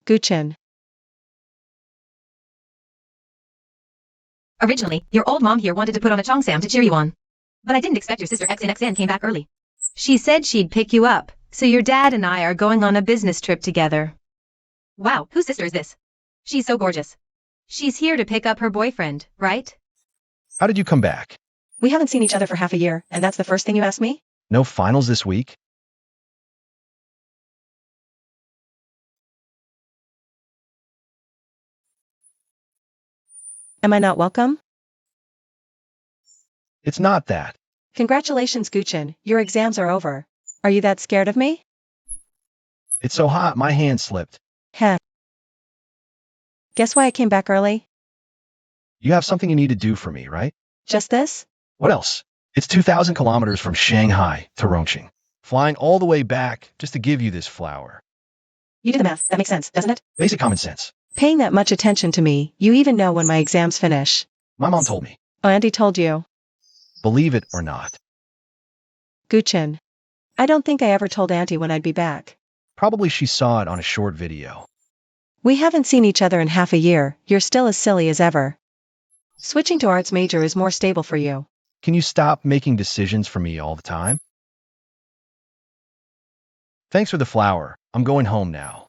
Guchin. Originally, your old mom here wanted to put on a cheongsam to cheer you on. But I didn't expect your sister XNXN came back early. She said she'd pick you up, so your dad and I are going on a business trip together. Wow, whose sister is this? She's so gorgeous. She's here to pick up her boyfriend, right? How did you come back? We haven't seen each other for half a year, and that's the first thing you asked me? No finals this week? Am I not welcome? It's not that. Congratulations, Guchin, your exams are over. Are you that scared of me? It's so hot my hand slipped. Heh. Guess why I came back early? You have something you need to do for me, right? Just this? What else? It's 2,000 kilometers from Shanghai to Rongqing. Flying all the way back just to give you this flower. You do the math, that makes sense, doesn't it? Basic common sense. Paying that much attention to me, you even know when my exams finish. My mom told me. Oh, Auntie told you. Believe it or not. Guchin. I don't think I ever told Auntie when I'd be back. Probably she saw it on a short video. We haven't seen each other in half a year, you're still as silly as ever. Switching to arts major is more stable for you. Can you stop making decisions for me all the time? Thanks for the flower. I'm going home now.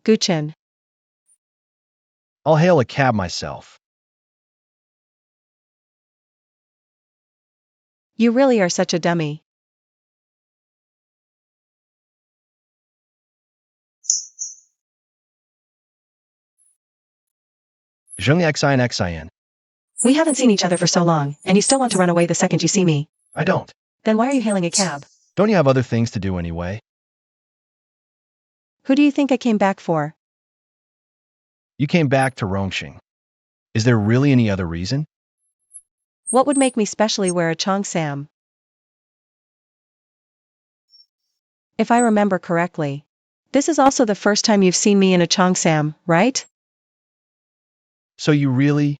Guchin. I'll hail a cab myself. You really are such a dummy. Zheng xin. We haven't seen each other for so long, and you still want to run away the second you see me. I don't. Then why are you hailing a cab? Don't you have other things to do anyway? Who do you think I came back for? You came back to Rongqing. Is there really any other reason? What would make me specially wear a cheongsam? If I remember correctly. This is also the first time you've seen me in a cheongsam, right? So you really...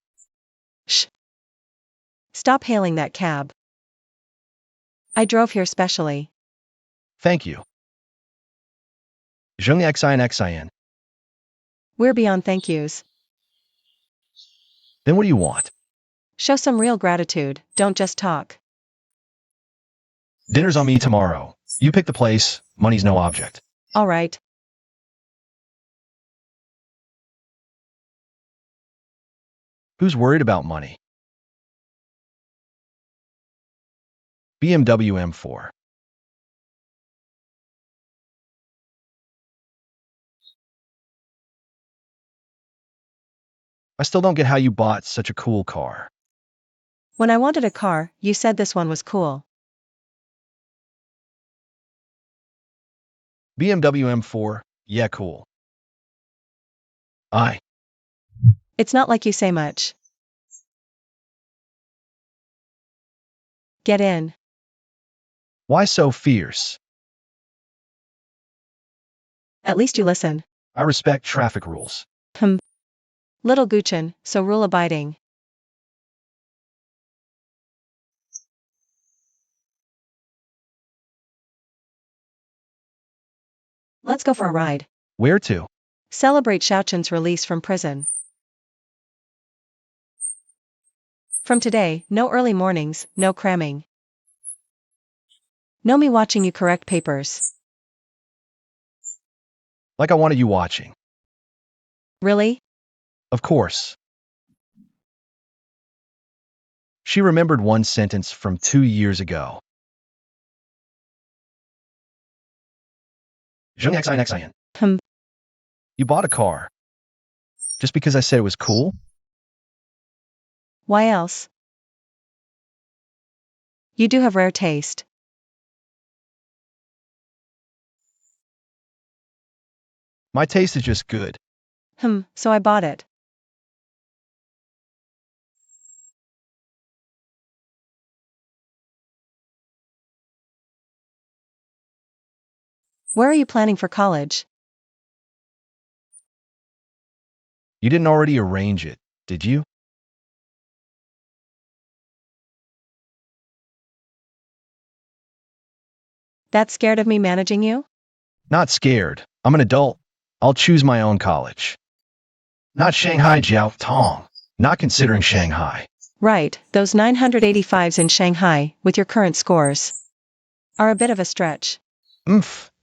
Shh. Stop hailing that cab. I drove here specially. Thank you. Zheng xin. We're beyond thank yous. Then what do you want? Show some real gratitude, don't just talk. Dinner's on me tomorrow. You pick the place, money's no object. All right. Who's worried about money? BMW M4. I still don't get how you bought such a cool car. When I wanted a car, you said this one was cool. BMW M4, yeah, cool. It's not like you say much. Get in. Why so fierce? At least you listen. I respect traffic rules. Little Guchin, so rule-abiding. Let's go for a ride. Where to? Celebrate Xiaoqin's release from prison. From today, no early mornings, no cramming. No me watching you correct papers. Like I wanted you watching. Really? Of course. She remembered one sentence from 2 years ago. Zheng xin. You bought a car. Just because I said it was cool? Why else? You do have rare taste. My taste is just good. So I bought it. Where are you planning for college? You didn't already arrange it, did you? That scared of me managing you? Not scared. I'm an adult. I'll choose my own college. Not Shanghai Jiao Tong. Not considering Shanghai. Right, those 985s in Shanghai, with your current scores, are a bit of a stretch.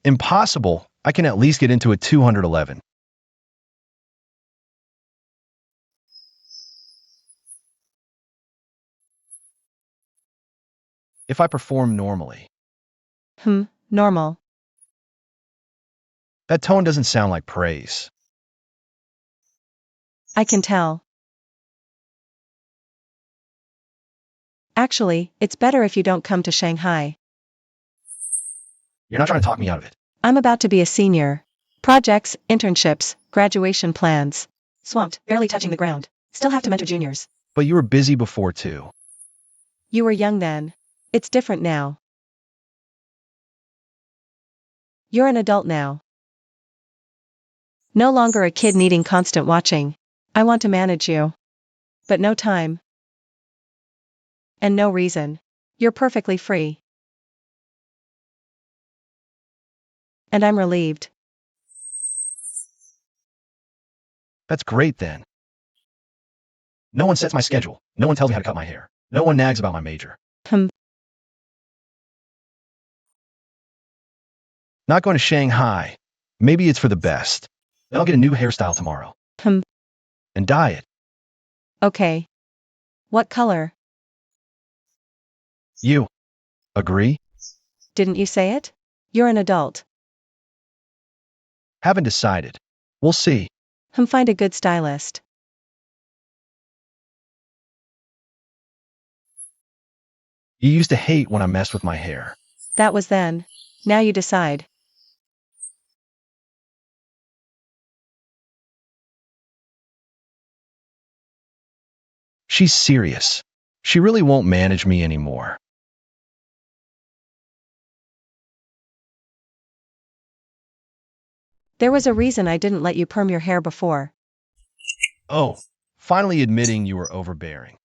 Impossible. I can at least get into a 211. If I perform normally. Normal. That tone doesn't sound like praise. I can tell. Actually, it's better if you don't come to Shanghai. You're not trying to talk me out of it. I'm about to be a senior. Projects, internships, graduation plans. Swamped, barely touching the ground. Still have to mentor juniors. But you were busy before too. You were young then. It's different now. You're an adult now. No longer a kid needing constant watching. I want to manage you. But no time. And no reason. You're perfectly free. And I'm relieved. That's great then. No one sets my schedule. No one tells me how to cut my hair. No one nags about my major. Not going to Shanghai. Maybe it's for the best. Then I'll get a new hairstyle tomorrow. And dye it. Okay. What color? You. Agree? Didn't you say it? You're an adult. Haven't decided. We'll see. Find a good stylist. You used to hate when I messed with my hair. That was then. Now you decide. She's serious. She really won't manage me anymore. There was a reason I didn't let you perm your hair before. Oh, finally admitting you were overbearing.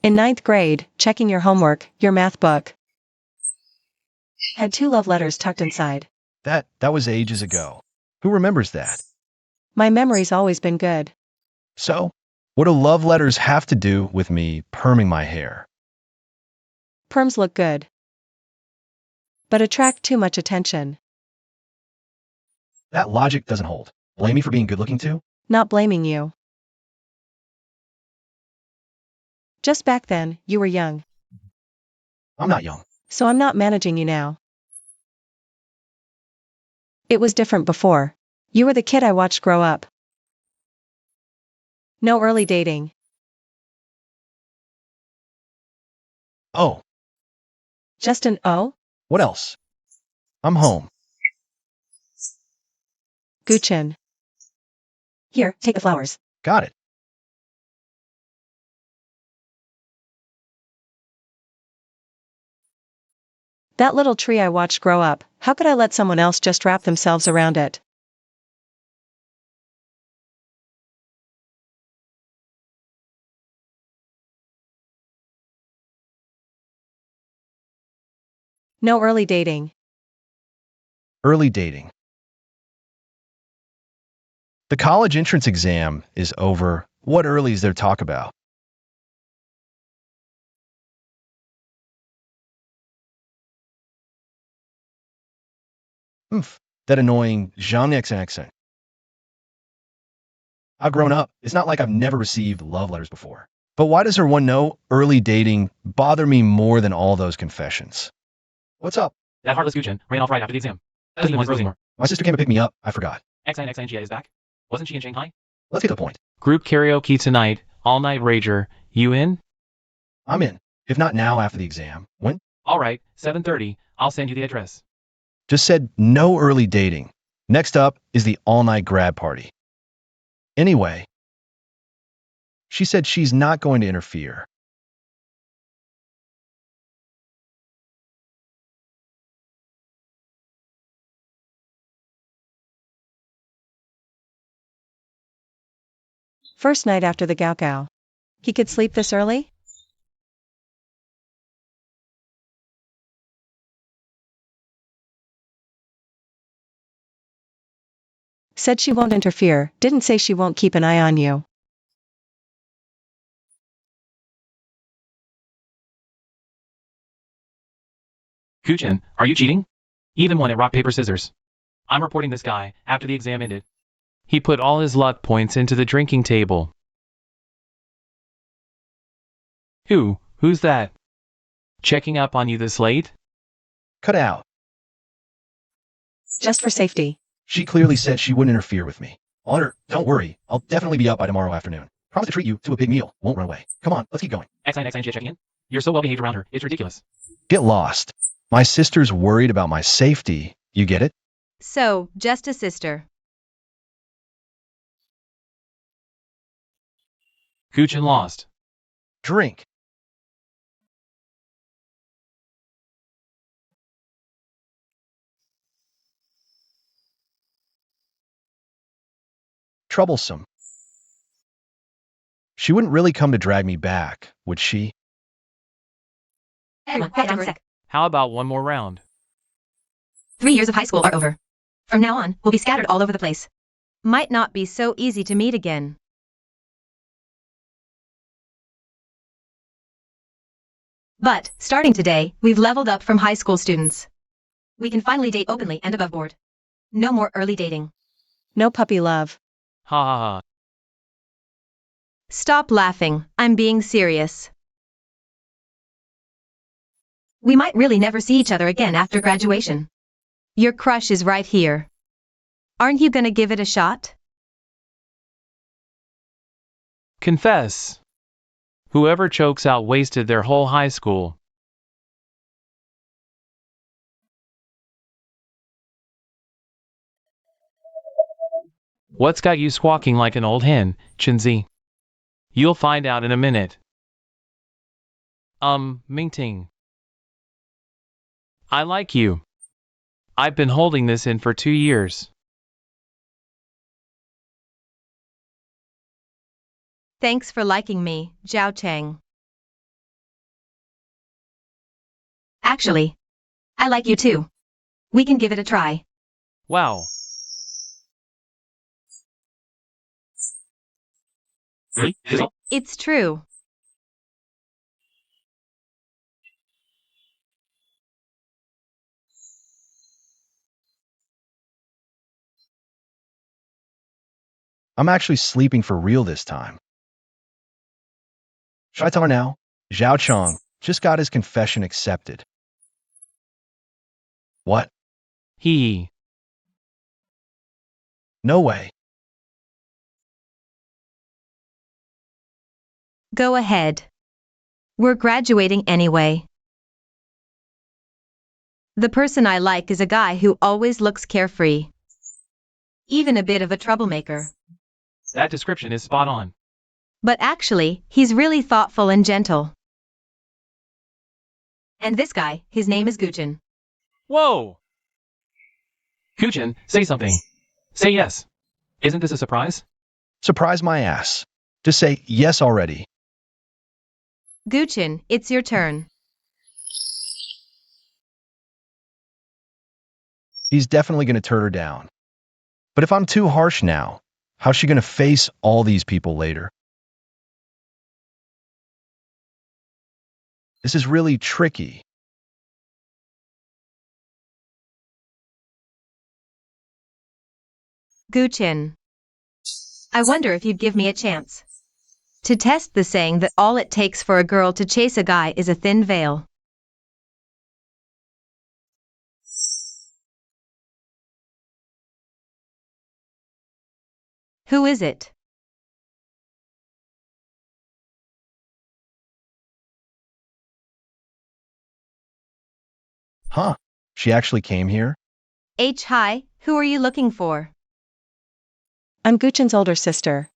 In 9th grade, checking your homework, your math book had 2 love letters tucked inside. That was ages ago. Who remembers that? My memory's always been good. So, what do love letters have to do with me perming my hair? Perms look good, but attract too much attention. That logic doesn't hold. Blame me for being good looking too? Not blaming you. Just back then, you were young. I'm not young. So I'm not managing you now. It was different before. You were the kid I watched grow up. No early dating. Oh, Just an oh? what else? I'm home. Guchin. Here, take the flowers. Got it. That little tree I watched grow up, how could I let someone else just wrap themselves around it? No early dating. Early dating. The college entrance exam is over. What early is there talk about? That annoying AnimeNexus. I've grown up. It's not like I've never received love letters before. But why does her one know early dating bother me more than all those confessions? What's up? That heartless Guchin ran off right after the exam. Doesn't even want Rosie more. My sister came to pick me up. I forgot. XNXNGA is back. Wasn't she in Shanghai? Let's get to the point. Group karaoke tonight, all-night rager. You in? I'm in. If not now, after the exam. When? Alright, 7:30. I'll send you the address. Just said no early dating. Next up is the all-night grad party. Anyway, she said she's not going to interfere. First night after the Gao. He could sleep this early? Said she won't interfere, didn't say she won't keep an eye on you. Kuchin, are you cheating? Even won at rock, paper, scissors. I'm reporting this guy after the exam ended. He put all his luck points into the drinking table. Who's that? Checking up on you this late? Cut out. Just for safety. She clearly said she wouldn't interfere with me. Honor, don't worry. I'll definitely be up by tomorrow afternoon. Promise to treat you to a big meal. Won't run away. Come on, let's keep going. XINXIN checking in? You're so well behaved around her. It's ridiculous. Get lost. My sister's worried about my safety. You get it? So, just a sister. Kuchin lost. Drink. Troublesome. She wouldn't really come to drag me back, would she? Everyone, quiet down for a sec. How about one more round? 3 years of high school are over. From now on, we'll be scattered all over the place. Might not be so easy to meet again. But, starting today, we've leveled up from high school students. We can finally date openly and above board. No more early dating. No puppy love. Ha ha ha. Stop laughing, I'm being serious. We might really never see each other again after graduation. Your crush is right here. Aren't you gonna give it a shot? Confess. Whoever chokes out wasted their whole high school. What's got you squawking like an old hen, Chinzi? You'll find out in a minute. Mingting. I like you. I've been holding this in for 2 years. Thanks for liking me, Zhao Cheng. Actually, I like you too. We can give it a try. Wow. It's true. I'm actually sleeping for real this time. Should I tell her now? Zhao Cheng just got his confession accepted. What? He. No way. Go ahead. We're graduating anyway. The person I like is a guy who always looks carefree. Even a bit of a troublemaker. That description is spot on. But actually, he's really thoughtful and gentle. And this guy, his name is Guchin. Whoa! Kuchin, say something. Say yes. Isn't this a surprise? Surprise my ass. Just say yes already. Guchin, it's your turn. He's definitely going to turn her down. But if I'm too harsh now, how's she going to face all these people later? This is really tricky. Guchin. I wonder if you'd give me a chance. To test the saying that all it takes for a girl to chase a guy is a thin veil. Who is it? Huh? She actually came here? Hi, who are you looking for? I'm Guchin's older sister.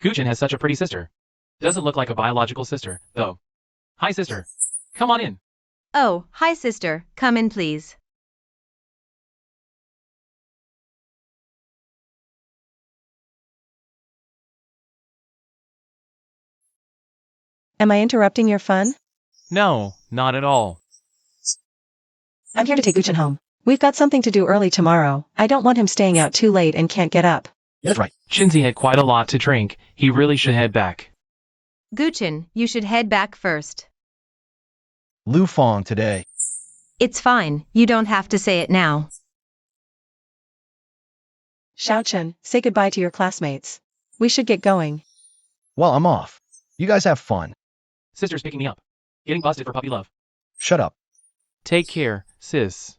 Kuchin has such a pretty sister. Doesn't look like a biological sister, though. Hi, sister. Come on in. Oh, hi sister, come in please. Am I interrupting your fun? No, not at all. I'm here to take Guchin home. We've got something to do early tomorrow. I don't want him staying out too late and can't get up. That's right. Shinzi had quite a lot to drink. He really should head back. Guchin, you should head back first. Lu Fong today. It's fine, you don't have to say it now. Xiaochen, say goodbye to your classmates. We should get going. Well, I'm off. You guys have fun. Sister's picking me up. Getting busted for puppy love. Shut up. Take care, sis.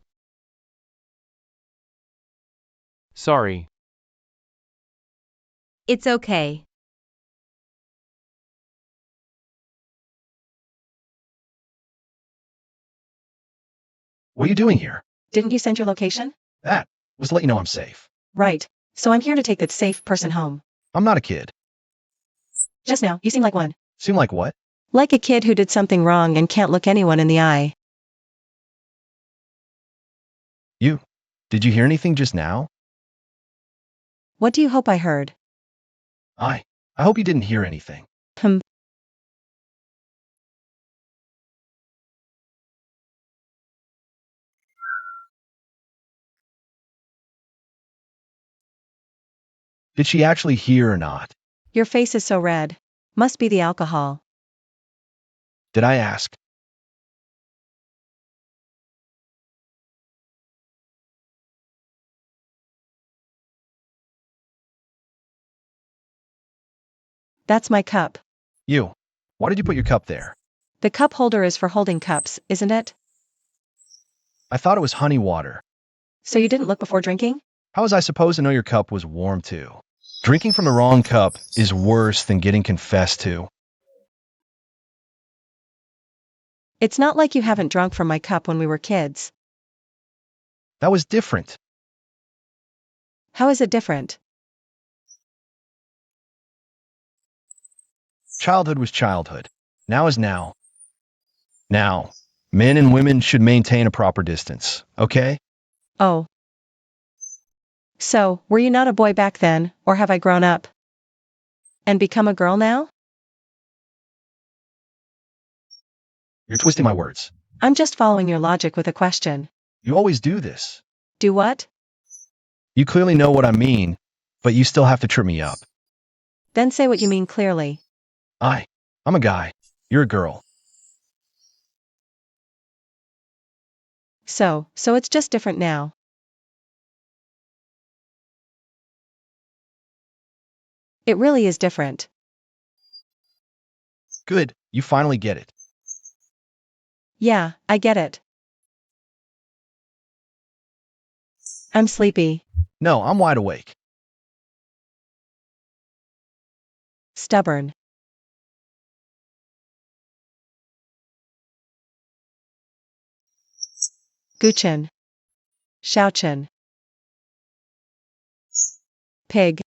Sorry. It's okay. What are you doing here? Didn't you send your location? That was to let you know I'm safe. Right. So I'm here to take that safe person home. I'm not a kid. Just now, you seem like one. Seem like what? Like a kid who did something wrong and can't look anyone in the eye. You. Did you hear anything just now? What do you hope I heard? I hope you didn't hear anything. Did she actually hear or not? Your face is so red. Must be the alcohol. Did I ask? That's my cup. You. Why did you put your cup there? The cup holder is for holding cups, isn't it? I thought it was honey water. So you didn't look before drinking? How was I supposed to know your cup was warm too? Drinking from the wrong cup is worse than getting confessed to. It's not like you haven't drunk from my cup when we were kids. That was different. How is it different? Childhood was childhood. Now is now. Now, men and women should maintain a proper distance, okay? Oh. So, were you not a boy back then, or have I grown up? And become a girl now? You're twisting my words. I'm just following your logic with a question. You always do this. Do what? You clearly know what I mean, but you still have to trip me up. Then say what you mean clearly. I'm a guy. You're a girl. So it's just different now. It really is different. Good, you finally get it. Yeah, I get it. I'm sleepy. No, I'm wide awake. Stubborn. Guchin. Xiaochen. Pig.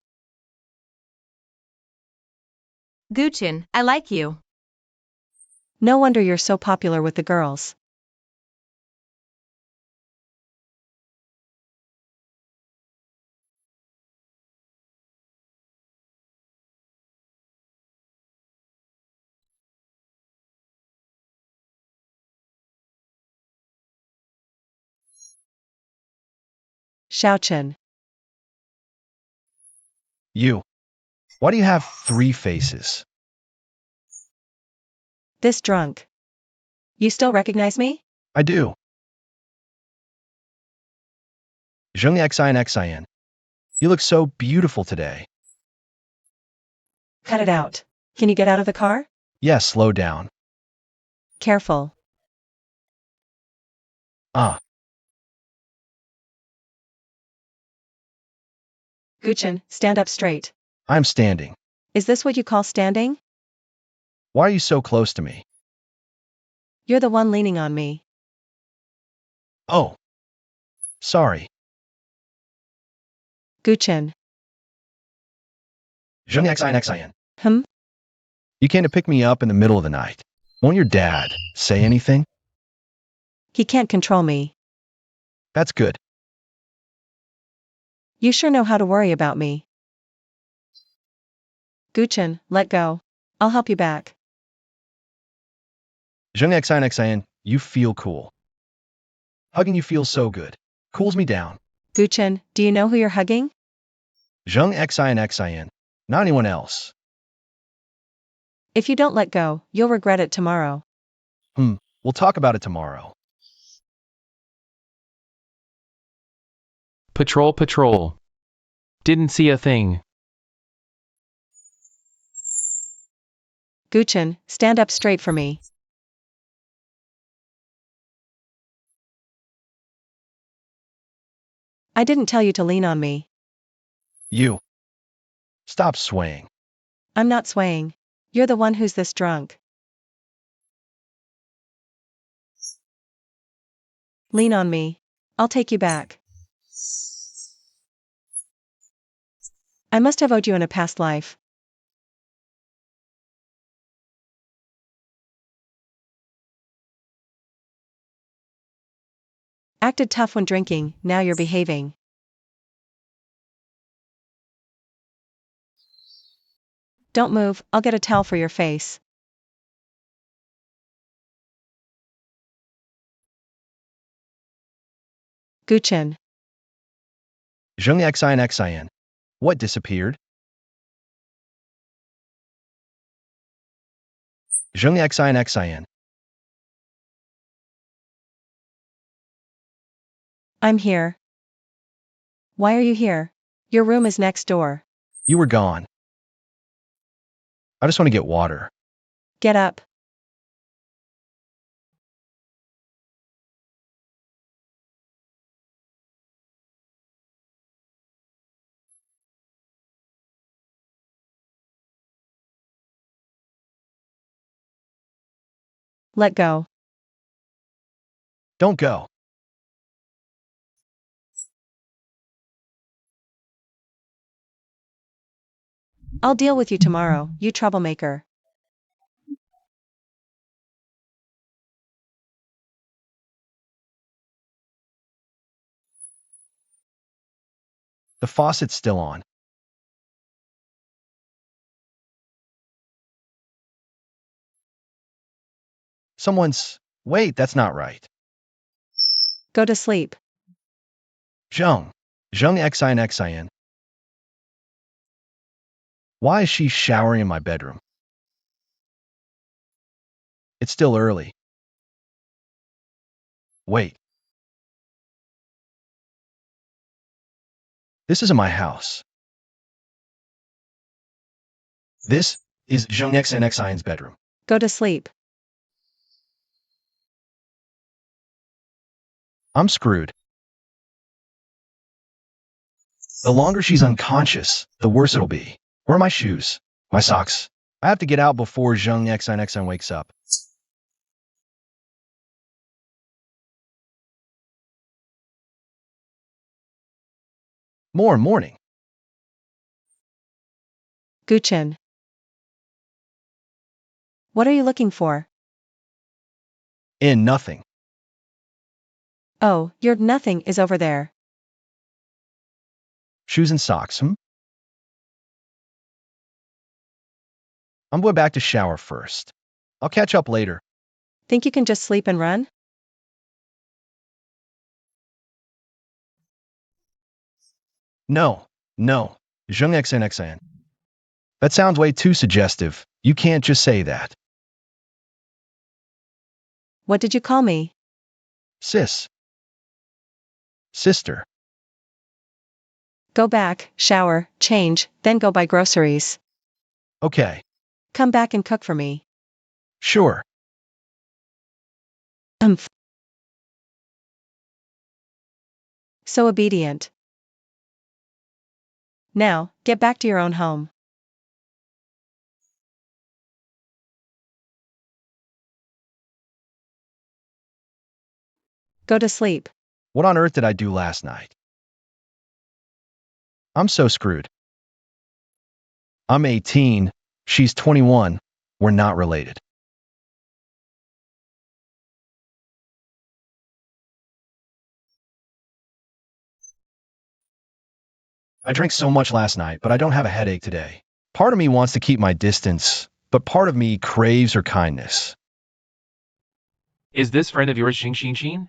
Guchin, I like you. No wonder you're so popular with the girls. Xiaochen. You. Why do you have 3 faces? This drunk. You still recognize me? I do. Zheng Xin. You look so beautiful today. Cut it out. Can you get out of the car? Yes, slow down. Careful. Guchin, stand up straight. I'm standing. Is this what you call standing? Why are you so close to me? You're the one leaning on me. Oh. Guchin. Zheng Xin. Hmm? You came to pick me up in the middle of the night. Won't your dad say anything? He can't control me. That's good. You sure know how to worry about me. Guchin, let go. I'll help you back. Zheng Xin, you feel cool. Hugging you feels so good. Cools me down. Guchen, do you know who you're hugging? Zheng xin. Not anyone else. If you don't let go, you'll regret it tomorrow. We'll talk about it tomorrow. Patrol. Didn't see a thing. Guchen, stand up straight for me. I didn't tell you to lean on me. You. Stop swaying. I'm not swaying. You're the one who's this drunk. Lean on me. I'll take you back. I must have owed you in a past life. Acted tough when drinking, now you're behaving. Don't move, I'll get a towel for your face. Guchen. Zheng xin. What disappeared? Zheng xin. I'm here. Why are you here? Your room is next door. You were gone. I just want to get water. Get up. Let go. Don't go. I'll deal with you tomorrow, you troublemaker. The faucet's still on. Wait, that's not right. Go to sleep. Zheng xin. Why is she showering in my bedroom? It's still early. Wait. This isn't my house. This is Zheng xin's bedroom. Go to sleep. I'm screwed. The longer she's unconscious, the worse it'll be. Where are my shoes? My socks? I have to get out before Zheng xin wakes up. Morning. Guchen. What are you looking for? In nothing. Oh, your nothing is over there. Shoes and socks, I'm going back to shower first. I'll catch up later. Think you can just sleep and run? No. Zheng xin. That sounds way too suggestive. You can't just say that. What did you call me? Sister. Go back, shower, change, then go buy groceries. Okay. Come back and cook for me. Sure. So obedient. Now, get back to your own home. Go to sleep. What on earth did I do last night? I'm so screwed. I'm 18, she's 21, we're not related. I drank so much last night, but I don't have a headache today. Part of me wants to keep my distance, but part of me craves her kindness. Is this friend of yours Xing?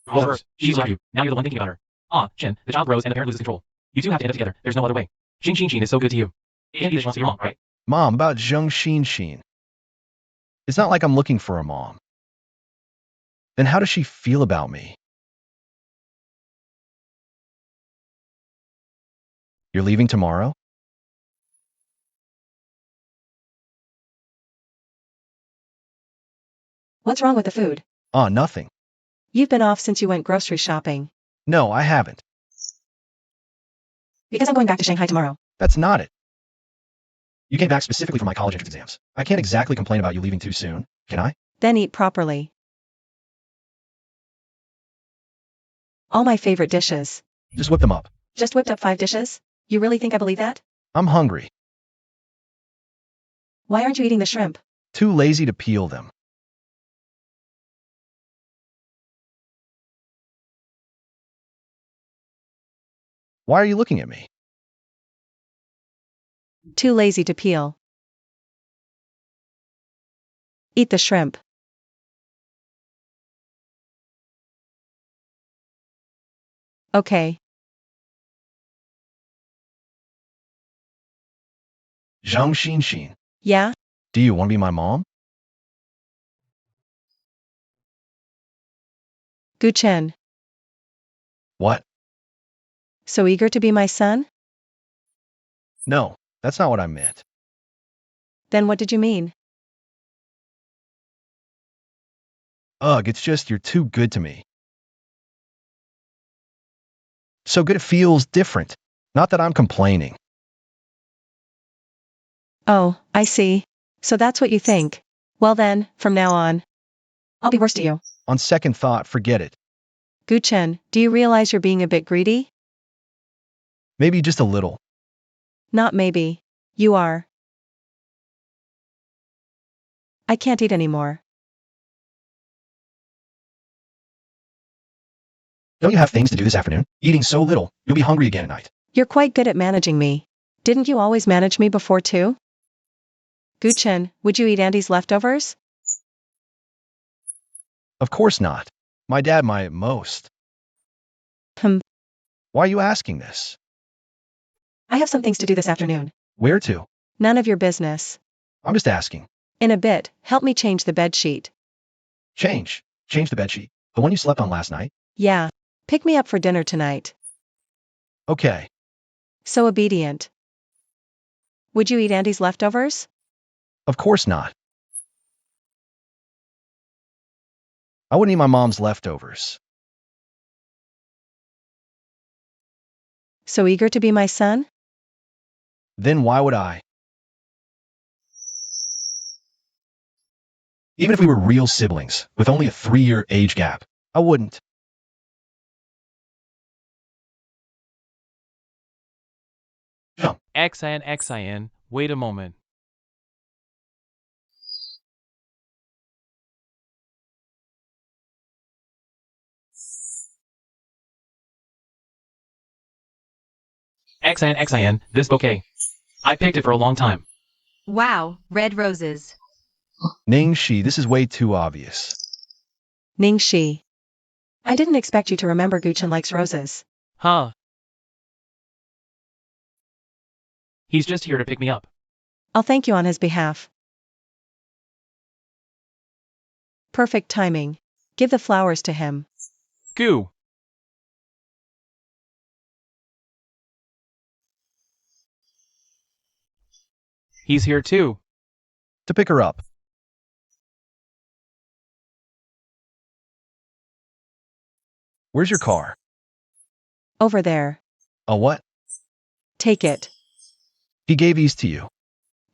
Roles reversed. She's left you. Now you're the one thinking about her. Ah, Shin, the child grows and the parent loses control. You two have to end up together. There's no other way. Shin is so good to you. And she wants to be your mom, right? Mom, about Zheng Xin. It's not like I'm looking for a mom. Then how does she feel about me? You're leaving tomorrow? What's wrong with the food? Ah, nothing. You've been off since you went grocery shopping. No, I haven't. Because I'm going back to Shanghai tomorrow. That's not it. You came back specifically for my college entrance exams. I can't exactly complain about you leaving too soon, can I? Then eat properly. All my favorite dishes. Just whip them up. Just whipped up 5 dishes? You really think I believe that? I'm hungry. Why aren't you eating the shrimp? Too lazy to peel them. Why are you looking at me? Too lazy to peel. Eat the shrimp. Okay. Zheng Xin. Yeah? Do you want to be my mom? Gu Chen. What? So eager to be my son? No, that's not what I meant. Then what did you mean? Ugh, it's just you're too good to me. So good it feels different. Not that I'm complaining. Oh, I see. So that's what you think. Well then, from now on, I'll be worse to you. On second thought, forget it. Gu Chen, do you realize you're being a bit greedy? Maybe just a little. Not maybe. You are. I can't eat anymore. Don't you have things to do this afternoon? Eating so little, you'll be hungry again at night. You're quite good at managing me. Didn't you always manage me before too? Gu Chen, would you eat Andy's leftovers? Of course not. My dad might at most. Hmm. Why are you asking this? I have some things to do this afternoon. Where to? None of your business. I'm just asking. In a bit, help me change the bed sheet. Change. Change the bedsheet. The one you slept on last night? Yeah. Pick me up for dinner tonight. Okay. So obedient. Would you eat Andy's leftovers? Of course not. I wouldn't eat my mom's leftovers. So eager to be my son? Then why would I? Even if we were real siblings, with only a 3-year age gap, I wouldn't. Jump. XIN, wait a moment. XIN, this bouquet. I picked it for a long time. Wow, red roses. Ning Shi, this is way too obvious. Ning Shi. I didn't expect you to remember Gu Chen likes roses. Huh. He's just here to pick me up. I'll thank you on his behalf. Perfect timing. Give the flowers to him. Goo. He's here too. To pick her up. Where's your car? Over there. A what? Take it. He gave these to you.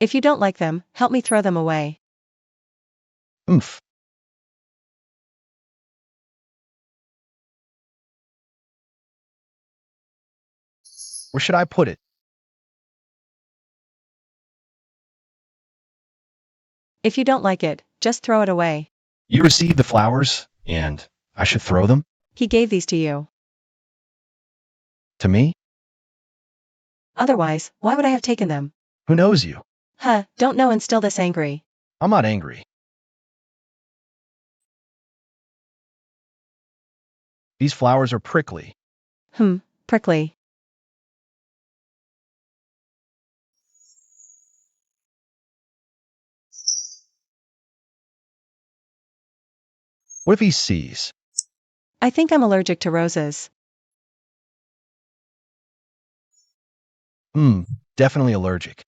If you don't like them, help me throw them away. Oomph. Where should I put it? If you don't like it, just throw it away. You received the flowers, and I should throw them? He gave these to you. To me? Otherwise, why would I have taken them? Who knows you? Huh, don't know and still this angry. I'm not angry. These flowers are prickly. Prickly. What if he sees? I think I'm allergic to roses. Definitely allergic.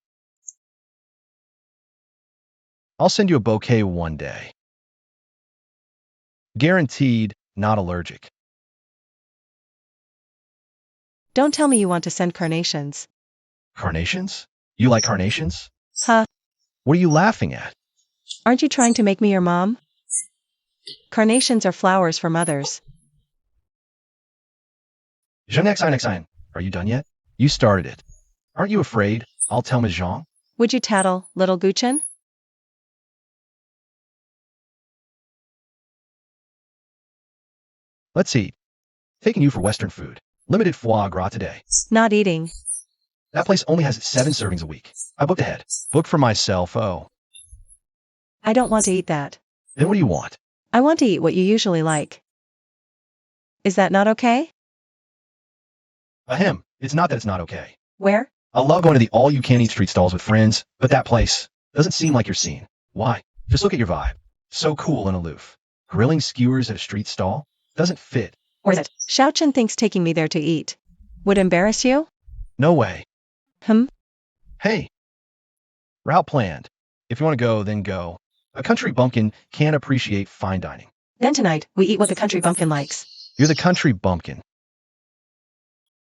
I'll send you a bouquet one day. Guaranteed not allergic. Don't tell me you want to send carnations. Carnations? You like carnations? Huh? What are you laughing at? Aren't you trying to make me your mom? Carnations are flowers for mothers. Jean, are you done yet? You started it. Aren't you afraid I'll tell Ms. Jean? Would you tattle, little Guchin? Let's eat. Taking you for Western food. Limited foie gras today. Not eating. That place only has 7 servings a week. I booked ahead. Booked for myself, oh. I don't want to eat that. Then what do you want? I want to eat what you usually like. Is that not okay? Ahem, it's not that it's not okay. Where? I love going to the all-you-can-eat street stalls with friends, but that place doesn't seem like your scene. Why? Just look at your vibe. So cool and aloof. Grilling skewers at a street stall? Doesn't fit. Or is it? Xiaochen thinks taking me there to eat would embarrass you? No way. Hmm? Hey. Route planned. If you want to go, then go. A country bumpkin can't appreciate fine dining. Then tonight, we eat what the country bumpkin likes. You're the country bumpkin.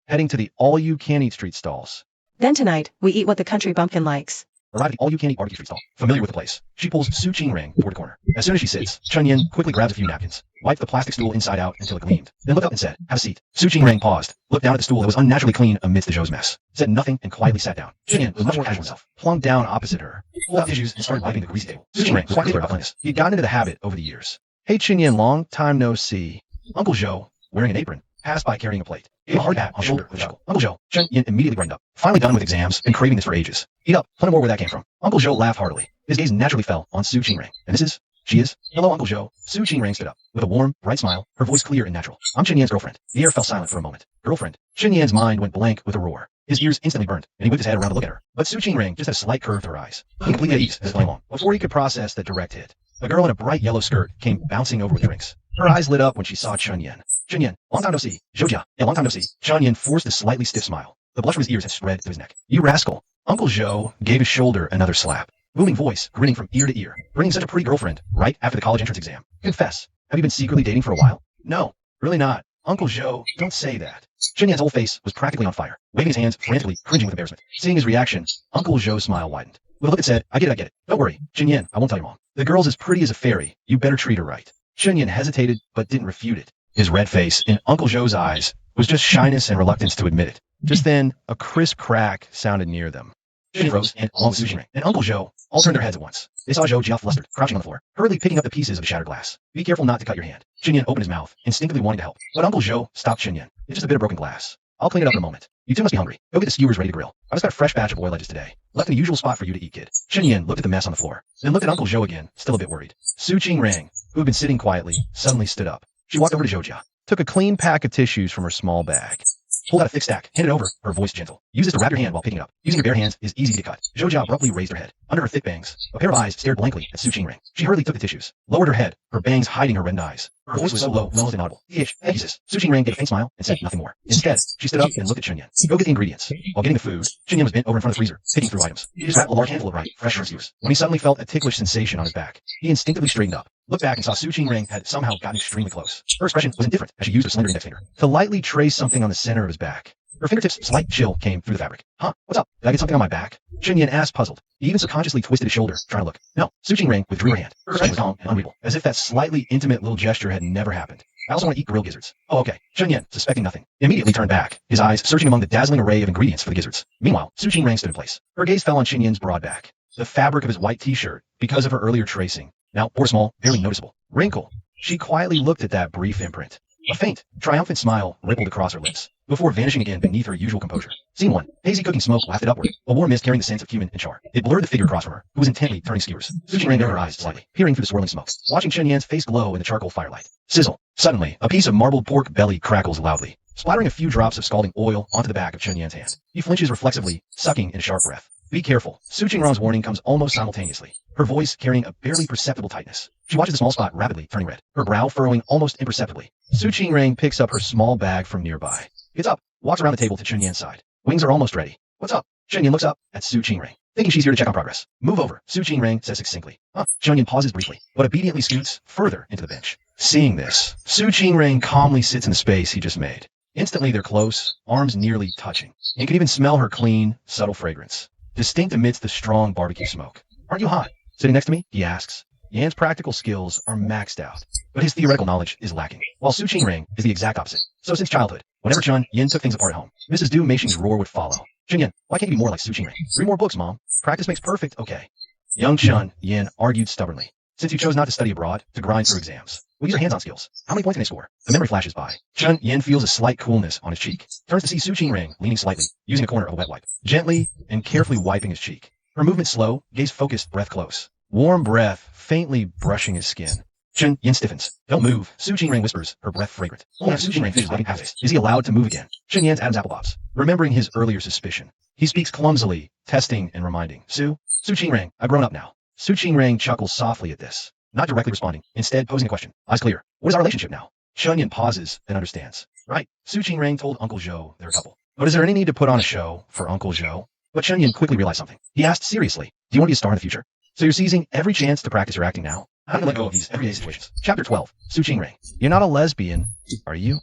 Heading to the all-you-can-eat street stalls. Then tonight, we eat what the country bumpkin likes. Arrive at the all-you-can-eat barbecue street stall. Familiar with the place. She pulls Su Qing Ring toward the corner. As soon as she sits, Chen Yin quickly grabs a few napkins, wiped the plastic stool inside out until it gleamed, then looked up and said, "Have a seat." Su Qing Ring paused, looked down at the stool that was unnaturally clean amidst the Zhou's mess, said nothing, and quietly sat down. Chen Yin was much more casual himself, plunked down opposite her, pulled out tissues, and started wiping the greasy table. Su Qing Ring was quite clear about cleanliness. He had gotten into the habit over the years. "Hey Chen Yin, long time no see." Uncle Zhou, wearing an apron, passed by carrying a plate. Gave a hard pat on the shoulder with a chuckle. Uncle Zhou, Chen Yin immediately brightened up. Finally done with exams, been craving this for ages. Eat up, plenty more where that came from. Uncle Zhou laughed heartily. His gaze naturally fell on Su Qing Ring. "And this is?" "She is." "Hello, Uncle Zhou." Su Qing Ring stood up, with a warm, bright smile, her voice clear and natural. "I'm Chen Yan's girlfriend." The air fell silent for a moment. Girlfriend. Chen Yan's mind went blank with a roar. His ears instantly burned, and he whipped his head around to look at her. But Su Qing Ring just had a slight curve to her eyes. He completely at ease as it played along. Before he could process that direct hit, a girl in a bright yellow skirt came bouncing over with drinks. Her eyes lit up when she saw Chen Yan. "Chen Yan, long time no see." "Zhoujia, yeah, long time no see." Chen Yan forced a slightly stiff smile. The blush from his ears had spread to his neck. "You rascal." Uncle Zhou gave his shoulder another slap. Booming voice, grinning from ear to ear. "Bringing such a pretty girlfriend, right after the college entrance exam. Confess, have you been secretly dating for a while?" "No, really not." "Uncle Zhou, don't say that." Chen Yan's whole face was practically on fire, waving his hands frantically, cringing with embarrassment. Seeing his reaction, Uncle Zhou's smile widened. With a look that said, I get it. Don't worry, Chen Yan, I won't tell your mom. The girl's as pretty as a fairy. You better treat her right." Chen Yan hesitated, but didn't refute it. His red face, in Uncle Zhou's eyes, was just shyness and reluctance to admit it. Just then, a crisp crack sounded near them. Chen Yan rose, and along with Su Qing Ring and Uncle Zhou all turned their heads at once. They saw Zhou Jia flustered, crouching on the floor, hurriedly picking up the pieces of the shattered glass. "Be careful not to cut your hand." Chen Yan opened his mouth, instinctively wanting to help. But Uncle Zhou stopped Chen Yan. "It's just a bit of broken glass. I'll clean it up in a moment. You two must be hungry. Go get the skewers ready to grill. I just got a fresh batch of boiled edges today. Left in the usual spot for you to eat, kid." Chen Yan looked at the mess on the floor, then looked at Uncle Zhou again, still a bit worried. Su Qing Ring, who had been sitting quietly, suddenly stood up. She walked over to Zhou Jia, took a clean pack of tissues from her small bag, pulled out a thick stack, handed it over, her voice gentle. "Use this to wrap your hand while picking it up. Using your bare hands is easy to get cut." Zhou Jia abruptly raised her head. Under her thick bangs, a pair of eyes stared blankly at Su Qing Ring. She hurriedly took the tissues, lowered her head, her bangs hiding her reddened eyes. Her voice was so low, almost inaudible. Jesus." Su Qing Ring gave a faint smile and said nothing more. Instead, she stood up and looked at Chen Yan. "Go get the ingredients." While getting the food, Chen Yan was bent over in front of the freezer, picking through items. He just wrapped a large handful of ripe, fresh skewers. When he suddenly felt a ticklish sensation on his back, he instinctively straightened up, looked back and saw Su Qing Ring had somehow gotten extremely close. Her expression was indifferent as she used her slender index finger to lightly trace something on the center of his back. Her fingertips' slight chill came through the fabric. "Huh? What's up? Did I get something on my back?" Chen Yan asked, puzzled. He even subconsciously twisted his shoulder, trying to look. "No." Su Qing Ring withdrew her hand. Her expression was calm and unreadable, as if that slightly intimate little gesture had never happened. "I also want to eat grilled gizzards." "Oh, okay." Chen Yan, suspecting nothing, immediately turned back, his eyes searching among the dazzling array of ingredients for the gizzards. Meanwhile, Su Qing Ring stood in place. Her gaze fell on Chen Yan's broad back, the fabric of his white t-shirt, because of her earlier tracing. Now bore a small, barely noticeable wrinkle. She quietly looked at that brief imprint. A faint, triumphant smile rippled across her lips, before vanishing again beneath her usual composure. Scene 1. Hazy cooking smoke wafted upward, a warm mist carrying the scents of cumin and char. It blurred the figure across from her, who was intently turning skewers. Su Qing Ring narrowed her eyes slightly, peering through the swirling smoke, watching Chen Yan's face glow in the charcoal firelight. Sizzle. Suddenly, a piece of marbled pork belly crackles loudly, splattering a few drops of scalding oil onto the back of Chun Yan's hand. He flinches reflexively, sucking in a sharp breath. Be careful. Su Qingrong's warning comes almost simultaneously, her voice carrying a barely perceptible tightness. She watches the small spot rapidly turning red, her brow furrowing almost imperceptibly. Su Qingrong picks up her small bag from nearby, gets up, walks around the table to Chun Yan's side. Wings are almost ready. What's up? Chun Yan looks up at Su Qingrong, thinking she's here to check on progress. Move over, Su Qingrong says succinctly. Chun Yan pauses briefly, but obediently scoots further into the bench. Seeing this, Su Qingrong calmly sits in the space he just made. Instantly they're close, arms nearly touching, and can even smell her clean, subtle fragrance, distinct amidst the strong barbecue smoke. Aren't you hot? Sitting next to me? He asks. Yan's practical skills are maxed out, but his theoretical knowledge is lacking, while Su Qingrong is the exact opposite. So since childhood, whenever Chun Yan took things apart at home, Mrs. Du Meishing's roar would follow. Chun Yan, why can't you be more like Su Qingrong? Read more books, Mom. Practice makes perfect, okay. Young Chun Yan argued stubbornly. Since you chose not to study abroad, to grind through exams, we'll use our hands-on skills. How many points can they score? The memory flashes by. Chun Yan feels a slight coolness on his cheek, turns to see Su Qingrong leaning slightly, using a corner of a wet wipe, gently and carefully wiping his cheek. Her movement slow, gaze focused, breath close. Warm breath, faintly brushing his skin. Chun Yan stiffens. Don't move, Su Qingrong whispers, her breath fragrant. Only Su Qingrong finishes licking half. Is he allowed to move again? Chun Yan's Adam's apple pops, remembering his earlier suspicion. He speaks clumsily, testing and reminding. Su Qingrong, I've grown up now. Su Qingrong chuckles softly at this, not directly responding, instead posing a question. Eyes clear. What is our relationship now? Chun Yan pauses, then understands. Right, Su Qingrong told Uncle Zhou they're a couple. But is there any need to put on a show for Uncle Zhou? But Chun Yan quickly realized something. He asked seriously, do you want to be a star in the future? So you're seizing every chance to practice your acting now? How do you let go of these everyday situations? Chapter 12. Su Qingrong. You're not a lesbian, are you?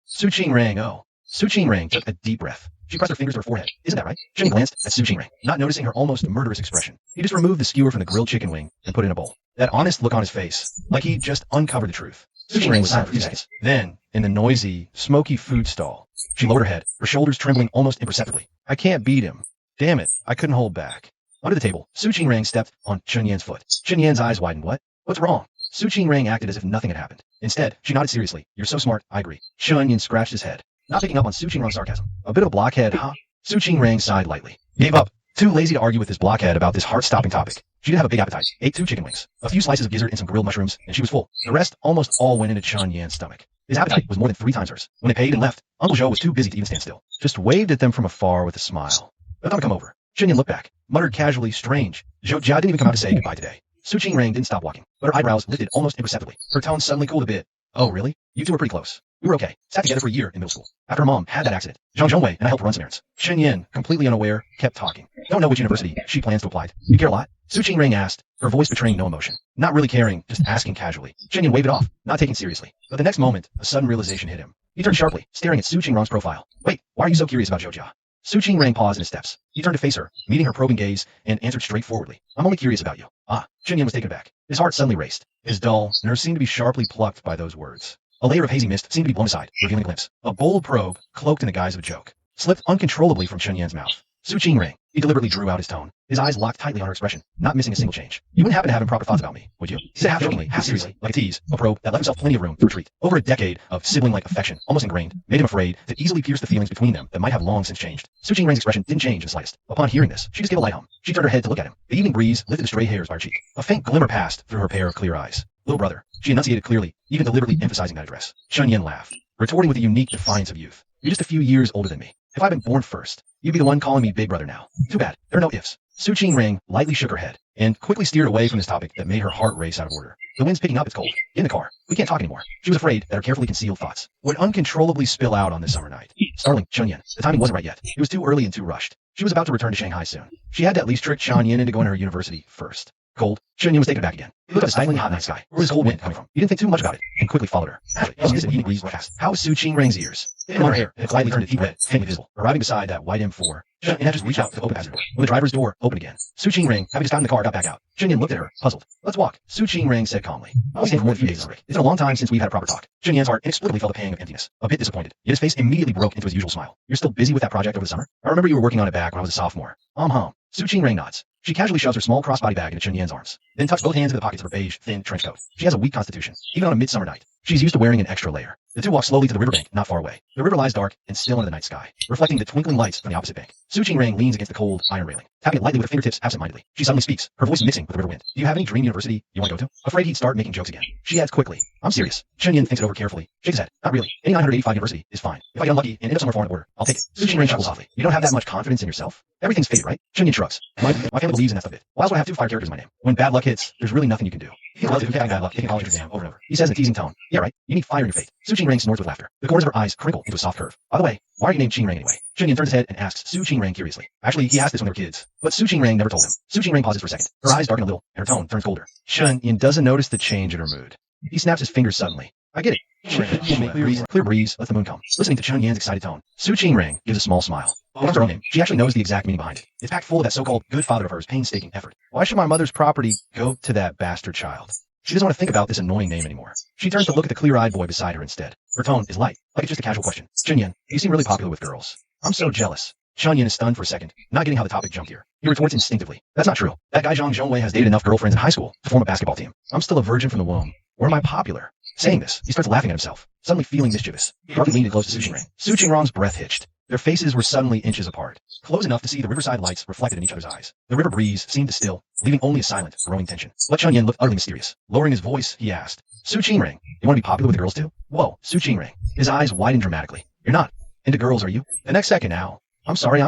Su Qingrong, oh. Su Qingrong took a deep breath. She pressed her fingers to her forehead. Isn't that right? Chun Yan glanced at Su Qingrong, not noticing her almost murderous expression. He just removed the skewer from the grilled chicken wing and put it in a bowl. That honest look on his face, like he just uncovered the truth. Su Qingrong was silent for a few seconds. Then, in the noisy, smoky food stall, she lowered her head, her shoulders trembling almost imperceptibly. I can't beat him. Damn it, I couldn't hold back. Under the table, Su Qingrong stepped on Chun Yan's foot. Chun Yan's eyes widened. What? What's wrong? Su Qingrong acted as if nothing had happened. Instead, she nodded seriously. You're so smart, I agree. Chun Yan scratched his head, not picking up on Su Qingrong's sarcasm. A bit of a blockhead, huh? Su Qingrong sighed lightly. Gave up. Too lazy to argue with this blockhead about this heart-stopping topic. She did have a big appetite. Ate 2 chicken wings, a few slices of gizzard and some grilled mushrooms, and she was full. The rest almost all went into Chun Yan's stomach. His appetite was more than 3 times hers. When they paid and left, Uncle Zhou was too busy to even stand still. Just waved at them from afar with a smile. Let them come over. Chun Yan looked back, muttered casually, strange. Zhou Jia didn't even come out to say goodbye today. Su Qingrong didn't stop walking, but her eyebrows lifted almost imperceptibly. Her tone suddenly cooled a bit. Oh, really? You two were pretty close. We were okay. Sat together for a year in middle school. After her mom had that accident, Zhang Zhongwei and I helped run some errands. Chun Yan, completely unaware, kept talking. Don't know which university she plans to apply to. You care a lot? Su Qingrong asked, her voice betraying no emotion. Not really caring, just asking casually. Chun Yan waved it off, not taking it seriously. But the next moment, a sudden realization hit him. He turned sharply, staring at Su Qingrong's profile. Wait, why are you so curious about Zhou Jia? Su Qingrong paused in his steps. He turned to face her, meeting her probing gaze, and answered straightforwardly. I'm only curious about you. Chun Yan was taken aback. His heart suddenly raced. His dull nerves seemed to be sharply plucked by those words. A layer of hazy mist seemed to be blown aside, revealing a glimpse. A bold probe, cloaked in the guise of a joke, slipped uncontrollably from Chun Yan's mouth. Su Qingrong. He deliberately drew out his tone, his eyes locked tightly on her expression, not missing a single change. You wouldn't happen to have improper thoughts about me, would you? He said half jokingly, half seriously, like a tease, a probe that left himself plenty of room to retreat. Over a decade of sibling-like affection, almost ingrained, made him afraid to easily pierce the feelings between them that might have long since changed. Su Qingrong's expression didn't change in the slightest. Upon hearing this, she just gave a light hum. She turned her head to look at him. The evening breeze lifted the stray hairs by her cheek. A faint glimmer passed through her pair of clear eyes. Little brother, she enunciated clearly, even deliberately emphasizing that address. Chun Yan laughed, retorting with the unique defiance of youth. You're just a few years older than me. If I'd been born first, you'd be the one calling me big brother now. Too bad. There are no ifs. Su Qingrong lightly shook her head and quickly steered away from this topic that made her heart race out of order. The wind's picking up, it's cold. Get in the car. We can't talk anymore. She was afraid that her carefully concealed thoughts would uncontrollably spill out on this summer night. Startling Chun Yan. The timing wasn't right yet. It was too early and too rushed. She was about to return to Shanghai soon. She had to at least trick Chun Yan into going to her university first. Cold. Chun Yan was taken aback again. He looked at the stiflingly hot night sky. Where was cold wind coming from? He didn't think too much about it and quickly followed her. Actually, he was an evening breeze past. How was Su Qingrong's ears? In her hair, it slightly turned to deep red, faintly visible, arriving beside that white M4. Chun Yan had just reached out to open the passenger door. When the driver's door opened again, Su Qingrong, having just gotten in the car, got back out. Chun Yan looked at her, puzzled. Let's walk. Su Qingrong said calmly. I'll stay for more than a few days, Rick. It's been a long time since we've had a proper talk. Chun Yan's heart inexplicably felt a pang of emptiness, a bit disappointed. Yet his face immediately broke into his usual smile. You're still busy with that project over the summer? I remember you were working on it back when I was a sophomore. Su Qingrong nods. She casually shoves her small crossbody bag into Chun Yan's arms, then tucks both hands into the pockets of her beige, thin trench coat. She has a weak constitution, even on a midsummer night. She's used to wearing an extra layer. The two walk slowly to the riverbank, not far away. The river lies dark and still under the night sky, reflecting the twinkling lights from the opposite bank. Su Qingrang leans against the cold iron railing, tapping it lightly with her fingertips absentmindedly. She suddenly speaks, her voice mixing with the river wind. Do you have any dream university you want to go to? Afraid he'd start making jokes again. She adds quickly, I'm serious. Chen Yin thinks it over carefully, shakes his head. Not really. Any 985 university is fine. If I get unlucky and end up somewhere foreign at border, I'll take it. Su Qingrang chuckles softly. You don't have that much confidence in yourself? Everything's fate, right? Chen Yin shrugs. My family believes in that stuff a bit. Why else would I have two fire characters in my name? When bad luck hits, there's really nothing you can do. He loves it if you have bad luck taking a college exam over and over. He says in a teasing tone. Yeah, right. You need fire in your faith. Su Qingrang snorts with laughter. The corners of her eyes crinkle into a soft curve. By the way, why are you named Qingrang anyway? Chen Yin turns his head and asks Su Qingrang curiously. Actually, he asked this when they were kids, but Su Qingrang never told him. Su Qingrang pauses for a second. Her eyes darken a little, and her tone turns colder. Chen Yin doesn't notice the change in her mood. He snaps his fingers suddenly. I get it. Clear breeze lets the moon come. Listening to Chen Yan's excited tone, Su Qingrang gives a small smile. It's her own name. She actually knows the exact meaning behind it. It's packed full of that so-called good father of hers painstaking effort. Why should my mother's property go to that bastard child? She doesn't want to think about this annoying name anymore. She turns to look at the clear-eyed boy beside her instead. Her tone is light, like it's just a casual question. Chen Yan, you seem really popular with girls. I'm so jealous. Chen Yan is stunned for a second, not getting how the topic jumped here. He retorts instinctively. That's not true. That guy Zhang Zhongwei has dated enough girlfriends in high school to form a basketball team. I'm still a virgin from the womb. Or am I popular? Saying this, he starts laughing at himself, suddenly feeling mischievous. He abruptly leaned close to Su Qingrang. Su Qingrang's breath hitched. Their faces were suddenly inches apart, close enough to see the riverside lights reflected in each other's eyes. The river breeze seemed to still, leaving only a silent, growing tension. But Chen Yan looked utterly mysterious. Lowering his voice, he asked, Su Qingrang, you want to be popular with the girls too? Whoa, Su Qingrang. His eyes widened dramatically. You're not into girls, are you? The next second now. I'm sorry.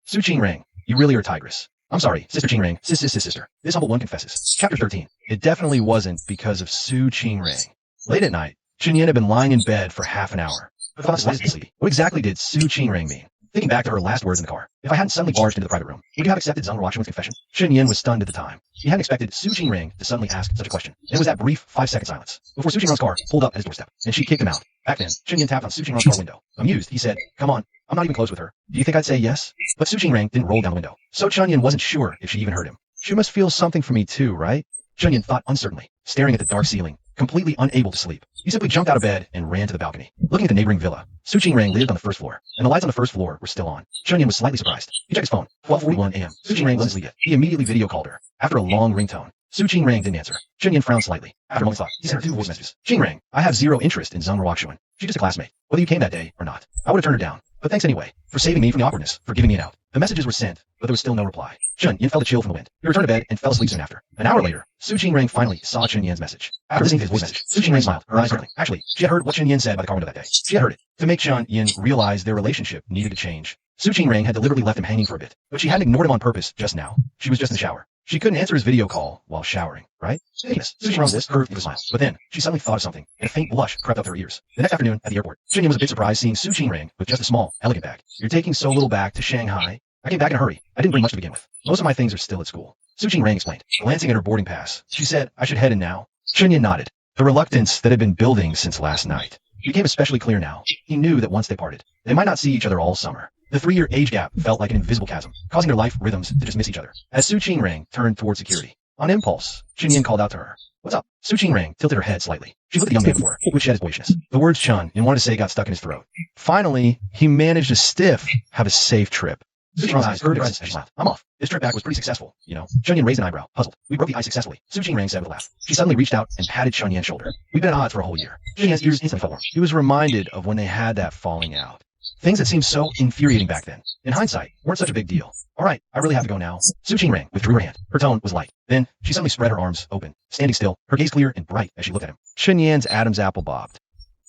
Su Qingrang, you really are a tigress. I'm sorry, Sister Qingrang, sister. This humble one confesses. Chapter 13. It definitely wasn't because of Su Qingrang. Late at night, Chen Yan had been lying in bed for half an hour. Her thoughts lasted sleepy. What exactly did Su Qingrang mean? Thinking back to her last words in the car. If I hadn't suddenly barged into the private room, would you have accepted Zhang Ruoxuan's confession? Chen Yan was stunned at the time. He hadn't expected Su Qingrang to suddenly ask such a question. And it was that brief 5-second silence before Su Qingrang's car pulled up at his doorstep, and she kicked him out. Back then, Chen Yan tapped on Su Qingrang's car window. Amused, he said, Come on, I'm not even close with her. Do you think I'd say yes? But Su Qingrang didn't roll down the window, so Chen Yan wasn't sure if she even heard him. She must feel something for me too, right? Chen Yan thought uncertainly, staring at the dark ceiling, completely unable to sleep. He simply jumped out of bed and ran to the balcony. Looking at the neighboring villa, Su Qingrang lived on the first floor, and the lights on the first floor were still on. Chen Yan was slightly surprised. He checked his phone. 12:41 a.m. Su Qingrang wasn't asleep yet. He immediately video called her. After a long ringtone, Su Qingrang didn't answer. Chen Yan frowned slightly. After a moment's thought, he sent her 2 voice messages. Qingrang, I have zero interest in Zhang Ruoxuan. She's just a classmate. Whether you came that day or not, I would have turned her down. But thanks anyway, for saving me from the awkwardness, for giving me an out. The messages were sent, but there was still no reply. Chen Yan felt a chill from the wind. He returned to bed and fell asleep soon after. An hour later, Su Qingrang finally saw Chen Yan's message. After listening to his voice message, Su Qingrang smiled, her eyes twinkling. Actually, she had heard what Chen Yan said by the car window that day. She had heard it. To make Chen Yan realize their relationship needed to change, Su Qingrang had deliberately left him hanging for a bit, but she hadn't ignored him on purpose just now. She was just in the shower. She couldn't answer his video call while showering, right? Yes. Su Qingrang's lips curved into a smile, but then she suddenly thought of something, and a faint blush crept up to her ears. The next afternoon at the airport, Chen Yan was a bit surprised seeing Su Qingrang with just a small, elegant bag. You're taking so little back to Shanghai? I came back in a hurry. I didn't bring much to begin with. Most of my things are still at school. Su Qingrang explained, glancing at her boarding pass. She said, I should head in now. Chen Yan nodded. The reluctance that had been building since last night became especially clear now. He knew that once they parted, they might not see each other all summer. The 3-year age gap felt like an invisible chasm, causing their life rhythms to just miss each other. As Su Qingrang turned toward security, on impulse, Chen Yan called out to her. What's up? Su Qingrang tilted her head slightly. She looked at the young man before her, which shed his boyishness. The words Chen Yan wanted to say got stuck in his throat. Finally, he managed to have a safe trip. Su Qingrang's eyes curved as she smiled. I'm off. This trip back was pretty successful, you know. Chen Yan raised an eyebrow, puzzled. We broke the ice successfully, Su Qingrang said with a laugh. She suddenly reached out and patted Chen Yan's shoulder. We've been at odds for a whole year. Chen Yan's ears instantly felt warm. He was reminded of when they had that falling out. Things that seemed so infuriating back then, in hindsight, weren't such a big deal. All right, I really have to go now. Su Qingrang withdrew her hand. Her tone was light. Then, she suddenly spread her arms open, standing still, her gaze clear and bright as she looked at him. Chen Yan's Adam's apple bobbed.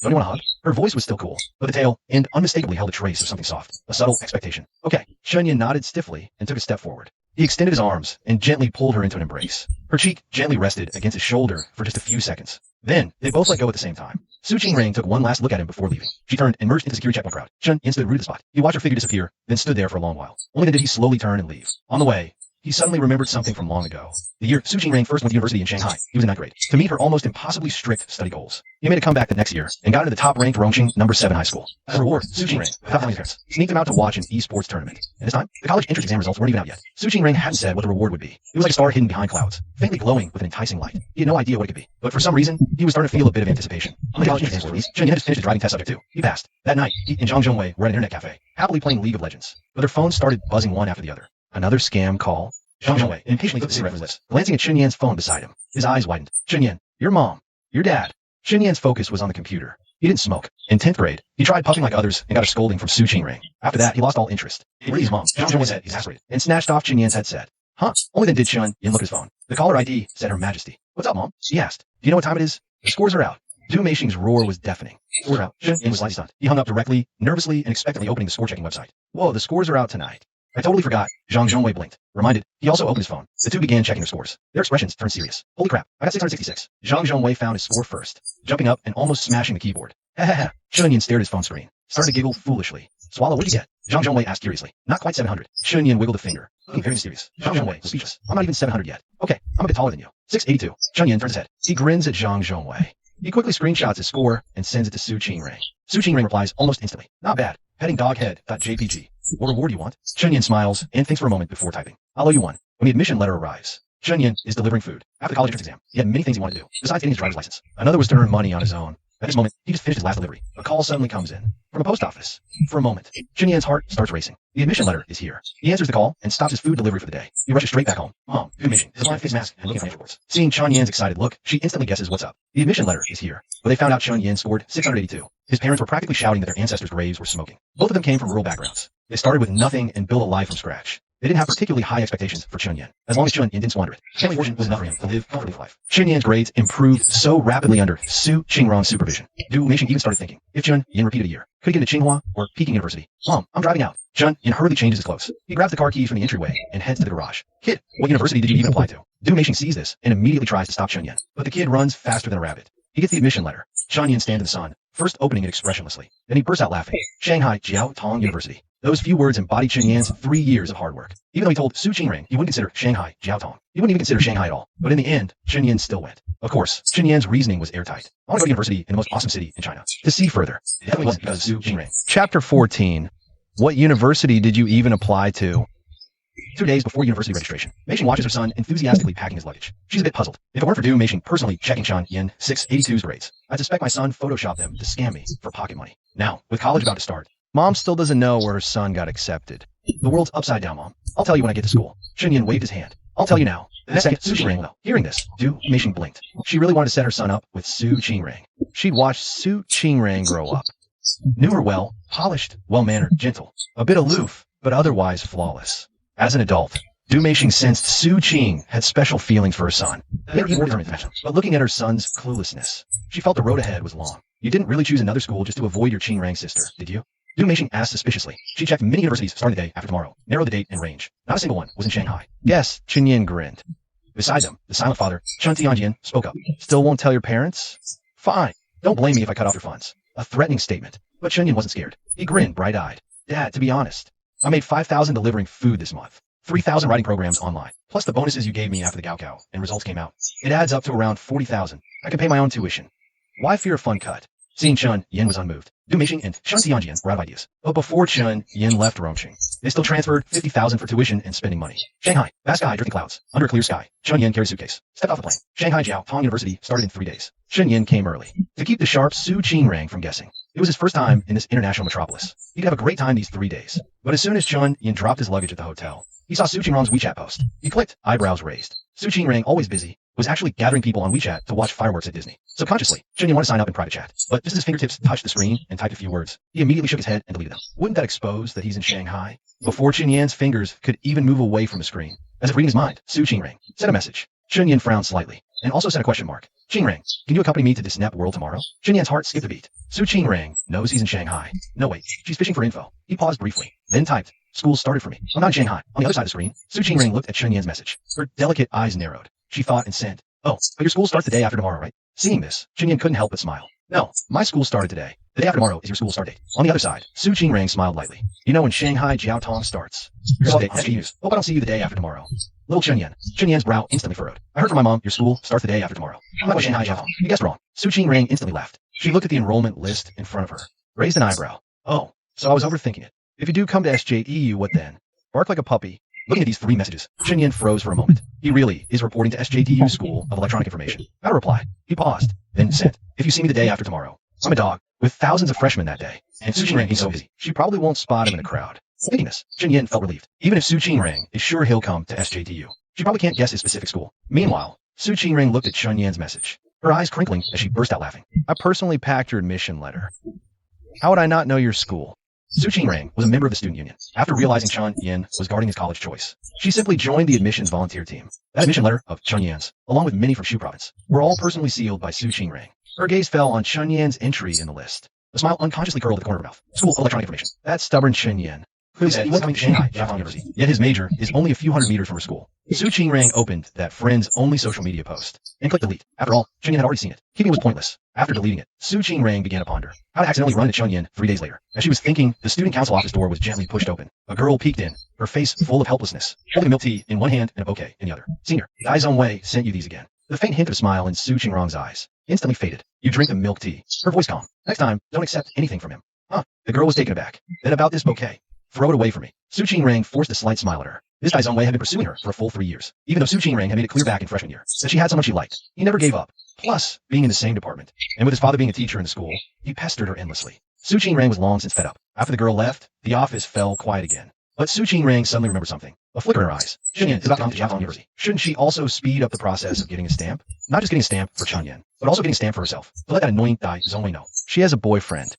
Don't you want a hug? Her voice was still cool, but the tail end unmistakably held a trace of something soft, a subtle expectation. Okay. Chen Yan nodded stiffly and took a step forward. He extended his arms and gently pulled her into an embrace. Her cheek gently rested against his shoulder for just a few seconds. Then, they both let go at the same time. Su Qingrang took one last look at him before leaving. She turned and merged into the security checkpoint crowd. Chen Yan stood rooted to the spot. He watched her figure disappear, then stood there for a long while. Only then did he slowly turn and leave. On the way, he suddenly remembered something from long ago. The year Su Qingrang first went to university in Shanghai. He was in 9th grade. To meet her almost impossibly strict study goals. He made a comeback the next year and got into the top-ranked Rongqing No. 7 high school. As a reward, Su Qingrang, without telling his parents, sneaked him out to watch an esports tournament. And this time, the college entrance exam results weren't even out yet. Su Qingrang hadn't said what the reward would be. It was like a star hidden behind clouds, faintly glowing with an enticing light. He had no idea what it could be, but for some reason, he was starting to feel a bit of anticipation. On the college entrance exam release, Chen Yan had just finished his driving test subject too. He passed. That night, he and Zhang Zhongwei were at an internet cafe, happily playing League of Legends. But their phones started buzzing one after the other. Another scam call. Zhang Zhongwei impatiently took the cigarette from his lips, glancing at Chen Yan's phone beside him. His eyes widened. Chen Yan, your mom, your dad. Chen Yan's focus was on the computer. He didn't smoke. In 10th grade, he tried puffing like others and got a scolding from Su Qingring. After that, he lost all interest. It really his mom, Zhang Zhongwei's head, exasperated, and snatched off Chen Yan's headset. Huh? Only then did Chen Yan look at his phone. The caller ID said Her Majesty. What's up, Mom? He asked. Do you know what time it is? The scores are out. Du Meishing's roar was deafening. Scores are out. Chen Yan was slightly stunned. He hung up directly, nervously, and expectantly opening the score-checking website. Whoa, the scores are out tonight. I totally forgot. Zhang Zhongwei blinked. Reminded, he also opened his phone. The two began checking their scores. Their expressions turned serious. Holy crap, I got 666. Zhang Zhongwei found his score first, jumping up and almost smashing the keyboard. Ha ha ha. Chen Yan stared at his phone screen, started to giggle foolishly. Swallow, what did you get? Zhang Zhongwei asked curiously. Not quite 700. Chen Yan wiggled a finger, looking very mysterious. Zhang Zhongwei was speechless. I'm not even 700 yet. Okay, I'm a bit taller than you. 682. Chen Yan turns his head. He grins at Zhang Zhongwei. He quickly screenshots his score and sends it to Su Qingring. Su Qingring replies almost instantly. Not bad. Heading doghead.jpg. What reward do you want? Chen Yan smiles and thinks for a moment before typing. I'll owe you one. When the admission letter arrives, Chen Yan is delivering food. After the college entrance exam, he had many things he wanted to do, besides getting his driver's license. Another was to earn money on his own. At this moment, he just finished his last delivery. A call suddenly comes in. From a post office. For a moment, Chen Yan's heart starts racing. The admission letter is here. He answers the call and stops his food delivery for the day. He rushes straight back home. Mom, good mission. His blind face mask and looking at financial reports. Seeing Chen Yan's excited look, she instantly guesses what's up. The admission letter is here. But they found out Chen Yan scored 682. His parents were practically shouting that their ancestors' graves were smoking. Both of them came from rural backgrounds. They started with nothing and built a life from scratch. They didn't have particularly high expectations for Chen Yan. As long as Chen Yan didn't squander it, family fortune was enough for him to live comfortably for life. Chen Yan's grades improved so rapidly under Su Qingrong's supervision. Du Meishing even started thinking, if Chen Yan repeated a year, could he get into Tsinghua or Peking University? Mom, I'm driving out. Chen Yan hurriedly changes his clothes. He grabs the car keys from the entryway and heads to the garage. Kid, what university did you even apply to? Du Meishing sees this and immediately tries to stop Chen Yan. But the kid runs faster than a rabbit. He gets the admission letter. Chen Yan stands in the sun, first opening it expressionlessly. Then he bursts out laughing. Shanghai Jiao Tong University. Those few words embodied Chen Yan's 3 years of hard work. Even though he told Su Qingring he wouldn't consider Shanghai Jiaotong. He wouldn't even consider Shanghai at all. But in the end, Chen Yan still went. Of course, Chen Yan's reasoning was airtight. I want to go to university in the most awesome city in China. To see further. It definitely wasn't because of Su Qingring. Chapter 14. What university did you even apply to? 2 days before university registration, Meishing watches her son enthusiastically packing his luggage. She's a bit puzzled. If it weren't for Du Meishing personally checking Chen Yan 682's grades, I'd suspect my son photoshopped them to scam me for pocket money. Now, with college about to start, Mom still doesn't know where her son got accepted. the world's upside down, Mom. I'll tell you when I get to school. Chen Yan waved his hand. I'll tell you now. The second Su Qingring, though. Hearing this, Du Meishing blinked. She really wanted to set her son up with Su Qingring. She'd watched Su Qingring grow up. Knew her well, polished, well-mannered, gentle, a bit aloof, but otherwise flawless. As an adult, Du Meishing sensed Su Qing had special feelings for her son. But looking at her son's cluelessness, she felt the road ahead was long. You didn't really choose another school just to avoid your Qingrang sister, did you? Du Meishing asked suspiciously. She checked many universities starting the day after tomorrow, narrowed the date and range. Not a single one was in Shanghai. Yes, Chen Yan grinned. Beside them, the silent father, Chen Tianjian, spoke up. Still won't tell your parents? Fine. Don't blame me if I cut off your funds. A threatening statement. But Chen Yan wasn't scared. He grinned bright-eyed. Dad, to be honest, I made 5,000 delivering food this month. 3,000 writing programs online, plus the bonuses you gave me after the Gaokao and results came out. It adds up to around 40,000. I can pay my own tuition. Why fear a fun cut? Seeing Chen Yan was unmoved. Du Meishing and Chen Tianjian were out of ideas. But before Chen Yan left Rongqing, they still transferred 50,000 for tuition and spending money. Shanghai, vast sky, drifting clouds, under a clear sky. Chen Yan carried a suitcase, stepped off the plane. Shanghai Jiao Tong University started in 3 days. Chen Yan came early to keep the sharp Su Qingrang from guessing. It was his first time in this international metropolis. He'd have a great time these 3 days. But as soon as Chen Yan dropped his luggage at the hotel, he saw Su Qingrong's WeChat post. He clicked, eyebrows raised. Su Qingrang, always busy, was actually gathering people on WeChat to watch fireworks at Disney. Subconsciously, Chen Yan wanted to sign up in private chat. But just as his fingertips touched the screen and typed a few words, he immediately shook his head and deleted them. Wouldn't that expose that he's in Shanghai? Before Chen Yan's fingers could even move away from the screen, as if reading his mind, Su Qingrang sent a message. Chen Yan frowned slightly, and also sent a question mark. Qingrang, can you accompany me to Disney World tomorrow? Chen Yan's heart skipped a beat. Su Qingrang knows he's in Shanghai. No wait, she's fishing for info. He paused briefly, then typed, school started for me. I'm not in Shanghai. On the other side of the screen, Su Qingrang looked at Chen Yan's message. Her delicate eyes narrowed. She thought and sent, oh, but your school starts the day after tomorrow, right? Seeing this, Chen Yan couldn't help but smile. No, my school started today. The day after tomorrow is your school start date. On the other side, Su Qingrang smiled lightly. You know when Shanghai Jiaotong starts. Your start date, SG News. Hope I don't see you the day after tomorrow. Little Chen Yan. Chen Yan's brow instantly furrowed. I heard from my mom, your school starts the day after tomorrow. I'm not going Shanghai Jiaotong. You guessed wrong. Su Qingrang instantly laughed. She looked at the enrollment list in front of her, raised an eyebrow. Oh, so I was overthinking it. If you do come to SJEU, what then? Bark like a puppy. Looking at these 3 messages, Chen Yan froze for a moment. He really is reporting to SJTU School of Electronic Information. How to reply? He paused, then sent, if you see me the day after tomorrow. I'm a dog, with thousands of freshmen that day. And Su Qingrang is so busy, she probably won't spot him in the crowd. Thinking this, Chen Yan felt relieved. Even if Su Qingrang is sure he'll come to SJTU, she probably can't guess his specific school. Meanwhile, Su Qingrang looked at Chen Yan's message. her eyes crinkling as she burst out laughing. I personally packed your admission letter. How would I not know your school? Su Qingrang was a member of the student union. After realizing Chen Yin was guarding his college choice, she simply joined the admissions volunteer team. That admission letter of Chen Yan's, along with many from Shu province, were all personally sealed by Su Qingrang. Her gaze fell on Chen Yan's entry in the list. A smile unconsciously curled at the corner of her mouth. School of Electronic Information. That stubborn Chen Yan. He said he was coming to Shanghai University, yet his major is only a few hundred meters from her school. Su Qingrang opened that friends-only social media post and clicked delete. After all, Chen Yan had already seen it. Keeping it was pointless. After deleting it, Su Qingrang began to ponder how to accidentally run into Chen Yan 3 days later. As she was thinking, the student council office door was gently pushed open. A girl peeked in, her face full of helplessness, holding a milk tea in one hand and a bouquet in the other. Senior, Dai's own way sent you these again. The faint hint of a smile in Su Qingrang's eyes instantly faded. You drink the milk tea. Her voice calm. Next time, don't accept anything from him. Huh. The girl was taken aback. Then about this bouquet. Throw it away for me. Su Qingrang forced a slight smile at her. This Dai's own way had been pursuing her for a full 3 years. Even though Su Qingrang had made it clear back in freshman year that she had someone she liked, he never gave up. Plus, being in the same department, and with his father being a teacher in the school, he pestered her endlessly. Su Qingrang was long since fed up. After the girl left, the office fell quiet again. But Su Qingrang suddenly remembered something. A flicker in her eyes. Chen Yan is about to come to Jiaotong University. Shouldn't she also speed up the process of getting a stamp? Not just getting a stamp for Chen Yan, but also getting a stamp for herself. To let that annoying Dai Zongwei know. She has a boyfriend.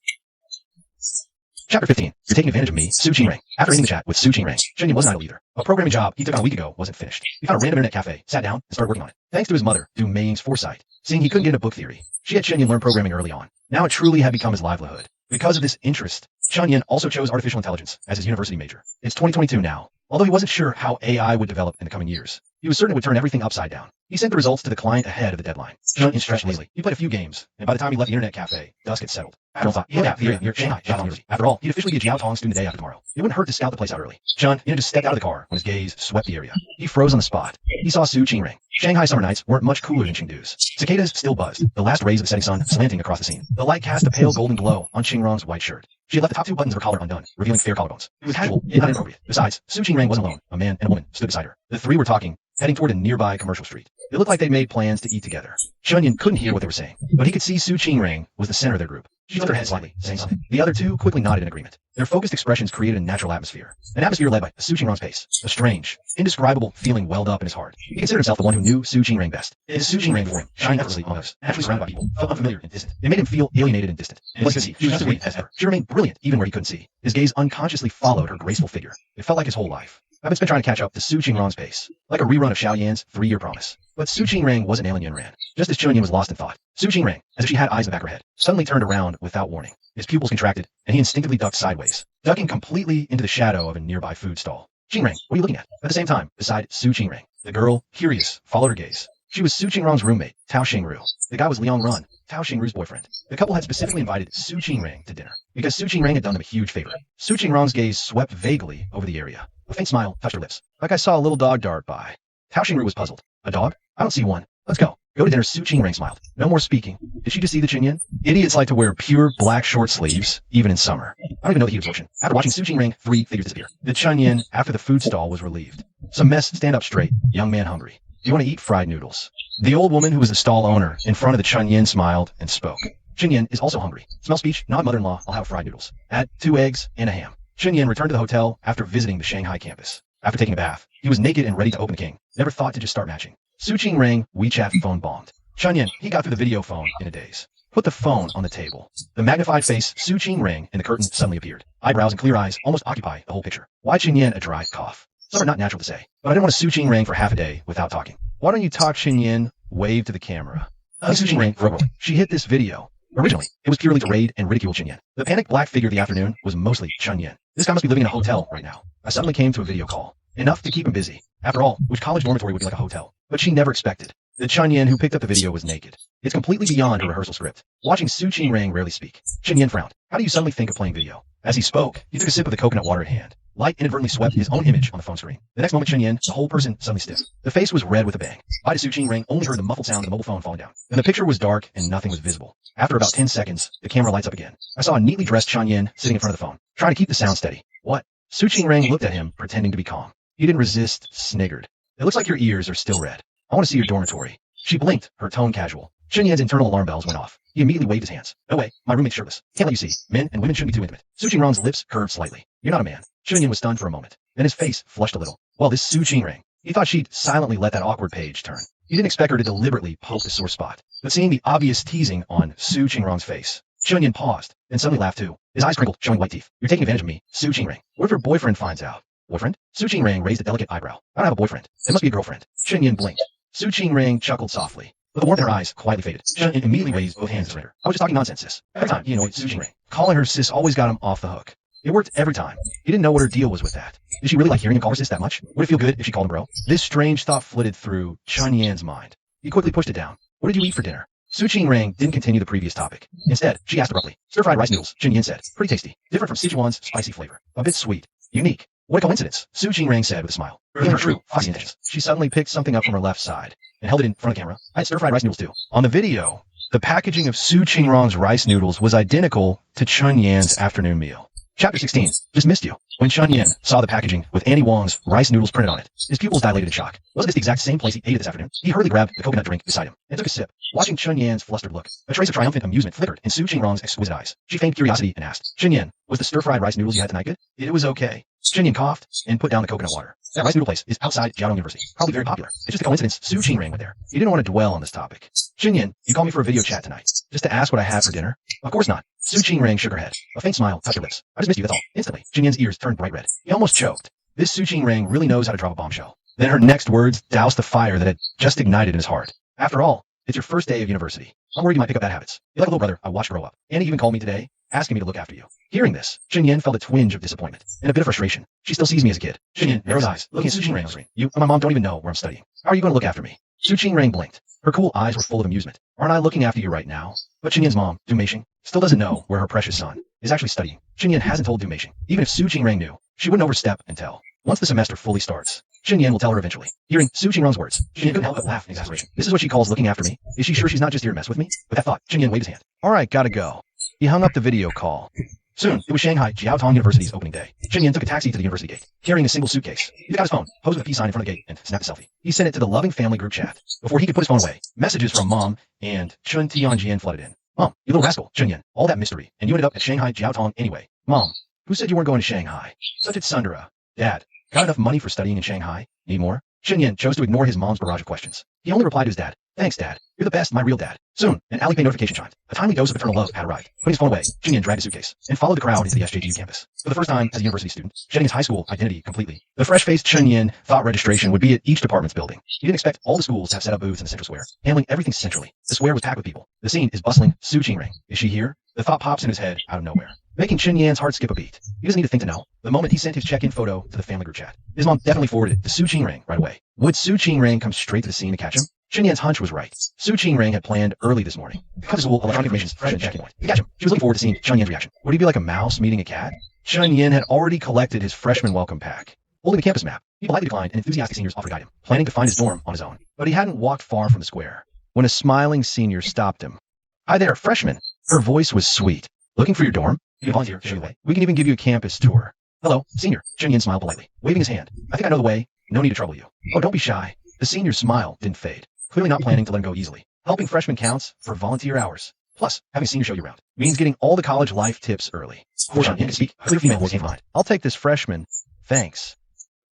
Chapter 15. You're taking advantage of me, Su Qingrang. After ending the chat with Su Qingrang, Chen Yan wasn't idle either. A programming job he took on a week ago wasn't finished. He found a random internet cafe, sat down, and started working on it. Thanks to his mother, Du Meiying's foresight. Seeing he couldn't get into book theory, she had Chen Yan learn programming early on. Now it truly had become his livelihood. Because of this interest, Chen Yan also chose artificial intelligence as his university major. It's 2022 now. Although he wasn't sure how AI would develop in the coming years, he was certain it would turn everything upside down. He sent the results to the client ahead of the deadline. Chen Yan stretched lazily. He played a few games, and by the time he left the internet cafe, dusk had settled. After thought, he had theory near Shanghai Jiaotong University. After all, he'd officially be a Jiaotong student the day after tomorrow. It wouldn't hurt to scout the place out early. Chen Yan just stepped out of the car when his gaze swept the area. He froze on the spot. He saw Su Qingrang. Shanghai summer nights weren't much cooler than Chengdu's. Cicadas still buzzed, the last rays of the setting sun slanting across the scene. The light cast a pale golden glow on Qingrang's white shirt. She had left the top 2 buttons of her collar undone, revealing fair collarbones. It was casual, yet not inappropriate. Besides, Su Qingrang wasn't alone. A man and a woman stood beside her. The three were talking, heading toward a nearby commercial street. It looked like they'd made plans to eat together. Chen Yan couldn't hear what they were saying, but he could see Su Qingrang was the center of their group. She lifted her head slightly, saying something. The other two quickly nodded in agreement. Their focused expressions created a natural atmosphere. An atmosphere led by Su Qingrang's pace. A strange, indescribable feeling welled up in his heart. He considered himself the one who knew Su Qingrang best. His Su Qingrang before him, shining effortlessly among others, naturally surrounded by people, felt unfamiliar and distant. It made him feel alienated and distant. And as he could see, she was as sweet as ever. She remained brilliant even where he couldn't see. His gaze unconsciously followed her graceful figure. It felt like his whole life. I've been trying to catch up to Su Qingrang's pace, like a rerun of Xiao Yan's 3-year promise. But Su Qingrang wasn't Alien Yin Ran. Just as Chen Yan was lost in thought, Su Qingrang, as if she had eyes in the back of her head, suddenly turned around without warning. His pupils contracted, and he instinctively ducked sideways, ducking completely into the shadow of a nearby food stall. Qingrang, what are you looking at? At the same time, beside Su Qingrang, the girl, curious, followed her gaze. She was Su Qingrang's roommate, Tao Xingru. The guy was Liang Run, Tao Xingru's boyfriend. The couple had specifically invited Su Qingrang to dinner, because Su Qingrang had done them a huge favor. Su Qingrang's gaze swept vaguely over the area. A faint smile touched her lips. Like I saw a little dog dart by. Tao Xingru was puzzled. A dog? I don't see one. Let's go. Go to dinner. Su Qingrang smiled. No more speaking. Did she just see the Chen Yan? Idiots like to wear pure black short sleeves, even in summer. I don't even know the heat absorption. After watching Su Qingrang, 3 figures disappear. The Chen Yan, after the food stall, was relieved. Some mess, stand up straight. Young man hungry. Do you want to eat fried noodles? The old woman who was the stall owner in front of the Chen Yan smiled and spoke. Chen Yan is also hungry. Smell speech, not mother-in-law, I'll have fried noodles. Add 2 eggs and a ham. Chen Yan returned to the hotel after visiting the Shanghai campus. After taking a bath, he was naked and ready to open the king. Never thought to just start matching. Su Qingrang WeChat phone bombed. Chen Yan, he got through the video phone in a daze. Put the phone on the table. The magnified face Su Qingrang in the curtain suddenly appeared. Eyebrows and clear eyes almost occupy the whole picture. Why Chen Yan a dry cough? Some are not natural to say, but I didn't want to Su Qingrang for half a day without talking. Why don't you talk, Chen Yan? Wave to the camera. Su Qingrang verbally. She hit this video. Originally, it was purely to raid and ridicule Chen Yan. The panicked black figure of the afternoon was mostly Chen Yan. This guy must be living in a hotel right now. I suddenly came to a video call. Enough to keep him busy. After all, which college dormitory would be like a hotel? But she never expected. The Chen Yan who picked up the video was naked. It's completely beyond her rehearsal script. Watching Su Qingrang rarely speak, Chen Yan frowned. How do you suddenly think of playing video? As he spoke, he took a sip of the coconut water at hand. Light inadvertently swept his own image on the phone screen. The next moment, Chen Yan, the whole person, suddenly stiff. The face was red with a bang. I to Su Qingrang only heard the muffled sound of the mobile phone falling down. Then the picture was dark and nothing was visible. After about 10 seconds, the camera lights up again. I saw a neatly dressed Chen Yan sitting in front of the phone, trying to keep the sound steady. What? Su Qingrang looked at him, pretending to be calm. He didn't resist, sniggered. It looks like your ears are still red. I want to see your dormitory. She blinked, her tone casual. Chen Yan's internal alarm bells went off. He immediately waved his hands. No way, my roommate's shirtless. Can't let you see. Men and women shouldn't be too intimate. Su Qingrang's lips curved slightly. You're not a man. Chen Yan was stunned for a moment. Then his face flushed a little. Well, this Su Qingrang. He thought she'd silently let that awkward page turn. He didn't expect her to deliberately poke the sore spot, but seeing the obvious teasing on Su Qingrong's face, Chunyin paused and suddenly laughed too. His eyes crinkled, showing white teeth. You're taking advantage of me, Su Qingrang. What if her boyfriend finds out? Boyfriend? Su Qingrang raised a delicate eyebrow. I don't have a boyfriend. It must be a girlfriend. Chunyin blinked. Su Qingrang chuckled softly, but the warmth in her eyes quietly faded. Chunyin immediately raised both hands to surrender. I was just talking nonsense, sis. Every time he annoyed Su Qingrang, calling her sis always got him off the hook. It worked every time. He didn't know what her deal was with that. Did she really like hearing him call her sis that much? Would it feel good if she called him bro? This strange thought flitted through Chunyan's mind. He quickly pushed it down. What did you eat for dinner? Su Qingrang didn't continue the previous topic. Instead, she asked abruptly. Stir-fried rice noodles, Chunyan said. Pretty tasty. Different from Sichuan's spicy flavor. A bit sweet. Unique. What a coincidence, Su Qingrang said with a smile. Feeling her true, foxy intentions. She suddenly picked something up from her left side and held it in front of the camera. I had stir-fried rice noodles too. On the video, the packaging of Su Qingrong's rice noodles was identical to Chunyan's afternoon meal. Chapter 16. Just missed you. When Chunyan saw the packaging with Annie Wong's rice noodles printed on it, his pupils dilated in shock. Wasn't this the exact same place he ate it this afternoon? He hurriedly grabbed the coconut drink beside him and took a sip. Watching Chunyan's flustered look, a trace of triumphant amusement flickered in Su Qingrong's exquisite eyes. She feigned curiosity and asked, Chunyan, was the stir-fried rice noodles you had tonight good? It was okay. Chunyan coughed and put down the coconut water. That rice noodle place is outside Jiaotong University. Probably very popular. It's just a coincidence Su Qingrang went there. He didn't want to dwell on this topic. Chunyan, you called me for a video chat tonight. Just to ask what I had for dinner? Of course not. Su Qingrang shook her head. A faint smile touched her lips. I just missed you, that's all. Instantly, Chunyan's ears turned bright red. He almost choked. This Su Qingrang really knows how to drop a bombshell. Then her next words doused the fire that had just ignited in his heart. After all, it's your first day of university. I'm worried you might pick up bad habits. You're like a little brother I watched grow up. Annie even called me today, asking me to look after you. Hearing this, Chunyan felt a twinge of disappointment and a bit of frustration. She still sees me as a kid. Chunyan narrowed his eyes, looking at Su Qingrang on the screen. You and my mom don't even know where I'm studying. How are you going to look after me? Su Qingrang blinked. Her cool eyes were full of amusement. Aren't I looking after you right now? But Chunyan's mom, Du Meishing, still doesn't know where her precious son is actually studying. Chunyan hasn't told Du Meishing. Even if Su Qingrang knew, she wouldn't overstep and tell. Once the semester fully starts, Chunyan will tell her eventually. Hearing Su Qingrang's words, Chunyan couldn't help but laugh in exasperation. This is what she calls looking after me? Is she sure she's not just here to mess with me? With that thought, Chunyan waved his hand. Alright, gotta go. He hung up the video call. Soon, it was Shanghai Jiaotong University's opening day. Chunyan took a taxi to the university gate, carrying a single suitcase. He took out his phone, posed with a peace sign in front of the gate, and snapped a selfie. He sent it to the loving family group chat. Before he could put his phone away, messages from Mom and Chun Tianjian flooded in. Mom, you little rascal, Chunyan, all that mystery, and you ended up at Shanghai Jiaotong anyway. Mom, who said you weren't going to Shanghai? Such a tsundere. Dad, got enough money for studying in Shanghai? Need more? Chunyan chose to ignore his mom's barrage of questions. He only replied to his dad, thanks, Dad. You're the best, my real dad. Soon, an Alipay notification chimed. A timely dose of paternal love had arrived. Putting his phone away, Chunyan dragged his suitcase and followed the crowd into the SJGU campus. For the first time as a university student, shedding his high school identity completely. The fresh-faced Chunyan thought registration would be at each department's building. He didn't expect all the schools to have set up booths in the central square, handling everything centrally. The square was packed with people. The scene is bustling. Su Qingrang. Is she here? The thought pops in his head out of nowhere, making Chunyan's heart skip a beat. He doesn't need to think to know. The moment he sent his check-in photo to the family group chat, his mom definitely forwarded it to Su Qingrang right away. Would Su Qingrang come straight to the scene to catch him? Chunyan's hunch was right. Su Qingrang had planned early this morning. Come to school, electronic information's freshman check-in point. To catch him, she was looking forward to seeing Chunyan's reaction. Would he be like a mouse meeting a cat? Chunyan had already collected his freshman welcome pack. Holding the campus map, he politely declined and enthusiastic seniors offered to guide him, planning to find his dorm on his own. But he hadn't walked far from the square when a smiling senior stopped him. Hi there, freshman. Her voice was sweet. Looking for your dorm? You can volunteer, show you the way. We can even give you a campus tour. Hello, senior. Chunyan smiled politely, waving his hand. I think I know the way. No need to trouble you. Oh, don't be shy. The senior's smile didn't fade, clearly not planning to let him go easily. Helping freshmen counts for volunteer hours. Plus, having a senior show you around means getting all the college life tips early. Before Chunyan could speak, a clear female voice came to mind. I'll take this freshman. Thanks.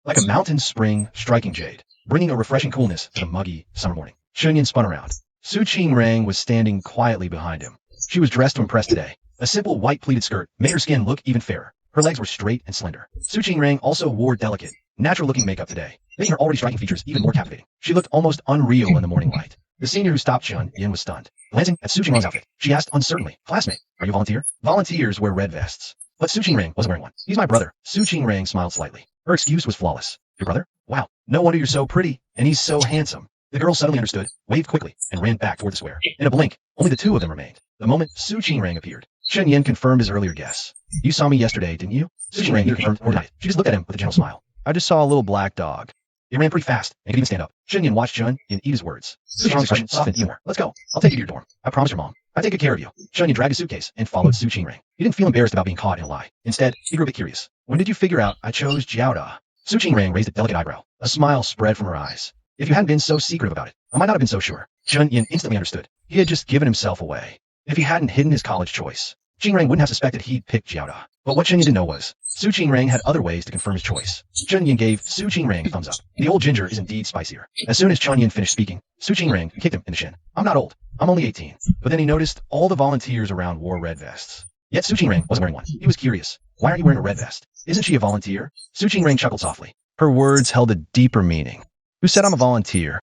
Like a mountain spring striking jade, bringing a refreshing coolness to the muggy summer morning. Chunyan spun around. Su Qingrang was standing quietly behind him. She was dressed to impress today. A simple white pleated skirt made her skin look even fairer. Her legs were straight and slender. Su Qingrang also wore delicate, natural-looking makeup today, making her already striking features even more captivating. She looked almost unreal in the morning light. The senior who stopped Chunyan was stunned. Glancing at Su Qingrang's outfit, she asked uncertainly, classmate, are you a volunteer? Volunteers wear red vests. But Su Qingrang wasn't wearing one. He's my brother. Su Qingrang smiled slightly. Her excuse was flawless. Your brother? Wow. No wonder you're so pretty, and he's so handsome. The girl suddenly understood, waved quickly, and ran back toward the square. In a blink, only the two of them remained. The moment Su Qingrang appeared, Chunyan confirmed his earlier guess. You saw me yesterday, didn't you? Su Qingrang either confirmed or denied. She just looked at him with a gentle smile. I just saw a little black dog. It ran pretty fast, and could even stand up. Chunyan watched Chun and eat his words. Su Qingrang's expression softened even more. Let's go. I'll take you to your dorm. I promise your mom. I take good care of you. Chunyan dragged his suitcase and followed Su Qingrang. He didn't feel embarrassed about being caught in a lie. Instead, he grew a bit curious. When did you figure out I chose Jiaoda? Su Qingrang raised a delicate eyebrow. A smile spread from her eyes. If you hadn't been so secretive about it, I might not have been so sure. Chunyan instantly understood. He had just given himself away. If he hadn't hidden his college choice, Qingrang wouldn't have suspected he'd picked Jiaoda. But what Chen Yan didn't know was, Su Qingrang had other ways to confirm his choice. Chen Yan gave Su Qingrang a thumbs up. The old ginger is indeed spicier. As soon as Chen Yan finished speaking, Su Qingrang kicked him in the shin. I'm not old. I'm only 18. But then he noticed all the volunteers around wore red vests. Yet Su Qingrang wasn't wearing one. He was curious. Why aren't you wearing a red vest? Isn't she a volunteer? Su Qingrang chuckled softly. Her words held a deeper meaning. Who said I'm a volunteer?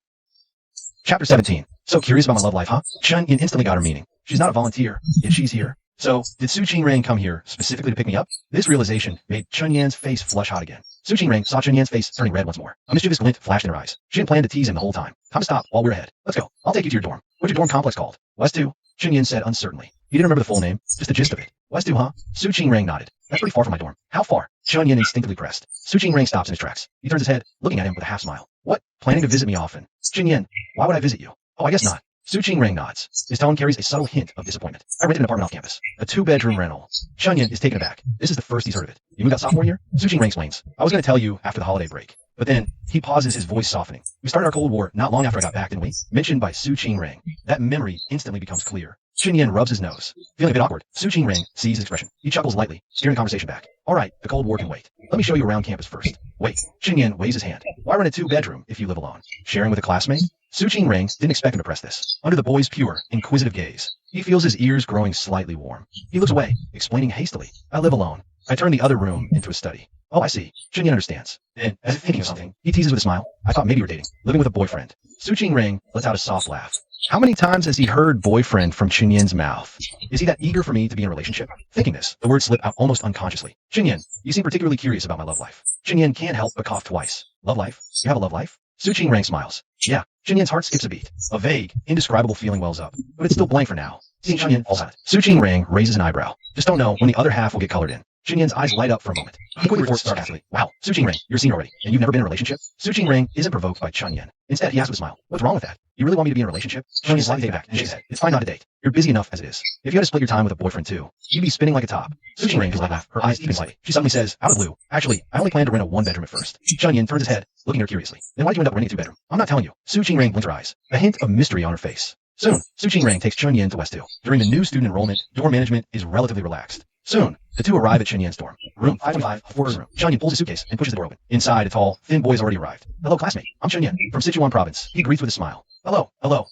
Chapter 17. So curious about my love life, huh? Chen Yan instantly got her meaning. She's not a volunteer, yet she's here. So, did Su Qingrang come here specifically to pick me up? This realization made Chen Yan's face flush hot again. Su Qingrang saw Chen Yan's face turning red once more. A mischievous glint flashed in her eyes. She didn't plan to tease him the whole time. Time to stop while we're ahead. Let's go. I'll take you to your dorm. What's your dorm complex called? West 2. Chen Yan said uncertainly. He didn't remember the full name, just the gist of it. West 2, huh? Su Qingrang nodded. That's pretty far from my dorm. How far? Chen Yan instinctively pressed. Su Qingrang stops in his tracks. He turns his head, looking at him with a half smile. What? Planning to visit me often? Chen Yan, why would I visit you? Oh, I guess not. Su Qingrang nods. His tone carries a subtle hint of disappointment. I rented an apartment off campus. A 2-bedroom rental. Chen Yan is taken aback. This is the first he's heard of it. You moved out sophomore year? Su Qingrang explains. I was going to tell you after the holiday break. But then, he pauses, his voice softening. We started our Cold War not long after I got back, didn't we? Mentioned by Su Qingrang. That memory instantly becomes clear. Chen Yan rubs his nose. Feeling a bit awkward, Su Qingrang sees his expression. He chuckles lightly, steering the conversation back. All right, the Cold War can wait. Let me show you around campus first. Wait. Chen Yan waves his hand. Why rent a 2-bedroom if you live alone? Sharing with a classmate? Su Qingrang didn't expect him to press this. Under the boy's pure, inquisitive gaze, he feels his ears growing slightly warm. He looks away, explaining hastily. I live alone. I turn the other room into a study. Oh, I see. Chen Yan understands. Then, as if thinking of something, he teases with a smile. I thought maybe you were dating, living with a boyfriend. Su Qingrang lets out a soft laugh. How many times has he heard boyfriend from Chen Yan's mouth? Is he that eager for me to be in a relationship? Thinking this, the words slip out almost unconsciously. Chen Yan, you seem particularly curious about my love life. Chen Yan can't help but cough twice. Love life? You have a love life? Su Qingrang smiles. Yeah. Chen Yan's heart skips a beat. A vague, indescribable feeling wells up, but it's still blank for now. Seeing Chen Yan fall silent, Su Qingrang raises an eyebrow. Just don't know when the other half will get colored in. Chen Yan's eyes light up for a moment. He quickly reports sarcastically. Wow, Su Qingrang, you're a senior already, and you've never been in a relationship? Su Qingrang isn't provoked by Chen Yan. Instead, he asks with a smile. What's wrong with that? You really want me to be in a relationship? Chen Yan slightly back and shakes his head. It's fine not to date. You're busy enough as it is. If you had to split your time with a boyfriend too, you'd be spinning like a top. Su Qingrang gives a light laugh, her eyes deepen slightly. She suddenly says, out of the blue, actually, I only planned to rent a 1-bedroom at first. Chen Yan turns his head, looking at her curiously. Then why did you end up renting a 2-bedroom? I'm not telling you. Su Qingrang blinks her eyes, a hint of mystery on her face. Soon, Su Qingrang takes Chen Yan to West 2. During the new student enrollment, dorm management is relatively relaxed. Soon, the two arrive at Chen Yan's dorm. Room 525, a 4-room. Chen Yan pulls his suitcase and pushes the door open. Inside, a tall, thin boy has already arrived. Hello, classmate. I'm Chen Yan, from Sichuan province. He greets with a smile. Hello,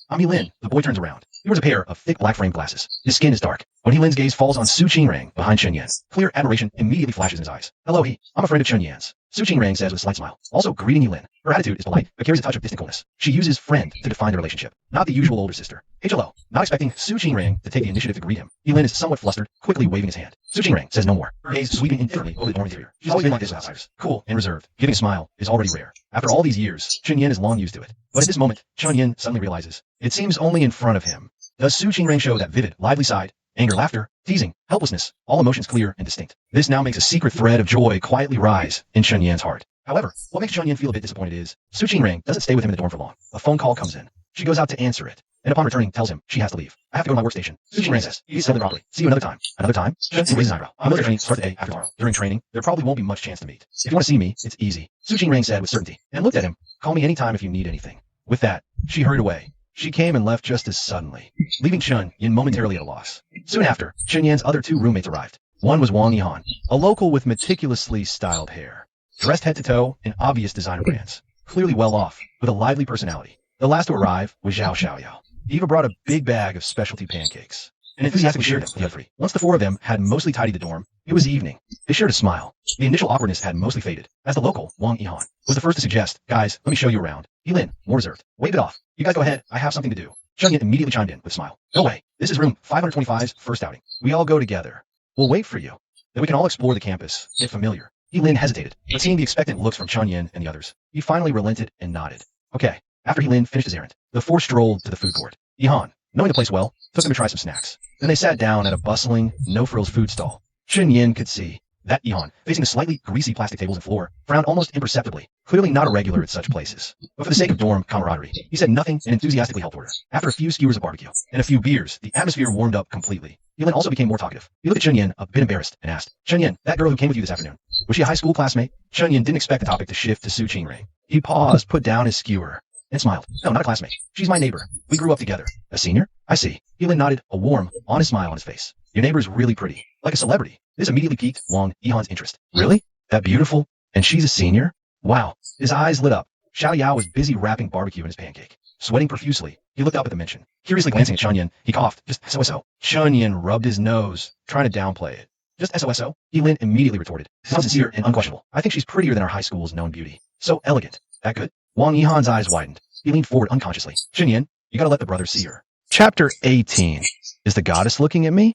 I'm Lin. The boy turns around. He wears a pair of thick black frame glasses. His skin is dark. When Lin's gaze falls on Su Qingrang behind Chen Yan, clear admiration immediately flashes in his eyes. Hello, I'm a friend of Chen Yan's. Su Qingrang says with a slight smile. Also greeting Lin. Her attitude is polite, but carries a touch of distant coolness. She uses friend to define the relationship, not the usual older sister. Hello. Not expecting Su Qingrang to take the initiative to greet him, Lin is somewhat flustered, quickly waving his hand. Su Qingrang says no more, her gaze sweeping indifferently over the dorm interior. She's always been like this with outsiders. Cool and reserved. Giving a smile is already rare. After all these years, Chen Yan is long used to it. But at this moment, Chen Yan suddenly realizes, it seems only in front of him. Does Su Qingrang show that vivid, lively side? Anger, laughter, teasing, helplessness, all emotions clear and distinct. This now makes a secret thread of joy quietly rise in Chen Yan's heart. However, what makes Chen Yan feel a bit disappointed is, Su Qingrang doesn't stay with him in the dorm for long. A phone call comes in. She goes out to answer it, and upon returning tells him she has to leave. I have to go to my workstation. Su Qingrang says, you settle it properly. See you another time. Another time? Chen raises his eyebrow. My military training starts the day after tomorrow. During training, there probably won't be much chance to meet. If you want to see me, it's easy. Su Qingrang said with certainty, and looked at him. Call me anytime if you need anything. With that, she hurried away. She came and left just as suddenly, leaving Chen Yan momentarily at a loss. Soon after, Chen Yan's other 2 roommates arrived. One was Wang Yihan, a local with meticulously styled hair, dressed head to toe in obvious designer brands, clearly well off, with a lively personality. The last to arrive was Zhao Xiaoyao. Eva brought a big bag of specialty pancakes, and enthusiastically shared them with the other 3. Once the 4 of them had mostly tidied the dorm, it was evening. They shared a smile. The initial awkwardness had mostly faded, as the local, Wang Yihan, was the first to suggest, guys, let me show you around. Lin, more reserved. Wave it off. You guys go ahead, I have something to do. Chen Yan immediately chimed in with a smile. No way. This is room 525's first outing. We all go together. We'll wait for you. Then we can all explore the campus, get familiar. Lin hesitated, but seeing the expectant looks from Chen Yan and the others, he finally relented and nodded. Okay. After Lin finished his errand, the 4 strolled to the food court. Yihan, knowing the place well, took them to try some snacks. Then they sat down at a bustling, no-frills food stall. Chen Yan could see that Yihan, facing the slightly greasy plastic tables and floor, frowned almost imperceptibly, clearly not a regular at such places. But for the sake of dorm camaraderie, he said nothing and enthusiastically helped order. After a few skewers of barbecue and a few beers, the atmosphere warmed up completely. Lin also became more talkative. He looked at Chen Yan, a bit embarrassed, and asked, Chen Yan, that girl who came with you this afternoon, was she a high school classmate? Chen Yan didn't expect the topic to shift to Su Qingrang. He paused, put down his skewer. and smiled. No, not a classmate. She's my neighbor. We grew up together. A senior? I see. Yilin nodded, a warm, honest smile on his face. Your neighbor's really pretty. Like a celebrity. This immediately piqued Wang Yihan's interest. Really? That beautiful? And she's a senior? Wow. His eyes lit up. Xiao Yao was busy wrapping barbecue in his pancake. Sweating profusely, he looked up at the mention. Curiously glancing at Chunyin, he coughed. Just SOSO. Chunyin rubbed his nose, trying to downplay it. Just SOSO? Yilin immediately retorted. Sounds sincere and unquestionable. I think she's prettier than our high school's known beauty. So elegant. That good? Wang Yihan's eyes widened. He leaned forward unconsciously. Chunyin, you gotta let the brothers see her. Chapter 18. Is the goddess looking at me?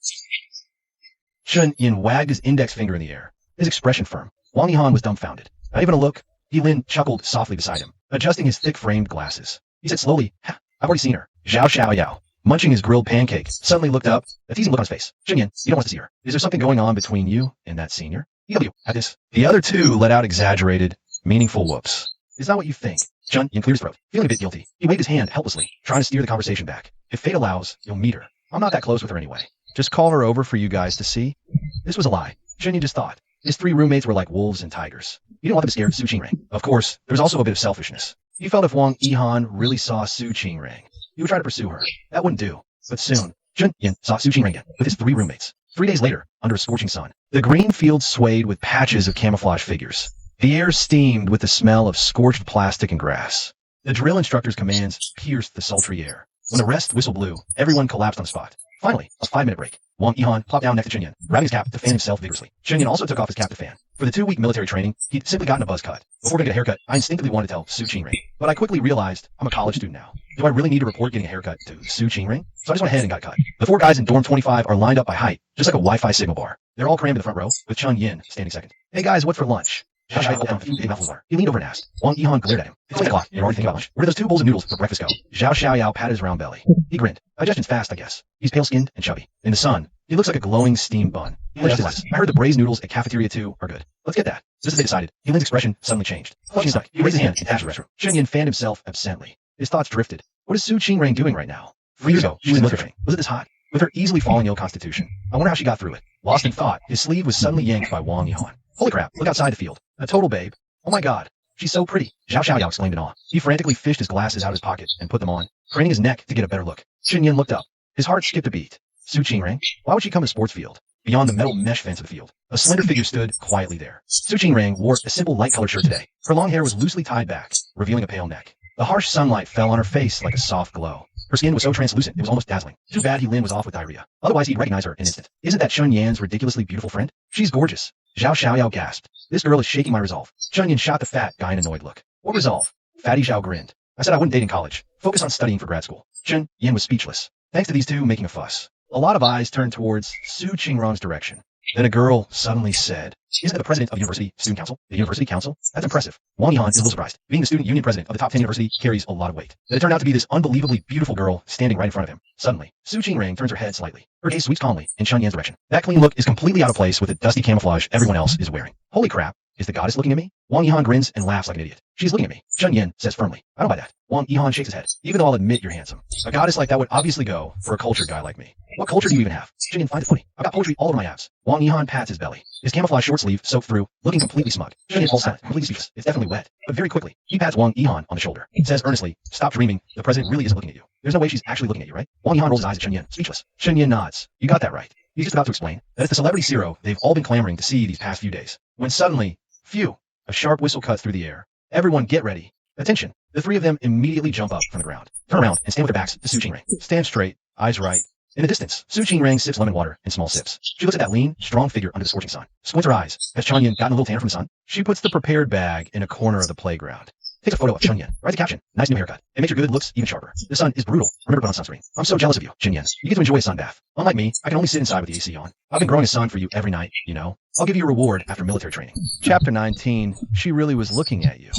Chunyin wagged his index finger in the air, his expression firm. Wang Yihan was dumbfounded. Not even a look. Yilin chuckled softly beside him, adjusting his thick-framed glasses. He said slowly, I've already seen her. Xiao Yao, munching his grilled pancake, suddenly looked up, a teasing look on his face. Chunyin, you don't want to see her. Is there something going on between you and that senior? EW, at this. The other two let out exaggerated, meaningful whoops. It's not what you think. Chunyin cleared his throat, feeling a bit guilty. He waved his hand helplessly, trying to steer the conversation back. If fate allows, you'll meet her. I'm not that close with her anyway. Just call her over for you guys to see. This was a lie. Chunyin just thought. His three roommates were like wolves and tigers. He didn't want them to scare Su Qingrang. Of course, there was also a bit of selfishness. He felt if Wang Yihan really saw Su Qingrang, he would try to pursue her. That wouldn't do. But soon, Chunyin saw Su Qingrang again with his three roommates. 3 days later, under a scorching sun, the green field swayed with patches of camouflage figures. The air steamed with the smell of scorched plastic and grass. The drill instructor's commands pierced the sultry air. When the rest whistle blew, everyone collapsed on the spot. Finally, a 5-minute break. Wang Yihan plopped down next to Chunyin, grabbing his cap to fan himself vigorously. Chunyin also took off his cap to fan. For the 2-week military training, he'd simply gotten a buzz cut. Before getting a haircut, I instinctively wanted to tell Su Qingrang. But I quickly realized I'm a college student now. Do I really need to report getting a haircut to Su Qingrang? So I just went ahead and got cut. The 4 guys in dorm 25 are lined up by height, just like a Wi-Fi signal bar. They're all crammed in the front row, with Chunyin standing second. Hey guys, what for lunch? Xiao Yao gulped down a few big mouthfuls of water. He leaned over and asked. Wang Yihan glared at him. It's 8 o'clock, and you're already thinking about lunch. Where do those 2 bowls of noodles for breakfast go? Xiao Yao patted his round belly. He grinned. Digestion's fast, I guess. He's pale-skinned and chubby. In the sun, he looks like a glowing steam bun. He adjusted his eyes. I heard the braised noodles at Cafeteria 2 are good. Let's get that. Just as they decided, Yilin's expression suddenly changed. Flushing his stomach, he raised his hand and tapped the restroom. Chunyin fanned himself absently. His thoughts drifted. What is Su Qingrang doing right now? 3 years ago, she was in military training. Was it this hot? With her easily falling ill constitution. I wonder how she got through it. Lost in thought, his sleeve was suddenly yanked by Wang Yihan. Holy crap, look outside the field. A total babe. Oh my god. She's so pretty. Xiao Yao exclaimed in awe. He frantically fished his glasses out of his pocket and put them on, craning his neck to get a better look. Chunyin looked up. His heart skipped a beat. Su Qingrang? Why would she come to the sports field? Beyond the metal mesh fence of the field, a slender figure stood quietly there. Su Qingrang wore a simple light-colored shirt today. Her long hair was loosely tied back, revealing a pale neck. The harsh sunlight fell on her face like a soft glow. Her skin was so translucent, it was almost dazzling. Too bad Yilin was off with diarrhea. Otherwise, he'd recognize her in an instant. Isn't that Chunyan's ridiculously beautiful friend? She's gorgeous. Xiao Yao gasped. This girl is shaking my resolve. Chunyin shot the fat guy an annoyed look. What resolve? Fatty Xiao grinned. I said I wouldn't date in college. Focus on studying for grad school. Chunyin was speechless, thanks to these two making a fuss. A lot of eyes turned towards Su Qingrang's direction. Then a girl suddenly said, Isn't it the president of the university student council? The university council? That's impressive. Wang Yihan is a little surprised. Being the student union president of the top 10 university carries a lot of weight. Then it turned out to be this unbelievably beautiful girl standing right in front of him. Suddenly, Su Qingrang turns her head slightly. Her gaze sweeps calmly in Chunyan's direction. That clean look is completely out of place with the dusty camouflage everyone else is wearing. Holy crap. Is the goddess looking at me? Wang Yihan grins and laughs like an idiot. She's looking at me. Chunyin says firmly. I don't buy that. Wang Yihan shakes his head. Even though I'll admit you're handsome. A goddess like that would obviously go for a cultured guy like me. What culture do you even have? Chunyin finds it funny. I've got poetry all over my abs. Wang Yihan pats his belly. His camouflage short sleeve soaked through, looking completely smug. Chunyin falls silent, completely speechless. It's definitely wet. But very quickly, he pats Wang Yihan on the shoulder. Says earnestly, stop dreaming. The president really isn't looking at you. There's no way she's actually looking at you, right? Wang Yihan rolls his eyes at Chunyin, speechless. Chunyin nods. You got that right. He's just about to explain that it's the celebrity zero they've all been clamoring to see these past few days. When suddenly, phew, a sharp whistle cuts through the air. Everyone get ready. Attention. The 3 of them immediately jump up from the ground, turn around, and stand with their backs to Su Qingrang. Stand straight, eyes right. In the distance, Su Qingrang sips lemon water in small sips. She looks at that lean, strong figure under the scorching sun. Squints her eyes. Has Chunyin gotten a little tan from the sun? She puts the prepared bag in a corner of the playground. Takes a photo of Chunyin. Writes a caption. Nice new haircut. It makes your good looks even sharper. The sun is brutal. Remember to put on sunscreen. I'm so jealous of you, Chunyin. You get to enjoy a sun bath. Unlike me, I can only sit inside with the AC on. I've been growing a sun for you every night, you know. I'll give you a reward after military training. Chapter 19. She really was looking at you.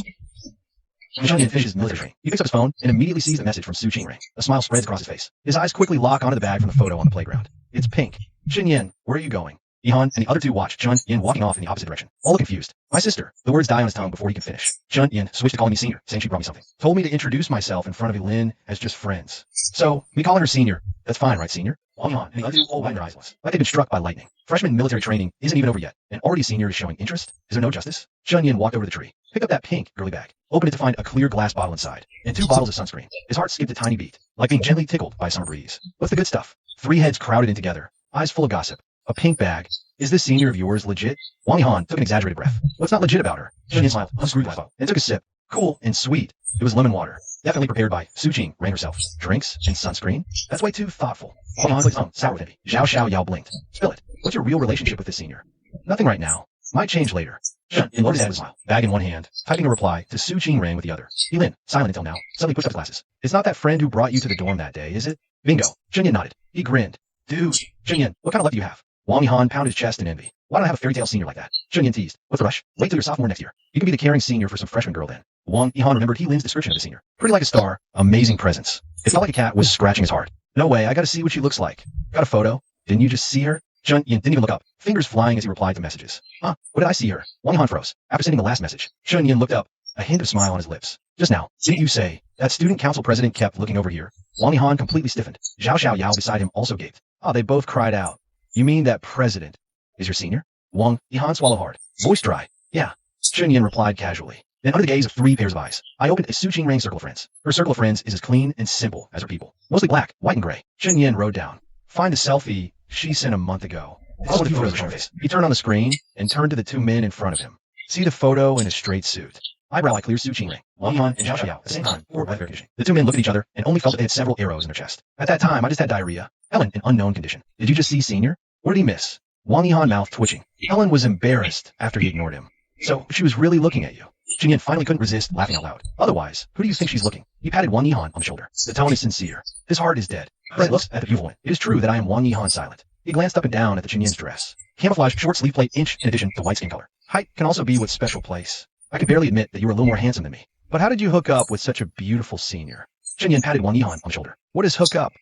Chunyin finishes military training. He picks up his phone and immediately sees the message from Su Qingrang. A smile spreads across his face. His eyes quickly lock onto the bag from the photo on the playground. It's pink. Chunyin, where are you going? Yihan and the other 2 watch Chunyin walking off in the opposite direction. All look confused. My sister. The words die on his tongue before he can finish. Chunyin switched to calling me senior, saying she brought me something. Told me to introduce myself in front of Yilin as just friends. So, me calling her senior. That's fine, right, senior? Wang Yihan and the other 2 all widened their eyes, like they've been struck by lightning. Freshman military training isn't even over yet, and already a senior is showing interest? Is there no justice? Chunyin walked over to the tree, picked up that pink girly bag, opened it to find a clear glass bottle inside, and 2 bottles of sunscreen. His heart skipped a tiny beat, like being gently tickled by a summer breeze. What's the good stuff? 3 heads crowded in together, eyes full of gossip. A pink bag. Is this senior of yours legit? Wang Yihan took an exaggerated breath. What's not legit about her? Chen smiled, unscrewed the glass bottle, and took a sip. Cool and sweet. It was lemon water. Definitely prepared by Su Qing herself. Drinks and sunscreen? That's way too thoughtful. Wang Yihan clicked tongue, sour with envy. Zhao Xiao Yao blinked. Spill it. What's your real relationship with this senior? Nothing right now. Might change later. Chen lowered his head with a smile, bag in one hand, typing a reply to Su Qing with the other. Yilin, silent until now, suddenly pushed up his glasses. It's not that friend who brought you to the dorm that day, is it? Bingo. Chen nodded. He grinned. Dude, Chen, what kind of luck do you have? Wang Yihan pounded his chest in envy. Why don't I have a fairy tale senior like that? Chen teased. What's the rush? Wait till you're sophomore next year. You can be the caring senior for some freshman girl then. Wang Yihan remembered He Lin's description of the senior. Pretty like a star, amazing presence. It felt like a cat was scratching his heart. No way, I gotta see what she looks like. Got a photo? Didn't you just see her? Chen didn't even look up, fingers flying as he replied to messages. Huh, what did I see her? Wang Yihan froze. After sending the last message, Chen looked up, a hint of smile on his lips. Just now, didn't you say that student council president kept looking over here? Wang Yihan completely stiffened. Zhao Xiao Yao beside him also gaped. Oh, they both cried out. You mean that president is your senior? Wang Yihan swallowed hard, voice dry. Yeah. Chen replied casually. Then under the gaze of 3 pairs of eyes, I opened a Su Qing circle of friends. Her circle of friends is as clean and simple as her people. Mostly black, white, and gray. Chen wrote down. Find the selfie she sent a month ago. Follow the photos of her face. He turned on the screen and turned to the 2 men in front of him. See the photo in a straight suit. Eyebrow like clear Su Qing. Wang Yihan and Zhao Xiao at the same time, or by verification. The 2 men looked at each other and only felt that they had several arrows in their chest. At that time, I just had diarrhea. Helen, an unknown condition. Did you just see senior? What did he miss? Wang Yihan mouth twitching. Helen was embarrassed after he ignored him. So, she was really looking at you. Chen finally couldn't resist laughing out loud. Otherwise, who do you think she's looking? He patted Wang Yihan on the shoulder. The tone is sincere. His heart is dead. Brent looks at the beautiful one. It is true that I am Wang Yihan silent. He glanced up and down at the Chen dress. Camouflage short sleeve plate inch in addition to white skin color. Height can also be with special place. I could barely admit that you were a little more handsome than me. But how did you hook up with such a beautiful senior? Chen patted Wang Yihan on the shoulder. What is hook up?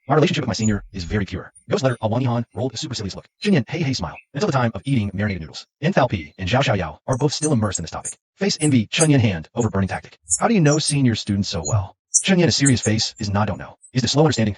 My relationship with my senior is very pure. Ghost letter, Wang Yihan rolled a supercilious look. Chen hey smile. Until the time of eating marinated noodles. Enthalpy and Zhao Xiao Yao are both still immersed in this topic. Face envy, Chen hand over burning tactic. How do you know senior students so well? Chen a serious face is not don't know. Is the slow understanding,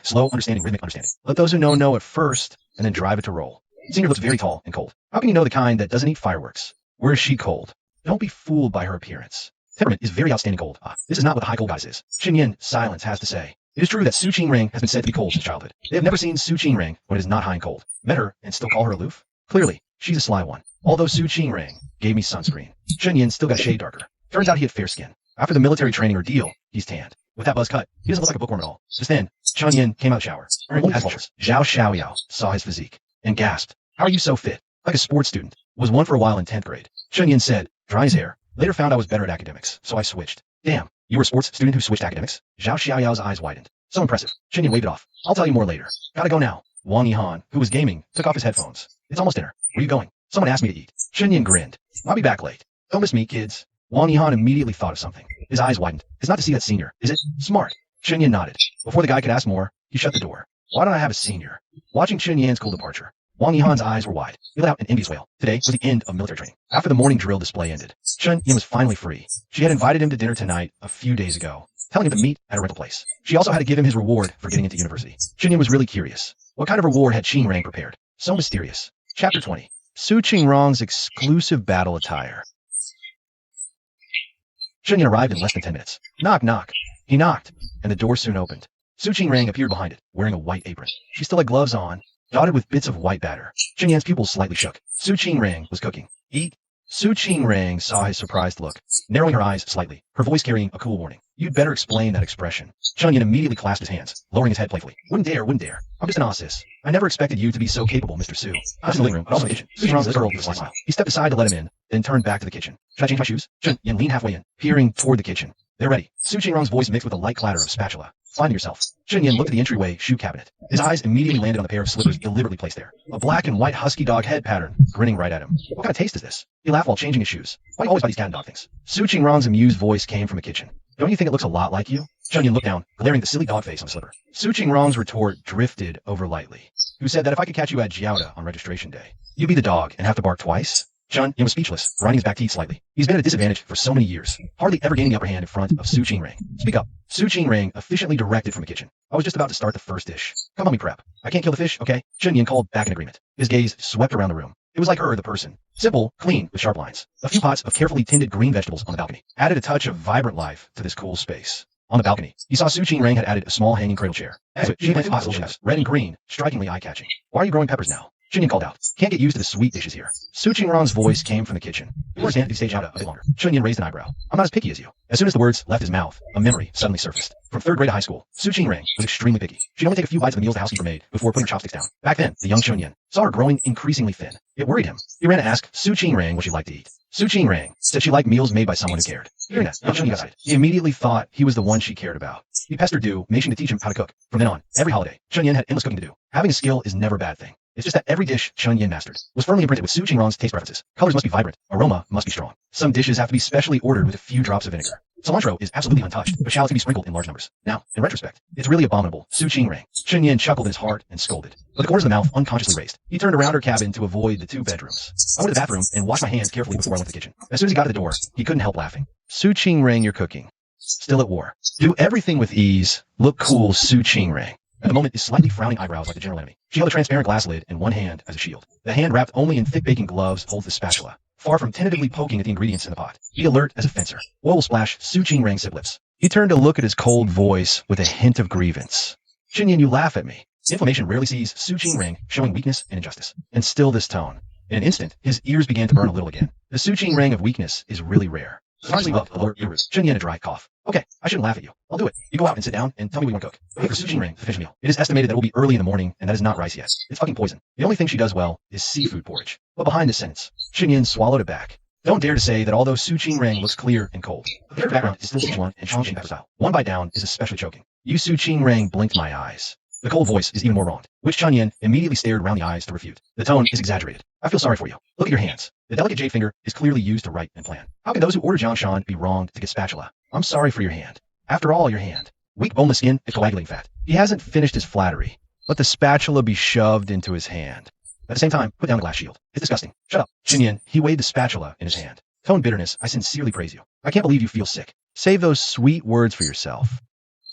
rhythmic understanding. Let those who know at first, and then drive it to roll. Senior looks very tall and cold. How can you know the kind that doesn't eat fireworks? Where is she cold? Don't be fooled by her appearance. Temperament is very outstanding cold. This is not what the high cold goddess is. Chen silence has to say. It is true that Su Qing has been said to be cold since childhood. They have never seen Su Qing when it is not high and cold. Met her and still call her aloof? Clearly, she's a sly one. Although Su Qing gave me sunscreen, Chen still got a shade darker. Turns out he had fair skin. After the military training ordeal, he's tanned. With that buzz cut, he doesn't look like a bookworm at all. Just then, Chen came out of the shower, wearing only asphalt. Zhao Xiao Yao saw his physique and gasped. How are you so fit? Like a sports student. Was one for a while in 10th grade. Chen said, drying his hair. Later found I was better at academics, so I switched. Damn, you were a sports student who switched academics? Zhao Xiao Yao's eyes widened. So impressive. Chen waved it off. I'll tell you more later. Gotta go now. Wang Yihan, who was gaming, took off his headphones. It's almost dinner. Where you going? Someone asked me to eat. Chen grinned. I'll be back late. Don't miss me, kids. Wang Yihan immediately thought of something. His eyes widened. It's not to see that senior, is it? Smart. Chen nodded. Before the guy could ask more, he shut the door. Why don't I have a senior? Watching Chen cool departure, Wang Yihan's eyes were wide. He let out an envious wail. Today was the end of military training. After the morning drill display ended, Chen was finally free. She had invited him to dinner tonight a few days ago, telling him to meet at a rental place. She also had to give him his reward for getting into university. Chen was really curious. What kind of reward had Qing prepared? So mysterious. Chapter 20. Su Qingrong's exclusive battle attire. Chen arrived in less than 10 minutes. Knock, knock. He knocked, and the door soon opened. Su Qingrong appeared behind it, wearing a white apron. She still had gloves on, dotted with bits of white batter. Chen pupils slightly shook. Su Qingrong was cooking. Eat. Su Qingrong saw his surprised look, narrowing her eyes slightly, her voice carrying a cool warning. You'd better explain that expression. Chen immediately clasped his hands, lowering his head playfully. Wouldn't dare. I'm just an ossis. I never expected you to be so capable, Mr. Su. I was in the living room, but also the kitchen. Su Qingrong curled with a slight smile. He stepped aside to let him in, then turned back to the kitchen. Should I change my shoes? Chen leaned halfway in, peering toward the kitchen. They're ready. Su Qingrong's voice mixed with a light clatter of spatula. Finding yourself. Chen looked at the entryway shoe cabinet. His eyes immediately landed on the pair of slippers deliberately placed there. A black and white husky dog head pattern, grinning right at him. What kind of taste is this? He laughed while changing his shoes. Why do you always buy these cat and dog things? Su Qingrong's amused voice came from the kitchen. Don't you think it looks a lot like you? Chen looked down, glaring at the silly dog face on the slipper. Su Qingrong's retort drifted over lightly. Who said that if I could catch you at Jiaoda on registration day, you'd be the dog and have to bark twice? Chen was speechless, grinding his back teeth slightly. He's been at a disadvantage for so many years, hardly ever gaining the upper hand in front of Su Qingrong. Speak up. Su Qingrong efficiently directed from the kitchen. I was just about to start the first dish. Come on, me prep. I can't kill the fish, okay? Chen called back in agreement. His gaze swept around the room. It was like her, the person. Simple, clean, with sharp lines. A few pots of carefully tended green vegetables on the balcony added a touch of vibrant life to this cool space. On the balcony, he saw Su Qingrang had added a small hanging cradle chair. As she planted pots of lettuce, red and green, strikingly eye-catching. Why are you growing peppers now? Chunyan called out. Can't get used to the sweet dishes here. Su Qingrang's voice came from the kitchen. You understand if you stage out a bit longer. Chunyan raised an eyebrow. I'm not as picky as you. As soon as the words left his mouth, a memory suddenly surfaced. From 3rd grade to high school, Su Qingrang was extremely picky. She'd only take a few bites of the meals the housekeeper made before putting her chopsticks down. Back then, the young Chunyan saw her growing increasingly thin. It worried him. He ran to ask Su Qingrang what she liked to eat. Su Qingrang said she liked meals made by someone who cared. Hearing that, young Chunyan got excited. He immediately thought he was the one she cared about. He pestered Du, making to teach him how to cook. From then on, every holiday, Chunyan had endless cooking to do. Having a skill is never a bad thing. It's just that every dish Chunyan mastered was firmly imprinted with Su Qingrang's taste preferences. Colors must be vibrant, aroma must be strong. Some dishes have to be specially ordered with a few drops of vinegar. Cilantro is absolutely untouched, but shallots can be sprinkled in large numbers. Now, in retrospect, it's really abominable. Su Qingrang. Chunyan chuckled in his heart and scolded. But the corners of the mouth unconsciously raised. He turned around her cabin to avoid the 2 bedrooms. I went to the bathroom and washed my hands carefully before I went to the kitchen. As soon as he got to the door, he couldn't help laughing. Su Qingrang, you're cooking. Still at war. Do everything with ease. Look cool, Su Qingrang. At the moment, his slightly frowning eyebrows like the general enemy. She held a transparent glass lid in one hand as a shield. The hand wrapped only in thick baking gloves holds the spatula, far from tentatively poking at the ingredients in the pot. Be alert as a fencer. Oil will splash Su Qingrang's sip lips. He turned to look at his cold voice with a hint of grievance. Chunyan, you laugh at me. Inflammation rarely sees Su Qingrang showing weakness and injustice. And still this tone. In an instant, his ears began to burn a little again. The Su Qingrang of weakness is really rare. Surprisingly up the lower ear roots. Chunyan a dry cough. Okay, I shouldn't laugh at you. I'll do it. You go out and sit down and tell me what you want to cook. Hey, for Su Qingrang to finish meal. It is estimated that it will be early in the morning, and that is not rice yet. It's fucking poison. The only thing she does well is seafood porridge. But behind this sentence, Chunyan swallowed it back. Don't dare to say that although Su Qingrang looks clear and cold, the character background is still Sichuan and Chongqing pepper style. One bite down is especially choking. You Su Qingrang blinked my eyes. The cold voice is even more wronged, which Chunyan immediately stared around the eyes to refute. The tone is exaggerated. I feel sorry for you. Look at your hands. The delicate jade finger is clearly used to write and plan. How can those who order Jiangshan be wronged to get spatula? I'm sorry for your hand. After all, your hand. Weak boneless skin and coagulating fat. He hasn't finished his flattery. Let the spatula be shoved into his hand. At the same time, put down the glass shield. It's disgusting. Shut up. Chunyan, he weighed the spatula in his hand. Tone bitterness, I sincerely praise you. I can't believe you feel sick. Save those sweet words for yourself.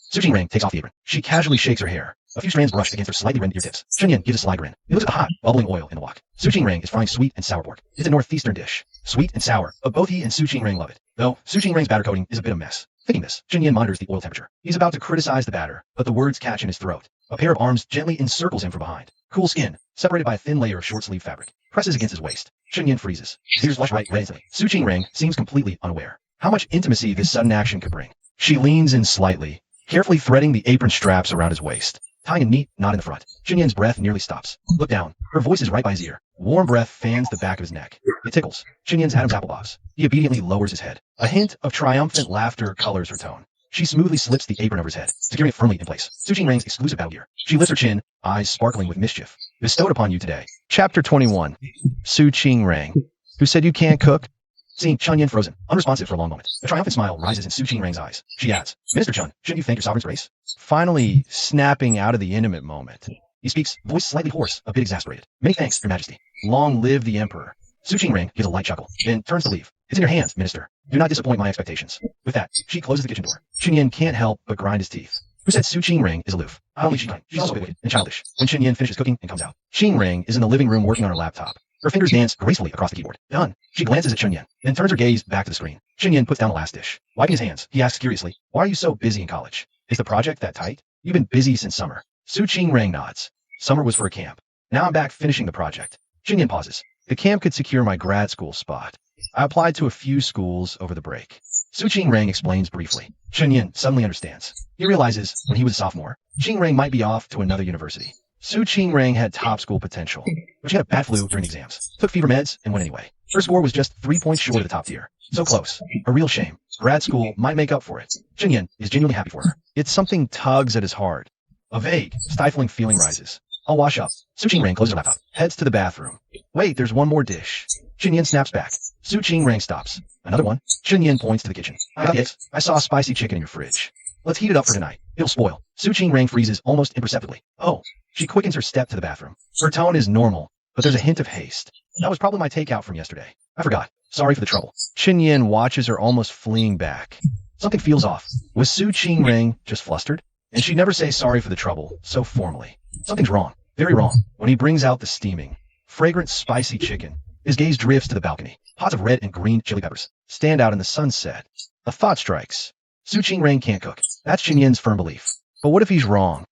Su Qingrang takes off the apron. She casually shakes her hair. A few strands brush against her slightly reddened ear tips. Chunyan gives a sly grin. He looks at the hot, bubbling oil in the wok. Su Qingrang is frying sweet and sour pork. It's a northeastern dish. Sweet and sour, but both he and Su Qingrang love it. Though, Su Qingrang's batter coating is a bit of a mess. Thinking this, Chunyan monitors the oil temperature. He's about to criticize the batter, but the words catch in his throat. A pair of arms gently encircles him from behind. Cool skin, separated by a thin layer of short-sleeve fabric, presses against his waist. Chunyan freezes. His ears flush right instantly. Su Qingrang seems completely unaware how much intimacy this sudden action could bring. She leans in slightly, carefully threading the apron straps around his waist, tying a neat knot in the front. Chunyan's breath nearly stops. Look down. Her voice is right by his ear. Warm breath fans the back of his neck. It tickles. Chunyan's Adam's apple bobs. He obediently lowers his head. A hint of triumphant laughter colors her tone. She smoothly slips the apron over his head, securing it firmly in place. Su Qingrang's exclusive battle gear. She lifts her chin, eyes sparkling with mischief. Bestowed upon you today. Chapter 21. Su Qingrang. Who said you can't cook? Seeing Chunyan frozen, unresponsive for a long moment, a triumphant smile rises in Su Qingrang's eyes. She adds, Minister Chun, shouldn't you thank your sovereign's grace? Finally, snapping out of the intimate moment. He speaks, voice slightly hoarse, a bit exasperated. Many thanks, Your Majesty. Long live the Emperor. Su Qingrang gives a light chuckle, then turns to leave. It's in your hands, Minister. Do not disappoint my expectations. With that, she closes the kitchen door. Chunyan can't help but grind his teeth. Who said Su Qingrang is aloof? Only she can. She's also wicked and childish. When Chunyan finishes cooking and comes out, Qingrang is in the living room working on her laptop. Her fingers dance gracefully across the keyboard. Done. She glances at Chunyan, then turns her gaze back to the screen. Chunyan puts down the last dish. Wiping his hands, he asks curiously, why are you so busy in college? Is the project that tight? You've been busy since summer. Su Qingrang nods. Summer was for a camp. Now I'm back finishing the project. Chunyan pauses. The camp could secure my grad school spot. I applied to a few schools over the break. Su Qingrang explains briefly. Chunyan suddenly understands. He realizes, when he was a sophomore, Qingrang might be off to another university. Su Qingrang had top school potential, but she had a bad flu during the exams, took fever meds, and went anyway. Her score was just 3 points short of the top tier. So close. A real shame. Grad school might make up for it. Chunyan is genuinely happy for her. It's something tugs at his heart. A vague, stifling feeling rises. I'll wash up. Su Qingrang closes her laptop, heads to the bathroom. Wait, there's one more dish. Chunyan snaps back. Su Qingrang stops. Another one. Chunyan points to the kitchen. I got it. I saw spicy chicken in your fridge. Let's heat it up for tonight. It'll spoil. Su Qingrang freezes almost imperceptibly. Oh. She quickens her step to the bathroom. Her tone is normal, but there's a hint of haste. That was probably my takeout from yesterday. I forgot. Sorry for the trouble. Chunyan watches her almost fleeing back. Something feels off. Was Su Qingrang just flustered? And she'd never say sorry for the trouble, so formally. Something's wrong. Very wrong. When he brings out the steaming, fragrant, spicy chicken. His gaze drifts to the balcony. Pots of red and green chili peppers stand out in the sunset. A thought strikes. Su Qingrang can't cook. That's Chinyen's firm belief. But what if he's wrong?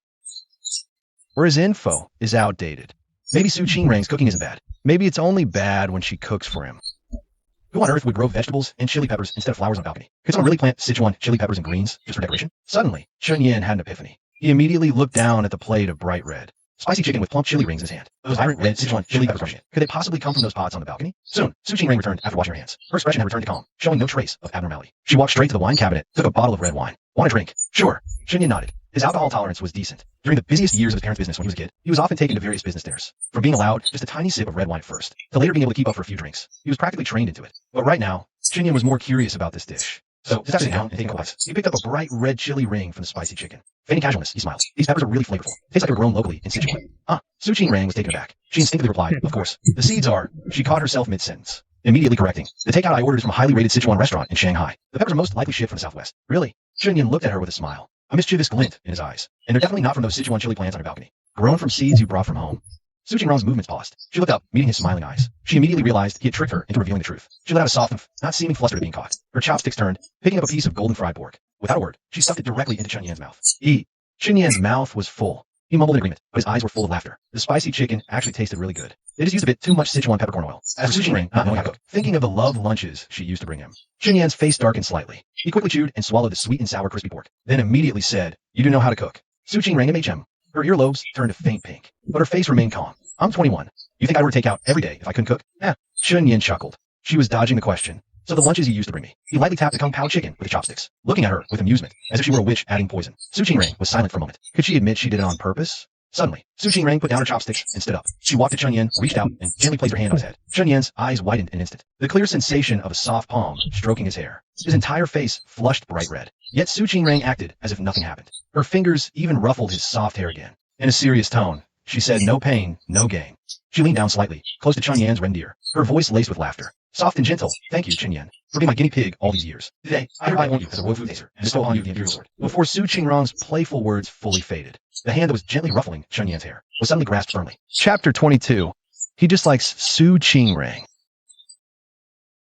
Or his info is outdated? Maybe Su Qingrang's cooking isn't bad. Maybe it's only bad when she cooks for him. Who on earth would grow vegetables and chili peppers instead of flowers on a balcony? Could someone really plant Sichuan chili peppers and greens just for decoration? Suddenly, Chinyen had an epiphany. He immediately looked down at the plate of bright red, spicy chicken with plump chili rings in his hand. Those vibrant red Sichuan chili peppers crushing it. Could they possibly come from those pots on the balcony? Soon, Su Qingrang returned after washing her hands. Her expression had returned to calm, showing no trace of abnormality. She walked straight to the wine cabinet, took a bottle of red wine. Want a drink? Sure. Chinyen nodded. His alcohol tolerance was decent. During the busiest years of his parents' business when he was a kid, he was often taken to various business dinners. From being allowed just a tiny sip of red wine at first, to later being able to keep up for a few drinks, he was practically trained into it. But right now, Chinyen was more curious about this dish. So, just sitting down and taking a bites, he picked up a bright red chili ring from the spicy chicken. Feigning casualness, he smiled. These peppers are really flavorful. Taste like they were grown locally in Sichuan. Su Qingrang was taken aback. She instinctively replied, of course. The seeds are... She caught herself mid-sentence, immediately correcting. The takeout I ordered is from a highly rated Sichuan restaurant in Shanghai. The peppers are most likely shipped from the southwest. Really? Chinyen looked at her with a smile, a mischievous glint in his eyes. And they're definitely not from those Sichuan chili plants on your balcony. Grown from seeds you brought from home. Su Qingrang's movements paused. She looked up, meeting his smiling eyes. She immediately realized he had tricked her into revealing the truth. She let out a soft, not seeming flustered at being caught. Her chopsticks turned, picking up a piece of golden fried pork. Without a word, she stuffed it directly into Chinyen's mouth. Chinyen's mouth was full. He mumbled in agreement, but his eyes were full of laughter. The spicy chicken actually tasted really good. They just used a bit too much Sichuan peppercorn oil. As for Su Qingrang, not knowing how to cook, thinking of the love lunches she used to bring him, Chinyen's face darkened slightly. He quickly chewed and swallowed the sweet and sour crispy pork, then immediately said, "You do know how to cook." Su Qingrang MHM. Her earlobes turned a faint pink, but her face remained calm. "I'm 21. You think I'd order takeout every day if I couldn't cook?" Chinyen chuckled. She was dodging the question. "So the lunches you used to bring me." He lightly tapped the Kung Pao chicken with the chopsticks, looking at her with amusement, as if she were a witch adding poison. Su Qingrang was silent for a moment. Could she admit she did it on purpose? Suddenly, Su Qingrang put down her chopsticks and stood up. She walked to Chinyen, reached out, and gently placed her hand on his head. Chinyen's eyes widened in an instant. The clear sensation of a soft palm stroking his hair. His entire face flushed bright red. Yet Su Qingrang acted as if nothing happened. Her fingers even ruffled his soft hair again. In a serious tone, she said, "No pain, no gain." She leaned down slightly, close to Chinyen's red ear, her voice laced with laughter. "Soft and gentle, thank you, Chinyen, for being my guinea pig all these years. Today, I hereby want you as a royal food taster and bestow on you the imperial sword." Before Su Qingrang's playful words fully faded, the hand that was gently ruffling Chinyen's hair was suddenly grasped firmly. Chapter 22. He dislikes Su Qingrang.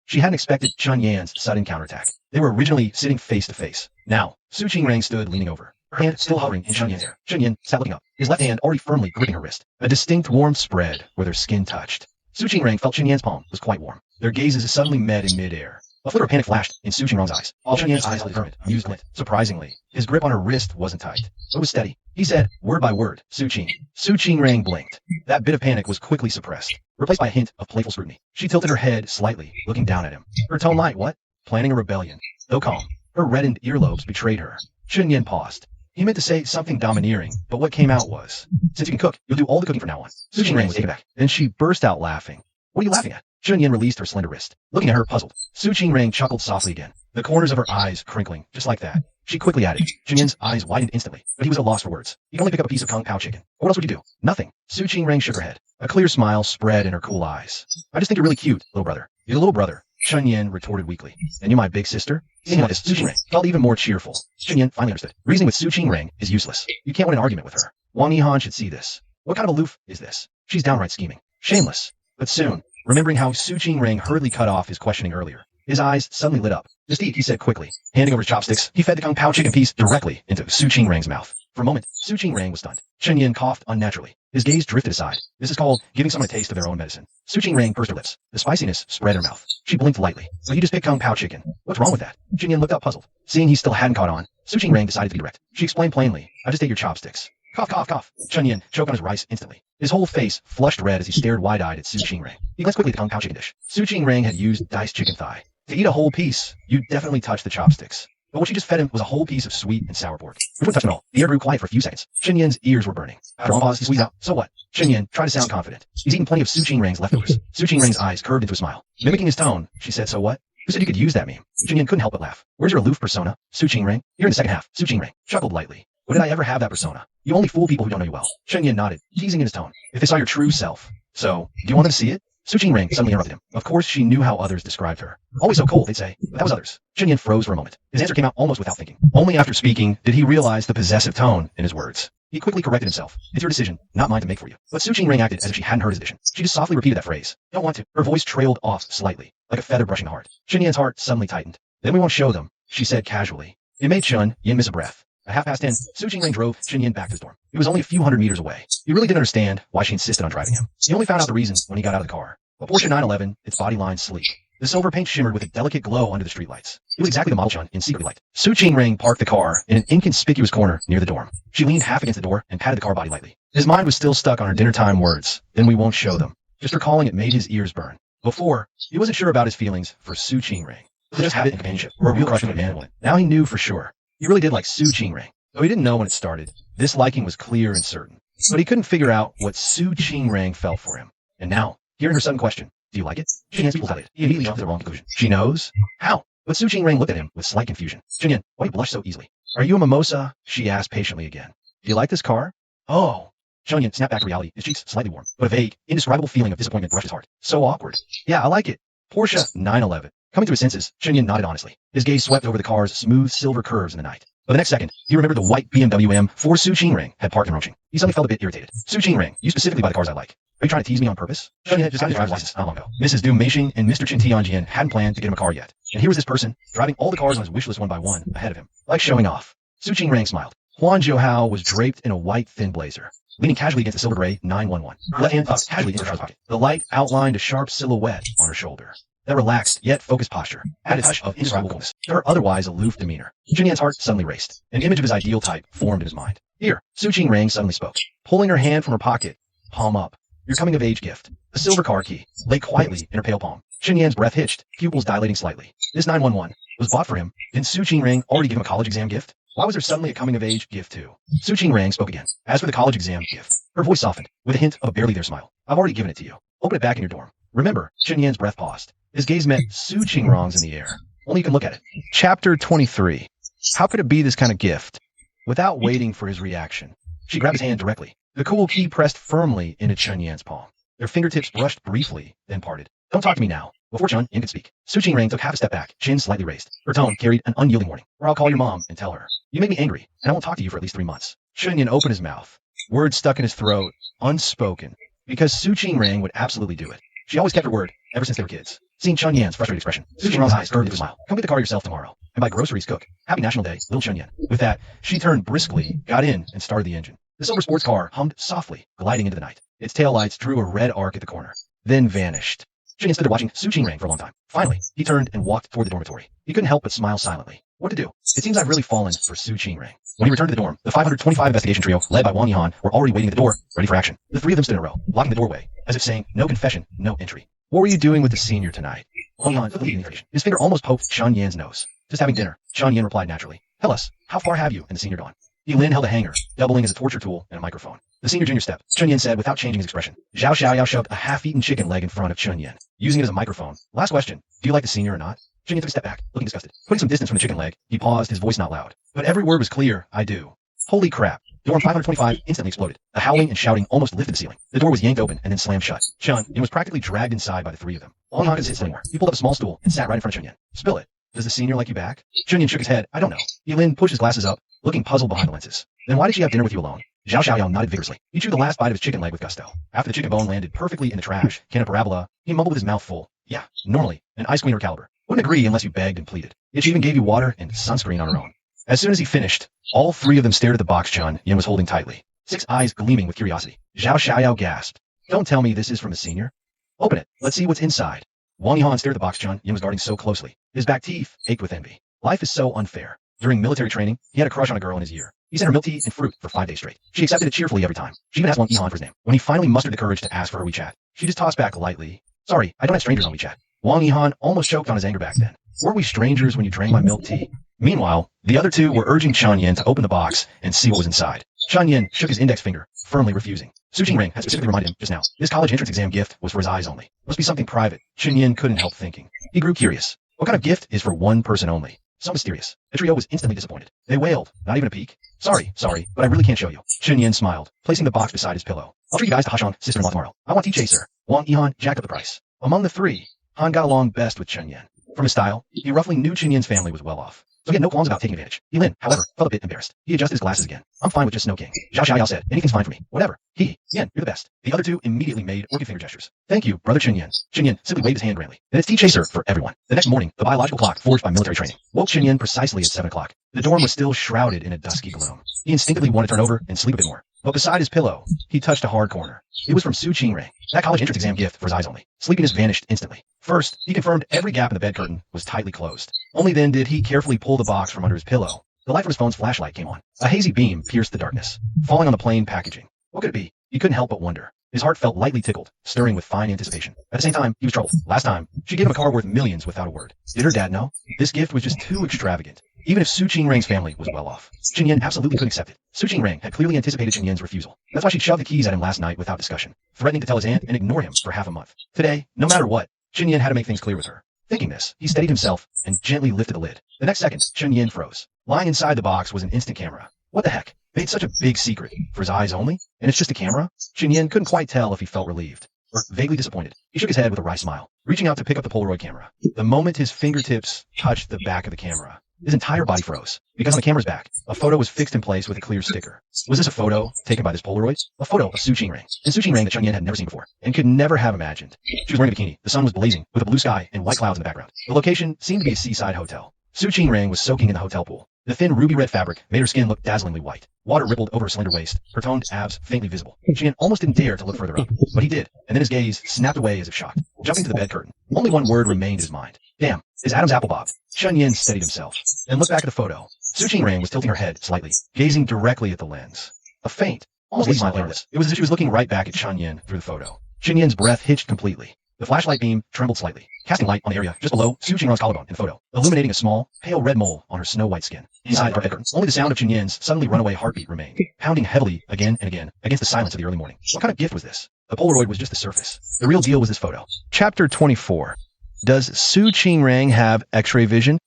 She hadn't expected Chinyen's sudden counterattack. They were originally sitting face to face. Now, Su Qingrang stood leaning over, her hand still hovering in Chinyen's hair. Chinyen sat looking up, his left hand already firmly gripping her wrist. A distinct warmth spread where their skin touched. Su Qingrang felt Chinyen's palm was quite warm. Their gazes suddenly met in midair. A flicker of panic flashed in Su Qingrang's eyes. All Chinyen's eyes determined, amused glint. Surprisingly, his grip on her wrist wasn't tight, but it was steady. He said, word by word, "Su Qing." Su Qingrang blinked. That bit of panic was quickly suppressed, replaced by a hint of playful scrutiny. She tilted her head slightly, looking down at him. Her tone light, what? Planning a rebellion. Though calm, her reddened earlobes betrayed her. Chinyen paused. He meant to say something domineering, but what came out was, "Since you can cook, you'll do all the cooking from now on." Su Qingrang was taken aback. Then she burst out laughing. "What are you laughing at?" Chinyen released her slender wrist, looking at her puzzled. Su Qingrang chuckled softly again, the corners of her eyes crinkling, just like that. She quickly added. Chinyen's eyes widened instantly, but he was at a loss for words. He could only pick up a piece of Kung Pao chicken. What else would you do? Nothing. Su Qingrang shook her head. A clear smile spread in her cool eyes. "I just think you're really cute, little brother." "You're the little brother," Chinyen retorted weakly. "And you're my big sister?" Seeing like this, Su Qingrang felt even more cheerful. Chinyen finally understood. Reasoning with Su Qingrang is useless. You can't win an argument with her. Wang Yihan should see this. What kind of aloof is this? She's downright scheming. Shameless. But soon, remembering how Su Qingrang hurriedly cut off his questioning earlier, his eyes suddenly lit up. "Just eat," he said quickly. Handing over his chopsticks, he fed the Kung Pao chicken piece directly into Su Qingrang's mouth. For a moment, Su Qingrang was stunned. Chinyen coughed unnaturally. His gaze drifted aside. This is called giving someone a taste of their own medicine. Su Qingrang pursed her lips. The spiciness spread her mouth. She blinked lightly. "So you just picked Kung Pao chicken. What's wrong with that?" Chinyen looked up puzzled. Seeing he still hadn't caught on, Su Qingrang decided to be direct. She explained plainly, "I just ate your chopsticks." Cough, cough, cough. Chinyen choked on his rice instantly. His whole face flushed red as he stared wide-eyed at Su Qingrang. He glanced quickly at the Kung Pao chicken dish. Su Qingrang had used diced chicken thigh. To eat a whole piece, you'd definitely touch the chopsticks. But what she just fed him was a whole piece of sweet and sour pork. Which wouldn't touch him at all. The air grew quiet for a few seconds. Chinyen's ears were burning. After a long pause, he squeezed out, "So what?" Chinyen tried to sound confident. He's eaten plenty of Su Qingrang's leftovers. Su Qingrang's eyes curved into a smile. Mimicking his tone, she said, "So what?" "Who said you could use that meme?" Chinyen couldn't help but laugh. "Where's your aloof persona, Su Qingrang?" Here in the second half, Su Qingrang chuckled lightly. "When did I ever have that persona? You only fool people who don't know you well." Chinyen nodded, teasing in his tone. "If they saw your true self." "So, do you want them to see it?" Su Qingring suddenly interrupted him. Of course she knew how others described her. Always so cold, they'd say, but that was others. Chen Yan froze for a moment. His answer came out almost without thinking. Only after speaking did he realize the possessive tone in his words. He quickly corrected himself. It's your decision, not mine to make for you. But Su Qingring acted as if she hadn't heard his addition. She just softly repeated that phrase. Don't want to. Her voice trailed off slightly, like a feather brushing the heart. Chen Yan's heart suddenly tightened. Then we won't show them, she said casually. It made Chen Yan miss a breath. At 10:30, Su Qingring drove Chen Yan back to his dorm. It was only a few hundred meters away. He really didn't understand why she insisted on driving him. He only found out the reason when he got out of the car. A Porsche 911, its body line sleek. The silver paint shimmered with a delicate glow under the streetlights. It was exactly the model Chen Yan secretly liked. Su Qingring parked the car in an inconspicuous corner near the dorm. She leaned half against the door and patted the car body lightly. His mind was still stuck on her dinner time words. Then we won't show them. Just recalling it made his ears burn. Before, he wasn't sure about his feelings for Su Qingring. Was it just habit and companionship, or a real crush on a man and woman? Now he knew for sure. He really did like Su Qingring. Though he didn't know when it started, this liking was clear and certain. But he couldn't figure out what Su Qingring felt for him. And now, hearing her sudden question, do you like it? Chen Yan's pupils dilated. He immediately jumped to the wrong conclusion. She knows? How? But Su Qingring looked at him with slight confusion. Chen Yan, why do you blush so easily? Are you a mimosa? She asked patiently again. Do you like this car? Oh. Chen Yan snapped back to reality, his cheeks slightly warm, but a vague, indescribable feeling of disappointment brushed his heart. So awkward. Yeah, I like it. Porsche 911. Coming to his senses, Chen Yan nodded honestly. His gaze swept over the car's smooth silver curves in the night. But the next second, he remembered the white BMW M4 Su Qingring had parked in Rongqing. He suddenly felt a bit irritated. Su Qingring, you specifically buy the cars I like. Are you trying to tease me on purpose? Chen Yan had just gotten his driver's license not long ago. Mrs. Du Meishing and Mr. Chen Tianjian hadn't planned to get him a car yet. And here was this person, driving all the cars on his wish list one by one, ahead of him. Like showing off. Su Qingring smiled. Huan Jiuhao was draped in a white thin blazer, leaning casually against the silver gray 911. Her left hand tucked casually into her trouser pocket. The light outlined a sharp silhouette on her shoulder. That relaxed yet focused posture added a touch of indescribable coolness to her otherwise aloof demeanor. Chen Yan's heart suddenly raced. An image of his ideal type formed in his mind. Here, Su Qingring suddenly spoke, pulling her hand from her pocket, palm up. Your coming-of-age gift. The silver car key lay quietly in her pale palm. Chen Yan's breath hitched, pupils dilating slightly. This 911 was bought for him. Didn't Su Qingring already give him a college exam gift? Why was there suddenly a coming-of-age gift too? Su Qingring spoke again. As for the college exam gift, her voice softened, with a hint of a barely there smile. I've already given it to you. Open it back in your dorm. Remember, Chen Yan's breath paused. His gaze met Su Qingring's in the air. Only you can look at it. Chapter 23. How could it be this kind of gift? Without waiting for his reaction, she grabbed his hand directly. The cool key pressed firmly into Chen Yan's palm. Their fingertips brushed briefly, then parted. Don't talk to me now. Before Chen Yan could speak, Su Qingring took half a step back, chin slightly raised. Her tone carried an unyielding warning. Or I'll call your mom and tell her. You made me angry, and I won't talk to you for at least 3 months. Chen Yan opened his mouth. Words stuck in his throat, unspoken, because Su Qingring would absolutely do it. She always kept her word, ever since they were kids. Seeing Chen Yan's frustrated expression, Su Qingring's eyes curved into a smile. Come get the car yourself tomorrow, and buy groceries cook. Happy National Day, little Chen Yan. With that, she turned briskly, got in, and started the engine. The silver sports car hummed softly, gliding into the night. Its taillights drew a red arc at the corner, then vanished. Chen Yan stood there watching Su Qingring for a long time. Finally, he turned and walked toward the dormitory. He couldn't help but smile silently. What to do? It seems I've really fallen for Su Qingring. When he returned to the dorm, the 525 investigation trio, led by Wang Yihan, were already waiting at the door, ready for action. The three of them stood in a row, blocking the doorway, as if saying, no confession, no entry. What were you doing with the senior tonight? Wang Yihan took the information. His finger almost poked Chen Yan's nose. Just having dinner. Chen Yan replied naturally. Tell us, how far have you in the senior gone? Lin held a hanger, doubling as a torture tool and a microphone. The senior junior stepped. Chen Yan said without changing his expression. Zhao Xiaoyao shoved a half-eaten chicken leg in front of Chen Yan, using it as a microphone. Last question. Do you like the senior or not? Chen Yan took a step back, looking disgusted. Putting some distance from the chicken leg, he paused, his voice not loud. But every word was clear. I do. Holy crap. Dorm 525 instantly exploded. The howling and shouting almost lifted the ceiling. The door was yanked open and then slammed shut. Chen Yan was practically dragged inside by the three of them. Wang Yihan didn't sit anymore. He pulled up a small stool and sat right in front of Chen Yan. Spill it. Does the senior like you back? Chen Yan shook his head. I don't know. Lin pushed his glasses up, looking puzzled behind the lenses. Then why did she have dinner with you alone? Zhao Xiaoyao nodded vigorously. He chewed the last bite of his chicken leg with gusto. After the chicken bone landed perfectly in the trash, can a parabola, he mumbled with his mouth full. Yeah, normally, an ice queen or caliber. Wouldn't agree unless you begged and pleaded. Yet she even gave you water and sunscreen on her own. As soon as he finished, all three of them stared at the box Chen Yan was holding tightly, 6 eyes gleaming with curiosity. Zhao Xiaoyao gasped. Don't tell me this is from the senior. Open it. Let's see what's inside. Wang Yihan stared at the box Chen Yan was guarding so closely. His back teeth ached with envy. Life is so unfair. During military training, he had a crush on a girl in his year. He sent her milk tea and fruit for 5 days straight. She accepted it cheerfully every time. She even asked Wang Yihan for his name. When he finally mustered the courage to ask for her WeChat, she just tossed back lightly. Sorry, I don't have strangers on WeChat. Wang Yihan almost choked on his anger back then. Weren't we strangers when you drank my milk tea? Meanwhile, the other two were urging Chen Yan to open the box and see what was inside. Chen Yan shook his index finger, firmly refusing. Su Qingring had specifically reminded him just now. This college entrance exam gift was for his eyes only. Must be something private. Chen Yan couldn't help thinking. He grew curious. What kind of gift is for one person only? so mysterious. The trio was instantly disappointed. They wailed, "Not even a peek?" Sorry, but I really can't show you." Chunyin smiled, placing the box beside his pillow. "I'll treat you guys to Hashang, sister-in-law tomorrow. I want tea chaser." Wang Yihan jacked up the price. Among the three, Han got along best with Chunyin. From his style, he roughly knew Chunyin's family was well off, so he had no qualms about taking advantage. Yilin, however, felt a bit embarrassed. He adjusted his glasses again. "I'm fine with just Snow King." Zhao Xiaoyao said, "Anything's fine for me. Whatever." Yin, you're the best." The other two immediately made orchid finger gestures. "Thank you, brother Chunyin." Chunyin simply waved his hand grandly. "Then it's tea chaser for everyone." The next morning, the biological clock forged by military training woke Chunyin precisely at 7 o'clock. The dorm was still shrouded in a dusky gloom. He instinctively wanted to turn over and sleep a bit more. But beside his pillow, he touched a hard corner. It was from Su Qingrang, that college entrance exam gift for his eyes only. Sleepiness vanished instantly. First, he confirmed every gap in the bed curtain was tightly closed. Only then did he carefully pull the box from under his pillow. The light from his phone's flashlight came on. A hazy beam pierced the darkness, falling on the plain packaging. What could it be? He couldn't help but wonder. His heart felt lightly tickled, stirring with fine anticipation. At the same time, he was troubled. Last time, she gave him a car worth millions without a word. Did her dad know? This gift was just too extravagant. Even if Su Qingrang's family was well off, Chunyin absolutely couldn't accept it. Su Qingrang had clearly anticipated Chunyin's refusal. That's why she'd shoved the keys at him last night without discussion, threatening to tell his aunt and ignore him for half a month. Today, no matter what, Chunyin had to make things clear with her. Thinking this, he steadied himself and gently lifted the lid. The next second, Chunyin froze. Lying inside the box was an instant camera. What the heck? Made such a big secret for his eyes only? And it's just a camera? Chunyin couldn't quite tell if he felt relieved or vaguely disappointed. He shook his head with a wry smile, reaching out to pick up the Polaroid camera. The moment his fingertips touched the back of the camera, his entire body froze, because on the camera's back, a photo was fixed in place with a clear sticker. Was this a photo taken by this Polaroid? A photo of Su Qingrang, and Su Qingrang that Chunyin had never seen before, and could never have imagined. She was wearing a bikini, the sun was blazing, with a blue sky and white clouds in the background. The location seemed to be a seaside hotel. Su Qingrang was soaking in the hotel pool. The thin ruby-red fabric made her skin look dazzlingly white. Water rippled over her slender waist, her toned abs faintly visible. Chunyin almost didn't dare to look further up, but he did, and then his gaze snapped away as if shocked. Jumping to the bed curtain, only one word remained in his mind. Damn, is Adam's apple bobbed? Chunyin steadied himself and looked back at the photo. Su Qingrang was tilting her head slightly, gazing directly at the lens. A faint, almost smile on her lips. It was as if she was looking right back at Chunyin through the photo. Chunyin's breath hitched completely. The flashlight beam trembled slightly, casting light on the area just below Su Qingrang's collarbone in the photo, illuminating a small, pale red mole on her snow-white skin. Inside the bed curtain, only the sound of Chunyin's suddenly runaway heartbeat remained, pounding heavily again and again against the silence of the early morning. What kind of gift was this? The Polaroid was just the surface. The real deal was this photo. Chapter 24. Does Su Qingrang have X-ray vision?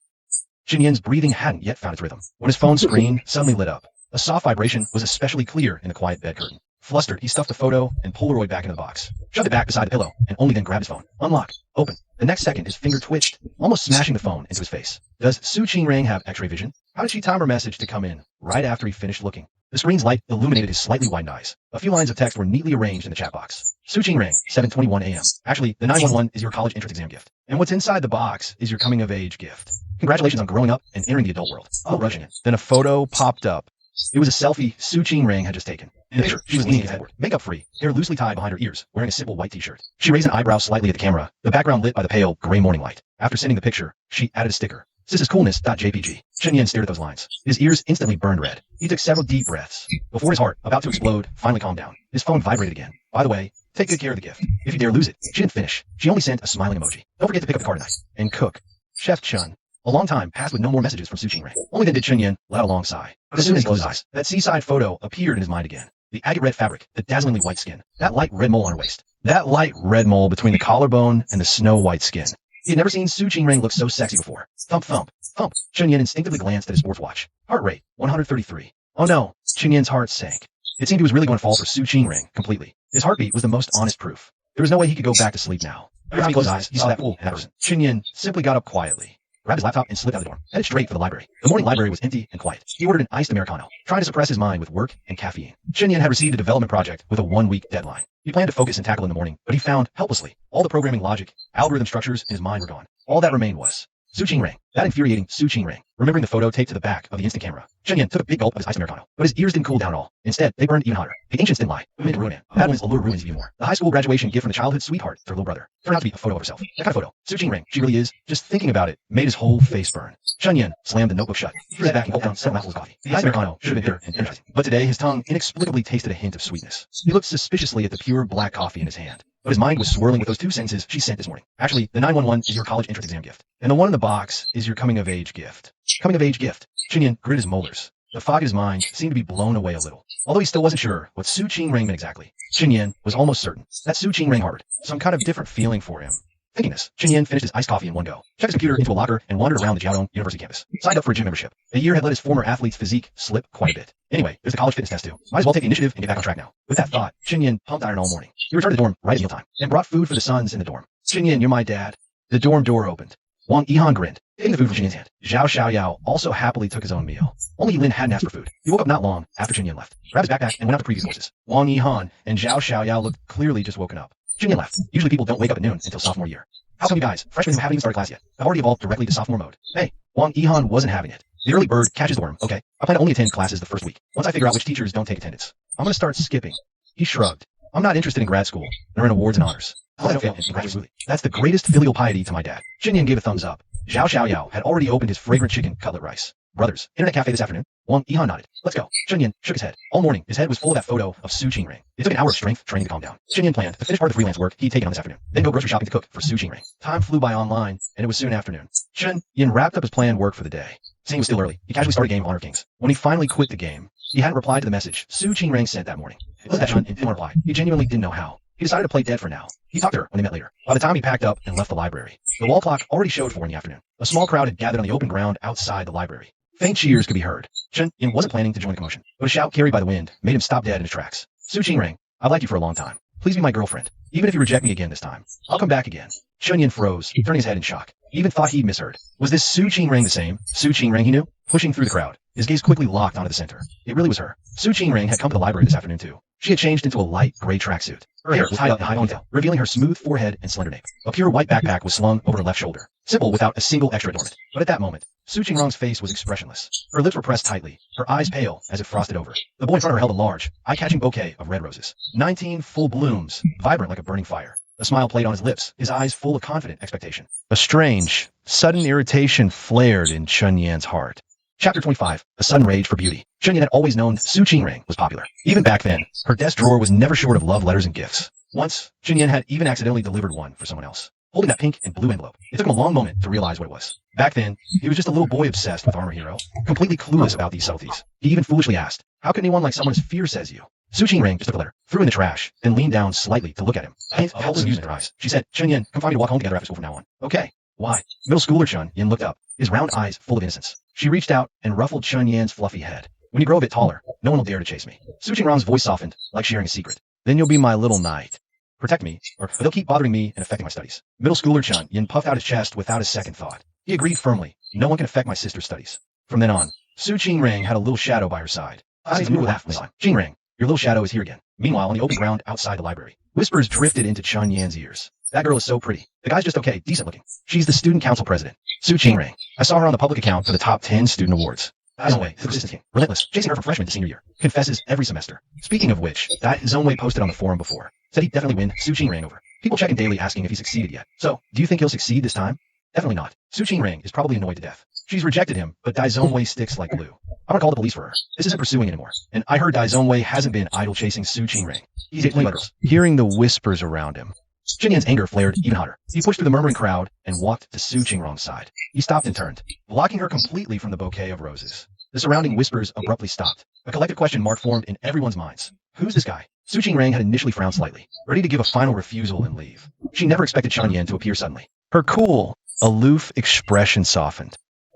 Chunyin's breathing hadn't yet found its rhythm when his phone screen suddenly lit up. A soft vibration was especially clear in the quiet bed curtain. Flustered, he stuffed the photo and Polaroid back into the box, shoved it back beside the pillow, and only then grabbed his phone. Unlock. Open. The next second, his finger twitched, almost smashing the phone into his face. Does Su Qingrang have X-ray vision? How did she time her message to come in right after he finished looking? The screen's light illuminated his slightly widened eyes. A few lines of text were neatly arranged in the chat box. Su Qingrang, 7:21 a.m. Actually, the 911 is your college entrance exam gift. And what's inside the box is your coming-of-age gift. Congratulations on growing up and entering the adult world. Oh, rushing it. Then a photo popped up. It was a selfie Su Qingrang had just taken. In the picture, she was leaning headward, makeup-free, hair loosely tied behind her ears, wearing a simple white t-shirt. She raised an eyebrow slightly at the camera, the background lit by the pale, gray morning light. After sending the picture, she added a sticker. Sisiscoolness.jpg. Chunyin stared at those lines. His ears instantly burned red. He took several deep breaths before his heart, about to explode, finally calmed down. His phone vibrated again. By the way, take good care of the gift. If you dare lose it. She didn't finish. She only sent a smiling emoji. Don't forget to pick up the car tonight. And cook. Chef Chun. A long time passed with no more messages from Su Qingrang. Only then did Chunyin let out a long sigh. But as soon as he closed his eyes, that seaside photo appeared in his mind again. The agate red fabric, the dazzlingly white skin, that light red mole on her waist, that light red mole between the collarbone and the snow-white skin. He had never seen Su Qingrang look so sexy before. Thump, thump, thump. Chunyin instinctively glanced at his sports watch. Heart rate, 133. Oh no, Chunyin's heart sank. It seemed he was really going to fall for Su Qingrang completely. His heartbeat was the most honest proof. There was no way he could go back to sleep now. Every time he closed his eyes, he saw that pool and that person. Chunyin simply got up quietly, grabbed his laptop and slipped out the door, headed straight for the library. The morning library was empty and quiet. He ordered an iced Americano, trying to suppress his mind with work and caffeine. Chunyin had received a development project with a 1-week deadline. He planned to focus and tackle in the morning, but he found, helplessly, all the programming logic, algorithm structures in his mind were gone. All that remained was Su Qingrang, that infuriating Su Qingrang. Remembering the photo taped to the back of the instant camera, Chunyin took a big gulp of his iced Americano, but his ears didn't cool down at all. Instead, they burned even hotter. The ancients didn't lie. Women ruin him. Bad women's allure ruins even more. The high school graduation gift from the childhood sweetheart to her little brother turned out to be a photo of herself. That kind of photo. Su Qingrang, she really is. Just thinking about it made his whole face burn. Chunyin slammed the notebook shut. He sat back and gulped down several mouthfuls of coffee. The iced Americano should have been bitter and energizing, but today his tongue inexplicably tasted a hint of sweetness. He looked suspiciously at the pure black coffee in his hand. But his mind was swirling with those two sentences she sent this morning. Actually, the 911 is your college entrance exam gift. And the one in the box is your coming-of-age gift. Coming-of-age gift. Chunyin gritted his molars. The fog in his mind seemed to be blown away a little. Although he still wasn't sure what Su Qingrang meant exactly, Chunyin was almost certain that Su Qingrang harbored some kind of different feeling for him. Thinking this, Chinyan finished his iced coffee in one go, checked his computer into a locker, and wandered around the Jiaodong University campus. Signed up for a gym membership. A year had let his former athlete's physique slip quite a bit. Anyway, there's the college fitness test too. Might as well take the initiative and get back on track now. With that thought, Chinyan pumped iron all morning. He returned to the dorm right at mealtime, and brought food for the sons in the dorm. Chinyan, you're my dad. The dorm door opened. Wang Yihan grinned, taking the food from Chinyan's hand. Zhao Xiaoyao also happily took his own meal. Only Lin hadn't asked for food. He woke up not long after Chinyan left, grabbed his backpack, and went out to previous courses. Wang Yihan and Zhao Xiaoyao looked clearly just woken up. Chinyan left. Usually people don't wake up at noon until sophomore year. How come you guys, freshmen who haven't even started class yet, have already evolved directly to sophomore mode? Hey, Wang Yihan wasn't having it. The early bird catches the worm, okay? I plan to only attend classes the first week, once I figure out which teachers don't take attendance. I'm gonna start skipping. He shrugged. I'm not interested in grad school, nor in awards and honors. I'll let it fail and graduate smoothly. That's the greatest filial piety to my dad. Chinyan gave a thumbs up. Zhao Xiaoyao had already opened his fragrant chicken cutlet rice. Brothers, internet cafe this afternoon? Wang Yihan nodded. Let's go. Chinyan shook his head. All morning, his head was full of that photo of Su Qingring. It took an hour of strength training to calm down. Chinyan planned to finish part of the freelance work he'd taken on this afternoon, then go grocery shopping to cook for Su Qingring. Time flew by online, and it was soon afternoon. Chinyan wrapped up his planned work for the day. Seeing it was still early, he casually started a game of Honor of Kings. When he finally quit the game, he hadn't replied to the message Su Qingring sent that morning. It was that Chun didn't want to reply. He genuinely didn't know how. He decided to play dead for now. He talked to her when they met later. By the time he packed up and left the library, the wall clock already showed 4 in the afternoon. A small crowd had gathered on the open ground outside the library. Faint cheers could be heard. Chen Yin wasn't planning to join the commotion, but a shout carried by the wind made him stop dead in his tracks. Su Qingring, I've liked you for a long time. Please be my girlfriend. Even if you reject me again this time, I'll come back again. Chen Yin froze, turning his head in shock. He even thought he'd misheard. Was this Su Qingring the same Su Qingring he knew? Pushing through the crowd, his gaze quickly locked onto the center. It really was her. Su Qingring had come to the library this afternoon too. She had changed into a light gray tracksuit. Her hair was tied up in a high ponytail, revealing her smooth forehead and slender nape. A pure white backpack was slung over her left shoulder, simple without a single extra adornment. But at that moment, Su Qingring's face was expressionless. Her lips were pressed tightly, her eyes pale as if frosted over. The boy in front of her held a large, eye-catching bouquet of red roses. 19 full blooms, vibrant like a burning fire. A smile played on his lips, his eyes full of confident expectation. A strange, sudden irritation flared in Chun Yan's heart. Chapter 25, A Sudden Rage for Beauty. Chun Yan had always known Su Qingring was popular. Even back then, her desk drawer was never short of love letters and gifts. Once, Chun Yan had even accidentally delivered one for someone else. Holding that pink and blue envelope, it took him a long moment to realize what it was. Back then, he was just a little boy obsessed with Armor Hero, completely clueless about these subtleties. He even foolishly asked, how can anyone like someone as fierce as you? Su Qingring just took the letter, threw it in the trash, then leaned down slightly to look at him. A hint of helpless amusement in her eyes. She said, Chun Yan, come find me to walk home together after school from now on. Okay. Why? Middle schooler Chun Yan looked up, his round eyes full of innocence. She reached out and ruffled Chun Yan's fluffy head. When you grow a bit taller, no one will dare to chase me. Su Qingring's voice softened, like sharing a secret. Then you'll be my little knight. Protect me, or they'll keep bothering me and affecting my studies. Middle schooler Chun Yan puffed out his chest without a second thought. He agreed firmly. No one can affect my sister's studies. From then on, Su Qingring had a little shadow by her side. Eyes moved with half a smile. Qingring, your little shadow is here again. Meanwhile, on the open ground outside the library, whispers drifted into Chun Yan's ears. That girl is so pretty. The guy's just okay, decent looking. She's the student council president, Su Qingring. I saw her on the public account for the top 10 student awards. Zongwei, the persistent king, relentless, chasing her from freshman to senior year, confesses every semester. Speaking of which, that Zongwei posted on the forum before. Said he'd definitely win Su Qingring over. People checking daily asking if he succeeded yet. So, do you think he'll succeed this time? Definitely not. Su Qingring is probably annoyed to death. She's rejected him, but Dai Zongwei sticks like glue. I'm gonna call the police for her. This isn't pursuing anymore. And I heard Dai Zongwei hasn't been idle chasing Su Qingring. He's a girls. Hearing the whispers around him, Chun Yan's anger flared even hotter. He pushed through the murmuring crowd and walked to Su Qingring's side. He stopped and turned, blocking her completely from the bouquet of roses. The surrounding whispers abruptly stopped. A collective question mark formed in everyone's minds. Who's this guy? Su Qingring had initially frowned slightly, ready to give a final refusal and leave. She never expected Chun Yan to appear suddenly. Her cool, aloof expression softened,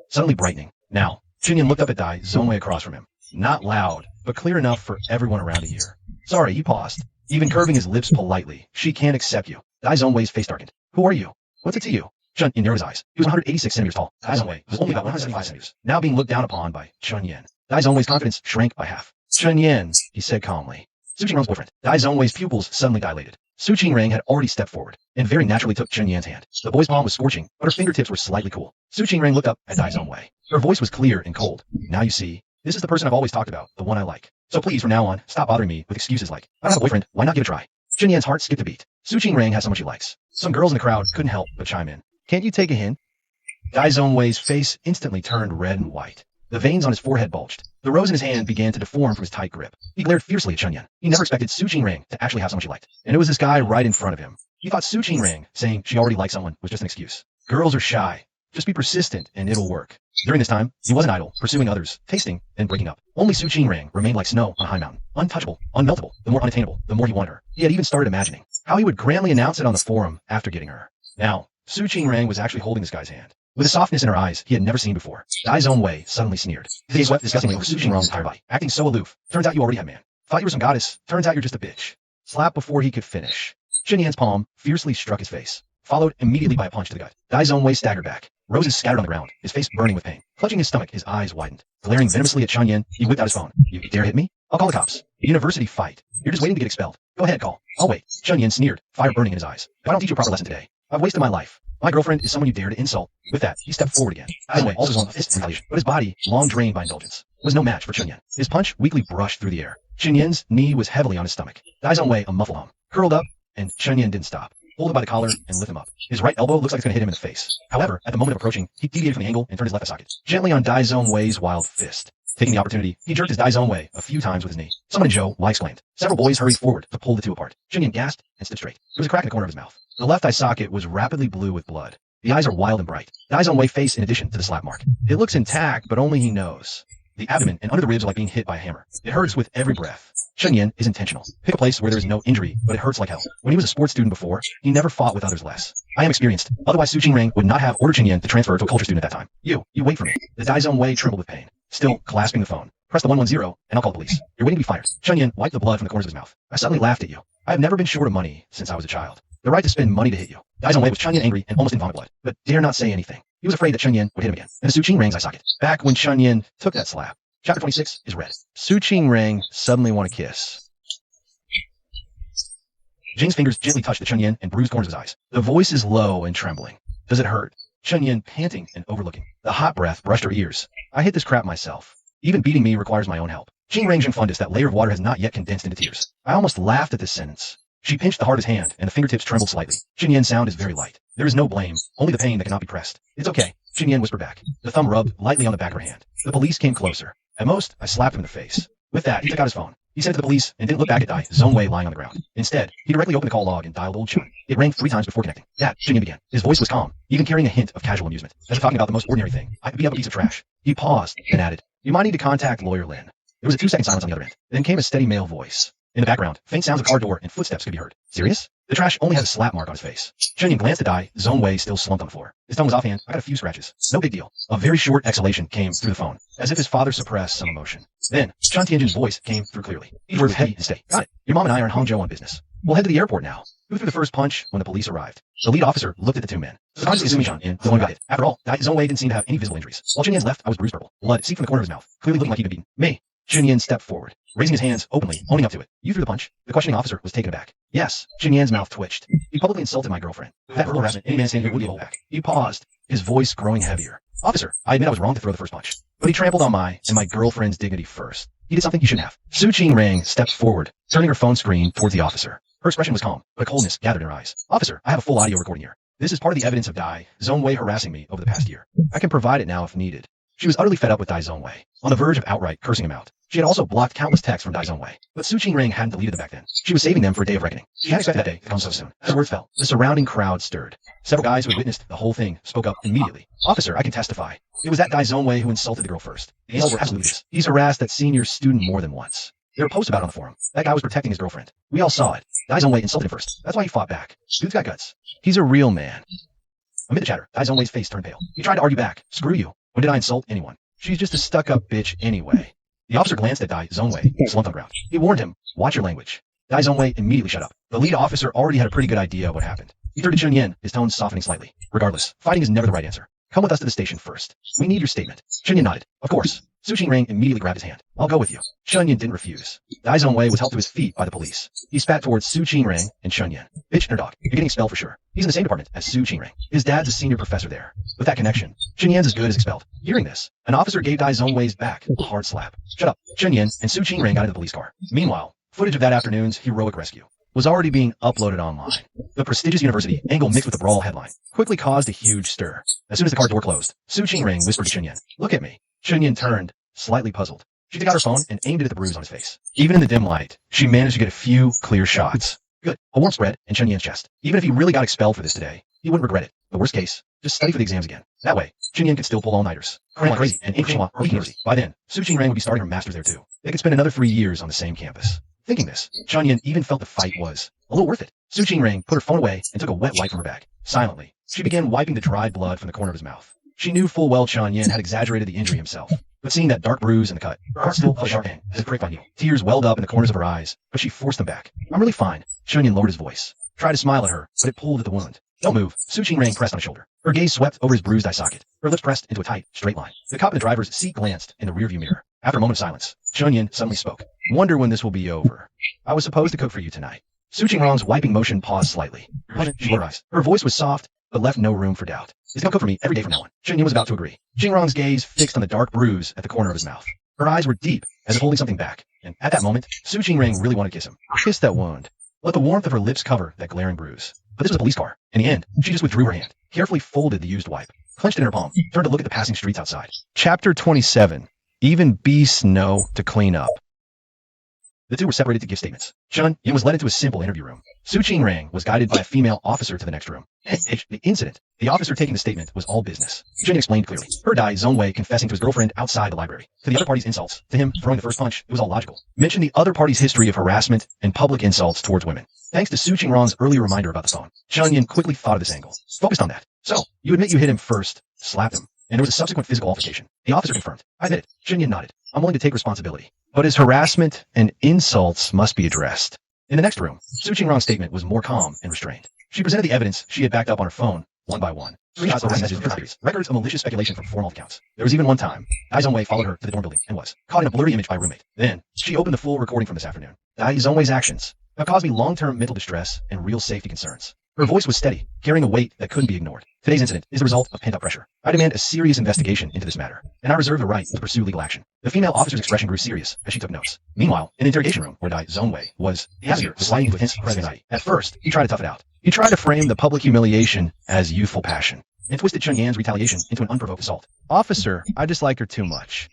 suddenly brightening. Now, Chun Yan looked up at Dai Zongwei across from him. Not loud, but clear enough for everyone around to hear. Sorry, he paused, even curving his lips politely. She can't accept you. Dai Zongwei's face darkened. Who are you? What's it to you? Chun Yan narrowed his eyes. He was 186 centimeters tall. Dai Zongwei was only about 175 centimeters, now being looked down upon by Chun Yan. Dai Zongwei's confidence shrank by half. Chun Yan, he said calmly. Su Qingring's boyfriend. Dai Zongwei's pupils suddenly dilated. Su Qingring had already stepped forward, and very naturally took Chun Yan's hand. The boy's palm was scorching, but her fingertips were slightly cool. Su Qingring looked up at Dai Zongwei. Her voice was clear and cold. Now you see, this is the person I've always talked about, the one I like. So please, from now on, stop bothering me with excuses like, I don't have a boyfriend, why not give it a try? Chun Yan's heart skipped a beat. Su Qingring has someone she likes. Some girls in the crowd couldn't help but chime in. Can't you take a hint? Dai Zongwei's face instantly turned red and white. The veins on his forehead bulged. The rose in his hand began to deform from his tight grip. He glared fiercely at Chun Yan. He never expected Su Qingring to actually have someone she liked. And it was this guy right in front of him. He thought Su Qingring saying she already liked someone was just an excuse. Girls are shy. Just be persistent and it'll work. During this time, he wasn't idle, pursuing others, tasting, and breaking up. Only Su Qingring remained like snow on a high mountain. Untouchable, unmeltable, the more unattainable, the more he wanted her. He had even started imagining how he would grandly announce it on the forum after getting her. Now, Su Qingrang was actually holding this guy's hand. With a softness in her eyes he had never seen before, Dai Zhongwei suddenly sneered. He swept disgustingly over Su Qingrang's entire body, acting so aloof. Turns out you already have man. Thought you were some goddess. Turns out you're just a bitch. Slap before he could finish. Chen Yan's palm fiercely struck his face, followed immediately by a punch to the gut. Dai Zhongwei staggered back. Roses scattered on the ground, his face burning with pain. Clutching his stomach, his eyes widened. Glaring venomously at Chen Yan, he whipped out his phone. You dare hit me? I'll call the cops. University fight. You're just waiting to get expelled. Go ahead, call. I'll wait. Chen Yan sneered, fire burning in his eyes. If I don't teach you a proper lesson today, I've wasted my life. My girlfriend is someone you dare to insult. With that, he stepped forward again. Zhongwei also swung a fist in retaliation, but his body, long drained by indulgence, was no match for Chen Yan. His punch weakly brushed through the air. Chen Yan's knee was heavily on his stomach. Dai Zhongwei, a muffled hum, curled up, and Chen Yan didn't stop. Hold him by the collar and lift him up. His right elbow looks like it's going to hit him in the face. However, at the moment of approaching, he deviated from the angle and turned his left eye socket gently on Dai Zhongwei's wild fist. Taking the opportunity, he jerked his Dai Zhongwei a few times with his knee. Someone in Zhou, Wai exclaimed. Several boys hurried forward to pull the two apart. Chen Yan gasped and stood straight. There was a crack in the corner of his mouth. The left eye socket was rapidly blue with blood. The eyes are wild and bright. Dai Zhongwei face in addition to the slap mark. It looks intact, but only he knows. The abdomen and under the ribs are like being hit by a hammer. It hurts with every breath. Chen Yan is intentional. Pick a place where there is no injury, but it hurts like hell. When he was a sports student before, he never fought with others less. I am experienced. Otherwise Su Qingrang would not have ordered Chen Yan to transfer to a culture student at that time. You wait for me. The Dai Zhongwei trembled with pain. Still clasping the phone. Press the 110 and I'll call the police. You're waiting to be fired. Chen Yan wiped the blood from the corners of his mouth. I suddenly laughed at you. I have never been short of money since I was a child. The right to spend money to hit you. Dai Zhongwei was Chen Yan angry and almost in vomit blood, but dare not say anything. He was afraid that Chen Yan would hit him again. And Su Qingrang's eye socket. Back when Chen Yan took that slap. Chapter 26 is read. Su Qingrang suddenly want to kiss. Jing's fingers gently touched the Chen Yan and bruised corners of his eyes. The voice is low and trembling. Does it hurt? Chen Yan panting and overlooking. The hot breath brushed her ears. I hit this crap myself. Even beating me requires my own help. Qingrang Zhengfundus, that layer of water has not yet condensed into tears. I almost laughed at this sentence. She pinched the heart of his hand, and the fingertips trembled slightly. Chen Yan's sound is very light. There is no blame, only the pain that cannot be pressed. It's okay, Chen Yan whispered back. The thumb rubbed lightly on the back of her hand. The police came closer. At most, I slapped him in the face. With that, he took out his phone. He sent it to the police and didn't look back at Dai Zhongwei lying on the ground. Instead, he directly opened the call log and dialed old Chen. It rang 3 times before connecting. That, Chen Yan began. His voice was calm, even carrying a hint of casual amusement, as if talking about the most ordinary thing. I could beat up a piece of trash. He paused, then added, you might need to contact Lawyer Lin. There was a 2-second silence on the other end. Then came a steady male voice. In the background, faint sounds of car door and footsteps could be heard. Serious? The trash only has a slap mark on his face. Chen Yan glanced at Dai Zhongwei, still slumped on the floor. His tongue was offhand. I got a few scratches. No big deal. A very short exhalation came through the phone, as if his father suppressed some emotion. Then, Chan Tianjin's voice came through clearly. Each word was heavy and steady. Got it. Your mom and I are in Hangzhou on business. We'll head to the airport now. Who threw the first punch when the police arrived? The lead officer looked at the two men. Subconsciously assuming Chen Yan, the one who got hit. After all, Dai Zhongwei didn't seem to have any visible injuries. While Chen Yan's left, I was bruised purple. Blood seeped from the corner of his mouth, clearly looking like he'd been beaten. Me. Chen Yan stepped forward, raising his hands openly, owning up to it. You threw the punch. The questioning officer was taken aback. Yes. Chen Yan's mouth twitched. He publicly insulted my girlfriend. That verbal harassment, any man standing here would be hold back. He paused, his voice growing heavier. Officer, I admit I was wrong to throw the first punch, but he trampled on my and my girlfriend's dignity first. He did something he shouldn't have. Su Qingrang stepped forward, turning her phone screen towards the officer. Her expression was calm, but a coldness gathered in her eyes. Officer, I have a full audio recording here. This is part of the evidence of Dai Zhongwei harassing me over the past year. I can provide it now if needed. She was utterly fed up with Dai Zhongwei, on the verge of outright cursing him out. She had also blocked countless texts from Dai Zhongwei, but Su Qingrang hadn't deleted them back then. She was saving them for a day of reckoning. She hadn't expected that day to come so soon. As words fell, the surrounding crowd stirred. Several guys who had witnessed the whole thing spoke up immediately. Officer, I can testify. It was that Dai Zhongwei who insulted the girl first. The answers were absolutely this. He's harassed that senior student more than once. There were posts about it on the forum. That guy was protecting his girlfriend. We all saw it. Dai Zhongwei insulted him first. That's why he fought back. Dude's got guts. He's a real man. Amid the chatter, Dai Zhongwei's face turned pale. He tried to argue back. Screw you. When did I insult anyone? She's just a stuck-up bitch anyway. The officer glanced at Dai Zhongwei, slumped on the ground. He warned him, watch your language. Dai Zhongwei immediately shut up. The lead officer already had a pretty good idea of what happened. He turned to Chen Yan, his tone softening slightly. Regardless, fighting is never the right answer. Come with us to the station first. We need your statement. Chen Yan nodded. Of course. Su Qingrang immediately grabbed his hand. I'll go with you. Chen Yan didn't refuse. Dai Zhongwei was helped to his feet by the police. He spat towards Su Qingrang and Chen Yan. Bitch and her dog. You're getting expelled for sure. He's in the same department as Su Qingrang. His dad's a senior professor there. With that connection, Chen Yan's as good as expelled. Hearing this, an officer gave Dai Zhongwei's back a hard slap. Shut up. Chen Yan and Su Qingrang got into the police car. Meanwhile, footage of that afternoon's heroic rescue was already being uploaded online. The prestigious university, angle mixed with the brawl headline, quickly caused a huge stir. As soon as the car door closed, Su Qingrang whispered to Chen Yan, look at me. Chen Yan turned, slightly puzzled. She took out her phone and aimed it at the bruise on his face. Even in the dim light, she managed to get a few clear shots. Good. A warm spread in Chen Yan's chest. Even if he really got expelled for this today, he wouldn't regret it. The worst case, just study for the exams again. That way, Chen Yan could still pull all-nighters. Crying like crazy and aim for Tsinghua or University. By then, Su Qingrang would be starting her master's there too. They could spend another 3 years on the same campus. Thinking this, Chen Yan even felt the fight was a little worth it. Su Qingrang put her phone away and took a wet wipe from her bag. silently. She began wiping the dried blood from the corner of his mouth. She knew full well Chen Yin had exaggerated the injury himself, but seeing that dark bruise in the cut, her heart still felt a sharp pang as if pricked by a needle. Tears welled up in the corners of her eyes, but she forced them back. I'm really fine. Chen Yin lowered his voice. Tried to smile at her, but it pulled at the wound. Don't move. Su Qingrang pressed on his shoulder. Her gaze swept over his bruised eye socket. Her lips pressed into a tight, straight line. The cop in the driver's seat glanced in the rearview mirror. After a moment of silence, Chen Yin suddenly spoke. Wonder when this will be over. I was supposed to cook for you tonight. Su Qingrang's wiping motion paused slightly. She lowered her eyes. Her voice was soft, but left no room for doubt. He's gonna cook for me every day from now on. Chen Yin was about to agree. Qingrang's gaze fixed on the dark bruise at the corner of his mouth. Her eyes were deep, as if holding something back, and at that moment, Su Qingrang really wanted to kiss him. Kiss that wound. Let the warmth of her lips cover that glaring bruise. But this was a police car. In the end, she just withdrew her hand, carefully folded the used wipe, clenched it in her palm, turned to look at the passing streets outside. Chapter 27. Even beasts know to clean up. The two were separated to give statements. Chen Yin was led into a simple interview room. Su Qingrang was guided by a female officer to the next room. The incident, the officer taking the statement, was all business. Chen Yin explained clearly. Her Dai Zongwei confessing to his girlfriend outside the library. To the other party's insults. To him throwing the first punch. It was all logical. Mentioned the other party's history of harassment and public insults towards women. Thanks to Su Qingrang's earlier reminder about the phone, Chen Yin quickly thought of this angle. Focused on that. So, you admit you hit him first, slapped him, and there was a subsequent physical altercation. The officer confirmed. I admit it. Chen Yin nodded. I'm willing to take responsibility. But his harassment and insults must be addressed. In the next room, Su Qingrang's statement was more calm and restrained. She presented the evidence she had backed up on her phone, one by one. Screenshots of messages from computers, records of malicious speculation from formal accounts. There was even one time, Dai Zongwei followed her to the dorm building and was caught in a blurry image by a roommate. Then, she opened the full recording from this afternoon. Dai Zongwei's actions have caused me long-term mental distress and real safety concerns. Her voice was steady, carrying a weight that couldn't be ignored. Today's incident is the result of pent-up pressure. I demand a serious investigation into this matter, and I reserve the right to pursue legal action. The female officer's expression grew serious as she took notes. Meanwhile, in the interrogation room where Dai Zongwei was, the officer was sliding with hints of anxiety. At first, he tried to tough it out. He tried to frame the public humiliation as youthful passion, and twisted Chen Yan's retaliation into an unprovoked assault. Officer, I dislike her too much.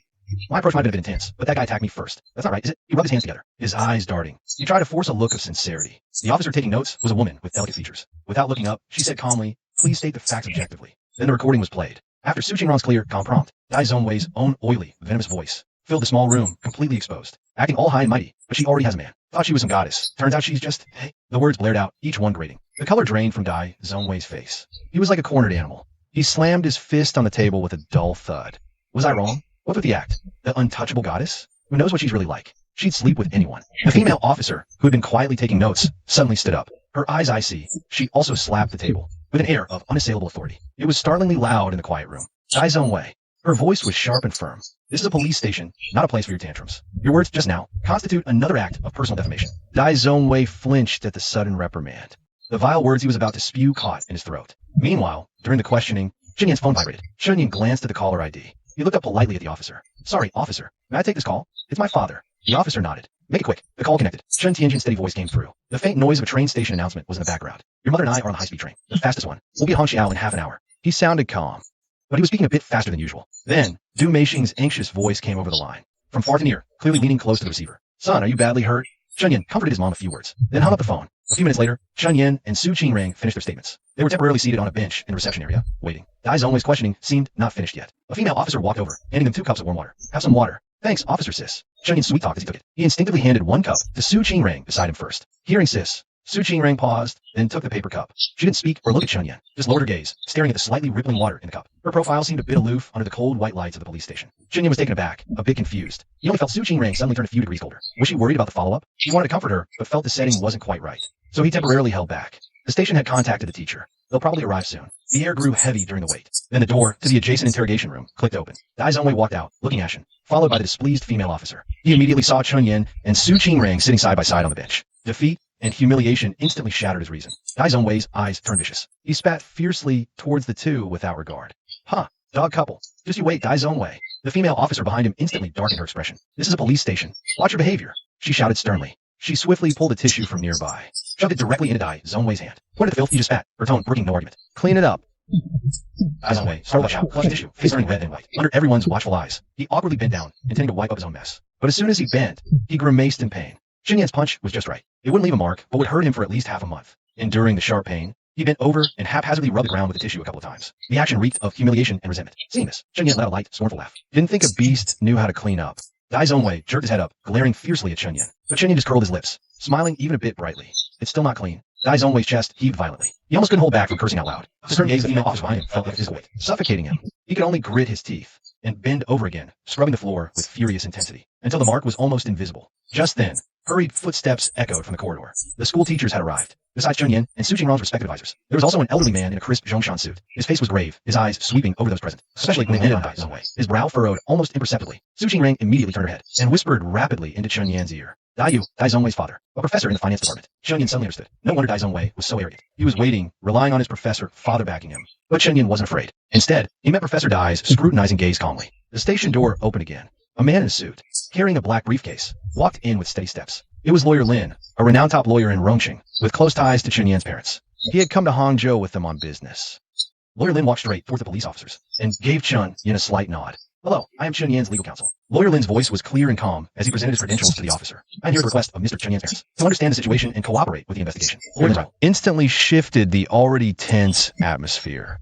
My approach might have been intense, but that guy attacked me first. That's not right, is it? He rubbed his hands together, his eyes darting. He tried to force a look of sincerity. The officer taking notes was a woman with delicate features. Without looking up, she said calmly, please state the facts objectively. Then the recording was played. After Su Qingrang's clear, calm prompt, Dai Zongwei's own oily, venomous voice filled the small room, completely exposed. Acting all high and mighty, but she already has a man. Thought she was some goddess. Turns out she's just, hey. The words blared out, each one grating. The color drained from Dai Zongwei's face. He was like a cornered animal. He slammed his fist on the table with a dull thud. Was I wrong? What with the act? The untouchable goddess? Who knows what she's really like? She'd sleep with anyone. The female officer, who had been quietly taking notes, suddenly stood up. Her eyes icy. She also slapped the table, with an air of unassailable authority. It was startlingly loud in the quiet room. Dai Zongwei. Her voice was sharp and firm. This is a police station, not a place for your tantrums. Your words just now constitute another act of personal defamation. Dai Zongwei flinched at the sudden reprimand. The vile words he was about to spew caught in his throat. Meanwhile, during the questioning, Chen Yan's phone vibrated. Chen Yan glanced at the caller ID. He looked up politely at the officer. Sorry, officer. May I take this call? It's my father. The officer nodded. Make it quick. The call connected. Chen Tianjin's steady voice came through. The faint noise of a train station announcement was in the background. Your mother and I are on the high-speed train. The fastest one. We'll be at Hongqiao in half an hour. He sounded calm, but he was speaking a bit faster than usual. Then, Du Meixing's anxious voice came over the line. From far to near, clearly leaning close to the receiver. Son, are you badly hurt? Chen Yan comforted his mom a few words, then hung up the phone. A few minutes later, Chen Yan and Su Qingrang finished their statements. They were temporarily seated on a bench in the reception area, waiting. Dai Zongwei's questioning seemed not finished yet. A female officer walked over, handing them 2 cups of warm water. Have some water. Thanks, Officer Sis. Chen Yan sweet-talked as he took it. He instinctively handed 1 cup to Su Qingrang beside him first. Hearing Sis, Su Qingrang paused, then took the paper cup. She didn't speak or look at Chen Yan, just lowered her gaze, staring at the slightly rippling water in the cup. Her profile seemed a bit aloof under the cold white lights of the police station. Chen Yan was taken aback, a bit confused. He only felt Su Qingrang suddenly turn a few degrees colder. Was she worried about the follow-up? He wanted to comfort her, but felt the setting wasn't quite right. So he temporarily held back. The station had contacted the teacher. They'll probably arrive soon. The air grew heavy during the wait. Then the door to the adjacent interrogation room clicked open. Dai Zongwei walked out, looking ashen, followed by the displeased female officer. He immediately saw Chen Yan and Su Qingrang sitting side by side on the bench. Defeat and humiliation instantly shattered his reason. Dai Zongwei's eyes turned vicious. He spat fiercely towards the two without regard. Huh, dog couple. Just you wait, Dai Zongwei. The female officer behind him instantly darkened her expression. This is a police station. Watch your behavior, she shouted sternly. She swiftly pulled a tissue from nearby, shoved it directly into Dai Zongwei's hand. Point at the filth you just spat, her tone brooking no argument. Clean it up. Dai Zongwei startled out, flushed tissue, face turning red and white. Under everyone's watchful eyes, he awkwardly bent down, intending to wipe up his own mess. But as soon as he bent, he grimaced in pain. Chen Yan's punch was just right. It wouldn't leave a mark, but would hurt him for at least half a month. Enduring the sharp pain, he bent over and haphazardly rubbed the ground with the tissue a couple of times. The action reeked of humiliation and resentment. Seeing this, Chen Yan let out a light, scornful laugh. Didn't think a beast knew how to clean up. Dai Zongwei jerked his head up, glaring fiercely at Chen Yan. But Chen Yan just curled his lips, smiling even a bit brightly. It's still not clean. Dai Zongwei's chest heaved violently. He almost couldn't hold back from cursing out loud. The stern gaze of the female officer behind him felt like a physical weight, suffocating him. He could only grit his teeth and bend over again, scrubbing the floor with furious intensity, until the mark was almost invisible. Just then, hurried footsteps echoed from the corridor. The school teachers had arrived. Besides Chun Yin and Su Jingrong's respective advisors, there was also an elderly man in a crisp Zhongshan suit. His face was grave, his eyes sweeping over those present, especially when they landed on Dai Zongwei. His brow furrowed almost imperceptibly. Su Jingrong immediately turned her head and whispered rapidly into Chun Yan's ear. Dai Yu, Dai Zongwei's father, a professor in the finance department. Chun Yin suddenly understood. No wonder Dai Zongwei was so arrogant. He was waiting, relying on his professor, father backing him. But Chun Yin wasn't afraid. Instead, he met Professor Dai's scrutinizing gaze calmly. The station door opened again. A man in a suit, carrying a black briefcase, walked in with steady steps. It was Lawyer Lin, a renowned top lawyer in Rongqing, with close ties to Chun Yan's parents. He had come to Hangzhou with them on business. Lawyer Lin walked straight toward the police officers and gave Chun Yin a slight nod. Hello, I am Chun Yan's legal counsel. Lawyer Lin's voice was clear and calm as he presented his credentials to the officer. I am here at the request of Mr. Chun Yan's parents to understand the situation and cooperate with the investigation. Lawyer Lin's Instantly shifted the already tense atmosphere.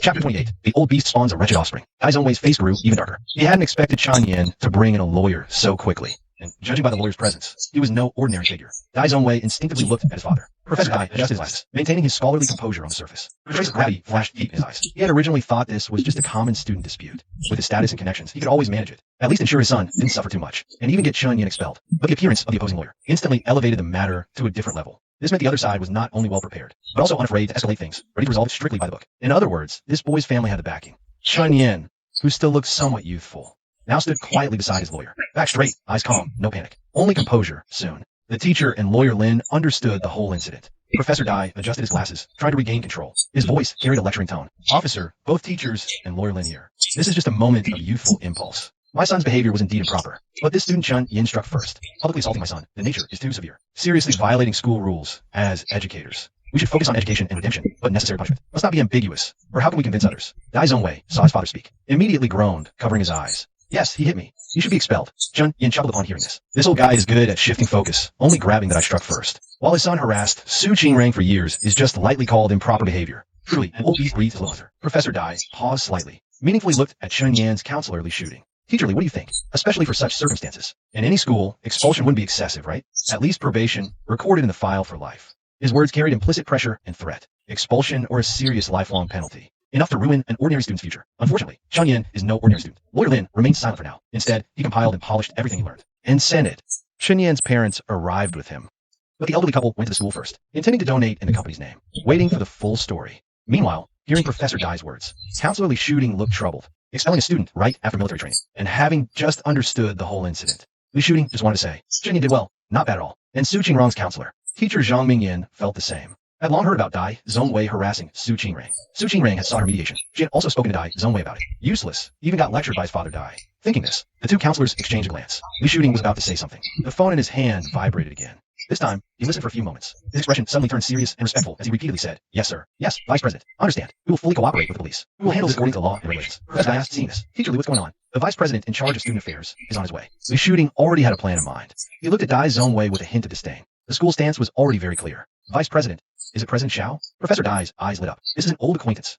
Chapter 28. The old beast spawns a wretched offspring. Dai Zongwei's face grew even darker. He hadn't expected Chun Yin to bring in a lawyer so quickly. And judging by the lawyer's presence, he was no ordinary figure. Dai Zongwei instinctively looked at his father. Professor Dai adjusted his glasses, maintaining his scholarly composure on the surface. A trace of gravity flashed deep in his eyes. He had originally thought this was just a common student dispute. With his status and connections, he could always manage it. At least ensure his son didn't suffer too much, and even get Chun Yin expelled. But the appearance of the opposing lawyer instantly elevated the matter to a different level. This meant the other side was not only well prepared, but also unafraid to escalate things, ready to resolve it strictly by the book. In other words, this boy's family had the backing. Chun Yin, who still looked somewhat youthful, now stood quietly beside his lawyer. Back straight, eyes calm, no panic. Only composure, soon. The teacher and Lawyer Lin understood the whole incident. Professor Dai adjusted his glasses, trying to regain control. His voice carried a lecturing tone. Officer, both teachers and Lawyer Lin here. This is just a moment of youthful impulse. My son's behavior was indeed improper, but this student Chun Yin struck first. Publicly assaulting my son, the nature is too severe. Seriously violating school rules as educators. We should focus on education and redemption, but necessary punishment must not be ambiguous. Or how can we convince others? Dai Zongwei saw his father speak, immediately groaned, covering his eyes. Yes, he hit me. He should be expelled. Chun Yin chuckled upon hearing this. This old guy is good at shifting focus, only grabbing that I struck first. While his son harassed Su Jingrong for years is just lightly called improper behavior. Truly, an old beast breathes his little. Professor Dai paused slightly, meaningfully looked at Chun Yan's counselorly shooting. Teacherly, what do you think? Especially for such circumstances. In any school, expulsion wouldn't be excessive, right? At least probation, recorded in the file for life. His words carried implicit pressure and threat. Expulsion or a serious lifelong penalty. Enough to ruin an ordinary student's future. Unfortunately, Chun Yin is no ordinary student. Lawyer Lin remained silent for now. Instead, he compiled and polished everything he learned. And sent it. Chun Yan's parents arrived with him. But the elderly couple went to the school first, intending to donate in the company's name, waiting for the full story. Meanwhile, hearing Professor Dai's words, counselorly shooting looked troubled. Expelling a student right after military training, and having just understood the whole incident. Li Shooting just wanted to say, Chun Yin did well, not bad at all. And Su Jingrong's counselor, teacher Zhang Mingyin, felt the same. Had long heard about Dai Zongwei harassing Su Jingrong. Su Jingrong had sought her mediation. She had also spoken to Dai Zongwei about it. Useless. Even got lectured by his father Dai. Thinking this, the two counselors exchanged a glance. Li Shooting was about to say something. The phone in his hand vibrated again. This time, he listened for a few moments. His expression suddenly turned serious and respectful as he repeatedly said, Yes, sir. Yes, Vice President. Understand. We will fully cooperate with the police. We will handle this according to law and regulations. Professor Dai asked, seeing this, teacherly, what's going on? The Vice President in charge of student affairs is on his way. Li Shooting already had a plan in mind. He looked at Dai Zongwei with a hint of disdain. The school stance was already very clear. Vice President. Is it President Xiao? Professor Dai's eyes lit up. This is an old acquaintance.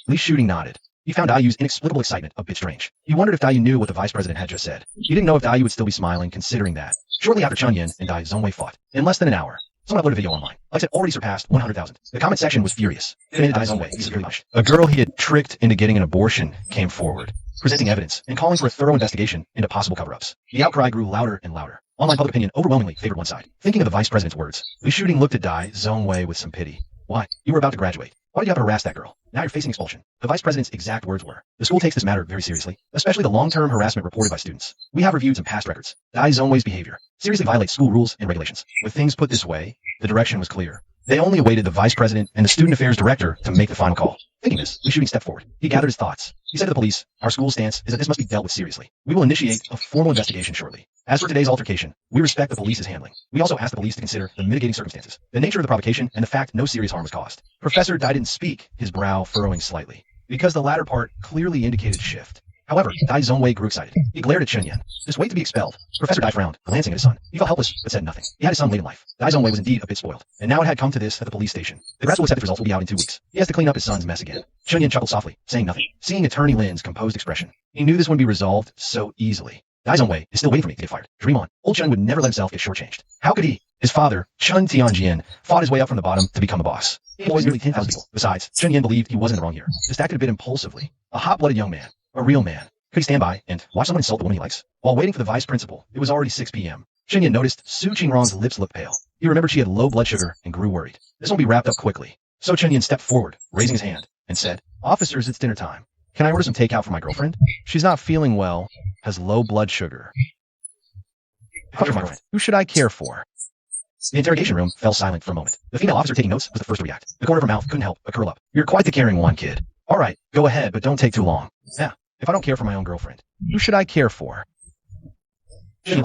Li Shooting nodded. He found Dai Yu's inexplicable excitement a bit strange. He wondered if Dai Yu knew what the Vice President had just said. He didn't know if Dai Yu would still be smiling considering that. Shortly after Chun Yin and Dai Zongwei fought, in less than an hour, someone uploaded a video online. Likes had already surpassed 100,000. The comment section was furious. It made Dai Zongwei be severely punished. A girl he had tricked into getting an abortion came forward, presenting evidence and calling for a thorough investigation into possible cover-ups. The outcry grew louder and louder. Online public opinion overwhelmingly favored one side. Thinking of the Vice President's words, Li Shooting looked at Dai Zongwei with some pity. Why? You were about to graduate. Why did you have to harass that girl? Now you're facing expulsion. The Vice President's exact words were, the school takes this matter very seriously, especially the long-term harassment reported by students. We have reviewed some past records. Dai Zongwei's behavior seriously violates school rules and regulations. With things put this way, the direction was clear. They only awaited the Vice President and the Student Affairs Director to make the final call. Thinking this, Li Shooting stepped forward. He gathered his thoughts. He said to the police, our school's stance is that this must be dealt with seriously. We will initiate a formal investigation shortly. As for today's altercation, we respect the police's handling. We also ask the police to consider the mitigating circumstances, the nature of the provocation, and the fact no serious harm was caused. Professor Dai didn't speak, his brow furrowing slightly, because the latter part clearly indicated shift. However, Dai Zongwei grew excited. He glared at Chun Yin. Just wait to be expelled. Professor Dai frowned, glancing at his son. He felt helpless, but said nothing. He had his son late in life. Dai Zongwei was indeed a bit spoiled. And now it had come to this at the police station. The grass will accept its results will be out in 2 weeks. He has to clean up his son's mess again. Chun Yin chuckled softly, saying nothing. Seeing Attorney Lin's composed expression, he knew this wouldn't be resolved so easily. Dai Zongwei is still waiting for me to get fired. Dream on. Old Chun would never let himself get shortchanged. How could he? His father, Chun Tianjian, fought his way up from the bottom to become a boss. He employs nearly 10,000 people. Besides, Chun Yin believed he wasn't in the wrong here. Just acted a bit impulsively. A hot-blooded young man. A real man. Could he stand by and watch someone insult the woman he likes? While waiting for the vice principal, it was already 6 p.m. Chun Yin noticed Su Qingrong's lips looked pale. He remembered she had low blood sugar and grew worried. This won't be wrapped up quickly. So Chun Yin stepped forward, raising his hand, and said, "Officers, it's dinner time. Can I order some takeout for my girlfriend? She's not feeling well, has low blood sugar. How's your girlfriend? Who should I care for?" The interrogation room fell silent for a moment. The female officer taking notes was the first to react. The corner of her mouth couldn't help but curl up. "You're quite the caring one, kid. All right, go ahead, but don't take too long. Yeah, if I don't care for my own girlfriend, who should I care for?" He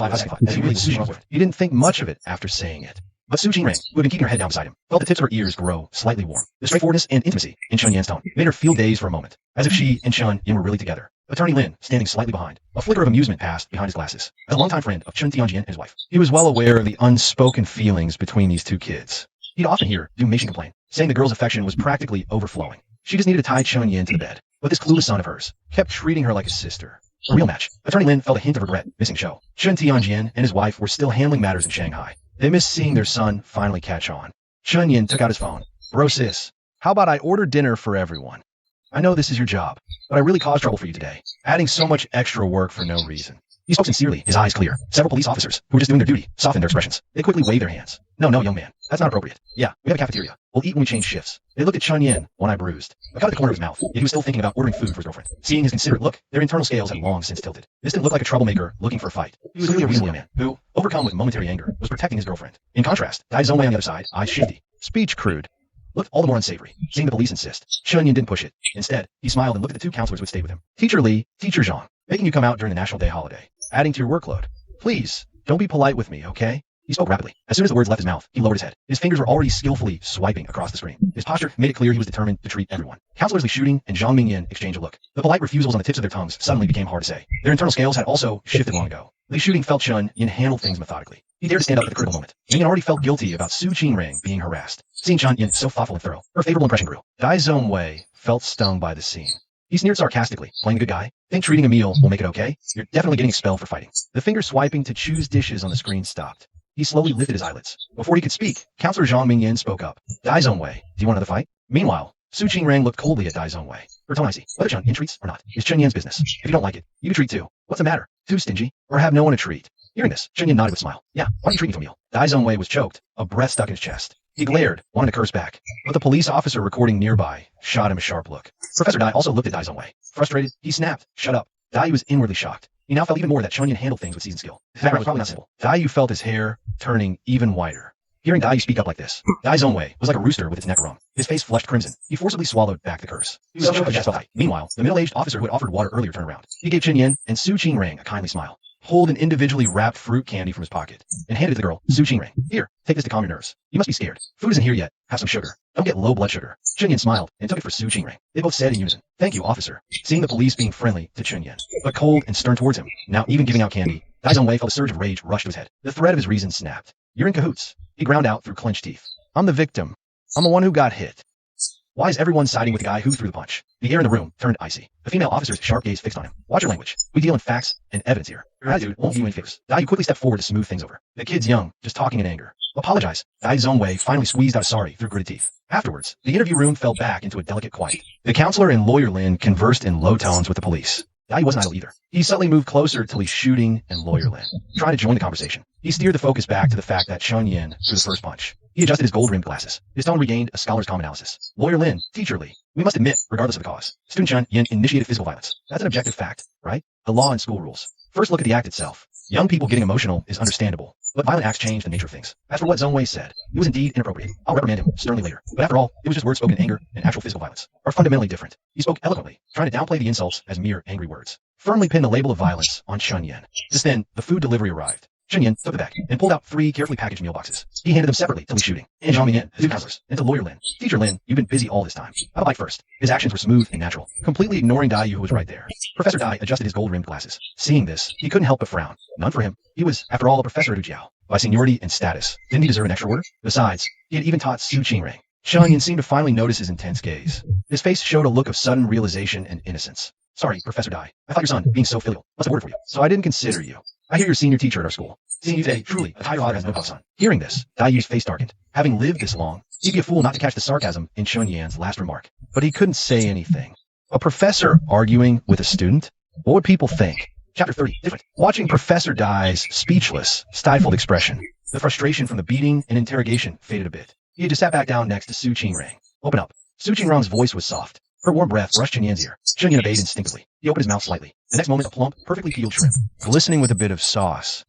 didn't think much of it after saying it. But Su Qingrang, who had been keeping her head down beside him, felt the tips of her ears grow slightly warm. The straightforwardness and intimacy in Chun Yan's tone made her feel dazed for a moment, as if she and Chun Yin were really together. Attorney Lin, standing slightly behind, a flicker of amusement passed behind his glasses. As a longtime friend of Chun Tianjian and his wife, he was well aware of the unspoken feelings between these two kids. He'd often hear Du Meixin complain, saying the girl's affection was practically overflowing. She just needed to tie Chun Yin to the bed. But this clueless son of hers kept treating her like a sister. A real match. Attorney Lin felt a hint of regret missing show. Chun Tianjian and his wife were still handling matters in Shanghai. They missed seeing their son finally catch on. Chun Yin took out his phone. "Bro sis, how about I order dinner for everyone? I know this is your job, but I really caused trouble for you today, adding so much extra work for no reason." He spoke sincerely, his eyes clear. Several police officers, who were just doing their duty, softened their expressions. They quickly waved their hands. No, young man. That's not appropriate. Yeah, we have a cafeteria. We'll eat when we change shifts." They looked at Chun Yin, one eye bruised. A cut at the corner of his mouth, yet he was still thinking about ordering food for his girlfriend. Seeing his considerate look, their internal scales had long since tilted. This didn't look like a troublemaker looking for a fight. He was clearly a reasonable young man, who, overcome with momentary anger, was protecting his girlfriend. In contrast, Dai Zongwei on the other side, eyes shifty. Speech crude. Looked all the more unsavory. Seeing the police insist, Chun Yin didn't push it. Instead, he smiled and looked at the two counselors who had stayed with him. "Teacher Li, Teacher Zhang, making you come out during the National Day holiday. Adding to your workload. Please, don't be polite with me, okay?" He spoke rapidly. As soon as the words left his mouth, he lowered his head. His fingers were already skillfully swiping across the screen. His posture made it clear he was determined to treat everyone. Counselors Li Shooting and Zhang Mingyan exchanged a look. The polite refusals on the tips of their tongues suddenly became hard to say. Their internal scales had also shifted long ago. Li Shooting felt Chun Yin handle things methodically. He dared to stand up at the critical moment. Mingyan already felt guilty about Su Qingrang being harassed. Seeing Chun Yin so thoughtful and thorough, her favorable impression grew. Dai Zongwei felt stung by the scene. He sneered sarcastically, playing the good guy. "Think treating a meal will make it okay? You're definitely getting expelled for fighting." The finger swiping to choose dishes on the screen stopped. He slowly lifted his eyelids. Before he could speak, Counselor Zhang Mingyan spoke up. "Dai Zongwei, do you want another fight?" Meanwhile, Su Qingrang looked coldly at Dai Zongwei. Her tone icy. Whether Chun Yin treats or not is Chun Yan's business. If you don't like it, you can treat too. What's the matter? Too stingy? Or have no one to treat? Hearing this, Chun Yin nodded with a smile. "Yeah, why don't you treat me to a meal?" Dai Zongwei was choked, a breath stuck in his chest. He glared, wanting to curse back. But the police officer recording nearby shot him a sharp look. Professor Dai also looked at Dai Zongwei. Frustrated, he snapped, "Shut up." Dai was inwardly shocked. He now felt even more that Chun Yin handled things with seasoned skill. His background was probably not simple. Dai felt his hair turning even whiter. Hearing Dai speak up like this, Dai Zongwei was like a rooster with its neck wrung. His face flushed crimson. He forcibly swallowed back the curse. He was so Dai. Meanwhile, the middle-aged officer who had offered water earlier turned around. He gave Chun Yin and Su Qingrang a kindly smile, pulled an individually wrapped fruit candy from his pocket, and handed it to the girl, Su Qingrang. "Here, take this to calm your nerves. You must be scared. Food isn't here yet. Have some sugar. Don't get low blood sugar." Chun Yin smiled and took it for Su Qingrang. They both said in unison, "Thank you, officer." Seeing the police being friendly to Chun Yin, but cold and stern towards him, now even giving out candy, Dai Zongwei felt a surge of rage rush to his head. The thread of his reason snapped. "You're in cahoots." He ground out through clenched teeth. "I'm the victim. I'm the one who got hit. Why is everyone siding with the guy who threw the punch?" The air in the room turned icy. The female officer's sharp gaze fixed on him. "Watch your language. We deal in facts and evidence here. Your attitude won't do you any favors." Dai quickly stepped forward to smooth things over. "The kid's young, just talking in anger." "Apologize." Dai Zongwei finally squeezed out a sorry through gritted teeth. Afterwards, the interview room fell back into a delicate quiet. The counselor and lawyer Lin conversed in low tones with the police. Dai wasn't idle either. He subtly moved closer till he's Shooting and lawyer Lin, trying to join the conversation. He steered the focus back to the fact that Chun Yin threw the first punch. He adjusted his gold-rimmed glasses. His tone regained a scholar's calm analysis. "Lawyer Lin, Teacher Li, we must admit, regardless of the cause, student Chun Yin initiated physical violence. That's an objective fact, right? The law and school rules. First look at the act itself. Young people getting emotional is understandable, but violent acts change the nature of things. As for what Zongwei said, it was indeed inappropriate. I'll reprimand him sternly later. But after all, it was just words spoken in anger, and actual physical violence are fundamentally different." He spoke eloquently, trying to downplay the insults as mere angry words. Firmly pinned the label of violence on Chun Yin. Just then, the food delivery arrived. Chun Yin took the bag and pulled out 3 carefully packaged meal boxes. He handed them separately to Li Shooting and Zhang Mingyan, the 2 counselors, and to lawyer Lin. "Teacher Lin, you've been busy all this time. Have a bite first." His actions were smooth and natural, completely ignoring Dai Yu, who was right there. Professor Dai adjusted his gold-rimmed glasses. Seeing this, he couldn't help but frown. None for him. He was, after all, a professor at Ujiao. By seniority and status, didn't he deserve an extra order? Besides, he had even taught Su Qingrang. Chun-Yin seemed to finally notice his intense gaze. His face showed a look of sudden realization and innocence. Sorry, Professor Dai. I thought your son, being so filial, must have ordered for you, so I didn't consider you. I hear you're senior teacher at our school. Seeing you today, truly, a father has no son. Hearing this, Dai Yu's face darkened. Having lived this long, he'd be a fool not to catch the sarcasm in Chun-Yan's last remark. But he couldn't say anything. A professor arguing with a student? What would people think? Chapter 30, different. Watching Professor Dai's speechless, stifled expression, the frustration from the beating and interrogation faded a bit. He had just sat back down next to Su Qingrang. Open up. Su Qingrang's voice was soft. Her warm breath brushed Chun-Yan's ear. Chun-Yan obeyed instinctively. He opened his mouth slightly. The next moment, a plump, perfectly peeled shrimp, glistening with a bit of sauce,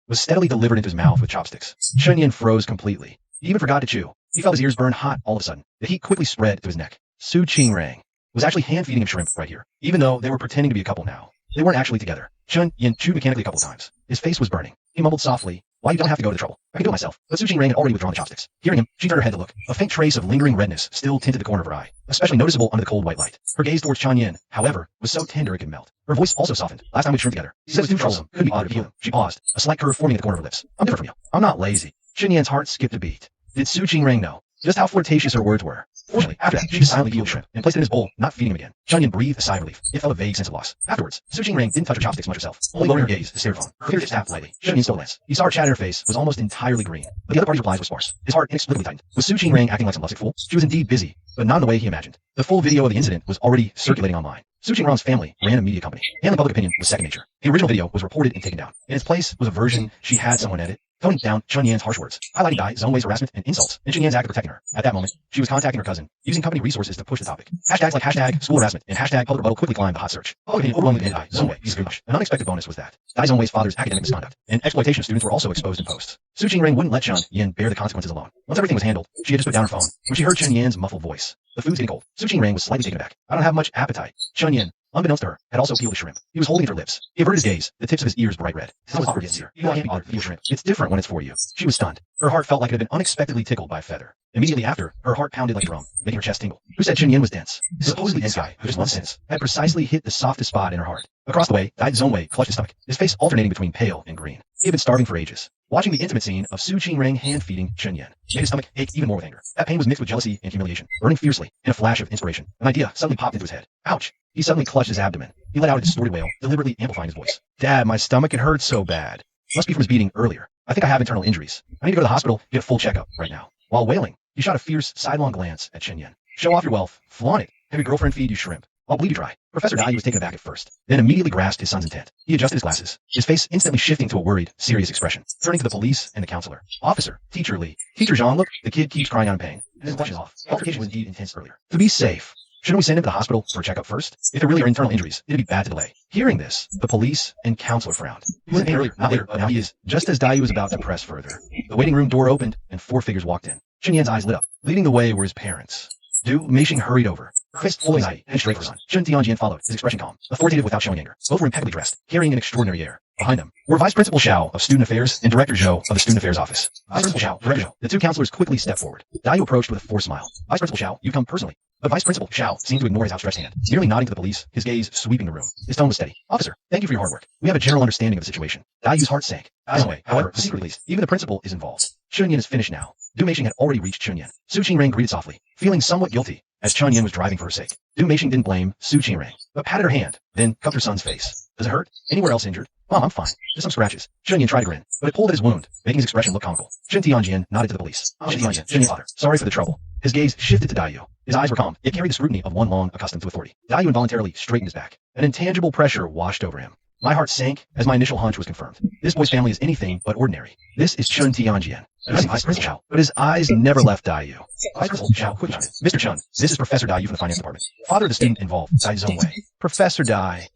was steadily delivered into his mouth with chopsticks. Chun-Yan froze completely. He even forgot to chew. He felt his ears burn hot all of a sudden. The heat quickly spread to his neck. Su Qingrang was actually hand-feeding him shrimp right here, even though they were pretending to be a couple now. They weren't actually together. Chun-Yan chewed mechanically a couple times. His face was burning. He mumbled softly, "Why you don't have to go to the trouble? I can do it myself." But Su Qingrang had already withdrawn the chopsticks. Hearing him, she turned her head to look. A faint trace of lingering redness still tinted the corner of her eye, especially noticeable under the cold white light. Her gaze towards Chun-Yan, however, was so tender it could melt. Her voice also softened. "Last time we shrimp together, you said it was too troublesome. Couldn't be bothered to heal him." She paused, a slight curve forming at the corner of her lips. "I'm different from you. I'm not lazy." Chun-Yan's heart skipped a beat. Did Su Qingrang know just how flirtatious her words were? Fortunately, after that, she just silently peeled shrimp and placed it in his bowl, not feeding him again. Chun-Yan breathed a sigh of relief. It felt a vague sense of loss. Afterwards, Su Qingrang didn't touch her chopsticks much herself, only lowering her gaze to stare at her phone. Her fingertips tapped lightly. Chun-Yan stole a glance. He saw her chat in her face was almost entirely green, but the other party's replies were sparse. His heart inexplicably tightened. Was Su Qingrang acting like some lovesick fool? She was indeed busy, but not in the way he imagined. The full video of the incident was already circulating online. Su Qingrang's family ran a media company. Handling public opinion was second nature. The original video was reported and taken down. In its place was a version she had someone edit, toning down Chun-Yan's harsh words, highlighting Dai Zhongwei's harassment and insults, and Chun-Yan's act of protecting her. At that moment, she was contacting her cousin, using company resources to push the topic. Hashtags like hashtag school harassment and hashtag public rebuttal quickly climbed the hot search. Public opinion overwhelmingly Dai Zhongwei. An unexpected bonus was that Dai Zhongwei's father's academic misconduct and exploitation of students were also exposed in posts. Su Qingrang wouldn't let Chun-Yan bear the consequences alone. Once everything was handled, she had just put down her phone when she heard Chun-Yan's muffled voice. The food's getting cold. Su Qingrang was slightly taken aback. "I don't have much appetite." Chun-Yan, unbeknownst to her, had also peeled a shrimp. He was holding it to her lips. He averted his gaze, the tips of his ears bright red. His tongue was awkward yet sincere. "You can't be bothered to peel shrimp. It's different when it's for you." She was stunned. Her heart felt like it had been unexpectedly tickled by a feather. Immediately after, her heart pounded like a drum, making her chest tingle. Who said Chun-Yan was dense? The supposedly dense guy, who just months since, had precisely hit the softest spot in her heart. Across the way, Dai Zhongwei clutched his stomach, his face alternating between pale and green. He had been starving for ages. Watching the intimate scene of Su Qingrang hand-feeding Chun-Yan made his stomach ache even more with anger. That pain was mixed with jealousy and humiliation, burning fiercely. In a flash of inspiration, an idea suddenly popped into his head. Ouch! He suddenly clutched his abdomen. He let out a distorted wail, deliberately amplifying his voice. "Dad, my stomach, it hurts so bad." Must be from his beating earlier. "I think I have internal injuries. I need to go to the hospital, get a full checkup right now." While wailing, he shot a fierce, sidelong glance at Chun-Yan. "Show off your wealth. Flaunt it. Have your girlfriend feed you shrimp. I'll bleed you dry." Professor Dai was taken aback at first, then immediately grasped his son's intent. He adjusted his glasses, his face instantly shifting to a worried, serious expression, turning to the police and the counselor. "Officer, Teacher Lee. Teacher Zhang, look, the kid keeps crying out in pain." His blushes off. The altercation was indeed intense earlier. To be safe, shouldn't we send him to the hospital for a checkup first? If there really are internal injuries, it'd be bad to delay. Hearing this, the police and counselor frowned. He was in pain earlier, not later, but now he is. Just as Dai was about to press further, the waiting room door opened and 4 figures walked in. Chun-Yan's eyes lit up. Leading the way were his parents. Du Meishing hurried over, her face full of anxiety, and straight for her son. Chun Tianjian followed, his expression calm, authoritative without showing anger. Both were impeccably dressed, carrying an extraordinary air. Behind them were Vice Principal Xiao of Student Affairs and Director Zhou of the Student Affairs Office. Vice Principal Xiao, Director Zhou. The 2 counselors quickly stepped forward. Dai approached with a forced smile. "Vice Principal Xiao, you come personally." But Vice Principal Xiao seemed to ignore his outstretched hand, merely nodding to the police, his gaze sweeping the room. His tone was steady. "Officer, thank you for your hard work. We have a general understanding of the situation." Dai's heart sank. Anyway, however, secretly at least, even the principal is involved. Chun-Yan is finished now. Du Meishing had already reached Chun-Yan. Su Qingrang greeted softly, feeling somewhat guilty, as Chun-Yan was driving for her sake. Du Meishing didn't blame Su Qingrang, but patted her hand, then cupped her son's face. "Does it hurt? Anywhere else injured?" "Mom, I'm fine. Just some scratches." Chun-Yan tried to grin, but it pulled at his wound, making his expression look comical. Chun Tianjian nodded to the police. Chun Tianjian, Chun-Yan's father. Sorry for the trouble. His gaze shifted to Daiyu. His eyes were calm, yet carried the scrutiny of one long accustomed to authority. Daiyu involuntarily straightened his back. An intangible pressure washed over him. My heart sank as my initial hunch was confirmed. This boy's family is anything but ordinary. This is Chun Tianjian. Vice Principal Xiao. But his eyes never left Daiyu. Vice Principal Xiao quickly chimed in. "Mr. Chun, this is Professor Daiyu from the finance department. Father of the student involved, Dai Zhongwei." Professor Dai.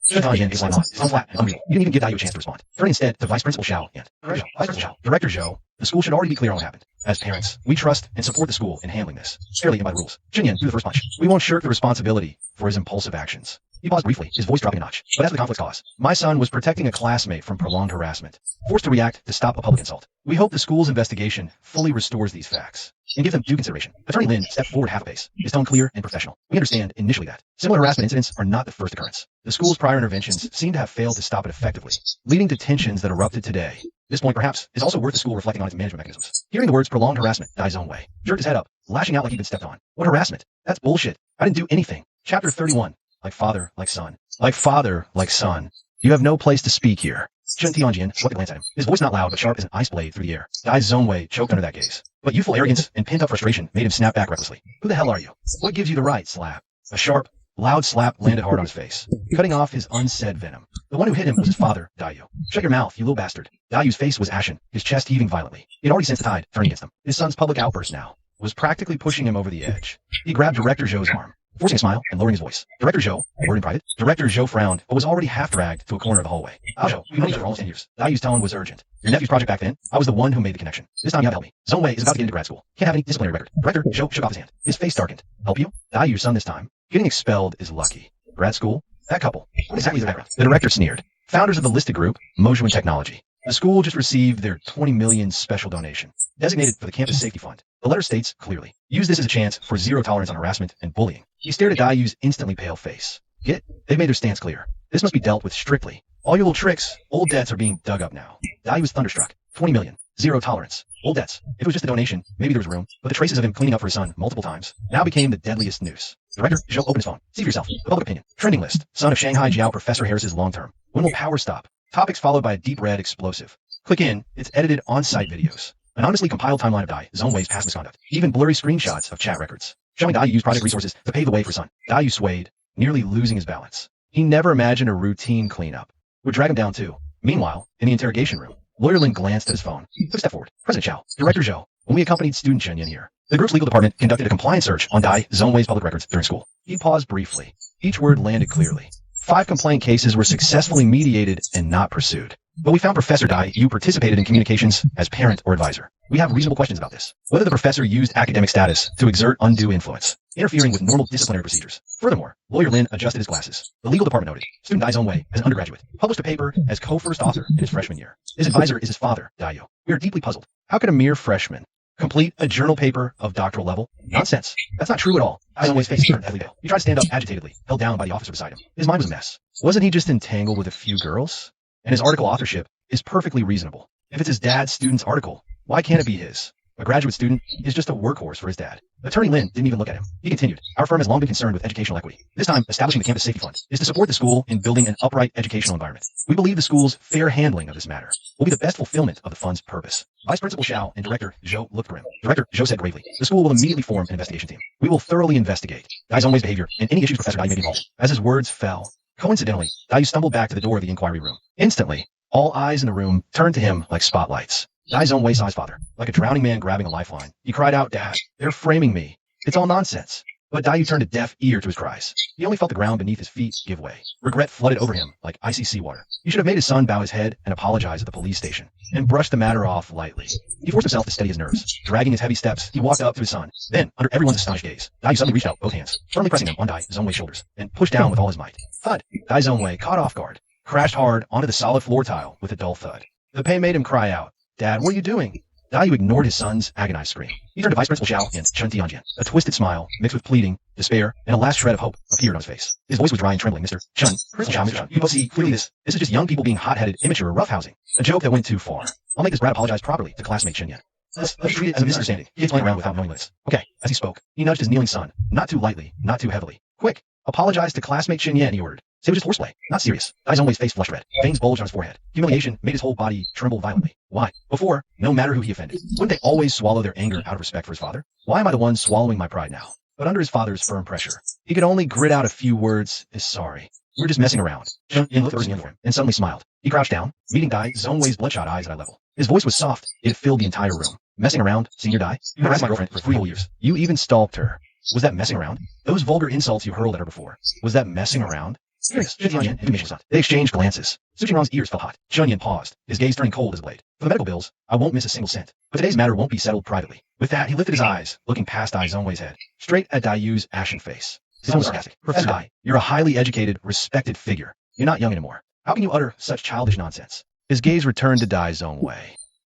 Chun Tianjian is like on. It's flat and unreal. You didn't even give Daiyu a chance to respond. Turning instead to Vice Principal Xiao and Vice Principal Xiao. Director Zhou. The school should already be clear on what happened. As parents, we trust and support the school in handling this, fairly and by the rules. Chun-Yan threw the first punch. We won't shirk the responsibility for his impulsive actions. He paused briefly, his voice dropping a notch. But as for the conflict's cause, my son was protecting a classmate from prolonged harassment, forced to react to stop a public insult. We hope the school's investigation fully restores these facts and give them due consideration. Attorney Lin stepped forward half a pace, his tone clear and professional. We understand initially that similar harassment incidents are not the first occurrence. The school's prior interventions seem to have failed to stop it effectively, leading to tensions that erupted today. This point, perhaps, is also worth the school reflecting on its management mechanisms. Hearing the words prolonged harassment, Dai Zhongwei jerked his head up, lashing out like he'd been stepped on. What harassment? That's bullshit. I didn't do anything. Chapter 31. Like father, like son. Like father, like son. You have no place to speak here. Chen Tianjian swept a glance at him, his voice not loud but sharp as an ice blade through the air. Dai's Zongwei choked under that gaze. But youthful arrogance and pent-up frustration made him snap back recklessly. Who the hell are you? What gives you the right? Slap. A sharp, loud slap landed hard on his face, cutting off his unsaid venom. The one who hit him was his father, Daiyu. Shut your mouth, you little bastard. Daiyu's face was ashen, his chest heaving violently. He had already sensed the tide turning against him. His son's public outburst now was practically pushing him over the edge. He grabbed Director Zhou's arm, forcing a smile and lowering his voice. Director Zhou, a word in private. Director Zhou frowned, but was already half dragged to a corner of the hallway. Zhou, we've known each other for almost 10 years. Daiyu's tone was urgent. Your nephew's project back then, I was the one who made the connection. This time you have to help me. Zongwei is about to get into grad school. Can't have any disciplinary record. Director Zhou shook off his hand. His face darkened. Help you? Daiyu's son this time. Getting expelled is lucky. Grad school? That couple. What exactly is their background? The director sneered. Founders of the listed group, Mojuan Technology. The school just received their 20 million special donation, designated for the campus safety fund. The letter states clearly, use this as a chance for zero tolerance on harassment and bullying. He stared at Daiyu's instantly pale face. Get? They've made their stance clear. This must be dealt with strictly. All your little tricks, old debts are being dug up now. Daiyu was thunderstruck. 20 million. Zero tolerance. Old debts. If it was just a donation, maybe there was room, but the traces of him cleaning up for his son multiple times now became the deadliest noose. Director Zhou opened his phone. See for yourself. The public opinion. Trending list. Son of Shanghai Jiao Professor Harris's long term. When will power stop? Topics followed by a deep red explosive. Click in. It's edited on-site videos. Anonymously compiled timeline of Dai Zongwei's past misconduct. Even blurry screenshots of chat records showing Dai used project resources to pave the way for son. Dai swayed, nearly losing his balance. He never imagined a routine cleanup would drag him down too. Meanwhile, in the interrogation room, Lawyer Lin glanced at his phone. Took a step forward. President Chao, Director Zhou, when we accompanied student Chen Yin here, the group's legal department conducted a compliance search on Dai Zongwei's public records during school. He paused briefly. Each word landed clearly. 5 complaint cases were successfully mediated and not pursued. But we found Professor Dai, you participated in communications as parent or advisor. We have reasonable questions about this. Whether the professor used academic status to exert undue influence, interfering with normal disciplinary procedures. Furthermore, Lawyer Lin adjusted his glasses. The legal department noted, student Dai Zongwei, as an undergraduate, published a paper as co-first author in his freshman year. His advisor is his father, Daiyu. We are deeply puzzled. How could a mere freshman complete a journal paper of doctoral level? Nonsense. That's not true at all. Dai Zongwei's face turned deadly pale. He tried to stand up agitatedly, held down by the officer beside him. His mind was a mess. Wasn't he just entangled with a few girls? And his article authorship is perfectly reasonable. If it's his dad's student's article, why can't it be his? A graduate student is just a workhorse for his dad. Attorney Lin didn't even look at him. He continued, our firm has long been concerned with educational equity. This time, establishing the campus safety fund is to support the school in building an upright educational environment. We believe the school's fair handling of this matter will be the best fulfillment of the fund's purpose. Vice Principal Xiao and Director Zhou looked grim. Director Zhou said gravely, the school will immediately form an investigation team. We will thoroughly investigate Dai Zongwei's behavior and any issues Professor Dai may be involved. As his words fell, coincidentally, Dai stumbled back to the door of the inquiry room. Instantly, all eyes in the room turned to him like spotlights. Dai Zongwei saw his father, like a drowning man grabbing a lifeline. He cried out, Dad, they're framing me. It's all nonsense. But Daiyu turned a deaf ear to his cries. He only felt the ground beneath his feet give way. Regret flooded over him like icy seawater. He should have made his son bow his head and apologize at the police station, and brush the matter off lightly. He forced himself to steady his nerves. Dragging his heavy steps, he walked up to his son. Then, under everyone's astonished gaze, Daiyu suddenly reached out both hands, firmly pressing them on Dai Zongwei's shoulders, and pushed down with all his might. Thud! Dai Zongwei, caught off guard, crashed hard onto the solid floor tile with a dull thud. The pain made him cry out, Dad, what are you doing? Daiyu ignored his son's agonized scream. He turned to Vice Principal Xiao and Chen Tianjian. A twisted smile, mixed with pleading, despair, and a last shred of hope, appeared on his face. His voice was dry and trembling. Mr. Chen, Principal Xiao, you must see clearly this is just young people being hot-headed, immature, roughhousing. A joke that went too far. I'll make this brat apologize properly to classmate Chen Yan. Let's treat it as a misunderstanding. He explained around without knowing this. Okay, as he spoke, he nudged his kneeling son, not too lightly, not too heavily. Quick, apologize to classmate Chen Yan, he ordered. Say it was just horseplay, not serious. Dai Zongwei's face flushed red. Veins bulged on his forehead. Humiliation made his whole body tremble violently. Why? Before, no matter who he offended, wouldn't they always swallow their anger out of respect for his father? Why am I the one swallowing my pride now? But under his father's firm pressure, he could only grit out a few words, is sorry. We're just messing around. Chen Yan looked at his uniform and suddenly smiled. He crouched down, meeting Dai Zongwei's bloodshot eyes at eye level. His voice was soft. It filled the entire room. Messing around, Senior Dai? You harassed my girlfriend for 3 whole years. You even stalked her. Was that messing around? Those vulgar insults you hurled at her before. Was that messing around? Serious. They exchanged glances. Su Jingrong's ears felt hot. Chen Yan paused, his gaze turning cold as a blade. For the medical bills, I won't miss a single cent. But today's matter won't be settled privately. With that, he lifted his eyes, looking past Dai Zongwei's head, straight at Daiyu's ashen face. His tone was sarcastic. Professor Dai, you're a highly educated, respected figure. You're not young anymore. How can you utter such childish nonsense? His gaze returned to Dai Zongwei.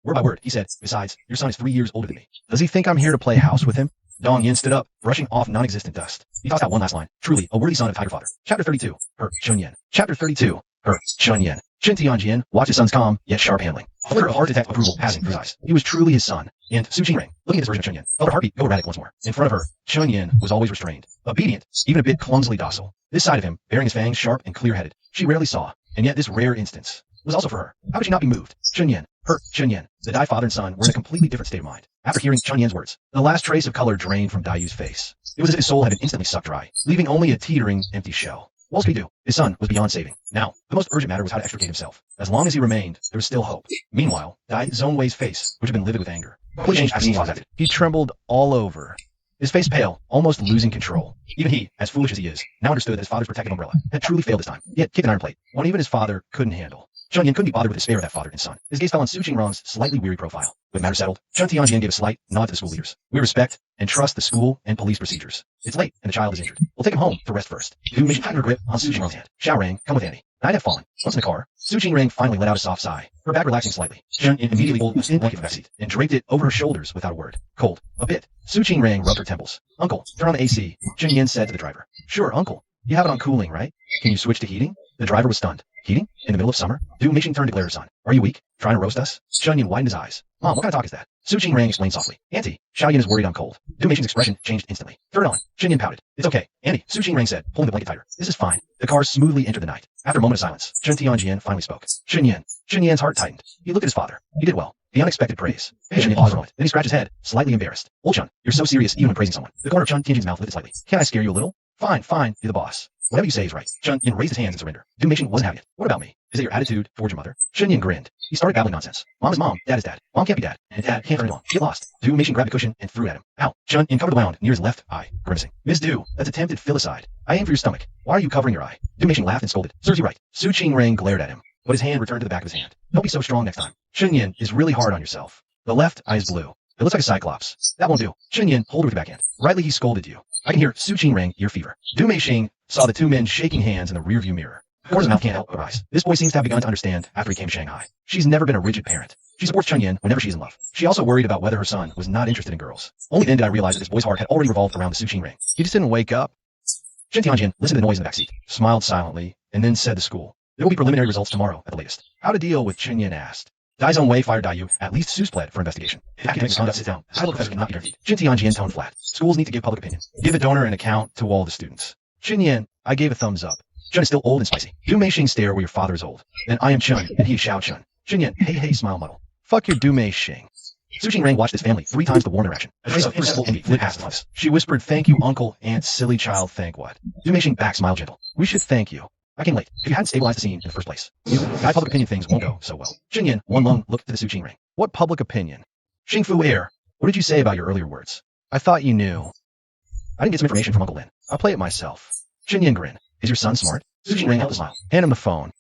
Word by word, he said, besides, your son is 3 years older than me. Does he think I'm here to play house with him? Dong Yin stood up, brushing off non-existent dust. He tossed out one last line. Truly, a worthy son of Tiger Father. Chapter 32. Her, Chun Yen. Chapter 32. Her, Chun Yen. Chen Tianjian watched his son's calm, yet sharp handling. A flicker of hard-to-detect approval passing through his eyes. He was truly his son. And Su Qingrang, looking at this version of Chun Yen, felt her heartbeat go erratic once more. In front of her, Chun Yen was always restrained, obedient, even a bit clumsily docile. This side of him, bearing his fangs sharp and clear-headed, she rarely saw, and yet this rare instance was also for her. How could she not be moved? Chun Yen, her, Chun Yen, the Dai father and son were in a completely different state of mind. After hearing Chun Yen's words, the last trace of color drained from Dai Yu's face. It was as if his soul had been instantly sucked dry, leaving only a teetering, empty shell. What else could he do? His son was beyond saving. Now, the most urgent matter was how to extricate himself. As long as he remained, there was still hope. Meanwhile, Dai Zhongwei's face, which had been livid with anger, quickly changed as he acted. He trembled all over. His face pale, almost losing control. Even he, as foolish as he is, now understood that his father's protective umbrella had truly failed this time. He had kicked an iron plate, one even his father couldn't handle. Chun Yen couldn't be bothered with the despair of that father and son. His gaze fell on Su Qingrang's slightly weary profile. With matters settled, Chen Tianjian gave a slight nod to the school leaders. We respect and trust the school and police procedures. It's late, and the child is injured. We'll take him home to rest first. Du Ming tightened her grip on Su Qingrang's hand. Xiao Rang, come with Andy. Night had fallen. Once in the car, Su Qingrang finally let out a soft sigh, her back relaxing slightly. Chen immediately pulled a thin blanket from the back seat and draped it over her shoulders without a word. Cold. A bit. Su Qingrang rubbed her temples. Uncle, turn on the AC, Chen Yen said to the driver. Sure, uncle. You have it on cooling, right? Can you switch to heating? The driver was stunned. Heating? In the middle of summer? Du Mixing turned to glare at her son. Are you weak? Trying to roast us? Chun Yen widened his eyes. Mom, what kind of talk is that? Su Qingrang explained softly. Auntie, Xiao Yen is worried I'm cold. Du Mixing's expression changed instantly. Turn it on. Chen Yen pouted. It's okay. Annie, Su Qingrang said, pulling the blanket tighter. This is fine. The car smoothly entered the night. After a moment of silence, Chen Tianjian finally spoke. Chen Yen. Chen Yen's heart tightened. He looked at his father. He did well. The unexpected praise. Chen Yen paused for a moment. Then he scratched his head, slightly embarrassed. Old Chun, you're so serious even when praising someone. The corner of Chun Tianjian's mouth lifted slightly. Can't I scare you a little? Fine, fine. You're the boss. Whatever you say is right. Chun Yen raised his hands in surrender. Du Mixing wasn't having it. What about me? Is it your attitude towards your mother? Chen Yen grinned. He started babbling nonsense. Mom is mom. Dad is dad. Mom can't be dad. And dad can't turn it on. Get lost. Du Mixing grabbed a cushion and threw it at him. Ow. Chun Yen covered the wound near his left eye, grimacing. Miss Du, that's attempted filicide. I aim for your stomach. Why are you covering your eye? Du Mixing laughed and scolded. Serves you right. Su Qingrang glared at him, but his hand returned to the back of his hand. Don't be so strong next time. Chen Yen is really hard on yourself. The left eye is blue. It looks like a cyclops. That won't do. Chen Yen, hold her with your backhand. Rightly he scolded you. I can hear Su Qingrang ear fever. Du Meixing saw the two men shaking hands in the rearview mirror. The corner of his mouth can't help but rise. This boy seems to have begun to understand after he came to Shanghai. She's never been a rigid parent. She supports Chen Yen whenever she's in love. She also worried about whether her son was not interested in girls. Only then did I realize that this boy's heart had already revolved around the Su Qingrang. He just didn't wake up. Chen Tianjian listened to the noise in the backseat, smiled silently, and then said to school, there will be preliminary results tomorrow at the latest. How to deal with Chen Yen asked. Dai Zhongwei fired Dai Yu, at least Su's pled for investigation. If academic conduct sits down, title professor cannot be interviewed. Chen Tianjian toned flat. Schools need to give public opinion. Give a donor an account to all the students. Chen Yen, I gave a thumbs up. Chun is still old and spicy. Du Meixing stare where your father is old. Then I am Chun, and he is Xiao Chun. Chen Yen, hey hey, smile muddle. Fuck your Du Meixing. Su Qingrang watched his family 3 times the war interaction. A trace of irresistible envy lit past his lips. She whispered, thank you, uncle, aunt, silly child, thank what? Du Meixing back smiled gentle. We should thank you. I came late. If you hadn't stabilized the scene in the first place, guy public opinion things won't go so well. Chen Yen, one lung, looked to the Su Qingrang. What public opinion? Xing Fu Air, what did you say about your earlier words? I thought you knew. I didn't get some information from Uncle Lin. I'll play it myself. Chen Yen grinned. Is your son smart? Su Qingrang held a smile. Hand him the phone.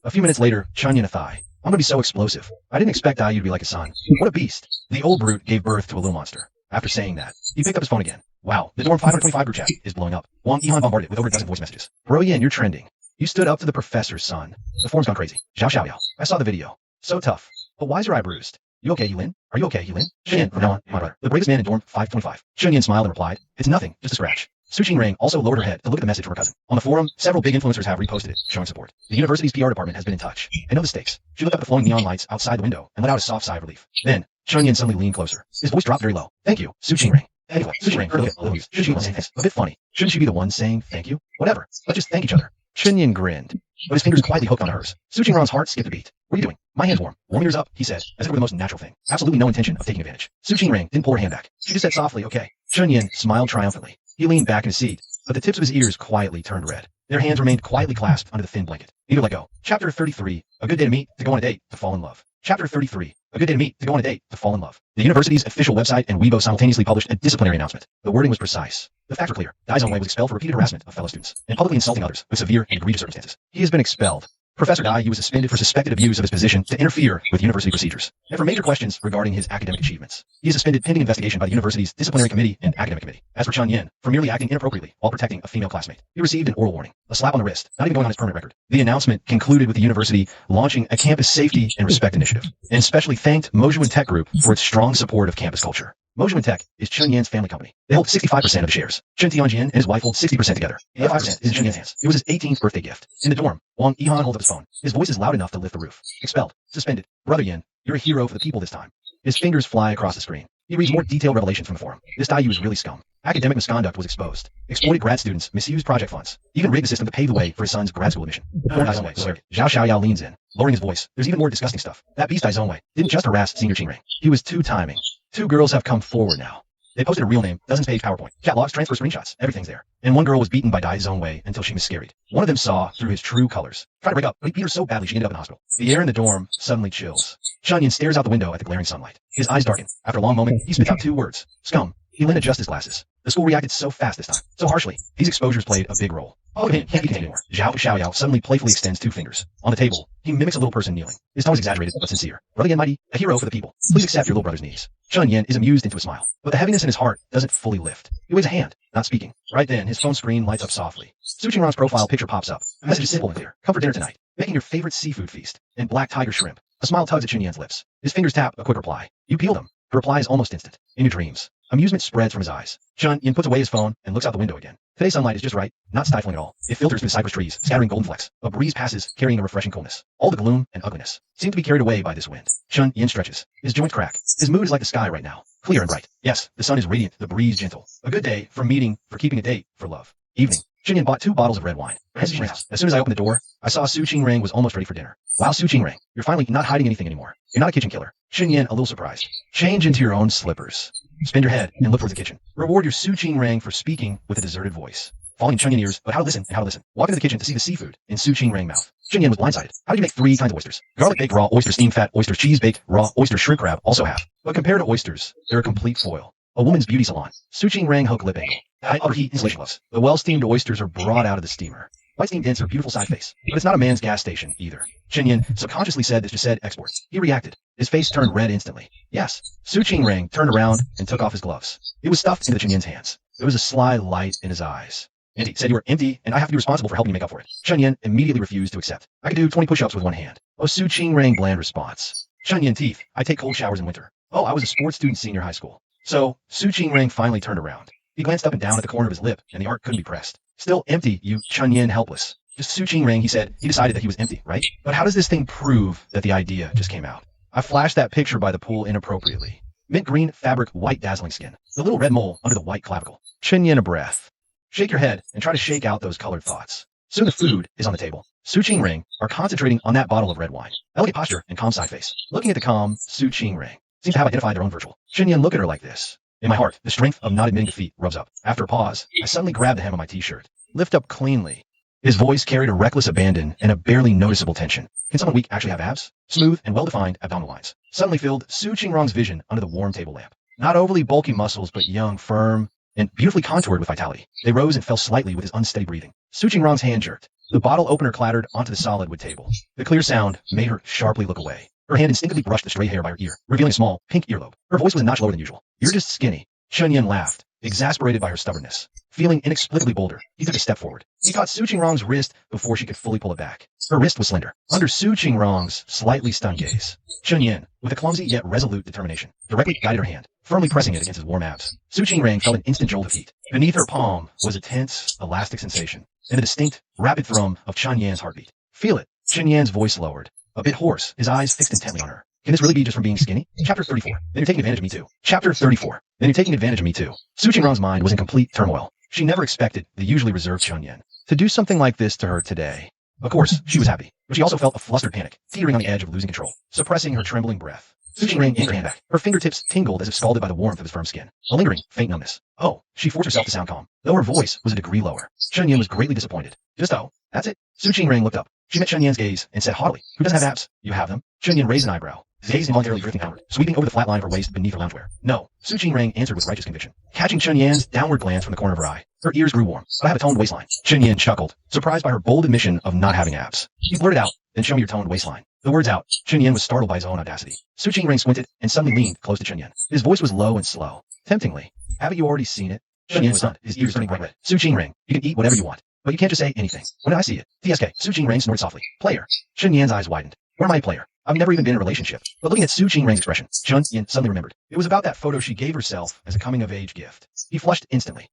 A few minutes later, Chun Yen a thigh. I'm gonna be so explosive. I didn't expect Dai Yu to be like his son. What a beast. The old brute gave birth to a little monster. After saying that, he picked up his phone again. Wow, the Dorm 525 group chat is blowing up. Wang Yihan bombarded it with over a dozen voice messages. Bro Yen, you're trending. You stood up to the professor's son. The forum's gone crazy. Zhao Xiao Yao. I saw the video. So tough. But why is your eye bruised? You okay, Yulin? Are you okay, Yulin? Chen Yen, from now on, my brother. The bravest man in Dorm 525. Chen Yen smiled and replied, it's nothing, just a scratch. Su Qingrang also lowered her head to look at the message from her cousin. On the forum, several big influencers have reposted it, showing support. The university's PR department has been in touch. I know the stakes. She looked up at the flowing neon lights outside the window and let out a soft sigh of relief. Then, Chen Yen suddenly leaned closer. His voice dropped very low. Thank you, Su Qingrang. Anyway, Su Qingrang heard a little amused. Should she be the one saying thanks? A bit funny. Shouldn't she be the one saying thank you? Whatever. Let's just thank each other. Chen Yen grinned. But his fingers quietly hooked onto hers. Su Qingrang's heart skipped a beat. What are you doing? My hand's warm. Warm yours up, he said, as if it were the most natural thing. Absolutely no intention of taking advantage. Su Qingrang didn't pull her hand back. She just said softly, okay. Chen Yen smiled triumphantly. He leaned back in his seat, but the tips of his ears quietly turned red. Their hands remained quietly clasped under the thin blanket. Neither let go. Chapter 33. A good day to meet, to go on a date, to fall in love. Chapter 33. A good day to meet, to go on a date, to fall in love. The university's official website and Weibo simultaneously published a disciplinary announcement. The wording was precise. The facts were clear. Dai Zhongwei was expelled for repeated harassment of fellow students and publicly insulting others with severe and egregious circumstances. He has been expelled. Professor Dai Yu was suspended for suspected abuse of his position to interfere with university procedures, and for major questions regarding his academic achievements. He is suspended pending investigation by the university's disciplinary committee and academic committee. As for Chun Yen, for merely acting inappropriately while protecting a female classmate, he received an oral warning, a slap on the wrist, not even going on his permanent record. The announcement concluded with the university launching a campus safety and respect initiative, and especially thanked Mojuan Tech Group for its strong support of campus culture. Mojuan Tech is Chun Yen's family company. They hold 65% of the shares. Chen Tianjian and his wife hold 60% together. 85% is in Chun Yen's hands. It was his 18th birthday gift. In the dorm, Wang Yihan holds up phone. His voice is loud enough to lift the roof. Expelled. Suspended. Brother Yin, you're a hero for the people this time. His fingers fly across the screen. He reads more detailed revelations from the forum. This Dayu is really scum. Academic misconduct was exposed. Exploited grad students, misused project funds. Even rigged the system to pave the way for his son's grad school admission. Zhao Xiaoyao leans in, lowering his voice. There's even more disgusting stuff. That beast Zhongwei didn't just harass Senior Qingray. He was two-timing. 2 girls have come forward now. They posted a real name, dozens-page PowerPoint, chat logs, transfer screenshots, everything's there. And one girl was beaten by Dai Zhongwei until she miscarried. One of them saw through his true colors. Tried to break up, but he beat her so badly she ended up in the hospital. The air in the dorm suddenly chills. Chunyin stares out the window at the glaring sunlight. His eyes darken. After a long moment, he spits out 2 words. Scum. He didn't adjust his glasses. The school reacted so fast this time, so harshly. These exposures played a big role. All of him can't be contained anymore. Zhao Xiaoyao suddenly playfully extends 2 fingers. On the table, he mimics a little person kneeling. His tone is exaggerated but sincere. Brother Yin Mighty, a hero for the people. Please accept your little brother's knees. Chun Yin is amused into a smile, but the heaviness in his heart doesn't fully lift. He waves a hand, not speaking. Right then, his phone screen lights up softly. Su Qingrong's profile picture pops up. The message is simple and clear. Come for dinner tonight. Making your favorite seafood feast. And black tiger shrimp. A smile tugs at Chun Yin's lips. His fingers tap a quick reply. You peeled them. The reply is almost instant. In your dreams. Amusement spreads from his eyes. Chun Yin puts away his phone and looks out the window again. Today's sunlight is just right, not stifling at all. It filters through cypress trees, scattering golden flecks. A breeze passes, carrying a refreshing coolness. All the gloom and ugliness seem to be carried away by this wind. Chun Yin stretches. His joints crack. His mood is like the sky right now. Clear and bright. Yes, the sun is radiant, the breeze gentle. A good day for meeting, for keeping a date, for love. Evening. Chun Yin bought 2 bottles of red wine. As soon as I opened the door, I saw Su Qingrang was almost ready for dinner. Wow, Su Qingrang, you're finally not hiding anything anymore. You're not a kitchen killer. Chun Yin, a little surprised. Change into your own slippers. Spin your head and look towards the kitchen. Reward your Su Qingrang for speaking with a deserted voice. Falling in Chun Yin ears, but how to listen and how to listen. Walk into the kitchen to see the seafood in Su Qingrang mouth. Chun Yin was blindsided. How did you make 3 kinds of oysters? Garlic baked raw, oyster steamed fat, oyster cheese baked raw, oyster shrimp crab also have. But compared to oysters, they're a complete foil. A woman's beauty salon. Su Qingrang hook lip angle. High upper heat insulation gloves. The well-steamed oysters are brought out of the steamer. White steamed dents her beautiful side face. But it's not a man's gas station either. Chun Yin subconsciously said this just said export. He reacted. His face turned red instantly. Yes. Su Qingrang turned around and took off his gloves. It was stuffed into Chun Yin's hands. There was a sly light in his eyes. Empty. Said you were empty, and I have to be responsible for helping you make up for it. Chun Yin immediately refused to accept. I could do 20 push-ups with one hand. Oh, Su Qingrang bland response. Chun Yin teeth. I take cold showers in winter. Oh, I was a sports student senior high school. So, Su Qingrang finally turned around. He glanced up and down at the corner of his lip, and the art couldn't be pressed. Still empty, you Chun Yin helpless. Just Su Qingrang, he said. He decided that he was empty, right? But how does this thing prove that the idea just came out? I flashed that picture by the pool inappropriately. Mint green fabric, white dazzling skin. The little red mole under the white clavicle. Chun Yin a breath. Shake your head and try to shake out those colored thoughts. Soon the food is on the table. Su Qingrang are concentrating on that bottle of red wine. Elegant posture and calm side face. Looking at the calm, Su Qingrang seems to have identified their own virtual. Chun Yin, look at her like this. In my heart, the strength of not admitting defeat rubs up. After a pause, I suddenly grabbed the hem of my t-shirt. Lift up cleanly. His voice carried a reckless abandon and a barely noticeable tension. Can someone weak actually have abs? Smooth and well-defined abdominal lines. Suddenly filled Su Qingrang's vision under the warm table lamp. Not overly bulky muscles, but young, firm, and beautifully contoured with vitality. They rose and fell slightly with his unsteady breathing. Su Qingrang's hand jerked. The bottle opener clattered onto the solid wood table. The clear sound made her sharply look away. Her hand instinctively brushed the stray hair by her ear, revealing a small, pink earlobe. Her voice was a notch lower than usual. You're just skinny. Chun Yin laughed, exasperated by her stubbornness. Feeling inexplicably bolder, he took a step forward. He caught Su Qingrang's wrist before she could fully pull it back. Her wrist was slender, under Su Qingrang's slightly stunned gaze. Chun Yin, with a clumsy yet resolute determination, directly guided her hand, firmly pressing it against his warm abs. Su Qingrang felt an instant jolt of heat. Beneath her palm was a tense, elastic sensation, and the distinct, rapid thrum of Chun Yan's heartbeat. Feel it. Chun Yan's voice lowered, a bit hoarse, his eyes fixed intently on her. Can this really be just from being skinny? Chapter 34. Then you're taking advantage of me too. Chapter 34. Then you're taking advantage of me too. Su Qingrang's mind was in complete turmoil. She never expected the usually reserved Chun Yin to do something like this to her today. Of course, she was happy, but she also felt a flustered panic, teetering on the edge of losing control, suppressing her trembling breath. Su Qingrang yanked her hand back. Her fingertips tingled as if scalded by the warmth of his firm skin. A lingering, faint numbness. Oh, she forced herself to sound calm, though her voice was a degree lower. Chun Yin was greatly disappointed. Just oh, that's it. Su Qingrang looked up. She met Chun Yan's gaze and said haughtily, who doesn't have abs? You have them. Chun Yin raised an eyebrow. His gaze involuntarily drifting downward, sweeping over the flat line of her waist beneath her loungewear. No, Su Qingrang answered with righteous conviction, catching Chun Yan's downward glance from the corner of her eye. Her ears grew warm, but I have a toned waistline. Chun Yin chuckled, surprised by her bold admission of not having abs. He blurted out, then show me your toned waistline. The words out, Chun Yin was startled by his own audacity. Su Qingrang squinted and suddenly leaned close to Chun Yin. His voice was low and slow. Temptingly. Haven't you already seen it? Chun Yin was stunned, his ears turning bright red. Su Qingrang, you can eat whatever you want, but you can't just say anything. When did I see it? TSK. Su Qingrang snorted softly. Player. Chun Yan's eyes widened. We're my player. I've never even been in a relationship. But looking at Su Qingrang's expression, Chun Yin suddenly remembered. It was about that photo she gave herself as a coming-of-age gift. He flushed instantly.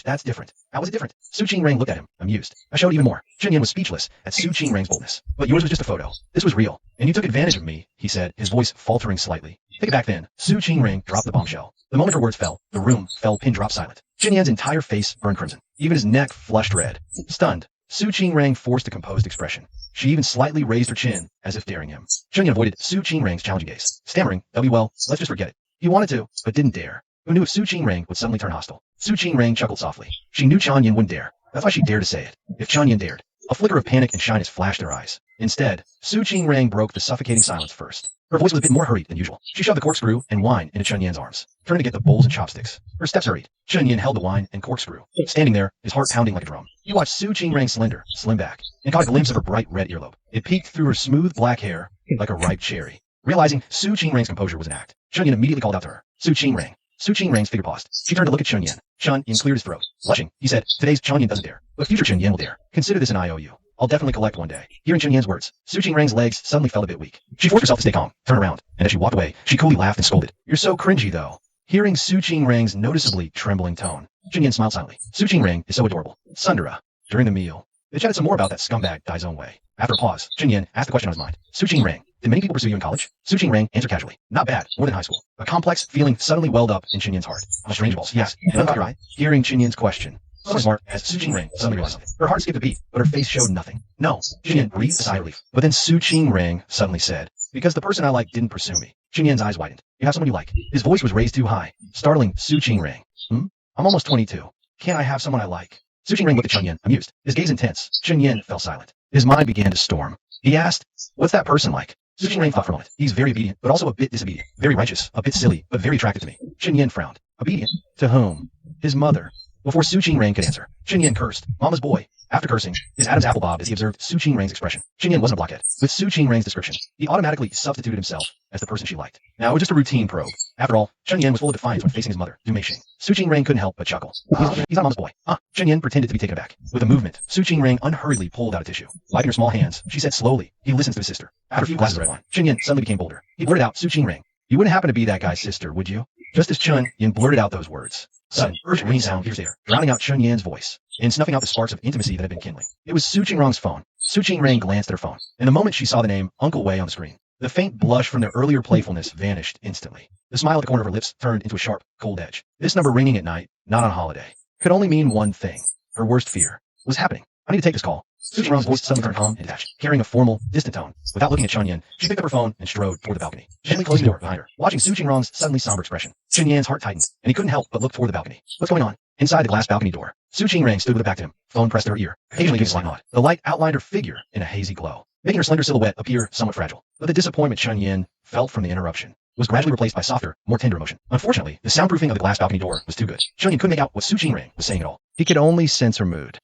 That's different. How was it different? Su Qingrang looked at him, amused. I showed even more. Chun Yin was speechless at Su Qingrang's boldness. But yours was just a photo. This was real. And you took advantage of me, he said, his voice faltering slightly. Take it back then. Su Qingrang dropped the bombshell. The moment her words fell, the room fell pin-drop silent. Chun Yan's entire face burned crimson. Even his neck flushed red. Stunned, Su Qingrang forced a composed expression. She even slightly raised her chin, as if daring him. Chun Yan avoided Su Qingrang's challenging gaze, stammering, well, let's just forget it. He wanted to, but didn't dare. Who knew if Su Qingrang would suddenly turn hostile? Su Qingrang chuckled softly. She knew Chun Yan wouldn't dare. That's why she dared to say it. If Chun Yan dared. A flicker of panic and shyness flashed in her eyes. Instead, Su Qingrang broke the suffocating silence first. Her voice was a bit more hurried than usual. She shoved the corkscrew and wine into Chun Yan's arms, turning to get the bowls and chopsticks. Her steps hurried. Chun Yan held the wine and corkscrew, standing there, his heart pounding like a drum. He watched Su Qingrang's slender, slim back, and caught a glimpse of her bright red earlobe. It peeked through her smooth black hair like a ripe cherry. Realizing Su Qingrang's composure was an act, Chun Yan immediately called out to her. Su Qingrang. Su Qingrang's figure paused. She turned to look at Chun Yan. Chun Yan cleared his throat. Blushing, he said, today's Chun Yan doesn't dare, but future Chun Yan will dare. Consider this an IOU. I'll definitely collect one day. Hearing Chun Yan's words, Su Qingrang's legs suddenly felt a bit weak. She forced herself to stay calm, turn around, and as she walked away, she coolly laughed and scolded. You're so cringy, though. Hearing Su Qingrang's noticeably trembling tone, Chun Yan smiled silently. Su Qingrang is so adorable. Sundara. During the meal, they chatted some more about that scumbag Dai's own way. After a pause, Chun Yan asked the question on his mind. Su Qingrang, did many people pursue you in college? Su Qingrang answered casually. Not bad, more than high school. A complex feeling suddenly welled up in Chun Yan's heart. A strange impulse, yes. And uncaught her eye, hearing Chun Yan's question. So smart as Su Qingrang suddenly realized something. Her heart skipped a beat, but her face showed nothing. No. Chun Yan breathed a sigh of relief. But then Su Qingrang suddenly said, because the person I like didn't pursue me. Chun Yan's eyes widened. You have someone you like. His voice was raised too high, startling Su Qingrang. I'm almost 22. Can't I have someone I like? Su Qingrang looked at Chun Yan, amused. His gaze intense. Chun Yan fell silent. His mind began to storm. He asked, what's that person like? Su Qingrang thought for a moment. He's very obedient, but also a bit disobedient. Very righteous, a bit silly, but very attractive to me. Chun Yan frowned. Obedient? To whom? His mother. Before Su Qingrang could answer, Chun Yan cursed. Mama's boy. After cursing, his Adam's apple bobbed as he observed Su Qingrang's expression. Chun Yan wasn't a blockhead. With Su Qingrang's description, he automatically substituted himself as the person she liked. Now it was just a routine probe. After all, Chun Yan was full of defiance when facing his mother, Du Meishing. Su Qingrang couldn't help but chuckle. He's not Mama's boy. Chun Yan pretended to be taken aback. With a movement, Su Qingrang unhurriedly pulled out a tissue. Wiping her small hands, she said slowly, he listens to his sister. After a few glasses of red wine, Chun Yan suddenly became bolder. He blurted out, Su Qingrang, you wouldn't happen to be that guy's sister, would you? Just as Chun Yan blurted out those words, sudden, urgent ringing sound pierced air, drowning out Chun Yan's voice, and snuffing out the sparks of intimacy that had been kindling. It was Su Qingrang's phone. Su Qingrang glanced at her phone, and the moment she saw the name Uncle Wei on the screen, the faint blush from their earlier playfulness vanished instantly. The smile at the corner of her lips turned into a sharp, cold edge. This number ringing at night, not on holiday, could only mean one thing. Her worst fear was happening. I need to take this call. Su Qingrang's voice suddenly turned calm and detached, carrying a formal, distant tone. Without looking at Chun Yan, she picked up her phone and strode toward the balcony, gently closing the door behind her. Watching Su Qingrang's suddenly somber expression, Chun Yan's heart tightened, and he couldn't help but look toward the balcony. What's going on? Inside the glass balcony door, Su Qingrang stood with her back to him, phone pressed to her ear, occasionally giving a slight nod. The light outlined her figure in a hazy glow, making her slender silhouette appear somewhat fragile. But the disappointment Chun Yan felt from the interruption was gradually replaced by softer, more tender emotion. Unfortunately, the soundproofing of the glass balcony door was too good. Chun Yan couldn't make out what Su Qingrang was saying at all. He could only sense her mood.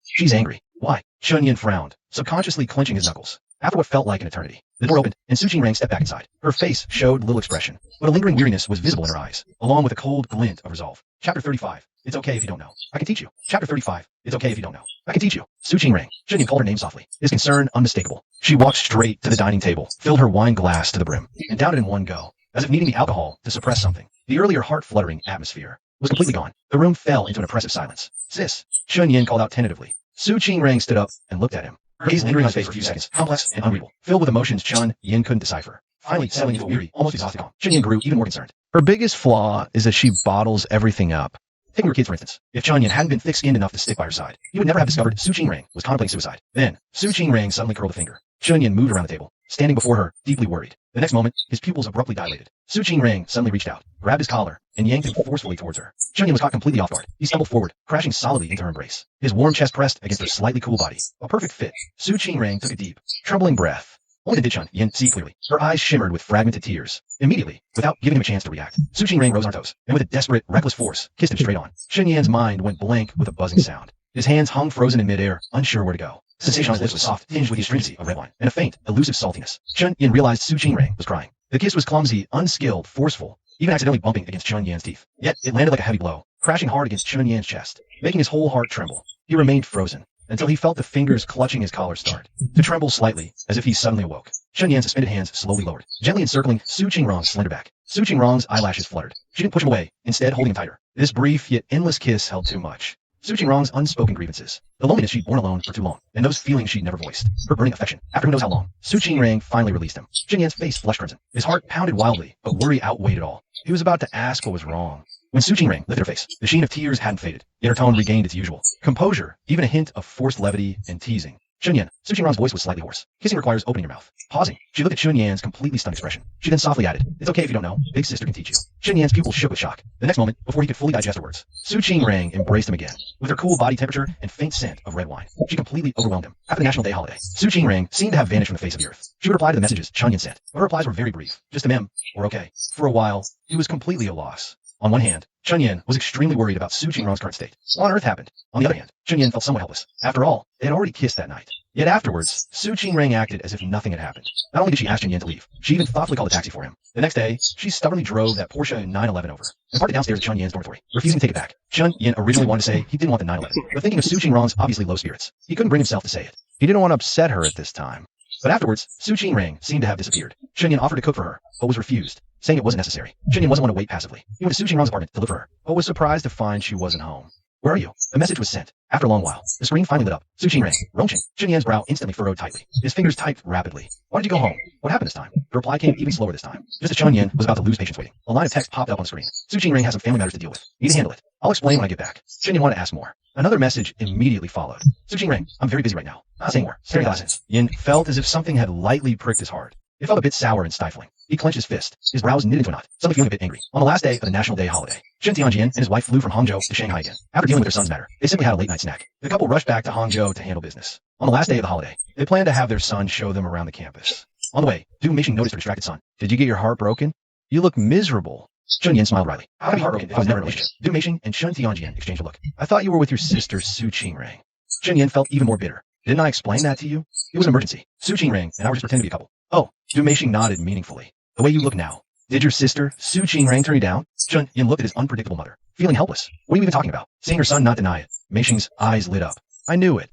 She's angry. Why? Chun Yan frowned, subconsciously clenching his knuckles. After what felt like an eternity, the door opened, and Su Qingrang stepped back inside. Her face showed little expression, but a lingering weariness was visible in her eyes, along with a cold glint of resolve. Chapter 35. It's okay if you don't know. I can teach you. Chapter 35. It's okay if you don't know. I can teach you. Su Qingrang. Chun Yan called her name softly, his concern unmistakable. She walked straight to the dining table, filled her wine glass to the brim, and downed it in one go, as if needing the alcohol to suppress something. The earlier heart-fluttering atmosphere was completely gone. The room fell into an oppressive silence. Sis, Chun Yan called out tentatively. Su Qingrang stood up and looked at him. Her gaze lingering on his face for a few seconds, complex and unreadable, filled with emotions Chun Yan couldn't decipher. Finally settling into a weary, almost exhausted calm, Chun Yan grew even more concerned. Her biggest flaw is that she bottles everything up. Taking her kids, for instance. If Chun Yan hadn't been thick-skinned enough to stick by her side, he would never have discovered Su Qingrang was contemplating suicide. Then, Su Qingrang suddenly curled a finger. Chun Yan moved around the table, standing before her, deeply worried. The next moment, his pupils abruptly dilated. Su Qingrang suddenly reached out, grabbed his collar, and yanked him forcefully towards her. Chun Yan was caught completely off guard. He stumbled forward, crashing solidly into her embrace. His warm chest pressed against her slightly cool body. A perfect fit. Su Qingrang took a deep, trembling breath. Only then did Chun Yan see clearly. Her eyes shimmered with fragmented tears. Immediately, without giving him a chance to react, Su Qingrang rose on her toes, and with a desperate, reckless force, kissed him straight on. Chun Yan's mind went blank with a buzzing sound. His hands hung frozen in midair, unsure where to go. The sensation on his lips was soft, tinged with the astringency of red wine, and a faint, elusive saltiness. Chun Yan realized Su Qingrang was crying. The kiss was clumsy, unskilled, forceful, even accidentally bumping against Chun Yan's teeth. Yet, it landed like a heavy blow, crashing hard against Chun Yan's chest, making his whole heart tremble. He remained frozen, until he felt the fingers clutching his collar start to tremble slightly, as if he suddenly awoke. Chen Yan's suspended hands slowly lowered, gently encircling Su Qingrong's slender back. Su Qingrong's eyelashes fluttered. She didn't push him away, instead holding him tighter. This brief yet endless kiss held too much. Su Qingrong's unspoken grievances, the loneliness she'd borne alone for too long, and those feelings she'd never voiced, her burning affection, after who knows how long. Su Qingrong finally released him. Chen Yan's face flushed crimson. His heart pounded wildly, but worry outweighed it all. He was about to ask what was wrong, when Su Qingrong lifted her face. The sheen of tears hadn't faded, yet her tone regained its usual composure, even a hint of forced levity and teasing. Chen Yan, Su Qingrong's voice was slightly hoarse. Kissing requires opening your mouth. Pausing, she looked at Chen Yan's completely stunned expression. She then softly added, "It's okay if you don't know. Big sister can teach you." Chen Yan's pupils shook with shock. The next moment, before he could fully digest her words, Su Qingrong embraced him again. With her cool body temperature and faint scent of red wine, she completely overwhelmed him. After the National Day holiday, Su Qingrong seemed to have vanished from the face of the earth. She would reply to the messages Chen Yan sent, but her replies were very brief. Just a mem, or okay. For a while, he was completely at a loss. On one hand, Chen Yan was extremely worried about Su Qingrong's current state. What on earth happened? On the other hand, Chen Yan felt somewhat helpless. After all, they had already kissed that night. Yet afterwards, Su Qingrong acted as if nothing had happened. Not only did she ask Chen Yan to leave, she even thoughtfully called a taxi for him. The next day, she stubbornly drove that Porsche 911 over and parked it downstairs at Chen Yan's dormitory, refusing to take it back. Chen Yan originally wanted to say he didn't want the 911, but thinking of Su Qingrong's obviously low spirits, he couldn't bring himself to say it. He didn't want to upset her at this time. But afterwards, Su Qingrong seemed to have disappeared. Chen Yan offered to cook for her, but was refused, saying it wasn't necessary. Chen Yan wasn't one to wait passively. He went to Su Qingrong's apartment to look for her, But was surprised to find she wasn't home. "Where are you?" A message was sent. After a long while, the screen finally lit up. Su Qingrong, Rongqing. Chen Yan's brow instantly furrowed tightly. His fingers typed rapidly. "Why did you go home? What happened this time?" The reply came even slower this time. Just as Chen Yan was about to lose patience waiting, a line of text popped up on the screen. "Su Qingrong has some family matters to deal with. Need to handle it. I'll explain when I get back." Chen Yan wanted to ask more. Another message immediately followed. "Su Qingrong, I'm very busy right now. Not saying more. Staring at the lessons." Yin felt as if something had lightly pricked his heart. It felt a bit sour and stifling. He clenched his fist, his brows knit into a knot, suddenly feeling a bit angry. On the last day of the National Day holiday, Chen Tianjian and his wife flew from Hangzhou to Shanghai again. After dealing with their son's matter, they simply had a late-night snack. The couple rushed back to Hangzhou to handle business. On the last day of the holiday, they planned to have their son show them around the campus. On the way, Du Meixing noticed her distracted son. Did you get your heart broken? You look miserable. Chen Yan smiled wryly. "How can I be heartbroken if I was never in a relationship?" Du Meixing and Chen Tianjian exchanged a look. I thought you were with your sister, Su Qingrong. Chen Yan felt even more bitter. Didn't I explain that to you? It was an emergency. Su Qingrong and I were just pretending to be a couple. "Oh," Du Meixing nodded meaningfully. "The way you look now. Did your sister, Su Qingrong, turn you down?" Chen Yan looked at his unpredictable mother, feeling helpless. What are you even talking about? Seeing her son not deny it, Meixing's eyes lit up. I knew it.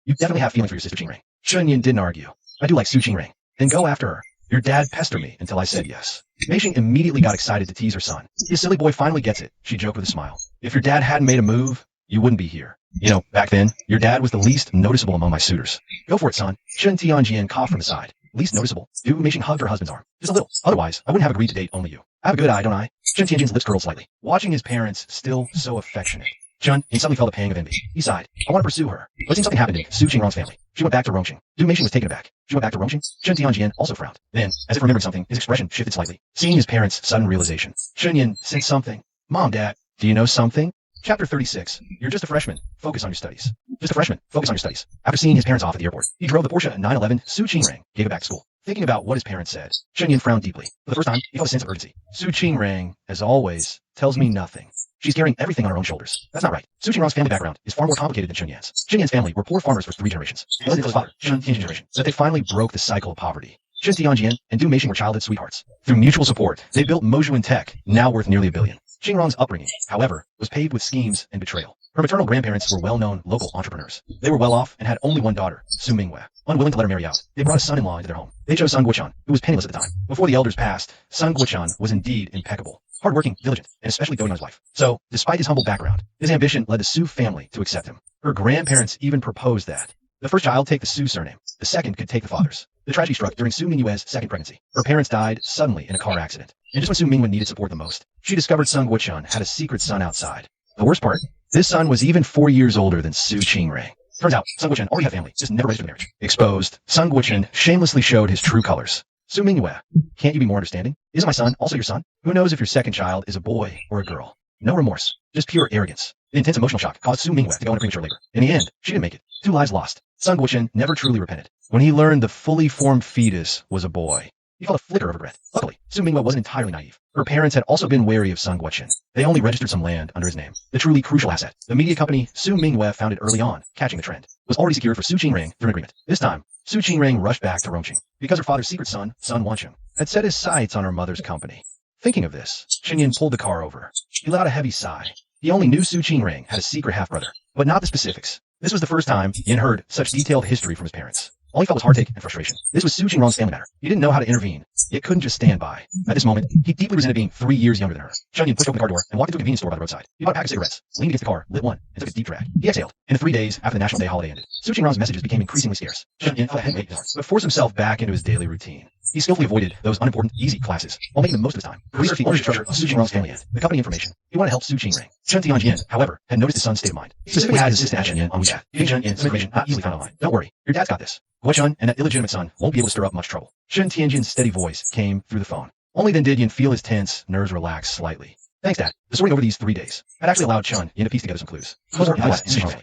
"You definitely have feelings for your sister Qingrong." Chen Yan didn't argue. "I do like Su Qingrong. Then go after her. Your dad pestered me until I said yes." Meixing immediately got excited to tease her son. "This silly boy finally gets it," she joked with a smile. "If your dad hadn't made a move, you wouldn't be here. You know, back then, your dad was the least noticeable among my suitors." "Go for it, son." Chen Tianjian coughed from the side. "Least noticeable?" Du Meixing hugged her husband's arm. "Just a little. Otherwise, I wouldn't have agreed to date only you. I have a good eye, don't I?" Chen Tianjian's lips curled slightly, watching his parents still so affectionate. Chen suddenly felt a pang of envy. He sighed. "I want to pursue her." But it seemed something happened in Su Qingrong's family. She went back to Rongqing. Du Meixing was taken aback. She went back to Rongqing. Chen Tianjian also frowned. Then, as if remembering something, his expression shifted slightly, seeing his parents' sudden realization. Chen Yan said something. "Mom, Dad, Do you know something? Chapter 36. You're just a freshman. Focus on your studies." Just a freshman. Focus on your studies. After seeing his parents off at the airport, he drove the Porsche 911. Su Qingrong gave it back to school. Thinking about what his parents said, Chen Yan frowned deeply. For the first time, he felt a sense of urgency. Su Qingrong, as always, tells me nothing. She's carrying everything on her own shoulders. That's not right. Su Qingrong's family background is far more complicated than Chen Yan's. Chen Yan's family were poor farmers for 3 generations. It wasn't until his father, Chen Tianjian's generation, that they finally broke the cycle of poverty. Chen Tianjian and Du Meixing were childhood sweethearts. Through mutual support, they built Mojuan Tech, now worth nearly $1 billion. Qingrong's upbringing, however, was paved with schemes and betrayal. Her maternal grandparents were well-known local entrepreneurs. They were well off and had only one daughter, Su Mingwei. Unwilling to let her marry out, they brought a son-in-law into their home. They chose Sun Guoqian, who was penniless at the time. Before the elders passed, Sun Guoqian was indeed impeccable, hardworking, diligent, and especially doting on his wife. So, despite his humble background, his ambition led the Su family to accept him. Her grandparents even proposed that the first child take the Su surname, the second could take the father's. The tragedy struck during Su Mingwei's second pregnancy. Her parents died suddenly in a car accident. And just when Su Mingwei needed support the most, she discovered Sun Guoqian had a secret son outside. The worst part, this son was even 4 years older than Su Qingrong. Turns out, Sun Guoqian already had family, just never registered marriage. Exposed, Sun Guoqian shamelessly showed his true colors. Su Mingwei, can't you be more understanding? Isn't my son also your son? Who knows if your second child is a boy or a girl? No remorse, just pure arrogance. The intense emotional shock caused Su Mingwei to go into premature labor. In the end, she didn't make it. 2 lives lost. Sun Guoqian never truly repented. When he learned the fully formed fetus was a boy, he felt a flicker of regret. Luckily, Su Mingwei wasn't entirely naive. Her parents had also been wary of Sun Guoqian. They only registered some land under his name. The truly crucial asset, the media company Su Mingwei founded early on, catching the trend, was already secured for Su Qingrong through an agreement. This time, Su Qingrong rushed back to Rongqing because her father's secret son, Sun Wancheng, had set his sights on her mother's company. Thinking of this, Chen Yan pulled the car over. He let out a heavy sigh. He only knew Su Qingrong had a secret half-brother, but not the specifics. This was the first time Yin heard such detailed history from his parents. All he felt was heartache and frustration. This was Su Qingrong's family matter. He didn't know how to intervene, yet couldn't just stand by. At this moment, he deeply resented being 3 years younger than her. Chen Yin pushed open the car door and walked into a convenience store by the roadside. He bought a pack of cigarettes, leaned against the car, lit one, and took a deep drag. He exhaled. In the 3 days after the National Day holiday ended, Su Qingrong's messages became increasingly scarce. Chen Yin felt a heavy weight in his heart, but forced himself back into his daily routine. He skillfully avoided those unimportant, easy classes, while making the most of his time. To research the ownership structure of Su Qingrong's family and the company information, he wanted to help Su Qingrong. Chen Tianjin, however, had noticed his son's state of mind. He specifically had his assistant Chen Yin on WeChat, giving Chen Yin some information not easily found online. Don't worry, your dad's got this. Guo Chun and that illegitimate son won't be able to stir up much trouble. Chen Tianjin's steady voice came through the phone. Only then did Yin feel his tense nerves relax slightly. Thanks, Dad. The sorting over these 3 days had actually allowed Chun Yin to piece together some clues.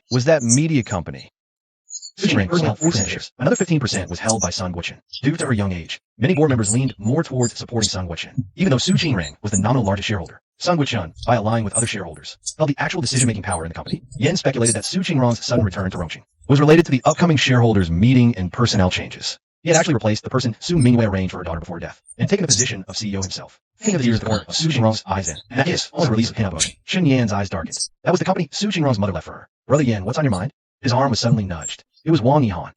Was that media company? Su Qingrong personally held 40% shares. Another 15% was held by Sun Guochen. Due to her young age, many board members leaned more towards supporting Sun Guochen. Even though Su Qingrong was the nominal largest shareholder, Sun Guochen, by allying with other shareholders, held the actual decision-making power in the company. Yen speculated that Su Qingrong's sudden return to Rongqing was related to the upcoming shareholders' meeting and personnel changes. He had actually replaced the person Su Mingwei arranged for her daughter before death, and taken the position of CEO himself. Thinking of the tears at the corner of Su Qingrong's eyes then, and that kiss was the release of pin-up emotion. Chen Yan's eyes darkened. That was the company Su Qingrong's mother left for her. Brother Yan, what's on your mind? His arm was suddenly nudged. It was Wang Yihan.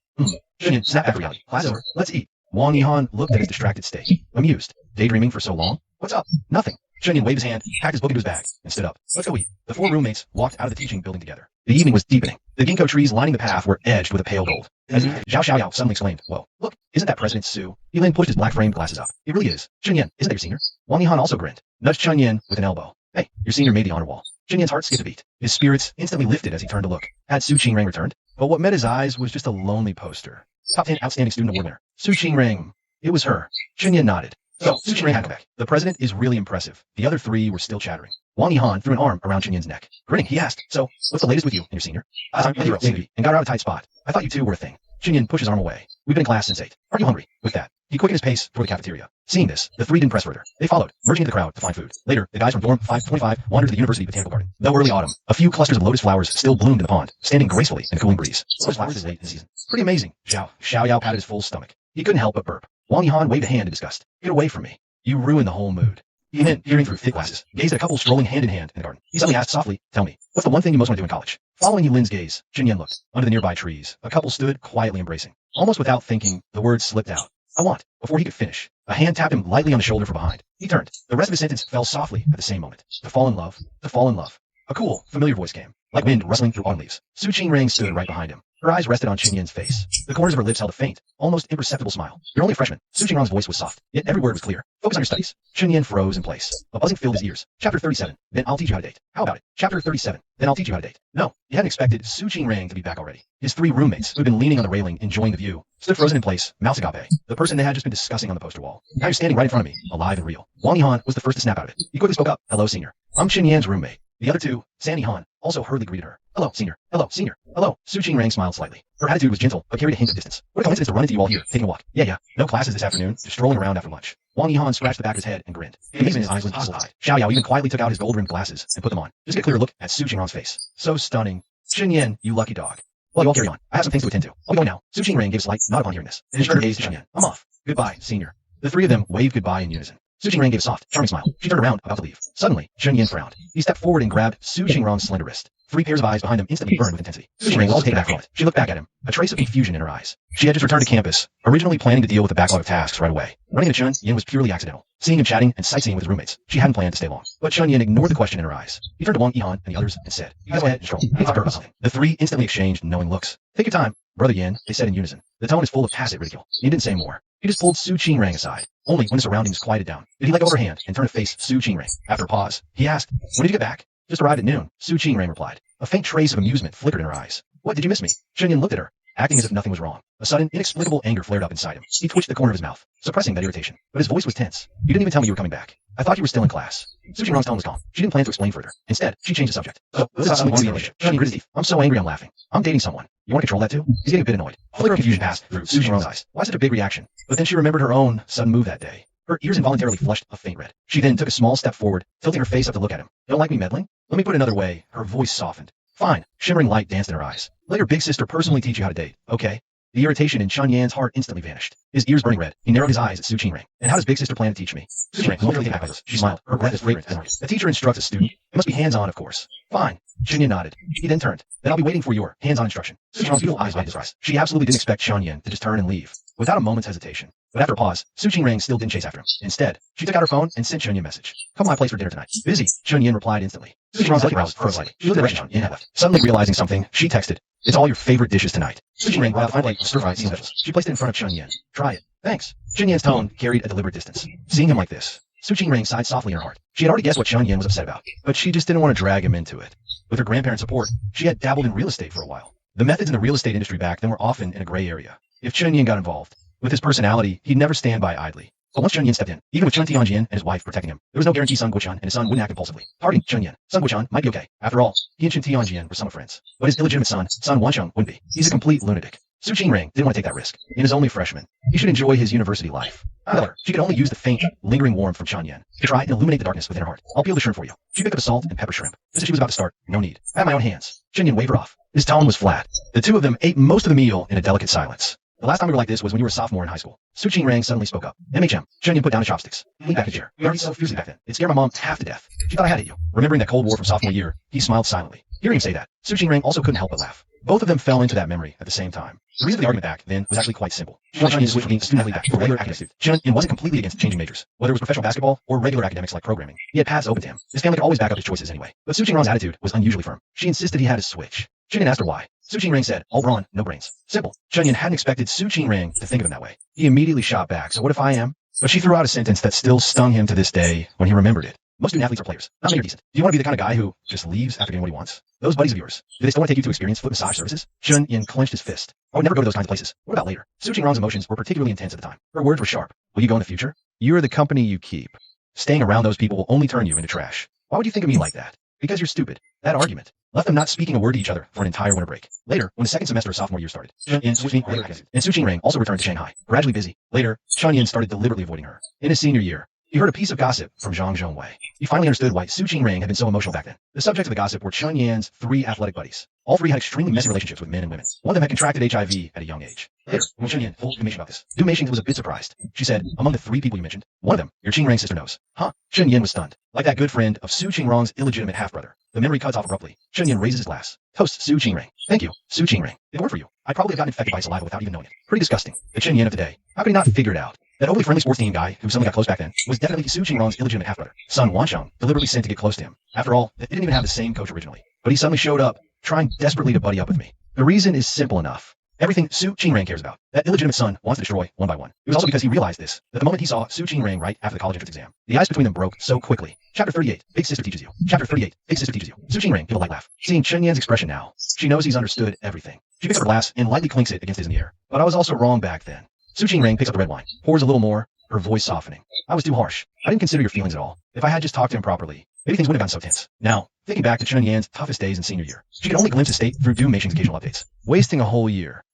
Chen Yan snapped back to reality. Class over. Let's eat. Wang Yihan looked at his distracted state, amused. Daydreaming for so long? What's up? Nothing. Chen Yan waved his hand, packed his book into his bag, and stood up. Let's go eat. The 4 roommates walked out of the teaching building together. The evening was deepening. The ginkgo trees lining the path were edged with a pale gold. As Zhao Xiaoyao suddenly exclaimed, "Whoa, look, isn't that President Su?" Yilin pushed his black-framed glasses up. It really is. Chen Yan, isn't that your senior? Wang Yihan also grinned, nudged Chen Yan with an elbow. Hey, your senior made the honor wall. Chen Yan's heart skipped a beat. His spirits instantly lifted as he turned to look. Had Su Qingrong returned? But what met his eyes was just a lonely poster. Top 10 outstanding student award winner. Su Qingrong. It was her. Chen Yan nodded. So, Su Qingrong had come back. The president is really impressive. The other 3 were still chattering. Wang Yihan threw an arm around Chen Yan's neck. Grinning, he asked, so, what's the latest with you and your senior? I'm and got her out of a tight spot. I thought you two were a thing. Chen Yan pushed his arm away. We've been in class since 8. Aren't you hungry? With that, he quickened his pace toward the cafeteria. Seeing this, the 3 didn't press further. They followed, merging into the crowd to find food. Later, the guys from dorm 525 wandered to the university botanical garden. Though early autumn, a few clusters of lotus flowers still bloomed in the pond, standing gracefully in a cooling breeze. Lotus flowers is late in the season. Pretty amazing. Xiaoyao patted his full stomach. He couldn't help but burp. Wang Yihan waved a hand in disgust. Get away from me. You ruined the whole mood. Yin, peering through thick glasses, gazed at a couple strolling hand in hand in the garden. He suddenly asked softly, tell me, what's the one thing you most want to do in college? Following Yulin's gaze, Chen Yan looked. Under the nearby trees, a couple stood quietly embracing. Almost without thinking, the words slipped out. I want. Before he could finish, a hand tapped him lightly on the shoulder from behind. He turned. The rest of his sentence fell softly at the same moment. To fall in love. To fall in love. A cool, familiar voice came, like wind rustling through autumn leaves. Su Qingrong stood right behind him. Her eyes rested on Chen Yan's face. The corners of her lips held a faint, almost imperceptible smile. You're only a freshman. Su Qingrong's voice was soft, yet every word was clear. Focus on your studies. Chen Yan froze in place. A buzzing filled his ears. Chapter 37. Then I'll teach you how to date. How about it? Chapter 37. Then I'll teach you how to date. No, he hadn't expected Su Qingrong to be back already. His 3 roommates, who had been leaning on the railing, enjoying the view, stood frozen in place, mouse agape, the person they had just been discussing on the poster wall. Now you're standing right in front of me, alive and real. Wang Yihan was the first to snap out of it. He quickly spoke up. Hello, senior. I'm Chen Yan's roommate. The other 2, San Yihan, also hurriedly greeted her. Hello, senior. Hello, senior. Hello. Su Qingrong smiled slightly. Her attitude was gentle, but carried a hint of distance. What a coincidence to run into you all here, taking a walk. Yeah. No classes this afternoon, just strolling around after lunch. Wang Yihan scratched the back of his head and grinned. Amazement in his eyes was puzzle-eyed. Xiaoyao even quietly took out his gold-rimmed glasses and put them on, just to get a clearer look at Su Qingrong's face. So stunning. Chen Yan, you lucky dog. Well, you all carry on. I have some things to attend to. I'll be going now. Su Qingrong gave a slight nod upon hearing this. Then she turned her gaze to Chen Yan. I'm off. Goodbye, senior. The 3 of them waved goodbye in unison. Su Qingrong gave a soft, charming smile. She turned around, about to leave. Suddenly, Chen Yan frowned. He stepped forward and grabbed Su Qingrong's slender wrist. 3 pairs of eyes behind him instantly burned with intensity. Su Qingrong was taken back from it. She looked back at him, a trace of confusion in her eyes. She had just returned to campus, originally planning to deal with the backlog of tasks right away. Running into Chen Yan was purely accidental. Seeing him chatting and sightseeing with his roommates, she hadn't planned to stay long. But Chen Yan ignored the question in her eyes. He turned to Wang Yihan and the others and said, you guys go ahead and stroll. I need to burp something. The 3 instantly exchanged knowing looks. Take your time, Brother Yan, they said in unison. The tone is full of tacit ridicule. He didn't say more. He just pulled Su Qingrong aside. Only when the surroundings quieted down did he let go of her hand and turn to face Su Qingrong. After a pause, he asked, when did you get back? Just arrived at noon, Su Qingrong replied. A faint trace of amusement flickered in her eyes. What, did you miss me? Chen Yan looked at her, acting as if nothing was wrong. A sudden, inexplicable anger flared up inside him. He twitched the corner of his mouth, suppressing that irritation. But his voice was tense. You didn't even tell me you were coming back. I thought you were still in class. Su Qingrong's tone was calm. She didn't plan to explain further. Instead, she changed the subject. So, this is something to be relationship. Chen Yan gritted his teeth. I'm so angry I'm laughing. I'm dating someone. You want to control that too? He's getting a bit annoyed. A flicker of confusion passed through Su Qingrong's eyes. Why such a big reaction? But then she remembered her own sudden move that day. Her ears involuntarily flushed a faint red. She then took a small step forward, tilting her face up to look at him. Don't like me meddling? Let me put it another way. Her voice softened. Fine. Shimmering light danced in her eyes. Let your big sister personally teach you how to date, okay? The irritation in Chun Yan's heart instantly vanished. His ears burning red, he narrowed his eyes at Su Qingring. And how does Big Sister plan to teach me? Su Qingring momentarily came back by this. She smiled, her breath as fragrant as orange. A teacher instructs a student. It must be hands-on, of course. Fine. Chun Yan nodded. He then turned. Then I'll be waiting for your hands-on instruction. Su Qingrang's beautiful eyes widened in surprise. She absolutely didn't expect Chun Yan to just turn and leave, without a moment's hesitation. But after a pause, Su Qingring still didn't chase after him. Instead, she took out her phone and sent Chun Yan a message. Come to my place for dinner tonight. Busy. Chun Yan replied instantly. Su Qingrang's delicate brows furrowed slightly. She looked at Chun Yan and left. Suddenly realizing something, she texted. It's all your favorite dishes tonight. Su Qingring grabbed a fine plate of stir-fried sea vegetables. She placed it in front of Chun Yan. Try it. Thanks. Chun Yan's tone carried a deliberate distance. Seeing him like this, Su Qingring sighed softly in her heart. She had already guessed what Chun Yan was upset about, but she just didn't want to drag him into it. With her grandparents' support, she had dabbled in real estate for a while. The methods in the real estate industry back then were often in a gray area. If Chun Yan got involved, with his personality, he'd never stand by idly. But once Chun Yan stepped in, even with Chun Tianjian and his wife protecting him, there was no guarantee Sun Guochuan and his son wouldn't act impulsively. Targeting Chun Yan, Sun Guochuan might be okay. After all, he and Chun Tianjian were summer friends. But his illegitimate son, Sun Wansheng, wouldn't be. He's a complete lunatic. Su Qingring didn't want to take that risk. He was only a freshman. He should enjoy his university life. However, she could only use the faint, lingering warmth from Chun Yan to try and illuminate the darkness within her heart. I'll peel the shrimp for you. She picked up a salt and pepper shrimp. Just as she was about to start, no need. I have my own hands. Chun Yan waved her off. His tone was flat. The two of them ate most of the meal in a delicate silence. The last time we were like this was when you were a sophomore in high school. Su Qingring suddenly spoke up. MHM. Chun Yan put down his chopsticks. He leaned back in a chair. We argued so fiercely back then. It scared my mom half to death. She thought I had it you. Remembering that Cold War from sophomore year, he smiled silently. Hearing him say that, Su Qingring also couldn't help but laugh. Both of them fell into that memory at the same time. The reason for the argument back then was actually quite simple. She wanted Chun Yan to switch from being a student athlete back to a regular academic student. Chun Yan wasn't completely against changing majors, whether it was professional basketball or regular academics like programming. He had paths open to him. His family could always back up his choices anyway. But Su Qingrang's attitude was unusually firm. She insisted he had to switch. Chun Yan asked her why. Su Qingring said, all brawn, no brains. Simple. Chun Yan hadn't expected Su Qingring to think of him that way. He immediately shot back, so what if I am? But she threw out a sentence that still stung him to this day when he remembered it. Most student athletes are players, not made or decent. Do you want to be the kind of guy who just leaves after getting what he wants? Those buddies of yours, do they still want to take you to experience foot massage services? Chun Yan clenched his fist. I would never go to those kinds of places. What about later? Su Qingrang's emotions were particularly intense at the time. Her words were sharp. Will you go in the future? You're the company you keep. Staying around those people will only turn you into trash. Why would you think of me like that? Because you're stupid. That argument left them not speaking a word to each other for an entire winter break. Later, when the second semester of sophomore year started, Chun Yan switched and Su Qingring also returned to Shanghai. Gradually busy. Later, Chun Yan started deliberately avoiding her. In his senior year, he heard a piece of gossip from Zhang Zhongwei. He finally understood why Su Qingring had been so emotional back then. The subject of the gossip were Chun Yan's 3 athletic buddies. All 3 had extremely messy relationships with men and women. One of them had contracted HIV at a young age. Later, when Chun Yan told Du Meixing about this, Du Meixing was a bit surprised. She said, among the 3 people you mentioned, one of them, your Qingring sister knows. Huh? Chun Yan was stunned. Like that good friend of Su Qingrang's illegitimate half-brother. The memory cuts off abruptly. Chun Yan raises his glass. Toast, Su Qingring. Thank you, Su Qingring. If it weren't for you, I'd probably have gotten infected by saliva without even knowing it. Pretty disgusting. The Chun Yan of today. How could he not figure it out? That overly friendly sports team guy who suddenly got close back then was definitely Su Qingrang's illegitimate half-brother. Sun Wansheng deliberately sent to get close to him. After all, they didn't even have the same coach originally. But he suddenly showed up, trying desperately to buddy up with me. The reason is simple enough. Everything Su Qingring cares about, that illegitimate son wants to destroy one by one. It was also because he realized this, that the moment he saw Su Qingring right after the college entrance exam, the ice between them broke so quickly. Chapter 38, Big Sister teaches you. Chapter 38, Big Sister teaches you. Su Qingring gave a light laugh. Seeing Chun Yan's expression now, she knows he's understood everything. She picks up her glass and lightly clinks it against his in the air. But I was also wrong back then. Su Qingring picks up the red wine, pours a little more, her voice softening. I was too harsh. I didn't consider your feelings at all. If I had just talked to him properly, maybe things wouldn't have gotten so tense. Now, thinking back to Chun Yan's toughest days in senior year, she could only glimpse his state through Du Meixing's occasional updates. Wasting a whole year.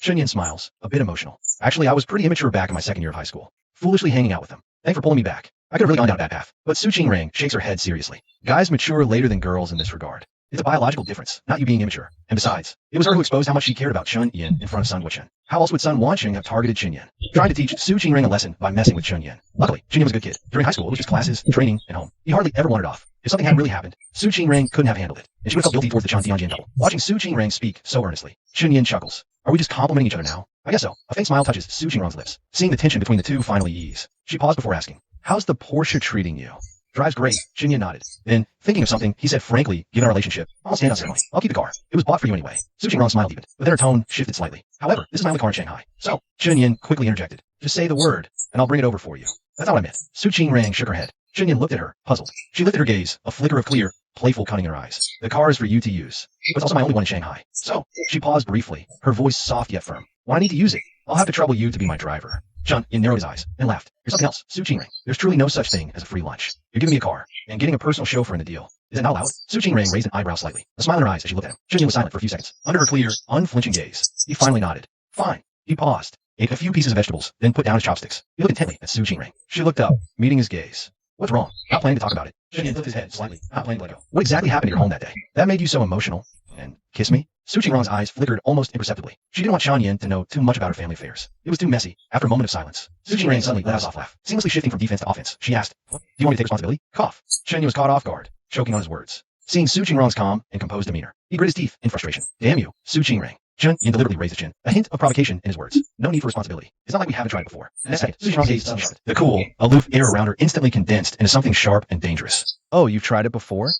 Chun Yan smiles, a bit emotional. Actually, I was pretty immature back in my second year of high school, foolishly hanging out with them. Thanks for pulling me back. I could have really gone down that path. But Su Qingring shakes her head seriously. Guys mature later than girls in this regard. It's a biological difference, not you being immature. And besides, it was her who exposed how much she cared about Chun Yan in front of Sun Guochuan. How else would Sun Wansheng have targeted Chun Yan, trying to teach Su Qingring a lesson by messing with Chun Yan? Luckily, Chun Yan was a good kid. During high school, it was just classes, training, and home. He hardly ever wandered off. If something hadn't really happened, Su Qingring couldn't have handled it, and she would have felt guilty towards the Chun Tianjian couple. Watching Su Qingring speak so earnestly, Chun Yan chuckles. Are we just complimenting each other now? I guess so. A faint smile touches Su Qingrang's lips. Seeing the tension between the two finally ease, she paused before asking, how's the Porsche treating you? Drives great. Chun Yan nodded. Then, thinking of something, he said frankly, given our relationship, I'll stand on ceremony. I'll keep the car. It was bought for you anyway. Su Qingrang smiled deepened, but then her tone shifted slightly. However, this is my only car in Shanghai. So, Chun Yan quickly interjected. Just say the word, and I'll bring it over for you. That's not what I meant. Su Qingring shook her head. Chun Yan looked at her, puzzled. She lifted her gaze, a flicker of clear, playful cunning in her eyes. The car is for you to use. But it's also my only one in Shanghai. So, she paused briefly, her voice soft yet firm. When I need to use it, I'll have to trouble you to be my driver. Chun Yan narrowed his eyes and laughed. Here's something else, Su Qingring. There's truly no such thing as a free lunch. You're giving me a car, and getting a personal chauffeur in the deal. Is it not allowed? Su Qingring raised an eyebrow slightly, a smile in her eyes as she looked at him. Chun Yan was silent for a few seconds. Under her clear, unflinching gaze, he finally nodded. Fine. He paused, ate a few pieces of vegetables, then put down his chopsticks. He looked intently at Su Qingring. She looked up, meeting his gaze. What's wrong? Not planning to talk about it. Chen Yan tilted his head slightly, not planning to let go. What exactly happened at your home that day? That made you so emotional? And kiss me? Su Qingrong's eyes flickered almost imperceptibly. She didn't want Chen Yan to know too much about her family affairs. It was too messy. After a moment of silence, Su Qingrong suddenly let out a soft laugh. Seamlessly shifting from defense to offense, she asked, "Do you want me to take responsibility?" Cough. Chen Yan was caught off guard, choking on his words. Seeing Su Qingrong's calm and composed demeanor, he grit his teeth in frustration. Damn you, Su Qingrong. Chen Yan deliberately raised his chin, a hint of provocation in his words. No need for responsibility. It's not like we haven't tried it before. And second, Su Qingrong's gaze suddenly sharpened. The cool, aloof air around her instantly condensed into something sharp and dangerous. Oh, you've tried it before?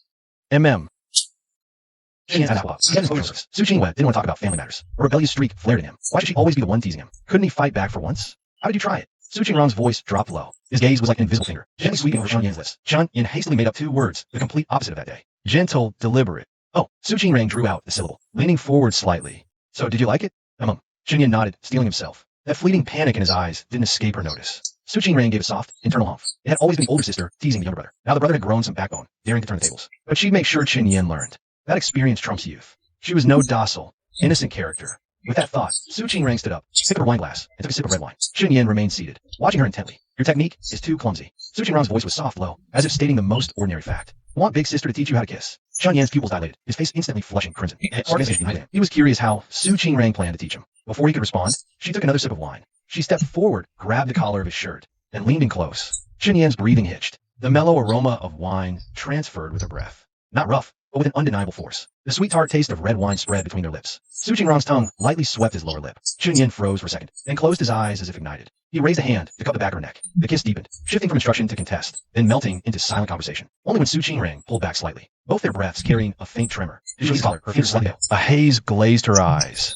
Chen Yan's eyes popped. He had his emotions. Su Qingrong didn't want to talk about family matters. A rebellious streak flared in him. Why should she always be the one teasing him? Couldn't he fight back for once? How did you try it? Su Qingrong's voice dropped low. His gaze was like an invisible finger, gently sweeping over Chen Yan's lips. Chen Yan hastily made up two words, the complete opposite of that day. Gentle, deliberate. Oh, Su Qingrong drew out the syllable, leaning forward slightly. So did you like it? Chen Yan nodded, steeling himself. That fleeting panic in his eyes didn't escape her notice. Su Qingrong gave a soft, internal humph. It had always been the older sister teasing the younger brother. Now the brother had grown some backbone, daring to turn the tables. But she'd make sure Chen Yan learned. That experience trumps youth. She was no docile, innocent character. With that thought, Su Qingrong stood up, picked up her wine glass, and took a sip of red wine. Chen Yan remained seated, watching her intently. Your technique is too clumsy. Su Qingrong's voice was soft, low, as if stating the most ordinary fact. Want big sister to teach you how to kiss? Chen Yan's pupils dilated, his face instantly flushing crimson. He was curious how Su Qingrong planned to teach him. Before he could respond, she took another sip of wine. She stepped forward, grabbed the collar of his shirt, and leaned in close. Chen Yan's breathing hitched. The mellow aroma of wine transferred with her breath. Not rough, but with an undeniable force. The sweet tart taste of red wine spread between their lips. Su Qingrong's tongue lightly swept his lower lip. Chen Yan froze for a second, then closed his eyes as if ignited. He raised a hand to cup the back of her neck. The kiss deepened, shifting from instruction to contest, then melting into silent conversation. Only when Su Qingrong pulled back slightly, both their breaths carrying a faint tremor. His collar, her fingers slightly. A haze glazed her eyes.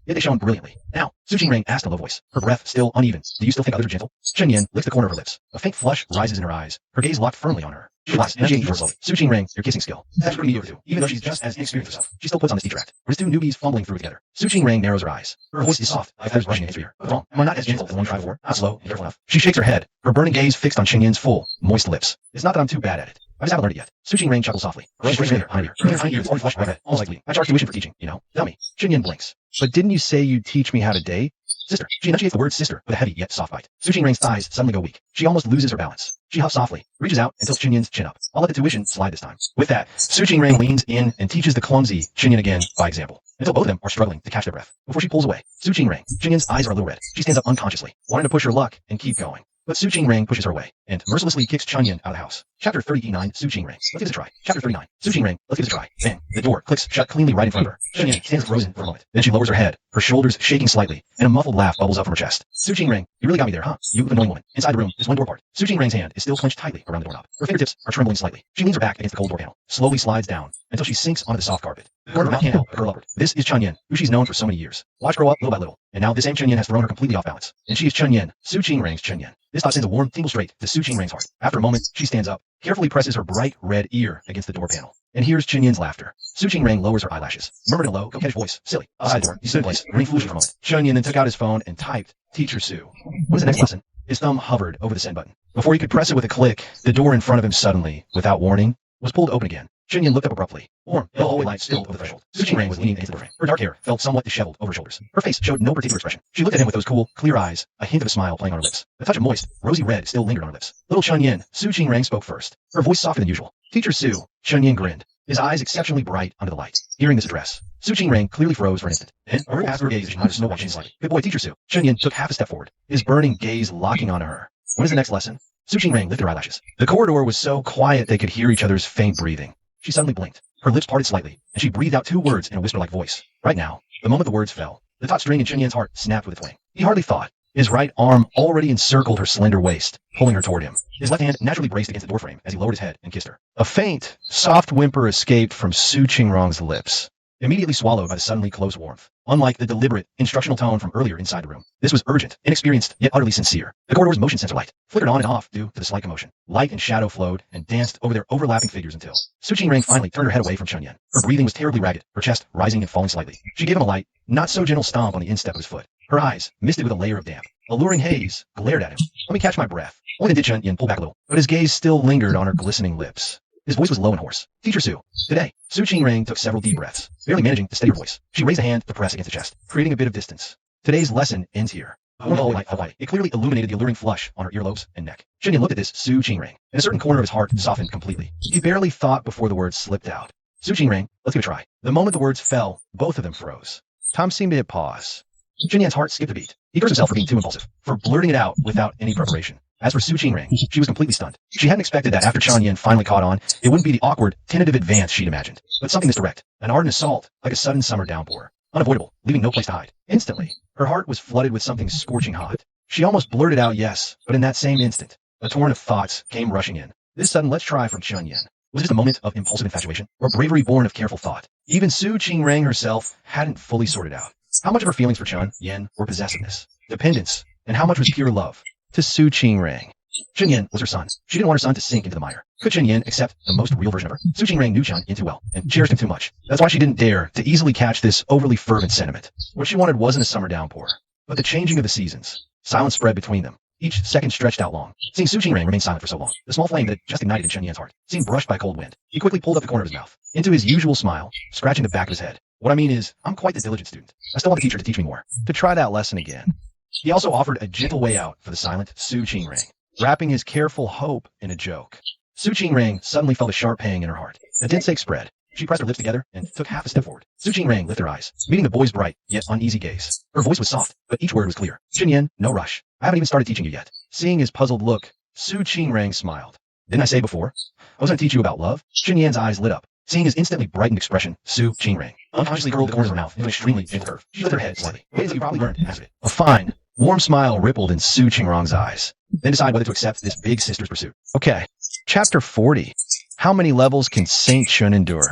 Yet they shone brilliantly. Now, Su Qingrong asked in a low voice, her breath still uneven. Do you still think others are gentle? Chen Yan licked the corner of her lips. A faint flush rises in her eyes, her gaze locked firmly on her. She relaxed, and she aged slowly. Su Qingrong, your kissing skill. That's pretty mediocre too. Even though she's just as inexperienced herself, she still puts on this teacher act. Or his two newbies fumbling through together. Su Qingrong narrows her eyes. Her voice is soft, like feathers brushing against her ear. What's wrong? Am I not as gentle as the one you tried before? Not slow and careful enough. She shakes her head, her burning gaze fixed on Chen Yan's full, moist lips. It's not that I'm too bad at it. I just haven't learned it yet. Su Qingrong chuckles softly. Her hind ear, already flushed red, almost like bleeding. I charge tuition for teaching, you know. Tell me. Chen Yan blinks. But didn't you say you'd teach me how to date? Sister. She enunciates the word sister with a heavy yet soft bite. Su Qingrong's thighs suddenly go weak. She almost loses her balance. She huffs softly, reaches out, and tilts Chen Yan's chin up. I'll let the tuition slide this time. With that, Su Qingrong leans in and teaches the clumsy Chen Yan again by example, until both of them are struggling to catch their breath. Before she pulls away, Su Qingrong, Chen Yan's eyes are a little red. She stands up unconsciously, wanting to push her luck and keep going. But Su Qingrong pushes her away, and mercilessly kicks Chen Yan out of the house. Chapter 39, Su Qingrong. Let's give this a try. Chapter 39, Su Qingrong. Let's give this a try. Bang. The door clicks shut cleanly right in front of her. Chen Yan stands frozen for a moment. Then she lowers her head, her shoulders shaking slightly, and a muffled laugh bubbles up from her chest. Su Qingrong, you really got me there, huh? You annoying woman. Inside the room, there's one door part. Su Qingrong's hand is still clenched tightly around the doorknob. Her fingertips are trembling slightly. She leans her back against the cold door panel, slowly slides down, until she sinks onto the soft carpet. The corner of her mouth can't help but curl upward. This is Chen Yan, who she's known for so many years. Watch grow up little by little. And now this same Chen Yan has thrown her completely off balance. And she is Chen Yan, Su Qingrong's Chen Yan. This thought sends a warm tingle straight to Su Qingrong's heart. After a moment, she stands up, carefully presses her bright red ear against the door panel, and hears Chen Yan's laughter. Su Qingrong lowers her eyelashes, murmured in a low, coquettish voice. Silly. Outside the door, he stood in place, grinning foolishly for a moment. Chen Yan then took out his phone and typed, Teacher Su. What is the next lesson? His thumb hovered over the send button. Before he could press it with a click, the door in front of him suddenly, without warning, was pulled open again. Chen Yan looked up abruptly. Warm, pale hallway light still over the threshold. Su Qingrong was leaning against the doorframe. Her dark hair felt somewhat disheveled over her shoulders. Her face showed no particular expression. She looked at him with those cool, clear eyes, a hint of a smile playing on her lips. A touch of moist, rosy red still lingered on her lips. Little Chen Yan, Su Qingrong spoke first. Her voice softer than usual. Teacher Su. Chen Yan grinned, his eyes exceptionally bright under the light. Hearing this address, Su Qingrong clearly froze for an instant. Then, over past her gaze, she nodded snow watching slightly. Good boy, Teacher Su. Chen Yan took half a step forward, his burning gaze locking onto her. When is the next lesson? Su Qingrong lifted her eyelashes. The corridor was so quiet they could hear each other's faint breathing. She suddenly blinked. Her lips parted slightly, and she breathed out two words in a whisper-like voice. Right now, the moment the words fell, the taut string in Chen Yan's heart snapped with a twang. He hardly thought. His right arm already encircled her slender waist, pulling her toward him. His left hand naturally braced against the doorframe as he lowered his head and kissed her. A faint, soft whimper escaped from Su Qingrong's lips, immediately swallowed by the suddenly close warmth. Unlike the deliberate, instructional tone from earlier inside the room, this was urgent, inexperienced, yet utterly sincere. The corridor's motion sensor light flickered on and off due to the slight commotion. Light and shadow flowed and danced over their overlapping figures until Su Qingrong finally turned her head away from Chen Yan. Her breathing was terribly ragged, her chest rising and falling slightly. She gave him a light, not so gentle stomp on the instep of his foot. Her eyes, misted with a layer of damp, alluring haze, glared at him. Let me catch my breath. Only then did Chen Yan pull back a little, but his gaze still lingered on her glistening lips. His voice was low and hoarse. Teacher Su. Today, Su Qingrong took several deep breaths, barely managing to steady her voice. She raised a hand to press against the chest, creating a bit of distance. Today's lesson ends here. The warm light fell white. It clearly illuminated the alluring flush on her earlobes and neck. Chunyin looked at this Su Qingrang, and a certain corner of his heart softened completely. He barely thought before the words slipped out. Su Qingrang, let's give it a try. The moment the words fell, both of them froze. Tom seemed to hit pause. Chunyan's heart skipped a beat. He cursed himself for being too impulsive, for blurting it out without any preparation. As for Su Qingrang, she was completely stunned. She hadn't expected that after Chunyan finally caught on, it wouldn't be the awkward, tentative advance she'd imagined, but something this direct, an ardent assault, like a sudden summer downpour. Unavoidable, leaving no place to hide. Instantly, her heart was flooded with something scorching hot. She almost blurted out yes, but in that same instant, a torrent of thoughts came rushing in. This sudden let's try from Chunyan. Was it just a moment of impulsive infatuation, or bravery born of careful thought? Even Su Qingrang herself hadn't fully sorted out. How much of her feelings for Chun Yen were possessiveness, dependence, and how much was pure love? To Su Qingrang, Chun Yen was her son. She didn't want her son to sink into the mire. Could Chun Yen accept the most real version of her? Su Qingrang knew Chun Yen too well, and cherished him too much. That's why she didn't dare to easily catch this overly fervent sentiment. What she wanted wasn't a summer downpour, but the changing of the seasons. Silence spread between them. Each second stretched out long. Seeing Su Qingrang remain silent for so long, the small flame that had just ignited in Chun Yan's heart seemed brushed by cold wind. He quickly pulled up the corner of his mouth, into his usual smile, scratching the back of his head. What I mean is, I'm quite the diligent student. I still want the teacher to teach me more, to try that lesson again. He also offered a gentle way out for the silent Su Qingrang, wrapping his careful hope in a joke. Su Qingrang suddenly felt a sharp pang in her heart. A dense ache spread. She pressed her lips together and took half a step forward. Su Qingrang lifted her eyes, meeting the boy's bright, yet uneasy gaze. Her voice was soft, but each word was clear. Chun Yen, no rush. I haven't even started teaching you yet. Seeing his puzzled look, Su Qingrang smiled. Didn't I say before? I was going to teach you about love? Chun Yan's eyes lit up. Seeing his instantly brightened expression, Su Qingrang unconsciously curled the corners of her mouth into an extremely gentle curve. She lifted her head slightly, ways that you probably learned as it. A fine, warm smile rippled in Su Qingrang's eyes. Then decide whether to accept this big sister's pursuit. Okay. Chapter 40. How many levels can Saint Chun endure?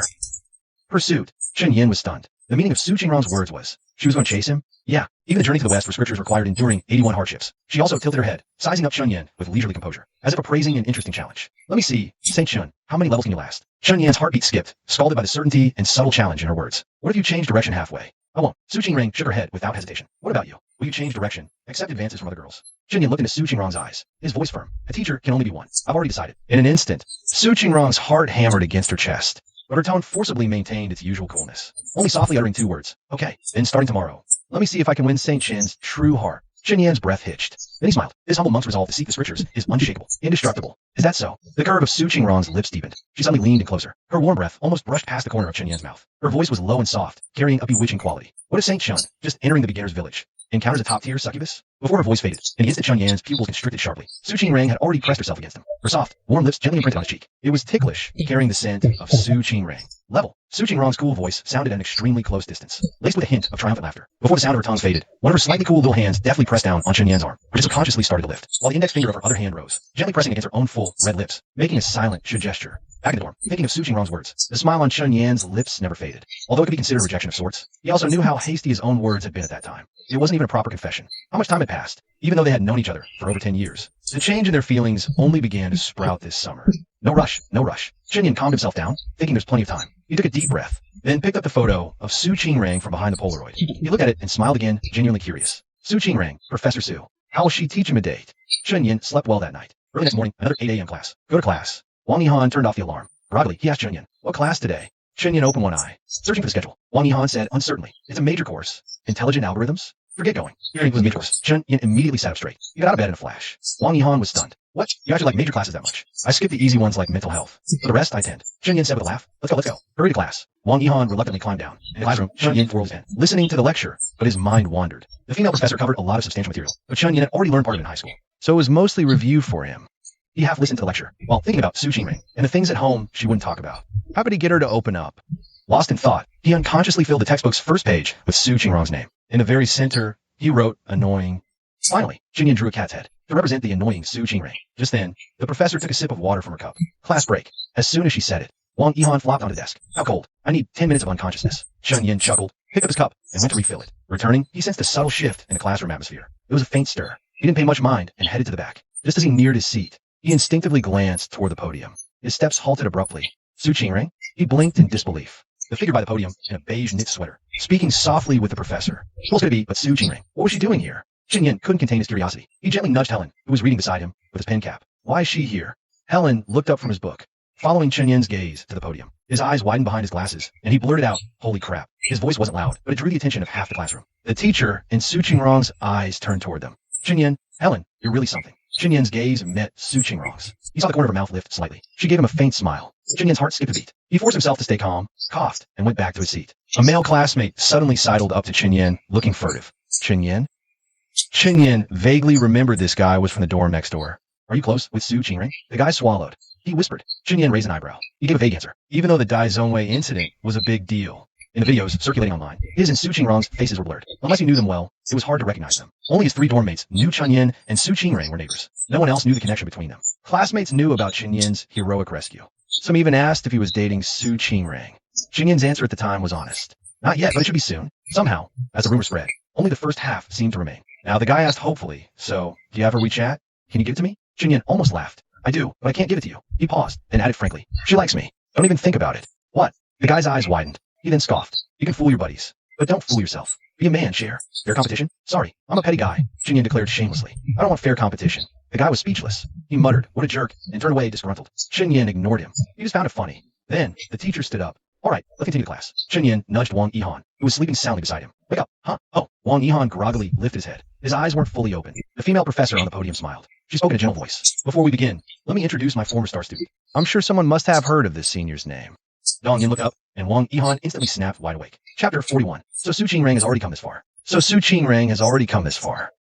Pursuit. Chun Yen was stunned. The meaning of Su Qingrang's words was, she was going to chase him? Yeah, even the journey to the west for scriptures required enduring 81 hardships. She also tilted her head, sizing up Chun Yen with leisurely composure, as if appraising an interesting challenge. Let me see, Saint Chun, how many levels can you last? Chun Yan's heartbeat skipped, scalded by the certainty and subtle challenge in her words. What if you change direction halfway? I won't. Su Qingrang shook her head without hesitation. What about you? Will you change direction? Accept advances from other girls? Chun Yen looked into Su Qingrang's eyes, his voice firm. A teacher can only be one. I've already decided. In an instant, Su Qingrang's heart hammered against her chest, but her tone forcibly maintained its usual coolness, only softly uttering two words. Okay, then starting tomorrow. Let me see if I can win Saint Chin's true heart. Chun Yan's breath hitched. Then he smiled. His humble monk's resolve to seek the scriptures is unshakable, indestructible. Is that so? The curve of Su Qingrang's lips deepened. She suddenly leaned in closer. Her warm breath almost brushed past the corner of Chun Yan's mouth. Her voice was low and soft, carrying a bewitching quality. What if Saint Chun, just entering the beginner's village, encounters a top-tier succubus? Before her voice faded, in the instant Chun Yan's pupils constricted sharply, Su Qingrang had already pressed herself against him. Her soft, warm lips gently imprinted on his cheek. It was ticklish, carrying the scent of Su Qingrang. Level. Su Qingrang's cool voice sounded at an extremely close distance, laced with a hint of triumphant laughter. Before the sound of her tongue faded, one of her slightly cool little hands deftly pressed down on Chun Yan's arm, which subconsciously started to lift, while the index finger of her other hand rose, gently pressing against her own full, red lips, making a silent should gesture. Back in the dorm, thinking of Su Qingrang's words, the smile on Chun Yan's lips never faded. Although it could be considered rejection of sorts, he also knew how hasty his own words had been at that time. It wasn't even a proper confession. How much time had passed, even though they had known each other for over 10 years. The change in their feelings only began to sprout this summer. No rush, no rush. Chun Yan calmed himself down, thinking there's plenty of time. He took a deep breath, then picked up the photo of Su Qingrang from behind the Polaroid. He looked at it and smiled again, genuinely curious. Su Qingrang, Professor Su. How will she teach him a date? Chun Yan slept well that night. Early next morning, another 8 a.m. class. Go to class. Wang Yihan turned off the alarm. Broadly, he asked Chun Yan, what class today? Chun Yan opened one eye, searching for the schedule. Wang Yihan said uncertainly, it's a major course. Intelligent algorithms? Forget going. Hearing it was a major course. Chun Yan immediately sat up straight. He got out of bed in a flash. Wang Yihan was stunned. What? You actually like major classes that much? I skipped the easy ones like mental health. For the rest, I tend. Chun Yan said with a laugh. Let's go. Hurry to class. Wang Yihan reluctantly climbed down. In the classroom, Chun Yan twirled his pen, listening to the lecture, but his mind wandered. The female professor covered a lot of substantial material, but Chun Yan had already learned part of it in high school, so it was mostly review for him. He half listened to the lecture, while thinking about Su Qingrang and the things at home she wouldn't talk about. How could he get her to open up? Lost in thought, he unconsciously filled the textbook's first page with Su Qingrang's name. In the very center, he wrote, annoying. Finally, Chun Yan drew a cat's head to represent the annoying Su Qingrang. Just then, the professor took a sip of water from her cup. Class break. As soon as she said it, Wang Yihan flopped onto the desk. How cold? I need 10 minutes of unconsciousness. Chun Yan chuckled, picked up his cup, and went to refill it. Returning, he sensed a subtle shift in the classroom atmosphere. It was a faint stir. He didn't pay much mind and headed to the back. Just as he neared his seat, he instinctively glanced toward the podium. His steps halted abruptly. Su Qingrang? He blinked in disbelief. The figure by the podium, in a beige knit sweater, speaking softly with the professor. Who else could it be but Su Qingrang? What was she doing here? Chun Yan couldn't contain his curiosity. He gently nudged Helen, who was reading beside him, with his pen cap. Why is she here? Helen looked up from his book. following Chen Yin's gaze to the podium. His eyes widened behind his glasses, and he blurted out, "Holy crap." His voice wasn't loud, but it drew the attention of half the classroom. The teacher and Su Qingrong's eyes turned toward them. "Chen Yin, Helen, you're really something." Chen Yin's gaze met Su Qingrong's. He saw the corner of her mouth lift slightly. She gave him a faint smile. Chen Yin's heart skipped a beat. He forced himself to stay calm, coughed, and went back to his seat. A male classmate suddenly sidled up to Chen Yin, looking furtive. Chen Yin? Chen Yin vaguely remembered this guy was from the dorm next door. "Are you close with Su Qingrong?" The guy swallowed. He whispered. Chen Yin raised an eyebrow. He gave a vague answer, even though the Dai Zhongwei incident was a big deal. In the videos circulating online, his and Su Qingrong's faces were blurred. Unless you knew them well, it was hard to recognize them. Only his 3 dorm mates knew Chen Yin and Su Qingrong were neighbors. No one else knew the connection between them. Classmates knew about Chen Yin's heroic rescue. Some even asked if he was dating Su Qingrong. Chen Yin's answer at the time was honest. Not yet, but it should be soon. Somehow, as the rumor spread, only the first half seemed to remain. Now the guy asked hopefully, "So, do you have her WeChat? Can you give it to me?" Chen Yin almost laughed. "I do, but I can't give it to you." He paused, then added frankly, "She likes me. Don't even think about it." "What?" The guy's eyes widened. He then scoffed. "You can fool your buddies, but don't fool yourself. Be a man, Cher. Fair competition? Sorry, I'm a petty guy," Chen Yin declared shamelessly. "I don't want fair competition." The guy was speechless. He muttered, "What a jerk," and turned away disgruntled. Chen Yin ignored him. He just found it funny. Then, the teacher stood up. "All right, let's continue class." Chen Yin nudged Wang Yihan, who was sleeping soundly beside him. "Wake up, huh?" "Oh." Wang Yihan groggily lifted his head. His eyes weren't fully open. The female professor on the podium smiled. She spoke in a gentle voice. "Before we begin, let me introduce my former star student. I'm sure someone must have heard of this senior's name." Dong Yin looked up, and Wang Yihan instantly snapped wide awake. Chapter 41. So Su Qingrong has already come this far.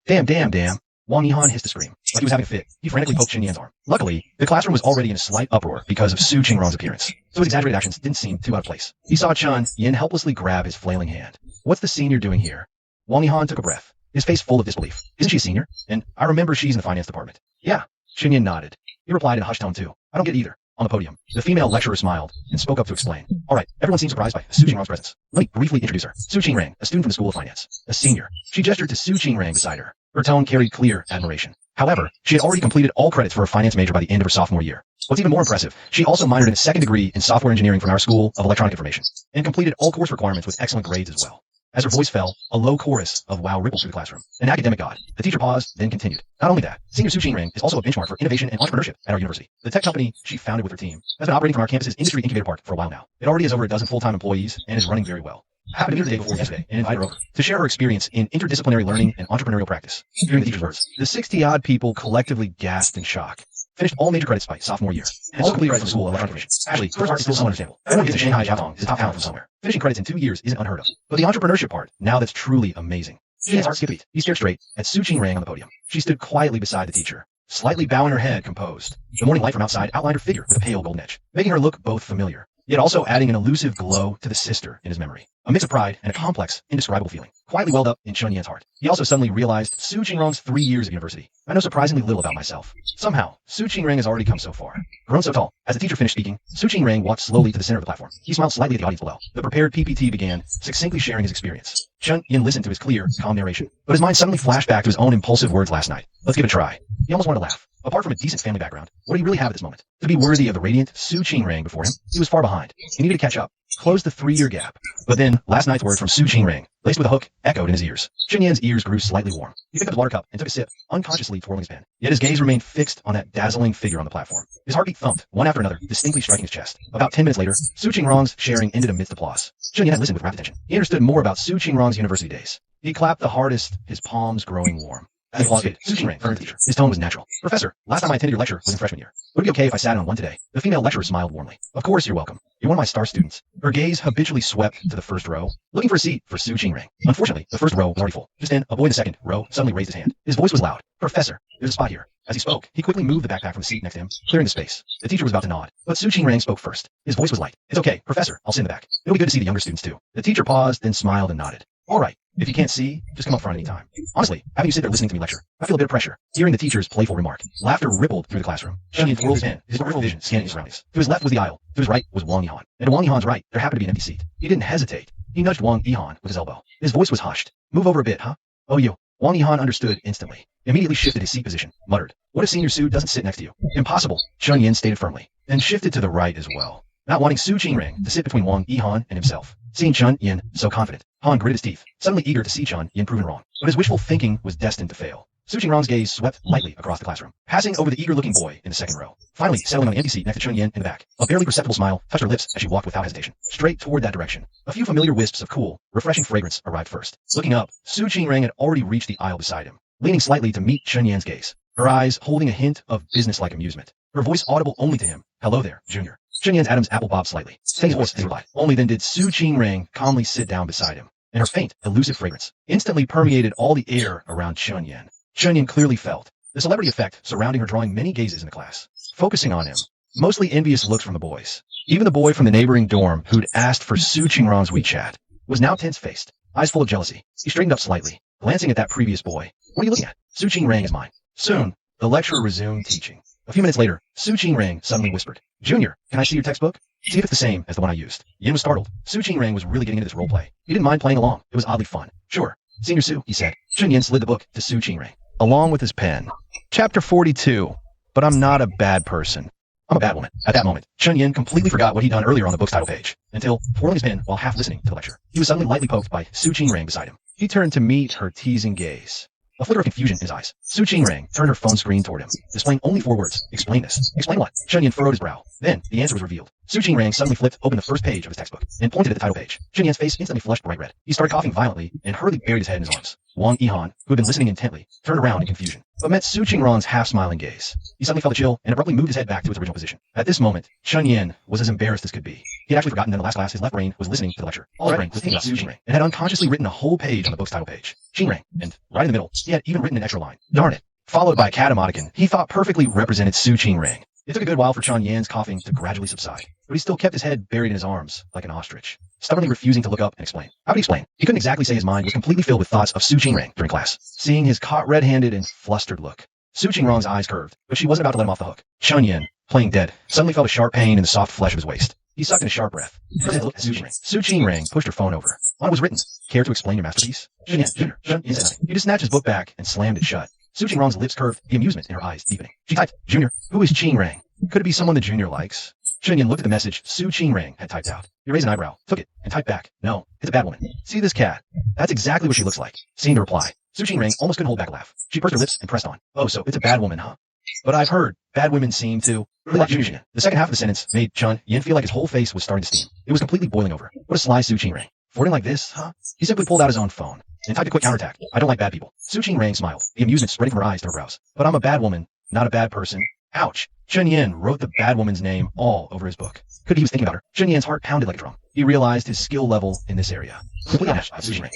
Damn. Wang Yihan hissed a scream, like he was having a fit. He frantically poked Chen Yan's arm. Luckily, the classroom was already in a slight uproar because of Su Qingrong's appearance, so his exaggerated actions didn't seem too out of place. He saw Chen Yin helplessly grab his flailing hand. "What's the senior doing here?" Wang Yihan took a breath, his face full of disbelief. "Isn't she a senior? And I remember she's in the finance department." "Yeah." Chen Yin nodded. He replied in a hushed tone too. "I don't get it either." On the podium, the female lecturer smiled and spoke up to explain. "All right, everyone seems surprised by Su Qingrong's presence. Let me briefly introduce her. Su Qingrong, a student from the School of Finance. A senior." She gestured to Su Qingrong beside her. Her tone carried clear admiration. However, she had already completed all credits for her finance major by the end of her sophomore year. What's even more impressive, she also minored in a second degree in software engineering from our School of Electronic Information, and completed all course requirements with excellent grades as well. As her voice fell, a low chorus of wow rippled through the classroom. An academic god. The teacher paused, then continued. "Not only that, Senior Su Qingrong is also a benchmark for innovation and entrepreneurship at our university. The tech company she founded with her team has been operating from our campus's industry incubator park for a while now. It already has over a dozen full-time employees and is running very well. I happened to meet her the day before yesterday and invited her over to share her experience in interdisciplinary learning and entrepreneurial practice." Hearing the teacher's words, the 60-odd people collectively gasped in shock. Finished all major credits by sophomore year. And also completed credits from School of Electronic Information. Actually, first art is still somewhat understandable. Everyone gets a Shanghai Jiaotong is a top talent from somewhere. Finishing credits in 2 years isn't unheard of. But the entrepreneurship part, now that's truly amazing. His heart skipped a beat. He stared straight at Su Qingrong on the podium. She stood quietly beside the teacher, slightly bowing her head, composed. The morning light from outside outlined her figure with a pale golden edge, making her look both familiar, yet also adding an elusive glow to the sister in his memory. A mix of pride and a complex, indescribable feeling quietly welled up in Chen Yan's heart. He also suddenly realized Su Qingrong's 3 years of university. "I know surprisingly little about myself. Somehow, Su Qingrong has already come so far." Grown so tall, as the teacher finished speaking, Su Qingrong walked slowly to the center of the platform. He smiled slightly at the audience below. The prepared PPT began, succinctly sharing his experience. Chen Yin listened to his clear, calm narration, but his mind suddenly flashed back to his own impulsive words last night. "Let's give it a try." He almost wanted to laugh. Apart from a decent family background, what did he really have at this moment? To be worthy of the radiant Su Qingrong before him, he was far behind. He needed to catch up, close the 3-year gap. But then, last night's words from Su Qingrong, laced with a hook, echoed in his ears. Chen Yan's ears grew slightly warm. He picked up his water cup and took a sip, unconsciously twirling his pen. Yet his gaze remained fixed on that dazzling figure on the platform. His heartbeat thumped, one after another, distinctly striking his chest. About 10 minutes later, Su Qingrong's sharing ended amidst applause. Chen Yan had listened with rapt attention. He understood more about Su Qingrong's university days. He clapped the hardest, his palms growing warm. As he paused, Su Qingrong turned to the teacher. His tone was natural. "Professor, last time I attended your lecture was in freshman year. Would it be okay if I sat in on one today?" The female lecturer smiled warmly. "Of course you're welcome. You're one of my star students." Her gaze habitually swept to the first row, looking for a seat for Su Qingrong. Unfortunately, the first row was already full. Just then, a boy in the second row suddenly raised his hand. His voice was loud. "Professor, there's a spot here." As he spoke, he quickly moved the backpack from the seat next to him, clearing the space. The teacher was about to nod, but Su Qingrong spoke first. His voice was light. "It's okay, Professor. I'll sit in the back. It'll be good to see the younger students too." The teacher paused, then smiled and nodded. "All right. If you can't see, just come up front anytime." Honestly, having you sit there listening to me lecture, I feel a bit of pressure. Hearing the teacher's playful remark, laughter rippled through the classroom. Chen Yin twirled his pen, his peripheral vision scanning his surroundings. To his left was the aisle. To his right was Wang Yihan. And to Wang Yihan's right, there happened to be an empty seat. He didn't hesitate. He nudged Wang Yihan with his elbow. His voice was hushed. "Move over a bit, huh?" "Oh, you." Wang Yihan understood instantly. Immediately shifted his seat position, muttered, "What if Senior Su doesn't sit next to you?" "Impossible," Chen Yin stated firmly, then shifted to the right as well, not wanting Su Qingrong to sit between Wang Yihan and himself. Seeing Chen Yin so confident, Han gritted his teeth, suddenly eager to see Chen Yin proven wrong. But his wishful thinking was destined to fail. Su Qingrong's gaze swept lightly across the classroom, passing over the eager-looking boy in the second row, finally settling on the empty seat next to Chun Yin in the back. A barely perceptible smile touched her lips as she walked without hesitation, straight toward that direction. A few familiar wisps of cool, refreshing fragrance arrived first. Looking up, Su Qingrong had already reached the aisle beside him, leaning slightly to meet Chun Yin's gaze, her eyes holding a hint of businesslike amusement, her voice audible only to him. "Hello there, Junior." Chun Yin's Adam's apple bobbed slightly, staying his voice and replied. Only then did Su Qingrong calmly sit down beside him, and her faint, elusive fragrance instantly permeated all the air around Chun Yin. Chun Yin clearly felt the celebrity effect surrounding her, drawing many gazes in the class, focusing on him. Mostly envious looks from the boys. Even the boy from the neighboring dorm who'd asked for Su Qingrong's WeChat was now tense-faced, eyes full of jealousy. He straightened up slightly, glancing at that previous boy. "What are you looking at?" Su Qingrong is mine. Soon, the lecturer resumed teaching. A few minutes later, Su Qingrong suddenly whispered, "Junior, can I see your textbook? See if it's the same as the one I used." Yin was startled. Su Qingrong was really getting into this role play. He didn't mind playing along. It was oddly fun. "Sure. Senior Su," he said. Chun Yin slid the book to Su Qingrong, along with his pen. Chapter 42. But I'm not a bad person. "I'm a bad woman." At that moment, Chun Yin completely forgot what he'd done earlier on the book's title page, until, twirling his pen while half listening to the lecture, he was suddenly lightly poked by Su Qingrong beside him. He turned to meet her teasing gaze. A flicker of confusion in his eyes. Su Qingrong turned her phone screen toward him, displaying only 4 words. "Explain this." "Explain what?" Chun Yin furrowed his brow. Then, the answer was revealed. Su Qingrong suddenly flipped open the first page of his textbook, and pointed at the title page. Chun Yin's face instantly flushed bright red. He started coughing violently, and hurriedly buried his head in his arms. Wang Yihan, who had been listening intently, turned around in confusion, but met Su Qingrong's half-smiling gaze. He suddenly felt a chill, and abruptly moved his head back to its original position. At this moment, Chun Yin was as embarrassed as could be. He had actually forgotten that in the last class his left brain was listening to the lecture. All his brain was thinking about Su Qingrong, and had unconsciously written a whole page on the book's title page. Qingrong, and right in the middle, he had even written an extra line. Darn it. Followed by a cat-emoticon he thought perfectly represented Su Qingrong. It took a good while for Chun Yin's coughing to gradually subside, but he still kept his head buried in his arms like an ostrich, stubbornly refusing to look up and explain. How would he explain? He couldn't exactly say his mind was completely filled with thoughts of Su Qingrong during class. Seeing his caught red-handed and flustered look, Su Qingrong's eyes curved, but she wasn't about to let him off the hook. Chun Yin, playing dead, suddenly felt a sharp pain in the soft flesh of his waist. He sucked in a sharp breath. His head looked at Su Qingrong. Su Qingrong pushed her phone over. On it was written, "Care to explain your masterpiece?" Chun Yin said nothing. He just snatched his book back and slammed it shut. Su Qingrong's lips curved, the amusement in her eyes deepening. She typed, "Junior, who is Qingrong? Could it be someone the Junior likes?" Chun Yin looked at the message Su Qingrong had typed out. He raised an eyebrow, took it, and typed back, "No, it's a bad woman. See this cat? That's exactly what she looks like." Seeing the reply, Su Qingrong almost couldn't hold back a laugh. She pursed her lips and pressed on. "Oh, so it's a bad woman, huh? But I've heard bad women seem to really like Junior." The second half of the sentence made Chun Yin feel like his whole face was starting to steam. It was completely boiling over. What a sly Su Qingrong. Flirting like this, huh? He simply pulled out his own phone and typed a quick counterattack. "I don't like bad people." Su Qingrong smiled, the amusement spreading from her eyes to her brows. "But I'm a bad woman, not a bad person." Ouch. Chun Yin wrote the bad woman's name all over his book. Could he was thinking about her? Chun Yin's heart pounded like a drum. He realized his skill level in this area.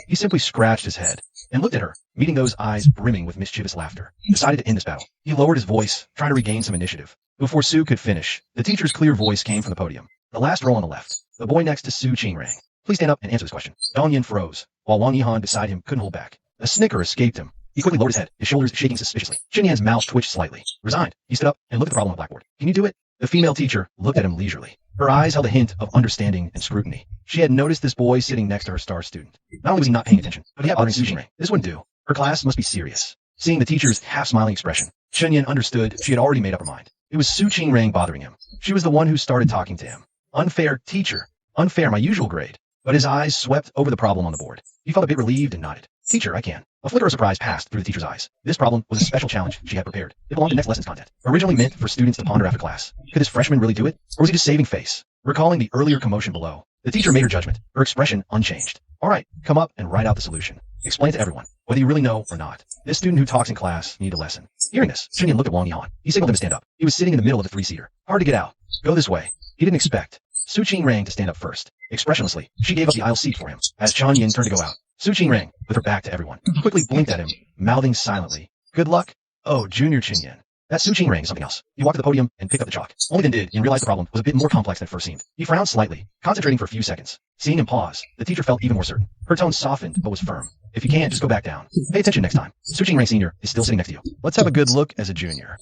He simply scratched his head and looked at her, meeting those eyes brimming with mischievous laughter. Decided to end this battle. He lowered his voice, trying to regain some initiative. Before Su could finish, the teacher's clear voice came from the podium. The last row on the left, the boy next to Su Qingrong. "Please stand up and answer this question." Dong Yin froze, while Wang Yihan beside him couldn't hold back. A snicker escaped him. He quickly lowered his head, his shoulders shaking suspiciously. Chun Yan's mouth twitched slightly. Resigned, he stood up and looked at the problem on the blackboard. "Can you do it?" The female teacher looked at him leisurely. Her eyes held a hint of understanding and scrutiny. She had noticed this boy sitting next to her star student. Not only was he not paying attention, but he had bothering Su Qingrong. This wouldn't do. Her class must be serious. Seeing the teacher's half-smiling expression, Chun Yin understood she had already made up her mind. It was Su Qingrong bothering him. She was the one who started talking to him. Unfair, teacher. Unfair, my usual grade. But his eyes swept over the problem on the board. He felt a bit relieved and nodded. "Teacher, I can." A flicker of surprise passed through the teacher's eyes. This problem was a special challenge she had prepared. It belonged to next lesson's content, originally meant for students to ponder after class. Could this freshman really do it? Or was he just saving face? Recalling the earlier commotion below, the teacher made her judgment, her expression unchanged. "All right, come up and write out the solution. Explain to everyone, whether you really know or not. This student who talks in class needs a lesson." Hearing this, Chun Yin looked at Wang Yihan. He signaled him to stand up. He was sitting in the middle of the 3-seater. Hard to get out. "Go this way." He didn't expect Su Qingrong to stand up first. Expressionlessly, she gave up the aisle seat for him, as Chun Yin turned to go out. Su Qingrong, with her back to everyone, quickly blinked at him, mouthing silently, "Good luck." "Oh, Junior Chun Yin." That Su Qingrong is something else. He walked to the podium and picked up the chalk. Only then did Yin realize the problem was a bit more complex than it first seemed. He frowned slightly, concentrating for a few seconds. Seeing him pause, the teacher felt even more certain. Her tone softened, but was firm. "If you can't, just go back down. Pay attention next time. Su Qingrong Sr. is still sitting next to you. Let's have a good look as a junior.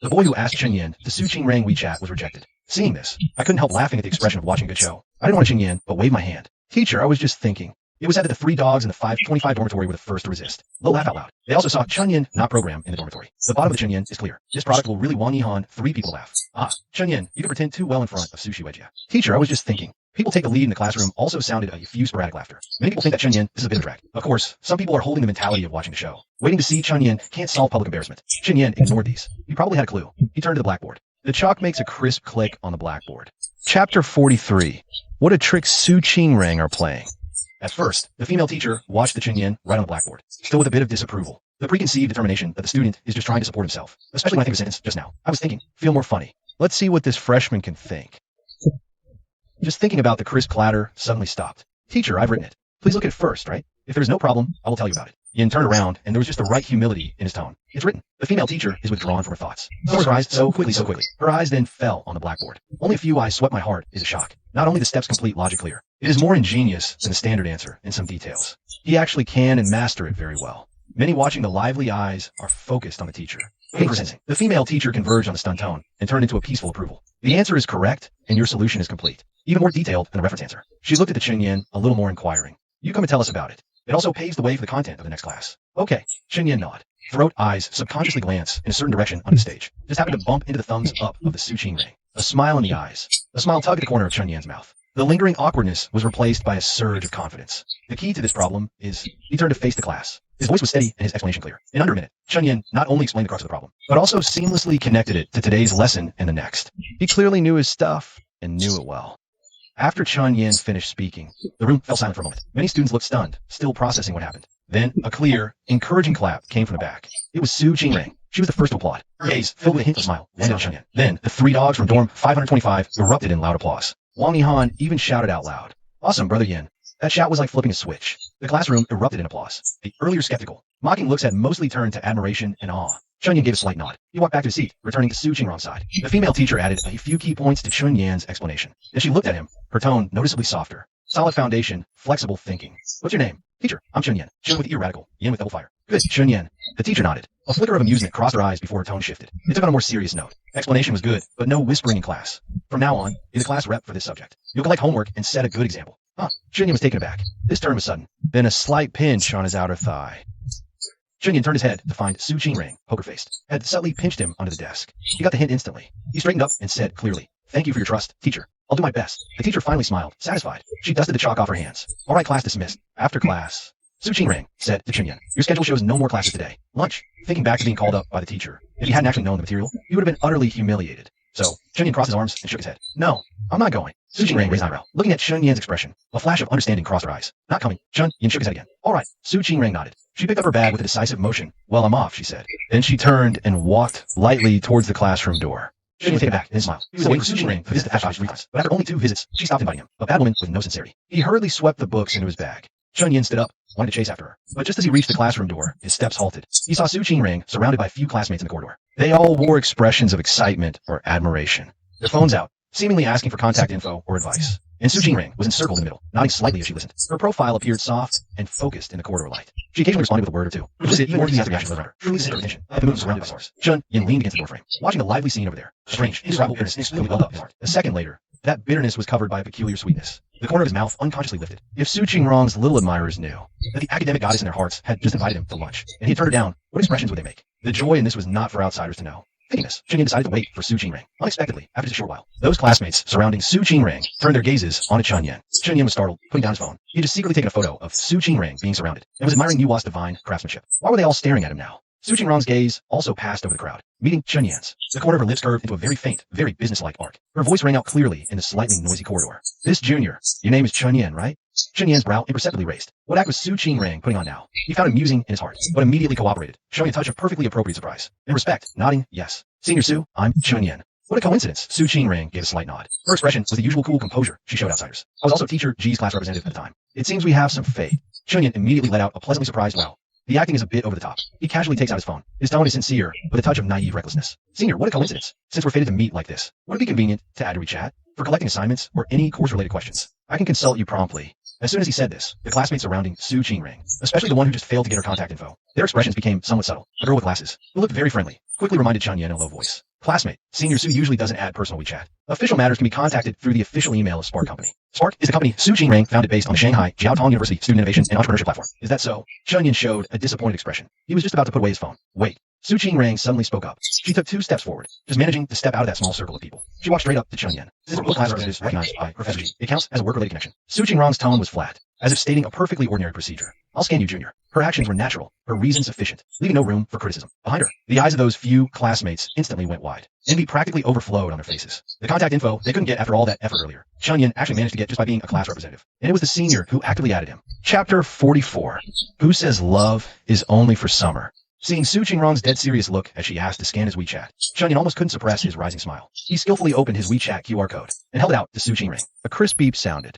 The boy who asked Chun Yin to Su Qingrong WeChat was rejected. Seeing this, I couldn't help laughing at the expression of watching a good show. I didn't want to Chun Yin, but waved my hand. "Teacher, I was just thinking." It was said that the 3 dogs in the 525 dormitory were the first to resist. They'll laugh out loud. They also saw Chun Yin not program in the dormitory. The bottom of the Chun Yin is clear. This product will really Wang Yihan 3 people laugh. "Ah, Chun Yin, you can pretend too well in front of Sushi Wedjia." "Teacher, I was just thinking." People take the lead in the classroom also sounded a few sporadic laughter. Many people think that Chunyin is a bit of a drag. Of course, some people are holding the mentality of watching the show, waiting to see Chunyin can't solve public embarrassment. Chunyin ignored these. He probably had a clue. He turned to the blackboard. The chalk makes a crisp click on the blackboard. Chapter 43. What a trick Su Qingrang are playing. At first, the female teacher watched the Chunyin right on the blackboard, still with a bit of disapproval. The preconceived determination that the student is just trying to support himself. Especially when I think of a sentence just now. I was thinking, feel more funny. Let's see what this freshman can think. Just thinking about the crisp clatter suddenly stopped. Teacher, I've written it. Please look at it first, right? If there's no problem, I will tell you about it. Yin turned around, and there was just the right humility in his tone. It's written. The female teacher is withdrawn from her thoughts. Summer's eyes so quickly. Her eyes then fell on the blackboard. Only a few eyes swept my heart is a shock. Not only the steps complete logic clear. It is more ingenious than the standard answer in some details. He actually can and master it very well. Many watching the lively eyes are focused on the teacher. The female teacher converged on the stunned tone and turned into a peaceful approval. The answer is correct, and your solution is complete. Even more detailed than the reference answer. She looked at the Chunyin a little more inquiring. You come and tell us about it. It also paves the way for the content of the next class. Okay. Chunyin nod. Throat, eyes subconsciously glance in a certain direction on the stage. Just happened to bump into the thumbs up of the Su Qingrang. A smile in the eyes. A smile tugged at the corner of Chunyin's mouth. The lingering awkwardness was replaced by a surge of confidence. The key to this problem is he turned to face the class. His voice was steady and his explanation clear. In under a minute, Chunyin not only explained the crux of the problem, but also seamlessly connected it to today's lesson and the next. He clearly knew his stuff and knew it well. After Chunyin finished speaking, the room fell silent for a moment. Many students looked stunned, still processing what happened. Then a clear, encouraging clap came from the back. It was Su Qingrang. She was the first to applaud. Her gaze, filled with a hint of a smile, landed on Chunyin. Then the three dogs from dorm 525 erupted in loud applause. Wang Yihan even shouted out loud. Awesome, Brother Yin. That shout was like flipping a switch. The classroom erupted in applause. The earlier skeptical, mocking looks had mostly turned to admiration and awe. Chunyin gave a slight nod. He walked back to his seat, returning to Su Qingrang's side. The female teacher added a few key points to Chunyin's explanation. As she looked at him, her tone noticeably softer. Solid foundation, flexible thinking. What's your name? Teacher, I'm Chunyin. Chun with ear radical, Yin with double fire. Good, Chunyin. The teacher nodded. A flicker of amusement crossed her eyes before her tone shifted. It took on a more serious note. Explanation was good, but no whispering in class. From now on, be the class rep for this subject. You'll collect homework and set a good example. Chunyin was taken aback. This turn was sudden. Then a slight pinch on his outer thigh. Chunyin turned his head to find Su Qingrang, poker-faced, had subtly pinched him onto the desk. He got the hint instantly. He straightened up and said clearly, "Thank you for your trust, teacher. I'll do my best." The teacher finally smiled, satisfied. She dusted the chalk off her hands. All right, class dismissed. After class, Su Qingrang said to Chunyin, "Your schedule shows no more classes today. Lunch." Thinking back to being called up by the teacher, if he hadn't actually known the material, he would have been utterly humiliated. So, Chunyin crossed his arms and shook his head. "No, I'm not going." Su Qingrang raised an eyebrow, looking at Chunyin's expression. A flash of understanding crossed her eyes. "Not coming." Chunyin shook his head again. "All right." Su Qingrang nodded. She picked up her bag with a decisive motion. "Well, I'm off," she said. Then she turned and walked lightly towards the classroom door. Chunyin was taken back and smiled. He was waiting for Su Qingrang to visit the fashion show 3 times, but after only 2 visits, she stopped inviting him. A bad woman with no sincerity. He hurriedly swept the books into his bag. Chunyin stood up, wanted to chase after her. But just as he reached the classroom door, his steps halted. He saw Su Qingrang surrounded by a few classmates in the corridor. They all wore expressions of excitement or admiration. Their phones out, seemingly asking for contact info or advice. And Su Qingrang was encircled in the middle, nodding slightly as she listened. Her profile appeared soft and focused in the corridor light. She occasionally responded with a word or two, which elicited even more enthusiastic reactions around her. Truly the center of attention, the moon was surrounded by stars. Chunyin leaned against the doorframe, watching the lively scene over there. A strange, indescribable bitterness instantly welled up in his heart. A second later, that bitterness was covered by a peculiar sweetness. The corner of his mouth unconsciously lifted. If Su Qingrang's little admirers knew that the academic goddess in their hearts had just invited him to lunch, and he had turned her down, what expressions would they make? The joy in this was not for outsiders to know. Thinking this, Chunyin decided to wait for Su Qingrang. Unexpectedly, after just a short while, those classmates surrounding Su Qingrang turned their gazes onto Chunyin. Chunyin was startled, putting down his phone. He had just secretly taken a photo of Su Qingrang being surrounded, and was admiring Yuwa's divine craftsmanship. Why were they all staring at him now? Su Qingrang's gaze also passed over the crowd, meeting Chunyin's. The corner of her lips curved into a very faint, very businesslike arc. Her voice rang out clearly in the slightly noisy corridor. "This junior, your name is Chunyin, right?" Chunyin's brow imperceptibly raised. What act was Su Qingrang putting on now? He found it amusing in his heart, but immediately cooperated, showing a touch of perfectly appropriate surprise. In respect, nodding, yes. "Senior Su, I'm Chunyin." What a coincidence. Su Qingrang gave a slight nod. Her expression was the usual cool composure she showed outsiders. I was also teacher G's class representative at the time. It seems we have some fate. Chunyin immediately let out a pleasantly surprised wow. The acting is a bit over the top. He casually takes out his phone. His tone is sincere, with a touch of naive recklessness. "Senior, what a coincidence. Since we're fated to meet like this, would it be convenient to add to WeChat for collecting assignments or any course-related questions? I can consult you promptly." As soon as he said this, the classmates surrounding Su Qingrang, especially the one who just failed to get her contact info, their expressions became somewhat subtle. A girl with glasses, who looked very friendly, quickly reminded Chunyin in a low voice. "Classmate, Senior Su usually doesn't add personal WeChat. Official matters can be contacted through the official email of Spark Company. Spark is the company Su Qingrang founded based on the Shanghai Jiaotong University Student Innovation and Entrepreneurship Platform." "Is that so?" Chunyin showed a disappointed expression. He was just about to put away his phone. "Wait, Su Qingrang suddenly spoke up. She took 2 steps forward, just managing to step out of that small circle of people. She walked straight up to Chen Yan. This is what class representatives recognized by Professor G. It counts as a work-related connection. Su Qingrang's tone was flat, as if stating a perfectly ordinary procedure. I'll scan you, Junior. Her actions were natural, her reason sufficient, leaving no room for criticism. Behind her, the eyes of those few classmates instantly went wide. Envy practically overflowed on their faces. The contact info they couldn't get after all that effort earlier, Chen Yan actually managed to get just by being a class representative. And it was the senior who actively added him. Chapter 44. Who says love is only for summer? Seeing Su Qingrang's dead serious look as she asked to scan his WeChat, Chen Yan almost couldn't suppress his rising smile. He skillfully opened his WeChat QR code and held it out to Su Qingrang. A crisp beep sounded.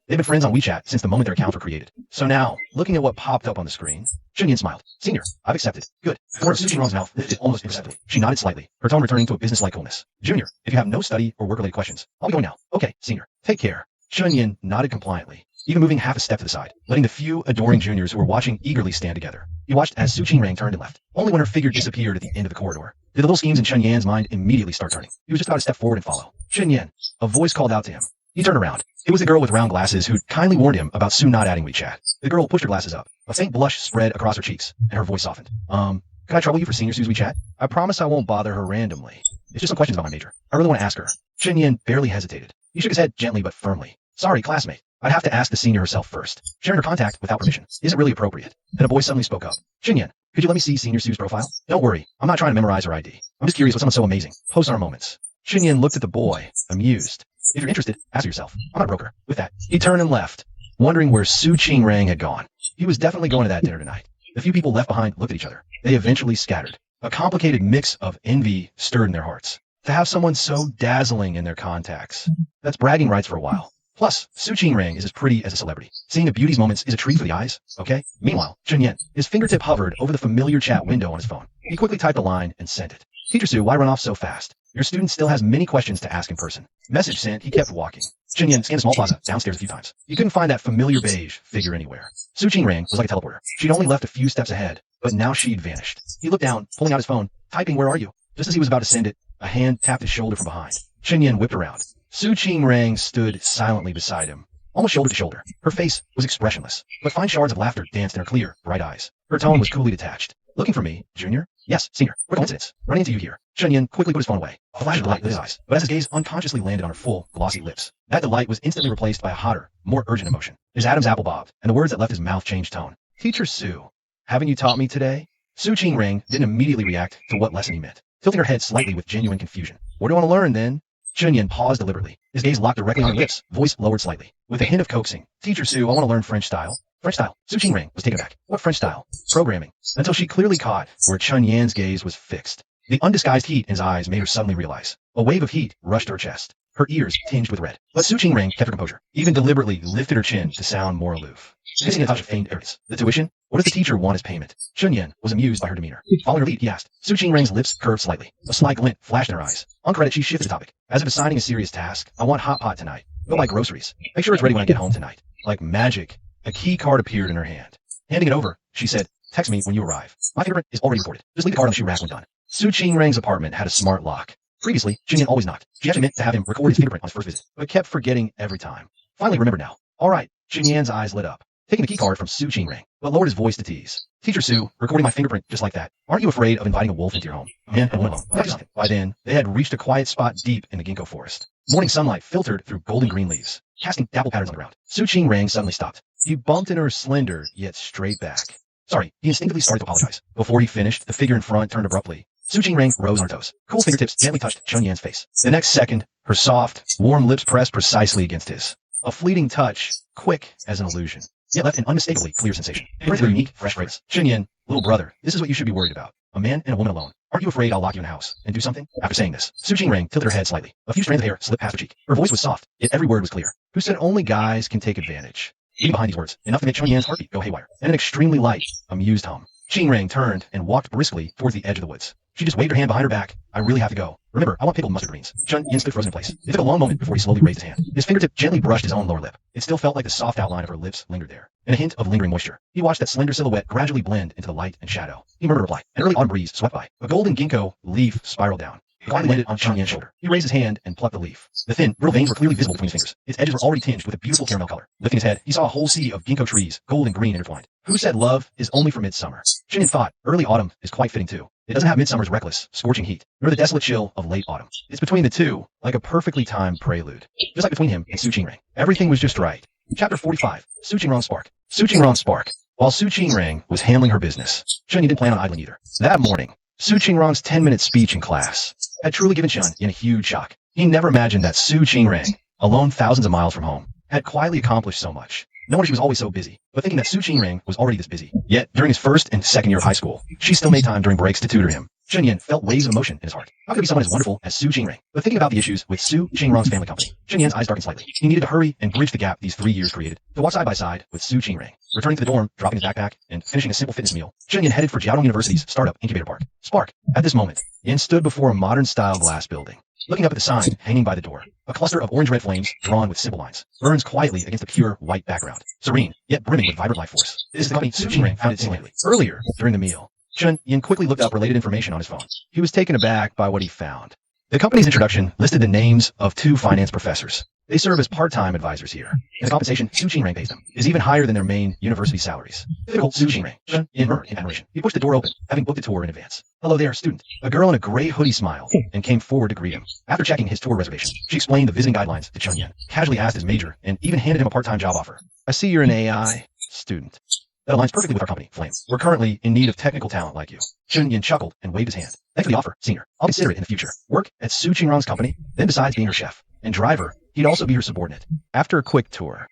They've been friends on WeChat since the moment their accounts were created. So now, looking at what popped up on the screen, Chen Yan smiled. Senior, I've accepted. Good. The word of Su Qingrang's mouth lifted almost imperceptibly. She nodded slightly, her tone returning to a business-like coolness. Junior, if you have no study or work-related questions, I'll be going now. Okay, senior. Take care. Chen Yan nodded compliantly, even moving half a step to the side, letting the few adoring juniors who were watching eagerly stand together. He watched as Su Qingrang turned and left. Only when her figure disappeared at the end of the corridor did the little schemes in Chen Yan's mind immediately start turning. He was just about to step forward and follow. Chen Yan. A voice called out to him. He turned around. It was the girl with round glasses who'd kindly warned him about Su not adding WeChat. The girl pushed her glasses up. A faint blush spread across her cheeks, and her voice softened. Can I trouble you for Senior Su's WeChat? I promise I won't bother her randomly. It's just some questions about my major. I really want to ask her. Chen Yan barely hesitated. He shook his head gently but firmly. Sorry, classmate. I'd have to ask the senior herself first. Sharing her contact without permission isn't really appropriate. Then a voice suddenly spoke up. Chen Yan, could you let me see Senior Su's profile? Don't worry. I'm not trying to memorize her ID. I'm just curious what someone so amazing posts on her moments. Chen Yan looked at the boy, amused. If you're interested, ask her yourself. I'm not a broker. With that, he turned and left, wondering where Su Qingrang had gone. He was definitely going to that dinner tonight. The few people left behind looked at each other. They eventually scattered. A complicated mix of envy stirred in their hearts. To have someone so dazzling in their contacts, that's bragging rights for a while. Plus, Su Qingrang is as pretty as a celebrity. Seeing a beauty's moments is a treat for the eyes, okay? Meanwhile, Chen Yan, his fingertip hovered over the familiar chat window on his phone. He quickly typed the line and sent it. Teacher Su, why run off so fast? Your student still has many questions to ask in person. Message sent, he kept walking. Chen Yan scanned the small plaza downstairs a few times. He couldn't find that familiar beige figure anywhere. Su Qingrang was like a teleporter. She'd only left a few steps ahead, but now she'd vanished. He looked down, pulling out his phone, typing, where are you? Just as he was about to send it, a hand tapped his shoulder from behind. Chen Yan whipped around. Su Qingrang stood silently beside him, almost shoulder to shoulder. Her face was expressionless, but fine shards of laughter danced in her clear, bright eyes. Her tone was coolly detached. Looking for me, Junior? Yes, Senior. What coincidence. Running into you here. Chen Yan quickly put his phone away. A flash of delight lit his eyes, but as his gaze unconsciously landed on her full, glossy lips, that delight was instantly replaced by a hotter, more urgent emotion. His Adam's apple bobbed, and the words that left his mouth changed tone. Teacher Su, haven't you taught me today? Su Qingrang didn't immediately react to what lesson he meant, tilting her head slightly with genuine confusion. What do you want to learn, then? Chen Yan paused deliberately, his gaze locked directly on her lips, voice lowered slightly, with a hint of coaxing. Teacher Su, I want to learn French style. French style. Su Qingrang was taken aback. What French style? Programming. Until she clearly caught where Chen Yan's gaze was fixed. The undisguised heat in his eyes made her suddenly realize. A wave of heat rushed to her chest, her ears tinged with red. But Su Qingrang kept her composure, even deliberately lifted her chin to sound more aloof, hissing a touch of feigned arrogance. The tuition? What does the teacher want as payment? Chen Yan was amused by her demeanor. Following her lead, he asked. Su Qingrang's lips curved slightly. A sly glint flashed in her eyes. On credit, she shifted the topic. As if assigning a serious task, I want hot pot tonight. Go buy groceries. Make sure it's ready when I get home tonight. Like magic, a key card appeared in her hand. Handing it over, she said, text me when you arrive. My fingerprint is already recorded. Just leave the card on the shoe rack when done. Su Qingrang's apartment had a smart lock. Previously, Chen Yan always knocked. She actually meant to have him record his fingerprint on his first visit, but kept forgetting every time. Finally remembered now. All right, Chen Yan's eyes lit up, taking the key card from Su Qingrang, but lowered his voice to tease. Teacher Su, recording my fingerprint just like that. Aren't you afraid of inviting a wolf into your home? A man and a woman alone. By then, they had reached a quiet spot deep in the ginkgo forest. Morning sunlight filtered through golden green leaves, casting dapple patterns on the ground. Su Qingrang suddenly stopped. He bumped into her slender, yet straight back. Sorry, he instinctively started to apologize. Before he finished, the figure in front turned abruptly. Su Qingrang rose on her toes. Cool fingertips gently touched Chen Yan's face. The next second, her soft, warm lips pressed precisely against his. A fleeting touch, quick as an illusion, yet left an unmistakably clear sensation. With a unique, fresh fragrance. Chen Yan, little brother, this is what you should be worried about. A man and a woman alone. Aren't you afraid I'll lock you in a house and do something? After saying this, Su Qingrang tilted her head slightly. A few strands of hair slipped past her cheek. Her voice was soft, yet every word was clear. Who said only guys can take advantage? Even behind these words, enough to make Chen Yan's heartbeat go haywire, and an extremely light, amused hum. Qingrang turned and walked briskly towards the edge of the woods. She just waved her hand behind her back. I really have to go. Remember, I want pickled mustard greens. Chen Yan stood frozen in place. It took a long moment before he slowly raised his hand. His fingertip gently brushed his own lower lip. It still felt like the soft outline of her lips lingered there, and a hint of lingering moisture. He watched that slender silhouette gradually blend into the light and shadow. He murmured a reply. An early autumn breeze swept by. A golden ginkgo leaf spiraled down. It quietly landed on Chen Yan's shoulder. He raised his hand and plucked the leaf. The thin, brittle veins were clearly visible between his fingers. Its edges were already tinged with a beautiful caramel color. Lifting his head, he saw a whole sea of ginkgo trees, gold and green intertwined. Who said love is only for midsummer? Chen Yan thought, early autumn is quite fitting too. It doesn't have midsummer's reckless, scorching heat, nor the desolate chill of late autumn. It's between the two, like a perfectly timed prelude. Just like between him and Su Qingrang. Everything was just right. Chapter 45. Su Qingrang's Spark. Su Qingrang's Spark. While Su Qingrang was handling her business, Chun Yin didn't plan on idling either. That morning, Su Qingrang's 10-minute speech in class had truly given Chun Yin a huge shock. He never imagined that Su Qingrang, alone thousands of miles from home, had quietly accomplished so much. No wonder she was always so busy, but thinking that Su Qingrang was already this busy. Yet, during his first and second year of high school, she still made time during breaks to tutor him. Chun Yin felt waves of emotion in his heart. How could there be someone as wonderful as Su Qingrang? But thinking about the issues with Su Qingrang's family company, Chun Yin's eyes darkened slightly. He needed to hurry and bridge the gap these 3 years created, to walk side by side with Su Qingrang. Returning to the dorm, dropping his backpack, and finishing a simple fitness meal, Chun Yin headed for Jiaodong University's startup incubator park, Spark. At this moment, Yin stood before a modern-style glass building. Looking up at the sign hanging by the door, a cluster of orange-red flames drawn with simple lines burns quietly against a pure white background, serene, yet brimming with vibrant life force. This is the company Su Qingrang founded singularly. Earlier, during the meal, Chun Yin quickly looked up related information on his phone. He was taken aback by what he found. The company's introduction listed the names of 2 finance professors. They serve as part-time advisors here, and the compensation Su Qingrang pays them is even higher than their main university salaries. Typical Su Qingrang. Chun Yin murmured in admiration. He pushed the door open, having booked a tour in advance. "Hello there, student." A girl in a gray hoodie smiled and came forward to greet him. After checking his tour reservation, she explained the visiting guidelines to Chun Yin, casually asked his major, and even handed him a part-time job offer. "I see you're an AI student. That aligns perfectly with our company, Flame. We're currently in need of technical talent like you." Chun Yin chuckled and waved his hand. "Thanks for the offer, senior. I'll consider it in the future. Work at Su Qingrang's company, then besides being her chef and driver, he'd also be her subordinate." After a quick tour,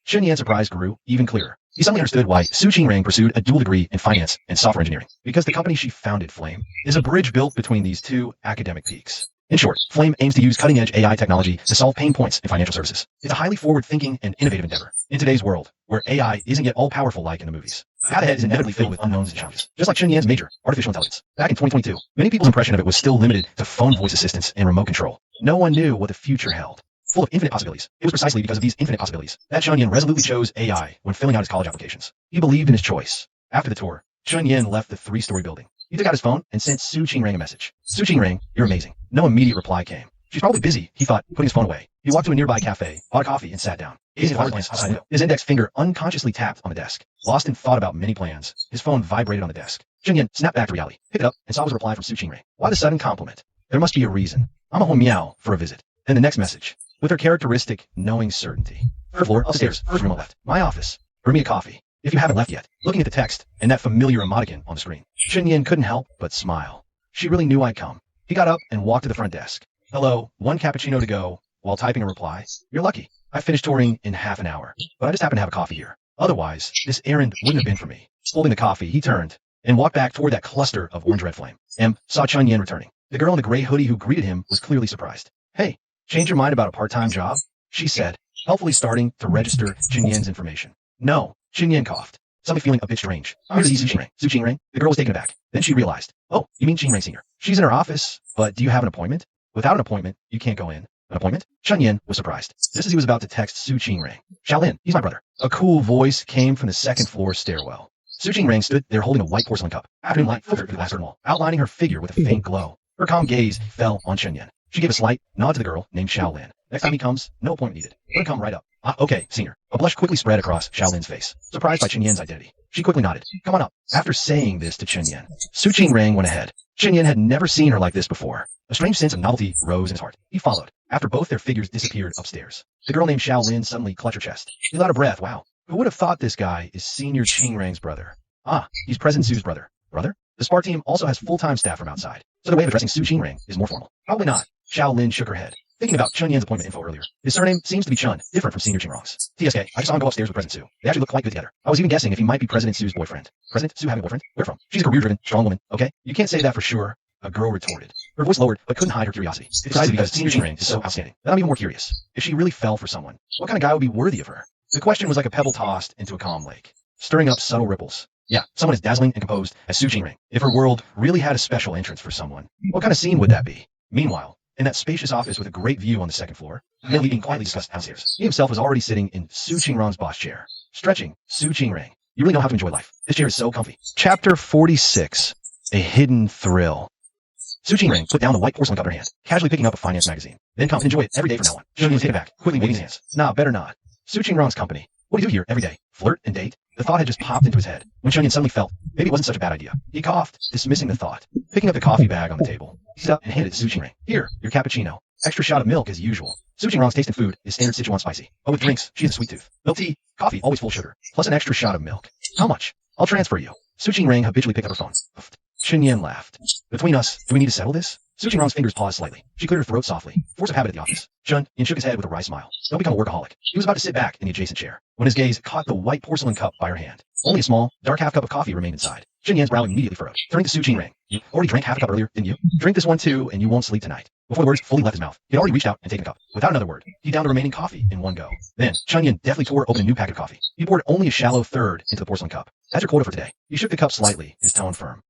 Chun Yin's surprise grew even clearer. He suddenly understood why Su Qingrang pursued a dual degree in finance and software engineering. Because the company she founded, Flame, is a bridge built between these 2 academic peaks. In short, Flame aims to use cutting-edge AI technology to solve pain points in financial services. It's a highly forward-thinking and innovative endeavor. In today's world, where AI isn't yet all-powerful like in the movies, the path ahead is inevitably filled with unknowns and challenges. Just like Chun Yin's major, artificial intelligence. Back in 2022, many people's impression of it was still limited to phone voice assistants and remote control. No one knew what the future held. Full of infinite possibilities. It was precisely because of these infinite possibilities that Chun Yin resolutely chose AI when filling out his college applications. He believed in his choice. After the tour, Chun Yin left the 3-story building. He took out his phone and sent Su Qingrang a message. "Su Qingrang, you're amazing." No immediate reply came. She's probably busy, he thought, putting his phone away. He walked to a nearby cafe, bought a coffee, and sat down. Gazing at fireplace outside the window. His index finger unconsciously tapped on the desk. Lost in thought about many plans, his phone vibrated on the desk. Chun Yin snapped back to reality, picked it up, and saw his reply from Su Qingrang. Why the sudden compliment? There must be a reason. I'm a home meow for a visit. Then the next message, with her characteristic, knowing certainty. "Third floor, upstairs, first room on left. My office. Bring me a coffee. If you haven't left yet." Looking at the text and that familiar emoticon on the screen, Chun Yin couldn't help but smile. She really knew I'd come. He got up and walked to the front desk. "Hello, 1 cappuccino to go," while typing a reply. "You're lucky. I finished touring in half an hour, but I just happen to have a coffee here. Otherwise, this errand wouldn't have been for me." Holding the coffee, he turned and walked back toward that cluster of orange-red flame. Saw Chun Yin returning. The girl in the gray hoodie who greeted him was clearly surprised. "Hey, change your mind about a part-time job?" she said, helpfully starting to register Chun Yin's information. "No," Chun Yin coughed, suddenly feeling a bit strange. "I'm Su Qingrang." Su Qingrang? The girl was taken aback. Then she realized. "Oh, you mean Qingrang Senior. She's in her office, but do you have an appointment?" "Without an appointment, you can't go in." "An appointment?" Chun Yin was surprised, just as he was about to text Su Qingrang. "Shaolin, he's my brother." A cool voice came from the second-floor stairwell. Su Qingrang stood there holding a white porcelain cup. Afternoon light filtered through the glass curtain wall, outlining her figure with a faint glow. Her calm gaze fell on Chun Yin. She gave a slight nod to the girl named Shaolin. "Next time he comes, no appointment needed. Let him come right up." "Ah, okay, senior." A blush quickly spread across Shaolin's face, surprised by Chun Yin's identity. She quickly nodded. "Come on up." After saying this to Chun Yin, Su Qingrang went ahead. Chun Yin had never seen her like this before. A strange sense of novelty rose in his heart. He followed, after both their figures disappeared upstairs. The girl named Shaolin suddenly clutched her chest. He let out a breath. Wow. Who would have thought this guy is Senior Qingrang's brother? Ah, he's President Su's brother. Brother? The Spark team also has full-time staff from outside, so the way of addressing Su Qingrang is more formal. Probably not. Shaolin shook her head. Thinking about Chun Yin's appointment info earlier. His surname seems to be Chun, different from Senior Qingrang's. TSK, I just saw him go upstairs with President Su. They actually look quite good together. I was even guessing if he might be President Su's boyfriend. President Su having a boyfriend? Where from? She's a career-driven, strong woman, okay? You can't say that for sure. A girl retorted. Her voice lowered, but couldn't hide her curiosity. It's precisely because Senior Qingrang is so outstanding that I'm even more curious. If she really fell for someone, what kind of guy would be worthy of her? The question was like a pebble tossed into a calm lake, stirring up subtle ripples. Yeah, someone as dazzling and composed as Su Qingrang. If her world really had a special entrance for someone, what kind of scene would that be? Meanwhile, in that spacious office with a great view on the second floor, Mel being quietly discussed downstairs. He himself was already sitting in Su Qingrang's boss chair. Stretching. Su Qingrang. You really know how to enjoy life. This chair is so comfy. Chapter 46. A Hidden Thrill. Su Qingrang put down the white porcelain cup in her hand, casually picking up a finance magazine. Then come and enjoy it every day from now on. Chun Yin take it back, quickly waving his hands. Nah, better not. Su Qingrang's company. What do you do here every day? Flirt and date? The thought had just popped into his head when Chunyin suddenly felt maybe it wasn't such a bad idea. He coughed, dismissing the thought. Picking up the coffee bag on the table, he stood up and handed it to Su Qingring. Here, your cappuccino. Extra shot of milk as usual. Su Qingrong's taste in food is standard Sichuan spicy, but with drinks, she has a sweet tooth. Milk tea, coffee, always full sugar, plus an extra shot of milk. How much? I'll transfer you. Su Qingring habitually picked up her phone. Chunyin laughed. Between us, do we need to settle this? Su Qingrong's fingers paused slightly. She cleared her throat softly. Force of habit at the office. Chun-Yin shook his head with a wry smile. Don't become a workaholic. He was about to sit back in the adjacent chair when his gaze caught the white porcelain cup by her hand. Only a small, dark half cup of coffee remained inside. Chun-Yin's brow immediately furrowed. Turning to Su Qingring. You already drank half a cup earlier, didn't you? Drink this one too, and you won't sleep tonight. Before the words fully left his mouth, he had already reached out and taken a cup. Without another word, he downed the remaining coffee in one go. Then, Chun-Yin deftly tore open a new packet of coffee. He poured only a shallow third into the porcelain cup. That's your quota for today. He shook the cup slightly, his tone firm.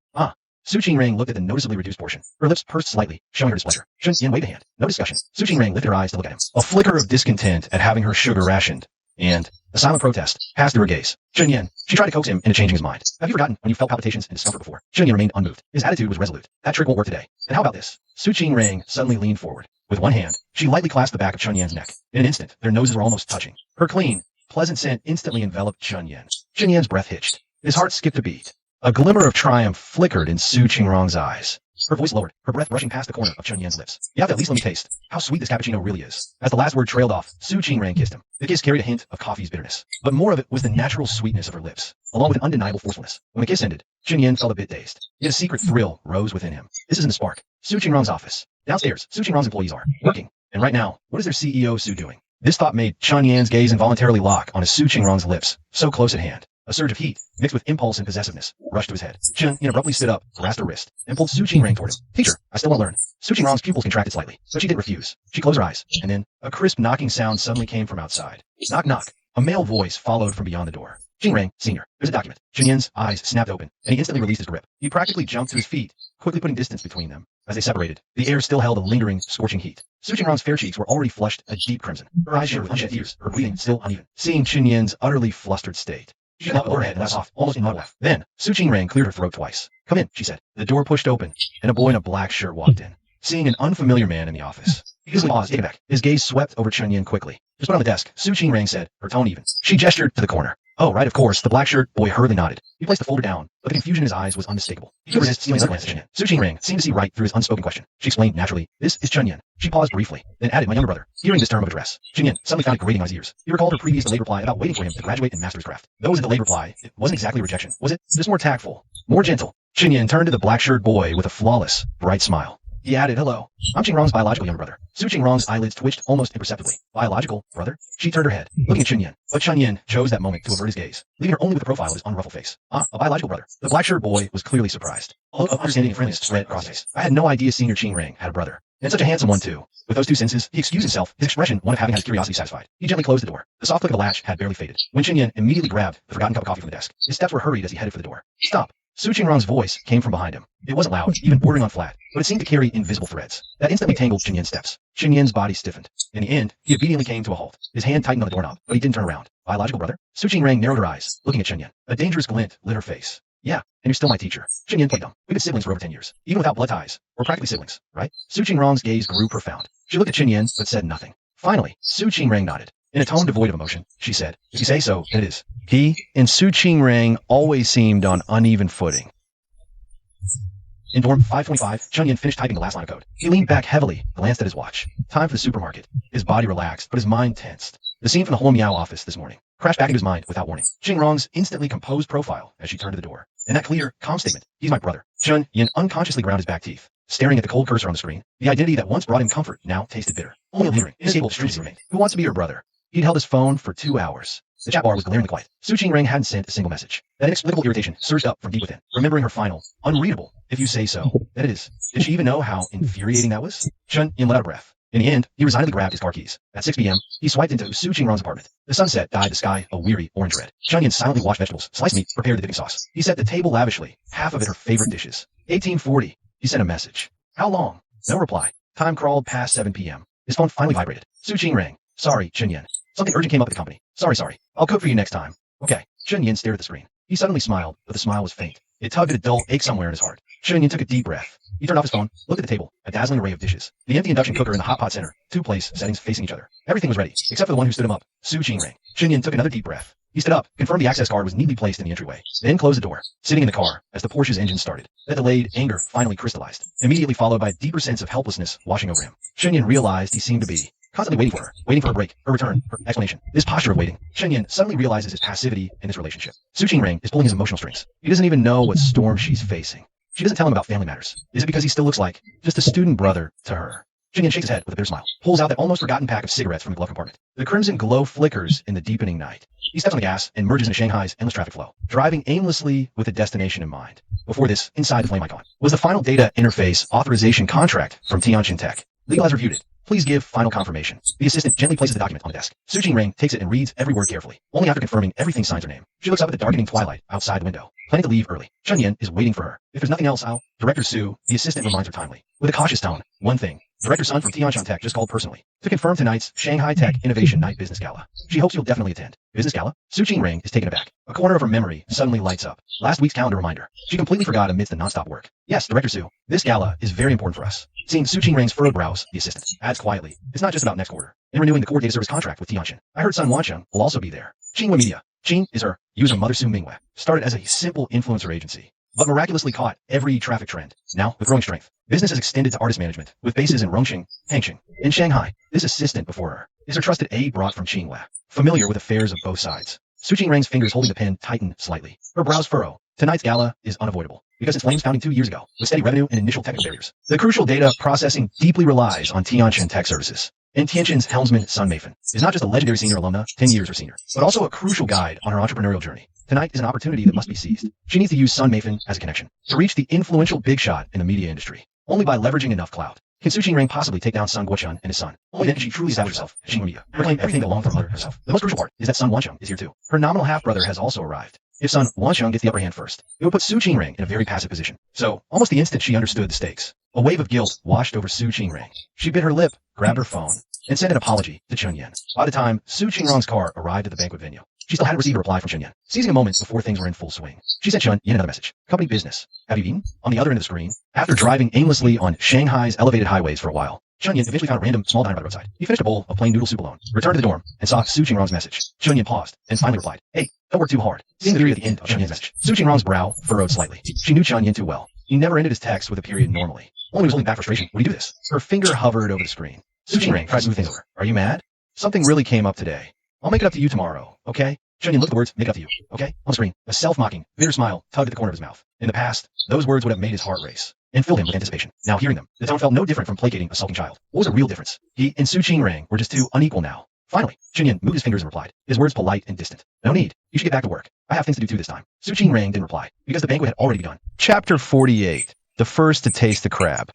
Su Qingring looked at the noticeably reduced portion. Her lips pursed slightly, showing her displeasure. Chun-Yin waved a hand. No discussion. Su Qingring lifted her eyes to look at him. A flicker of discontent at having her sugar rationed, and a silent protest passed through her gaze. Chun-Yin. She tried to coax him into changing his mind. Have you forgotten when you felt palpitations and discomfort before? Chun-Yin remained unmoved. His attitude was resolute. That trick won't work today. And how about this? Su Qingring suddenly leaned forward. With one hand, she lightly clasped the back of Chun-Yin's neck. In an instant, their noses were almost touching. Her clean, pleasant scent instantly enveloped Chun-Yin. Chun-Yin's breath hitched. His heart skipped a beat. A glimmer of triumph flickered in Su Qingrong's eyes. Her voice lowered, her breath brushing past the corner of Chun-Yin's lips. You have to at least let me taste how sweet this cappuccino really is. As the last word trailed off, Su Qingring kissed him. The kiss carried a hint of coffee's bitterness, but more of it was the natural sweetness of her lips, along with an undeniable forcefulness. When the kiss ended, Chun-Yin felt a bit dazed. Yet a secret thrill rose within him. This isn't a spark. Su Qingrong's office. Downstairs, Su Qingrong's employees are working. And right now, what is their CEO Su doing? This thought made Chun-Yin's gaze involuntarily lock on Su Qingrong's lips, so close at hand. A surge of heat, mixed with impulse and possessiveness, rushed to his head. Chun-Yin abruptly stood up, grasped her wrist, and pulled Su Qingring toward him. Teacher, I still want to learn. Su Qingrong's pupils contracted slightly, but she didn't refuse. She closed her eyes, and then a crisp knocking sound suddenly came from outside. Knock, knock. A male voice followed from beyond the door. Qingring, senior, there's a document. Chun-Yin's eyes snapped open, and he instantly released his grip. He practically jumped to his feet, quickly putting distance between them. As they separated, the air still held a lingering, scorching heat. Su Qingrong's fair cheeks were already flushed a deep crimson. Her eyes shimmered with unshed tears, her breathing still uneven. Seeing Chun-Yin's utterly flustered state, she let go her head and laughed soft, almost inaudible. Then, Su Qingring cleared her throat twice. Come in, she said. The door pushed open, and a boy in a black shirt walked in. Seeing an unfamiliar man in the office, he easily paused, taken aback. His gaze swept over Chun-Yin quickly. Just put on the desk, Su Qingring said, her tone even. She gestured to the corner. Oh, right, of course, the black shirt boy hurriedly nodded. He placed the folder down, but the confusion in his eyes was unmistakable. He could resist stealing another glance at Chun-Yin. Su Qingring seemed to see right through his unspoken question. She explained naturally, this is Chun-Yin. She paused briefly, then added, my younger brother. Hearing this term of address, Chun-Yin suddenly found it grating on his ears. He recalled her previous delayed reply about waiting for him to graduate and master his craft. Though it was a delayed reply, it wasn't exactly a rejection, was it? Just more tactful, more gentle. Chun-Yin turned to the black shirt boy with a flawless, bright smile. He added, hello. I'm Qingrong's biological younger brother. Su Qingrong's eyelids twitched almost imperceptibly. Biological, brother? She turned her head, looking at Chun-Yin. But Chun-Yin chose that moment to avert his gaze, leaving her only with the profile of his unruffled face. A biological brother. The black-shirt boy was clearly surprised. A look of understanding and friendliness spread across his face. I had no idea Senior Qingring had a brother. And such a handsome one, too. With those two sentences, he excused himself, his expression one of having had his curiosity satisfied. He gently closed the door. The soft click of the latch had barely faded, when Chun-Yin immediately grabbed the forgotten cup of coffee from the desk. His steps were hurried as he headed for the door. Stop. Su Qingrong's voice came from behind him. It wasn't loud, even bordering on flat, but it seemed to carry invisible threads that instantly tangled Chun-Yin's steps. Chun-Yin's body stiffened. In the end, he obediently came to a halt. His hand tightened on the doorknob, but he didn't turn around. Biological brother? Su Qingring narrowed her eyes, looking at Chun-Yin. A dangerous glint lit her face. Yeah, and you're still my teacher. Chun-Yin played dumb. We've been siblings for over 10 years, even without blood ties. We're practically siblings, right? Su Qingrong's gaze grew profound. She looked at Chun-Yin, but said nothing. Finally, Su Qingring nodded. In a tone devoid of emotion, she said, if you say so, it is. He and Su Qingring always seemed on uneven footing. In dorm 525, Chun-Yin finished typing the last line of code. He leaned back heavily, glanced at his watch. Time for the supermarket. His body relaxed, but his mind tensed. The scene from the whole Meow office this morning crashed back into his mind without warning. Qingrong's instantly composed profile as she turned to the door. And that clear, calm statement, he's my brother. Chun-Yin unconsciously ground his back teeth. Staring at the cold cursor on the screen, the identity that once brought him comfort now tasted bitter. Only a lingering, inescapable stringency remained. Who wants to be your brother? He'd held his phone for 2 hours. The chat bar was glaringly quiet. Su Qingring hadn't sent a single message. That inexplicable irritation surged up from deep within, remembering her final, unreadable, if you say so. That it is. Did she even know how infuriating that was? Chun-Yin let out a breath. In the end, he resignedly grabbed his car keys. At 6 p.m., he swiped into Su Qingrong's apartment. The sunset dyed the sky a weary orange red. Chun-Yin silently washed vegetables, sliced meat, prepared the dipping sauce. He set the table lavishly, half of it her favorite dishes. 1840. He sent a message. How long? No reply. Time crawled past 7 p.m. His phone finally vibrated. Su Qingring. Sorry, Chun-Yin. Something urgent came up at the company. Sorry. I'll cook for you next time. Okay. Chun-Yin stared at the screen. He suddenly smiled, but the smile was faint. It tugged at a dull ache somewhere in his heart. Chun-Yin took a deep breath. He turned off his phone, looked at the table, a dazzling array of dishes. The empty induction cooker in the hot pot center, two place settings facing each other. Everything was ready, except for the one who stood him up, Su Qingrang. Xinyan took another deep breath. He stood up, confirmed the access card was neatly placed in the entryway, then closed the door, sitting in the car as the Porsche's engine started. That delayed anger finally crystallized, immediately followed by a deeper sense of helplessness washing over him. Xinyan realized he seemed to be constantly waiting for her break, her return, her explanation. This posture of waiting, Xinyan suddenly realizes his passivity in this relationship. Su Qingrang is pulling his emotional strings. He doesn't even know what storm she's facing. She doesn't tell him about family matters. Is it because he still looks like just a student brother to her? Xinyan shakes his head with a bitter smile, pulls out that almost forgotten pack of cigarettes from the glove compartment. The crimson glow flickers in the deepening night. He steps on the gas and merges into Shanghai's endless traffic flow, driving aimlessly with a destination in mind. Before this, inside the flame icon, was the final data interface authorization contract from Tianjin Tech. Legal has reviewed it. Please give final confirmation. The assistant gently places the document on the desk. Su Qingrang takes it and reads every word carefully. Only after confirming everything signs her name. She looks up at the darkening twilight outside the window, planning to leave early. Xinyan is waiting for her. If there's nothing else, Director Su, the assistant reminds her timely. With a cautious tone, one thing. Director Sun from Tianjin Tech just called personally to confirm tonight's Shanghai Tech Innovation Night Business Gala. She hopes you'll definitely attend. Business Gala? Su Qingrang is taken aback. A corner of her memory suddenly lights up. Last week's calendar reminder. She completely forgot amidst the nonstop work. Yes, Director Su, this gala is very important for us. Seeing Su Qingrang's furrowed brows, the assistant adds quietly, it's not just about next quarter. In renewing the core data service contract with Tianjin, I heard Sun Wancheng will also be there. Qinghua Media. Qin is her user Mother Su Mingwei. Started as a simple influencer agency, but miraculously caught every traffic trend. Now, with growing strength, business has extended to artist management, with bases in Rongqing, Hangqing, and Shanghai. This assistant before her is her trusted aide brought from Qinghua, familiar with affairs of both sides. Su Qingrang's fingers holding the pen tighten slightly. Her brows furrow. Tonight's gala is unavoidable, because its flames founding 2 years ago, with steady revenue and initial technical barriers. The crucial data processing deeply relies on Tianjin Tech Services. And Tianjin's helmsman, Sun Meifen, is not just a legendary senior alumna, 10 years her senior, but also a crucial guide on her entrepreneurial journey. Tonight is an opportunity that must be seized. She needs to use Sun Meifen as a connection to reach the influential big shot in the media industry. Only by leveraging enough clout can Su Qingrang possibly take down Sun Guochun and his son. Only then can she truly establish herself as Qinghua Media, reclaim everything that belonged from her herself. The most crucial part is that Sun Wancheng is here too. Her nominal half-brother has also arrived. If Sun Wancheng gets the upper hand first, it would put Su Qingrang in a very passive position. So, almost the instant she understood the stakes, a wave of guilt washed over Su Qingrang. She bit her lip, grabbed her phone, and sent an apology to Chunyan. By the time Su Qingrang's car arrived at the banquet venue, she still hadn't received a reply from Chunyan. Seizing a moment before things were in full swing, she sent Chun Yin another message. Company business. Have you eaten? On the other end of the screen, after driving aimlessly on Shanghai's elevated highways for a while, Chunyan eventually found a random small diner by the roadside. He finished a bowl of plain noodle soup alone, returned to the dorm, and saw Su Qingrang's message. Chunyan paused, and finally replied, "Hey, don't work too hard." Seeing the theory at the end of Chunyan's message, Su Qingrang's brow furrowed slightly. She knew Chunyan too well. He never ended his text with a period normally. Only was holding back frustration would he do this. Her finger hovered over the screen. Su Qingrang tried to smooth things over. Are you mad? Something really came up today. I'll make it up to you tomorrow, okay? Chunyan looked at the words, make it up to you, okay? On the screen, a self-mocking, bitter smile tugged at the corner of his mouth. In the past, those words would have made his heart race and filled him with anticipation. Now hearing them, the tone felt no different from placating a sulking child. What was a real difference? He and Su Qingrang were just too unequal now. Finally, Chunyan moved his fingers and replied, his words polite and distant. No need. You should get back to work. I have things to do too this time. Su Qingrang didn't reply, because the banquet had already begun. Chapter 48. The first to taste the crab.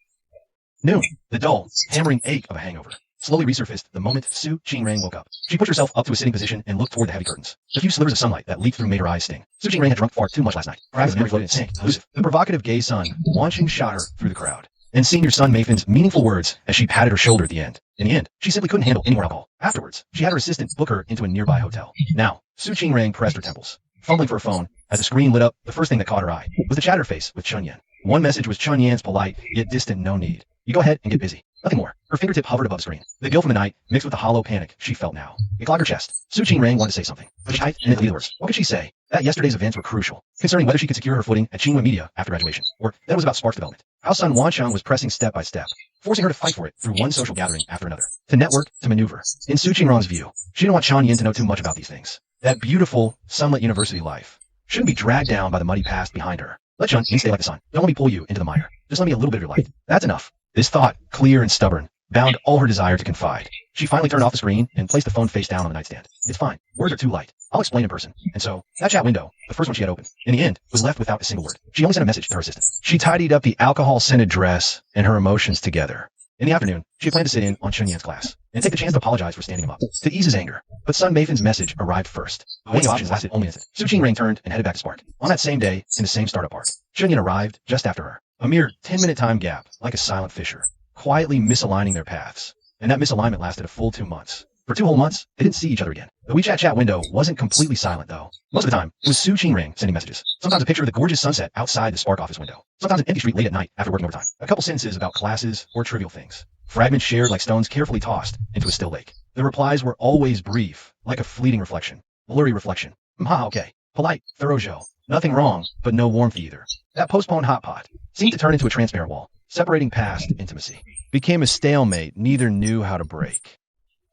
Noon. The dull, hammering ache of a hangover slowly resurfaced the moment Su Qingrang woke up. She pushed herself up to a sitting position and looked toward the heavy curtains. The few slivers of sunlight that leaked through made her eyes sting. Su Qingrang had drunk far too much last night. Perhaps the memory floated sank, elusive. The provocative gay Sun Wancheng shot her through the crowd. And Senior Sun Meifen's meaningful words as she patted her shoulder at the end. In the end, she simply couldn't handle any more alcohol. Afterwards, she had her assistant book her into a nearby hotel. Now, Su Qingrang pressed her temples, fumbling for her phone. As the screen lit up, the first thing that caught her eye was the chatter face with Chunyan. One message was Chunyan's polite, yet distant no need. You go ahead and get busy. Nothing more. Her fingertip hovered above the screen. The guilt from the night, mixed with the hollow panic she felt now. It clogged her chest. Su Qingrang wanted to say something, but she typed and deleted the words. What could she say? That yesterday's events were crucial, concerning whether she could secure her footing at Qinghua Media after graduation, or that it was about Spark's development. How Sun Wancheng was pressing step by step, forcing her to fight for it through one social gathering after another, to network, to maneuver. In Su Qingrang's view, she didn't want Chunyan to know too much about these things. That beautiful, sunlit university life shouldn't be dragged down by the muddy past behind her. Let Chunyan stay like the sun. Don't let me pull you into the mire. Just let me a little bit of your light. That's enough. This thought, clear and stubborn, bound all her desire to confide. She finally turned off the screen and placed the phone face down on the nightstand. It's fine. Words are too light. I'll explain in person. And so, that chat window, the first one she had opened, in the end, was left without a single word. She only sent a message to her assistant. She tidied up the alcohol-scented dress and her emotions together. In the afternoon, she had planned to sit in on Chunyan's class and take the chance to apologize for standing him up, to ease his anger. But Sun Meifen's message arrived first. The weighing of options lasted only an instant. Su Qingrang turned and headed back to Spark. On that same day, in the same startup park, Chunyan arrived just after her. A mere 10-minute time gap, like a silent fissure, quietly misaligning their paths. And that misalignment lasted a full 2 months. For 2 whole months, they didn't see each other again. The WeChat chat window wasn't completely silent, though. Most of the time, it was Su Qingring sending messages. Sometimes a picture of the gorgeous sunset outside the Spark office window. Sometimes an empty street late at night after working overtime. A couple sentences about classes or trivial things. Fragments shared like stones carefully tossed into a still lake. The replies were always brief, like a fleeting reflection. Blurry reflection. Okay. Polite, thorough Joe. Nothing wrong, but no warmth either. That postponed hot pot seemed to turn into a transparent wall, separating past intimacy. Became a stalemate neither knew how to break.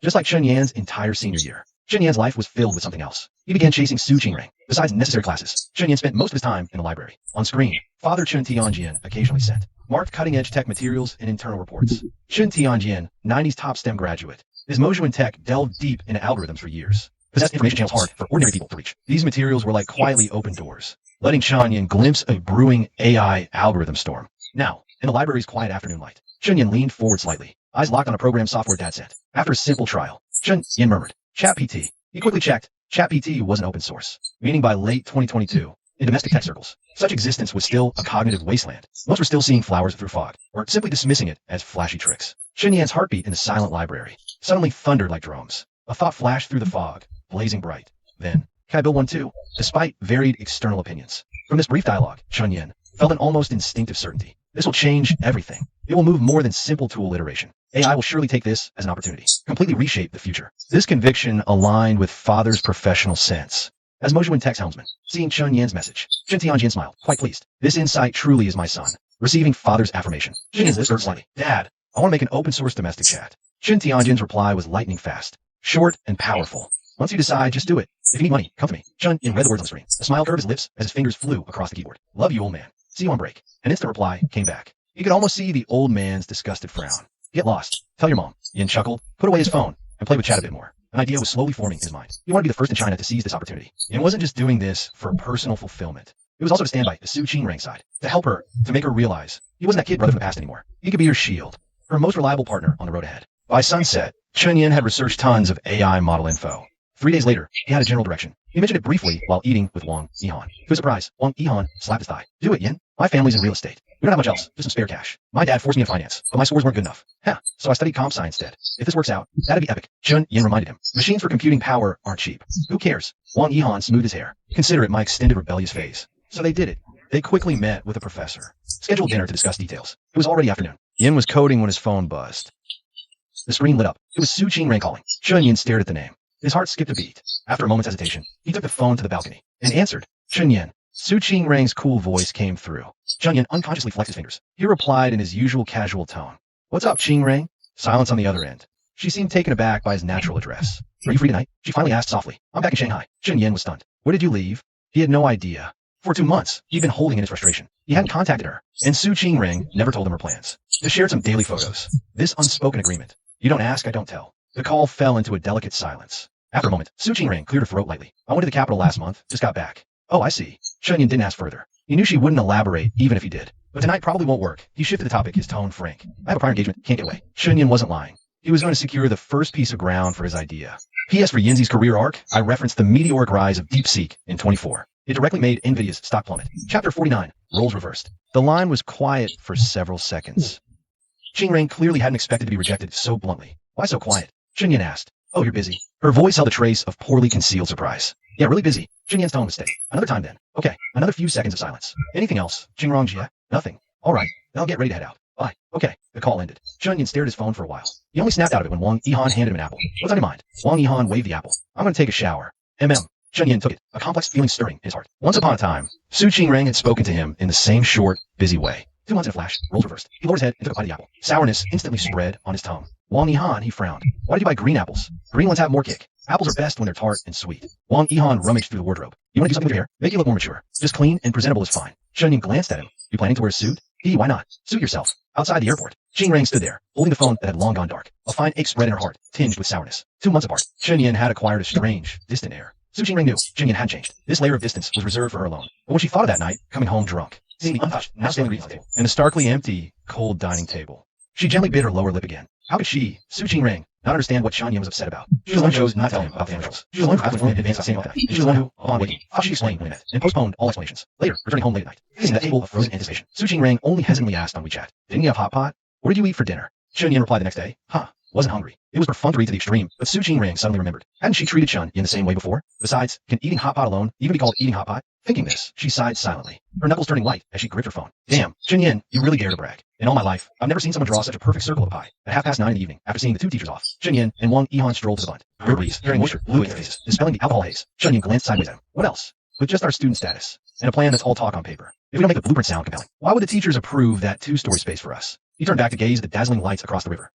Just like Chen Yan's entire senior year, Chen Yan's life was filled with something else. He began chasing Su Qingring. Besides necessary classes, Chen Yan spent most of his time in the library. On screen, Father Chen Tianjian occasionally sent marked cutting-edge tech materials and internal reports. Chen Tianjian, 90s top STEM graduate. His mojo in tech delved deep into algorithms for years. Possessed information channels hard for ordinary people to reach. These materials were like quietly open doors, letting Chen Yan glimpse a brewing AI algorithm storm. Now, in the library's quiet afternoon light, Chen Yan leaned forward slightly, eyes locked on a program software Dad sent. After a simple trial, Chen Yan murmured, ChatGPT. He quickly checked. ChatGPT wasn't open source, meaning by late 2022, in domestic tech circles, such existence was still a cognitive wasteland. Most were still seeing flowers through fog, or simply dismissing it as flashy tricks. Chen Yan's heartbeat in the silent library suddenly thundered like drums. A thought flashed through the fog, blazing bright. Then, can I build one too? Despite varied external opinions. From this brief dialogue, Chen Yan felt an almost instinctive certainty. This will change everything. It will move more than simple tool iteration. AI will surely take this as an opportunity, completely reshape the future. This conviction aligned with Father's professional sense. As Mojo and Tech's helmsman, seeing Chen Yan's message, Chen Tianjian smiled, quite pleased. This insight truly is my son. Receiving Father's affirmation. Chen Yan stirred slightly. Dad, I want to make an open source domestic chat. Chen Tianjian's reply was lightning fast, short and powerful. Once you decide, just do it. If you need money, come to me. Chen Yan read the words on the screen. A smile curved his lips as his fingers flew across the keyboard. Love you, old man. See you on break. An instant reply came back. You could almost see the old man's disgusted frown. Get lost. Tell your mom. Yin chuckled, put away his phone, and played with chat a bit more. An idea was slowly forming in his mind. He wanted to be the first in China to seize this opportunity. And wasn't just doing this for personal fulfillment. It was also to stand by the Su Qingring side, to help her, to make her realize he wasn't that kid brother from the past anymore. He could be her shield, her most reliable partner on the road ahead. By sunset, Chen Yan had researched tons of AI model info. 3 days later, he had a general direction. He mentioned it briefly while eating with Wang Yihan. To his surprise, Wang Yihan slapped his thigh. Do it, Yin. My family's in real estate. We don't have much else, just some spare cash. My dad forced me in finance, but my scores weren't good enough. So I studied comp sci instead. If this works out, that'd be epic. Chen Yin reminded him. Machines for computing power aren't cheap. Who cares? Wang Yihan smoothed his hair. Consider it my extended rebellious phase. So they did it. They quickly met with a professor. Scheduled dinner to discuss details. It was already afternoon. Yin was coding when his phone buzzed. The screen lit up. It was Su Qingring calling. Chen Yin stared at the name. His heart skipped a beat. After a moment's hesitation, he took the phone to the balcony and answered. Chen Yin. Su Qingring's cool voice came through. Chen Yin unconsciously flexed his fingers. He replied in his usual casual tone. What's up, Qingring? Silence on the other end. She seemed taken aback by his natural address. Are you free tonight? She finally asked softly. I'm back in Shanghai. Chen Yin was stunned. Where did you leave? He had no idea. For 2 months, he'd been holding in his frustration. He hadn't contacted her, and Su Qingring never told him her plans. They shared some daily photos. This unspoken agreement. You don't ask, I don't tell. The call fell into a delicate silence. After a moment, Su Qingring cleared her throat lightly. I went to the capital last month, just got back. Oh, I see. Chen Yin didn't ask further. He knew she wouldn't elaborate, even if he did. But tonight probably won't work. He shifted the topic, his tone frank. I have a prior engagement, can't get away. Chen Yin wasn't lying. He was going to secure the first piece of ground for his idea. P.S. for Yinzi's career arc, I referenced the meteoric rise of DeepSeek in 24. It directly made NVIDIA's stock plummet. Chapter 49, roles reversed. The line was quiet for several seconds. Qingring clearly hadn't expected to be rejected so bluntly. Why so quiet? Chen Yin asked. Oh, you're busy. Her voice held a trace of poorly concealed surprise. Yeah, really busy. Chen Yan's tone was steady. Another time then. Okay, another few seconds of silence. Anything else? Qingrong Jie? Nothing. All right, then I'll get ready to head out. Bye. Okay, the call ended. Chen Yan stared at his phone for a while. He only snapped out of it when Wang Yihan handed him an apple. What's on your mind? Wang Yihan waved the apple. I'm going to take a shower. Chen Yan took it, a complex feeling stirring in his heart. Once upon a time, Su Qingring had spoken to him in the same short, busy way. 2 months in a flash, roles reversed. He lowered his head and took a bite of the apple. Sourness instantly spread on his tongue. Wang Yihan, he frowned. Why did you buy green apples? Green ones have more kick. Apples are best when they're tart and sweet. Wang Yihan rummaged through the wardrobe. You want to do something with your hair? Make you look more mature. Just clean and presentable is fine. Chen Yan glanced at him. You planning to wear a suit? Why not? Suit yourself. Outside the airport, Qingring stood there, holding the phone that had long gone dark. A fine ache spread in her heart, tinged with sourness. 2 months apart, Chen Yan had acquired a strange, distant air. Su Qingring knew Chen Yan had changed. This layer of distance was reserved for her alone. But when she thought of that night, coming home drunk, seeing the untouched, now standing reading table, and the starkly empty, cold dining table, she gently bit her lower lip again. How could she, Su Qingring, not understand what Chen Yan was upset about? She was the one who chose not to tell him about the angels. She was the one who asked him in advance of saying all that. She was the one who, upon waking, thought she'd explain when they met, and postponed all explanations. Later, returning home late at night, facing that table of frozen anticipation, Su Qingring only hesitantly asked on WeChat, didn't you have hot pot? What did you eat for dinner? Chen Yan replied the next day, wasn't hungry. It was perfunctory to the extreme, but Su Qingrang suddenly remembered. Hadn't she treated Chun in the same way before? Besides, can eating hot pot alone even be called eating hot pot? Thinking this, she sighed silently, her knuckles turning white as she gripped her phone. Damn, Chun Yin, you really dare to brag. In all my life, I've never seen someone draw such a perfect circle of a pie. At 9:30 in the evening, after seeing the two teachers off, Chun Yin and Wang Yihan strolled to the bund. River breeze, carrying moisture, blew in their faces, dispelling the alcohol haze. Chun Yin glanced sideways at him. What else? With just our student status, and a plan that's all talk on paper. If we don't make the blueprint sound compelling, why would the teachers approve that two-story space for us? He turned back to gaze at the dazzling lights across the river.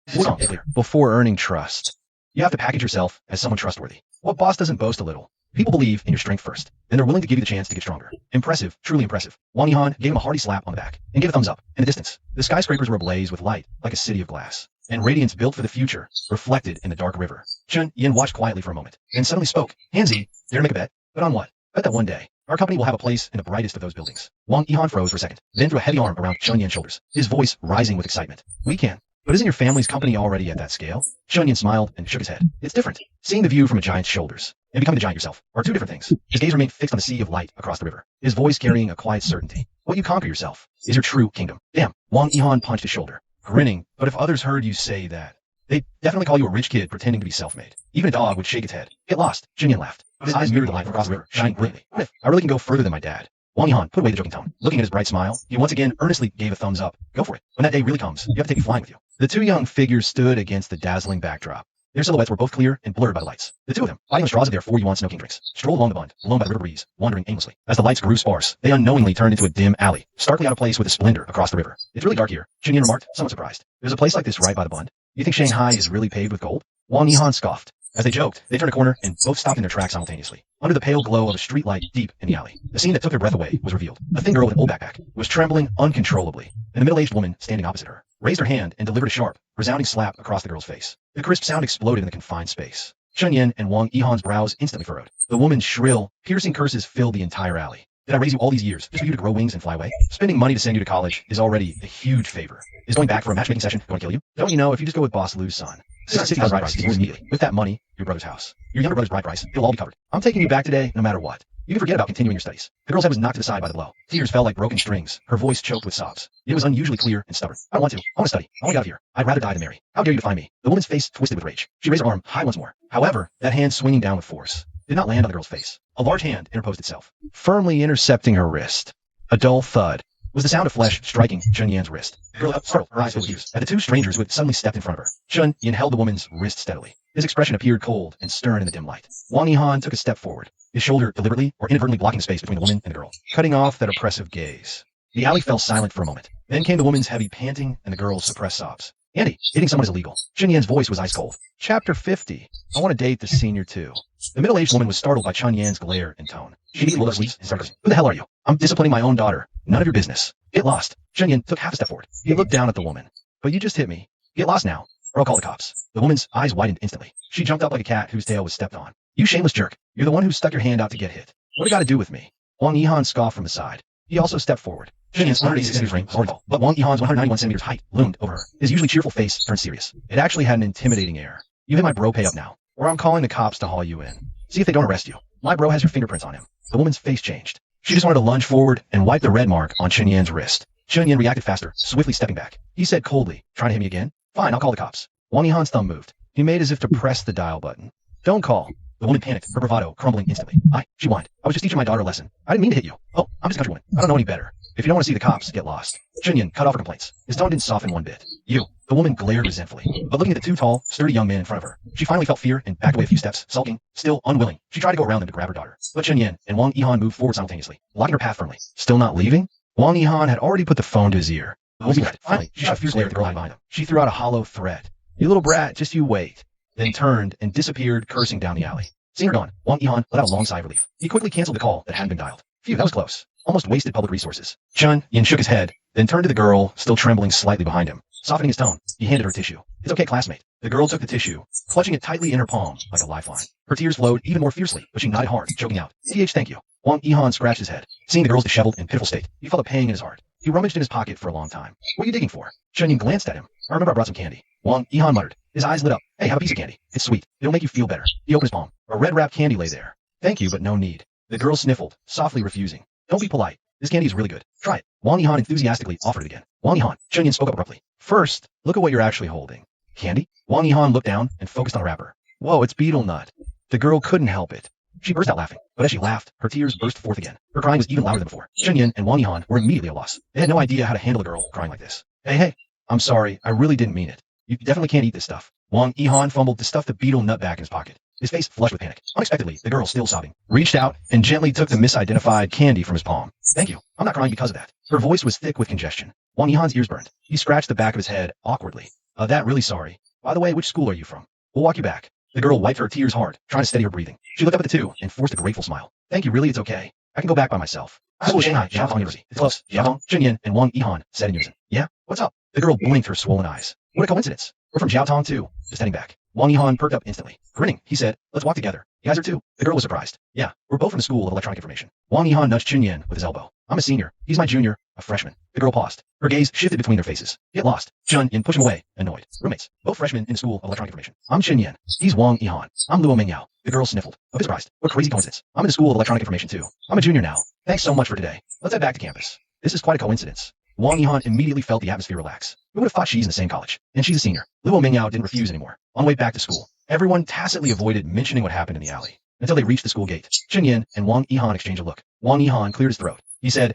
Before earning trust, you have to package yourself as someone trustworthy. What boss doesn't boast a little? People believe in your strength first, then they're willing to give you the chance to get stronger. Impressive, truly impressive. Wang Yihan gave him a hearty slap on the back and gave a thumbs up. In the distance, the skyscrapers were ablaze with light, like a city of glass, and radiance built for the future, reflected in the dark river. Chun Yin watched quietly for a moment, then suddenly spoke. Hanzi, dare to make a bet? Bet on what? Bet that one day, our company will have a place in the brightest of those buildings. Wang Yihan froze for a second, then threw a heavy arm around Chun Yin's shoulders, his voice rising with excitement. We can. But isn't your family's company already at that scale? Chun Yin smiled and shook his head. It's different. Seeing the view from a giant's shoulders and becoming the giant yourself are two different things. His gaze remained fixed on the sea of light across the river, his voice carrying a quiet certainty. What you conquer yourself is your true kingdom. Damn. Wang Yihan punched his shoulder, grinning. But if others heard you say that, they'd definitely call you a rich kid pretending to be self-made. Even a dog would shake its head. Get lost. Chun Yin laughed. His eyes mirrored the light across the river, shining brilliantly. What if I really can go further than my dad? Wang Yihan put away the joking tone. Looking at his bright smile, he once again earnestly gave a thumbs up. Go for it. When that day really comes, you have to take you flying with you. The two young figures stood against the dazzling backdrop. Their silhouettes were both clear and blurred by the lights. The two of them, fighting the straws of their 4-yuan smoking drinks, strolled along the bund, blown by the river breeze, wandering aimlessly. As the lights grew sparse, they unknowingly turned into a dim alley, starkly out of place with the splendor across the river. It's really dark here, Chun Yin remarked, somewhat surprised. There's a place like this right by the bund. You think Shanghai is really paved with gold? Wang Yihan scoffed. As they joked, they turned a corner and both stopped in their tracks simultaneously. Under the pale glow of a street light deep in the alley, the scene that took their breath away was revealed. A thin girl with an old backpack was trembling uncontrollably, and a middle-aged woman standing opposite her raised her hand and delivered a sharp, resounding slap across the girl's face. The crisp sound exploded in the confined space. Chun Yin and Wang Yihan's brows instantly furrowed. The woman's shrill, piercing curses filled the entire alley. Did I raise you all these years just for you to grow wings and fly away? Spending money to send you to college is already a huge favor. Is going back for a matchmaking session going to kill you? Don't you know if you just go with Boss Lou's son, 60,000 bride price is immediately. With that money, your brother's house, your younger brother's bride price, it'll all be covered. I'm taking you back today no matter what. You can forget about continuing your studies. The girl's head was knocked to the side by the blow. Tears fell like broken strings. Her voice choked with sobs. It was unusually clear and stubborn. I don't want to. I want to study. I want to get out of here. I'd rather die than marry. How dare you defy me? The woman's face twisted with rage. She raised her arm high once more. However, that hand swinging down with force did not land on the girl's face. A large hand interposed itself, firmly intercepting her wrist. A dull thud was the sound of flesh striking Chun Yin's wrist. The girl startled, her eyes filled with tears, at the two strangers who had suddenly stepped in front of her. Chun Yin held the woman's wrist steadily. His expression appeared cold and stern in the dim light. Wang Yihan took a step forward, his shoulder deliberately or inadvertently blocking the space between the woman and the girl, cutting off that oppressive gaze. The alley fell silent for a moment. Then came the woman's heavy panting and the girl's suppressed sobs. Andy, hitting someone is illegal. Chun Yin's voice was ice cold. Chapter 50. I want to date the senior too. The middle-aged woman was startled by Chun Yin's glare and tone. She immediately looked at and started cursing. Who the hell are you? I'm disciplining my own daughter. None of your business. Get lost. Chun Yin took half a step forward. He looked down at the woman. But you just hit me. Get lost now, or I'll call the cops. The woman's eyes widened instantly. She jumped up like a cat whose tail was stepped on. You shameless jerk. You're the one who stuck your hand out to get hit. What do you got to do with me? Wang Yihan scoffed from the side. He also stepped forward. Chun Yin's 186 centimeters ring was already tall, but Wang Yihan's 191 centimeters height loomed over her. His usually cheerful face turned serious. It actually had an intimidating air. You hit my bro pay up now, or I'm calling the cops to haul you in. See if they don't arrest you. My bro has your fingerprints on him. The woman's face changed. She just wanted to lunge forward and wipe the red mark on Chun Yin's wrist. Chun Yin reacted faster, swiftly stepping back. He said coldly, trying to hit me again? Fine, I'll call the cops. Wang Yihan's thumb moved. He made as if to press the dial button. Don't call. The woman panicked, her bravado crumbling instantly. She whined. I was just teaching my daughter a lesson. I didn't mean to hit you. Oh, I'm just a country woman. I don't know any better. If you don't want to see the cops, get lost. Chun Yin cut off her complaints. His tone didn't soften one bit. You. The woman glared resentfully. But looking at the two tall, sturdy young men in front of her, she finally felt fear and backed away a few steps, sulking, still unwilling. She tried to go around them to grab her daughter. But Chun Yin and Wang Yihan moved forward simultaneously, blocking her path firmly. Still not leaving? Wang Yihan had already put the phone to his ear. Finally, she shot a fierce glare at the girl hiding behind him. She threw out a hollow threat. You little brat, just you wait. Then turned and disappeared, cursing down the alley. Seeing her gone, Wang Yihan let out a long sigh of relief. He quickly canceled the call that hadn't been dialed. Phew, that was close. Almost wasted public resources. Chun Yin shook his head, then turned to the girl, still trembling slightly behind him. Softening his tone, he handed her tissue. It's okay, classmate. The girl took the tissue, clutching it tightly in her palm like a lifeline. Her tears flowed even more fiercely, but she nodded hard, choking out. Thank you. Wang Yihan scratched his head. Seeing the girl's disheveled and pitiful state, he felt a pang in his heart. He rummaged in his pocket for a long time. What are you digging for? Chun Yin glanced at him. I remember I brought some candy. Wang Yihan muttered. His eyes lit up. Hey, have a piece of candy. It's sweet. It'll make you feel better. He opened his palm. A red-wrapped candy lay there. Thank you, but no need. The girl sniffled, softly refusing. Don't be polite. This candy is really good. Try it. Wang Yihan enthusiastically offered it again. Wang Yihan. Chun Yin spoke up abruptly. First, look at what you're actually holding. Candy? Wang Yihan looked down and focused on a wrapper. Whoa, it's beetle nut. The girl couldn't help it. She burst out laughing, but as she laughed, her tears burst forth again. Her crying was even louder than before. Chunyin and Wang Yihan were immediately at a loss. They had no idea how to handle a girl crying like this. Hey, I'm sorry, I really didn't mean it. You definitely can't eat this stuff. Wang Yihan fumbled to stuff the beetle nut back in his pocket. His face flushed with panic. Unexpectedly, the girl, still sobbing, reached out and gently took the misidentified candy from his palm. Thank you. I'm not crying because of that. Her voice was thick with congestion. Wang Yihan's ears burned. He scratched the back of his head awkwardly. That really sorry. By the way, which school are you from? We'll walk you back. The girl wiped her tears hard, trying to steady her breathing. She looked up at the two and forced a grateful smile. Thank you, really, it's okay. I can go back by myself. School Shanghai, Jiaotong University. It's close. Jiaotong, Chunyin, and Wang Yihan said in unison. Yeah? What's up? The girl blinked her swollen eyes. What a coincidence. We're from Jiaotong too. Just heading back. Wang Yihan perked up instantly. Grinning, he said, let's walk together. You guys are too. The girl was surprised. Yeah, we're both from the School of Electronic Information. Wang Yihan nudged Chunyin with his elbow. I'm a senior. He's my junior, a freshman. The girl paused. Her gaze shifted between their faces. Get lost. Chunyin pushed him away, annoyed. Roommates, both freshmen in the School of Electronic Information. I'm Chunyin. He's Wang Yihan. I'm Luo Mingyao. The girl sniffled, a bit surprised. What crazy coincidence. I'm in the School of Electronic Information too. I'm a junior now. Thanks so much for today. Let's head back to campus. This is quite a coincidence. Wang Yihan immediately felt the atmosphere relax. Who would have thought she's in the same college? And she's a senior. Luo Mingyao didn't refuse anymore. On the way back to school, everyone tacitly avoided mentioning what happened in the alley until they reached the school gate. Chunyin and Wang Yihan exchanged a look. Wang Yihan cleared his throat. He said,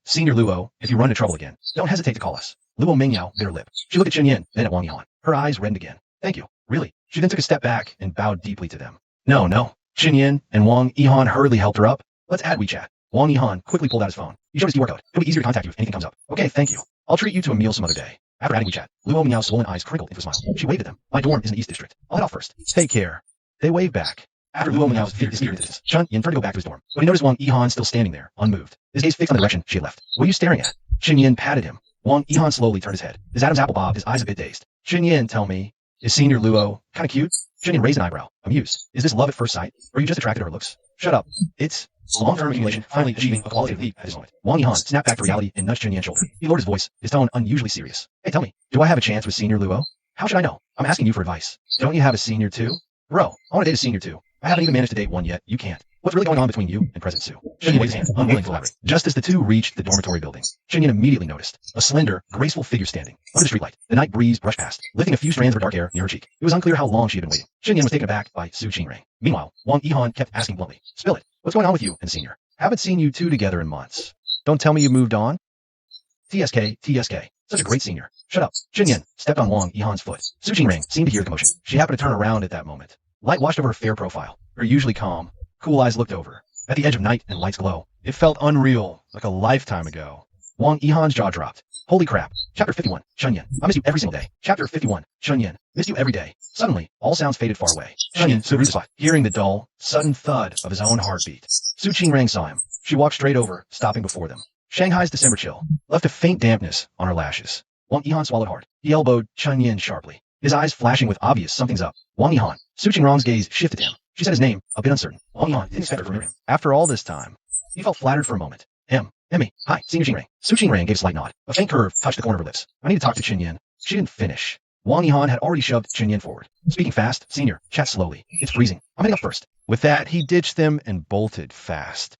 Senior Luo, if you run into trouble again, don't hesitate to call us. Luo Mingyao bit her lip. She looked at Chunyin, then at Wang Yihan. Her eyes reddened again. Thank you. Really? She then took a step back and bowed deeply to them. No. Chunyin and Wang Yihan hurriedly helped her up. Let's add WeChat. Wang Yihan quickly pulled out his phone. He showed his QR code. It'll be easier to contact you if anything comes up. Okay, thank you. I'll treat you to a meal some other day. After adding WeChat, Luo Minyao's swollen eyes crinkled into a smile. She waved at them. My dorm is in the East District. I'll head off first. Take care. They waved back. After Luo Minyao's figure disappeared into the distance, Chunyin turned to go back to his dorm, but he noticed Wang Yihan still standing there, unmoved. His gaze fixed on the direction she had left. What are you staring at? Chunyin patted him. Wang Yihan slowly turned his head. His Adam's apple bobbed, his eyes a bit dazed. Chunyin, tell me, is Senior Luo kinda cute? Chunyin raised an eyebrow, amused. Is this love at first sight, or are you just attracted to her looks? Shut up. It's long-term accumulation, finally achieving a qualitative leap at this moment. Wang Yihan snapped back to reality and nudged Chunyan's shoulder. He lowered his voice, his tone unusually serious. Hey, tell me, do I have a chance with Senior Luo? How should I know? I'm asking you for advice. Don't you have a senior too? Bro, I want to date a senior too. I haven't even managed to date one yet. You can't. What's really going on between you and President Su? Chunyin waved his hand, unwilling to elaborate. Just as the two reached the dormitory building, Chunyin immediately noticed a slender, graceful figure standing under the streetlight. The night breeze brushed past, lifting a few strands of her dark hair near her cheek. It was unclear how long she had been waiting. Chunyin was taken aback by Su Qingrang. Meanwhile, Wang Yihan kept asking bluntly, "Spill it. What's going on with you and Senior? Haven't seen you two together in months. Don't tell me you moved on." TSK. Such a great senior. Shut up. Chunyin stepped on Wang Yihan's foot. Su Qingrang seemed to hear the commotion. She happened to turn around at that moment. Light washed over her fair profile. Her usually calm, cool eyes looked over. At the edge of night and light's glow, it felt unreal, like a lifetime ago. Wang Yihan's jaw dropped. Holy crap. Chapter 51, Chunyin. I miss you every single day. Chapter 51, Chunyin. Miss you every day. Suddenly, all sounds faded far away. Chunyin stood on the spot, hearing the dull, sudden thud of his own heartbeat. Su Qingrang saw him. She walked straight over, stopping before them. Shanghai's December chill left a faint dampness on her lashes. Wang Yihan swallowed hard. He elbowed Chunyin sharply, his eyes flashing with obvious something's up. Wang Yihan. Su Qingrang's gaze shifted to him. She said his name, a bit uncertain. Wang Yihan didn't expect her to remember him. After all this time, he felt flattered for a moment. Emmy. Hi, Senior Qingrang. Su Qingrang gave a slight nod. A faint curve touched the corner of her lips. I need to talk to Chunyin. She didn't finish. Wang Yihan had already shoved Chunyin forward. Speaking fast, Senior, chat slowly. It's freezing. I'm heading up first. With that, he ditched them and bolted fast.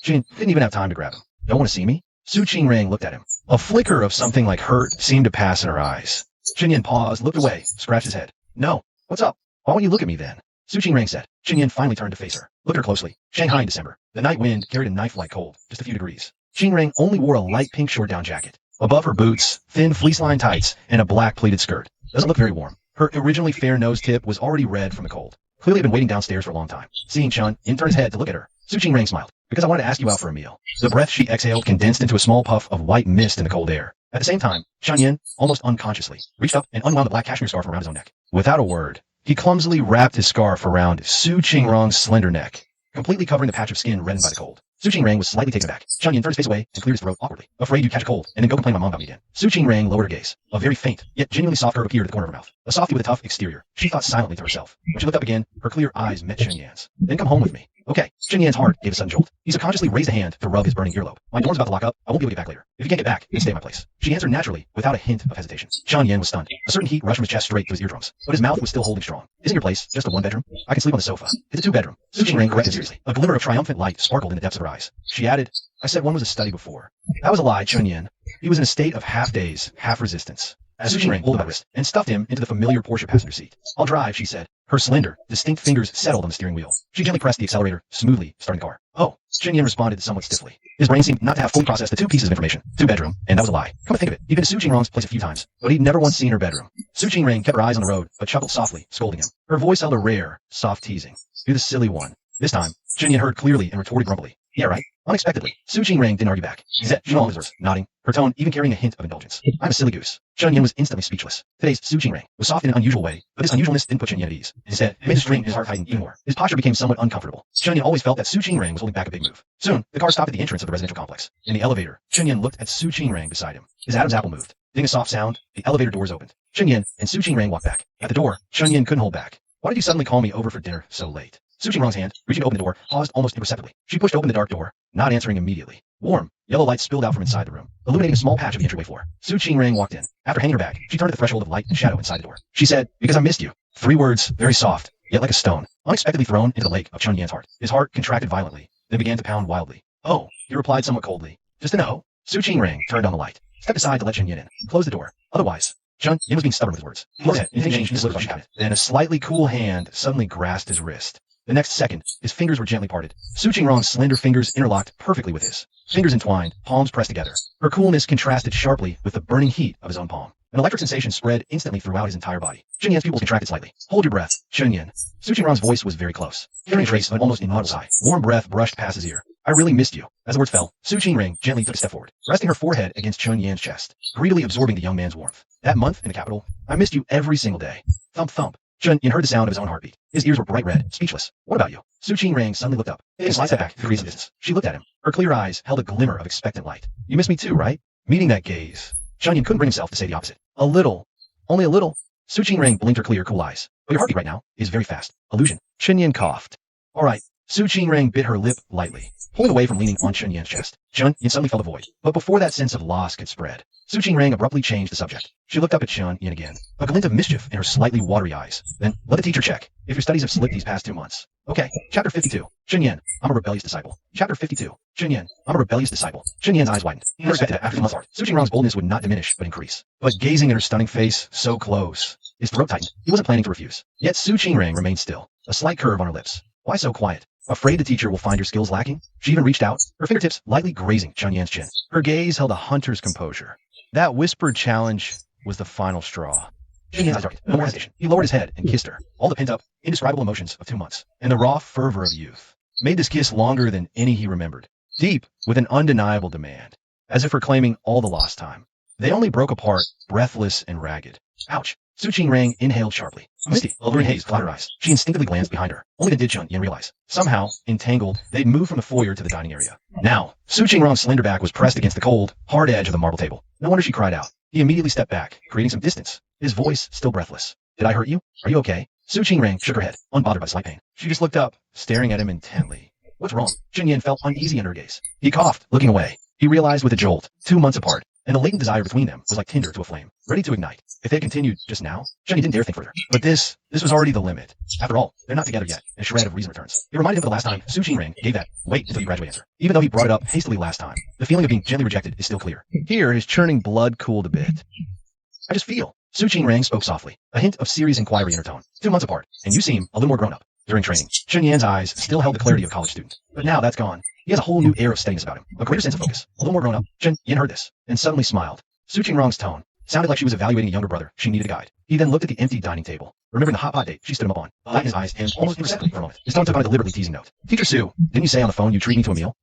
Chunyin didn't even have time to grab him. Don't want to see me? Su Qingrang looked at him. A flicker of something like hurt seemed to pass in her eyes. Chunyin paused, looked away, scratched his head. No. What's up? Why won't you look at me then? Su Qingrang said. Chunyin finally turned to face her. Looked at her closely. Shanghai in December. The night wind carried a knife-like cold, just a few degrees. Qingrang only wore a light pink short-down jacket. Above her boots, thin fleece-lined tights, and a black pleated skirt. Doesn't look very warm. Her originally fair nose tip was already red from the cold. Clearly had been waiting downstairs for a long time. Seeing Chun, in turned his head to look at her. Su Qingrang smiled. Because I wanted to ask you out for a meal. The breath she exhaled condensed into a small puff of white mist in the cold air. At the same time, Chunyin, almost unconsciously, reached up and unwound the black cashmere scarf around his own neck. Without a word, he clumsily wrapped his scarf around Su Qingrang's slender neck, completely covering the patch of skin reddened by the cold. Su Qingrang was slightly taken aback. Chunyin turned his face away and cleared his throat awkwardly. Afraid you'd catch a cold and then go complain to my mom about me again. Su Qingrang lowered her gaze. A very faint, yet genuinely soft curve appeared at the corner of her mouth. A softy with a tough exterior. She thought silently to herself. When she looked up again, her clear eyes met Chunyan's. Then come home with me. Okay. Chunyan's heart gave a sudden jolt. He subconsciously raised a hand to rub his burning earlobe. My dorm's about to lock up. I won't be able to get back later. If you can't get back, then stay at my place. She answered naturally, without a hint of hesitation. Chunyin was stunned. A certain heat rushed from his chest straight to his eardrums, but his mouth was still holding strong. Isn't your place just a one-bedroom? I can sleep on the sofa. It's a two-bedroom. Su Qingrang corrected seriously. A glimmer of triumphant light sparkled in the depths of her eyes. She added, I said one was a study before. That was a lie, Chunyin. He was in a state of half daze, half resistance. as Suchin Rang pulled him by the wrist and stuffed him into the familiar Porsche passenger seat. I'll drive, she said. Her slender, distinct fingers settled on the steering wheel. She gently pressed the accelerator, smoothly starting the car. Oh, Chen Yan responded somewhat stiffly. His brain seemed not to have fully processed the two pieces of information. Two-bedroom, and that was a lie. Come to think of it, he'd been to Suchin Rang's place a few times, but he'd never once seen her bedroom. Suchin Rang kept her eyes on the road, but chuckled softly, scolding him. Her voice held a rare, soft teasing. You're the silly one. This time, Chen Yan heard clearly and retorted grumpily. Yeah, right. Unexpectedly, Suchin Rang didn't argue back. He said, she deserves, nodding, her tone even carrying a hint of indulgence. I'm a silly goose. Chen Yan was instantly speechless. Today's Suchin Rang was soft in an unusual way, but this unusualness didn't put Chen Yan at ease. Instead, it made him strain his heart tighten even more. His posture became somewhat uncomfortable. Chen Yan always felt that Suchin Rang was holding back a big move. Soon, the car stopped at the entrance of the residential complex. In the elevator, Chen Yan looked at Suchin Rang beside him. His Adam's apple moved. Getting a soft sound, the elevator doors opened. Chen Yan and Suchin Rang walked back. At the door, Chen Yan couldn't hold back. Why did you suddenly call me over for dinner so late? Suchin Rang's hand, reaching to open the door, paused almost imperceptibly. She pushed open the dark door, not answering immediately. Warm, yellow light spilled out from inside the room, illuminating a small patch of the entryway floor. Suchin Rang walked in. After hanging her bag, she turned to the threshold of light and shadow inside the door. She said, because I missed you. 3 words, very soft, yet like a stone, unexpectedly thrown into the lake of Chen Yan's heart. His heart contracted violently, then began to pound wildly. Oh, he replied somewhat coldly. Just a no. Suchin Rang turned on the light, stepped aside to let Chen Yan in, closed the door. Otherwise, Chen Yan was being stubborn with his words. He looked at it, and his changed his lips. Then a slightly cool hand suddenly grasped his wrist. The next second, his fingers were gently parted. Suchin Rang's slender fingers interlocked perfectly with his. Fingers entwined, palms pressed together. Her coolness contrasted sharply with the burning heat of his own palm. An electric sensation spread instantly throughout his entire body. Chen Yan's pupils contracted slightly. Hold your breath, Chen Yan. Suchin Rang's voice was very close, carrying a trace of an almost inaudible sigh. Warm breath brushed past his ear. I really missed you. As the words fell, Suchin Rang gently took a step forward, resting her forehead against Chen Yan's chest, greedily absorbing the young man's warmth. That month in the capital, I missed you every single day. Thump thump. Chen Yan heard the sound of his own heartbeat. His ears were bright red, speechless. What about you? Suchin Rang suddenly looked up, taking a slight step back 3 degrees of distance. She looked at him. Her clear eyes held a glimmer of expectant light. You miss me too, right? Meeting that gaze, Chen Yan couldn't bring himself to say the opposite. A little. Only a little. Suchin Rang blinked her clear, cool eyes. But your heartbeat right now is very fast. Illusion. Chen Yan coughed. All right. Suchin Rang bit her lip lightly, pulling away from leaning on Chen Yan's chest. Chen Yan suddenly felt a void. But before that sense of loss could spread, Suchin Rang abruptly changed the subject. She looked up at Chen Yan again, a glint of mischief in her slightly watery eyes. Then, let the teacher check if your studies have slipped these past 2 months. Okay, chapter 52. Chen Yan, I'm a rebellious disciple. Chapter 52. Chen Yan, I'm a rebellious disciple. Chen Yan's eyes widened. He expected that after 2 months art, Suchin Rang's boldness would not diminish, but increase. But gazing at her stunning face, so close, his throat tightened. He wasn't planning to refuse. Yet Suchin Rang remained still, a slight curve on her lips. Why so quiet? Afraid the teacher will find your skills lacking? She even reached out, her fingertips lightly grazing Chen Yan's chin. Her gaze held a hunter's composure. That whispered challenge was the final straw. Chen Yan's eyes darkened. No more hesitation. He lowered his head and kissed her. All the pent-up, indescribable emotions of 2 months, and the raw fervor of youth, made this kiss longer than any he remembered. Deep, with an undeniable demand, as if reclaiming all the lost time. They only broke apart, breathless and ragged. Ouch! Suchin Rang inhaled sharply. A misty, alluring haze clouded her eyes. She instinctively glanced behind her. Only then did Chen Yan realize. Somehow, entangled, they'd moved from the foyer to the dining area. Now, Suchin Rang's slender back was pressed against the cold, hard edge of the marble table. No wonder she cried out. He immediately stepped back, creating some distance, his voice still breathless. Did I hurt you? Are you okay? Suchin Rang shook her head, unbothered by slight pain. She just looked up, staring at him intently. What's wrong? Chen Yan felt uneasy under her gaze. He coughed, looking away. He realized with a jolt, 2 months apart, and the latent desire between them was like tinder to a flame, ready to ignite. If they had continued just now, Chen Yan didn't dare think further. But this was already the limit. After all, they're not together yet, and a shred of reason returns. It reminded him of the last time Suchin Rang gave that wait until you graduate answer. Even though he brought it up hastily last time, the feeling of being gently rejected is still clear. Here, his churning blood cooled a bit. I just feel. Suchin Rang spoke softly, a hint of serious inquiry in her tone. 2 months apart, and you seem a little more grown up. During training, Chen Yan's eyes still held the clarity of a college student. But now that's gone. He has a whole new air of steadiness about him, a greater sense of focus, a little more grown up. Chen Yan heard this, and suddenly smiled. Suchin Rang's tone sounded like she was evaluating a younger brother she needed a guide. He then looked at the empty dining table, remembering the hot pot date she stood him up on, lightened his eyes, and almost imperceptibly for a moment, his tone took on a deliberately teasing note. Teacher Sue, didn't you say on the phone you'd treat me to a meal?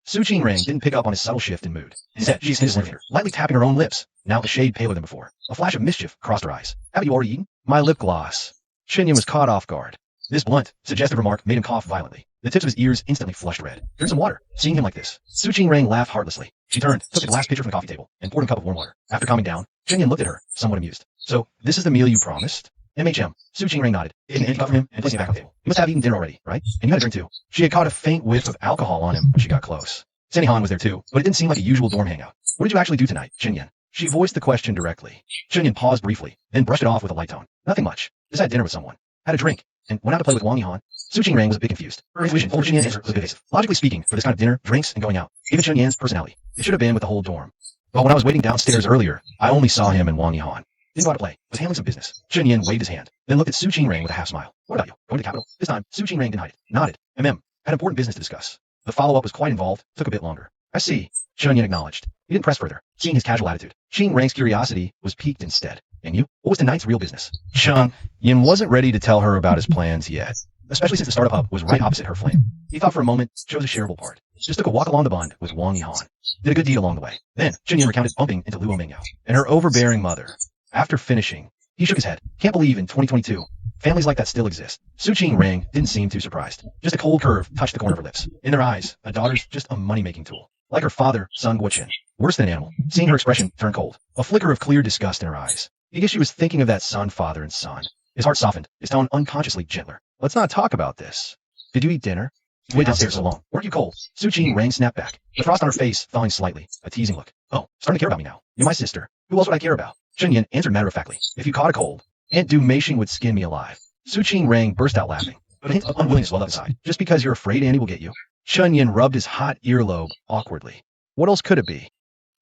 Suchin Rang didn't pick up on his subtle shift in mood. Instead, she extended his finger, lightly tapping her own lips, now a shade paler than before. A flash of mischief crossed her eyes. Haven't you already eaten? My lip gloss. Chen Yan was caught off guard. This blunt, suggestive remark made him cough violently. The tips of his ears instantly flushed red. Drink some water. Seeing him like this, Suchin Rang laughed heartlessly. She turned, took a glass pitcher from the coffee table, and poured him a cup of warm water. After calming down, Chen Yan looked at her, somewhat amused. So, this is the meal you promised? MHM. Suchin Rang nodded, taking an empty cup from him and placing it back on the table. You must have eaten dinner already, right? And you had a drink too. She had caught a faint whiff of alcohol on him when she got close. Sandy Han was there too, but it didn't seem like a usual dorm hangout. What did you actually do tonight, Chen Yan? She voiced the question directly. Chen Yan paused briefly, then brushed it off with a light tone. Nothing much. Just had dinner with someone. Had a drink, and went out to play with Wang Yihan. Suchin Rang was a bit confused. Her intuition told Chen Yan's answer was evasive. Logically speaking, for this kind of dinner, drinks, and going out, even Chen Yan's personality, it should have been with the whole dorm. But when I was waiting downstairs earlier, I only saw him and Wang Yihan. didn't go out to play, was handling some business. Chen Yin waved his hand, then looked at Su Qingrang with a half smile. What about you? Going to the capital? This time, Su Qingrang didn't hide it. Nodded. Had important business to discuss. The follow-up was quite involved, took a bit longer. I see. Chen Yin acknowledged. He didn't press further, seeing his casual attitude. Qingrang's curiosity was piqued instead. And you? What was tonight's real business? Chen Yin wasn't ready to tell her about his plans yet. Especially since the startup hub was right opposite her flame. He thought for a moment, chose a shareable part. Just took a walk along the bund with Wang Yihan. Did a good deed along the way. Then, Chen Yin recounted bumping into Luo Mingyao And her overbearing mother. After finishing, he shook his head. Can't believe in 2022, families like that still exist. Su Qingrang didn't seem too surprised. Just a cold curve touched the corner of her lips. In their eyes, a daughter's just a money-making tool. Like her father, Sun Guoqin. Worse than an animal. Seeing her expression turn cold. A flicker of clear disgust in her eyes. I guess she was thinking of that son, father, and son. His heart softened, his tone unconsciously gentler. Let's not talk about this. Did you eat dinner? Wait downstairs so long. Weren't you cold? Su Qingrang snapped back, the frost on her face thawing slightly, a teasing look. Oh, starting to care about me now. You're my sister. Who else would I care about? Chen Yin answered matter-of-factly. If you caught a cold, Aunt Du Meishing would skin me alive. Su Qingrang burst out laughing, but a hint of unwillingness welled up inside. Just because you're afraid Annie will get you? Chen Yin rubbed his hot earlobe awkwardly. What else could it be?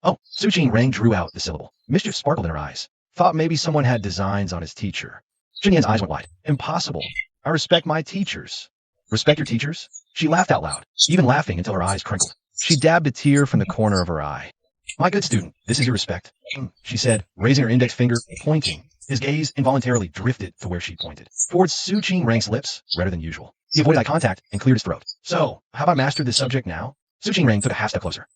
Oh, Su Qingrang drew out the syllable. Mischief sparkled in her eyes. Thought maybe someone had designs on his teacher. Chen Yin's eyes went wide. Impossible. I respect my teachers. Respect your teachers? She laughed out loud, even laughing until her eyes crinkled. She dabbed a tear from the corner of her eye. My good student, this is your respect, she said, raising her index finger, pointing. His gaze involuntarily drifted to where she pointed, towards Su Qingrang's lips, redder than usual. He avoided eye contact and cleared his throat. So, have I mastered this subject now? Su Qingrang took a half step closer.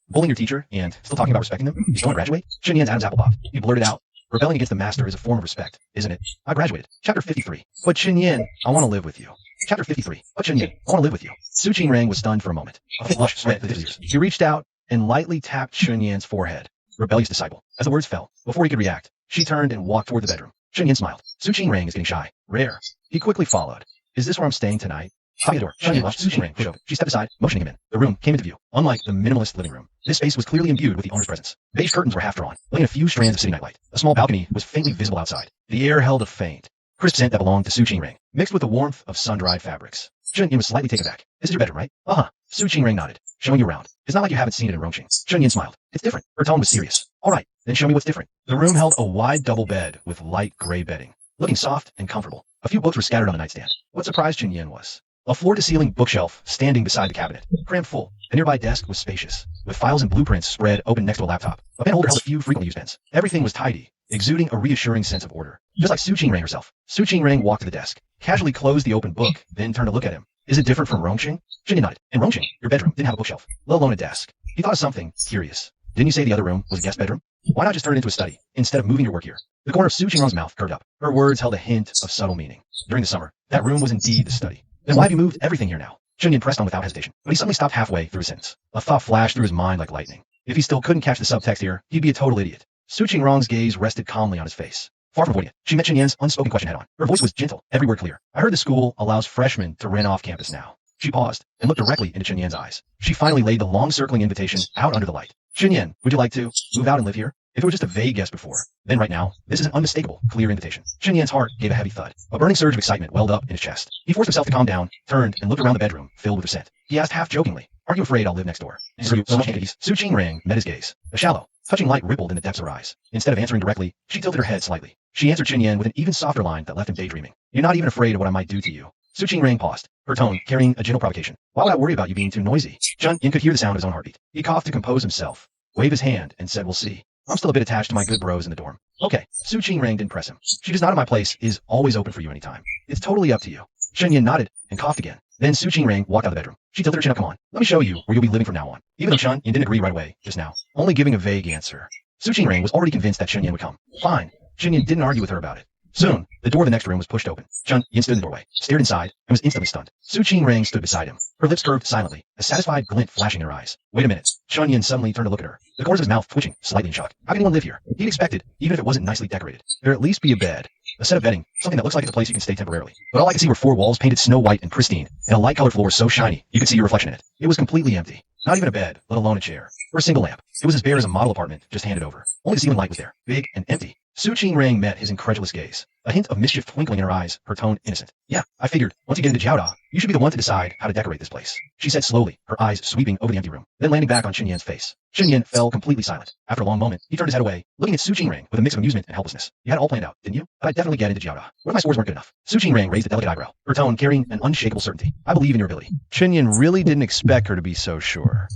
Bullying your teacher and still talking about respecting them? You still want to graduate? Chen Yin's Adam's apple popped. He blurted out. Rebelling against the master is a form of respect, isn't it? I graduated. Chapter 53. But Chen Yin, I want to live with you. Chapter 53. But Chen Yin, I want to live with you. Su Qingrang was stunned for a moment. A flush spread to his ears. He reached out and lightly tapped Chen Yin's forehead. Rebellious disciple. As the words fell, before he could react, she turned and walked toward the bedroom. Chen Yin smiled. Su Qingrang is getting shy. Rare. He quickly followed. Is this where I'm staying tonight? Stopping the door, Chen Yin watched Su Qingrang push open. She stepped aside, motioning him in. The room came into view. Unlike the minimalist living room, this space was clearly imbued with the owner's presence. Beige curtains were half drawn, letting a few strands of city night light. A small balcony was faintly visible outside. The air held a faint, crisp scent that belonged to Su Qingrang, mixed with the warmth of sun-dried fabrics. Chen Yin was slightly taken aback. This is your bedroom, right? Uh-huh. Su Qingrang nodded, showing you around. It's not like you haven't seen it in Rongqing. Chen Yin smiled. It's different. Her tone was serious. All right, then show me what's different. The room held a wide double bed with light gray bedding, looking soft and comfortable. A few books were scattered on the nightstand. What surprised Chen Yin was a floor-to-ceiling bookshelf standing beside the cabinet, crammed full. The nearby desk was spacious, with files and blueprints spread open next to a laptop. A pen holder held a few frequently used pens. Everything was tidy, exuding a reassuring sense of order, just like Su Qingrang herself. Su Qingrang walked to the desk, casually closed the open book, then turned to look at him. Is it different from Rongqing? Chen Yin nodded. In Rongqing, your bedroom didn't have a bookshelf, let alone a desk. He thought of something curious. Didn't you say the other room was a guest bedroom? Why not just turn it into a study, instead of moving your work here? The corner of Su Qingrang's mouth curved up. Her words held a hint of subtle meaning. During the summer, that room was indeed the study. Then why have you moved everything here now? Chen Yin pressed on without hesitation, but he suddenly stopped halfway through his sentence. A thought flashed through his mind like lightning. If he still couldn't catch the subtext here, he'd be a total idiot. Su Qingrang's gaze rested calmly on his face. Far from avoiding it, she met Chen Yin's unspoken question head-on. Her voice was gentle, every word clear. I heard the school allows freshmen to rent off campus now. She paused and looked directly into Chen Yin's eyes. She finally laid the long circling invitation out under the light. Chen Yin, would you like to move out and live here? If it were just a vague guess before, then right now, this is an unmistakable, clear invitation. Chen Yin's heart gave a heavy thud. A burning surge of excitement welled up in his chest. He forced himself to calm down, turned, and looked around the bedroom, filled with scent. He asked half-jokingly, aren't you afraid I'll live next door? So much entities. Su Qingrang met his gaze. A shallow, touching light rippled in the depths of her eyes. Instead of answering directly, she tilted her head slightly. She answered Chen Yin with an even softer line that left him daydreaming. You're not even afraid of what I might do to you. Su Qingrang paused, her tone carrying a gentle provocation. Why would I worry about you being too noisy? Chen Yin could hear the sound of his own heartbeat. He coughed to compose himself, waved his hand, and said, we'll see. I'm still a bit attached to my good bros in the dorm. Okay, Su Qingrang didn't press him. She just nodded. My place is always open for you anytime. It's totally up to you. Chen Yin nodded and coughed again. Then Su Qingrang walked out of the bedroom. She tilted her chin up. Come on, let me show you where you'll be living from now on. Even though Chen Yin didn't agree right away, just now, only giving a vague answer. Su Qingrang was already convinced that Chen Yin would come. Fine. Chen Yin didn't argue with her about it. Soon, the door of the next room was pushed open. Chen Yin stood in the doorway, stared inside, and was instantly stunned. Su Qingrang stood beside him, her lips curved silently, a satisfied glint flashing in her eyes. Wait a minute. Chen Yin suddenly turned to look at her, the corners of his mouth twitching, slightly in shock. How can anyone live here? He'd expected, even if it wasn't nicely decorated, there'd at least be a bed, a set of bedding, something that looks like it's a place you can stay temporarily. But all I could see were four walls painted snow white and pristine, and a light-colored floor so shiny you could see your reflection in it. It was completely empty. Not even a bed, let alone a chair, or a single lamp. It was as bare as a model apartment just handed over. Only the ceiling light was there, big and empty. Su Qingrang met his incredulous gaze, a hint of mischief twinkling in her eyes, her tone innocent. Yeah, I figured, once you get into Jiaoda, you should be the one to decide how to decorate this place, she said slowly, her eyes sweeping over the empty room, then landing back on Xinyan's face. Xinyan fell completely silent. After a long moment, he turned his head away, looking at Su Qingrang with a mix of amusement and helplessness. You had it all planned out, didn't you? But I'd definitely get into Jiaoda. What if my scores weren't good enough? Su Qingrang raised a delicate eyebrow, her tone carrying an unshakable certainty. I believe in your ability. Chinyan really didn't expect her to be so sure.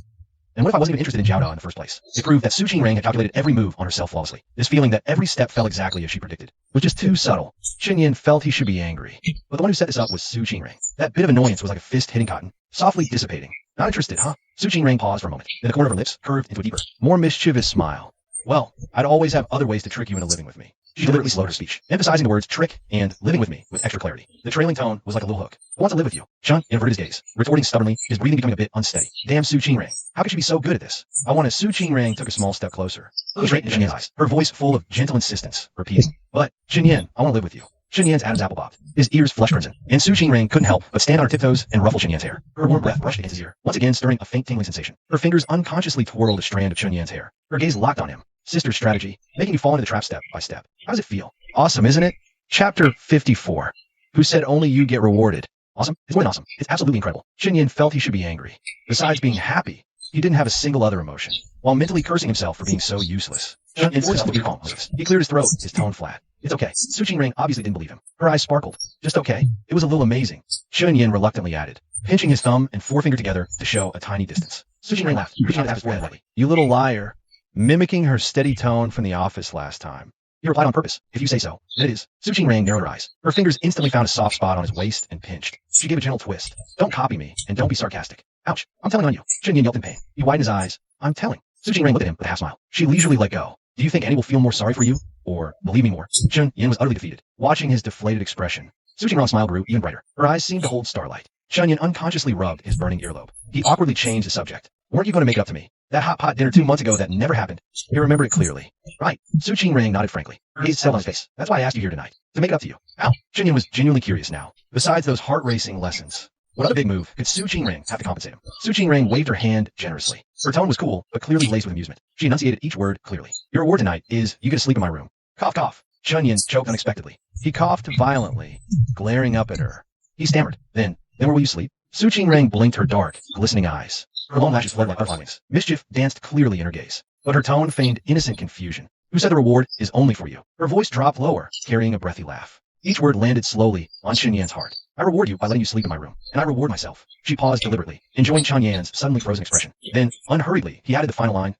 And what if I wasn't even interested in Jiaoda in the first place? It proved that Su Qingrang had calculated every move on herself flawlessly. This feeling that every step fell exactly as she predicted was just too subtle. Chinyan felt he should be angry. But the one who set this up was Su Qingrang. That bit of annoyance was like a fist hitting cotton, softly dissipating. Not interested, huh? Su Qingrang paused for a moment. Then the corner of her lips curved into a deeper, more mischievous smile. Well, I'd always have other ways to trick you into living with me. She deliberately slowed her speech, emphasizing the words trick and living with me with extra clarity. The trailing tone was like a little hook. Who wants to live with you? Chun inverted his gaze, retorting stubbornly, his breathing becoming a bit unsteady. Damn Su Qingrang. How could she be so good at this? I want to. Su Qingrang took a small step closer, looking straight into Xinyan's eyes, her voice full of gentle insistence, repeating, but, Xinyan, I want to live with you. Xinyan's Adam's apple bobbed, his ears flushed crimson, and Su Qingrang couldn't help but stand on her tiptoes and ruffle Xinyan's hair. Her warm breath brushed against his ear, once again stirring a faint tingling sensation. Her fingers unconsciously twirled a strand of Xinyan's hair. Her gaze locked on him. Sister's strategy, making you fall into the trap step by step. How does it feel? Awesome, isn't it? Chapter 54. Who said only you get rewarded? Awesome? It's more than awesome. It's absolutely incredible. Xinyan felt he should be angry. Besides being happy, he didn't have a single other emotion, while mentally cursing himself for being so useless. Chun forced himself to be calm. He cleared his throat, his tone flat. It's okay. Su Qingrang obviously didn't believe him. Her eyes sparkled. Just okay. It was a little amazing. Xinyan reluctantly added, pinching his thumb and forefinger together to show a tiny distance. Su Qingrang laughed, reaching out to his forehead lightly. You little liar. Mimicking her steady tone from the office last time. He replied on purpose. If you say so, then it is. Su Qingrang narrowed her eyes. Her fingers instantly found a soft spot on his waist and pinched. She gave a gentle twist. Don't copy me, and don't be sarcastic. Ouch. I'm telling on you. Xinyan yelped in pain. He widened his eyes. I'm telling. Su Qingrang looked at him with a half smile. She leisurely let go. Do you think Annie will feel more sorry for you? Or believe me more? Chun Yin was utterly defeated, watching his deflated expression. Su Qingrang's smile grew even brighter. Her eyes seemed to hold starlight. Chun Yin unconsciously rubbed his burning earlobe. He awkwardly changed the subject. Weren't you going to make it up to me? That hot pot dinner 2 months ago that never happened. He remembered it clearly. Right. Su Qingrang nodded frankly. Her gaze settled on his face. That's why I asked you here tonight. To make it up to you. How? Xinyan was genuinely curious now. Besides those heart-racing lessons, what other big move could Su Qingrang have to compensate him? Su Qingrang waved her hand generously. Her tone was cool, but clearly laced with amusement. She enunciated each word clearly. Your reward tonight is you get to sleep in my room. Cough, cough. Chunyan choked unexpectedly. He coughed violently, glaring up at her. He stammered. Then where will you sleep? Su Qingrang blinked her dark, glistening eyes. Her long lashes fluttered like butterfly wings. Mischief danced clearly in her gaze, but her tone feigned innocent confusion. Who said the reward is only for you? Her voice dropped lower, carrying a breathy laugh. Each word landed slowly on Xinyan's heart. I reward you by letting you sleep in my room, and I reward myself. She paused deliberately, enjoying Chunyan's suddenly frozen expression. Then, unhurriedly, he added the final line,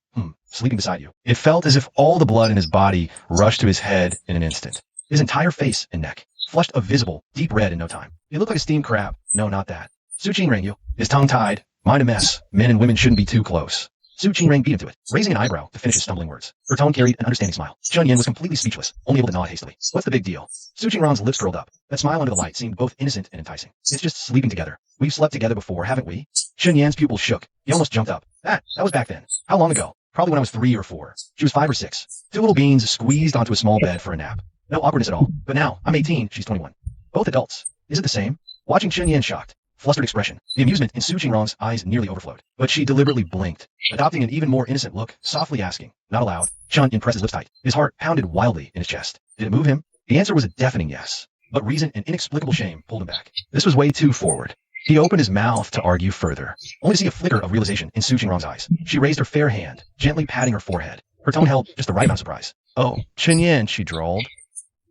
sleeping beside you. It felt as if all the blood in his body rushed to his head in an instant. His entire face and neck flushed a visible, deep red in no time. It looked like a steamed crab. No, not that. Su Qingrang, you. His tongue tied. Mind a mess. Men and women shouldn't be too close. Su Qingrang beat him to it, raising an eyebrow to finish his stumbling words. Her tone carried an understanding smile. Chunyan was completely speechless, only able to nod hastily. What's the big deal? Su Qingrang's lips curled up. That smile under the light seemed both innocent and enticing. It's just sleeping together. We've slept together before, haven't we? Chunyan's pupils shook. He almost jumped up. That was back then. How long ago? Probably when I was 3 or 4. She was 5 or 6. 2 little beans squeezed onto a small bed for a nap. No awkwardness at all. But now, I'm 18, she's 21. Both adults. Is it the same? Watching Chunyan shocked, flustered expression, the amusement in Su Qingrang's eyes nearly overflowed. But she deliberately blinked, adopting an even more innocent look, softly asking, not aloud. Chun pressed his lips tight. His heart pounded wildly in his chest. Did it move him? The answer was a deafening yes. But reason and inexplicable shame pulled him back. This was way too forward. He opened his mouth to argue further, only to see a flicker of realization in Su Qingrang's eyes. She raised her fair hand, gently patting her forehead. Her tone held just the right amount of surprise. Oh, Chunyan, she drawled.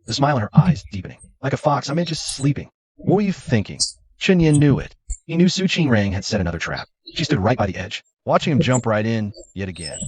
The smile in her eyes deepening. Like a fox, I meant just sleeping. What were you thinking? Chunyan knew it. He knew Su Qingrang had set another trap. She stood right by the edge, watching him jump right in, yet again.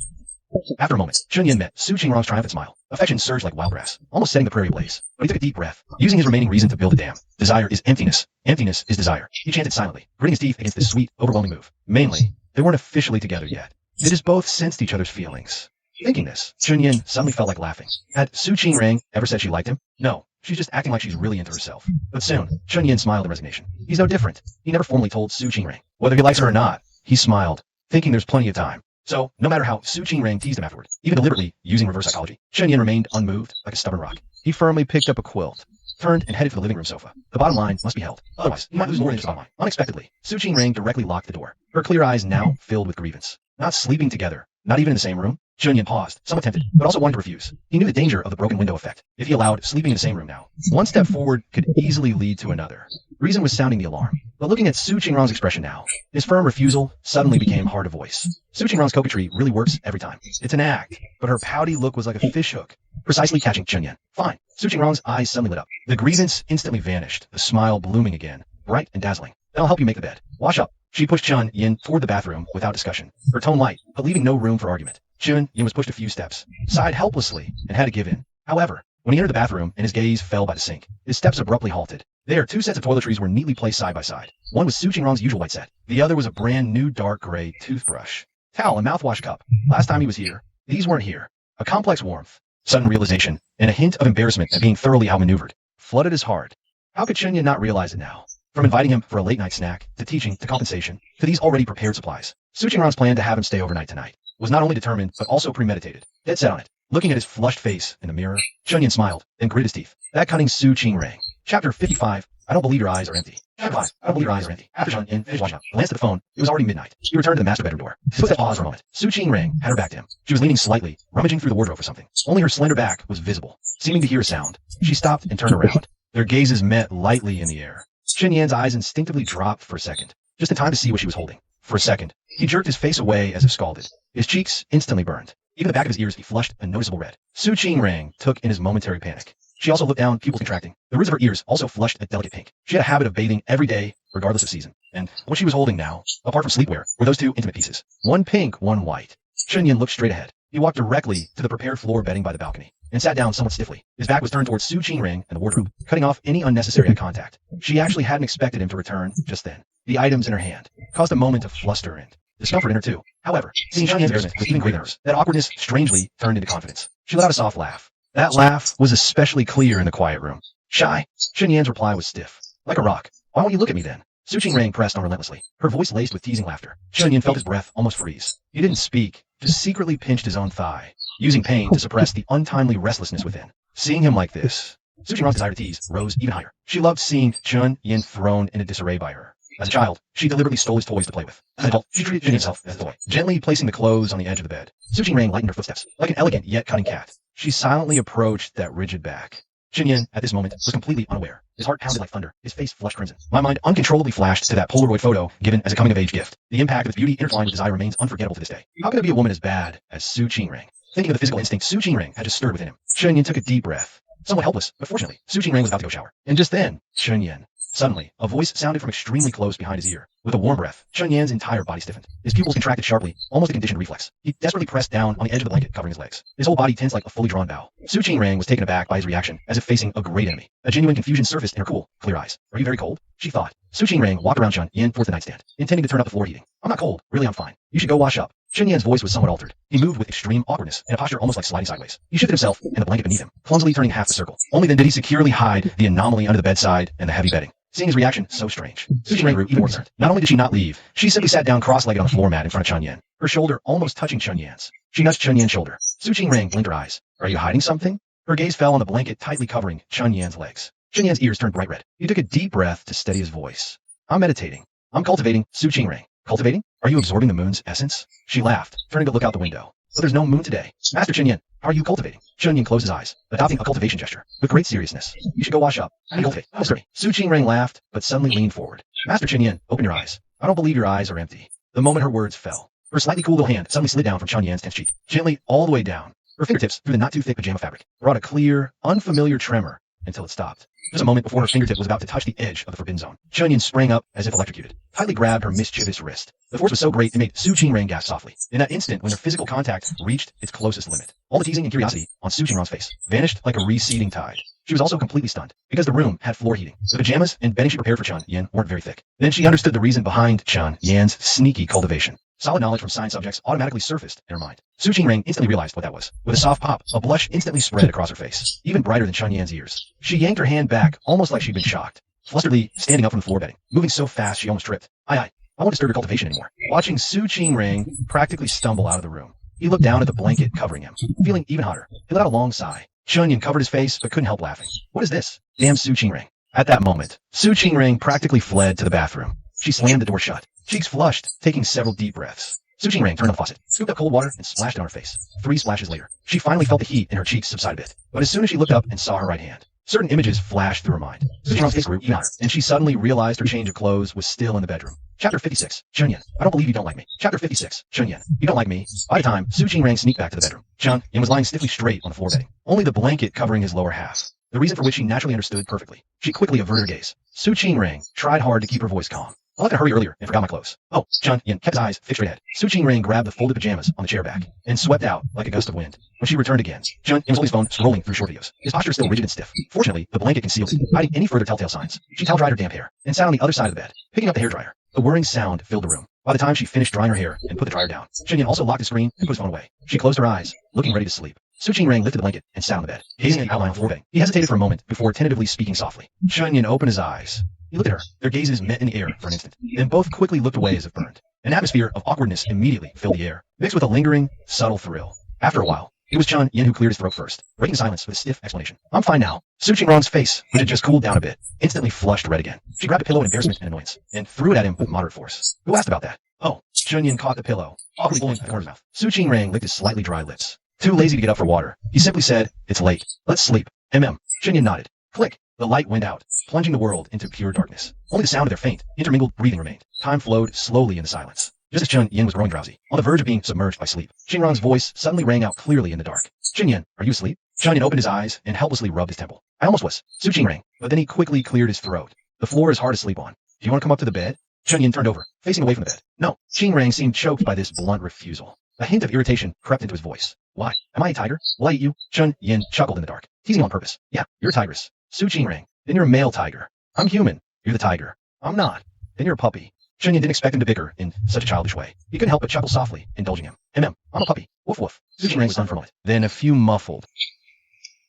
After a moment, Chunyan met Su Qingrang's triumphant smile. Affection surged like wild grass, almost setting the prairie ablaze. But he took a deep breath, using his remaining reason to build a dam. Desire is emptiness. Emptiness is desire. He chanted silently, gritting his teeth against this sweet, overwhelming move. Mainly, they weren't officially together yet. They just both sensed each other's feelings. Thinking this, Chunyan suddenly felt like laughing. Had Su Qingrang ever said she liked him? No. She's just acting like she's really into herself. But soon, Chunyan smiled in resignation. He's no different. He never formally told Su Qingrang whether he likes her or not. He smiled, thinking there's plenty of time. So, no matter how Su Qingrang teased him afterward, even deliberately using reverse psychology, Chunyan remained unmoved like a stubborn rock. He firmly picked up a quilt, turned and headed for the living room sofa. The bottom line must be held. Otherwise, he might lose more than his bottom line. Unexpectedly, Su Qingrang directly locked the door. Her clear eyes now filled with grievance. Not sleeping together. Not even in the same room. Chunyin paused, somewhat tempted, but also wanted to refuse. He knew the danger of the broken window effect. If he allowed sleeping in the same room now, one step forward could easily lead to another. Reason was sounding the alarm. But looking at Su Qingrong's expression now, his firm refusal suddenly became hard to voice. Su Qingrong's coquetry really works every time. It's an act, but her pouty look was like a fishhook, precisely catching Chunyin. Fine. Su Qingrong's eyes suddenly lit up. The grievance instantly vanished, the smile blooming again, bright and dazzling. Then I'll help you make the bed. Wash up. She pushed Chun-Yin toward the bathroom without discussion, her tone light, but leaving no room for argument. Chun-Yin was pushed a few steps, sighed helplessly, and had to give in. However, when he entered the bathroom and his gaze fell by the sink, his steps abruptly halted. There, two sets of toiletries were neatly placed side by side. One was Su Qingrong's usual white set. The other was a brand new dark gray toothbrush, towel, and mouthwash cup. Last time he was here, these weren't here. A complex warmth, sudden realization, and a hint of embarrassment at being thoroughly outmaneuvered flooded his heart. How could Chunyin not realize it now? From inviting him for a late-night snack, to teaching, to compensation, to these already prepared supplies, Su Qingrong's plan to have him stay overnight tonight was not only determined, but also premeditated. Dead set on it. Looking at his flushed face in the mirror, Chunyin smiled, then gritted his teeth. That cunning Su Qingrong. Chapter 55. I don't believe your eyes are empty. Chapter 5. I don't believe your eyes are empty. After Chun-Yin finished washing up, glanced at the phone. It was already midnight. He returned to the master bedroom door. His footsteps paused for a moment. Su Qingrong had her back to him. She was leaning slightly, rummaging through the wardrobe for something. Only her slender back was visible. Seeming to hear a sound, she stopped and turned around. Their gazes met lightly in the air. Chun-Yin's eyes instinctively dropped for a second, just in time to see what she was holding. For a second, he jerked his face away as if scalded. His cheeks instantly burned. Even the back of his ears he flushed a noticeable red. Su Qingrong took in his momentary panic. She also looked down, pupils contracting. The roots of her ears also flushed a delicate pink. She had a habit of bathing every day, regardless of season. And what she was holding now, apart from sleepwear, were those two intimate pieces. One pink, one white. Chunyin looked straight ahead. He walked directly to the prepared floor bedding by the balcony, and sat down somewhat stiffly. His back was turned towards Su Qingrong and the wardrobe, cutting off any unnecessary eye contact. She actually hadn't expected him to return just then. The items in her hand caused a moment of fluster and discomfort in her too. However, seeing Chun-Yin's embarrassment with even greater nerves, that awkwardness strangely turned into confidence. She let out a soft laugh. That laugh was especially clear in the quiet room. Shy. Chun-Yin's reply was stiff, like a rock. Why won't you look at me then? Su Qingrong pressed on relentlessly, her voice laced with teasing laughter. Chun-Yin felt his breath almost freeze. He didn't speak, just secretly pinched his own thigh, using pain to suppress the untimely restlessness within. Seeing him like this, Su Qingrong's desire to tease rose even higher. She loved seeing Chun-Yin thrown into disarray by her. As a child, she deliberately stole his toys to play with. As an adult, she treated himself as a toy, gently placing the clothes on the edge of the bed. Su Qingrong lightened her footsteps, like an elegant yet cunning cat. She silently approached that rigid back. Chunyin, at this moment, was completely unaware. His heart pounded like thunder, his face flushed crimson. My mind uncontrollably flashed to that Polaroid photo given as a coming-of-age gift. The impact of its beauty intertwined with desire remains unforgettable to this day. How could there be a woman as bad as Su Qingrong? Thinking of the physical instinct Su Qingrong had just stirred within him, Chunyin took a deep breath. Somewhat helpless, but fortunately, Su Qingrong was about to go shower. And just then, Chunyin. Suddenly, a voice sounded from extremely close behind his ear. With a warm breath, Chun-Yan's entire body stiffened. His pupils contracted sharply, almost a conditioned reflex. He desperately pressed down on the edge of the blanket covering his legs. His whole body tensed like a fully drawn bow. Su Qingrong was taken aback by his reaction, as if facing a great enemy. A genuine confusion surfaced in her cool, clear eyes. Are you very cold? She thought. Su Qingrong walked around Chun-Yan towards the nightstand, intending to turn up the floor heating. I'm not cold. Really, I'm fine. You should go wash up. Chun-Yan's voice was somewhat altered. He moved with extreme awkwardness, in a posture almost like sliding sideways. He shifted himself and the blanket beneath him, clumsily turning half the circle. Only then did he securely hide the anomaly under the bedside and the heavy bedding. Seeing his reaction so strange, Su Qingrong grew even more concerned. Not only did she not leave, she simply sat down cross-legged on the floor mat in front of Chun-Yan, her shoulder almost touching Chun-Yan's. She nudged Chun-Yan's shoulder. Su Qingrong blinked her eyes. Are you hiding something? Her gaze fell on the blanket tightly covering Chun-Yan's legs. Chun-Yan's ears turned bright red. He took a deep breath to steady his voice. I'm meditating. I'm cultivating. Su Qingrong. Cultivating? Are you absorbing the moon's essence? She laughed, turning to look out the window. But there's no moon today. Master Chun-Yan, how are you cultivating? Chun-Yan closed his eyes, adopting a cultivation gesture. With great seriousness. You should go wash up. How do you cultivate? Mister. Su Qingrong laughed, but suddenly leaned forward. Master Chun-Yan, open your eyes. I don't believe your eyes are empty. The moment her words fell, her slightly cool little hand suddenly slid down from Chun-Yan's tense cheek, gently all the way down. Her fingertips, through the not-too-thick pajama fabric, brought a clear, unfamiliar tremor until it stopped. Just a moment before her fingertip was about to touch the edge of the forbidden zone, Chun-Yan sprang up as if electrocuted, tightly grabbed her mischievous wrist. The force was so great it made Su Qingrong gasp softly. In that instant when their physical contact reached its closest limit, all the teasing and curiosity on Su Qingrong's face vanished like a receding tide. She was also completely stunned, because the room had floor heating. The pajamas and bedding she prepared for Chun-Yan weren't very thick. Then she understood the reason behind Chun-Yan's sneaky cultivation. Solid knowledge from science subjects automatically surfaced in her mind. Su Qingrong instantly realized what that was. With a soft pop, a blush instantly spread across her face, even brighter than Chun-Yan's ears. She yanked her hand back, almost like she'd been shocked. Flusteredly, standing up from the floor bedding, moving so fast she almost tripped. I won't disturb your cultivation anymore. Watching Su Qingrong practically stumble out of the room, he looked down at the blanket covering him, feeling even hotter. He let out a long sigh. Chun-Yan covered his face, but couldn't help laughing. What is this? Damn Su Qingrong. At that moment, Su Qingrong practically fled to the bathroom. She slammed the door shut, cheeks flushed, taking several deep breaths. Su Rang turned on the faucet, scooped up cold water, and splashed it on her face. 3 splashes later, she finally felt the heat in her cheeks subside a bit. But as soon as she looked up and saw her right hand, certain images flashed through her mind. Su Rang's face grew even hotter, and she suddenly realized her change of clothes was still in the bedroom. Chapter 56. Chunyin, I don't believe you don't like me. Chapter 56. Chunyin, you don't like me. By the time Su Rang sneaked back to the bedroom, Chunyin was lying stiffly straight on the floor bedding, only the blanket covering his lower half. The reason for which she naturally understood perfectly. She quickly averted her gaze. Su Rang tried hard to keep her voice calm. I left to hurry earlier and forgot my clothes. Oh, Chunyin kept his eyes fixed straight ahead. Su Rang grabbed the folded pajamas on the chair back and swept out like a gust of wind. When she returned again, Chunyin was on his phone scrolling through short videos. His posture still rigid and stiff. Fortunately, the blanket concealed it, hiding any further telltale signs. She towel dried her damp hair and sat on the other side of the bed, picking up the hairdryer. A whirring sound filled the room. By the time she finished drying her hair and put the dryer down, Chunyin also locked the screen and put his phone away. She closed her eyes, looking ready to sleep. Su Rang lifted the blanket and sat on the bed, gazing at the outline of the floor bedding. He hesitated for a moment before tentatively speaking softly. Chunyin opened his eyes. He looked at her. Their gazes met in the air for an instant. Then both quickly looked away as if burned. An atmosphere of awkwardness immediately filled the air, mixed with a lingering, subtle thrill. After a while, it was Chunyin who cleared his throat first, breaking silence with a stiff explanation. I'm fine now. Su Rang's face, which had just cooled down a bit, instantly flushed red again. She grabbed a pillow in embarrassment and annoyance, and threw it at him with moderate force. Who asked about that? Oh. Chunyin caught the pillow, awkwardly pulling at the corner of his mouth. Su Rang licked his slightly dry lips. Too lazy to get up for water, he simply said, it's late. Let's sleep. Chunyin nodded. Click. The light went out, plunging the world into pure darkness. Only the sound of their faint, intermingled breathing remained. Time flowed slowly in the silence. Just as Chunyin was growing drowsy, on the verge of being submerged by sleep, Xinrong's voice suddenly rang out clearly in the dark. Chunyin, are you asleep? Chunyin opened his eyes and helplessly rubbed his temple. I almost was. Su Rang, but then he quickly cleared his throat. The floor is hard to sleep on. Do you want to come up to the bed? Chunyin turned over, facing away from the bed. No. Rang seemed choked by this blunt refusal. A hint of irritation crept into his voice. Why? Am I a tiger? Will I eat you? Chunyin chuckled in the dark, teasing on purpose. Yeah, you're a tigress. Su Rang. Then you're a male tiger. I'm human. You're the tiger. I'm not. Then you're a puppy. Chunyin didn't expect him to bicker in such a childish way. He couldn't help but chuckle softly, indulging him. I'm a puppy. Woof woof. Su Rang was stunned for a moment. Then a few muffled,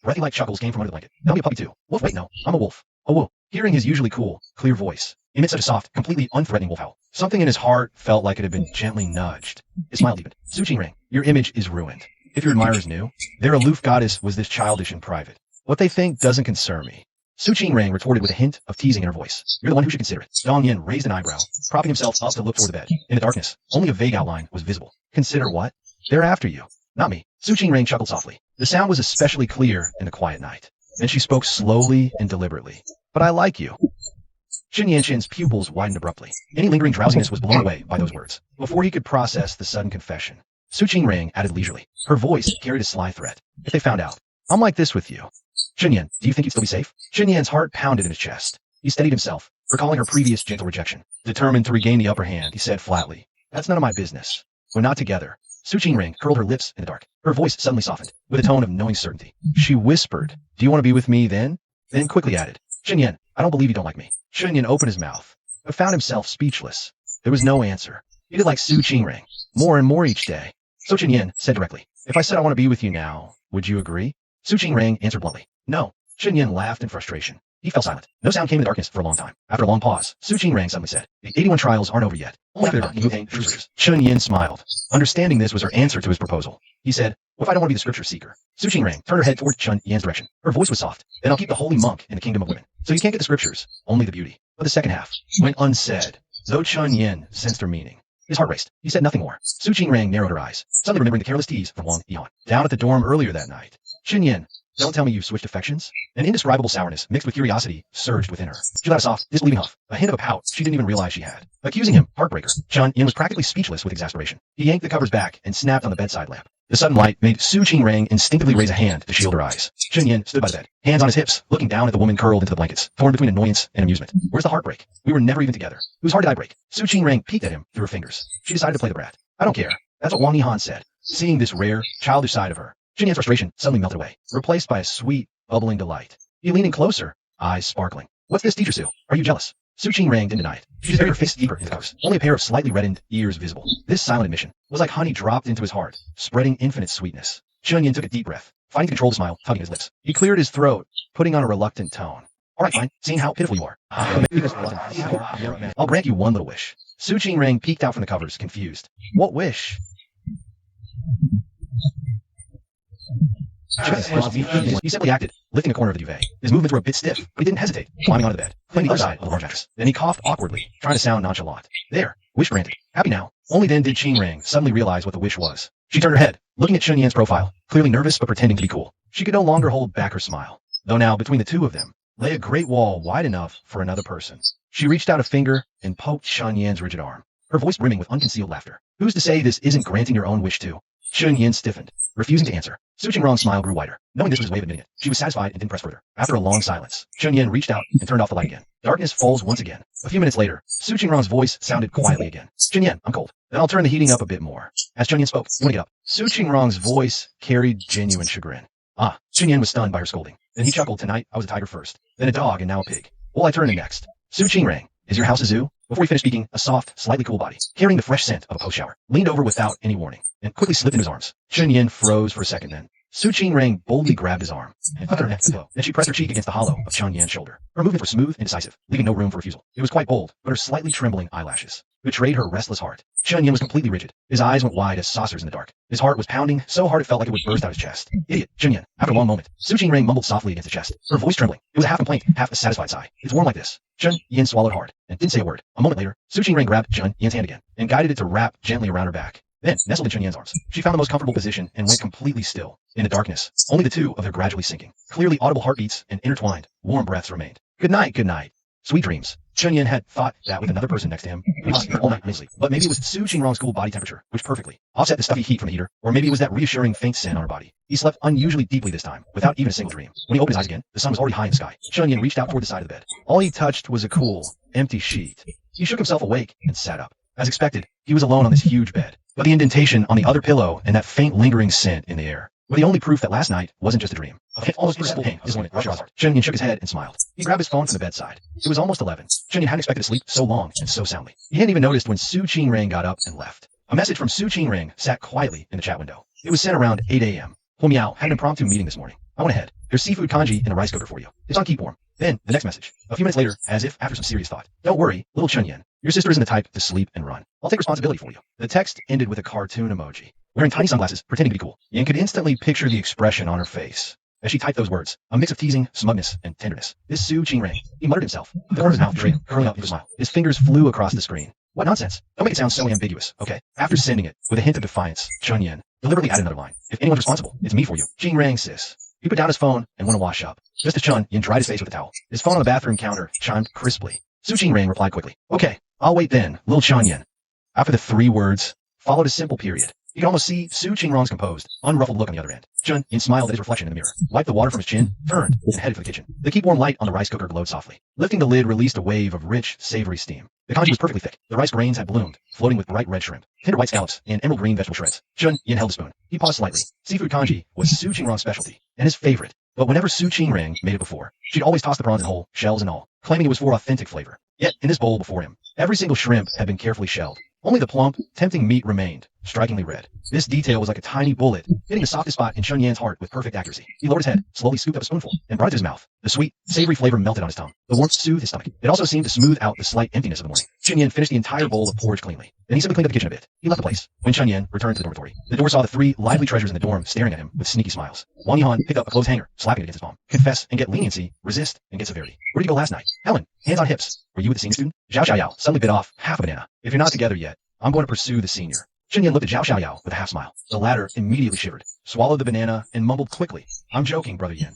breathy-like chuckles came from under the blanket. I'll be a puppy too. Woof, wait, no. I'm a wolf. A wolf. Hearing his usually cool, clear voice emit such a soft, completely unthreatening wolf howl, something in his heart felt like it had been gently nudged. His smile deepened. Su Rang, your image is ruined. If your admirers knew, their aloof goddess was this childish in private. What they think doesn't concern me. Su Rang retorted with a hint of teasing in her voice. You're the one who should consider it. Dong Yin raised an eyebrow, propping himself up to look toward the bed. In the darkness, only a vague outline was visible. Consider what? They're after you. Not me. Su Rang chuckled softly. The sound was especially clear in the quiet night. Then she spoke slowly and deliberately. But I like you. Shin Yanshin's pupils widened abruptly. Any lingering drowsiness was blown away by those words. Before he could process the sudden confession, Su Rang added leisurely. Her voice carried a sly threat. If they found out, I'm like this with you. Xinyan, do you think you'd still be safe? Xinyan's heart pounded in his chest. He steadied himself, recalling her previous gentle rejection. Determined to regain the upper hand, he said flatly, that's none of my business. We're not together. Su Rang curled her lips in the dark. Her voice suddenly softened, with a tone of knowing certainty. She whispered, do you want to be with me then? Then quickly added, Xinyan, I don't believe you don't like me. Xinyan opened his mouth, but found himself speechless. There was no answer. He did like Su Rang, more and more each day. So Xinyan said directly, if I said I want to be with you now, would you agree? Su Rang answered bluntly, no. Xinyan laughed in frustration. He fell silent. No sound came in the darkness for a long time. After a long pause, Su Rang suddenly said, the 81 trials aren't over yet. Only after you obtain true scriptures. Xinyan smiled. Understanding this was her answer to his proposal. He said, what if I don't want to be the scripture seeker? Su Rang turned her head toward Yan's direction. Her voice was soft. Then I'll keep the holy monk in the kingdom of women. So you can't get the scriptures, only the beauty. But the second half went unsaid, though Yan sensed her meaning. His heart raced. He said nothing more. Su Rang narrowed her eyes, suddenly remembering the careless tease from Wang Yan. Down at the dorm earlier that night. Yan, don't tell me you've switched affections. An indescribable sourness mixed with curiosity surged within her. She let a soft, disbelieving huff, a hint of a pout she didn't even realize she had. Accusing him, heartbreaker, Yan was practically speechless with exasperation. He yanked the covers back and snapped on the bedside lamp. The sudden light made Su Rang instinctively raise a hand to shield her eyes. Yan stood by the bed, hands on his hips, looking down at the woman curled into the blankets, torn between annoyance and amusement. Where's the heartbreak? We were never even together. Whose heart did I break? Su Rang peeked at him through her fingers. She decided to play the brat. I don't care. That's what Wang Yihan said. Seeing this rare, childish side of her, Yan's frustration suddenly melted away, replaced by a sweet, bubbling delight. He leaned in closer, eyes sparkling. What's this, Teacher Su? Are you jealous? Su Rang didn't deny it. She just buried her face deeper in the covers, only a pair of slightly reddened ears visible. This silent admission was like honey dropped into his heart, spreading infinite sweetness. Yan took a deep breath, fighting to control the smile, tugging his lips. He cleared his throat, putting on a reluctant tone. All right, fine, seeing how pitiful you are. I'll grant you one little wish. Su Rang peeked out from the covers, confused. What wish? He simply acted, lifting a corner of the duvet. His movements were a bit stiff, but he didn't hesitate, climbing onto the bed, playing the other side of the large mattress. Then he coughed awkwardly, trying to sound nonchalant. There, wish granted. Happy now. Only then did Qing Rang suddenly realize what the wish was. She turned her head, looking at Chun Yan's profile, clearly nervous but pretending to be cool. She could no longer hold back her smile, though now between the two of them lay a great wall wide enough for another person. She reached out a finger and poked Chun Yan's rigid arm, her voice brimming with unconcealed laughter. Who's to say this isn't granting your own wish too? Chun Yan stiffened, refusing to answer. Su Qingrong's smile grew wider. Knowing this was his way of admitting it, she was satisfied and didn't press further. After a long silence, Chun Yan reached out and turned off the light again. Darkness falls once again. A few minutes later, Su Qingrong's voice sounded quietly again. Chun Yan, I'm cold. Then I'll turn the heating up a bit more. As Chun Yan spoke, you want to get up. Su Qingrong's voice carried genuine chagrin. Ah, Chun Yan was stunned by her scolding. Then he chuckled, tonight I was a tiger first, then a dog and now a pig. Well, I turn in next. Su Qingrang, is your house a zoo? Before he finished speaking, a soft, slightly cool body, carrying the fresh scent of a post-shower, leaned over without any warning, and quickly slipped into his arms. Chun Yan froze for a second then. Su Qingrang boldly grabbed his arm and put her neck to the pillow. Then she pressed her cheek against the hollow of Chun Yan's shoulder. Her movements were smooth and decisive, leaving no room for refusal. It was quite bold, but her slightly trembling eyelashes betrayed her restless heart. Chun Yan was completely rigid. His eyes went wide as saucers in the dark. His heart was pounding so hard it felt like it would burst out his chest. Idiot, Chun Yan. After a long moment, Su Qingrang mumbled softly against his chest, her voice trembling. It was a half complaint, half a satisfied sigh. It's warm like this. Chun Yan swallowed hard and didn't say a word. A moment later, Su Qingrang grabbed Chun Yan's hand again and guided it to wrap gently around her back. Then, nestled in Chun Yan's arms, she found the most comfortable position and went completely still. In the darkness, only the two of their gradually sinking, clearly audible heartbeats and intertwined, warm breaths remained. Good night, good night. Sweet dreams. Chun Yan had thought that with another person next to him, he must sleep all night easily. But maybe it was Su Qingrong's cool body temperature, which perfectly offset the stuffy heat from the heater, or maybe it was that reassuring faint scent on her body. He slept unusually deeply this time, without even a single dream. When he opened his eyes again, the sun was already high in the sky. Chun Yan reached out toward the side of the bed. All he touched was a cool, empty sheet. He shook himself awake and sat up. As expected, he was alone on this huge bed, but the indentation on the other pillow and that faint lingering scent in the air were the only proof that last night wasn't just a dream. A faint, almost perceptible pain disappointed rushed his heart. Chun Yan shook his head and smiled. He grabbed his phone from the bedside. It was almost 11. Chun Yan hadn't expected to sleep so long and so soundly. He hadn't even noticed when Su Qingrang got up and left. A message from Su Qingrang sat quietly in the chat window. It was sent around 8 a.m. Hu Miao had an impromptu meeting this morning. I went ahead. There's seafood congee in a rice cooker for you. It's on keep warm. Then, the next message. A few minutes later, as if after some serious thought. Don't worry, little Chun Yan. Your sister isn't the type to sleep and run. I'll take responsibility for you. The text ended with a cartoon emoji. Wearing tiny sunglasses, pretending to be cool. Yan could instantly picture the expression on her face as she typed those words. A mix of teasing, smugness, and tenderness. This Su Qingrang. He muttered himself. The corner of his mouth betrayed, curling up into a smile. His fingers flew across the screen. What nonsense. Don't make it sound so ambiguous, okay? After sending it, with a hint of defiance, Chun Yan deliberately added another line. If anyone's responsible, it's me for you. Qingrang sis. He put down his phone and went to wash up. Just as Chun Yan dried his face with a towel, his phone on the bathroom counter chimed crisply. Su Qingrang replied quickly. Okay, I'll wait then, little Chun Yan. After the 3 words, followed a simple period. You can almost see Su Qingrong's composed, unruffled look on the other end. Chun Yan smiled at his reflection in the mirror, wiped the water from his chin, turned, and headed for the kitchen. The keep warm light on the rice cooker glowed softly. Lifting the lid released a wave of rich, savory steam. The congee was perfectly thick. The rice grains had bloomed, floating with bright red shrimp, tender white scallops, and emerald green vegetable shreds. Chun Yan held the spoon. He paused slightly. Seafood congee was Su Qingrong's specialty, and his favorite. But whenever Su Qingrang made it before, she'd always toss the prawns in whole, shells and all, claiming it was for authentic flavor. Yet, in this bowl before him, every single shrimp had been carefully shelled. Only the plump, tempting meat remained, strikingly red. This detail was like a tiny bullet, hitting the softest spot in Chun Yan's heart with perfect accuracy. He lowered his head, slowly scooped up a spoonful, and brought it to his mouth. The sweet, savory flavor melted on his tongue. The warmth soothed his stomach. It also seemed to smooth out the slight emptiness of the morning. Chun Yan finished the entire bowl of porridge cleanly. Then he simply cleaned up the kitchen a bit. He left the place. When Chun Yan returned to the dormitory, the door saw the 3 lively treasures in the dorm staring at him with sneaky smiles. Wang Yihan picked up a clothes hanger, slapping it against his palm. Confess and get leniency, resist and get severity. Where'd you go last night? Helen, hands on hips. Were you with the senior student? Zhao Xiaoyao suddenly bit off half a banana. If you're not together yet, I'm going to pursue the senior. Chun Yan looked at Zhao Xiaoyao with a half smile. The latter immediately shivered, swallowed the banana, and mumbled quickly. I'm joking, brother Yan.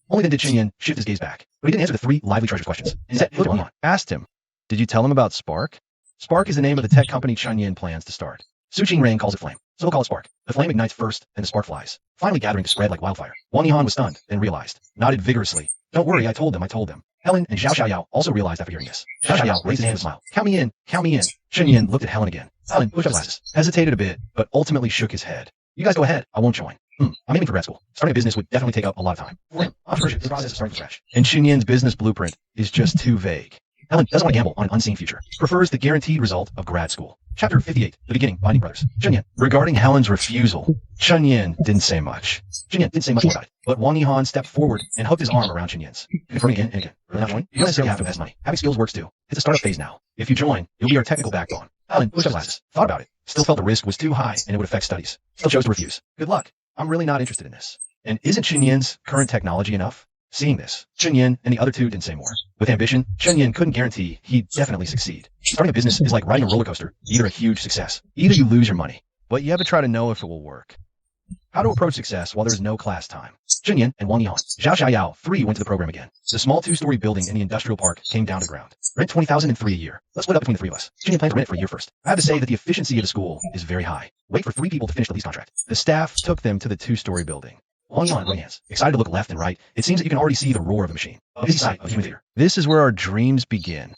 Only then did Chun Yan shift his gaze back. But he didn't answer the 3 lively treasures questions. Instead, he looked at Wang Yihan. Asked him, did you tell him about Spark? Spark is the name of the tech company Chun Yan plans to start. Su Qingrang calls it Flame, so we'll call it Spark. The flame ignites first, and the spark flies, finally gathering to spread like wildfire. Wang Yihan was stunned, then realized, nodded vigorously. Don't worry, I told them. Helen and Zhao Xiaoyao also realized after hearing this. Zhao Xiaoyao raised his hand and smiled. Count me in. Chun Yan looked at Helen again. Helen pushed up glasses, hesitated a bit, but ultimately shook his head. You guys go ahead, I won't join. I'm aiming for grad school. Starting a business would definitely take up a lot of time. For him, entrepreneurship is the process of starting from scratch. And Chun Yan's business blueprint is just too vague. Helen doesn't want to gamble on an unseen future. Prefers the guaranteed result of grad school. Chapter 58, The Beginning, Binding Brothers. Chun Yan. Regarding Helen's refusal, Chun Yan didn't say much. Chun Yan didn't say much more about it. But Wang Yihan stepped forward and hooked his arm around Chun Yan's, confirming again and again. Really not join? You don't necessarily have to invest money. Having skills works too. It's a startup phase now. If you join, you'll be our technical backbone. Helen pushed up glasses, thought about it, still felt the risk was too high and it would affect studies. Still chose to refuse. Good luck. I'm really not interested in this. And isn't Chun Yan's current technology enough? Seeing this, Chen Yin and the other two didn't say more. With ambition, Chen Yin couldn't guarantee he'd definitely succeed. Starting a business is like riding a roller coaster, either a huge success. Either you lose your money, but you have to try to know if it will work. How to approach success while there's no class time. Chen Yin and Wang Yihan, Zhao Xiaoyao, 3 went to the program again. The small 2-story building in the industrial park came down to ground. Rent $20,003 a year. Let's split up between the 3 of us. Chen Yin planned to rent it for a year first. I have to say that the efficiency of the school is very high. Wait for 3 people to finish the lease contract. The staff took them to the 2-story building. Wang Yihan running hands, excited to look left and right. It seems that you can already see the roar of the machine. A busy sight of human theater. This is where our dreams begin.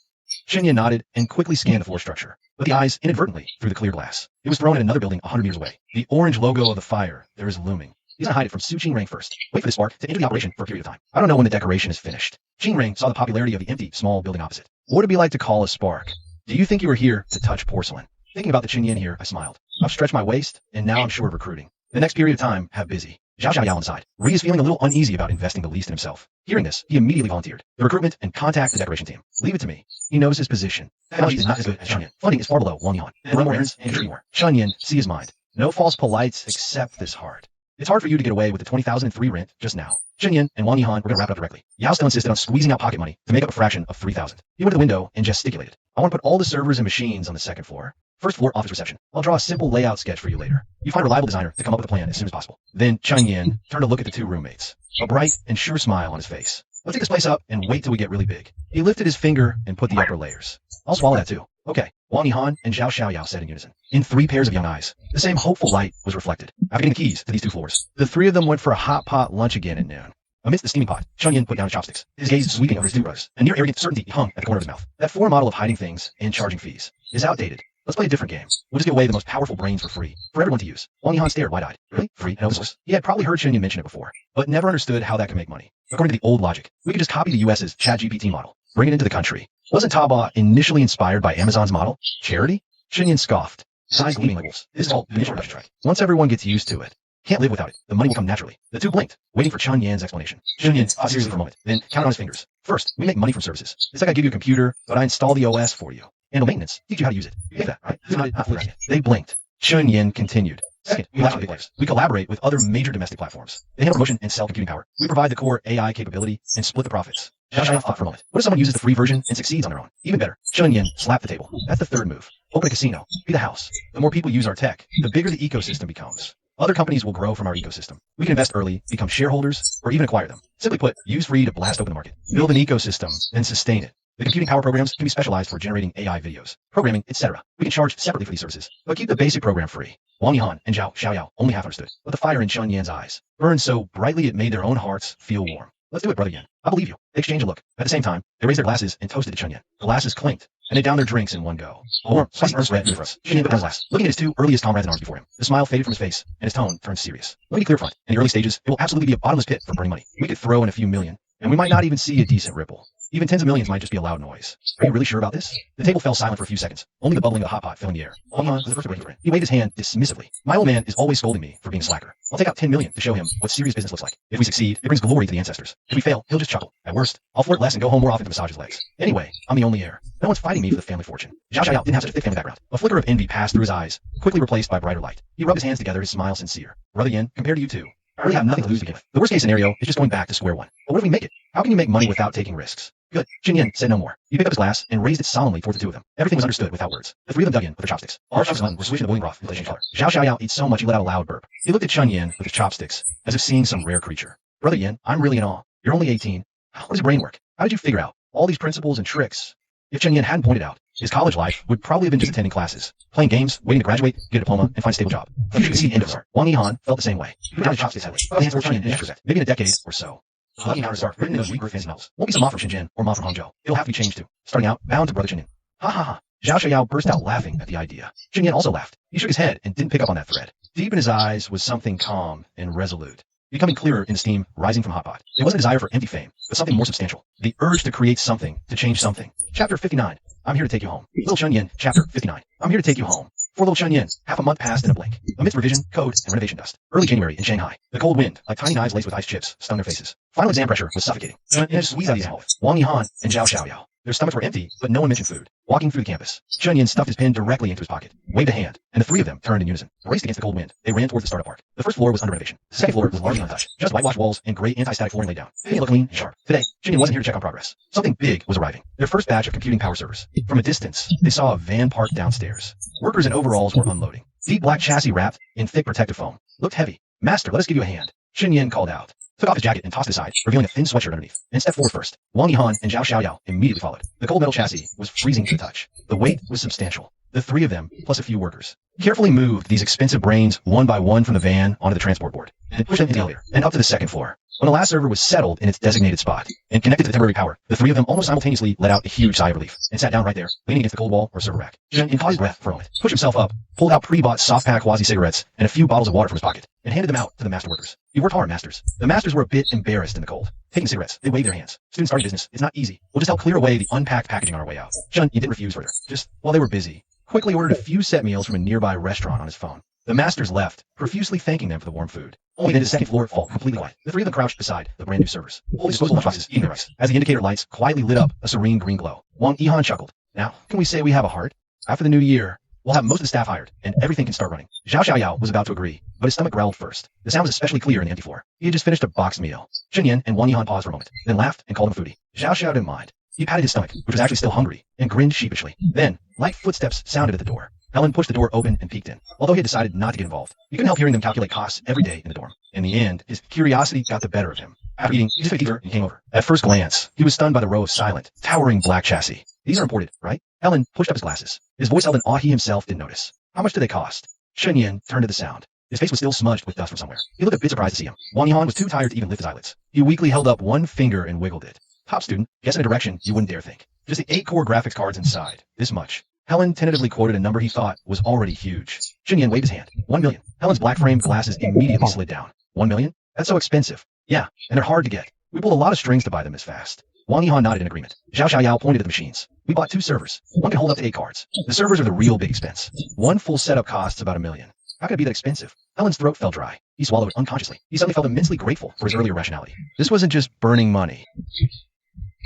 Chen Yin nodded and quickly scanned the floor structure, but the eyes inadvertently through the clear glass. It was thrown at another building 100 meters away. The orange logo of the fire there is looming. He's gonna hide it from Su Qingrang first. Wait for the spark to enter the operation for a period of time. I don't know when the decoration is finished. Qingrang saw the popularity of the empty, small building opposite. What would it be like to call a spark? Do you think you were here to touch porcelain? Thinking about the Chen Yin here, I smiled. I've stretched my waist, and now I'm short of recruiting. The next period of time, have busy. Zhao Xiaoyao inside. Ri is feeling a little uneasy about investing the least in himself. Hearing this, he immediately volunteered. The recruitment and contact the decoration team. Leave it to me. He knows his position. Technology is not as good as Chen Yin. Funding is far below Wang Yihan. And run more errands and contribute more. Chen Yin, see his mind. No false polites except this heart. It's hard for you to get away with the $20,003 rent just now. Chen Yin and Wang Yihan were going to wrap it up directly. Yao still insisted on squeezing out pocket money to make up a fraction of $3,000. He went to the window and gesticulated. I want to put all the servers and machines on the second floor. First floor office reception. I'll draw a simple layout sketch for you later. You find a reliable designer to come up with a plan as soon as possible. Then Chen Yin turned to look at the 2 roommates. A bright and sure smile on his face. Let's take this place up and wait till we get really big. He lifted his finger and put the upper layers. I'll swallow that too. Okay. Wang Yihan and Zhao Xiaoyao said in unison. In 3 pairs of young eyes, the same hopeful light was reflected. After getting the keys to these 2 floors, the 3 of them went for a hot pot lunch again at noon. Amidst the steaming pot, Chen Yin put down his chopsticks, his gaze sweeping over his toothbrush. A near arrogant certainty hung at the corner of his mouth. That former model of hiding things and charging fees is outdated. Let's play a different game. We'll just give away the most powerful brains for free, for everyone to use. Wang Yihan stared wide-eyed. Really? Free and open source? He had probably heard Chen Yin mention it before, but never understood how that could make money. According to the old logic, we could just copy the US's ChatGPT model, bring it into the country. Wasn't Taobao initially inspired by Amazon's model? Charity? Chen Yin scoffed, his eyes gleaming like wolves. This is all the initial production track. Once everyone gets used to it, can't live without it. The money will come naturally. The 2 blinked, waiting for Chen Yan's explanation. Chen Yin thought seriously for a moment, then counted on his fingers. First, we make money from services. It's like I give you a computer, but I install the OS for you. Handle maintenance, teach you how to use it. You get that, right? Not foolish. They blinked. Chen Yin continued. Second, we big players. We collaborate with other major domestic platforms. They handle promotion and sell computing power. We provide the core AI capability and split the profits. Zhao Xiaoyao thought for a moment. What if someone uses the free version and succeeds on their own? Even better. Chen Yin slapped the table. That's the 3rd move. Open a casino. Be the house. The more people use our tech, the bigger the ecosystem becomes. Other companies will grow from our ecosystem. We can invest early, become shareholders, or even acquire them. Simply put, use free to blast open the market. Build an ecosystem and sustain it. The computing power programs can be specialized for generating AI videos, programming, etc. We can charge separately for these services, but keep the basic program free. Wang Yihan and Zhao Xiaoyao only half understood, but the fire in Chen Yan's eyes burned so brightly it made their own hearts feel warm. Let's do it, brother Yin. I believe you. They exchanged a look. At the same time, they raised their glasses and toasted to Chen Yin. Glasses clinked, and they downed their drinks in one go. A warm, spicy earth red for us. Chen Yin put down his glass, looking at his 2 earliest comrades in arms before him. The smile faded from his face, and his tone turned serious. Let me be clear front. In the early stages, it will absolutely be a bottomless pit for burning money. We could throw in a few million, and we might not even see a decent ripple. Even tens of millions might just be a loud noise. Are you really sure about this? The table fell silent for a few seconds, only the bubbling of the hot pot filling the air. Wang Yihan was the first to break it. He waved his hand dismissively. My old man is always scolding me for being a slacker. I'll take out 10 million to show him what serious business looks like. If we succeed, it brings glory to the ancestors. If we fail, he'll just chuckle. At worst, I'll flirt less and go home more often to massage his legs. Anyway, I'm the only heir. No one's fighting me for the family fortune. Zhao Xiaoyao didn't have such a thick family background. A flicker of envy passed through his eyes, quickly replaced by brighter light. He rubbed his hands together, his smile sincere. Brother Yin, compared to you 2, I really have nothing to lose to begin with. The worst case scenario is just going back to square one. But what if we make it? How can you make money without taking risks? Good. Chen Yin said no more. He picked up his glass and raised it solemnly toward the 2 of them. Everything was understood without words. The 3 of them dug in with their chopsticks. All of them were swishing the boiling broth until they changed color. Zhao Xiaoyao ate so much he let out a loud burp. He looked at Chen Yin with his chopsticks, as if seeing some rare creature. Brother Yin, I'm really in awe. You're only 18. How does your brain work? How did you figure out all these principles and tricks? If Chen Yin hadn't pointed out, his college life would probably have been just attending classes, playing games, waiting to graduate, get a diploma, and find a stable job. But you could see the end of his art. Wang Yihan felt the same way. He put down his chopsticks heavily. His hands were Chen Yin in extra maybe in a decade or so. Wang Yihan's art written in those weak fancy novels. Won't be some Ma from Shenzhen or Ma from Hangzhou. It'll have to be changed too. Starting out, bound to brother Chen Yin. Ha ha ha. Zhao Xiaoyao burst out laughing at the idea. Chen Yin also laughed. He shook his head and didn't pick up on that thread. Deep in his eyes was something calm and resolute, becoming clearer in the steam rising from hot pot. It wasn't a desire for empty fame, but something more substantial. The urge to create something, to change something. Chapter 59. I'm here to take you home. Little Chen Yin, Chapter 59. I'm here to take you home. For little Chen Yin, half a month passed in a blink. Amidst revision, code, and renovation dust. Early January in Shanghai. The cold wind, like tiny knives laced with ice chips, stung their faces. Final exam pressure was suffocating. Chen Yin squeezed out his mouth. Wang Yihan and Zhao Xiaoyao. Their stomachs were empty, but no one mentioned food. Walking through the campus, Chunyin stuffed his pen directly into his pocket, waved a hand, and the three of them turned in unison. Braced against the cold wind, they ran towards the startup park. The first floor was under renovation. The second floor was largely untouched. Just whitewashed walls and gray anti-static flooring laid down. Making it look clean and sharp. Today, Chunyin wasn't here to check on progress. Something big was arriving. Their first batch of computing power servers. From a distance, they saw a van parked downstairs. Workers in overalls were unloading. Deep black chassis wrapped in thick protective foam. Looked heavy. Master, let us give you a hand. Chunyin called out. Took off his jacket and tossed it aside, revealing a thin sweatshirt underneath, and stepped forward first. Wang Yihan and Zhao Xiaoyao immediately followed. The cold metal chassis was freezing to the touch. The weight was substantial. The three of them, plus a few workers, carefully moved these expensive brains one by one from the van onto the transport board, and pushed them into the elevator, and up to the second floor. When the last server was settled in its designated spot, and connected to the temporary power, the three of them almost simultaneously let out a huge sigh of relief, and sat down right there, leaning against the cold wall or server rack. Zhen caught his breath for a moment, pushed himself up, pulled out pre-bought soft-pack Wazi cigarettes, and a few bottles of water from his pocket, and handed them out to the master workers. You worked hard, masters. The masters were a bit embarrassed in the cold. Taking cigarettes, they waved their hands. Students starting business, it's not easy. We'll just help clear away the unpacked packaging on our way out. Zhen didn't refuse further. Just while they were busy, quickly ordered a few set meals from a nearby restaurant on his phone. The masters left, profusely thanking them for the warm food. Only then did the second floor fall completely quiet. The three of them crouched beside the brand new servers, holding disposable lunchboxes, eating their rice, as the indicator lights quietly lit up a serene green glow. Wang Yihan chuckled. Now, can we say we have a heart? After the new year, we'll have most of the staff hired, and everything can start running. Zhao Xiaoyao was about to agree, but his stomach growled first. The sound was especially clear in the empty floor. He had just finished a boxed meal. Chunyin and Wang Yihan paused for a moment, then laughed and called him a foodie. Zhao Xiao didn't mind. He patted his stomach, which was actually still hungry, and grinned sheepishly. Then, light footsteps sounded at the door. Helen pushed the door open and peeked in, although he had decided not to get involved. He couldn't help hearing them calculate costs every day in the dorm. In the end, his curiosity got the better of him. After eating, he just took a deeper and came over. At first glance, he was stunned by the row of silent, towering black chassis. These are imported, right? Helen pushed up his glasses. His voice held an awe he himself didn't notice. How much do they cost? Chunyin turned to the sound. His face was still smudged with dust from somewhere. He looked a bit surprised to see him. Wang Yihan was too tired to even lift his eyelids. He weakly held up one finger and wiggled it. Top student, guess in a direction you wouldn't dare think. Just the 8-core graphics cards inside. This much. Helen tentatively quoted a number he thought was already huge. Chunyin waved his hand. 1 million. Helen's black-framed glasses immediately slid down. 1 million? That's so expensive. Yeah, and they're hard to get. We pulled a lot of strings to buy them this fast. Wang Yihan nodded in agreement. Zhao Xiaoyao pointed at the machines. We bought 2 servers. One can hold up to 8 cards. The servers are the real big expense. One full setup costs about $1 million. How could it be that expensive? Helen's throat felt dry. He swallowed unconsciously. He suddenly felt immensely grateful for his earlier rationality. This wasn't just burning money.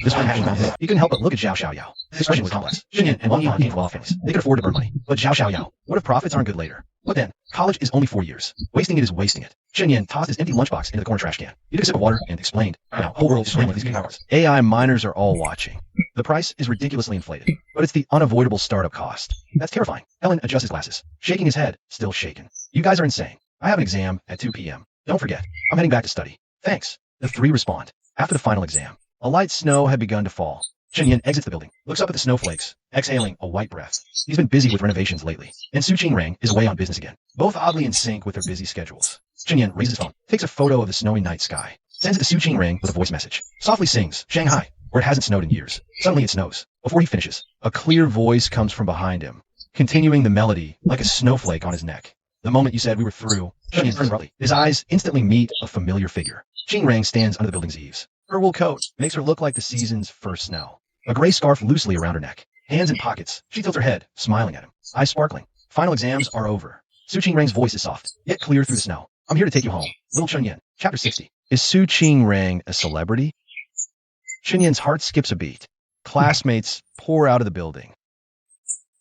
This one he couldn't help but look at Zhao Xiaoyao. His expression was complex. Chunyin and Wang Yihan came from well-off families. They could afford to burn money. But Zhao Xiaoyao, what if profits aren't good later? What then? College is only 4 years. Wasting it is wasting it. Chunyin tossed his empty lunchbox into the corner trash can. He took a sip of water and explained. Now, whole world is swimming with these powers. AI miners are all watching. The price is ridiculously inflated, but it's the unavoidable startup cost. That's terrifying. Helen adjusts his glasses, shaking his head, still shaken. You guys are insane. I have an exam at 2 p.m. Don't forget. I'm heading back to study. Thanks. The three respond. After the final exam, a light snow had begun to fall. Chunyin exits the building, looks up at the snowflakes, exhaling a white breath. He's been busy with renovations lately, and Su Qingrang is away on business again, both oddly in sync with their busy schedules. Chunyin raises his phone, takes a photo of the snowy night sky, sends it to Su Qingrang with a voice message. Softly sings, Shanghai, where it hasn't snowed in years. Suddenly it snows. Before he finishes, a clear voice comes from behind him, continuing the melody like a snowflake on his neck. The moment you said we were through, Chunyin turned abruptly. His eyes instantly meet a familiar figure. Qingrang stands under the building's eaves. Her wool coat makes her look like the season's first snow. A gray scarf loosely around her neck. Hands in pockets. She tilts her head, smiling at him. Eyes sparkling. Final exams are over. Su Qingrang's voice is soft, yet clear through the snow. I'm here to take you home. Little Chunyin. Chapter 60. Is Su Qingrang a celebrity? Chunyin's heart skips a beat. Classmates pour out of the building.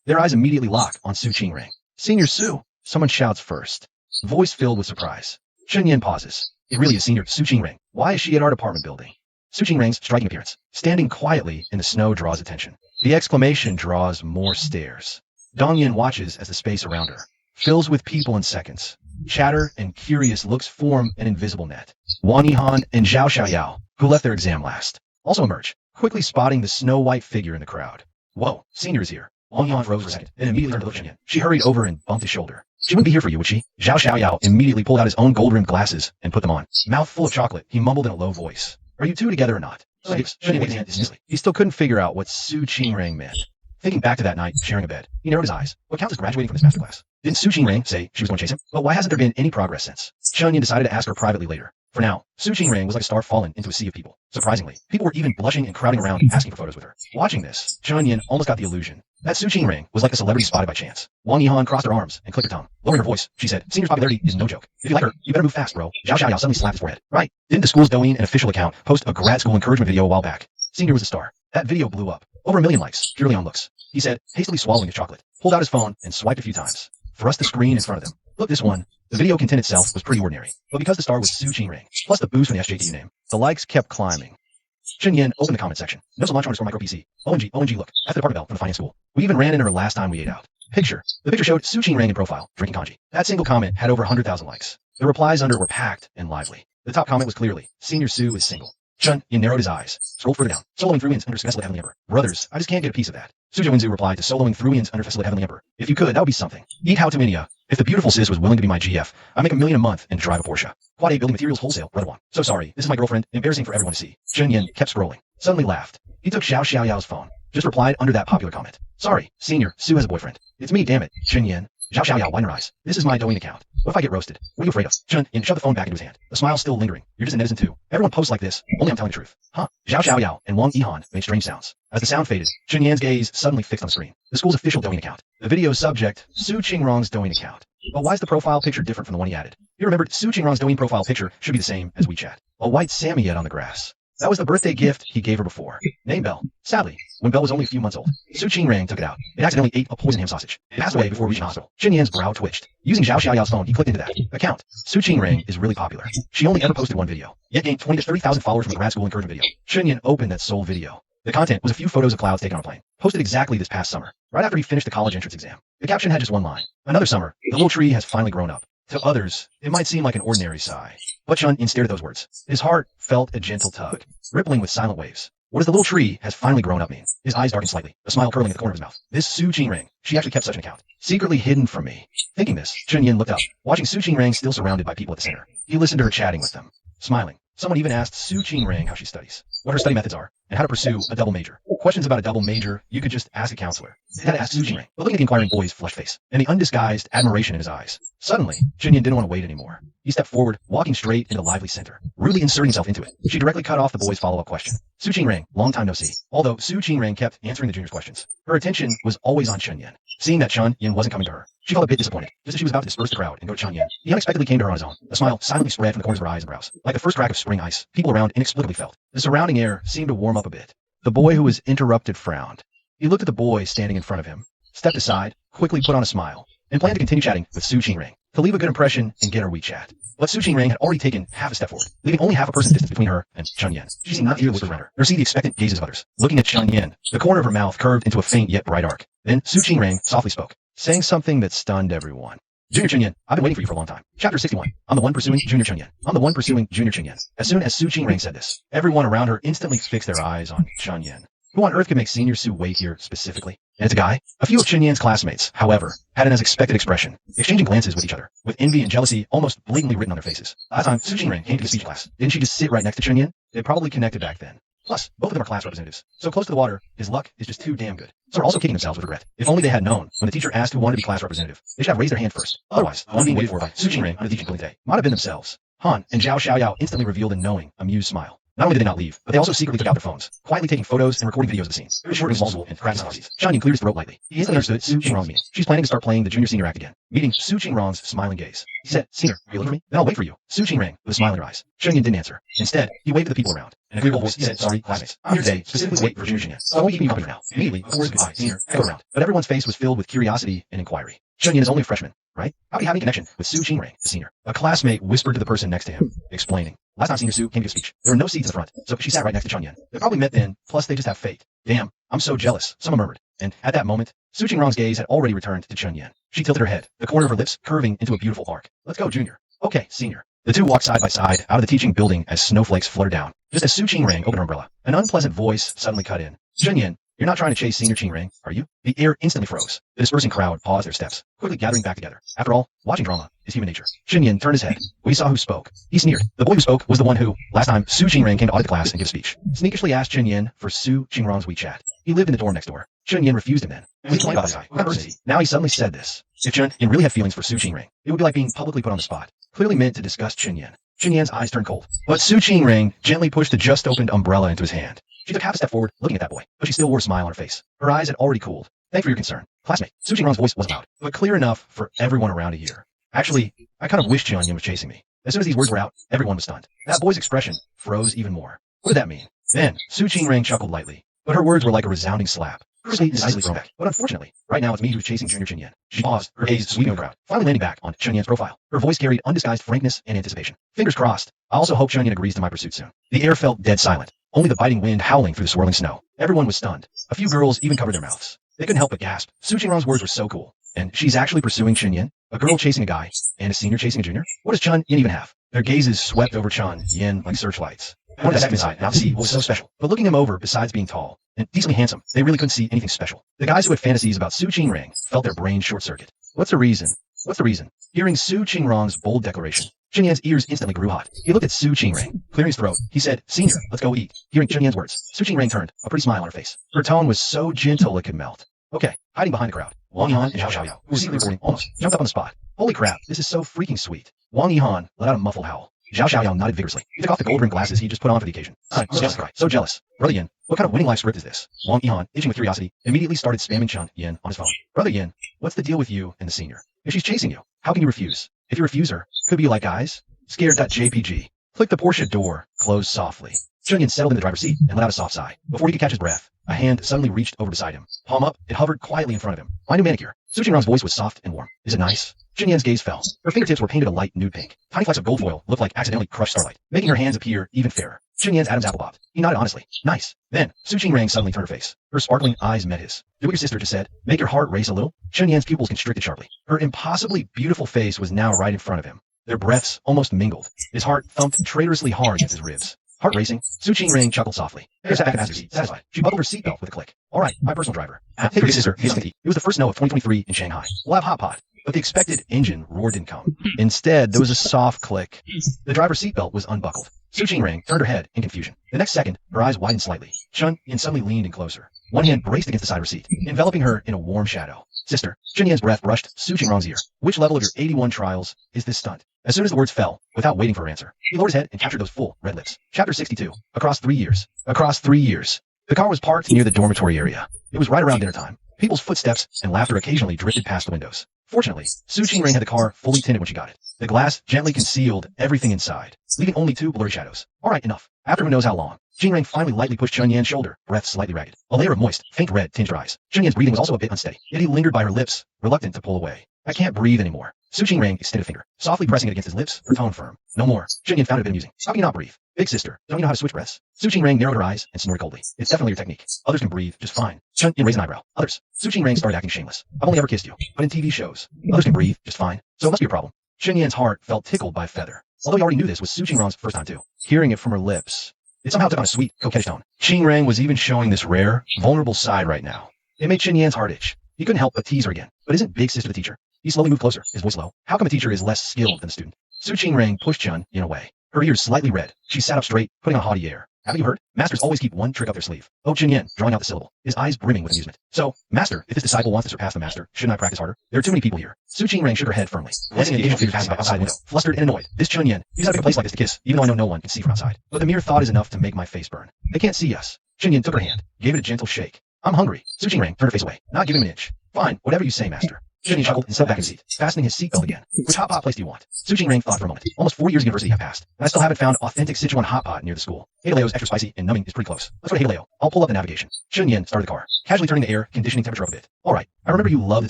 Their eyes immediately lock on Su Qingrang. Senior Su, someone shouts first. Voice filled with surprise. Chunyin pauses. It really is Senior Su Qingrang. Why is she at our department building? Su Qingrang's striking appearance, standing quietly in the snow, draws attention. The exclamation draws more stares. Dongyin watches as the space around her fills with people in seconds. Chatter and curious looks form an invisible net. Wang Yihan and Zhao Xiaoyao, who left their exam last, also emerge, quickly spotting the snow-white figure in the crowd. Whoa, Senior is here. Wang Yihan froze for a second, then immediately turned to look at Chunyin. She hurried over and bumped his shoulder. She wouldn't be here for you, would she? Zhao Xiaoyao immediately pulled out his own gold-rimmed glasses and put them on. Mouth full of chocolate, he mumbled in a low voice. Are you two together or not? Chunyin waved his hand dismissively. He still couldn't figure out what Su Qingrang meant. Thinking back to that night, sharing a bed, he narrowed his eyes. What counts as graduating from this master class? Didn't Su Qingrang say she was going to chase him? But why hasn't there been any progress since? Chunyin decided to ask her privately later. For now, Su Qingrang was like a star fallen into a sea of people. Surprisingly, people were even blushing and crowding around asking for photos with her. Watching this, Chunyin almost got the illusion that Su Qingrang was like a celebrity spotted by chance. Wang Yihan crossed her arms and clicked her tongue. Lowering her voice, she said, Senior's popularity is no joke. If you like her, you better move fast, bro. Zhao Xiaoyao suddenly slapped his forehead. Right. Didn't the school's Douyin and official account post a grad school encouragement video a while back? Senior was a star. That video blew up. Over 1 million likes, purely on looks. He said, hastily swallowing his chocolate, pulled out his phone and swiped a few times. Thrust the screen in front of them. Look, this one. The video content itself was pretty ordinary, but because the star was Su Qingrang, plus the boost from the SJTU name, the likes kept climbing. Chen opened the comment section. No so much on micro PC. OMG, look. That's the department bell from the finance school. We even ran into her last time we ate out. Picture. The picture showed Su Qingrang in profile, drinking kanji. That single comment had over 100,000 likes. The replies under were packed and lively. The top comment was clearly, Senior Su is single. Chen narrowed his eyes, scrolled further down, soloing through In's under Special Heavenly Emperor. Brothers, I just can't get a piece of that. Sujo Inzu replied to soloing through In's under Special Heavenly Emperor. If you could, that would be something. Eat how to Minia. If the beautiful sis was willing to be my GF, I'd make $1 million a month and drive a Porsche. Quad A building materials wholesale, Brother One. So sorry, this is my girlfriend, embarrassing for everyone to see. Chen Yin kept scrolling, suddenly laughed. He took Xiao Xiaoyao's phone, just replied under that popular comment. Sorry, Senior, Su has a boyfriend. It's me, damn it, Chen Yin. Xiao Xiaoyao, wind your eyes. This is my Douyin account. What if I get roasted? What are you afraid of? Chen Yin shoved the phone back into his hand, the smile still lingering. You're just a netizen too. Everyone posts like this, only I'm telling the truth. Huh? Xiao Xiaoyao and Wang Yihan made strange sounds. As the sound faded, Chen Yan's gaze suddenly fixed on the screen. The school's official Douyin account. The video's subject, Su Qingrang's Douyin account. But why is the profile picture different from the one he added? He remembered Su Qingrang's Douyin profile picture should be the same as WeChat. A white Samyet on the grass. That was the birthday gift he gave her before. Name Belle. Sadly, when Belle was only a few months old, Su Qingrang took it out. It accidentally ate a poison ham sausage. It passed away before reaching the hospital. Chen Yan's brow twitched. Using Xiao Xiaoyao's phone, he clicked into that account. Su Qingrang is really popular. She only ever posted one video, yet gained 20 to 30,000 followers from a grad school encouragement video. Chen Yan opened that sole video. The content was a few photos of clouds taken on a plane, posted exactly this past summer, right after he finished the college entrance exam. The caption had just one line. Another summer, the little tree has finally grown up. To others, it might seem like an ordinary sigh. But Chen Yin stared at those words. His heart felt a gentle tug, rippling with silent waves. What does the little tree has finally grown up mean? His eyes darkened slightly, a smile curling at the corner of his mouth. This Su Qingrang, she actually kept such an account, secretly hidden from me. Thinking this, Chen Yin looked up, watching Su Qingrang still surrounded by people at the center. He listened to her chatting with them, smiling. Someone even asked Su Qingrang how she studies, what her study methods are, and how to pursue a double major. Questions about a double major, you could just ask a counselor. They had to ask Su Qingrang, but looking at the inquiring boy's flushed face, and the undisguised admiration in his eyes. Suddenly, Chen Yin didn't want to wait anymore. He stepped forward, walking straight into the lively center, rudely inserting himself into it. She directly cut off the boy's follow-up question. Su Qingrang, long time no see. Although Su Qingrang kept answering the junior's questions, her attention was always on Chen Yin. Seeing that Chen Yin wasn't coming to her, she felt a bit disappointed. Just as she was about to disperse the crowd and go to Chen Yin, he unexpectedly came to her on his own. A smile silently spread from the corners of her eyes and brows. Like the first crack of spring ice, people around inexplicably felt. The surrounding air seemed to warm up a bit. The boy who was interrupted frowned. He looked at the boy standing in front of him, stepped aside, quickly put on a smile, and planned to continue chatting with Su Qingrang, to leave a good impression and get her WeChat. But Su Qingrang had already taken half a step forward, leaving only half a person's distance between her and Chen Yin. She seemed not to hear the whisper around her, nor see the expectant gazes of others. Looking at Chen Yin, the corner of her mouth curved into a faint yet bright arc. Then Su Qingrang softly spoke, saying something that stunned everyone. Junior Chen Yin, I've been waiting for you for a long time. Chapter 61. I'm the one pursuing Junior Chen Yin. I'm the one pursuing Junior Chen Yin. As soon as Su Qingrang said this, everyone around her instantly fixed their eyes on Chen Yin. Who on earth could make Senior Su wait here specifically? And it's a guy? A few of Chen Yan's classmates, however, had an as expected expression, exchanging glances with each other, with envy and jealousy almost blatantly written on their faces. Last time Su Qingrang came to the speech class, didn't she just sit right next to Chen Yin? They probably connected back then. Plus, both of them are class representatives. So close to the water, his luck is just too damn good. So are also kicking themselves with regret. If only they had known, when the teacher asked who wanted to be class representative, they should have raised their hand first. Otherwise, the one being waited for by Su Qingrang on the teaching building day might have been themselves. Han and Zhao Xiaoyao instantly revealed a knowing, amused smile. Not only did they not leave, but they also secretly took out their phones, quietly taking photos and recording videos of the scene. Very short and small and crafty analyses. Xiao Yin cleared his throat lightly. He instantly understood Su Qingrang's meaning. She's planning to start playing the junior-senior act again, meeting Su Qingrang's smiling gaze. He said, Senior, are you looking for me? Then I'll wait for you. Su Qingrang, with a smile in her eyes. Chen Yin didn't answer. Instead, he waved to the people around. In a clear voice, he said, Sorry, classmates. I'm here today, specifically to wait for Junior Chen Yin. So I won't keep you company now. Immediately, before his goodbye, Senior, echoed around. But everyone's face was filled with curiosity and inquiry. Chen Yin is only a freshman, right? How do you have any connection with Su Qingrang, the senior? A classmate whispered to the person next to him, explaining. Last time Senior Su came to give a speech, there were no seats in the front, so she sat right next to Chen Yin. They probably met then, plus they just have fate. Damn, I'm so jealous, someone murmured. And at that moment, Su Qingrang's gaze had already returned to Chen Yin. She tilted her head, the corner of her lips curving into a beautiful arc. Let's go, Junior. Okay, Senior. The two walked side by side out of the teaching building as snowflakes fluttered down. Just as Su Qingrang opened her umbrella, an unpleasant voice suddenly cut in. Chen Yin, you're not trying to chase Senior Qingrang, are you? The air instantly froze. The dispersing crowd paused their steps, quickly gathering back together. After all, watching drama is human nature. Chen Yin turned his head. We saw who spoke. He sneered. The boy who spoke was the one who, last time, Su Qingrang came to audit the class and give a speech. Sneakishly asked Chen Yin for Su Qingrang's WeChat. He lived in the dorm next door. Chen Yin refused him then. We complained about this guy. What kind of person is he? Now he suddenly said this. If Chen Yin really had feelings for Su Qingrang, it would be like being publicly put on the spot, clearly meant to disgust Chen Yin. Chen Yan's eyes turned cold. But Su Qingrang gently pushed the just-opened umbrella into his hand. She took half a step forward, looking at that boy, but she still wore a smile on her face. Her eyes had already cooled. Thanks for your concern. Classmate, Su Qingrang's voice wasn't loud, but clear enough for everyone around to hear. Actually, I kind of wish Chen Yin was chasing me. As soon as these words were out, everyone was stunned. That boy's expression froze even more. What did that mean? Then, Su Qingrang chuckled lightly. but her words were like a resounding slap. Sweet is easily thrown back, but unfortunately, right now it's me who's chasing Junior Chenyan. She paused, her gaze sweeping the crowd, finally landing back on Chenyan's profile. Her voice carried undisguised frankness and anticipation. Fingers crossed. I also hope Chenyan agrees to my pursuit soon. The air felt dead silent, only the biting wind howling through the swirling snow. Everyone was stunned. A few girls even covered their mouths. They couldn't help but gasp. Su Qingrong's words were so cool. And she's actually pursuing Chenyan? A girl chasing a guy, and a senior chasing a junior? What does Chen Yin even have? Their gazes swept over Chen Yin like searchlights. I wanted to step inside, now to see what was so special. But looking him over, besides being tall and decently handsome, they really couldn't see anything special. The guys who had fantasies about Su Qingrong felt their brains short-circuit. What's the reason? What's the reason? Hearing Su Qingrong's bold declaration, Chen Yan's ears instantly grew hot. He looked at Su Qingrong, clearing his throat. He said, "Senior, let's go eat." Hearing Chen Yan's words, Su Qingrong turned, a pretty smile on her face. Her tone was so gentle it could melt. Okay, hiding behind the crowd, Wang Yihan and Zhao Xiaoyao, who was secretly recording, almost jumped up on the spot. Holy crap, this is so freaking sweet. Wang Yihan let out a muffled howl. Zhao Xiaoyao nodded vigorously. He took off the gold-rimmed glasses he just put on for the occasion. I'm so jealous, so jealous. Brother Yin, what kind of winning life script is this? Wang Yihan, itching with curiosity, immediately started spamming Chen Yin on his phone. Brother Yin, what's the deal with you and the senior? If she's chasing you, how can you refuse? If you refuse her, could be like guys? Scared.jpg. Click the Porsche door, close softly. Chen Yin settled in the driver's seat and let out a soft sigh. Before he could catch his breath, a hand suddenly reached over beside him. Palm up, it hovered quietly in front of him. My new manicure. Su Qingrong's voice was soft and warm. Is it nice? Chen Yan's gaze fell. Her fingertips were painted a light nude pink. Tiny flecks of gold foil looked like accidentally crushed starlight, making her hands appear even fairer. Chen Yan's Adam's apple bobbed. He nodded honestly. Nice. Then, Su Qingrong suddenly turned her face. Her sparkling eyes met his. Do what your sister just said. Make your heart race a little. Chen Yan's pupils constricted sharply. Her impossibly beautiful face was now right in front of him. Their breaths almost mingled. His heart thumped traitorously hard against his ribs. Heart racing, Su Qingrong chuckled softly. There's back in passenger seat, satisfied. She buckled her seatbelt with a click. All right, my personal driver. Take your sister. It was the first snow of 2023 in Shanghai. We'll have hot pot. But the expected engine roar didn't come. Instead, there was a soft click. The driver's seatbelt was unbuckled. Su Qingrong turned her head in confusion. The next second, her eyes widened slightly. Chen Yin suddenly leaned in closer. One hand braced against the side of her seat, enveloping her in a warm shadow. Sister, Chen Yan's breath brushed Su Qingrong's ear. Which level of your 81 trials is this stunt? As soon as the words fell, without waiting for her answer, he lowered his head and captured those full, red lips. Chapter 62. Across 3 years. Across 3 years. The car was parked near the dormitory area. It was right around dinner time. People's footsteps and laughter occasionally drifted past the windows. Fortunately, Su Qingrong had the car fully tinted when she got it. The glass gently concealed everything inside, leaving only 2 blurry shadows. All right, enough. After who knows how long, Qingrong finally lightly pushed Chen Yan's shoulder, breath slightly ragged. A layer of moist, faint red tinged her eyes. Chen Yan's breathing was also a bit unsteady, yet he lingered by her lips, reluctant to pull away. I can't breathe anymore. Su Qingrong extended a finger, softly pressing it against his lips, her tone firm. No more. Chen Yan found it a bit amusing. How can you not breathe? Big sister, don't you know how to switch breaths? Su Qingrong narrowed her eyes and snorted coldly. It's definitely your technique. Others can breathe just fine. Chen Yan raised an eyebrow. Others. Su Qingrong started acting shameless. I've only ever kissed you, but in TV shows. Others can breathe just fine. So it must be a problem. Chen Yan's heart felt tickled by a feather. Although he already knew this was Su Qingrong's first time too. Hearing it from her lips, it somehow took on a sweet, coquettish tone. Qingrong was even showing this rare, vulnerable side right now. It made Chen Yan's heart itch. He couldn't help but tease her again. But isn't big sister the teacher? He slowly moved closer, his voice low. How come a teacher is less skilled than a student? Su Qingrong pushed Chen in a way. Her ears slightly red. She sat up straight, putting on haughty air. Haven't you heard? Masters always keep one trick up their sleeve. Oh, Chen Yan, drawing out the syllable, his eyes brimming with amusement. So, master, if this disciple wants to surpass the master, shouldn't I practice harder? There are too many people here. Su Qingrong shook her head firmly, glancing at the occasional figure passing by outside the window. Flustered and annoyed, this Chen Yan, he's got to pick a place like this to kiss, even though I know no one can see from outside. But the mere thought is enough to make my face burn. They can't see us. Chen Yan took her hand, gave it a gentle shake. I'm hungry. Su Qingrong turned her face away, not giving him an inch. Fine, whatever you say, master. Chen Yan chuckled and settled back in his seat, fastening his seatbelt again. Which hot pot place do you want? Su Qingrong thought for a moment. Almost 4 years of university have passed, and I still haven't found authentic Sichuan hot pot near the school. Hidaleo's extra spicy and numbing is pretty close. Let's go to Hidaleo. I'll pull up the navigation. Chen Yan started the car, casually turning the air conditioning temperature up a bit. All right, I remember you love the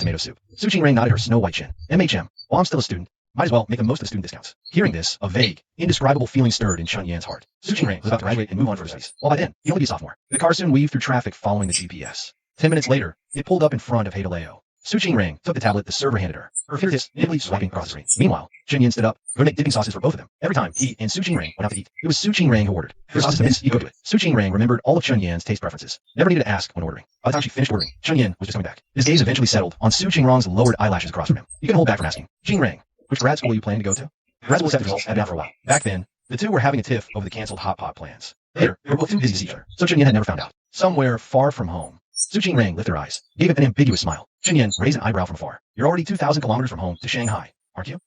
tomato soup. Su Qingrong nodded her snow white chin. MHM. While I'm still a student, might as well make the most of the student discounts. Hearing this, a vague, indescribable feeling stirred in Chen Yan's heart. Su Qingrong was about to graduate and move on for his studies. While by then, he'd only be a sophomore. The car soon weaved through traffic following the GPS. 10 minutes later, it pulled up in front of Hidaleo. Su Qingrong took the tablet the server handed her, her fingertips nimbly swiping across the screen. Meanwhile, Chen Yan stood up, going to make dipping sauces for both of them. Every time he and Su Qingrong went out to eat, it was Su Qingrong who ordered. If there's sauces to miss, he'd go to it. Su Qingrong remembered all of Chen Yan's taste preferences. Never needed to ask when ordering. By the time she finished ordering, Chen Yan was just coming back. His gaze eventually settled on Su Qingrong's lowered eyelashes across from him. He couldn't hold back from asking, Qingrong, which grad school are you planning to go to? Grad school acceptance had been out for a while. Back then, the two were having a tiff over the canceled hot pot plans. Later, they were both too busy to see each other, so Chen Yan had never found out. Somewhere far from home, Su Qingrong lifted her eyes, gave it an ambiguous smile. Chen Yan raised an eyebrow from afar. You're already 2,000 kilometers from home to Shanghai, aren't you?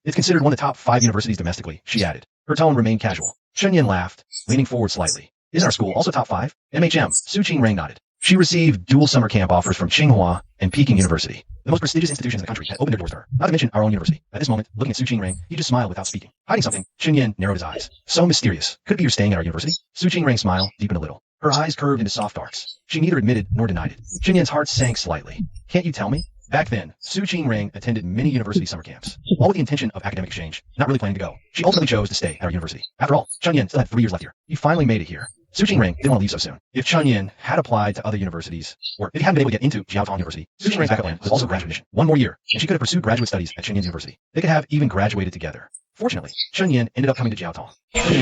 It's considered one of the top 5 universities domestically, she added. Her tone remained casual. Chen Yan laughed, leaning forward slightly. Isn't our school also top 5? MHM. Su Qingrong nodded. She received dual summer camp offers from Tsinghua and Peking University. The most prestigious institutions in the country had opened their doors to her, not to mention our own university. At this moment, looking at Su Qingrong, he just smiled without speaking. Hiding something, Chen Yan narrowed his eyes. So mysterious. Could it be you're staying at our university? Su Qingrong's smile deepened a little. Her eyes curved into soft arcs. She neither admitted nor denied it. Chenyan's heart sank slightly. Can't you tell me? Back then, Su Qingring attended many university summer camps, all with the intention of academic exchange, not really planning to go. She ultimately chose to stay at our university. After all, Chunyin still had 3 years left here. He finally made it here. Su Qingring didn't want to leave so soon. If Chunyin had applied to other universities, or if he hadn't been able to get into Jiaotong University, Su Qingring's backup plan was also graduate admission. 1 more year, and she could have pursued graduate studies at Chenyin's university. They could have even graduated together. Fortunately, Chunyin ended up coming to Jiaotong.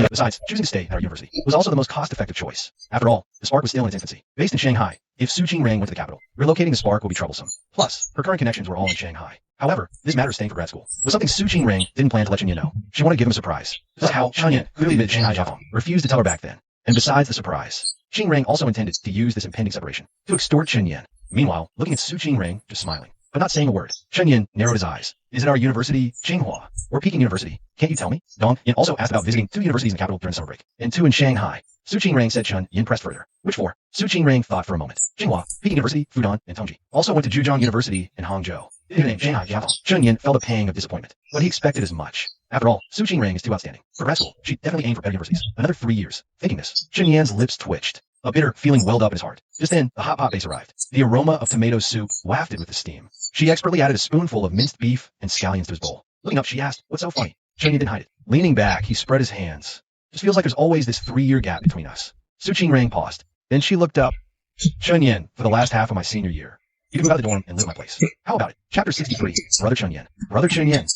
Besides, choosing to stay at our university was also the most cost-effective choice. After all, the Spark was still in its infancy. Based in Shanghai, if Su Qingring went to the capital, relocating the Spark would be troublesome. Plus, her current connections were all in Shanghai. However, this matter of staying for grad school was something Su Qingring didn't plan to let Chunyin know. She wanted to give him a surprise. This is how Chunyin clearly admitted Shanghai Jiaotong refused to tell her back then. And besides the surprise, Qingring also intended to use this impending separation to extort Chunyin. Meanwhile, looking at Su Qingring, just smiling, but not saying a word, Chunyin narrowed his eyes. Is it our university, Tsinghua, or Peking University? Can't you tell me? Dong Yin also asked about visiting 2 universities in the capital during the summer break, and 2 in Shanghai. Su Qingring said Chun Yin pressed further. Which 4? Su Qingring thought for a moment. Tsinghua, Peking University, Fudan, and Tongji. Also went to Zhejiang University in Hangzhou. His name, Shanghai Jiaotong. Chun Yin felt a pang of disappointment, but he expected as much. After all, Su Qingring is too outstanding. For grad school, she definitely aimed for better universities. Another 3 years. Thinking this, Chun Yin's lips twitched. A bitter feeling welled up in his heart. Just then, the hot pot base arrived. The aroma of tomato soup wafted with the steam. She expertly added a spoonful of minced beef and scallions to his bowl. Looking up, she asked, "What's so funny?" Chunyin didn't hide it. Leaning back, he spread his hands. Just feels like there's always this 3-year gap between us. Su Qingring paused. Then she looked up. Chunyin, for the last half of my senior year, you can move out of the dorm and live at my place. How about it? Chapter 63. Brother Chunyin. Brother Chunyin.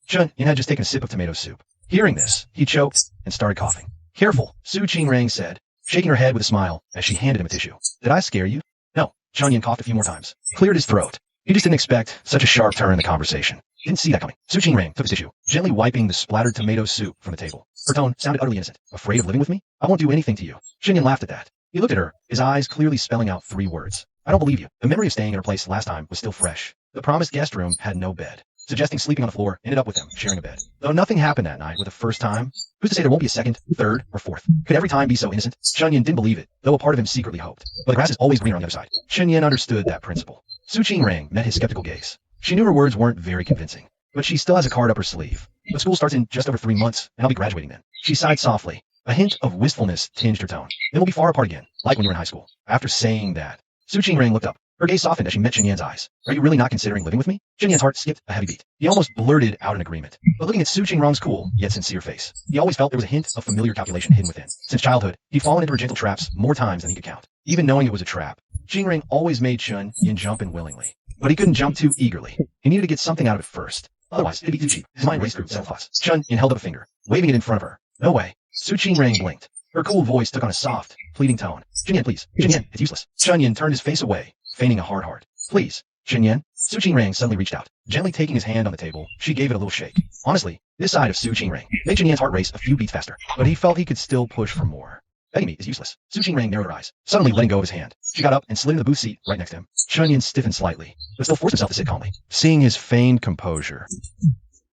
Chunyin had just taken a sip of tomato soup. Hearing this, he choked and started coughing. Careful, Su Qingring said, shaking her head with a smile as she handed him a tissue. Did I scare you? No. Chunyin coughed a few more times. Cleared his throat. He just didn't expect such a sharp turn in the conversation. Didn't see that coming. Su Qingring took his tissue, gently wiping the splattered tomato soup from the table. Her tone sounded utterly innocent. Afraid of living with me? I won't do anything to you. Chunyin laughed at that. He looked at her, his eyes clearly spelling out 3 words. I don't believe you. The memory of staying at her place last time was still fresh. The promised guest room had no bed. Suggesting sleeping on the floor ended up with them sharing a bed. Though nothing happened that night with the first time, who's to say there won't be a second, third, or fourth? Could every time be so innocent? Chunyin didn't believe it, though a part of him secretly hoped. But the grass is always greener on the other side. Chunyin understood that principle. Su Qingring met his skeptical gaze. She knew her words weren't very convincing, but she still has a card up her sleeve. But school starts in just over 3 months, and I'll be graduating then. She sighed softly. A hint of wistfulness tinged her tone. Then we'll be far apart again, like when you were in high school. After saying that, Su Qingring looked up. Her gaze softened as she met Chunyan's eyes. Are you really not considering living with me? Chunyan's heart skipped a heavy beat. He almost blurted out an agreement. But looking at Su Qingring's cool, yet sincere face, he always felt there was a hint of familiar calculation hidden within. Since childhood, he'd fallen into her gentle traps more times than he could count. Even knowing it was a trap, Qingring always made Chun-Yin jump in willingly. But he couldn't jump too eagerly. He needed to get something out of it first. Otherwise, it'd be too cheap. His mind raced through several thoughts. Chun-Yin held up a finger, waving it in front of her. No way. Su Qingring blinked. Her cool voice took on a soft, pleading tone. Chunyin, please. Chunyin, it's useless. Chunyin turned his face away, feigning a hard heart. Please. Chunyin. Su Qingring suddenly reached out. Gently taking his hand on the table, she gave it a little shake. Honestly, this side of Su Qingring made Chunyin's heart race a few beats faster, but he felt he could still push for more. Begging me is useless. Su Qingring narrowed her eyes, suddenly letting go of his hand. She got up and slid into the booth seat right next to him. Chunyin stiffened slightly, but still forced himself to sit calmly, seeing his feigned composure.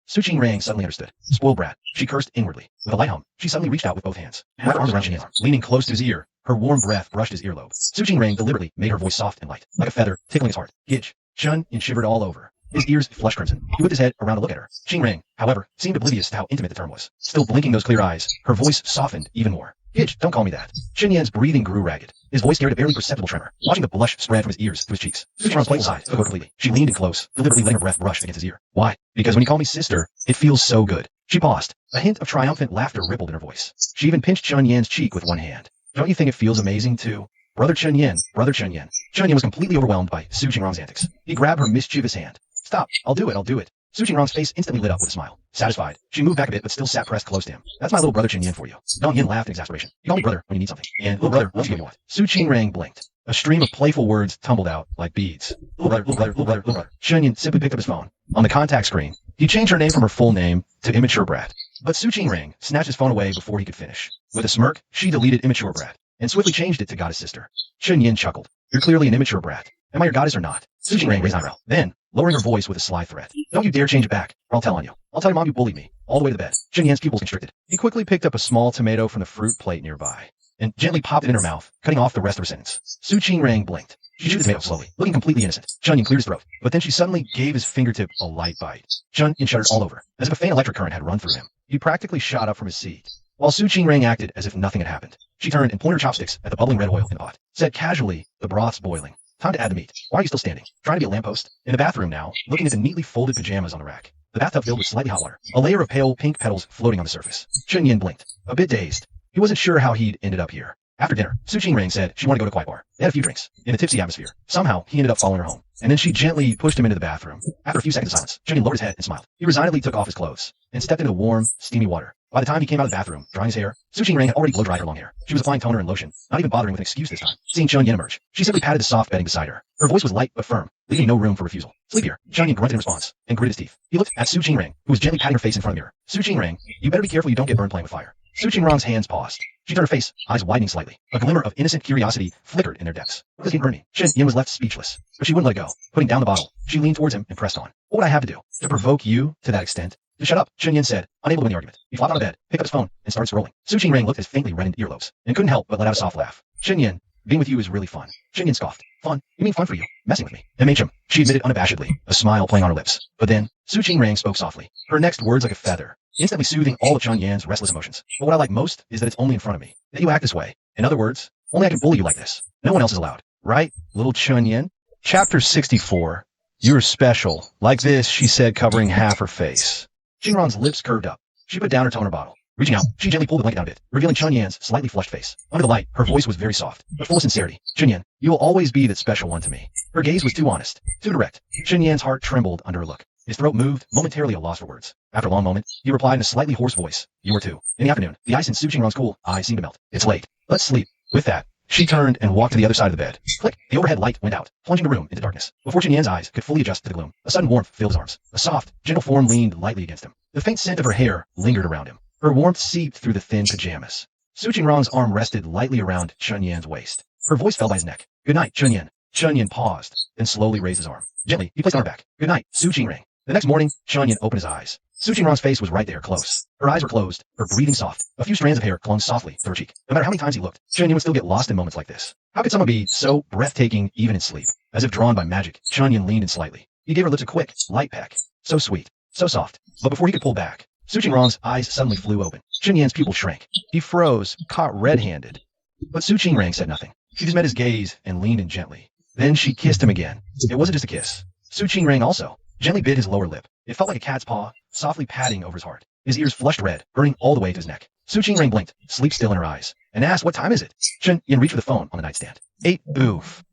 Su Qingring suddenly understood. Spoiled brat. She cursed inwardly. With a light hum, she suddenly reached out with both hands, and wrapped her arms around Chunyin's arm. Leaning close to his ear, her warm breath brushed his earlobe. Su Qingring deliberately made her voice soft and light, like a feather tickling his heart. Gidge. Chun-Yin shivered all over. His ears flushed crimson. He whipped his head around to look at her. Qingring, however, seemed oblivious to how intimate the term was. Still blinking those clear eyes, her voice softened even more. Gidge, don't call me that. Chunyin's breathing grew ragged. His voice carried a barely perceptible tremor, watching the blush spread from his ears to his cheeks. Su Qingring's playful side took over completely. She leaned in close, deliberately letting her breath brush against his ear. Why? Because when you call me sister, it feels so good. She paused. A hint of triumphant laughter rippled in her voice. She even pinched Chunyin's cheek with one hand. Don't you think it feels amazing too? Brother Chunyin, Brother Chunyin. Chunyin was completely overwhelmed by Su Qingring's antics. He grabbed her mischievous hand. Stop, I'll do it. Su Qingring's face instantly lit up with a smile. Satisfied, she moved back a bit but still sat pressed close to him. That's my little brother Chunyin for you. Dong Yin laughed in exasperation. You call me brother when you need something. And little brother, what you want? Su Qingring blinked. A stream of playful words tumbled out like beads. Little brother. Chunyin simply picked up his phone. On the contact screen, he changed her name from her full name to immature brat. But Su Qingring snatched his phone away before he could finish. With a smirk, she deleted immature brat and swiftly changed it to goddess sister. Chunyin chuckled. You're clearly an immature brat. Am I your goddess or not? Su Qingring raised an eyebrow. Then, lowering her voice with a sly threat. Don't you dare change it back, or I'll tell on you. I'll tell your mom you bullied me, all the way to the bed. Chunyin's pupils constricted. He quickly picked up a small tomato from the fruit plate nearby, and gently popped it in her mouth, cutting off the rest of her sentence. Su Qingring blinked. She chewed the tomato slowly, looking completely innocent. Chunyin cleared his throat, but then she suddenly gave his fingertip a light bite. Chunyin shuddered all over, as if a faint electric current had run through him. He practically shot up from his seat. while Su Qingrang acted as if nothing had happened. She turned and pointed her chopsticks at the bubbling red oil in the pot, said casually, "The broth's boiling. Time to add the meat. Why are you still standing? Trying to be a lamppost?" In the bathroom now, looking at the neatly folded pajamas on the rack. The bathtub filled with slightly hot water, a layer of pale pink petals floating on the surface. Chunyin blinked, a bit dazed. He wasn't sure how he'd ended up here. After dinner, Su Qingrang said she wanted to go to a quiet bar. They had a few drinks. In a tipsy atmosphere, somehow he ended up following her home. And then she gently pushed him into the bathroom. After a few seconds of silence, Chunyin lowered his head and smiled. He resignedly took off his clothes and stepped into the warm, steamy water. By the time he came out of the bathroom, drying his hair, Su Qingrang had already blow-dried her long hair. She was applying toner and lotion, not even bothering with an excuse this time. Seeing Chunyin emerge, she simply patted the soft bedding beside her. Her voice was light but firm, leaving no room for refusal. "Sleep here." Chunyin grunted in response and gritted his teeth. He looked at Su Qingrang, who was gently patting her face in front of the mirror. "Su Qingrang, you better be careful you don't get burned playing with fire." Su Qingrang's hands paused. She turned her face, eyes widening slightly. A glimmer of innocent curiosity flickered in their depths. What does he burn me? Yin was left speechless, but she wouldn't let it go. Putting down the bottle, she leaned towards him and pressed on. "What would I have to do to provoke you to that extent?" "To shut up," Yin said, unable to win the argument. He flopped out of bed, picked up his phone, and started scrolling. Su Qingrang looked at his faintly reddened earlobes and couldn't help but let out a soft laugh. "Yin, being with you is really fun." Yin scoffed. "Fun? You mean fun for you? Messing with me?" "MHM," she admitted unabashedly, a smile playing on her lips. But then, Su Qingrang spoke softly, her next words like a feather, instantly soothing all of Chunyan's restless emotions. "But what I like most is that it's only in front of me, that you act this way. In other words, only I can bully you like this. No one else is allowed. Right, little Chunyin?" Chapter 64. "You're special." Like this, she said, covering half her face. Qingrang's lips curved up. She put down her toner bottle. Reaching out, she gently pulled the blanket down a bit, revealing Chunyan's slightly flushed face. Under the light, her voice was very soft, but full of sincerity. "Chunyan, you will always be that special one to me." Her gaze was too honest, too direct. Chunyan's heart trembled under her look. His throat moved, momentarily at a loss for words. After a long moment, he replied in a slightly hoarse voice, "You are too." In the afternoon, the ice in Su Qingrang's cool eyes seemed to melt. "It's late. Let's sleep." With that, she turned and walked to the other side of the bed. Click! The overhead light went out, plunging the room into darkness. Before Chunyan's eyes could fully adjust to the gloom, a sudden warmth filled his arms. A soft, gentle form leaned lightly against him. The faint scent of her hair lingered around him. Her warmth seeped through the thin pajamas. Su Qingrang's arm rested lightly around Chunyan's waist. Her voice fell by his neck. "Good night, Chunyin." Chunyin paused, then slowly raised his arm. Gently, he placed it on her back. "Good night, Su Qingrang." The next morning, Chunyin opened his eyes. Su Qingrang's face was right there, close. Her eyes were closed, her breathing soft. A few strands of hair clung softly to her cheek. No matter how many times he looked, Chunyin would still get lost in moments like this. How could someone be so breathtaking even in sleep? As if drawn by magic, Chunyin leaned in slightly. He gave her lips a quick, light peck. So sweet, so soft. But before he could pull back, Su Qingrang's eyes suddenly flew open. Chunyan's pupil shrank. He froze, caught red-handed. But Su Qingrang said nothing. She just met his gaze and leaned in gently. Then she kissed him again. It wasn't just a kiss. Su Qingrang also gently bit his lower lip. It felt like a cat's paw, softly patting over his heart. His ears flushed red, burning all the way to his neck. Su Qingrang blinked, sleep still in her eyes, and asked, "What time is it?" Chunyin reached for the phone on the nightstand. 8. Oof.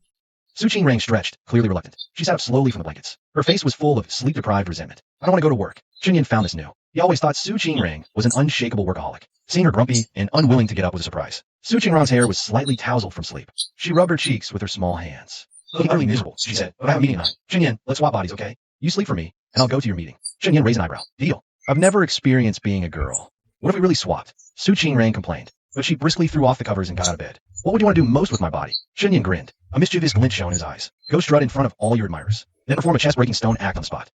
Su Qingrang stretched, clearly reluctant. She sat up slowly from the blankets. Her face was full of sleep-deprived resentment. "I don't want to go to work." Chunyin found this new. He always thought Su Qingrang was an unshakable workaholic. Seeing her grumpy and unwilling to get up was a surprise. Su Qingrang's hair was slightly tousled from sleep. She rubbed her cheeks with her small hands. "Looking utterly miserable," she said, "but I have a meeting tonight. Chunyin, let's swap bodies, okay? You sleep for me, and I'll go to your meeting." Chunyin raised an eyebrow. "Deal." "I've never experienced being a girl. What if we really swapped?" Su Qingrang complained, but she briskly threw off the covers and got out of bed. "What would you want to do most with my body?" Chunyin grinned. A mischievous glint shone in his eyes. "Go strut in front of all your admirers. Then perform a chest-breaking stone act on the spot."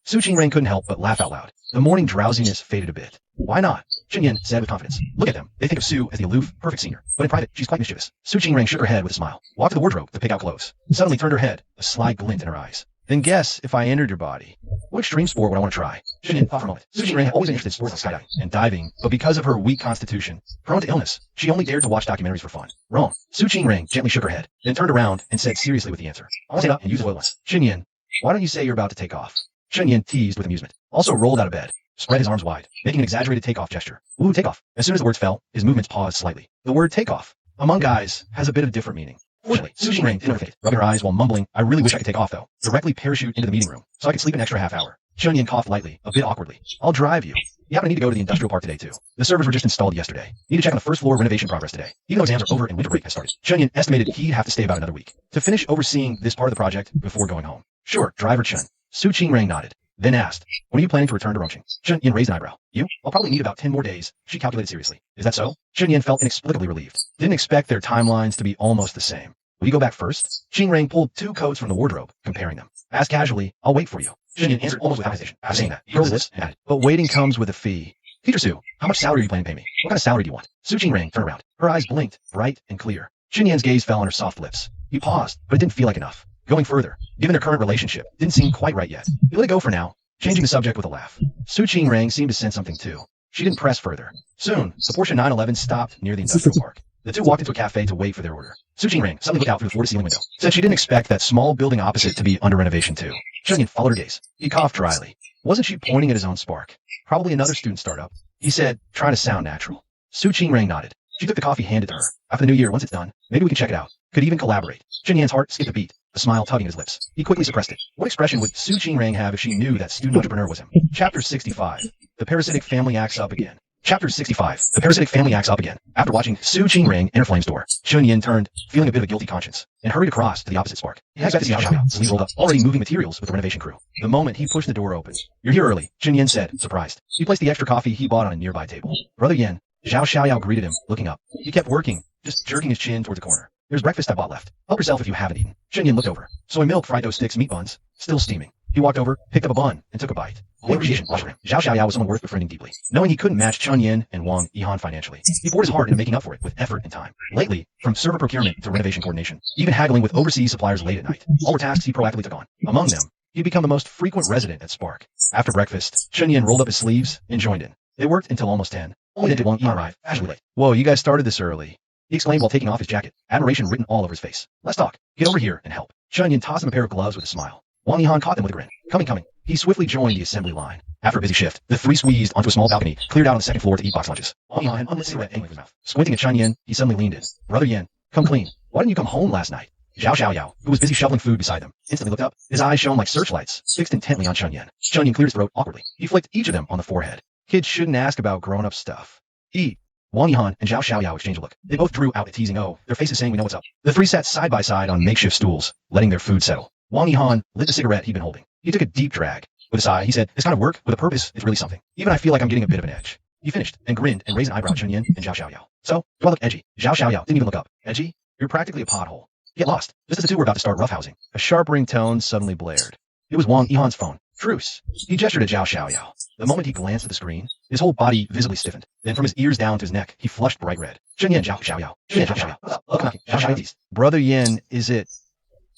Su Qingrang couldn't help but laugh out loud. The morning drowsiness faded a bit. "Why not?" Chunyin said with confidence. "Look at them. They think of Su as the aloof, perfect senior. But in private, she's quite mischievous." Su Qingrang shook her head with a smile, walked to the wardrobe to pick out clothes, suddenly turned her head, a sly glint in her eyes. "Then guess if I entered your body. What extreme sport would I want to try?" Chunyin thought for a moment. Su Qingrang had always been interested in sports like skydiving and diving, but because of her weak constitution, prone to illness, she only dared to watch documentaries for fun. "Wrong." Su Qingrang gently shook her head, then turned around and said seriously with the answer. "I want to stand up and use the oil. Chunyin, why don't you say you're about to take off?" Chunyin teased with amusement, also rolled out of bed, spread his arms wide, making an exaggerated takeoff gesture. "Ooh, takeoff." As soon as the words fell, his movements paused slightly. The word takeoff, among guys, has a bit of different meaning. Fortunately, Su Qingrang didn't overthink it, rubbing her eyes while mumbling, "I really wish I could take off, though. Directly parachute into the meeting room, so I could sleep an extra half hour." Chunyin coughed lightly, a bit awkwardly. "I'll drive you." You happen to need to go to the industrial park today, too. The servers were just installed yesterday. Need to check on the first floor renovation progress today. Even though exams are over and winter break has started, Chunyin estimated he'd have to stay about another week to finish overseeing this part of the project before going home. "Sure, driver Chun." Su Qingrang nodded, then asked, "When are you planning to return to Rongqing?" Chunyin raised an eyebrow. "You? I'll probably need about 10 more days," she calculated seriously. "Is that so?" Chunyin felt inexplicably relieved. Didn't expect their timelines to be almost the same. "Will you go back first?" Qingrang pulled 2 coats from the wardrobe, comparing them. Asked casually, "I'll wait for you." Chunyin answered almost without hesitation. After saying that, he curled his lips and added, "But waiting comes with a fee." "Teacher Su, how much salary are you planning to pay me? What kind of salary do you want?" Su Qingrang turned around. Her eyes blinked, bright and clear. Chunyan's gaze fell on her soft lips. He paused, but it didn't feel like enough. Going further, given their current relationship, didn't seem quite right yet. He let it go for now, changing the subject with a laugh. Su Qingrang seemed to sense something too. She didn't press further. Soon, the Porsche 911 stopped near the industrial park. The two walked into a cafe to wait for their order. Su Jingrang suddenly looked out through the floor-to-ceiling window. Said she didn't expect that small building opposite to be under renovation too. Chunyin followed her gaze. He coughed dryly. Wasn't she pointing at his own spark? Probably another student startup. He said, trying to sound natural. Su Jingrang nodded. She took the coffee handed to her. After the new year, once it's done, maybe we can check it out. Could even collaborate. Chunyan's heart skipped a beat, a smile tugging his lips. He quickly suppressed it. What expression would Su Jingrang have if she knew that student entrepreneur was him? Chapter 65. The parasitic family acts up again. Chapter 65. The parasitic family acts up again. After watching Su Jingrang enter Flame's door, Chunyin turned, feeling a bit of a guilty conscience, and hurried across to the opposite spark. He had to see Xiao Xiao, sleeve rolled up, already moving materials with the renovation crew. The moment he pushed the door open. You're here early, Chunyin said, surprised. He placed the extra coffee he bought on a nearby table. Brother Yen, Xiao Xiao greeted him, looking up. He kept working, just jerking his chin towards the corner. There's breakfast I bought left. Help yourself if you haven't eaten. Chunyin looked over. Soy milk fried those sticks meat buns, still steaming. He walked over, picked up a bun, and took a bite. Holy appreciation, Zhao Xiao was someone worth befriending deeply. Knowing he couldn't match Chunyin and Wang Yihan financially, he poured his heart into making up for it with effort and time. Lately, from server procurement to renovation coordination, even haggling with overseas suppliers late at night, all were tasks he proactively took on. Among them, he'd become the most frequent resident at Spark. After breakfast, Chunyin rolled up his sleeves and joined in. They worked until almost 10. Only then did Wang Yihan arrive, casually late. Whoa, you guys started this early. He exclaimed while taking off his jacket, admiration written all over his face. Let's talk. Get over here and help. Chunyin tossed him a pair of gloves with a smile. Wang Yihan caught them with a grin. Coming. He swiftly joined the assembly line. After a busy shift, the three squeezed onto a small balcony, cleared out on the second floor to eat box lunches. Wang Yihan had an unlit cigarette hanging from his mouth. Squinting at Chunyin, he suddenly leaned in. Brother Yen, come clean. Why didn't you come home last night? Zhao Xiao, who was busy shoveling food beside them, instantly looked up. His eyes shone like searchlights, fixed intently on Chunyin. Chunyin cleared his throat awkwardly. He flicked each of them on the forehead. Kids shouldn't ask about grown-up stuff. Eat. Wang Yihan and Zhao Xiao exchanged a look. They both drew out a teasing "oh," their faces saying we know what's up. The three sat side by side on makeshift stools, letting their food settle. Wang Yihan lit the cigarette he'd been holding. He took a deep drag. With a sigh, he said, this kind of work, with a purpose, it's really something. Even I feel like I'm getting a bit of an edge. He finished, and grinned, and raised an eyebrow at Chunyin and Zhao Xiao. So, do I look edgy? Zhao Xiao didn't even look up. Edgy? You're practically a pothole. Get lost. Just as the two were about to start roughhousing, a sharp ringtone suddenly blared. It was Wang Yihan's phone. Truce. He gestured at Zhao Xiao. The moment he glanced at the screen, his whole body visibly stiffened. Then from his ears down to his neck, he flushed bright red. Chunyin Zhao Xiao. Chunyin Zhao Xiao. Look, Zhao Xiao teased. Brother Yen, is it?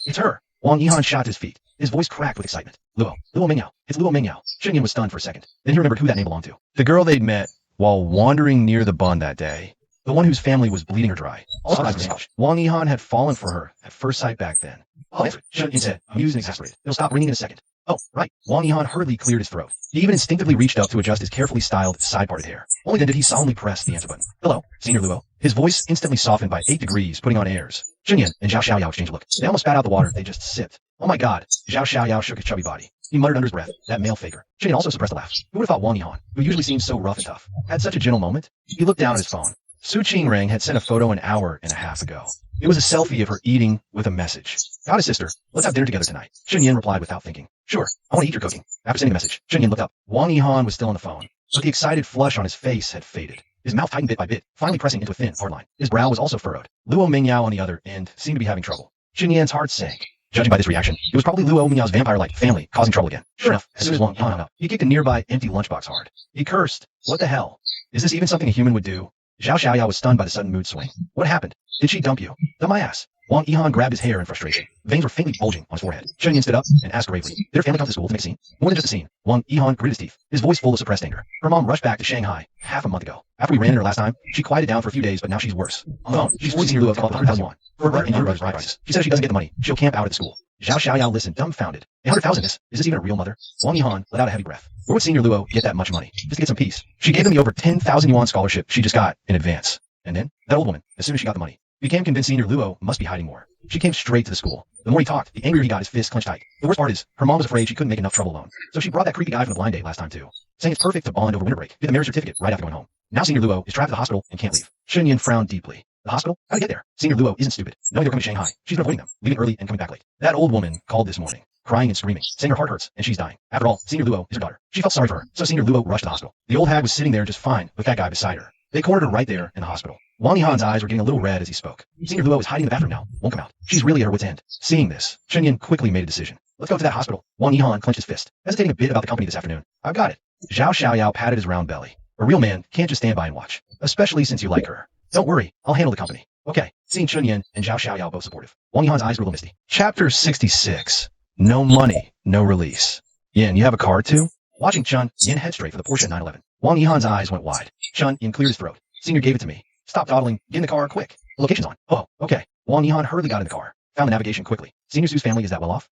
It's her. Wang Yihan shot to his feet. His voice cracked with excitement. Luo Mingyao. It's Luo Mingyao. Chunyin was stunned for a second. Then he remembered who that name belonged to. The girl they'd met while wandering near the bund that day. The one whose family was bleeding her dry. Wang Yihan had fallen for her at first sight back then. Oh, that's what Chunyin said, amused and exasperated. It'll stop ringing in a second. Oh, right. Wang Yihan hurriedly cleared his throat. He even instinctively reached up to adjust his carefully styled, side-parted hair. Only then did he solemnly press the answer button. Hello, Senior Luo. His voice instantly softened by 8 degrees, putting on airs. Chunyin and Zhao Xiao exchanged a look. They almost spat out the water they just sipped. Oh my god. Zhao Xiao shook his chubby body. He muttered under his breath, that male faker. Chunyin also suppressed a laugh. Who would have thought Wang Yihan, who usually seems so rough and tough, had such a gentle moment? He looked down at his phone. Su Jingrang had sent a photo an hour and a half ago. It was a selfie of her eating with a message. Got it, sister. Let's have dinner together tonight. Chunyin replied without thinking. Sure, I want to eat your cooking. After sending the message, Chunyin looked up. Wang Yihan was still on the phone, but the excited flush on his face had faded. His mouth tightened bit by bit, finally pressing into a thin, hard line. His brow was also furrowed. Luo Mingyao on the other end seemed to be having trouble. Chunyin's heart sank. Judging by this reaction, it was probably Luo Mingyao's vampire-like family causing trouble again. Sure enough, as soon as Wang Yihan hung up, he kicked a nearby empty lunchbox hard. He cursed. What the hell? Is this even something a human would do? Zhao Xiao was stunned by the sudden mood swing. What happened? Did she dump you? Dump my ass. Wang Yihan grabbed his hair in frustration. Veins were faintly bulging on his forehead. Chunyin stood up and asked gravely, did her family come to school to make a scene? More than just a scene. Wang Yihan gritted his teeth, his voice full of suppressed anger. Her mom rushed back to Shanghai half a month ago. After we ran into her last time, she quieted down for a few days, but now she's worse. On the phone, she's forcing Senior Luo to come up with 100,000 yuan for her and your brother's ride prices. She says if she doesn't get the money, she'll camp out at the school. Zhao Xiao listened, dumbfounded. 100,000 is this even a real mother? Wang Yihan let out a heavy breath. Where would Senior Luo get that much money? Just to get some peace. She gave them the over 10,000 yuan scholarship she just got in advance. And then, that old woman, as soon as she got the money, became convinced Senior Luo must be hiding more. She came straight to the school. The more he talked, the angrier he got, his fists clenched tight. The worst part is, her mom was afraid she couldn't make enough trouble alone. So she brought that creepy guy from the blind date last time too. Saying it's perfect to bond over winter break, get the marriage certificate right after going home. Now Senior Luo is trapped at the hospital and can't leave. Chunyin frowned deeply. The hospital? How'd he get there? Senior Luo isn't stupid. Knowing they're coming to Shanghai, she's been avoiding them, leaving early and coming back late. That old woman called this morning, crying and screaming, saying her heart hurts and she's dying. After all, Senior Luo is her daughter. She felt sorry for her, so Senior Luo rushed to the hospital. The old hag was sitting there just fine with that guy beside her. They cornered her right there in the hospital. Wang Yihan's eyes were getting a little red as he spoke. Senior Luo is hiding in the bathroom now. Won't come out. She's really at her wit's end. Seeing this, Chunyin quickly made a decision. Let's go to that hospital. Wang Yihan clenched his fist, hesitating a bit about the company this afternoon. I've got it. Zhao Xiao patted his round belly. A real man can't just stand by and watch, especially since you like her. Don't worry, I'll handle the company. Okay. Seeing Chunyin and Zhao Xiao both supportive, Wang Yihan's eyes grew a little misty. Chapter 66. No money, no release. Yin, you have a card too? Watching Chun, Yin head straight for the Porsche 911. Wang Yihan's eyes went wide. Chun Yin cleared his throat. Senior gave it to me. Stop dawdling. Get in the car, quick. The location's on. Oh, okay. Wang Yihan hurriedly got in the car. Found the navigation quickly. Senior Su's family is that well off?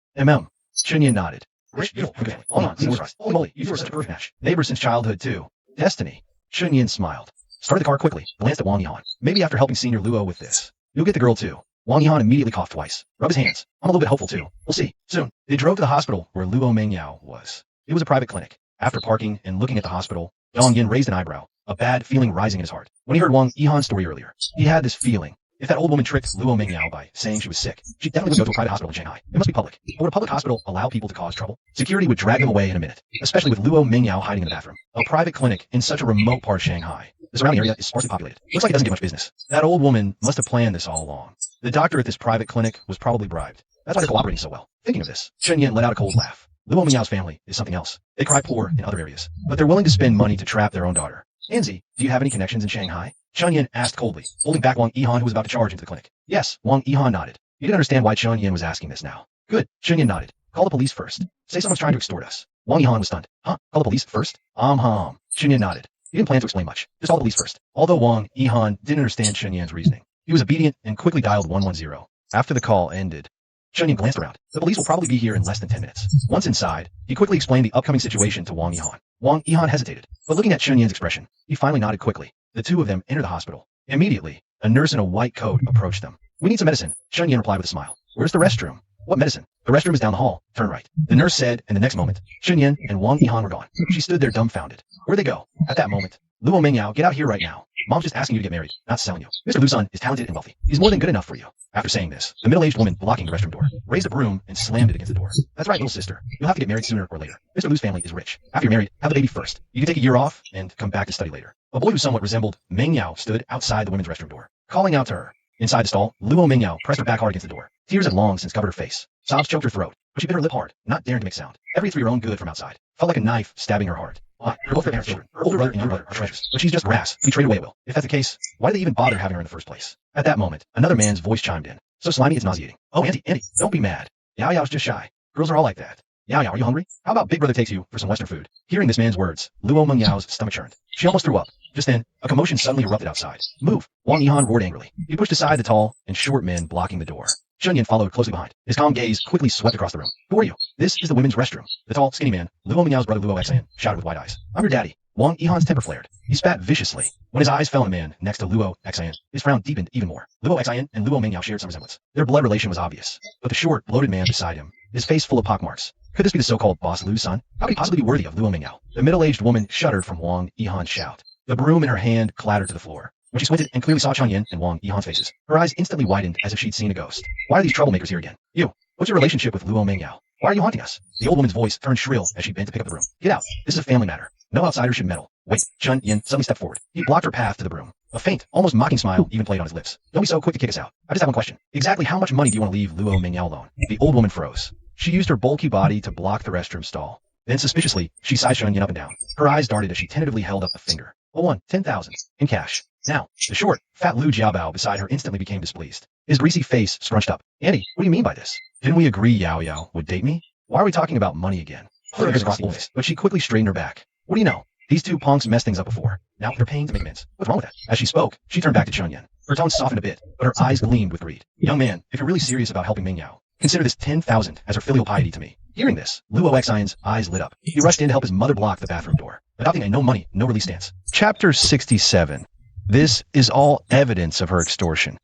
Chun Yin nodded. Rich, beautiful, good family. Hold on, Senior Trust. Holy moly, you two are such a perfect match. Neighbors since childhood, too. Destiny. Chun Yin smiled. Started the car quickly, glanced at Wang Yihan. Maybe after helping Senior Luo with this, you'll get the girl, too. Wang Yihan immediately coughed twice. Rubbed his hands. I'm a little bit hopeful, too. We'll see. Soon. They drove to the hospital where Luo Mengyao was. It was a private clinic. After parking and looking at the hospital, Yang Yin raised an eyebrow, a bad feeling rising in his heart. When he heard Wang Yihan's story earlier, he had this feeling. If that old woman tricked Luo Mengyao by saying she was sick, she definitely would go to a private hospital in Shanghai. It must be public. But would a public hospital allow people to cause trouble? Security would drag them away in a minute, especially with Luo Mengyao hiding in the bathroom. A private clinic in such a remote part of Shanghai. The surrounding area is sparsely populated. Looks like it doesn't get much business. That old woman must have planned this all along. The doctor at this private clinic was probably bribed. That's why they're cooperating so well. Thinking of this, Chun Yin let out a cold laugh. Luo Mengyao's family is something else. They cry poor in other areas, but they're willing to spend money to trap their own daughter. Anzi, do you have any connections in Shanghai? Chun Yin asked coldly, holding back Wang Yihan who was about to charge into the clinic. Yes, Wang Yihan nodded. He didn't understand why Chun Yin was asking this now. Good, Chun Yin nodded. Call the police first. Say someone's trying to extort us. Wang Yihan was stunned. Huh? Call the police first? Chun Yin nodded. He didn't plan to explain much. Just call the police first. Although Wang Yihan didn't understand Chun Yin's reasoning, he was obedient and quickly dialed 110. After the call ended, Chun Yin glanced around. The police will probably be here in less than 10 minutes. Once inside, he quickly explained the upcoming situation to Wang Yihan. Wang Yihan hesitated, but looking at Chun Yin's expression, he finally nodded quickly. The two of them entered the hospital. Immediately, a nurse in a white coat approached them. We need some medicine, Chun Yin replied with a smile. Where's the restroom? What medicine? The restroom is down the hall. Turn right. The nurse said, and the next moment, Chun Yin and Wang Yihan were gone. She stood there dumbfounded. Where'd they go? At that moment, Luo Mengyao, get out here right now. Mom's just asking you to get married, not selling you. Mr. Lu Sun is talented and wealthy. He's more than good enough for you. After saying this, the middle-aged woman blocking the restroom door raised a broom and slammed it against the door. That's right, little sister. You'll have to get married sooner or later. Mr. Lu's family is rich. After you're married, have the baby first. You can take a year off and come back to study later. A boy who somewhat resembled Mengyao stood outside the women's restroom door, calling out to her. Inside the stall, Luo Mengyao pressed her back hard against the door. Tears had long since covered her face. Sobs choked her throat, but she bit her lip hard, not daring to make sound. Every for your own good from outside. Felt like a knife stabbing her heart. Why? They're both her parents' children. Her older brother and younger brother are treasures. But she's just grass. We traded away at will. If that's the case, why did they even bother having her in the first place? At that moment, another man's voice chimed in. So slimy it's nauseating. Oh, Auntie, don't be mad. Yao Yao's just shy. Girls are all like that. Yao Yao, are you hungry? How about Big Brother takes you for some Western food? Hearing this man's words, Luo Mengyao's stomach churned. She almost threw up. Just then, a commotion suddenly erupted outside. Move! Wang Yihan roared angrily. He pushed aside the tall and short men blocking the door. Chun Yin followed closely behind. His calm gaze quickly swept across the room. Who are you? This is the women's restroom. The tall, skinny man, Luo Mengyao's brother Luo Xian, shouted with wide eyes. I'm your daddy. Wang Yihan's temper flared. He spat viciously. When his eyes fell on a man next to Luo Xian, his frown deepened even more. Luo Xian and Luo Mengyao shared some resemblance. Their blood relation was obvious. But the short, bloated man beside him, his face full of pockmarks. Could this be the so-called boss Lu's son? How could he possibly be worthy of Luo Mengyao? The middle-aged woman shuddered from Wang Yihan's shout. The broom in her hand clattered to the floor. When she squinted and clearly saw Chun Yin and Wang Yihan's faces, her eyes instantly widened as if she'd seen a ghost. Why are these troublemakers here again? You, what's your relationship with Luo Mengyao? Why are you haunting us? The old woman's voice turned shrill as she bent to pick up the broom. Get out. This is a family matter. No outsider should meddle. Wait. Chun Yin suddenly stepped forward. He blocked her path to the broom. A faint, almost mocking smile even played on his lips. Don't be so quick to kick us out. I just have one question. Exactly how much money do you want to leave Luo Mengyao alone? The old woman froze. She used her bulky body to block the restroom stall. Then suspiciously, she sized Chun Yin up and down. Her eyes darted as she tentatively held up a finger. A 10,000 in cash. Now, the short, fat Lu Jiabao beside her instantly became displeased. His greasy face scrunched up. Annie, what do you mean by this? Didn't we agree Yao Yao would date me? Why are we talking about money again? But she quickly straightened her back. What do you know? These two punks messed things up before. Now they're paying to make amends. What's wrong with that? As she spoke, she turned back to Chun Yin. Her tone softened a bit, but her eyes gleamed with greed. Young man, if you're really serious about helping Mengyao, consider this 10,000 as her filial piety to me. Hearing this, Luo Xian's eyes lit up. He rushed in to help his mother block the bathroom door, adopting a no money, no release stance. Chapter 67. This is all evidence of her extortion.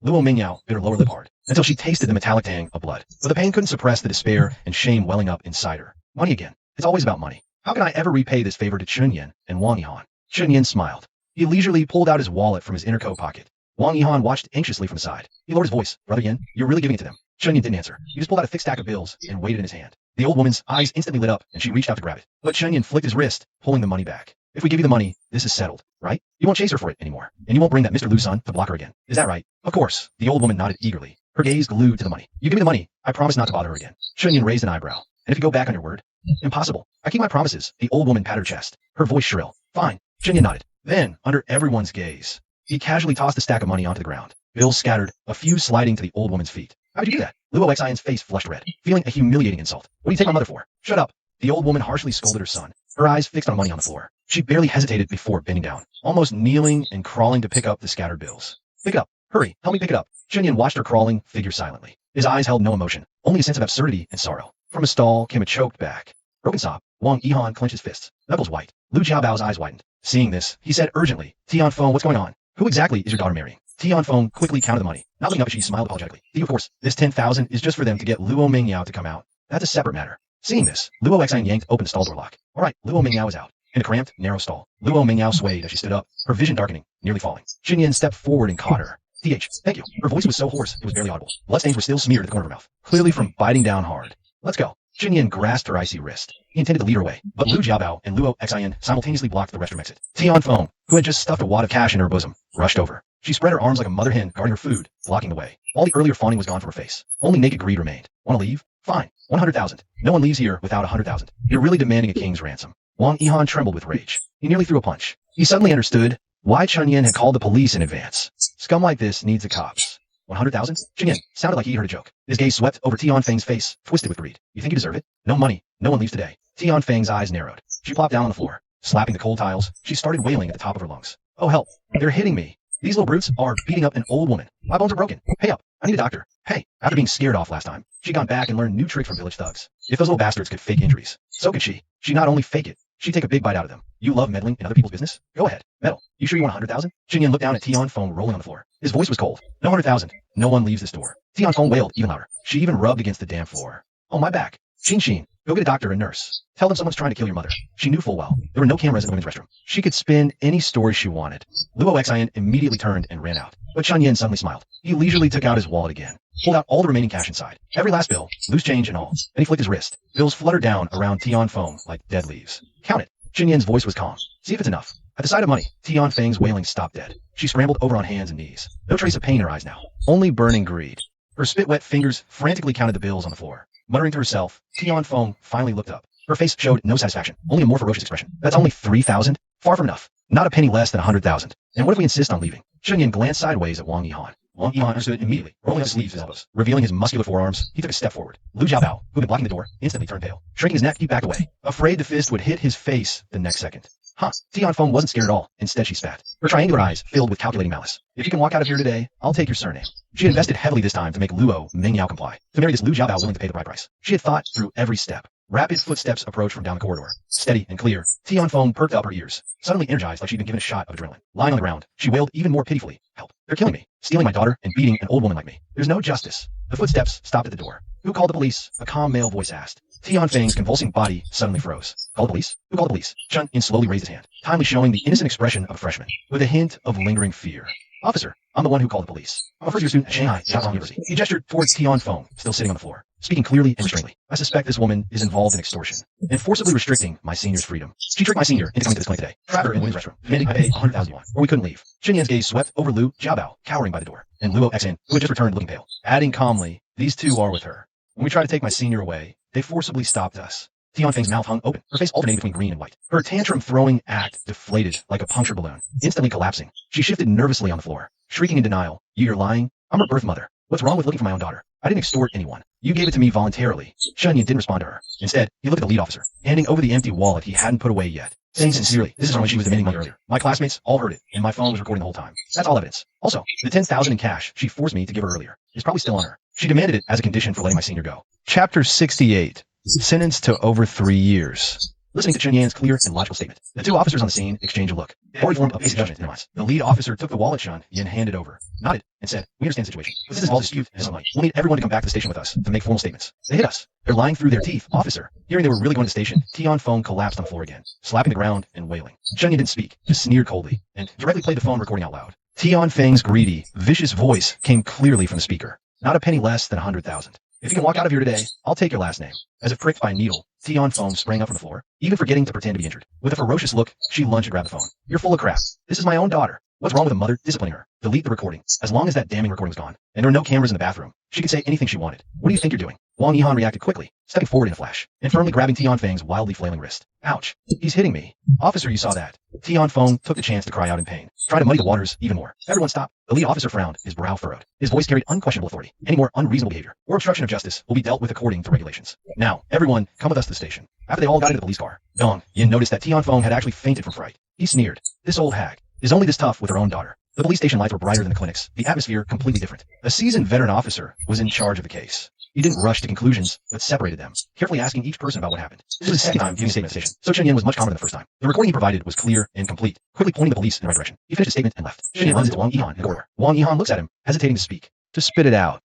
Luo Mengyao bit her lower lip hard until she tasted the metallic tang of blood, but the pain couldn't suppress the despair and shame welling up inside her. Money again. It's always about money. How can I ever repay this favor to Chun Yin and Wang Yihan? Chun Yin smiled. He leisurely pulled out his wallet from his inner coat pocket. Wang Yihan watched anxiously from the side. He lowered his voice. Brother Yin, you're really giving it to them? Chun Yin didn't answer. He just pulled out a thick stack of bills and weighed it in his hand. The old woman's eyes instantly lit up and she reached out to grab it. But Chun Yin flicked his wrist, pulling the money back. If we give you the money, this is settled, right? You won't chase her for it anymore, and you won't bring that Mr. Lu's son to block her again. Is that right? Of course. The old woman nodded eagerly, her gaze glued to the money. You give me the money, I promise not to bother her again. Chun Yin raised an eyebrow. And if you go back on your word? Impossible. I keep my promises. The old woman patted her chest, her voice shrill. Fine. Chun Yin nodded. Then, under everyone's gaze, he casually tossed the stack of money onto the ground. Bills scattered, a few sliding to the old woman's feet. How would you do that? Luo Xian's face flushed red, feeling a humiliating insult. What do you take my mother for? Shut up. The old woman harshly scolded her son, her eyes fixed on money on the floor. She barely hesitated before bending down, almost kneeling and crawling to pick up the scattered bills. Pick it up. Hurry, help me pick it up. Chunyin watched her crawling figure silently. His eyes held no emotion, only a sense of absurdity and sorrow. From a stall came a choked back. Broken sob. Wang Yihan clenched his fists, knuckles white. Lu Jiabao's eyes widened. Seeing this, he said urgently, Tianfeng, what's going on? Who exactly is your daughter marrying? Tianfeng quickly counted the money. Not looking up, she smiled apologetically. Of course, this 10,000 is just for them to get Luo Mingyao to come out. That's a separate matter. Seeing this, Luo Xian yanked open the stall door lock. All right, Luo Mingyao is out. In a cramped, narrow stall, Luo Mingyao swayed as she stood up, her vision darkening, nearly falling. Xinyan stepped forward and caught her. Thank you. Her voice was so hoarse, it was barely audible. Bloodstains were still smeared at the corner of her mouth, clearly from biting down hard. Let's go. Xinyan grasped her icy wrist. He intended to lead her away, but Lu Jiabao and Luo Xian simultaneously blocked the restroom exit. Tianfeng, who had just stuffed a wad of cash in her bosom, rushed over. She spread her arms like a mother hen guarding her food, blocking the way. All the earlier fawning was gone from her face. Only naked greed remained. Want to leave? Fine. 100,000. No one leaves here without 100,000. You're really demanding a king's ransom. Wang Yihan trembled with rage. He nearly threw a punch. He suddenly understood why Chunyin had called the police in advance. Scum like this needs the cops. 100,000? Chunyin sounded like he heard a joke. His gaze swept over Tianfeng's face, twisted with greed. You think you deserve it? No money. No one leaves today. Tianfeng's eyes narrowed. She plopped down on the floor. Slapping the cold tiles, she started wailing at the top of her lungs. Oh help. They're hitting me. These little brutes are beating up an old woman. My bones are broken. Hey up. I need a doctor. Hey. After being scared off last time, she'd gone back and learned new tricks from village thugs. If those little bastards could fake injuries, so could she. She'd not only fake it, she'd take a big bite out of them. You love meddling in other people's business? Go ahead. Meddle. You sure you want 100,000? Xinyan looked down at Tianfeng rolling on the floor. His voice was cold. No 100,000. No one leaves this door. Tianfeng wailed even louder. She even rubbed against the damn floor. Oh, my back. Xin, go get a doctor and nurse. Tell them someone's trying to kill your mother. She knew full well there were no cameras in the women's restroom. She could spin any story she wanted. Luo Xian immediately turned and ran out. But Chunyin suddenly smiled. He leisurely took out his wallet again, pulled out all the remaining cash inside. Every last bill, loose change and all. Then he flicked his wrist. Bills fluttered down around Tianfeng like dead leaves. Count it. Xinyan's voice was calm. See if it's enough. At the sight of money, Tianfeng's wailing stopped dead. She scrambled over on hands and knees. No trace of pain in her eyes now. Only burning greed. Her spit-wet fingers frantically counted the bills on the floor. Muttering to herself, Tianfeng finally looked up. Her face showed no satisfaction, only a more ferocious expression. That's only 3,000? Far from enough. Not a penny less than 100,000. And what if we insist on leaving? Xinyan glanced sideways at Wang Yihan. Wang Yihan understood immediately, rolling up his sleeves to his elbows. Revealing his muscular forearms, he took a step forward. Lu Jiabao, who had been blocking the door, instantly turned pale. Shrinking his neck, he backed away, afraid the fist would hit his face the next second. Huh. Tianfeng wasn't scared at all. Instead, she spat. Her triangular eyes filled with calculating malice. If you can walk out of here today, I'll take your surname. She had invested heavily this time to make Luo Mingyao comply. To marry this Lu Jiabao willing to pay the bride price. She had thought through every step. Rapid footsteps approached from down the corridor. Steady and clear, Tianfeng perked up her ears, suddenly energized like she'd been given a shot of adrenaline. Lying on the ground, she wailed even more pitifully. Help. They're killing me. Stealing my daughter and beating an old woman like me. There's no justice. The footsteps stopped at the door. Who called the police? A calm male voice asked. Tianfeng's convulsing body suddenly froze. Call the police? Who called the police? Chun-In slowly raised his hand, timely showing the innocent expression of a freshman, with a hint of lingering fear. Officer, I'm the one who called the police. I'm a first-year student at Shanghai Jiaotong University. He gestured towards Tianfeng, still sitting on the floor, speaking clearly and restrainedly. I suspect this woman is involved in extortion and forcibly restricting my senior's freedom. She tricked my senior into coming to this clinic today, trapped her in the women's restroom, demanding I pay 100,000 yuan, or we couldn't leave. Xinyan's gaze swept over Lu Jiabao, cowering by the door, and Luo Xian, who had just returned looking pale, adding calmly, these two are with her. When we tried to take my senior away, they forcibly stopped us. Tianfeng's mouth hung open, her face alternating between green and white. Her tantrum-throwing act deflated like a punctured balloon, instantly collapsing. She shifted nervously on the floor, shrieking in denial. You're lying? I'm her birth mother. What's wrong with looking for my own daughter? I didn't extort anyone. You gave it to me voluntarily. Chunyin didn't respond to her. Instead, he looked at the lead officer, handing over the empty wallet he hadn't put away yet, saying sincerely, this is from when she was demanding money earlier. My classmates all heard it, and my phone was recording the whole time. That's all evidence. Also, the 10,000 in cash she forced me to give her earlier is probably still on her. She demanded it as a condition for letting my senior go. Chapter 68. Sentenced to over 3 years. Listening to Chunyan's clear and logical statement, the two officers on the scene exchanged a look. They already formed a basic judgment in their minds. The lead officer took the wallet Chun-Yin handed over, nodded, and said, we understand the situation. But this is all dispute and some money. We'll need everyone to come back to the station with us to make formal statements. They hit us. They're lying through their teeth, officer. Hearing they were really going to the station, Tianfeng collapsed on the floor again, slapping the ground and wailing. Chunyin didn't speak, just sneered coldly, and directly played the phone recording out loud. Tianfeng's greedy, vicious voice came clearly from the speaker. Not a penny less than 100,000. If you can walk out of here today, I'll take your last name. As if pricked by a needle, Tianfeng sprang up from the floor, even forgetting to pretend to be injured. With a ferocious look, she lunged and grabbed the phone. You're full of crap. This is my own daughter. What's wrong with a mother disciplining her? Delete the recording. As long as that damning recording was gone, and there were no cameras in the bathroom, she could say anything she wanted. What do you think you're doing? Wang Yihan reacted quickly, stepping forward in a flash, and firmly grabbing Tian Feng's wildly flailing wrist. Ouch. He's hitting me. Officer, you saw that. Tian Feng took the chance to cry out in pain, trying to muddy the waters even more. Everyone stop. The lead officer frowned, his brow furrowed. His voice carried unquestionable authority. Any more unreasonable behavior or obstruction of justice will be dealt with according to regulations. Now, everyone, come with us to the station. After they all got into the police car, Dong Yin noticed that Tian Feng had actually fainted from fright. He sneered. This old hag is only this tough with her own daughter. The police station lights were brighter than the clinics, the atmosphere completely different. A seasoned veteran officer was in charge of the case. He didn't rush to conclusions, but separated them, carefully asking each person about what happened. This was his second time giving a statement at the station, so Chen Yin was much calmer than the first time. The recording he provided was clear and complete, quickly pointing the police in the right direction. He finished his statement and left. Chen Yin runs into Wang Yihan in the corridor. Wang Yihan looks at him, hesitating to speak, to spit it out.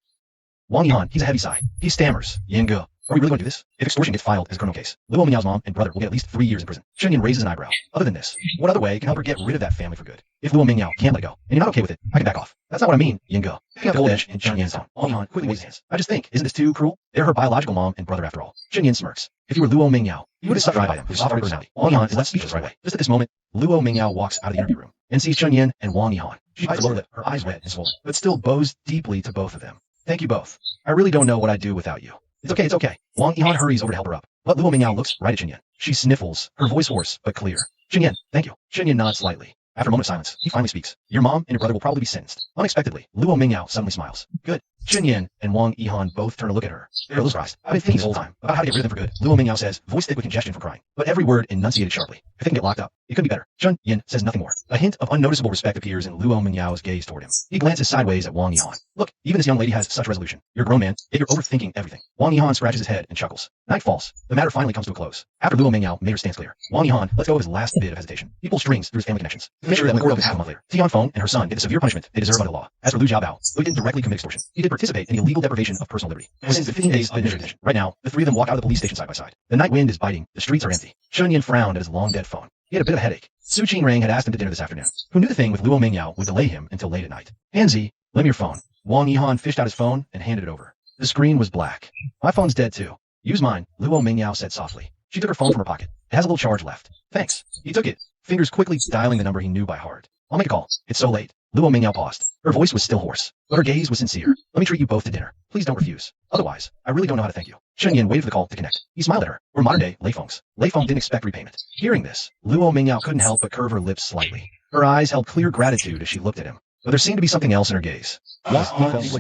Wang Yihan, he's a heavy sigh. He stammers. Yin Ge. Are we really going to do this? If extortion gets filed as a criminal case, Luo Mingyao's mom and brother will get at least 3 years in prison. Chen Yin raises an eyebrow. Other than this, what other way can help her get rid of that family for good? If Luo Mingyao can't let it go, and you're not okay with it, I can back off. That's not what I mean, Yin Ge. Picking up the cold edge in Chen Yin's tone, Wang Yihan quickly waves his hands. I just think, isn't this too cruel? They're her biological mom and brother after all. Chen Yin smirks. If you were Luo Mingyao, you would have sucked right by him with soft personality. Wang Yihan is left speechless right away. Just at this moment, Luo Mingyao walks out of the interview room and sees Chen Yin and Wang Yihan. She bites her lower lip, her eyes red and swollen, but still bows deeply to both of them. Thank you both. I really don't know what I'd do without you. It's okay, it's okay. Wang Yihan hurries over to help her up, but Luo Mingyao looks right at Chen Yin. She sniffles, her voice hoarse but clear. Chen Yin, thank you. Chen Yin nods slightly. After a moment of silence, he finally speaks. Your mom and your brother will probably be sentenced. Unexpectedly, Luo Mingyao suddenly smiles. Good. Chen Yin and Wang Yihan both turn to look at her. They're a little surprised. I've been thinking this whole time about how to get rid of them for good. Luo Mingyao says, voice thick with congestion from crying, but every word enunciated sharply. If they can get locked up, it could be better. Chen Yin says nothing more. A hint of unnoticeable respect appears in Luo Mingyao's gaze toward him. He glances sideways at Wang Yihan. Look, even this young lady has such resolution. You're a grown man, yet you're overthinking everything. Wang Yihan scratches his head and chuckles. Night falls. The matter finally comes to a close. After Luo Mingyao made her stance clear, Wang Yihan lets go of his last bit of hesitation. He pulls strings through his family connections to make sure that when court opens half a month later, Tian Feng and her son get the severe punishment they deserve under the law. As for Liu Jiabao, though he didn't directly commit extortion, he did participate in the illegal deprivation of personal liberty. Within 15 days of initial detention. Right now, the three of them walk out of the police station side by side. The night wind is biting. The streets are empty. Chen Yin frowned at his long dead phone. He had a bit of a headache. Su Qingrang had asked him to dinner this afternoon. Who knew the thing with Luo Mingyao would delay him until late at night? Hanzi, lend me your phone. Wang Yihan fished out his phone and handed it over. The screen was black. My phone's dead too. Use mine, Luo Mingyao said softly. She took her phone from her pocket. It has a little charge left. Thanks. He took it, fingers quickly dialing the number he knew by heart. I'll make a call. It's so late. Luo Mingyao paused. Her voice was still hoarse, but her gaze was sincere. Let me treat you both to dinner. Please don't refuse. Otherwise, I really don't know how to thank you. Chen Yin waited for the call to connect. He smiled at her. We're modern-day Lei Feng's. Lei Feng didn't expect repayment. Hearing this, Luo Mingyao couldn't help but curve her lips slightly. Her eyes held clear gratitude as she looked at him, but there seemed to be something else in her gaze.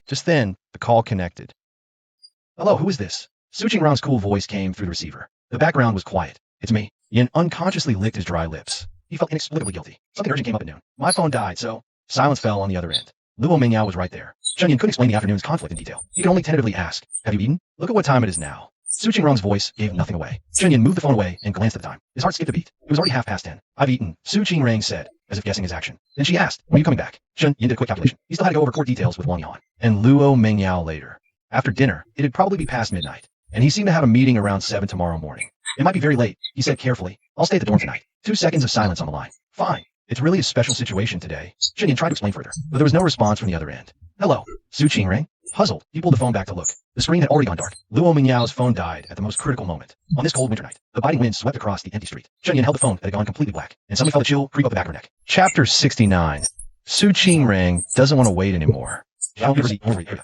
Just then, the call connected. Hello, who is this? Su Qingrang's cool voice came through the receiver. The background was quiet. It's me. Yin unconsciously licked his dry lips. He felt inexplicably guilty. Something urgent came up at noon. My phone died, so... Silence fell on the other end. Luo Mingyao was right there. Chen Yin couldn't explain the afternoon's conflict in detail. He could only tentatively ask, have you eaten? Look at what time it is now. Su Qingrang's voice gave nothing away. Chen Yin moved the phone away and glanced at the time. His heart skipped a beat. It was already 10:30. I've eaten, Su Qingrang said, as if guessing his action. Then she asked, when are you coming back? Chen Yin did a quick calculation. He still had to go over court details with Wang Yihan and Luo Mingyao later. After dinner, it'd probably be past midnight, and he seemed to have a meeting around 7 tomorrow morning. It might be very late, he said carefully. I'll stay at the dorm tonight. 2 seconds of silence on the line. Fine. It's really a special situation today. Chen Yin tried to explain further, but there was no response from the other end. Hello, Su Qingrang. Puzzled, he pulled the phone back to look. The screen had already gone dark. Luo Mingyao's phone died at the most critical moment. On this cold winter night, the biting wind swept across the empty street. Chen Yin held the phone that had gone completely black, and suddenly felt a chill creep up the back of her neck. Chapter 69. Su Qingrang doesn't want to wait anymore.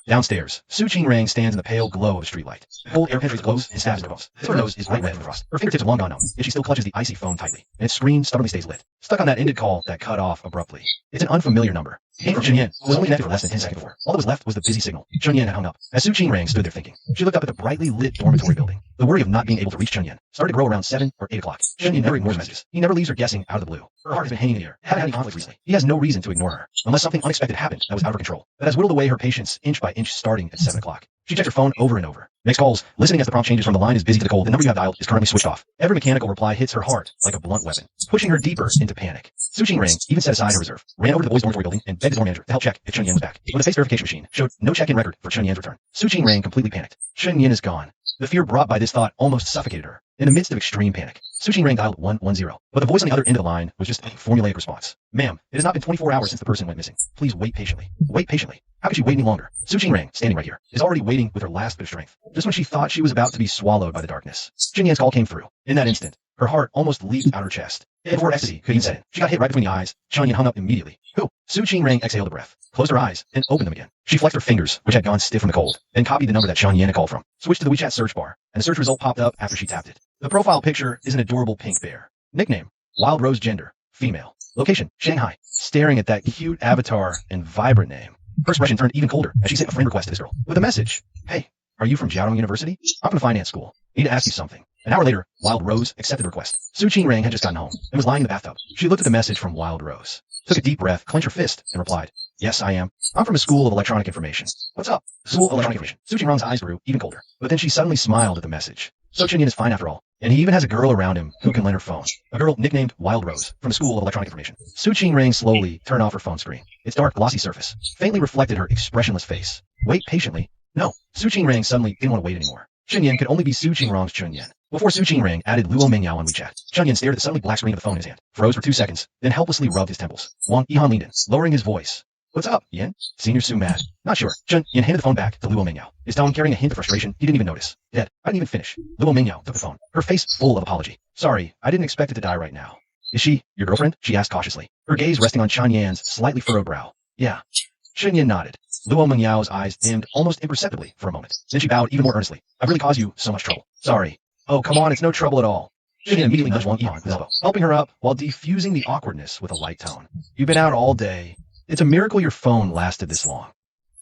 Downstairs, Su Qingrang stands in the pale glow of a streetlight. The cold air penetrates clothes and stabs into bones. Her nose is bright red from the frost. Her fingertips are long gone numb, yet she still clutches the icy phone tightly, and its screen stubbornly stays lit. Stuck on that ended call that cut off abruptly. It's an unfamiliar number. It came from Chen Yin, who was only connected for less than 10 seconds before. All that was left was the busy signal. Chen Yin had hung up. As Su Qingrang stood there thinking, she looked up at the brightly lit dormitory building. The worry of not being able to reach Chen Yin started to grow around 7 or 8 o'clock. Chen Yin never ignores messages. He never leaves her guessing out of the blue. Her heart has been hanging in the air. Hadn't had any conflict recently. He has no reason to ignore her, unless something unexpected happened that was out of her control. That has whittled away her patience inch by inch starting at 7 o'clock. She checks her phone over and over. Makes calls, listening as the prompt changes from the line is busy to the cold. The number you have dialed is currently switched off. Every mechanical reply hits her heart like a blunt weapon, pushing her deeper into panic. Su Qingrang even set aside her reserve, ran over to the boys' dormitory building, and begged the dorm manager to help check if Chen Yin was back. But the face verification machine showed no check-in record for Chen Yin's return. Su Qingrang completely panicked. Chen Yin is gone. The fear brought by this thought almost suffocated her. In the midst of extreme panic, Su Qingrang dialed 110, but the voice on the other end of the line was just a formulaic response. Ma'am, it has not been 24 hours since the person went missing. Please wait patiently. Wait patiently. How could she wait any longer? Su Qingrang, standing right here, is already waiting with her last bit of strength. Just when she thought she was about to be swallowed by the darkness, Chen Yan's call came through. In that instant, her heart almost leaped out her chest. And before ecstasy could even set in, she got hit right between the eyes. Chunyin hung up immediately. Who? Su Qingrang exhaled a breath, closed her eyes, and opened them again. She flexed her fingers, which had gone stiff from the cold, then copied the number that Chunyin had called from, switched to the WeChat search bar, and the search result popped up after she tapped it. The profile picture is an adorable pink bear. Nickname: Wild Rose. Gender: female. Location: Shanghai. Staring at that cute avatar and vibrant name, her expression turned even colder as she sent a friend request to this girl with a message. Hey, are you from Jiaodong University? I'm from the finance school. Need to ask you something. An hour later, Wild Rose accepted the request. Su Qingrang had just gotten home and was lying in the bathtub. She looked at the message from Wild Rose, took a deep breath, clenched her fist, and replied, Yes, I am. I'm from a school of electronic information. What's up? School of electronic information. Su Qingrang's eyes grew even colder, but then she suddenly smiled at the message. So Chunyin is fine after all, and he even has a girl around him who can lend her phone. A girl nicknamed Wild Rose from the School of Electronic Information. Su Qingrang slowly turned off her phone screen. Its dark, glossy surface faintly reflected her expressionless face. Wait patiently. No, Su Qingrang suddenly didn't want to wait anymore. Chunyin could only be Su Qingrang's Chunyin. Before Su Qingrang added Luo Mingyao on WeChat, Chunyin stared at the suddenly black screen of the phone in his hand, froze for 2 seconds, then helplessly rubbed his temples. Wang Yihan leaned in, lowering his voice. What's up, Yin? Senior Su mad. Not sure. Chunyin handed the phone back to Luo Mingyao, his tone carrying a hint of frustration he didn't even notice. Dead. I didn't even finish. Luo Mingyao took the phone, her face full of apology. Sorry, I didn't expect it to die right now. Is she your girlfriend? She asked cautiously, her gaze resting on Chunyan's slightly furrowed brow. Yeah. Chunyin nodded. Luo Mengyao's eyes dimmed almost imperceptibly for a moment. Then she bowed even more earnestly. I've really caused you so much trouble. Sorry. Oh, come on, it's no trouble at all. Chunyin immediately nudged Wang Yihan with his elbow, helping her up while defusing the awkwardness with a light tone. You've been out all day. It's a miracle your phone lasted this long.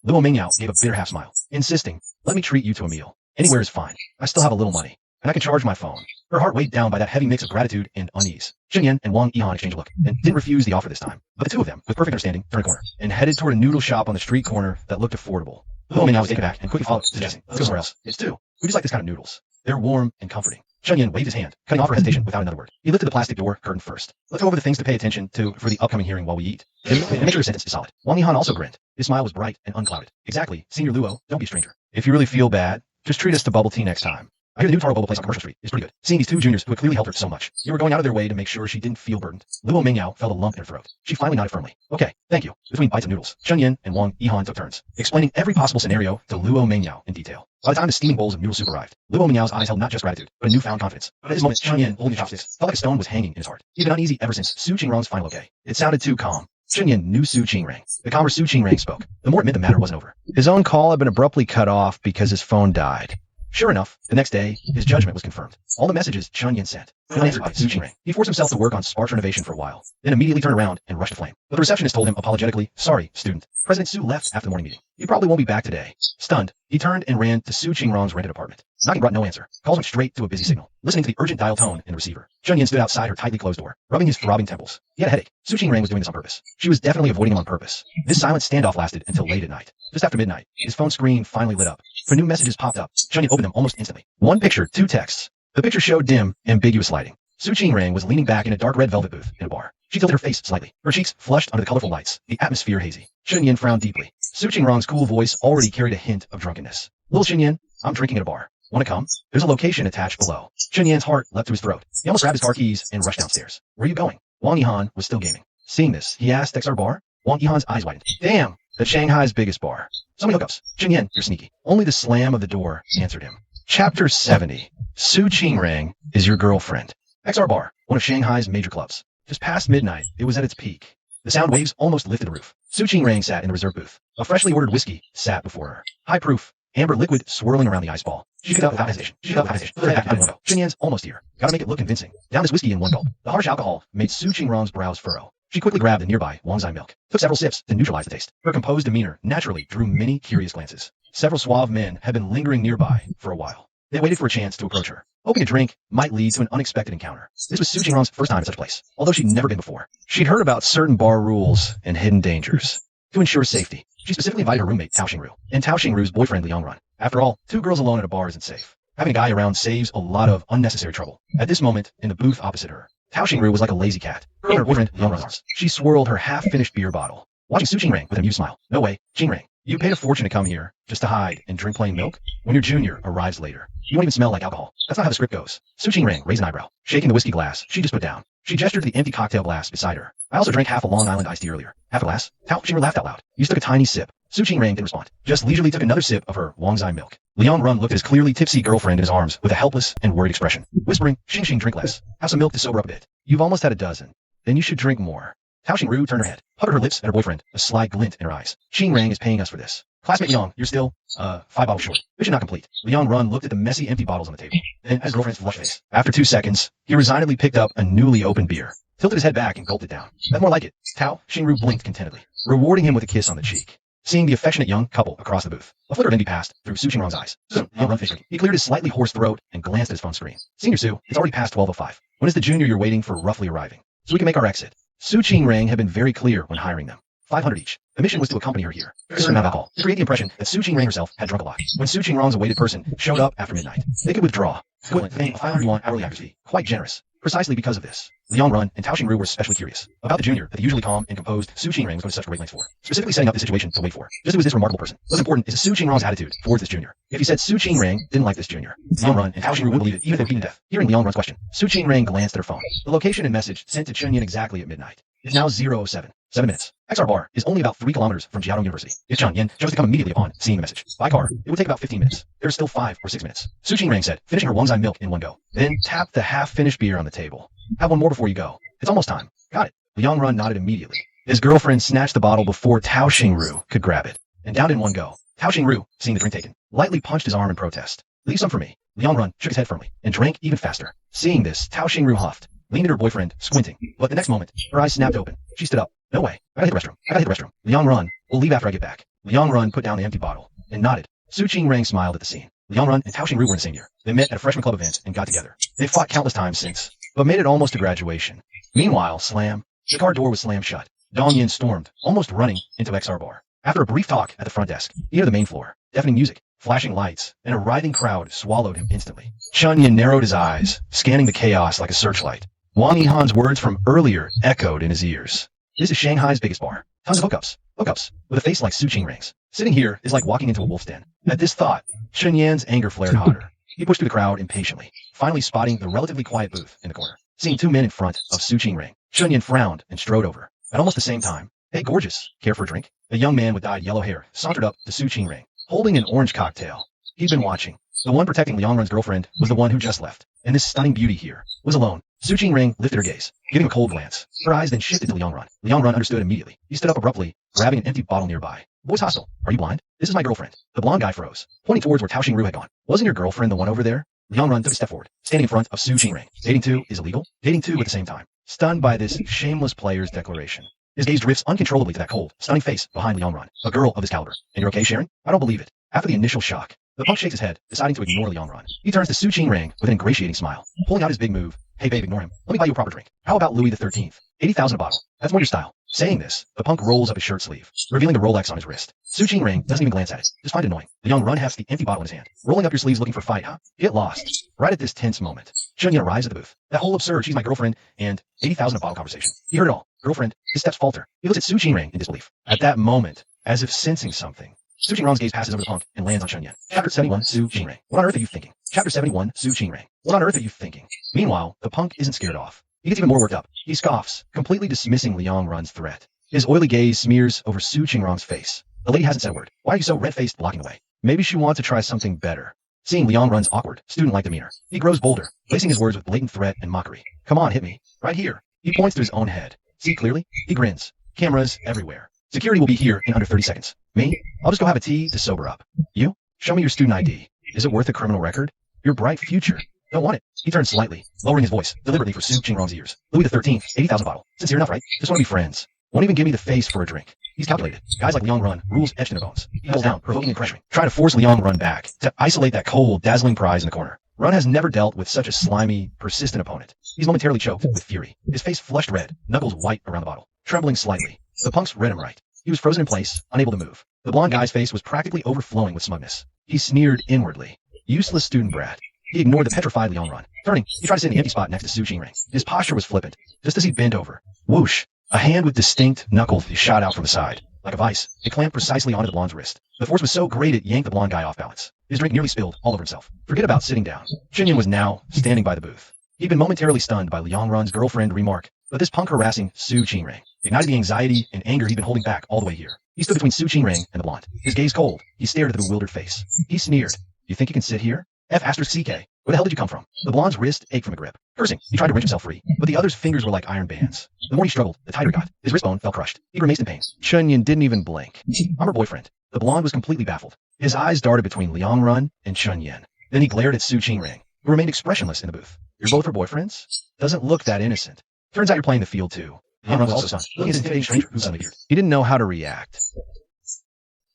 Luo Mingyao gave a bitter half smile, insisting, let me treat you to a meal. Anywhere is fine. I still have a little money, and I can charge my phone. Her heart weighed down by that heavy mix of gratitude and unease. Chunyin and Wang Yihan exchanged a look, and didn't refuse the offer this time. But the two of them, with perfect understanding, turned a corner, and headed toward a noodle shop on the street corner that looked affordable. Luo Mingyao was taken back and quickly followed, suggesting, let's go somewhere else. It's too. We just like this kind of noodles. They're warm and comforting. Chunyin waved his hand, cutting off her hesitation without another word. He lifted the plastic door curtain first. Let's go over the things to pay attention to for the upcoming hearing while we eat. And make sure your sentence is solid. Wang Yihan also grinned. His smile was bright and unclouded. Exactly, Senior Luo, don't be a stranger. If you really feel bad, just treat us to bubble tea next time. I hear the new Taro Boba place on Commercial Street is pretty good. Seeing these two juniors who had clearly helped her so much, they were going out of their way to make sure she didn't feel burdened. Luo Mingyao felt a lump in her throat. She finally nodded firmly. Okay, thank you. Between bites of noodles, Chunyin and Wang Yihan took turns, explaining every possible scenario to Luo Mingyao in detail. By the time the steaming bowls of noodle soup arrived, Luo Mingyao's eyes held not just gratitude, but a newfound confidence. But at this moment, Chunyin, holding the chopsticks, felt like a stone was hanging in his heart. He'd been uneasy ever since Su Qingrang's final okay. It sounded too calm. Chunyin knew Su Qingrang. The calmer Su Qingrang spoke, the more it meant the matter wasn't over. His own call had been abruptly cut off because his phone died. Sure enough, the next day, his judgment was confirmed. All the messages Chunyin sent, unanswered by Su Qingrang. He forced himself to work on sparse renovation for a while, then immediately turned around and rushed to flame. But the receptionist told him apologetically, sorry, student. President Su left after the morning meeting. You probably won't be back today. Stunned, he turned and ran to Su Qingrang's rented apartment. Knocking brought no answer. Calls went straight to a busy signal. Listening to the urgent dial tone in the receiver, Chunyin stood outside her tightly closed door, rubbing his throbbing temples. He had a headache. Su Qingrang was doing this on purpose. She was definitely avoiding him on purpose. This silent standoff lasted until late at night. Just after midnight, his phone screen finally lit up. For new messages popped up. Chunyin opened them almost instantly. One picture, 2 texts. The picture showed dim, ambiguous lighting. Su Qingrang was leaning back in a dark red velvet booth in a bar. She tilted her face slightly, her cheeks flushed under the colorful lights, the atmosphere hazy. Chunyin frowned deeply. Su Qingrang's cool voice already carried a hint of drunkenness. Little Chunyin, I'm drinking at a bar. Want to come? There's a location attached below. Chunyin's heart leapt to his throat. He almost grabbed his car keys and rushed downstairs. Where are you going? Wang Yihan was still gaming. Seeing this, he asked, XR bar? Wang Yihan's eyes widened. Damn, that's Shanghai's biggest bar. So many hookups. Chunyin, you're sneaky. Only the slam of the door answered him. Chapter 70. Su Qingrang is your girlfriend. XR bar, one of Shanghai's major clubs. Just past midnight, it was at its peak. The sound waves almost lifted the roof. Su Qingrang sat in the reserve booth. A freshly ordered whiskey sat before her. High proof, amber liquid swirling around the ice ball. She picked up without hesitation. Put it back in one go. Chunyan's almost here. Gotta make it look convincing. Down this whiskey in one gulp. The harsh alcohol made Su Qingrang's brows furrow. She quickly grabbed the nearby Wangzai milk, took several sips to neutralize the taste. Her composed demeanor naturally drew many curious glances. Several suave men had been lingering nearby for a while. They waited for a chance to approach her. Hoping a drink might lead to an unexpected encounter. This was Su Qingrang's first time at such a place, although she'd never been before. She'd heard about certain bar rules and hidden dangers. To ensure safety, she specifically invited her roommate Tao Xingru and Tao Xingru's boyfriend Liang Run. After all, 2 girls alone at a bar isn't safe. Having a guy around saves a lot of unnecessary trouble. At this moment, in the booth opposite her, Tao Xingru was like a lazy cat. In her boyfriend Liang Run's arms, she swirled her half-finished beer bottle, watching Su Qingrang with an amused smile. No way, Qingrang. You paid a fortune to come here, just to hide and drink plain milk? When your junior arrives later, you won't even smell like alcohol. That's not how the script goes. Su Qingrang raised an eyebrow, shaking the whiskey glass she just put down. She gestured to the empty cocktail glass beside her. I also drank half a Long Island iced tea earlier. Half a glass? Tao Xingru laughed out loud. You just took a tiny sip. Su Qingrang didn't respond, just leisurely took another sip of her Wangzai milk. Liang Run looked at his clearly tipsy girlfriend in his arms with a helpless and worried expression, whispering, Xing Xing, drink less. Have some milk to sober up a bit. You've almost had a dozen. Then you should drink more. Tao Xingru turned her head, puckered her lips at her boyfriend, a sly glint in her eyes. Xing Rang is paying us for this. Classmate Liang, you're still, 5 bottles short. Mission not complete. Liang Run looked at the messy empty bottles on the table. Then at his girlfriend's flushed face. After 2 seconds, he resignedly picked up a newly opened beer, tilted his head back and gulped it down. That's more like it. Tao Xingru blinked contentedly, rewarding him with a kiss on the cheek. Seeing the affectionate young couple across the booth, a flicker of envy passed through Su Qingrong's eyes. Soon, Liang Run finished drinking. He cleared his slightly hoarse throat and glanced at his phone screen. Senior Su, it's already past 12:05. When is the junior you're waiting for roughly arriving? So we can make our exit. Su Qingrong had been very clear when hiring them. 500 each. The mission was to accompany her here. A certain amount of alcohol to create the impression that Su Qingrong herself had drunk a lot. When Su Qingrong's awaited person showed up after midnight, they could withdraw, paying a 500 yuan hourly activity. Quite generous. Precisely because of this, Liang Run and Tao Xingru were especially curious about the junior that the usually calm and composed Su Qingrong was going to such great lengths for, specifically setting up the situation to wait for. Just who is this remarkable person? What's important is Su Qingrong's attitude towards this junior. If he said Su Qingrong didn't like this junior, Liang Run and Tao Xingru wouldn't believe it even if they were beaten to death. Hearing Liang Run's question, Su Qingrong glanced at her phone. The location and message sent to Chunyin exactly at midnight. It's now 0:07. 7 minutes. XR Bar is only about 3 kilometers from Jiaodong University. If Chunyin chose to come immediately upon seeing the message by car, it would take about 15 minutes. There's still 5 or 6 minutes. Su Qingrong said, finishing her Wangzai milk in one go. Then tapped the half-finished beer on the table. Have one more before you go. It's almost time. Got it. Liang Run nodded immediately. His girlfriend snatched the bottle before Tao Xingru could grab it, and downed in one go. Tao Xingru, seeing the drink taken, lightly punched his arm in protest. Leave some for me. Liang Run shook his head firmly, and drank even faster. Seeing this, Tao Xingru huffed, leaned at her boyfriend, squinting. But the next moment, her eyes snapped open. She stood up. No way. I gotta hit the restroom. I gotta hit the restroom. Liang Run, we'll leave after I get back. Liang Run put down the empty bottle, and nodded. Su Qingrong smiled at the scene. Liang Run and Tao Xingru were in the same year. They met at a freshman club event and got together. They fought countless times since, but made it almost to graduation. Meanwhile, the car door was slammed shut. Dong Yin stormed, almost running into XR Bar. After a brief talk at the front desk, he entered the main floor. Deafening music, flashing lights, and a writhing crowd swallowed him instantly. Chunyin narrowed his eyes, scanning the chaos like a searchlight. Wang Yihan's words from earlier echoed in his ears. This is Shanghai's biggest bar. Tons of hookups, with a face like Su Qingrong's. Sitting here is like walking into a wolf's den. At this thought, Chunyan's anger flared hotter. He pushed through the crowd impatiently, finally spotting the relatively quiet booth in the corner. Seeing 2 men in front of Su Qingrong, Chunyin frowned and strode over. At almost the same time, hey gorgeous, care for a drink? A young man with dyed yellow hair sauntered up to Su Qingrong, holding an orange cocktail. He'd been watching. The one protecting Liang Run's girlfriend was the one who just left, and this stunning beauty here was alone. Su Qingrong lifted her gaze, giving a cold glance. Her eyes then shifted to Liang Run. Liang Run understood immediately. He stood up abruptly, grabbing an empty bottle nearby. The boy's hostile. Are you blind? This is my girlfriend. The blonde guy froze, pointing towards where Tao Xingru had gone. Wasn't your girlfriend the one over there? Liang Run took a step forward, standing in front of Su Qingrong. Dating two is illegal? Dating two at the same time. Stunned by this shameless player's declaration, his gaze drifts uncontrollably to that cold, stunning face behind Liang Run. A girl of his caliber. And you're okay, Sharon? I don't believe it. After the initial shock, the punk shakes his head, deciding to ignore Liang Run. He turns to Su Qingrong with an ingratiating smile, pulling out his big move. Hey babe, ignore him. Let me buy you a proper drink. How about Louis XIII? 80,000 a bottle. That's more your style. Saying this, the punk rolls up his shirt sleeve, revealing the Rolex on his wrist. Su Qingrong doesn't even glance at it, just find it annoying. Liang Run hefts the empty bottle in his hand. Rolling up your sleeves looking for fight, huh? Get lost. Right at this tense moment, Chunyin arrives at the booth. That whole absurd she's my girlfriend and 80,000 a bottle conversation. He heard it all. Girlfriend. His steps falter. He looks at Su Qingrong in disbelief. At that moment, as if sensing something, Su Qingrong's gaze passes over the punk and lands on Chunyin. Chapter 71, Su Qingrong. What on earth are you thinking? Chapter 71, Su Qingrong. What on earth are you thinking? Meanwhile, the punk isn't scared off. He gets even more worked up. He scoffs, completely dismissing Liang Run's threat. His oily gaze smears over Su Qingrong's face. The lady hasn't said a word. Why are you so red-faced, blocking the way? Maybe she wants to try something better. Seeing Liang Run's awkward, student-like demeanor, he grows bolder, placing his words with blatant threat and mockery. Come on, hit me. Right here. He points to his own head. See clearly? He grins. Cameras everywhere. Security will be here in under 30 seconds. Me? I'll just go have a tea to sober up. You? Show me your student ID. Is it worth a criminal record? Your bright future. Don't want it. He turns slightly, lowering his voice, deliberately for Su Qingrong's ears. Louis XIII, 80,000 bottle. Sincere enough, right? Just want to be friends. Won't even give me the face for a drink. He's calculated. Guys like Liang Run, rules etched in their bones. He pulls down, provoking and pressuring, trying to force Liang Run back, to isolate that cold, dazzling prize in the corner. Run has never dealt with such a slimy, persistent opponent. He's momentarily choked with fury, his face flushed red, knuckles white around the bottle, trembling slightly. The punks read him right. He was frozen in place, unable to move. The blonde guy's face was practically overflowing with smugness. He sneered inwardly. Useless student brat. He ignored the petrified Liang Run. Turning, he tried to sit in the empty spot next to Su Qingrong. His posture was flippant, just as he bent over. Whoosh! A hand with distinct knuckles shot out from the side. Like a vice, it clamped precisely onto the blonde's wrist. The force was so great it yanked the blonde guy off balance. His drink nearly spilled all over himself. Forget about sitting down. Chunyin was now standing by the booth. He'd been momentarily stunned by Liang Run's girlfriend remark, but this punk harassing Su Qingrong ignited the anxiety and anger he'd been holding back all the way here. He stood between Su Qingrong and the blonde. His gaze cold, he stared at the bewildered face. He sneered. You think you can sit here? F***CK. Where the hell did you come from? The blonde's wrist ached from a grip. Cursing, he tried to wrench himself free, but the other's fingers were like iron bands. The more he struggled, the tighter it got. His wrist bone felt crushed. He grimaced in pain. Chunyin didn't even blink. I'm her boyfriend. The blonde was completely baffled. His eyes darted between Liang Run and Chunyin. Then he glared at Su Qingring, who remained expressionless in the booth. You're both her boyfriends? Doesn't look that innocent. Turns out you're playing the field too. Liang Run was also stunned, looking at this intimidating stranger who suddenly appeared. He didn't know how to react.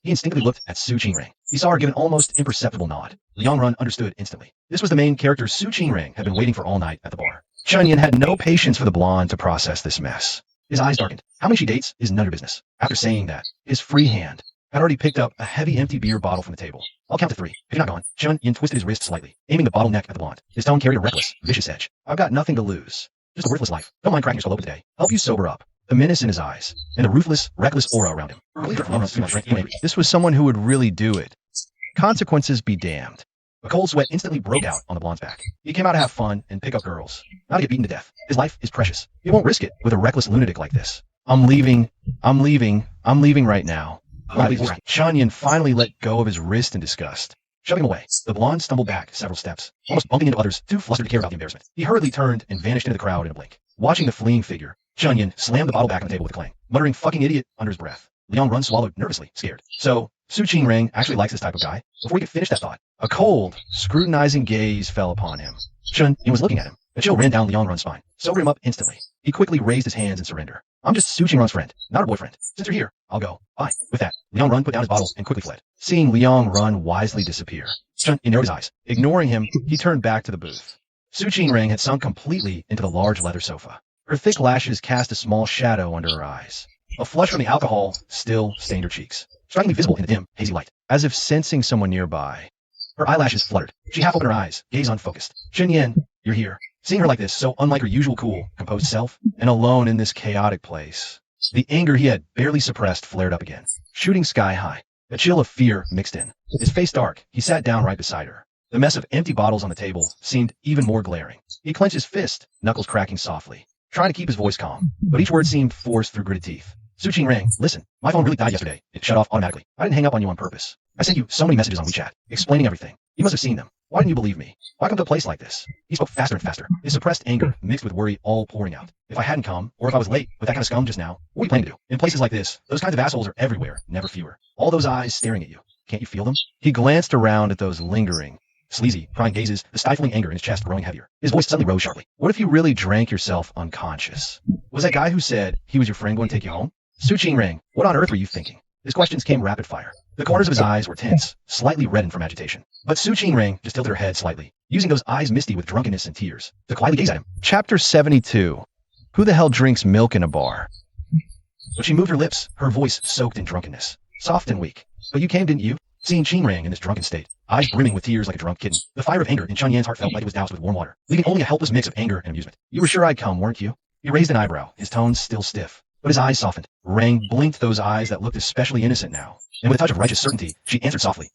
He instinctively looked at Su Qingring. He saw her give an almost imperceptible nod. Liang Run understood instantly. This was the main character Su Qingring had been waiting for all night at the bar. Chunyin had no patience for the blonde to process this mess. His eyes darkened. How many she dates is none of your business. After saying that, his free hand had already picked up a heavy empty beer bottle from the table. I'll count to 3. If you're not gone, Chunyin twisted his wrist slightly, aiming the bottleneck at the blonde. His tone carried a reckless, vicious edge. I've got nothing to lose. Just a worthless life. Don't mind cracking your skull open today. Help you sober up. The menace in his eyes, and the ruthless, reckless aura around him. This was someone who would really do it. Consequences be damned. A cold sweat instantly broke out on the blonde's back. He came out to have fun and pick up girls, not to get beaten to death. His life is precious. He won't risk it with a reckless lunatic like this. I'm leaving right now. Chunyin finally let go of his wrist in disgust. Shoving him away, the blonde stumbled back several steps, almost bumping into others, too flustered to care about the embarrassment. He hurriedly turned and vanished into the crowd in a blink. Watching the fleeing figure, Chunyin slammed the bottle back on the table with a clang, muttering "fucking idiot" under his breath. Liang Run swallowed nervously, scared. So, Su Qingring actually likes this type of guy? Before he could finish that thought, a cold, scrutinizing gaze fell upon him. Chunyin was looking at him. A chill ran down Liang Run's spine, sobering him up instantly. He quickly raised his hands in surrender. I'm just Su Qingrung's friend, not her boyfriend. Since you're here, I'll go. Bye. With that, Liang Run put down his bottle and quickly fled. Seeing Liang Run wisely disappear, Chunyin narrowed his eyes. Ignoring him, he turned back to the booth. Su Qingring had sunk completely into the large leather sofa. Her thick lashes cast a small shadow under her eyes. A flush from the alcohol still stained her cheeks, strikingly visible in the dim, hazy light. As if sensing someone nearby, her eyelashes fluttered. She half opened her eyes, gaze unfocused. Chunyin, you're here. Seeing her like this, so unlike her usual cool, composed self, and alone in this chaotic place, the anger he had barely suppressed flared up again, shooting sky high. A chill of fear mixed in. His face dark, he sat down right beside her. The mess of empty bottles on the table seemed even more glaring. He clenched his fist, knuckles cracking softly, trying to keep his voice calm, but each word seemed forced through gritted teeth. Su Qingring, listen, my phone really died yesterday. It shut off automatically. I didn't hang up on you on purpose. I sent you so many messages on WeChat, explaining everything. You must have seen them. Why didn't you believe me? Why come to a place like this? He spoke faster and faster, his suppressed anger mixed with worry all pouring out. If I hadn't come, or if I was late with that kind of scum just now, what are you planning to do? In places like this, those kinds of assholes are everywhere, never fewer. All those eyes staring at you. Can't you feel them? He glanced around at those lingering, sleazy, prying gazes, the stifling anger in his chest growing heavier. His voice suddenly rose sharply. What if you really drank yourself unconscious? Was that guy who said he was your friend going to take you home? Su Qingring, what on earth were you thinking? His questions came rapid fire. The corners of his eyes were tense, slightly reddened from agitation. But Su Qingring just tilted her head slightly, using those eyes misty with drunkenness and tears, to quietly gaze at him. Chapter 72. Who the hell drinks milk in a bar? But she moved her lips, her voice soaked in drunkenness, soft and weak. But you came, didn't you? Seeing Qingring in this drunken state, eyes brimming with tears like a drunk kitten, the fire of anger in Chunyin's heart felt like it was doused with warm water, leaving only a helpless mix of anger and amusement. You were sure I'd come, weren't you? He raised an eyebrow, his tones still stiff, but his eyes softened. Rang blinked those eyes that looked especially innocent now, and with a touch of righteous certainty, she answered softly.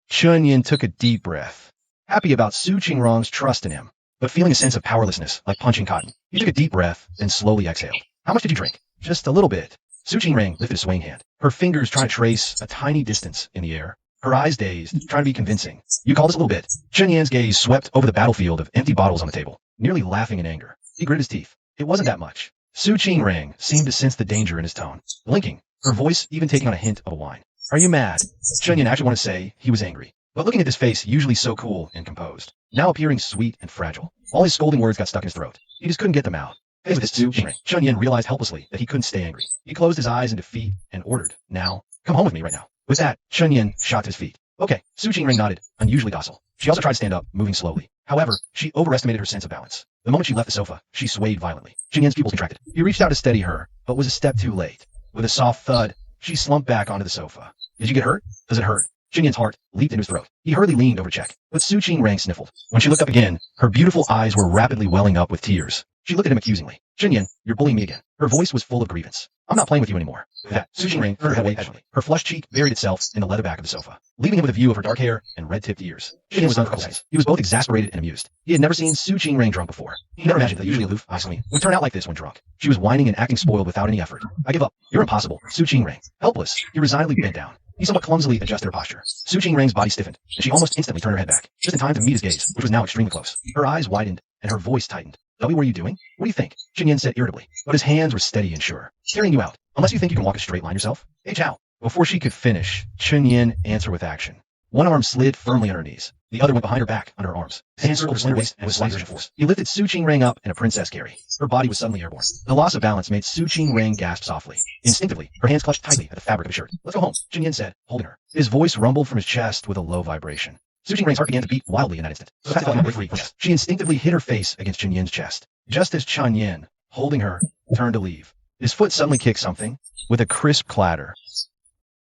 Chunyin took a deep breath, happy about Su Qingrong's trust in him, but feeling a sense of powerlessness, like punching cotton. He took a deep breath, then slowly exhaled. How much did you drink? Just a little bit. Su Qingring lifted a swaying hand, her fingers trying to trace a tiny distance in the air. Her eyes dazed, trying to be convincing. You call this a little bit? Chunyin's gaze swept over the battlefield of empty bottles on the table, nearly laughing in anger. He gritted his teeth. It wasn't that much. Su Qingring seemed to sense the danger in his tone, blinking, her voice even taking on a hint of a whine. Are you mad? Chunyin actually wanted to say he was angry, but looking at his face, usually so cool and composed, now appearing sweet and fragile, all his scolding words got stuck in his throat. He just couldn't get them out. Faced with this Su Qingring, Chunyin realized helplessly that he couldn't stay angry. He closed his eyes in defeat and ordered, now, come home with me right now. With that, Chunyin shot to his feet. Okay, Su Qingring nodded, unusually docile. She also tried to stand up, moving slowly. However, she overestimated her sense of balance. The moment she left the sofa, she swayed violently. Chunyin's pupils contracted. He reached out to steady her, but was a step too late. With a soft thud, she slumped back onto the sofa. Did you get hurt? Does it hurt? Chunyin's heart leaped into his throat. He hurriedly leaned over to check, but Su Qingring sniffled. When she looked up again, her beautiful eyes were rapidly welling up with tears. She looked at him accusingly. Chunyin, you're bullying me again. Her voice was full of grievance. I'm not playing with you anymore. With that, Su Qingren turned her head away petulantly. Her flushed cheek buried itself in the leather back of the sofa, leaving him with a view of her dark hair and red-tipped ears. Xinyan was stunned for a couple seconds. He was both exasperated and amused. He had never seen Su Qingren drunk before. He never imagined that the usually aloof Aisling would turn out like this when drunk. She was whining and acting spoiled without any effort. I give up. You're impossible. Su Qingren. Helpless, he resignedly bent down. He somewhat clumsily adjusted her posture. Su Qingren's body stiffened, and she almost instantly turned her head back, just in time to meet his gaze, which was now extremely close. Her eyes widened, and her voice tightened. Zoe, what are you doing? What do you think? Xinyan said irritably, but his hands were steady and sure. Carrying you out. Unless you think you can walk a straight line yourself. Hey, Chow. Before she could finish, Xinyan answered with action. One arm slid firmly on her knees. The other went behind her back, under her arms. His hands circled her slender waist and with slight force. He lifted Su Qingren up in a princess carry. Her body was suddenly airborne. The loss of balance made Su Qingren gasp softly. Instinctively, her hands clutched tightly at the fabric of his shirt. Let's go home, Xinyan said, holding her. His voice rumbled from his chest with a low vibration. Su Qingren's heart began to beat wildly in that instant. So fast it felt like free. She instinctively hit her face against Xinyan's chest. Just as Chen, holding her, turned to leave. His foot suddenly kicked something, with a crisp clatter.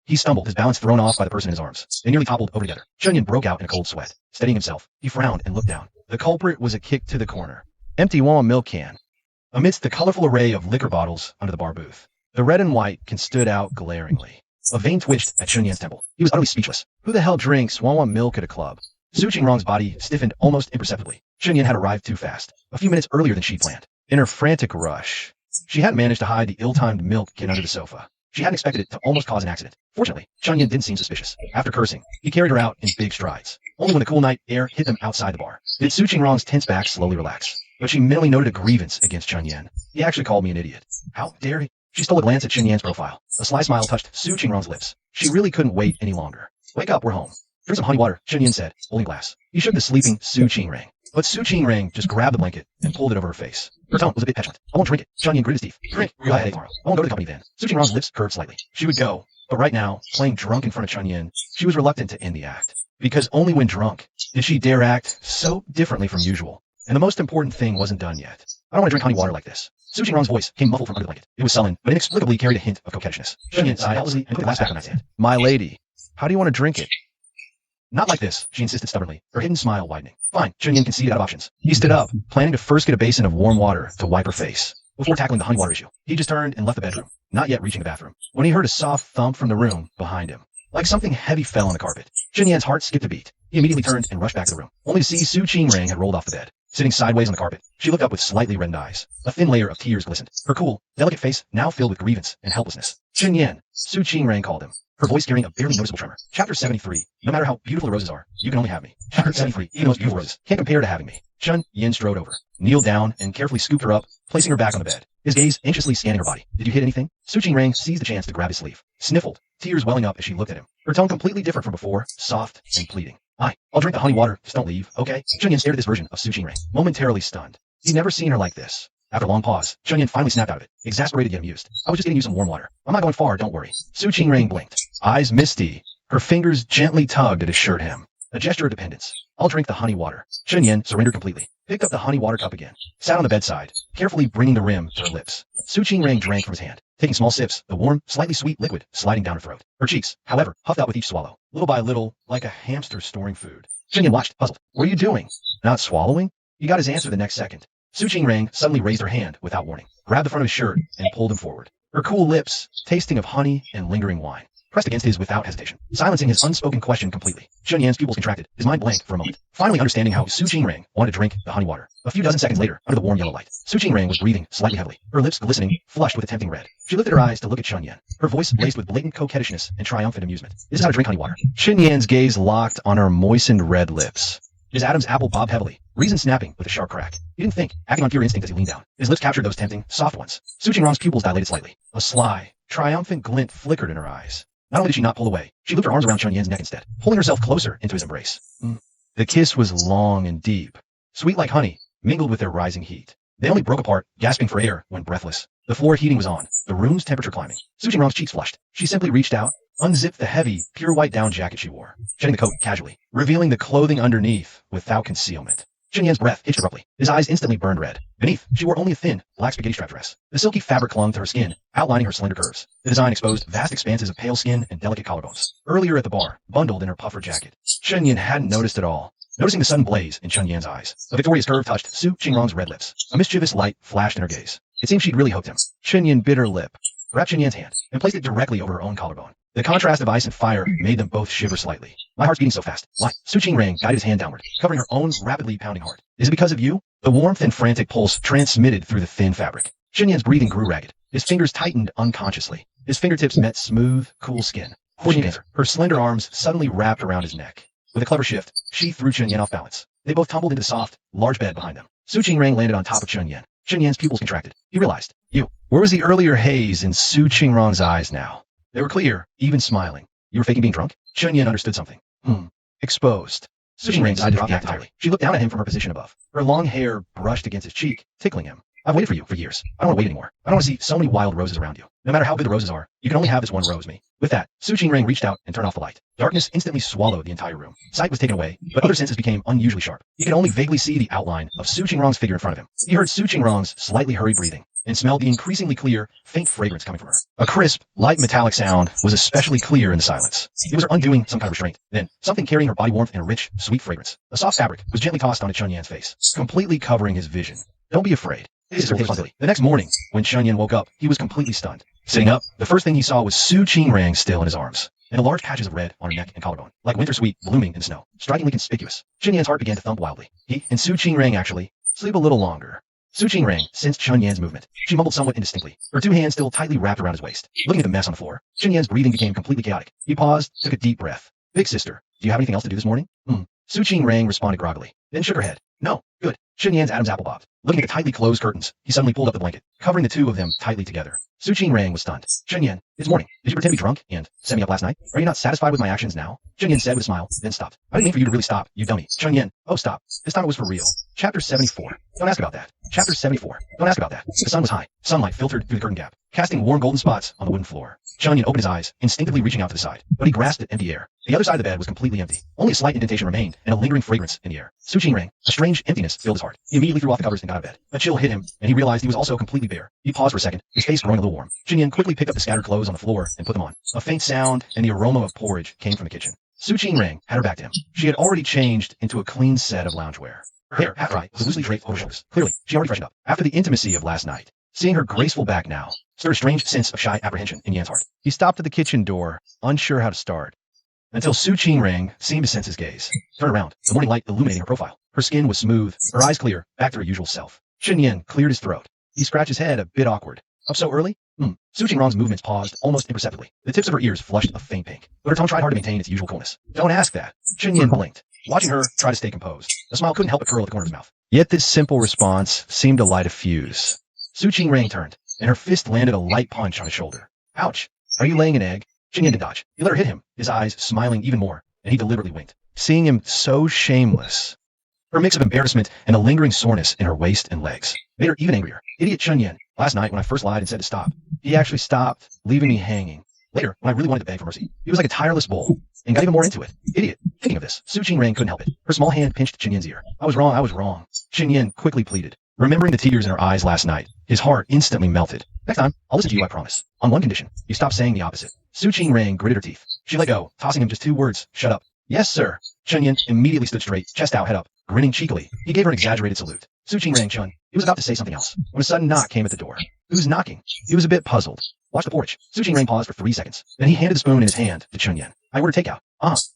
He stumbled, his balance thrown off by the person in his arms. They nearly toppled over together. Chen broke out in a cold sweat. Steadying himself, he frowned and looked down. The culprit was a kick to the corner. Empty Wawa milk can. Amidst the colorful array of liquor bottles under the bar booth, the red and white can stood out glaringly. A vein twitched at Xinyan's temple. He was utterly speechless. Who the hell drinks Wawa milk at a club? Su Qingren's body stiffened almost imperceptibly. Xinyan had arrived too fast, a few minutes earlier than she'd planned. In her frantic rush, she hadn't managed to hide the ill-timed milk can under the sofa. She hadn't expected it to almost cause an accident. Fortunately, Xinyan didn't seem suspicious. After cursing, he carried her out in big strides. Only when the cool night air hit them outside the bar did Su Qingren's tense back slowly relax. But she mentally noted a grievance against Xinyan. He actually called me an idiot. How dare he? She stole a glance at Xinyan's profile. A sly smile touched Su Qingren's lips. She really couldn't wait any longer. Wake up, we're home. Drink some honey water, Xinyan said, holding a glass. He shook the sleeping Su Qingren. But Su Qingren just grabbed the blanket and pulled it over her face. Her tone was a bit petulant. I won't drink it. Xinyan gritted his teeth. Drink. You'll have a headache tomorrow. I won't go to the company then. Su Qingren's lips curved slightly. She would go. But right now, playing drunk in front of Xinyan, she was reluctant to end the act. Because only when drunk did she dare act so differently from usual. And the most important thing wasn't done yet. I don't want to drink honey water like this. Su Qingren's voice came muffled from under the blanket. It was sullen, but inexplicably carried a hint of coquettishness. Xinyan sighed helplessly and put the glass back on the nightstand. My lady, how do you want to drink it? Not like this, she insisted stubbornly, her hidden smile widening. Fine, Xinyan conceded out of options. He stood up, planning to first get a basin of warm water to wipe her face, before tackling the honey water issue. He just turned and left the bedroom, not yet reaching the bathroom, when he heard a soft thump from the room behind him. Like something heavy fell on the carpet. Xinyan's heart skipped a beat. He immediately turned and rushed back to the room, only to see Su Qingren had rolled off the bed. Sitting sideways on the carpet, she looked up with slightly reddened eyes. A thin layer of tears glistened. Her cool, delicate face now filled with grievance and helplessness. Xinyan, Su Qingren called him, her voice carrying a barely noticeable tremor. Chapter 73. No matter how beautiful the roses are, you can only have me. Chapter 73. Even the most beautiful roses can't compare to having me. Xinyan strode over, kneeled down, and carefully scooped her up, placing her back on the bed. His gaze anxiously scanning her body. Did you hit anything? Su Qingren seized the chance to grab his sleeve. Sniffled, tears welling up as she looked at him. Her tone completely different from before, soft and pleading. I'll drink the honey water, just don't leave, okay? Xinyan stared at this version of Su Qingren, momentarily stunned. He'd never seen her like this. After a long pause, Xinyan finally snapped out of it, exasperated yet amused. I was just getting you some warm water. I'm not going far, don't worry. Su Qingren blinked, eyes misty. Her fingers gently tugged at his shirt hem. A gesture of dependence. I'll drink the honey water. Xinyan surrendered completely, picked up the honey water cup again, sat on the bedside, carefully bringing the rim to her lips. Su Qingren drank from his hand, taking small sips, the warm, slightly sweet liquid sliding down her throat. Her cheeks, however, puffed out with each swallow, little by little, like a hamster storing food. Xinyan watched, puzzled. What are you doing? Not swallowing? He got his answer the next second. Su Qingren suddenly raised her hand without warning, grabbed the front of his shirt, and pulled him forward. Her cool lips, tasting of honey and lingering wine, pressed against his without hesitation, silencing his unspoken question completely. Xinyan's pupils contracted, his mind blank for a moment, finally understanding how Su Qingren wanted to drink the honey water. A few dozen seconds later, under the warm yellow light, Su Qingren was breathing slightly heavily, her lips glistening, flushed with a tempting red. She lifted her eyes to look at Xinyan, her voice laced with blatant coquettishness and triumphant amusement. This is how to drink honey water. Xinyan's gaze locked on her moistened red lips. His Adam's apple bobbed heavily, reason snapping with a sharp crack. He didn't think, acting on pure instinct as he leaned down. His lips captured those tempting, soft ones. Su Qingren's pupils dilated slightly. A sly, triumphant glint flickered in her eyes. Not only did she not pull away, she looped her arms around Xinyan's neck instead, pulling herself closer into his embrace. The kiss was long and deep, sweet like honey, mingled with their rising heat. They only broke apart, gasping for air when breathless. The floor heating was on, the room's temperature climbing. Su Qingren's cheeks flushed. She simply reached out, unzipped the heavy, pure white down jacket she wore, shedding the coat casually, revealing the clothing underneath without concealment. Xinyan's breath hitched abruptly. His eyes instantly burned red. Beneath, she wore only a thin, black spaghetti-strap dress. The silky fabric clung to her skin, outlining her slender curves. The design exposed vast expanses of pale skin and delicate collarbones. Earlier at the bar, bundled in her puffer jacket, Xinyan hadn't noticed at all, noticing the sudden blaze in Xinyan's eyes. A victorious curve touched Su Qingren's red lips. A mischievous light flashed in her gaze. It seemed she'd really hooked him. Xinyan bit her lip. grabbed Chen Yan's hand, and placed it directly over her own collarbone. The contrast of ice and fire made them both shiver slightly. My heart's beating so fast. Why? Su Qingrang guided his hand downward, covering her own rapidly pounding heart. Is it because of you? The warmth and frantic pulse transmitted through the thin fabric. Chen Yan's breathing grew ragged. His fingers tightened unconsciously. His fingertips met smooth, cool skin. Forcing answer, her slender arms suddenly wrapped around his neck. With a clever shift, she threw Chen Yan off balance. They both tumbled into the soft, large bed behind them. Su Qingrang landed on top of Chen Yan. Chen Yan's pupils contracted. He realized, you. Where was the earlier haze in Su Qingrang's eyes now? They were clear, even smiling. You were faking being drunk? Chen Yan understood something. Exposed. Su Qingrang decided to drop the act entirely. She looked down at him from her position above. Her long hair brushed against his cheek, tickling him. I've waited for you for years. I don't want to wait anymore. I don't want to see so many wild roses around you. No matter how good the roses are, you can only have this one rose, me. With that, Su Qingrang reached out and turned off the light. Darkness instantly swallowed the entire room. Sight was taken away, but other senses became unusually sharp. He could only vaguely see the outline of Su Qingrang's figure in front of him. He heard Su Qingrang's slightly hurried breathing and smelled the increasingly clear, faint fragrance coming from her. A crisp, light metallic sound was especially clear in the silence. It was her undoing some kind of restraint. Then, something carrying her body warmth and a rich, sweet fragrance. A soft fabric was gently tossed onto Chen Yan's face, completely covering his vision. Don't be afraid. This is her responsibility. The next morning, when Chen Yan woke up, he was completely stunned. Sitting up, the first thing he saw was Su Qingrang still in his arms, and the large patches of red on her neck and collarbone, like winter sweet blooming in the snow, strikingly conspicuous. Chen Yan's heart began to thump wildly. He and Su Qingrang actually sleep a little longer. Su Qingrang sensed Chen Yan's movement. She mumbled somewhat indistinctly, her two hands still tightly wrapped around his waist. Looking at the mess on the floor, Chen Yan's breathing became completely chaotic. He paused, took a deep breath. Big sister, do you have anything else to do this morning? Su Qingrang responded groggily, then shook her head. No, good. Chen Yan's Adam's apple bobbed. Looking at the tightly closed curtains, he suddenly pulled up the blanket, covering the two of them tightly together. Su Qingrang was stunned. Chen Yan, it's morning. Did you pretend to be drunk and set me up last night? Are you not satisfied with my actions now? Chen Yan said with a smile, then stopped. I didn't mean for you to really stop, you dummy. Chen Yan, oh stop. This time it was for real. Chapter 74. Don't ask about that. Chapter 74. Don't ask about that. The sun was high. Sunlight filtered through the curtain gap, casting warm golden spots on the wooden floor. Chen Yan opened his eyes, instinctively reaching out to the side, but he grasped at empty air. The other side of the bed was completely empty. Only a slight indentation remained, and a lingering fragrance in the air. Su Qingrang, a strange emptiness filled his heart. He immediately threw off the covers and got out of bed. A chill hit him, and he realized he was also completely bare. He paused for a second, his face growing a little warm. Chen Yan quickly picked up the scattered clothes on the floor and put them on. A faint sound and the aroma of porridge came from the kitchen. Su Qingrang had her back to him. She had already changed into a clean set of loungewear. Her hair, half dry, was loosely draped over her shoulders. Clearly, she already freshened up after the intimacy of last night. Seeing her graceful back now stirred a strange sense of shy apprehension in Yan's heart. He stopped at the kitchen door, unsure how to start, until Su Qingrang seemed to sense his gaze. Turn around, the morning light illuminating her profile. Her skin was smooth, her eyes clear, back to her usual self. Chen Yan cleared his throat. He scratched his head, a bit awkward. Up so early? Su Qingrang's movements paused almost imperceptibly. The tips of her ears flushed a faint pink, but her tone tried hard to maintain its usual coolness. Don't ask that. Chen Yan blinked, watching her try to stay composed. The smile couldn't help but curl at the corner of his mouth. Yet this simple response seemed to light a fuse. Su Qingrang turned, and her fist landed a light punch on his shoulder. Ouch. Are you laying an egg? Chen Yan didn't dodge. He let her hit him, his eyes smiling even more, and he deliberately winked. Seeing him so shameless, her mix of embarrassment and a lingering soreness in her waist and legs made her even angrier. Idiot Chen Yan. Last night when I first lied and said to stop, he actually stopped, leaving me hanging. Later, when I really wanted to beg for mercy, he was like a tireless bull, and got even more into it. Idiot. Thinking of this, Su Qingrang couldn't help it. Her small hand pinched Chen Yan's ear. I was wrong. Chen Yan quickly pleaded. Remembering the tears in her eyes last night, his heart instantly melted. Next time, I'll listen to you, I promise. On one condition, you stop saying the opposite. Su Qingrang gritted her teeth. She let go, tossing him just two words, shut up. Yes, sir. Chen Yan immediately stood straight, chest out, head up, grinning cheekily. He gave her an exaggerated salute. Su Qingrang Chun. He was about to say something else, when a sudden knock came at the door. Who's knocking? He was a bit puzzled. Watch the porridge. Su Qingrang paused for 3 seconds. Then he handed the spoon in his hand to Chen Yan. I ordered takeout.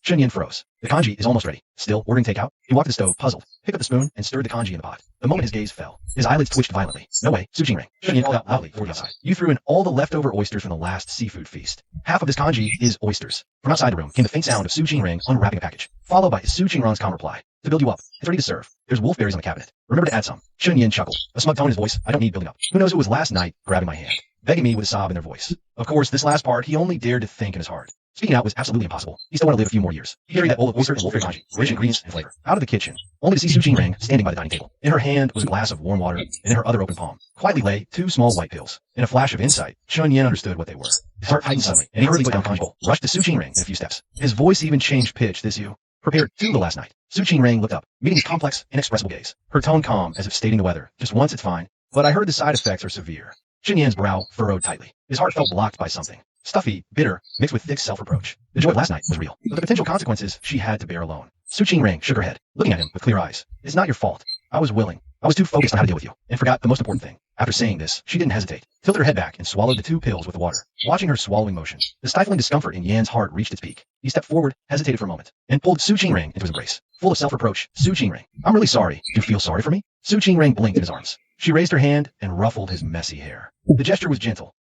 Chen Yan froze. The congee is almost ready. Still ordering takeout? He walked to the stove, puzzled, picked up the spoon, and stirred the congee in the pot. The moment his gaze fell, his eyelids twitched violently. No way, Su Qingrang. Chen Yan called out loudly toward the outside. You threw in all the leftover oysters from the last seafood feast. Half of this congee is oysters. From outside the room came the faint sound of Su Qingrang unwrapping a package, followed by Su Qingrang's calm reply. To build you up. It's ready to serve. There's wolfberries on the cabinet. Remember to add some. Chen Yan chuckled, a smug tone in his voice. I don't need building up. Who knows who it was last night grabbing my hand, begging me with a sob in their voice. Of course, this last part he only dared to think in his heart. Speaking out was absolutely impossible. He still wanted to live a few more years. He carried that bowl of oyster and wolfberry congee, rich ingredients and flavor, out of the kitchen, only to see Su Qingrang standing by the dining table. In her hand was a glass of warm water, and in her other open palm quietly lay 2 small white pills. In a flash of insight, Chen Yan understood what they were. His heart tightened suddenly, and he hurriedly put down the congee bowl, rushed to Su Qingrang in a few steps. His voice even changed pitch. This you prepared too the last night. Su Qingrang looked up, meeting his complex, inexpressible gaze. Her tone calm, as if stating the weather. Just once it's fine, but I heard the side effects are severe. Chen Yan's brow furrowed tightly. His heart felt blocked by something. Stuffy, bitter, mixed with thick self-reproach. The joy of last night was real, but the potential consequences she had to bear alone. Su Qingrang shook her head, looking at him with clear eyes. It's not your fault. I was willing. I was too focused on how to deal with you, and forgot the most important thing. After saying this, she didn't hesitate, tilted her head back and swallowed the 2 pills with the water. Watching her swallowing motion, the stifling discomfort in Yan's heart reached its peak. He stepped forward, hesitated for a moment, and pulled Su Qingrang into his embrace. Full of self-reproach, Su Qingrang, I'm really sorry. Do you feel sorry for me? Su Qingrang blinked in his arms. She raised her hand and ruffled his messy hair. The gesture was gentle.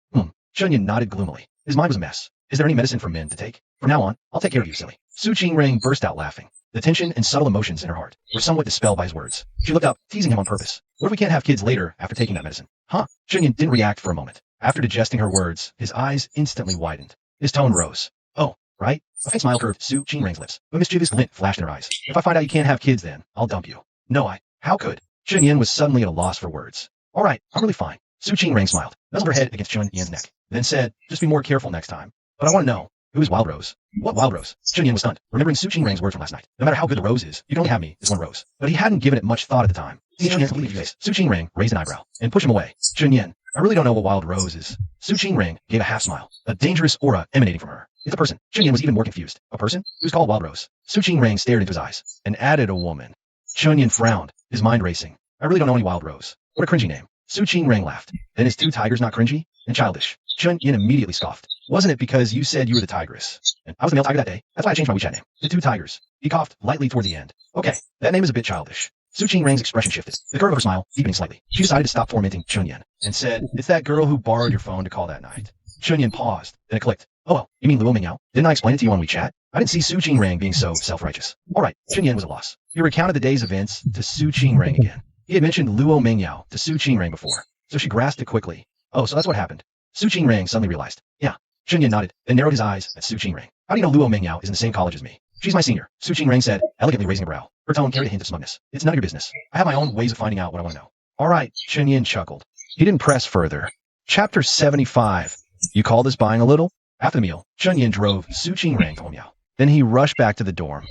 Chunyin nodded gloomily. His mind was a mess. Is there any medicine for men to take? From now on, I'll take care of you, silly. Su Qingrang burst out laughing. The tension and subtle emotions in her heart were somewhat dispelled by his words. She looked up, teasing him on purpose. What if we can't have kids later after taking that medicine? Huh? Chunyin didn't react for a moment. After digesting her words, his eyes instantly widened. His tone rose. Oh, right? A faint smile curved Su Qingrang's lips. A mischievous glint flashed in her eyes. If I find out you can't have kids then, I'll dump you. No, how could? Chunyin was suddenly at a loss for words. All right, I'm really fine. Su Qingrang smiled, nuzzled her head against Chunyan's neck, then said, just be more careful next time. But I want to know, who is Wild Rose? What Wild Rose? Chunyin was stunned, remembering Su Qingrang's words from last night. No matter how good the rose is, you can only have me as one rose. But he hadn't given it much thought at the time. Seeing Chunyan's completely face, Su Qingrang raised an eyebrow and pushed him away. Chunyin, I really don't know what Wild Rose is. Su Qingrang gave a half smile, a dangerous aura emanating from her. It's a person. Chunyin was even more confused. A person? Who's called Wild Rose? Su Qingrang stared into his eyes and added a woman. Chunyin frowned, his mind racing. I really don't know any Wild Rose. What a cringy name. Su Qingrang laughed. Then is 2 tigers not cringy? And childish? Chunyin immediately scoffed. Wasn't it because you said you were the tigress? And I was the male tiger that day. That's why I changed my WeChat name. The 2 tigers. He coughed lightly toward the end. Okay, that name is a bit childish. Su Qingrang's expression shifted, the curve of her smile deepening slightly. She decided to stop tormenting Chunyin and said, it's that girl who borrowed your phone to call that night. Chunyin paused, then it clicked. Oh well, you mean Luo Mingyao? Didn't I explain it to you on WeChat? I didn't see Su Qingrang being so self-righteous. Alright, Chunyin was at loss. He recounted the day's events to Su Qingrang again. He had mentioned Luo Mingyao to Su Qingrang before, so she grasped it quickly. Oh, so that's what happened. Su Qingrang suddenly realized. Yeah. Chunyin nodded, then narrowed his eyes at Su Qingrang. How do you know Luo Mingyao is in the same college as me? She's my senior, Su Qingrang said, elegantly raising a brow. Her tone carried a hint of smugness. It's none of your business. I have my own ways of finding out what I want to know. Alright, Chunyin chuckled. He didn't press further. Chapter 75. You call this buying a little? After the meal, Chunyin drove Su Qingrang to Hongmiao. Then he rushed back to the dorm,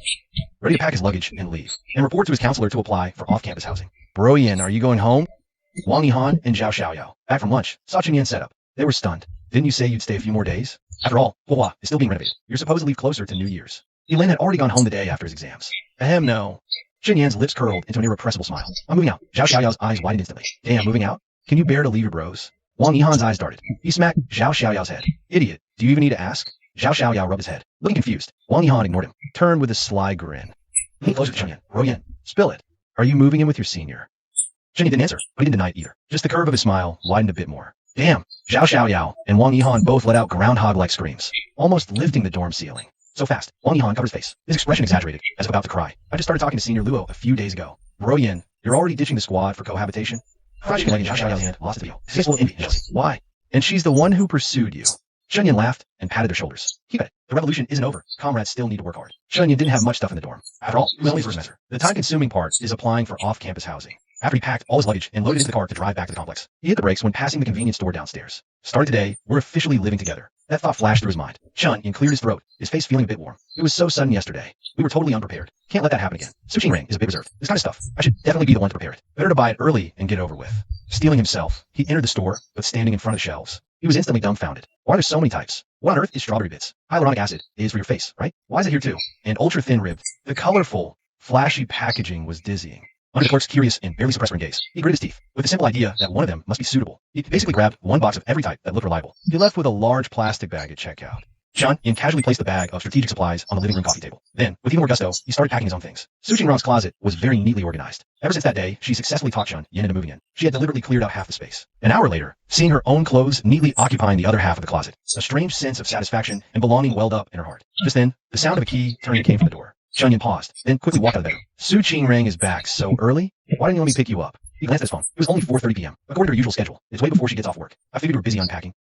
ready to pack his luggage and leave, and report to his counselor to apply for off-campus housing. Bro Yin, are you going home? Wang Yihan and Zhao Xiaoyao, back from lunch, saw Chunyin set up. They were stunned. Didn't you say you'd stay a few more days? After all, Huahua is still being renovated. You're supposed to leave closer to New Year's. Yilin had already gone home the day after his exams. Ahem, no. Chunyan's lips curled into an irrepressible smile. I'm moving out. Zhao Xiaoyao's eyes widened instantly. Damn, moving out? Can you bear to leave your bros? Wang Yihan's eyes darted. He smacked Zhao Xiaoyao's head. Idiot, do you even need to ask? Zhao Xiaoyao rubbed his head. Looking confused, Wang Yihan ignored him, turned with a sly grin. Lean closer to Chunyin. Royan, spill it. Are you moving in with your senior? Chunyin didn't answer, but he didn't deny it either. Just the curve of his smile widened a bit more. Damn, Zhao Xiaoyao and Wang Yihan both let out groundhog-like screams, almost lifting the dorm ceiling. So fast, Wang Yihan covered his face, his expression exaggerated, as if about to cry. I just started talking to Senior Luo a few days ago. Bro Yin, you're already ditching the squad for cohabitation? Fried chicken leg in Zhao Xiaoyao's hand lost its video. His face full of envy and jealousy. Why? And she's the one who pursued you. Chunyin laughed and patted their shoulders. Keep at it. The revolution isn't over. Comrades still need to work hard. Chunyin didn't have much stuff in the dorm. After all, it was only first semester. The time-consuming part is applying for off-campus housing. After he packed all his luggage and loaded into the car to drive back to the complex, he hit the brakes when passing the convenience store downstairs. Starting today, we're officially living together. That thought flashed through his mind. Chunyin cleared his throat, his face feeling a bit warm. It was so sudden yesterday. We were totally unprepared. Can't let that happen again. Su Qingrang is a bit reserved. This kind of stuff, I should definitely be the one to prepare it. Better to buy it early and get it over with. Stealing himself, he entered the store, but standing in front of the shelves, he was instantly dumbfounded. Why are there so many types? What on earth is strawberry bits? Hyaluronic acid is for your face, right? Why is it here too? And ultra-thin ribbed. The colorful, flashy packaging was dizzying. Under the clerk's curious and barely suppressed gaze, he gritted his teeth, with the simple idea that one of them must be suitable. He basically grabbed one box of every type that looked reliable. He left with a large plastic bag at checkout. Chunyin casually placed the bag of strategic supplies on the living room coffee table. Then, with even more gusto, he started packing his own things. Su Qingrang's closet was very neatly organized. Ever since that day, she successfully talked Chunyin into moving in. She had deliberately cleared out half the space. An hour later, seeing her own clothes neatly occupying the other half of the closet, a strange sense of satisfaction and belonging welled up in her heart. Just then, the sound of a key turning came from the door. Chunyin paused, then quickly walked out of the bedroom. Su Qingrang is back so early? Why didn't you let me pick you up? He glanced at his phone. It was only 4:30 p.m. According to her usual schedule, it's way before she gets off work. I figured you were busy unpacking.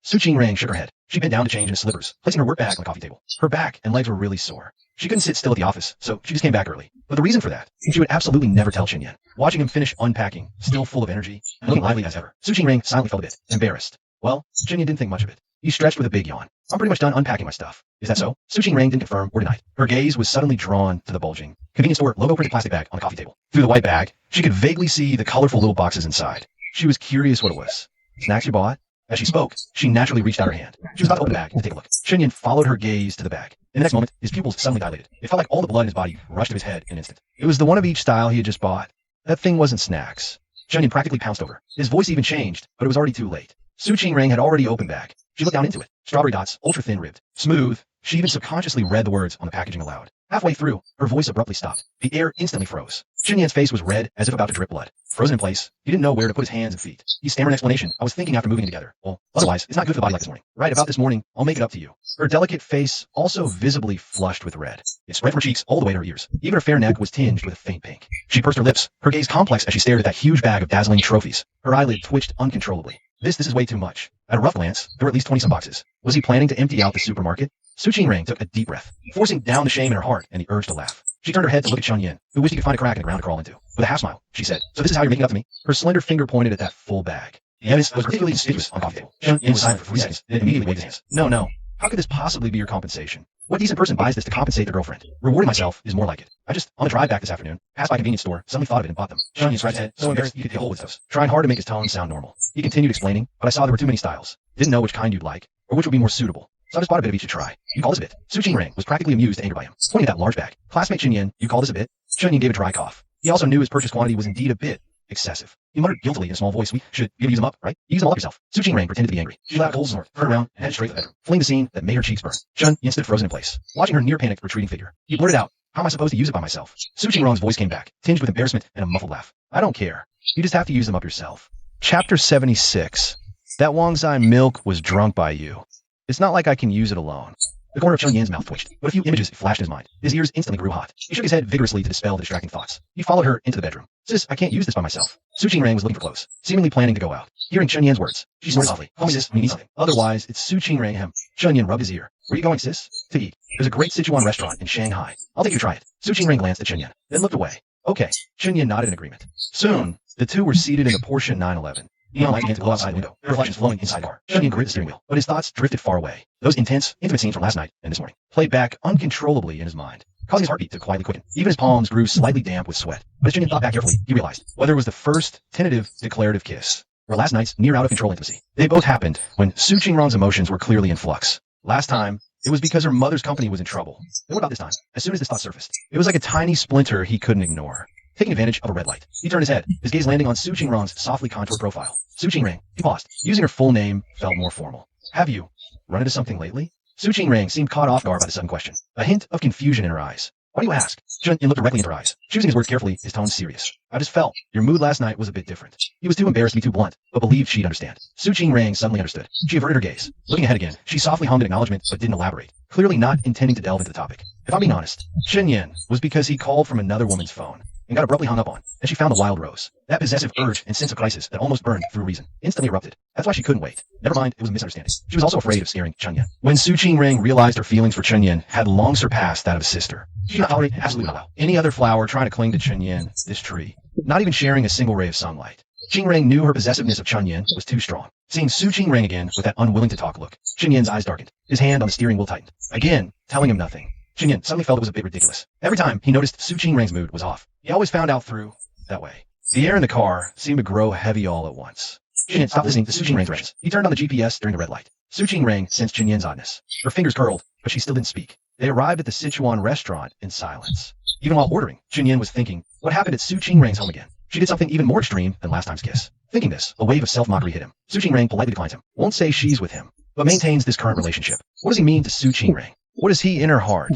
Su Qingrang shook her head. She bent down to change into slippers, placing her work bag on the coffee table. Her back and legs were really sore. She couldn't sit still at the office, so she just came back early. But the reason for that, she would absolutely never tell Chunyin. Watching him finish unpacking, still full of energy, and looking lively as ever, Su Qingrang silently felt a bit embarrassed. Well, Chunyin didn't think much of it. He stretched with a big yawn. I'm pretty much done unpacking my stuff. Is that so? Su Qingrang didn't confirm or deny. Her gaze was suddenly drawn to the bulging convenience store logo printed plastic bag on the coffee table. Through the white bag, she could vaguely see the colorful little boxes inside. She was curious what it was. Snacks you bought? As she spoke, she naturally reached out her hand. She was about to open the bag to take a look. Chunyin followed her gaze to the bag. In the next moment, his pupils suddenly dilated. It felt like all the blood in his body rushed to his head in an instant. It was the one of each style he had just bought. That thing wasn't snacks. Chunyin practically pounced over. His voice even changed, but it was already too late. Su Qingrang had already opened bag. She looked down into it. Strawberry dots, ultra thin ribbed, smooth. She even subconsciously read the words on the packaging aloud. Halfway through, her voice abruptly stopped. The air instantly froze. Chunyan's face was red, as if about to drip blood. Frozen in place, he didn't know where to put his hands and feet. He stammered an explanation. I was thinking after moving in together. Well, otherwise, it's not good for the body like this morning. Right about this morning, I'll make it up to you. Her delicate face also visibly flushed with red. It spread from her cheeks all the way to her ears. Even her fair neck was tinged with a faint pink. She pursed her lips, her gaze complex as she stared at that huge bag of dazzling trophies. Her eyelid twitched uncontrollably. This is way too much. At a rough glance, there were at least 20-some boxes. Was he planning to empty out the supermarket? Su Qingrang took a deep breath, forcing down the shame in her heart and the urge to laugh. She turned her head to look at Chunyin, who wished he could find a crack in the ground to crawl into. With a half smile, she said, "So this is how you're making up to me?" Her slender finger pointed at that full bag. The evidence was particularly conspicuous on the coffee table. Chunyin was silent for 3 seconds, then immediately waved his hands. No. How could this possibly be your compensation? What decent person buys this to compensate their girlfriend? Rewarding myself is more like it. I just, on the drive back this afternoon, passed by a convenience store, suddenly thought of it and bought them. Chunyin scratched his head, so embarrassed he could hold with those. Trying hard to make his tone sound normal. He continued explaining, but I saw there were too many styles. Didn't know which kind you'd like, or which would be more suitable. So I just bought a bit of each to try. You call this a bit? Su Qingrang was practically amused and angered by him, pointing at that large bag. Classmate Chunyin, you call this a bit? Chunyin gave a dry cough. He also knew his purchase quantity was indeed a bit excessive. He muttered guiltily in a small voice, "We should be able to use them up, right? You use them all up yourself." Su Qingrang pretended to be angry. She let out a cold snort, turned around, and headed straight to the bedroom, fleeing the scene that made her cheeks burn. Chunyin stood frozen in place, watching her near-panicked retreating figure. He blurted out, "How am I supposed to use it by myself?" Su Qingrang's voice came back, tinged with embarrassment and a muffled laugh. "I don't care. You just have to use them up yourself." Chapter 76. That Wangzai milk was drunk by you. It's not like I can use it alone. The corner of Chunyin's mouth twitched, but a few images flashed in his mind. His ears instantly grew hot. He shook his head vigorously to dispel the distracting thoughts. He followed her into the bedroom. "Sis, I can't use this by myself." Su Qingrang was looking for clothes, seemingly planning to go out. Hearing Chunyin's words, she snorted softly. "Call me sis when you need something. Otherwise, it's Su Qingrang him." Chunyin rubbed his ear. "Where are you going, sis?" "To eat. There's a great Sichuan restaurant in Shanghai. I'll take you to try it." Su Qingrang glanced at Chunyin, then looked away. "Okay." Chunyin nodded in agreement. Soon, the two were seated in the Porsche 911. Neon lights began to glow outside the window, their reflections flowing inside the car. Chunyin gripped the steering wheel, but his thoughts drifted far away. Those intense, intimate scenes from last night and this morning played back uncontrollably in his mind, causing his heartbeat to quietly quicken. Even his palms grew slightly damp with sweat. But as Chunyin thought back carefully, he realized whether it was the first tentative declarative kiss or last night's near out-of-control intimacy, they both happened when Su Qingrang's emotions were clearly in flux. Last time, it was because her mother's company was in trouble. And what about this time? As soon as this thought surfaced, it was like a tiny splinter he couldn't ignore. Taking advantage of a red light, he turned his head, his gaze landing on Su Qingrang's softly contoured profile. Su Qingrang. He paused. Using her full name felt more formal. "Have you run into something lately?" Su Qingrang seemed caught off guard by the sudden question, a hint of confusion in her eyes. "Why do you ask?" Chunyin looked directly into her eyes, choosing his words carefully, his tone serious. "I just felt your mood last night was a bit different." He was too embarrassed to be too blunt, but believed she'd understand. Su Qingrang suddenly understood. She averted her gaze. Looking ahead again, she softly hummed an acknowledgement but didn't elaborate, clearly not intending to delve into the topic. If I'm being honest, Chunyin was because he called from another woman's phone and got abruptly hung up on, and she found the wild rose. That possessive urge and sense of crisis that almost burned through reason instantly erupted. That's why she couldn't wait. Never mind, it was a misunderstanding. She was also afraid of scaring Chunyin. When Su Qingrang realized her feelings for Chunyin had long surpassed that of a sister, she did not tolerate absolutely not any other flower trying to cling to Chunyin, this tree, not even sharing a single ray of sunlight. Qingrang knew her possessiveness of Chunyin was too strong. Seeing Su Qingrang again with that unwilling to talk look, Chunyin's eyes darkened. His hand on the steering wheel tightened. Again, telling him nothing. Chunyin suddenly felt it was a bit ridiculous. Every time he noticed Su Qingrang's mood was off, he always found out through that way. The air in the car seemed to grow heavy all at once. Chunyin stopped listening to Su Qingrang's directions. He turned on the GPS during the red light. Su Qingrang sensed Chunyin's oddness. Her fingers curled, but she still didn't speak. They arrived at the Sichuan restaurant in silence. Even while ordering, Chunyin was thinking, what happened at Su Qingrang's home again? She did something even more extreme than last time's kiss. Thinking this, a wave of self-mockery hit him. Su Qingrang politely declines him. Won't say she's with him, but maintains this current relationship. What does he mean to Su Qingrang? What is he in her heart?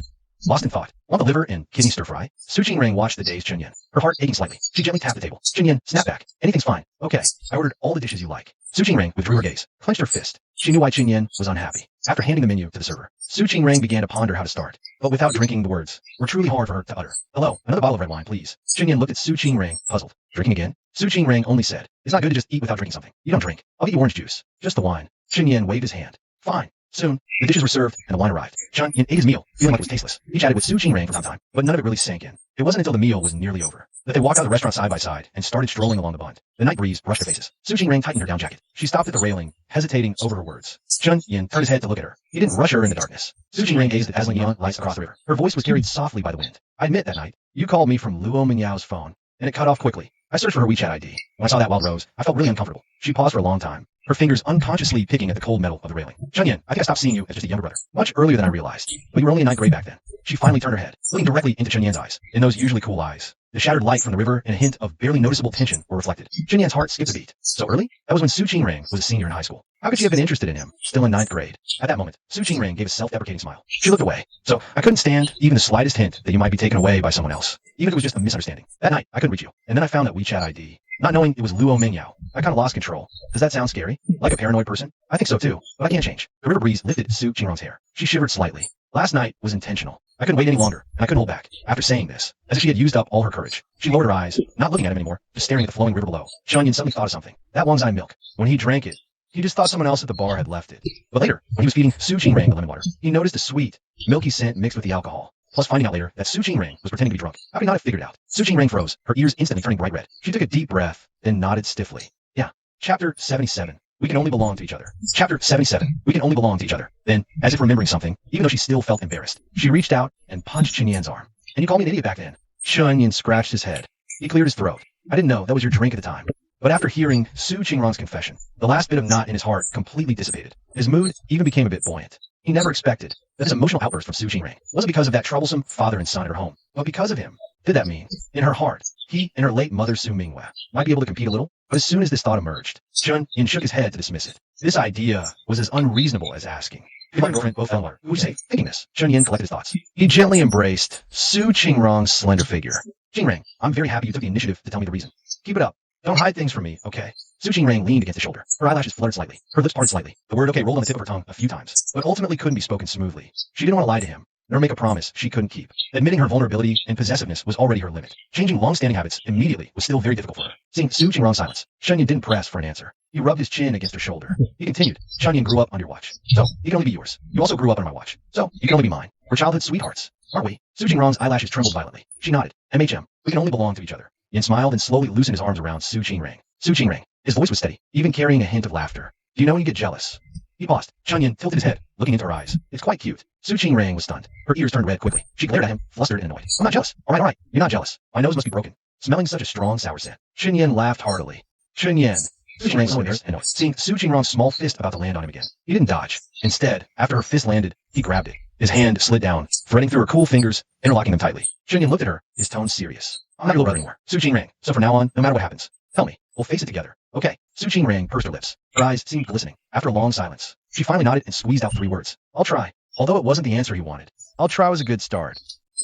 Lost in thought. Want the liver and kidney stir-fry? Su Qingrang watched the dazed Chunyin, her heart aching slightly. She gently tapped the table. Chunyin, snap back. Anything's fine. Okay, I ordered all the dishes you like. Su Qingrang withdrew her gaze, clenched her fist. She knew why Chunyin was unhappy. After handing the menu to the server, Su Qingrang began to ponder how to start, but without drinking the words were truly hard for her to utter. "Hello, another bottle of red wine, please." Chunyin looked at Su Qingrang, puzzled. "Drinking again?" Su Qingrang only said, "It's not good to just eat without drinking something. You don't drink. I'll get you orange juice. Just the wine." Chunyin waved his hand. "Fine." Soon, the dishes were served and the wine arrived. Chunyin ate his meal, feeling like it was tasteless. He chatted with Su Qingrang for some time, but none of it really sank in. It wasn't until the meal was nearly over that they walked out of the restaurant side by side and started strolling along the bund. The night breeze brushed their faces. Su Qingrang tightened her down jacket. She stopped at the railing, hesitating over her words. Chunyin turned his head to look at her. He didn't rush her in the darkness. Su Qingrang gazed at the dazzling neon lights across the river. Her voice was carried softly by the wind. "I admit that night, you called me from Luo Mingyao's phone, and it cut off quickly. I searched for her WeChat ID. When I saw that wild rose, I felt really uncomfortable." She paused for a long time, her fingers unconsciously picking at the cold metal of the railing. Chunyin, I think I stopped seeing you as just a younger brother, much earlier than I realized. But you were only in 9th grade back then. She finally turned her head, looking directly into Chunyan's eyes. In those usually cool eyes, the shattered light from the river and a hint of barely noticeable tension were reflected. Chunyan's heart skipped a beat. So early? That was when Su Qingrang was a senior in high school. How could she have been interested in him, still in 9th grade? At that moment, Su Qingrang gave a self-deprecating smile. She looked away. So I couldn't stand even the slightest hint that you might be taken away by someone else, even if it was just a misunderstanding. That night, I couldn't reach you, and then I found that WeChat ID. Not knowing it was Luo Mingyao, I kind of lost control. Does that sound scary? Like a paranoid person? I think so too, but I can't change. The river breeze lifted Su Qingrang's hair. She shivered slightly. Last night was intentional. I couldn't wait any longer, and I couldn't hold back. After saying this, as if she had used up all her courage, she lowered her eyes, not looking at him anymore, just staring at the flowing river below. Chunyin suddenly thought of something. That Wangzai milk. When he drank it, he just thought someone else at the bar had left it. But later, when he was feeding Su Qingrang the lemon water, he noticed a sweet, milky scent mixed with the alcohol. Plus finding out later that Su Qingrang was pretending to be drunk. How could he not have figured it out? Su Qingrang froze, her ears instantly turning bright red. She took a deep breath, then nodded stiffly. Yeah. Chapter 77. We can only belong to each other. Chapter 77. We can only belong to each other. Then, as if remembering something, even though she still felt embarrassed, she reached out and punched Chunyan's arm. And you called me an idiot back then. Chunyan scratched his head. He cleared his throat. I didn't know that was your drink at the time. But after hearing Su Qingrang's confession, the last bit of knot in his heart completely dissipated. His mood even became a bit buoyant. He never expected that this emotional outburst from Su Qingrang wasn't because of that troublesome father and son at her home, but because of him. Did that mean, in her heart, he and her late mother Su Minghua might be able to compete a little? But as soon as this thought emerged, Chun-Yin shook his head to dismiss it. This idea was as unreasonable as asking. He and my girlfriend both fell in water. Who would you say? Thinking this, Chun-Yin collected his thoughts. He gently embraced Su Qingrang's slender figure. Qingrang, I'm very happy you took the initiative to tell me the reason. Keep it up. Don't hide things from me, okay? Su Qingrang leaned against his shoulder. Her eyelashes fluttered slightly. Her lips parted slightly. The word okay rolled on the tip of her tongue a few times, but ultimately couldn't be spoken smoothly. She didn't want to lie to him, nor make a promise she couldn't keep. Admitting her vulnerability and possessiveness was already her limit. Changing long-standing habits immediately was still very difficult for her. Seeing Su Qingrang's silence, Chunyin didn't press for an answer. He rubbed his chin against her shoulder. He continued, Chunyin grew up under your watch, so he can only be yours. You also grew up under my watch, so you can only be mine. We're childhood sweethearts, aren't we? Su Qingrang's eyelashes trembled violently. She nodded. MHM, we can only belong to each other. Yin smiled and slowly loosened his arms around Su Qingrang. Su Qingrang. His voice was steady, even carrying a hint of laughter. Do you know when you get jealous? He paused. Chunyin tilted his head, looking into her eyes. It's quite cute. Su Qingrang was stunned. Her ears turned red quickly. She glared at him, flustered and annoyed. I'm not jealous. All right. You're not jealous. My nose must be broken. Smelling such a strong sour scent. Chunyin laughed heartily. Chunyin. Su Qingrang slowed and annoyed, seeing Su Qingrang's small fist about to land on him again. He didn't dodge. Instead, after her fist landed, he grabbed it. His hand slid down, threading through her cool fingers, interlocking them tightly. Chunyin looked at her, his tone serious. I'm not your little brother anymore. Su Qingrang. So from now on, no matter what happens, tell me. We'll face it together. Okay. Su Qingrang pursed her lips. Her eyes seemed glistening. After a long silence, she finally nodded and squeezed out 3 words. I'll try. Although it wasn't the answer he wanted. I'll try was a good start.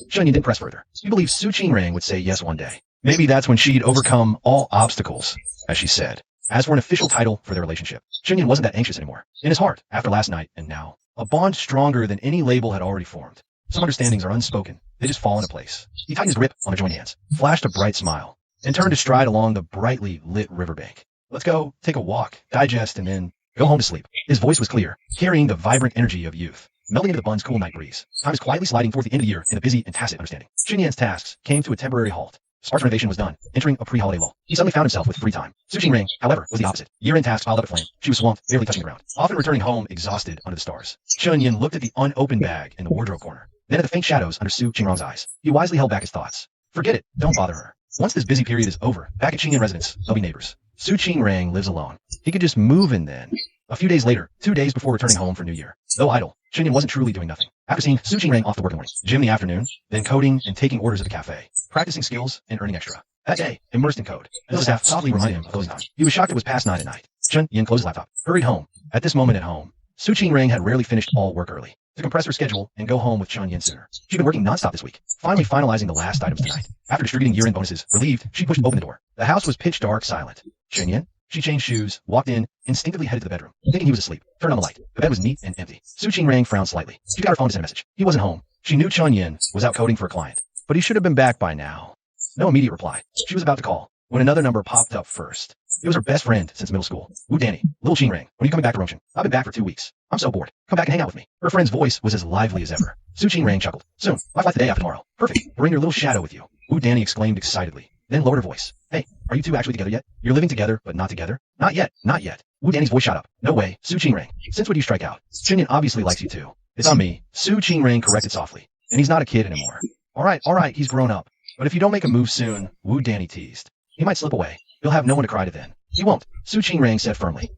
Chunyin didn't press further. He believed Su Qingrang would say yes one day. Maybe that's when she'd overcome all obstacles, as she said. As for an official title for their relationship, Chunyin wasn't that anxious anymore. In his heart, after last night and now, a bond stronger than any label had already formed. Some understandings are unspoken. They just fall into place. He tightened his grip on her joined hands, flashed a bright smile, and turned to stride along the brightly lit riverbank. Let's go take a walk, digest, and then go home to sleep. His voice was clear, carrying the vibrant energy of youth, melting into the bund's cool night breeze. Time is quietly sliding toward the end of the year in a busy and tacit understanding. Chunyan's tasks came to a temporary halt. Sparse renovation was done, entering a pre-holiday lull. He suddenly found himself with free time. Su Qingrang, however, was the opposite. Year-end tasks piled up at flame. She was swamped, barely touching the ground, often returning home exhausted under the stars. Chunyin looked at the unopened bag in the wardrobe corner, then at the faint shadows under Su Qingrang's eyes. He wisely held back his thoughts. Forget it. Don't bother her. Once this busy period is over, back at Qingyan residence, they'll be neighbors. Su Qingrang lives alone. He could just move in then. A few days later, 2 days before returning home for New Year, though idle, Chunyin wasn't truly doing nothing. After seeing Su Qingrang off to work in the morning, gym in the afternoon, then coding and taking orders at the cafe, practicing skills and earning extra. That day, immersed in code, until the staff softly reminded him of closing time. He was shocked it was past 9 at night. Chun-Yin closed his laptop, hurried home. At this moment at home, Su Qingrang had rarely finished all work early, to compress her schedule and go home with Chun-Yin sooner. She'd been working nonstop this week, finally finalizing the last items tonight. After distributing year-end bonuses, relieved, she pushed open the door. The house was pitch dark, silent. Chun-Yin? She changed shoes, walked in, instinctively headed to the bedroom, thinking he was asleep. Turned on the light. The bed was neat and empty. Su Qingrang frowned slightly. She got her phone to send a message. He wasn't home. She knew Chun-Yin was out coding for a client, but he should have been back by now. No immediate reply. She was about to call, when another number popped up first. It was her best friend since middle school. Wu Danny, little Qingrang, when are you coming back to Rongsheng? I've been back for 2 weeks. I'm so bored. Come back and hang out with me. Her friend's voice was as lively as ever. Su Qingrang chuckled. Soon. My flight's the day after tomorrow. Perfect. Bring your little shadow with you. Wu Danny exclaimed excitedly, then lowered her voice. Hey, are you two actually together yet? You're living together, but not together? Not yet. Not yet. Wu Danny's voice shot up. No way. Su Qingrang. Since when do you strike out? Chunyin obviously likes you too. It's on me. Su Qingrang corrected softly. And he's not a kid anymore. All right. He's grown up. But if you don't make a move soon, Wu Danny teased. He might slip away. You'll have no one to cry to then. He won't, Su Qingrang said firmly.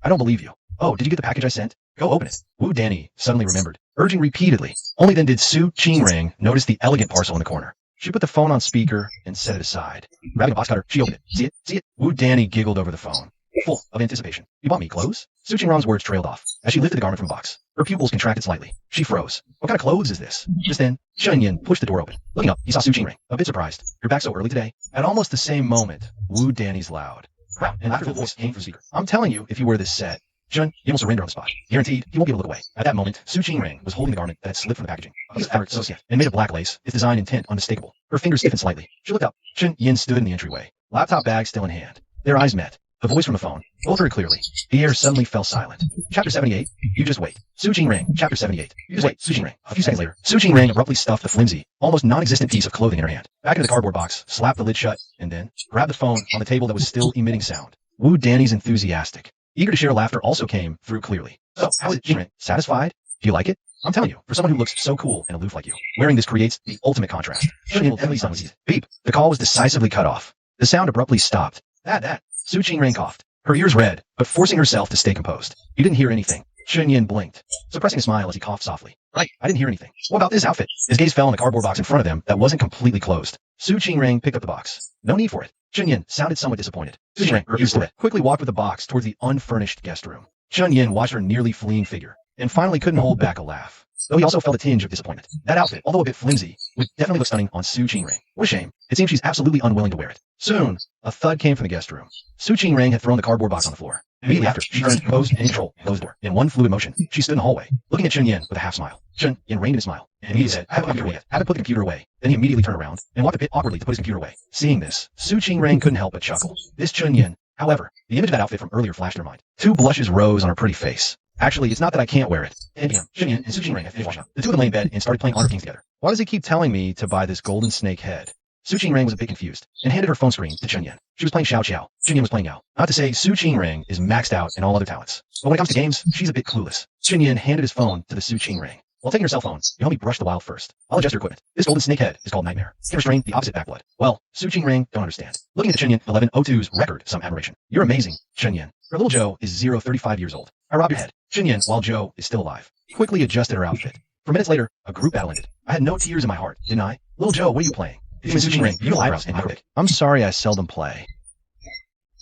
I don't believe you. Oh, did you get the package I sent? Go open it. Wu Danny suddenly remembered, urging repeatedly. Only then did Su Qingrang notice the elegant parcel in the corner. She put the phone on speaker and set it aside. Grabbing a box cutter, she opened it. See it? See it? Wu Danny giggled over the phone, full of anticipation. You bought me clothes? Su Qingrang's words trailed off as she lifted the garment from the box. Her pupils contracted slightly. She froze. What kind of clothes is this? Just then, Chen Yin pushed the door open. Looking up, he saw Su Qingrang, a bit surprised. You're back so early today? At almost the same moment, Wu Danny's loud, and laughterful voice came from the speaker. I'm telling you, if you wear this set, Chen Yin will surrender on the spot. Guaranteed, he won't be able to look away. At that moment, Su Qingrang was holding the garment that had slipped from the packaging. A piece of fabric so stiff and made of black lace, its design and tint unmistakable. Her fingers stiffened slightly. She looked up. Chen Yin stood in the entryway, laptop bag still in hand. Their eyes met. The voice from the phone both heard clearly. The air suddenly fell silent. Chapter 78. You just wait. Su Qingrang. Chapter 78. You just wait. Su Qingrang. A few seconds later, Su Qingrang abruptly stuffed the flimsy, almost non-existent piece of clothing in her hand, back into the cardboard box, slapped the lid shut, and then grabbed the phone on the table that was still emitting sound. Wu Danny's enthusiastic, eager to share laughter also came through clearly. So, how is it, Qingrang? Satisfied? Do you like it? I'm telling you, for someone who looks so cool and aloof like you, wearing this creates the ultimate contrast. Beep. The call was decisively cut off. The sound abruptly stopped. That. Su Qingrang coughed. Her ears red, but forcing herself to stay composed. You didn't hear anything. Chen Yin blinked, suppressing a smile as he coughed softly. Right, I didn't hear anything. What about this outfit? His gaze fell on the cardboard box in front of them that wasn't completely closed. Su Qingrang picked up the box. No need for it. Chen Yin sounded somewhat disappointed. Su Qingrang refused to quickly walked with the box towards the unfurnished guest room. Chen Yin watched her nearly fleeing figure, and finally couldn't hold back a laugh. Though he also felt a tinge of disappointment. That outfit, although a bit flimsy, would definitely look stunning on Su Qingrang. What a shame. It seems she's absolutely unwilling to wear it. Soon, a thud came from the guest room. Su Qingrang had thrown the cardboard box on the floor. Immediately after, she turned composed and controlled and closed the door. In one fluid motion, she stood in the hallway, looking at Chen Yin with a half smile. Chen Yin reined in a smile, and he said, Have it put the computer away. Then he immediately turned around and walked a bit awkwardly to put his computer away. Seeing this, Su Qingrang couldn't help but chuckle. This Chen Yin. However, the image of that outfit from earlier flashed in her mind. Two blushes rose on her pretty face. Actually, it's not that I can't wear it. 10 p.m. Chen Yin and Su Qingrang had finished washing up. The two of them lay in bed and started playing Honor Kings together. Why does he keep telling me to buy this golden snake head? Su Qingrang was a bit confused and handed her phone screen to Chen Yin. She was playing Xiao Xiao. Chen Yin was playing Yao. Not to say Su Qingrang is maxed out in all other talents, but when it comes to games, she's a bit clueless. Chen Yin handed his phone to the Su Qingrang. While taking her cell phone, you help me brush the wild first. I'll adjust your equipment. This golden snake head is called Nightmare. Can't restrain the opposite backblood. Well, Su Qingrang don't understand. Looking at the Chen Yin 1102's record, some admiration. You're amazing, Chen Yin. Her little Joe is 035 years old. I robbed your head. Chen Yin, while Joe is still alive, quickly adjusted her outfit. For minutes later, a group battle ended. I had no tears in my heart, didn't I? Little Joe, what are you playing? Su Qingrang, beautiful eyebrows and micropic. I'm sorry I seldom play.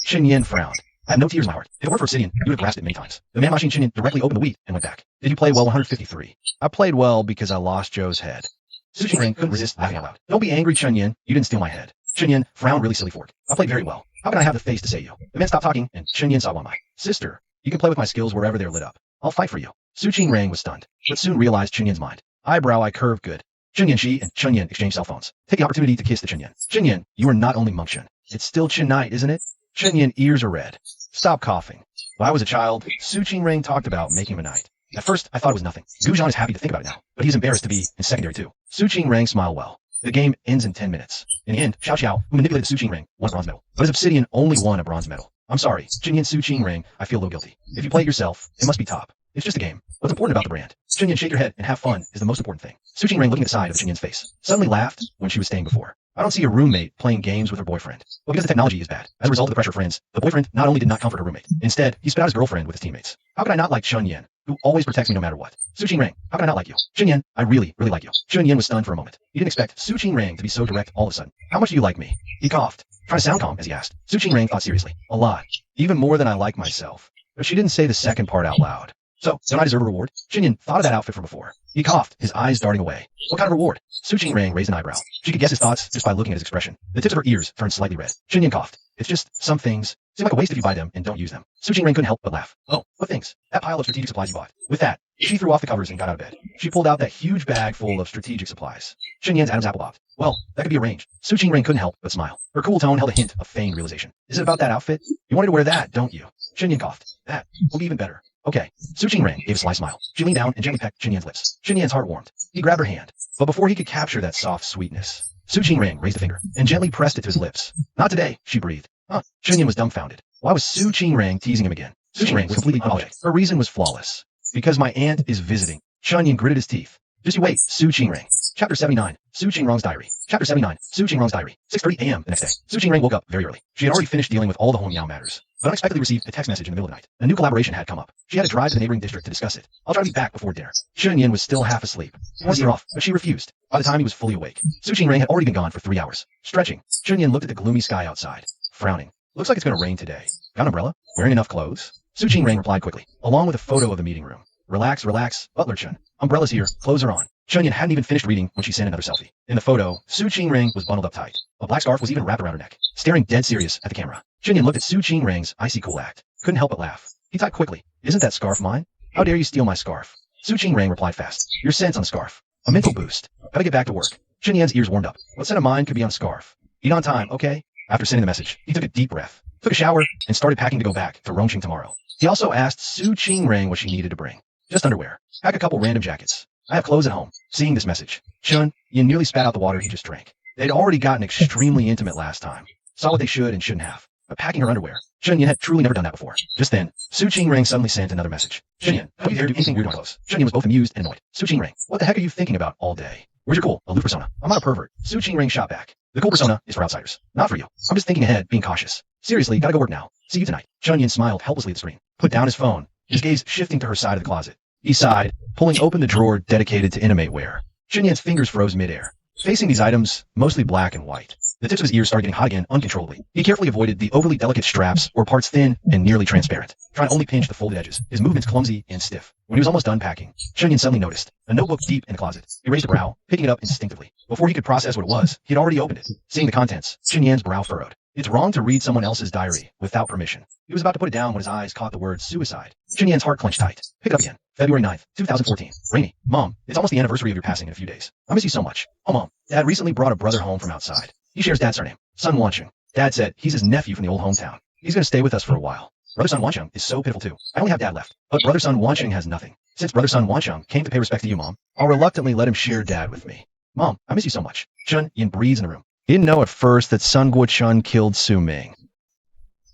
Chen Yin frowned. I have no tears in my heart. If it weren't for Obsidian, you would have grasped it many times. The man machine Chen Yin directly opened the wheat and went back. Did you play well 153? I played well because I lost Joe's head. Su Qingrang couldn't resist laughing out loud. Don't be angry, Chen Yin. You didn't steal my head. Chen Yin frowned really silly for it. I played very well. How can I have the face to say you? The man stopped talking, and Chen Yin saw my sister. You can play with my skills wherever they're lit up. I'll fight for you. Su Qingrang was stunned, but soon realized Chen Yin's mind. Eyebrow I curved good. Chen Yin, she and Chen Yin exchanged cell phones. Take the opportunity to kiss the Chen Yin. Chen Yin, you are not only Monk Chen. It's still Chen Night, isn't it? Chen Yin ears are red. Stop coughing. When I was a child, Su Qingrang talked about making him a knight. At first, I thought it was nothing. Gujan is happy to think about it now, but he's embarrassed to be in secondary too. Su Qingrang smiled well. The game ends in 10 minutes. In the end, Xiao Xiao, who manipulated Su Qingrang, won a bronze medal. But his Obsidian only won a bronze medal. I'm sorry, Chen Yin Su Qingrang, I feel a little guilty. If you play it yourself, it must be top. It's just a game. What's important about the brand? Chen Yin, shake your head and have fun is the most important thing. Su Qingrang, looking at the side of Chen Yin's face, suddenly laughed when she was staying before. I don't see a roommate playing games with her boyfriend. Well, because the technology is bad. As a result of the pressure of friends, the boyfriend not only did not comfort her roommate, instead, he spat out his girlfriend with his teammates. How can I not like Chen Yin, who always protects me no matter what? Su Qingrang, how can I not like you? Chen Yin, I really like you. Chen Yin was stunned for a moment. He didn't expect Su Qingrang to be so direct all of a sudden. How much do you like me? He coughed, trying to sound calm as he asked. Su Qingrang thought seriously. A lot. Even more than I like myself. But she didn't say the second part out loud. So, don't I deserve a reward? Chen Yin thought of that outfit from before. He coughed, his eyes darting away. What kind of reward? Su Qingrang raised an eyebrow. She could guess his thoughts just by looking at his expression. The tips of her ears turned slightly red. Chen Yin coughed. It's just some things seem like a waste if you buy them and don't use them. Su Qingrang couldn't help but laugh. Oh, what things? That pile of strategic supplies you bought. With that, she threw off the covers and got out of bed. She pulled out that huge bag full of strategic supplies. Chen Yin's Adam's apple popped. Well, that could be arranged. Su Qingrang couldn't help but smile. Her cool tone held a hint of feigned realization. Is it about that outfit? You wanted to wear that, don't you? Chen Yin coughed. That will be even better. Okay. Su Qingrang gave a sly smile. She leaned down and gently pecked Chen Yin's lips. Chen Yin's heart warmed. He grabbed her hand. But before he could capture that soft sweetness, Su Qingrang raised a finger and gently pressed it to his lips. Not today, she breathed. Huh? Chen Yin was dumbfounded. Why was Su Qingrang teasing him again? Su Qingrang was completely unapologetic. Her reason was flawless. Because my aunt is visiting. Chen Yin gritted his teeth. Just you wait, Su Qingrang. Chapter 79, Su Qingrang's Diary. Chapter 79, Su Qingrang's Diary. 6:30 a.m. the next day. Su Qingrang woke up very early. She had already finished dealing with all the Hong Yao matters, but unexpectedly received a text message in the middle of the night. A new collaboration had come up. She had to drive to the neighboring district to discuss it. I'll try to be back before dinner. Chen Yin was still half asleep. He wanted to get off, but she refused. By the time he was fully awake, Su Qingrang had already been gone for 3 hours. Stretching, Chen Yin looked at the gloomy sky outside, frowning. Looks like it's going to rain today. Got an umbrella? Wearing enough clothes? Su Qingrang replied quickly, along with a photo of the meeting room. Relax, relax, Butler Chun. Umbrella's here, clothes are on. Chen Yin hadn't even finished reading when she sent another selfie. In the photo, Su Qingrang was bundled up tight. A black scarf was even wrapped around her neck, staring dead serious at the camera. Chen Yin looked at Su Qingrang's icy cool act. Couldn't help but laugh. He typed quickly, isn't that scarf mine? How dare you steal my scarf? Su Qingrang replied fast, your scent's on the scarf. A mental boost. Gotta get back to work. Chen Yan's ears warmed up. What scent of mine could be on a scarf? Eat on time, okay? After sending the message, he took a deep breath, took a shower, and started packing to go back to Rongqing tomorrow. He also asked Su Qingrang what she needed to bring. Just underwear. Pack a couple random jackets. I have clothes at home. Seeing this message, Chun Yin nearly spat out the water he just drank. They'd already gotten extremely intimate last time. Saw what they should and shouldn't have. But packing her underwear, Chun Yin had truly never done that before. Just then, Su Qingrang suddenly sent another message. Chun Yin, how do you dare do anything weird on clothes? Chun Yin was both amused and annoyed. Su Qingrang, what the heck are you thinking about all day? Where's your cool, aloof persona? I'm not a pervert. Su Qingrang shot back. The cool persona is for outsiders, not for you. I'm just thinking ahead, being cautious. Seriously, gotta go work now. See you tonight. Chun Yin smiled helplessly at the screen, put down his phone, his gaze shifting to her side of the closet. He sighed, pulling open the drawer dedicated to intimate wear. Chen Yan's fingers froze midair, facing these items, mostly black and white. The tips of his ears started getting hot again uncontrollably. He carefully avoided the overly delicate straps or parts thin and nearly transparent, trying to only pinch the folded edges, his movements clumsy and stiff. When he was almost done packing, Chen Yan suddenly noticed a notebook deep in the closet. He raised a brow, picking it up instinctively. Before he could process what it was, he'd already opened it. Seeing the contents, Chen Yan's brow furrowed. It's wrong to read someone else's diary without permission. He was about to put it down when his eyes caught the word suicide. Chen Yan's heart clenched tight. Pick it up again. February 9th, 2014. Rainy. Mom, it's almost the anniversary of your passing in a few days. I miss you so much. Oh, Mom. Dad recently brought a brother home from outside. He shares Dad's surname, Sun Wancheng. Dad said he's his nephew from the old hometown. He's going to stay with us for a while. Brother Sun Wancheng is so pitiful too. I only have Dad left, but Brother Sun Wancheng has nothing. Since Brother Sun Wancheng came to pay respect to you, Mom, I'll reluctantly let him share Dad with me. Mom, I miss you so much. Chun Yin breathes in the room. He didn't know at first that Sun Guochun killed Su Ming.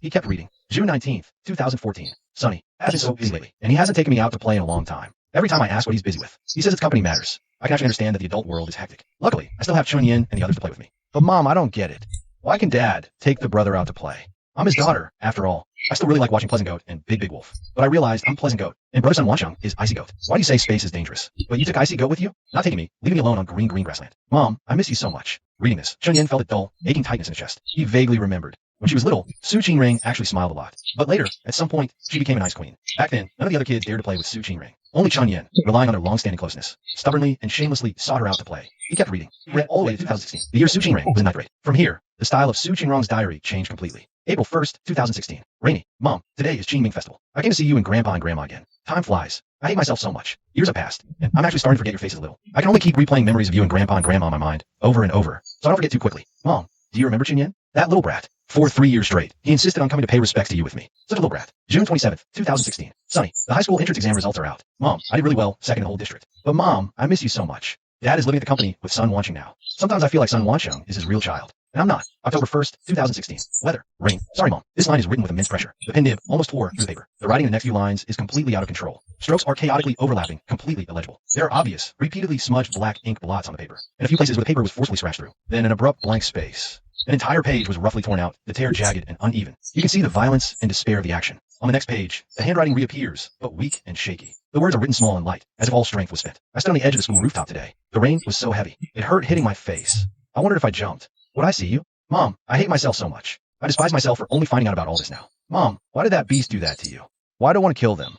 He kept reading. June 19th, 2014. Sonny, I've been so busy lately, and he hasn't taken me out to play in a long time. Every time I ask what he's busy with, he says it's company matters. I can actually understand that the adult world is hectic. Luckily, I still have Chun Yin and the others to play with me. But Mom, I don't get it. Why can Dad take the brother out to play? I'm his daughter, after all. I still really like watching Pleasant Goat and Big Big Wolf, but I realized I'm Pleasant Goat, and Brother Sun Wancheng is Icy Goat. Why do you say space is dangerous? But you took Icy Goat with you? Not taking me, leaving me alone on green grassland. Mom, I miss you so much. Reading this, Chun Yin felt a dull, aching tightness in his chest. He vaguely remembered. When she was little, Su Qingrang actually smiled a lot. But later, at some point, she became an ice queen. Back then, none of the other kids dared to play with Su Qingrang. Only Chun Yin, relying on their long-standing closeness, stubbornly and shamelessly sought her out to play. He kept reading. He read all the way to 2016, the year Su Qingrang was in 9th grade. From here, the style of Su Qingrang's diary changed completely. April 1st, 2016. Rainy. Mom, today is Qingming Festival. I came to see you and Grandpa and Grandma again. Time flies. I hate myself so much. Years have passed, and I'm actually starting to forget your faces a little. I can only keep replaying memories of you and Grandpa and Grandma in my mind, over and over, so I don't forget too quickly. Mom, do you remember Qin Yin? That little brat. For 3 years straight, he insisted on coming to pay respects to you with me. Such a little brat. June 27th, 2016. Sonny, the high school entrance exam results are out. Mom, I did really well, second in the whole district. But Mom, I miss you so much. Dad is living at the company with Sun Wancheng now. Sometimes I feel like Sun Wancheng is his real child. And I'm not. October 1st, 2016. Weather. Rain. Sorry, Mom. This line is written with immense pressure. The pen nib almost tore through the paper. The writing in the next few lines is completely out of control. Strokes are chaotically overlapping, completely illegible. There are obvious, repeatedly smudged black ink blots on the paper, and a few places where the paper was forcefully scratched through. Then an abrupt blank space. An entire page was roughly torn out, the tear jagged and uneven. You can see the violence and despair of the action. On the next page, the handwriting reappears, but weak and shaky. The words are written small and light, as if all strength was spent. I stood on the edge of the school rooftop today. The rain was so heavy. It hurt hitting my face. I wondered if I jumped. Would I see you? Mom, I hate myself so much. I despise myself for only finding out about all this now. Mom, why did that beast do that to you? Why do I want to kill them?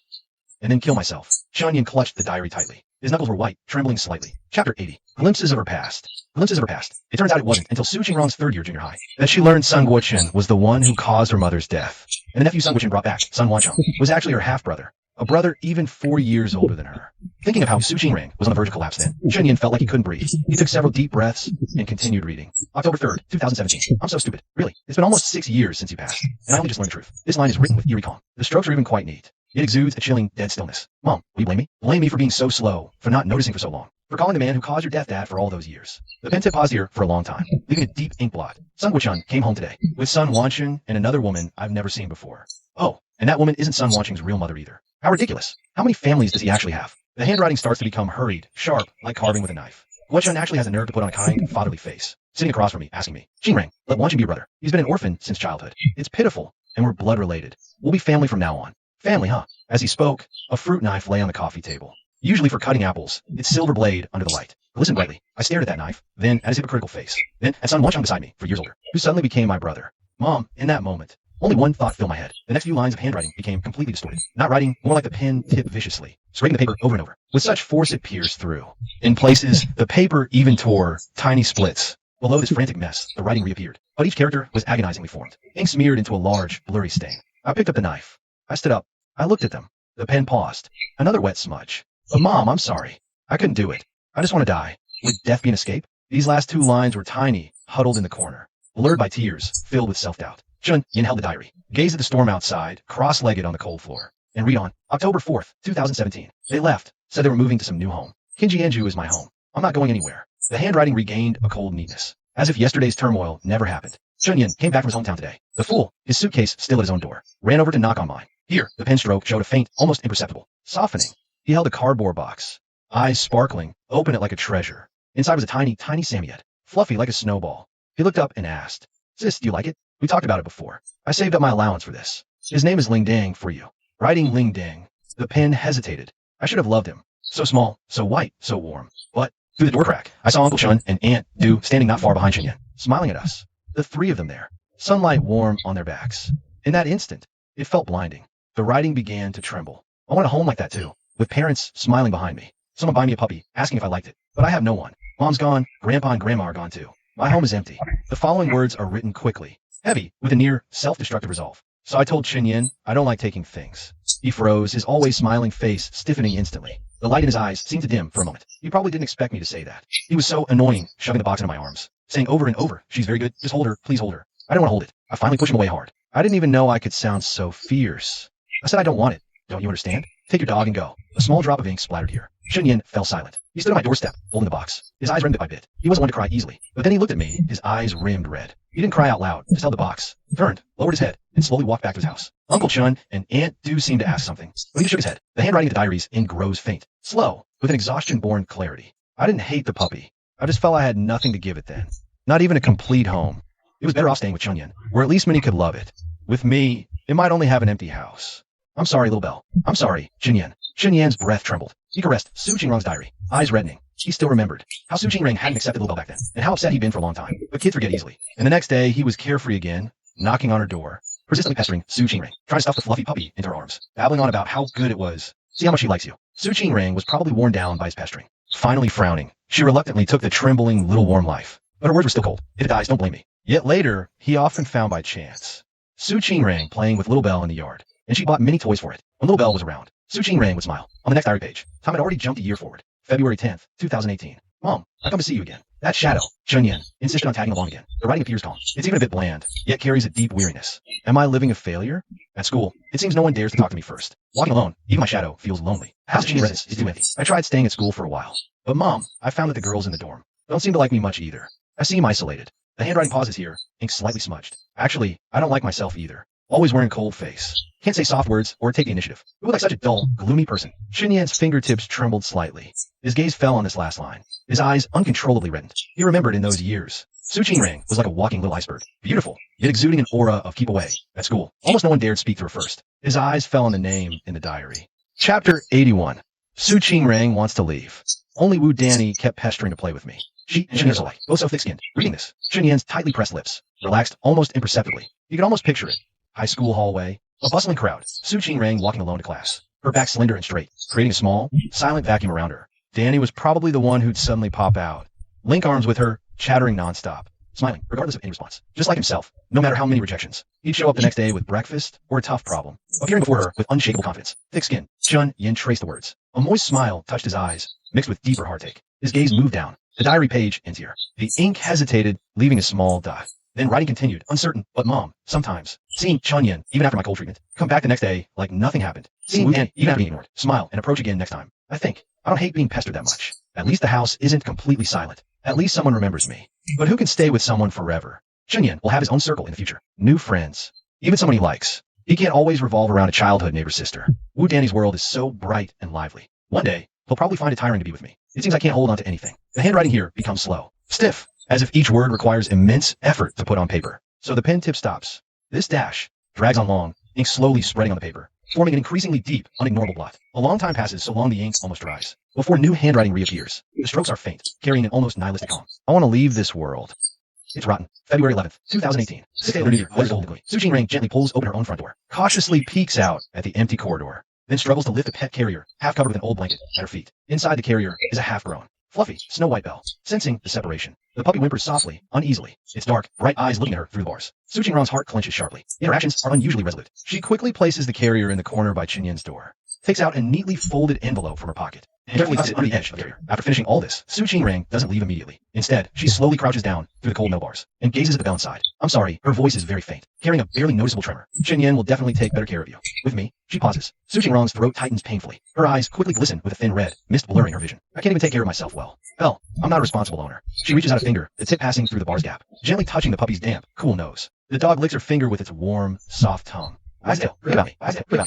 And then kill myself. Chun Yin clutched the diary tightly. His knuckles were white, trembling slightly. Chapter 80. Glimpses of her past. Glimpses of her past. It turns out it wasn't until Su Qingrang's third year junior high that she learned Sun Guochen was the one who caused her mother's death. And the nephew Sun Guochen brought back, Sun Wancheng, was actually her half-brother. A brother even 4 years older than her. Thinking of how Su Qingrang was on the verge of collapse then, Chun Yin felt like he couldn't breathe. He took several deep breaths and continued reading. October 3rd, 2017. I'm so stupid. Really. It's been almost 6 years since you passed, and I only just learned the truth. This line is written with eerie calm. The strokes are even quite neat. It exudes a chilling, dead stillness. Mom, will you blame me? Blame me for being so slow, for not noticing for so long, for calling the man who caused your death, Dad, for all those years. The pen tip paused here for a long time, leaving a deep ink blot. Sun Guochun came home today, with Sun Wancheng and another woman I've never seen before. Oh, and that woman isn't Sun Wancheng's real mother either. How ridiculous. How many families does he actually have? The handwriting starts to become hurried, sharp, like carving with a knife. Guo-chun actually has a nerve to put on a kind, fatherly face, sitting across from me, asking me, Xingrang, let Wanjin be your brother. He's been an orphan since childhood. It's pitiful, and we're blood related. We'll be family from now on. Family, huh? As he spoke, a fruit knife lay on the coffee table. Usually for cutting apples, its silver blade under the light glistened brightly. I stared at that knife, then at his hypocritical face, then at son Wanchang beside me, for years older, who suddenly became my brother. Mom, in that moment, only one thought filled my head. The next few lines of handwriting became completely distorted. Not writing, more like the pen tipped viciously, scraping the paper over and over. With such force it pierced through. In places, the paper even tore tiny splits. Below this frantic mess, the writing reappeared, but each character was agonizingly formed, ink smeared into a large, blurry stain. I picked up the knife. I stood up. I looked at them. The pen paused. Another wet smudge. But Mom, I'm sorry. I couldn't do it. I just want to die. Would death be an escape? These last two lines were tiny, huddled in the corner, blurred by tears, filled with self-doubt. Chun Yin held the diary, gazed at the storm outside, cross-legged on the cold floor, and read on. October 4th, 2017. They left, said they were moving to some new home. Kinjianju is my home. I'm not going anywhere. The handwriting regained a cold neatness, as if yesterday's turmoil never happened. Chun Yin came back from his hometown today. The fool, his suitcase still at his own door, ran over to knock on mine. Here, the pen stroke showed a faint, almost imperceptible softening. He held a cardboard box, eyes sparkling, opened it like a treasure. Inside was a tiny, tiny Samyet, fluffy like a snowball. He looked up and asked, Sis, do you like it? We talked about it before. I saved up my allowance for this. His name is Ling Ding for you. Writing Ling Ding. The pen hesitated. I should have loved him. So small, so white, so warm. But through the door crack, I saw Uncle Chun and Aunt Du standing not far behind Chinyan, smiling at us. The three of them there, sunlight warm on their backs. In that instant, it felt blinding. The writing began to tremble. I want a home like that too, with parents smiling behind me. Someone buy me a puppy, asking if I liked it. But I have no one. Mom's gone, Grandpa and Grandma are gone too. My home is empty. The following words are written quickly, heavy, with a near self-destructive resolve. So I told Chinyan, I don't like taking things. He froze, his always smiling face stiffening instantly. The light in his eyes seemed to dim for a moment. He probably didn't expect me to say that. He was so annoying, shoving the box into my arms, saying over and over, she's very good, just hold her, please hold her. I didn't want to hold it. I finally pushed him away hard. I didn't even know I could sound so fierce. I said I don't want it. Don't you understand? Take your dog and go. A small drop of ink splattered here. Chinyan fell silent. He stood on my doorstep, holding the box. His eyes rimmed bit by bit. He wasn't one to cry easily. But then he looked at me, his eyes rimmed red. He didn't cry out loud, just held the box, turned, lowered his head, and slowly walked back to his house. Uncle Chun and Aunt Du seemed to ask something, but he just shook his head. The handwriting of the diaries in grows faint, slow, with an exhaustion-born clarity. I didn't hate the puppy. I just felt I had nothing to give it then. Not even a complete home. It was better off staying with Chunyan, where at least Minnie could love it. With me, it might only have an empty house. I'm sorry, little Belle. I'm sorry, Chinyan. Chinyan's breath trembled. He caressed Su Qingrang's diary, eyes reddening. He still remembered how Su Qingrang hadn't accepted little Belle back then, and how upset he'd been for a long time. But kids forget easily. And the next day, he was carefree again, knocking on her door, persistently pestering Su Qingrang, trying to stuff the fluffy puppy into her arms, babbling on about how good it was. See how much she likes you. Su Qingrang was probably worn down by his pestering. Finally frowning, she reluctantly took the trembling little warm life. But her words were still cold. If it dies, don't blame me. Yet later, he often found by chance Su Qingrang playing with little Belle in the yard, and she bought many toys for it. When little Belle was around, Su Qingrang would smile. On the next diary page, time had already jumped a year forward. February 10th, 2018. Mom, I come to see you again. That shadow, Chunyan, insisted on tagging along again. The writing appears calm. It's even a bit bland, yet carries a deep weariness. Am I living a failure? At school, it seems no one dares to talk to me first. Walking alone, even my shadow feels lonely. House Chinyan residence is too empty. I tried staying at school for a while. But Mom, I found that the girls in the dorm don't seem to like me much either. I seem isolated. The handwriting pauses here, ink slightly smudged. Actually, I don't like myself either. Always wearing cold face. Can't say soft words or take the initiative. Who would like such a dull, gloomy person? Chinyan's fingertips trembled slightly. His gaze fell on this last line. His eyes uncontrollably reddened. He remembered in those years. Su Qingrang was like a walking little iceberg. Beautiful, yet exuding an aura of keep away. At school, almost no one dared speak to her first. His eyes fell on the name in the diary. Chapter 81. Su Qingrang wants to leave. Only Wu Danny kept pestering to play with me. She and Chinyan alike, both so thick-skinned. Reading this, Chinyan's tightly pressed lips relaxed almost imperceptibly. You could almost picture it. High school hallway, a bustling crowd. Su Qingrang walking alone to class. Her back slender and straight, creating a small, silent vacuum around her. Danny was probably the one who'd suddenly pop out. Link arms with her, chattering nonstop, smiling, regardless of any response. Just like himself, no matter how many rejections. He'd show up the next day with breakfast or a tough problem, appearing before her with unshakable confidence. Thick skin. Chun Yin traced the words. A moist smile touched his eyes, mixed with deeper heartache. His gaze moved down. The diary page ends here. The ink hesitated, leaving a small dot. Then writing continued, uncertain, but Mom, sometimes, seeing Chunyan, even after my cold treatment, come back the next day like nothing happened. Seeing Wu Dan, even after being ignored, smile and approach again next time. I think, I don't hate being pestered that much. At least the house isn't completely silent. At least someone remembers me. But who can stay with someone forever? Chunyan will have his own circle in the future. New friends. Even someone he likes. He can't always revolve around a childhood neighbor sister. Wu Danny's world is so bright and lively. One day, He'll probably find it tiring to be with me. It seems I can't hold on to anything. The handwriting here becomes slow, stiff, as if each word requires immense effort to put on paper. So the pen tip stops. This dash drags on long, ink slowly spreading on the paper, forming an increasingly deep, unignorable blot. A long time passes so long the ink almost dries, before new handwriting reappears. The strokes are faint, carrying an almost nihilistic calm. I want to leave this world. It's rotten. February 11th, 2018. 6 days later, what is oldly? Su Rang gently pulls open her own front door, cautiously peeks out at the empty corridor, then struggles to lift the pet carrier, half covered with an old blanket, at her feet. Inside the carrier is a half-grown, fluffy, snow-white bell. Sensing the separation, the puppy whimpers softly, uneasily, its dark, bright eyes looking at her through the bars. Su Rang's heart clenches sharply. Her actions are unusually resolute. She quickly places the carrier in the corner by Chinyen's door, takes out a neatly folded envelope from her pocket, and carefully puts it on the edge of the carrier. After finishing all this, Su Rang doesn't leave immediately. Instead, she slowly crouches down through the cold metal bars and gazes at the bell inside. I'm sorry, her voice is very faint, carrying a barely noticeable tremor. Chinyen will definitely take better care of you. With me. She pauses. Su Rang's throat tightens painfully. Her eyes quickly glisten with a thin red, mist blurring her vision. I can't even take care of myself well. Bell, I'm not a responsible owner. She reaches out a finger, the tip passing through the bar's gap, gently touching the puppy's damp, cool nose. The dog licks her finger with its warm, soft tongue. Forget about me.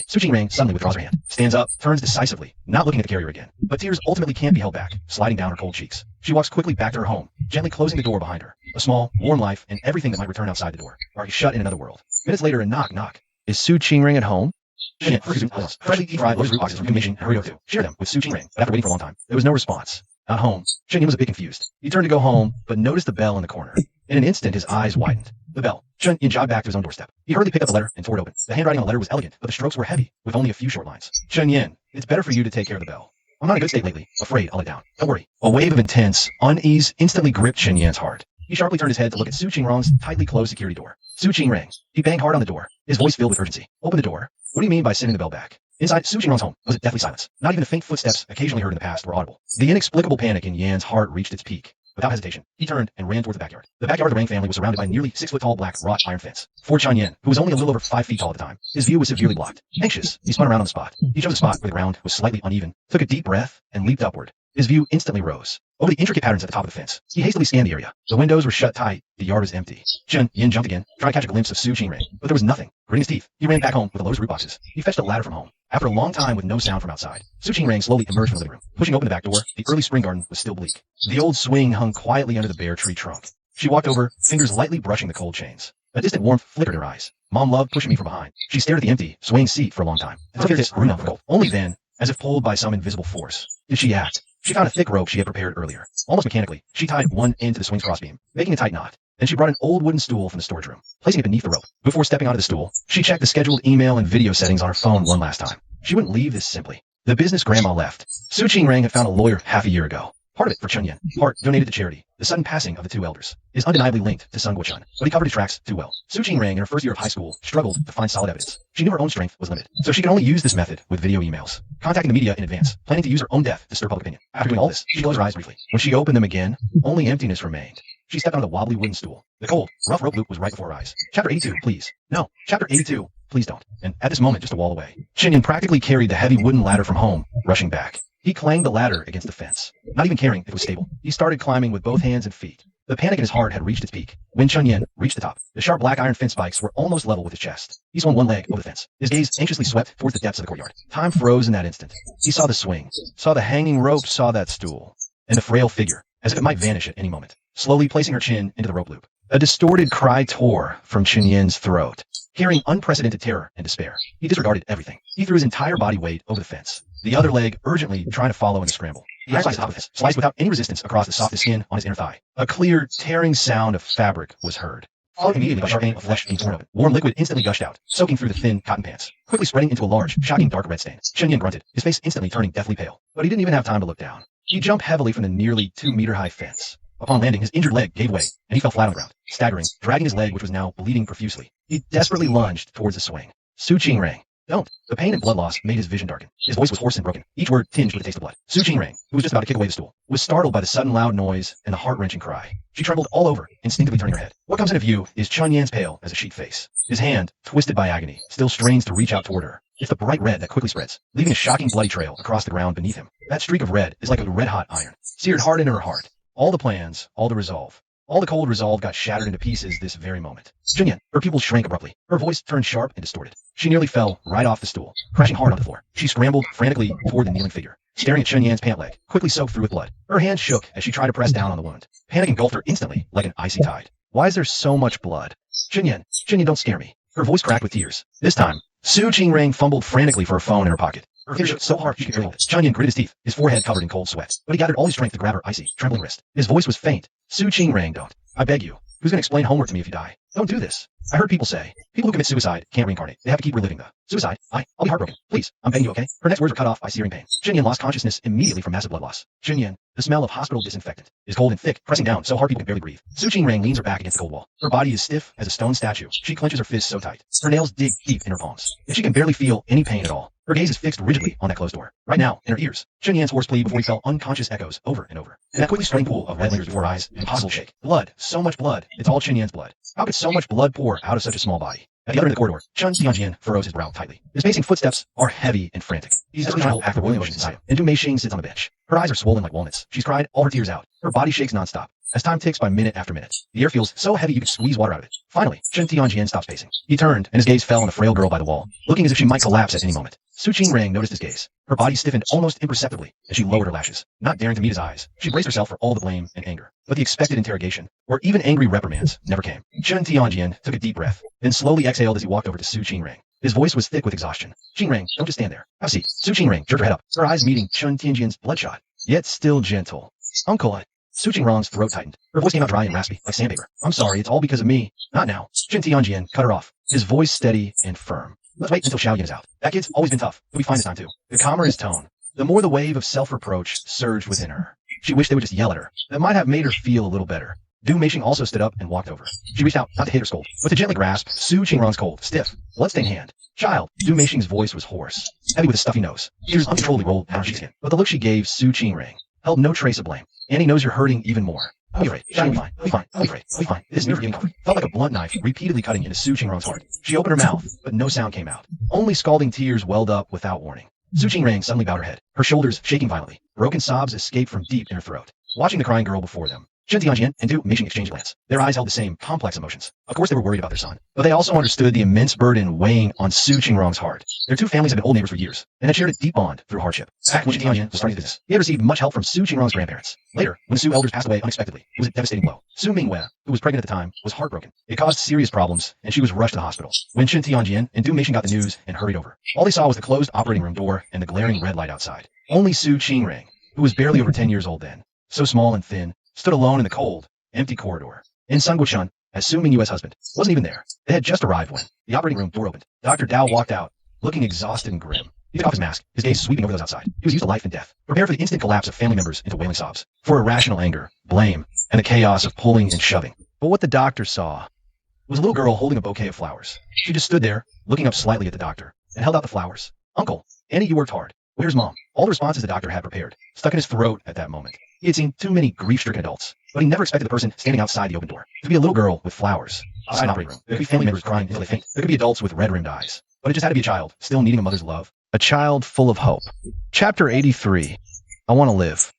Su Rang suddenly withdraws her hand, stands up, turns decisively, not looking at the carrier again. But tears ultimately can't be held back, sliding down her cold cheeks. She walks quickly back to her home, gently closing the door behind her. A small, warm life and everything that might return outside the door are shut in another world. Minutes later, a knock. Is Su Rang at home? Freshly fried lotus root boxes from Commission and hurried to share them with Su Rang, but after waiting for a long time, there was no response. Not home. Chinyen was a bit confused. He turned to go home, but noticed the bell in the corner. In an instant, his eyes widened. The bell. Chinyen jogged back to his own doorstep. He hurriedly picked up the letter and tore it open. The handwriting on the letter was elegant, but the strokes were heavy, with only a few short lines. Chinyen, it's better for you to take care of the bell. I'm not in a good state lately. Afraid I'll let down. Don't worry. A wave of intense unease instantly gripped Chinyen's heart. He sharply turned his head to look at Su Rang's tightly closed security door. Su Rang. He banged hard on the door, his voice filled with urgency. Open the door. What do you mean by sending the bell back? Inside Su Rang's home was a deathly silence. Not even the faint footsteps occasionally heard in the past were audible. The inexplicable panic in Yan's heart reached its peak. Without hesitation, he turned and ran toward the backyard. The backyard of the Rang family was surrounded by a nearly 6-foot-tall black wrought iron fence. For Chinyen, who was only a little over 5 feet tall at the time, his view was severely blocked. Anxious, he spun around on the spot. He chose a spot where the ground was slightly uneven, took a deep breath, and leaped upward. His view instantly rose. Over the intricate patterns at the top of the fence, he hastily scanned the area. The windows were shut tight. The yard was empty. Chinyen jumped again, trying to catch a glimpse of Su Rang, but there was nothing. Gritting his teeth, he ran back home with the lotus root boxes. He fetched a ladder from home. After a long time with no sound from outside, Su Rang slowly emerged from the living room. Pushing open the back door, the early spring garden was still bleak. The old swing hung quietly under the bare tree trunk. She walked over, fingers lightly brushing the cold chains. A distant warmth flickered in her eyes. Mom loved pushing me from behind. She stared at the empty, swaying seat for a long time, until her fist grew numb from cold. Only then, as if pulled by some invisible force, did she act. She found a thick rope she had prepared earlier. Almost mechanically, she tied one end to the swing's crossbeam, making a tight knot. Then she brought an old wooden stool from the storage room, placing it beneath the rope. Before stepping onto the stool, she checked the scheduled email and video settings on her phone one last time. She wouldn't leave this simply. The business grandma left. Su Rang had found a lawyer half a year ago. Part of it for Chinyen, part donated to charity. The sudden passing of the two elders is undeniably linked to Sun Guochun, but he covered his tracks too well. Su Rang, in her first year of high school, struggled to find solid evidence. She knew her own strength was limited, so she could only use this method with video emails, contacting the media in advance, planning to use her own death to stir public opinion. After doing all this, she closed her eyes briefly. When she opened them again, only emptiness remained. She stepped on the wobbly wooden stool. The cold, rough rope loop was right before her eyes. Chapter 82, please. No. Chapter 82, please don't. And at this moment, just a wall away, Chinyen practically carried the heavy wooden ladder from home, rushing back. He clanged the ladder against the fence, not even caring if it was stable. He started climbing with both hands and feet. The panic in his heart had reached its peak. When Chinyen reached the top, the sharp black iron fence spikes were almost level with his chest. He swung one leg over the fence. His gaze anxiously swept towards the depths of the courtyard. Time froze in that instant. He saw the swing, saw the hanging rope, saw that stool, and the frail figure, as if it might vanish at any moment, slowly placing her chin into the rope loop. A distorted cry tore from Chinyen's throat. Carrying unprecedented terror and despair, he disregarded everything. He threw his entire body weight over the fence, the other leg urgently trying to follow in the scramble. He sliced the top of this, sliced without any resistance across the softest skin on his inner thigh. A clear, tearing sound of fabric was heard, followed immediately by sharp pain of flesh being torn open. Warm liquid instantly gushed out, soaking through the thin cotton pants, quickly spreading into a large, shocking dark red stain. Chinyen grunted, his face instantly turning deathly pale. But he didn't even have time to look down. He jumped heavily from the nearly 2-meter-high fence. Upon landing, his injured leg gave way, and he fell flat on the ground, staggering, dragging his leg, which was now bleeding profusely. He desperately lunged towards the swing. Su Rang. Don't. The pain and blood loss made his vision darken. His voice was hoarse and broken, each word tinged with a taste of blood. Su Rang, who was just about to kick away the stool, was startled by the sudden loud noise and the heart-wrenching cry. She trembled all over, instinctively turning her head. What comes into view is Chinyen's pale as a sheet face. His hand, twisted by agony, still strains to reach out toward her. It's the bright red that quickly spreads, leaving a shocking bloody trail across the ground beneath him. That streak of red is like a red-hot iron, seared hard into her heart. All the plans, all the resolve, all the cold resolve got shattered into pieces this very moment. Chinyen, her pupils shrank abruptly. Her voice turned sharp and distorted. She nearly fell right off the stool, crashing hard onto the floor. She scrambled frantically toward the kneeling figure, staring at Chun Yan's pant leg, quickly soaked through with blood. Her hands shook as she tried to press down on the wound. Panic engulfed her instantly, like an icy tide. Why is there so much blood? Chun Yan, don't scare me. Her voice cracked with tears. This time, Su Qingrang fumbled frantically for her phone in her pocket. Her fingers shook so hard she could barely hold it. Chun Yan gritted his teeth, his forehead covered in cold sweat. But he gathered all his strength to grab her icy, trembling wrist. His voice was faint. Su Qingrang, don't. I beg you. Who's going to explain homework to me if you die? Don't do this. I heard people say, people who commit suicide can't reincarnate. They have to keep reliving the suicide. I'll be heartbroken. Please, I'm begging you, okay? Her next words were cut off by searing pain. Chun Yan lost consciousness immediately from massive blood loss. Chun Yan, the smell of hospital disinfectant, is cold and thick, pressing down so hard people can barely breathe. Su Qingrang leans her back against the cold wall. Her body is stiff as a stone statue. She clenches her fists so tight. Her nails dig deep in her palms. Yet she can barely feel any pain at all. Her gaze is fixed rigidly on that closed door. Right now, in her ears, Chun Yan's hoarse plea before he fell unconscious echoes over and over. And that quickly spreading pool of red lingers before her eyes, impossible to shake. Blood, so much blood. It's all Chun Yan's blood. How could so much blood pour out of such a small body? At the other end of the corridor, Chun Tianjian furrows his brow tightly. His pacing footsteps are heavy and frantic. He's desperately trying to hold back the boiling emotions inside him. And Du Meixing sits on the bench. Her eyes are swollen like walnuts. She's cried all her tears out. Her body shakes nonstop. As time ticks by minute after minute, the air feels so heavy you could squeeze water out of it. Finally, Chun Tianjian stops pacing. He turned, and his gaze fell on the frail girl by the wall, looking as if she might collapse at any moment. Su Qingrang noticed his gaze. Her body stiffened almost imperceptibly as she lowered her lashes. Not daring to meet his eyes, she braced herself for all the blame and anger. But the expected interrogation, or even angry reprimands, never came. Chun Tianjian took a deep breath, then slowly exhaled as he walked over to Su Qingrang. His voice was thick with exhaustion. Qingrang, don't just stand there. Have a seat. Su Qingrang jerked her head up, her eyes meeting Chun Tianjian's bloodshot, yet still gentle. Uncle, Su Qingrang's throat tightened. Her voice came out dry and raspy, like sandpaper. I'm sorry, it's all because of me. Not now. Chun Tianjian cut her off, his voice steady and firm. Let's wait until Xiaoyan is out. That kid's always been tough. He'll be fine this time too. The calmer his tone, the more the wave of self-reproach surged within her. She wished they would just yell at her. That might have made her feel a little better. Du Meixing also stood up and walked over. She reached out, not to hit or scold, but to gently grasp Su Qingrang's cold, stiff, bloodstained hand. Child, Du Meixing's voice was hoarse, heavy with a stuffy nose. Tears uncontrollably rolled down her skin. But the look she gave Su Qingrang held no trace of blame. Annie knows you're hurting even more. I'll be afraid. I'll be fine. I'll be fine. I'll be afraid. I'll be fine. This never giving comfort felt like a blunt knife repeatedly cutting into Su Qingrang's heart. She opened her mouth, but no sound came out. Only scalding tears welled up without warning. Su Qingrang suddenly bowed her head, her shoulders shaking violently. Broken sobs escaped from deep in her throat. Watching the crying girl before them, Chun Tianjian and Du Meixing exchanged glance. Their eyes held the same complex emotions. Of course they were worried about their son, but they also understood the immense burden weighing on Su Qingrang's heart. Their two families had been old neighbors for years, and had shared a deep bond through hardship. Back when Chun Tianjian was starting his business, he had received much help from Su Qingrang's grandparents. Later, when the Su elders passed away unexpectedly, it was a devastating blow. Su Mingwei, who was pregnant at the time, was heartbroken. It caused serious problems, and she was rushed to the hospital. When Chun Tianjian and Du Meixing got the news and hurried over, all they saw was the closed operating room door and the glaring red light outside. Only Su Qingrang, who was barely over 10 years old then, so small and thin, stood alone in the cold, empty corridor. In Sun Guochun, as Su Mingyue's husband, wasn't even there. They had just arrived when the operating room door opened. Dr. Dao walked out, looking exhausted and grim. He took off his mask, his gaze sweeping over those outside. He was used to life and death, prepared for the instant collapse of family members into wailing sobs, for irrational anger, blame, and the chaos of pulling and shoving. But what the doctor saw was a little girl holding a bouquet of flowers. She just stood there, looking up slightly at the doctor, and held out the flowers. Uncle, Annie, you worked hard. Where's Mom? All the responses the doctor had prepared stuck in his throat at that moment. He had seen too many grief-stricken adults, but he never expected the person standing outside the open door to be a little girl with flowers. Outside an operating room, there could be family members crying until they faint. There could be adults with red-rimmed eyes. But it just had to be a child, still needing a mother's love. A child full of hope. Chapter 83. I want to live.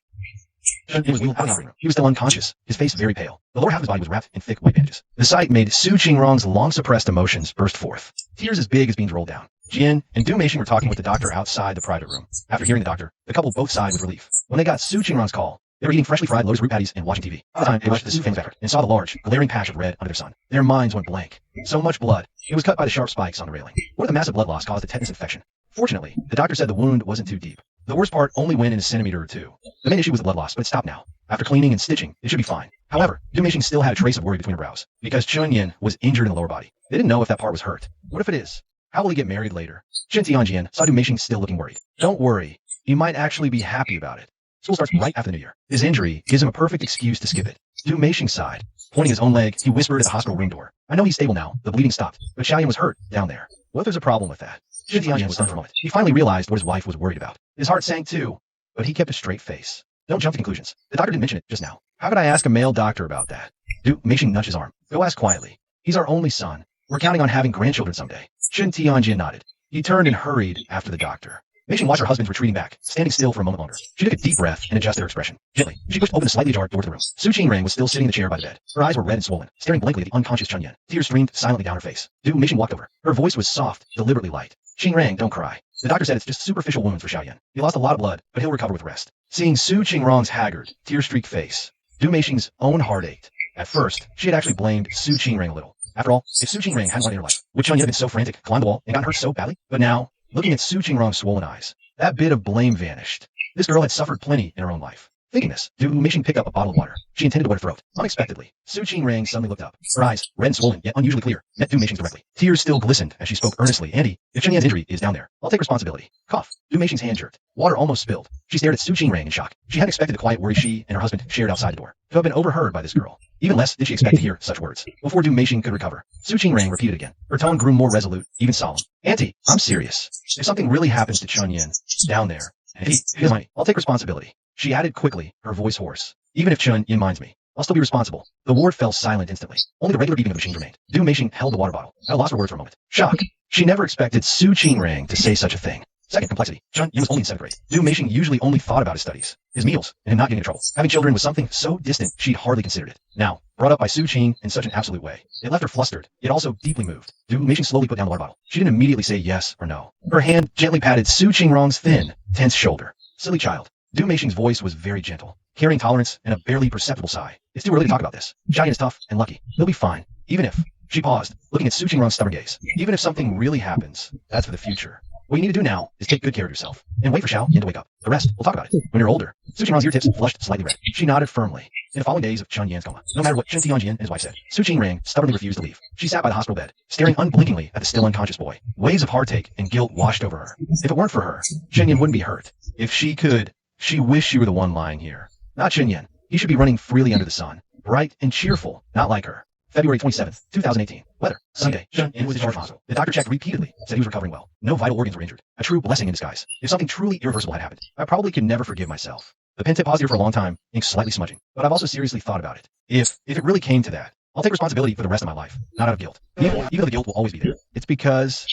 He was wheeled out of the operating room. He was still unconscious, his face very pale. The lower half of his body was wrapped in thick white bandages. The sight made Su Qingrang's long-suppressed emotions burst forth. Tears as big as beans rolled down. Jian and Du Meixing were talking with the doctor outside the private room. After hearing the doctor, the couple both sighed with relief. When they got Su Qingrang's call, they were eating freshly fried lotus root patties and watching TV. By the time they rushed to the Su family's backyard and saw the large, glaring patch of red under their sun, their minds went blank. So much blood. It was cut by the sharp spikes on the railing. What if the massive blood loss caused a tetanus infection? Fortunately, the doctor said the wound wasn't too deep. The worst part only went in a centimeter or two. The main issue was the blood loss, but it stopped now. After cleaning and stitching, it should be fine. However, Du Meixing still had a trace of worry between her brows, because Chun Yan was injured in the lower body. They didn't know if that part was hurt. What if it is? How will he get married later? Chun Tianjian saw Du Meixing still looking worried. Don't worry. He might actually be happy about it. School starts right after the new year. His injury gives him a perfect excuse to skip it. Du Meixing sighed. Pointing his own leg, he whispered at the hospital room door. I know he's stable now. The bleeding stopped. But Xiaoyan was hurt down there. What if there's a problem with that? Chun Tianjian was stunned for a moment. He finally realized what his wife was worried about. His heart sank too, but he kept a straight face. Don't jump to conclusions. The doctor didn't mention it just now. How could I ask a male doctor about that? Du Meixing nudged his arm. Go ask quietly. He's our only son. We're counting on having grandchildren someday. Chun Tianjian nodded. He turned and hurried after the doctor. Meixing watched her husband retreating back, standing still for a moment longer. She took a deep breath and adjusted her expression. Gently, she pushed open the slightly ajar door to the room. Su Qingrang was still sitting in the chair by the bed. Her eyes were red and swollen, staring blankly at the unconscious Chun Yan. Tears streamed silently down her face. Du Meixing walked over. Her voice was soft, deliberately light. Qingrang, don't cry. The doctor said it's just superficial wounds for Xiaoyan. He lost a lot of blood, but he'll recover with rest. Seeing Su Qingrong's haggard, tear-streaked face, Du Meishing's own heart ached. At first, she had actually blamed Su Qingrong a little. After all, if Su Qingrong hadn't wanted her life, would Chen Yin have been so frantic, climbed the wall, and gotten hurt so badly? But now, looking at Su Qingrong's swollen eyes, that bit of blame vanished. This girl had suffered plenty in her own life. Thinking this, Du Meishing picked up a bottle of water. She intended to wet her throat. Unexpectedly, Su Qingrong suddenly looked up. Her eyes, red and swollen, yet unusually clear, met Du Meishing's directly. Tears still glistened as she spoke earnestly. Andy, if Chen Yan's injury is down there, I'll take responsibility. Cough. Du Meishing's hand jerked. Water almost spilled. She stared at Su Qingrong in shock. She hadn't expected the quiet worry she and her husband shared outside the door to have been overheard by this girl. Even less did she expect to hear such words. Before Du Meishing could recover, Su Qingrong repeated again. Her tone grew more resolute, even solemn. Auntie, I'm serious. If something really happens to Chen Yan down there, and he has money, I'll take responsibility. She added quickly, her voice hoarse. Even if Chen Yan minds me, I'll still be responsible. The ward fell silent instantly. Only the regular beeping of the machines remained. Du Meishing held the water bottle. I lost her words for a moment. Shock. She never expected Su Qingrong to say such a thing. Second, complexity. Chen Yan was only in 7th grade. Du Meishing usually only thought about his studies, his meals, and him not getting in trouble. Having children was something so distant she'd hardly considered it. Now, brought up by Su Qing in such an absolute way, it left her flustered, yet also deeply moved. Du Meishing slowly put down the water bottle. She didn't immediately say yes or no. Her hand gently patted Su Qingrong's thin, tense shoulder. Silly child. Du Meishing's voice was very gentle, carrying tolerance and a barely perceptible sigh. It's too early to talk about this. Xiaoyan is tough and lucky. He'll be fine. Even if... She paused, looking at Su Qingrong's stubborn gaze. Even if something really happens, that's for the future. What you need to do now is take good care of yourself, and wait for Xiao Yan to wake up. The rest, we'll talk about it when you're older. Su Qingrong's ear tips flushed slightly red. She nodded firmly. In the following days of Chen Yan's coma, no matter what Chen Tianjian and his wife said, Su Qingrong stubbornly refused to leave. She sat by the hospital bed, staring unblinkingly at the still unconscious boy. Waves of heartache and guilt washed over her. If it weren't for her, Chen Yan wouldn't be hurt. If she could, she wished she were the one lying here. Not Chen Yan. He should be running freely under the sun, bright and cheerful, not like her. February 27th, 2018. Weather. Sunny day. Chen Yan was discharged from hospital. The doctor checked repeatedly, said he was recovering well. No vital organs were injured. A true blessing in disguise. If something truly irreversible had happened, I probably could never forgive myself. The pen tip paused here for a long time, ink slightly smudging. But I've also seriously thought about it. If it really came to that, I'll take responsibility for the rest of my life, not out of guilt. Even though the guilt will always be there. It's because...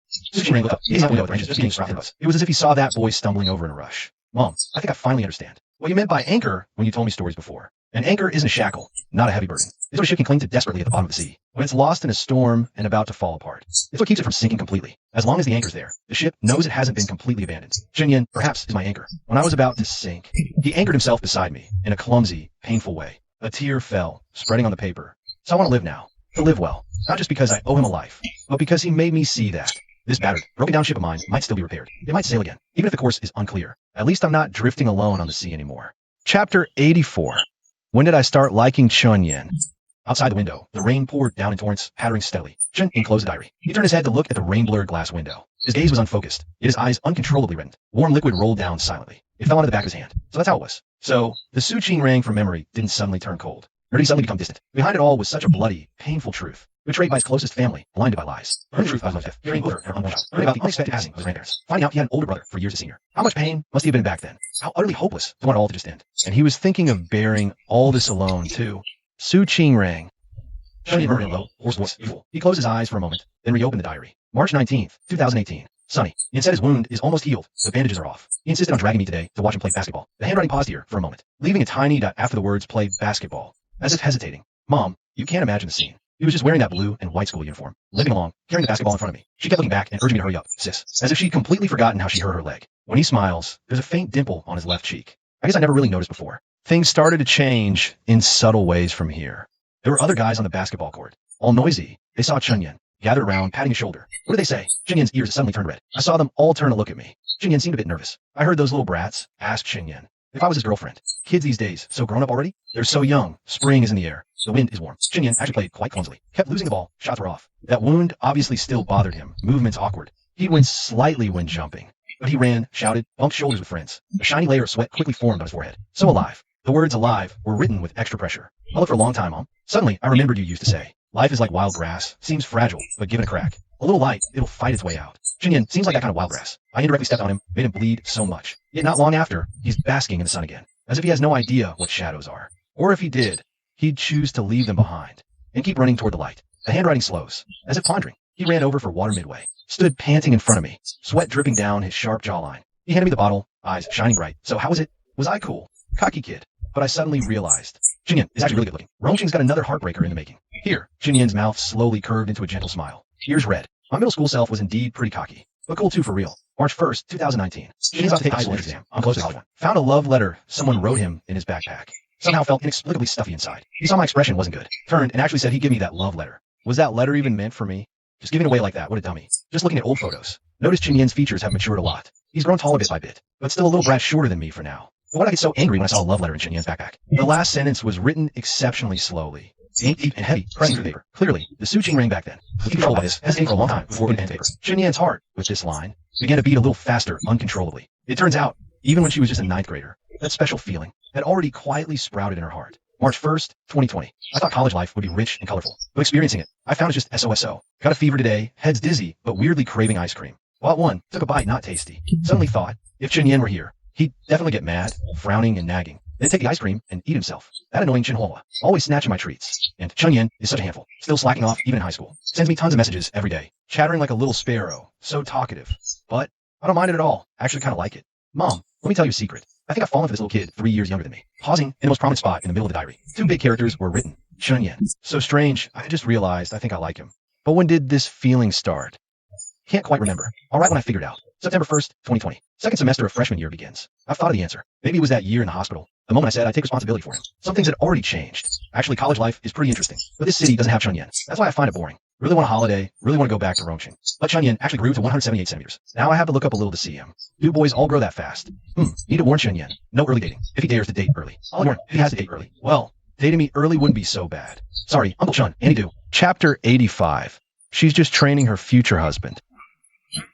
Su Qingrong looked up, gazing out the window at the branches just being struck in us. It was as if he saw that boy stumbling over in a rush. Mom, I think I finally understand what you meant by anchor when you told me stories before. An anchor isn't a shackle, not a heavy burden. It's what a ship can cling to desperately at the bottom of the sea, when it's lost in a storm and about to fall apart. It's what keeps it from sinking completely. As long as the anchor's there, the ship knows it hasn't been completely abandoned. Chen Yan, perhaps, is my anchor. When I was about to sink, he anchored himself beside me in a clumsy, painful way. A tear fell, spreading on the paper. So I want to live now, to live well, not just because I owe him a life, but because he made me see that this battered, broken down ship of mine might still be repaired. It might sail again, even if the course is unclear. At least I'm not drifting alone on the sea anymore. Chapter 84. When did I start liking Chen Yan? Outside the window, the rain poured down in torrents, pattering steadily. Chen Yan closed the diary. He turned his head to look at the rain-blurred glass window. His gaze was unfocused, yet his eyes uncontrollably reddened. Warm liquid rolled down silently. It fell onto the back of his hand. So that's how it was. So, the Su Qingrong from memory didn't suddenly turn cold. Nor did he suddenly become distant. Behind it all was such a bloody, painful truth. Betrayed by his closest family, blinded by lies. Learning the truth about his death, hearing over her unborn child. Learning about the unexpected passing of his grandparents. Finding out he had an older brother for years his senior. How much pain must he have been back then? How utterly hopeless to want it all to just end. And he was thinking of bearing all this alone, too. Su Qingrong. Chen Yan murmured in a low, hoarse voice. He closed his eyes for a moment, then reopened the diary. March 19th, 2018. Sunny. Ian said his wound is almost healed. The bandages are off. He insisted on dragging me today to watch him play basketball. The handwriting paused here for a moment, leaving a tiny dot after the words play basketball, as if hesitating. Mom, you can't imagine the scene. He was just wearing that blue and white school uniform, limping along, carrying the basketball in front of me. She kept looking back and urging me to hurry up, sis, as if she'd completely forgotten how she hurt her leg. When he smiles, there's a faint dimple on his left cheek. I guess I never really noticed before. Things started to change in subtle ways from here. There were other guys on the basketball court, all noisy. They saw Chen Yan, gathered around, patting his shoulder. What did they say? Chen Yan's ears suddenly turned red. I saw them all turn to look at me. Chen Yan seemed a bit nervous. I heard those little brats ask Chen Yan if I was his girlfriend. Kids these days, so grown up already? They're so young. Spring is in the air. The wind is warm. Chen Yan actually played quite clumsily. Kept losing the ball. Shots were off. That wound obviously still bothered him. Movements awkward. He winced slightly when jumping. But he ran, shouted, bumped shoulders with friends. A shiny layer of sweat quickly formed on his forehead. So alive. The words alive were written with extra pressure. I looked for a long time, Mom. Suddenly, I remembered you used to say, life is like wild grass. Seems fragile, but given a crack. A little light, it'll fight its way out. Chen Yan seems like that kind of wild grass. I indirectly stepped on him, made him bleed so much. Yet not long after, he's basking in the sun again. As if he has no idea what shadows are. Or if he did, he'd choose to leave them behind and keep running toward the light. The handwriting slows, as if pondering. He ran over for water midway, stood panting in front of me, sweat dripping down his sharp jawline. He handed me the bottle, eyes shining bright. So how was it? Was I cool? Cocky kid. But I suddenly realized, Chen Yan is actually really good looking. Rongqing's got another heartbreaker in the making. Here, Chen Yan's mouth slowly curved into a gentle smile. Ears red. My middle school self was indeed pretty cocky, but cool too for real. March 1st, 2019. Chinyan's about to take a high school entrance exam. I'm close to college one. Found a love letter someone wrote him in his backpack. Somehow felt inexplicably stuffy inside. He saw my expression wasn't good. Turned and actually said he'd give me that love letter. Was that letter even meant for me? Just giving it away like that, what a dummy. Just looking at old photos. Notice Chinyan's features have matured a lot. He's grown taller bit by bit, but still a little brat shorter than me for now. But why did I get so angry when I saw a love letter in Chinyan's backpack? The last sentence was written exceptionally slowly. Ink deep and heavy, pressing through the paper. Clearly, the Suching rang back then. Was controlled by this, hesitating for a long time before putting pen to paper. Chinyan's heart, with this line, began to beat a little faster, uncontrollably. It turns out, even when she was just a 9th grader, that special feeling had already quietly sprouted in her heart. March 1st, 2020. I thought college life would be rich and colorful, but experiencing it, I found it's just SOSO. Got a fever today, head's dizzy, but weirdly craving ice cream. Bought one, took a bite, not tasty. Suddenly thought, if Chinyan were here, he'd definitely get mad, frowning and nagging, then take the ice cream and eat himself. That annoying Chinhua, always snatching my treats. And Chinyan is such a handful, still slacking off even in high school. Sends me tons of messages every day, chattering like a little sparrow, so talkative. But I don't mind it at all, I actually kind of like it. Mom, let me tell you a secret. I think I've fallen for this little kid 3 years younger than me. Pausing in the most prominent spot in the middle of the diary. 2 big characters were written. Chinyan. So strange, I just realized I think I like him. But when did this feeling start? Can't quite remember. All right when I figured out. September 1st, 2020. Second semester of freshman year begins. I've thought of the answer. Maybe it was that year in the hospital. The moment I said I'd take responsibility for him. Some things had already changed. Actually, college life is pretty interesting. But this city doesn't have Chinyan. That's why I find it boring. Really want a holiday. Really want to go back to Rongqing. But Chinyan actually grew to 178 centimeters. Now I have to look up a little to see him. Do boys all grow that fast? Need to warn Chinyan. No early dating. If he dares to date early. I'll warn if he has to date early. Well, dating me early wouldn't be so bad. Sorry, Uncle Chun. Annie do. Chapter 85. She's just training her future husband.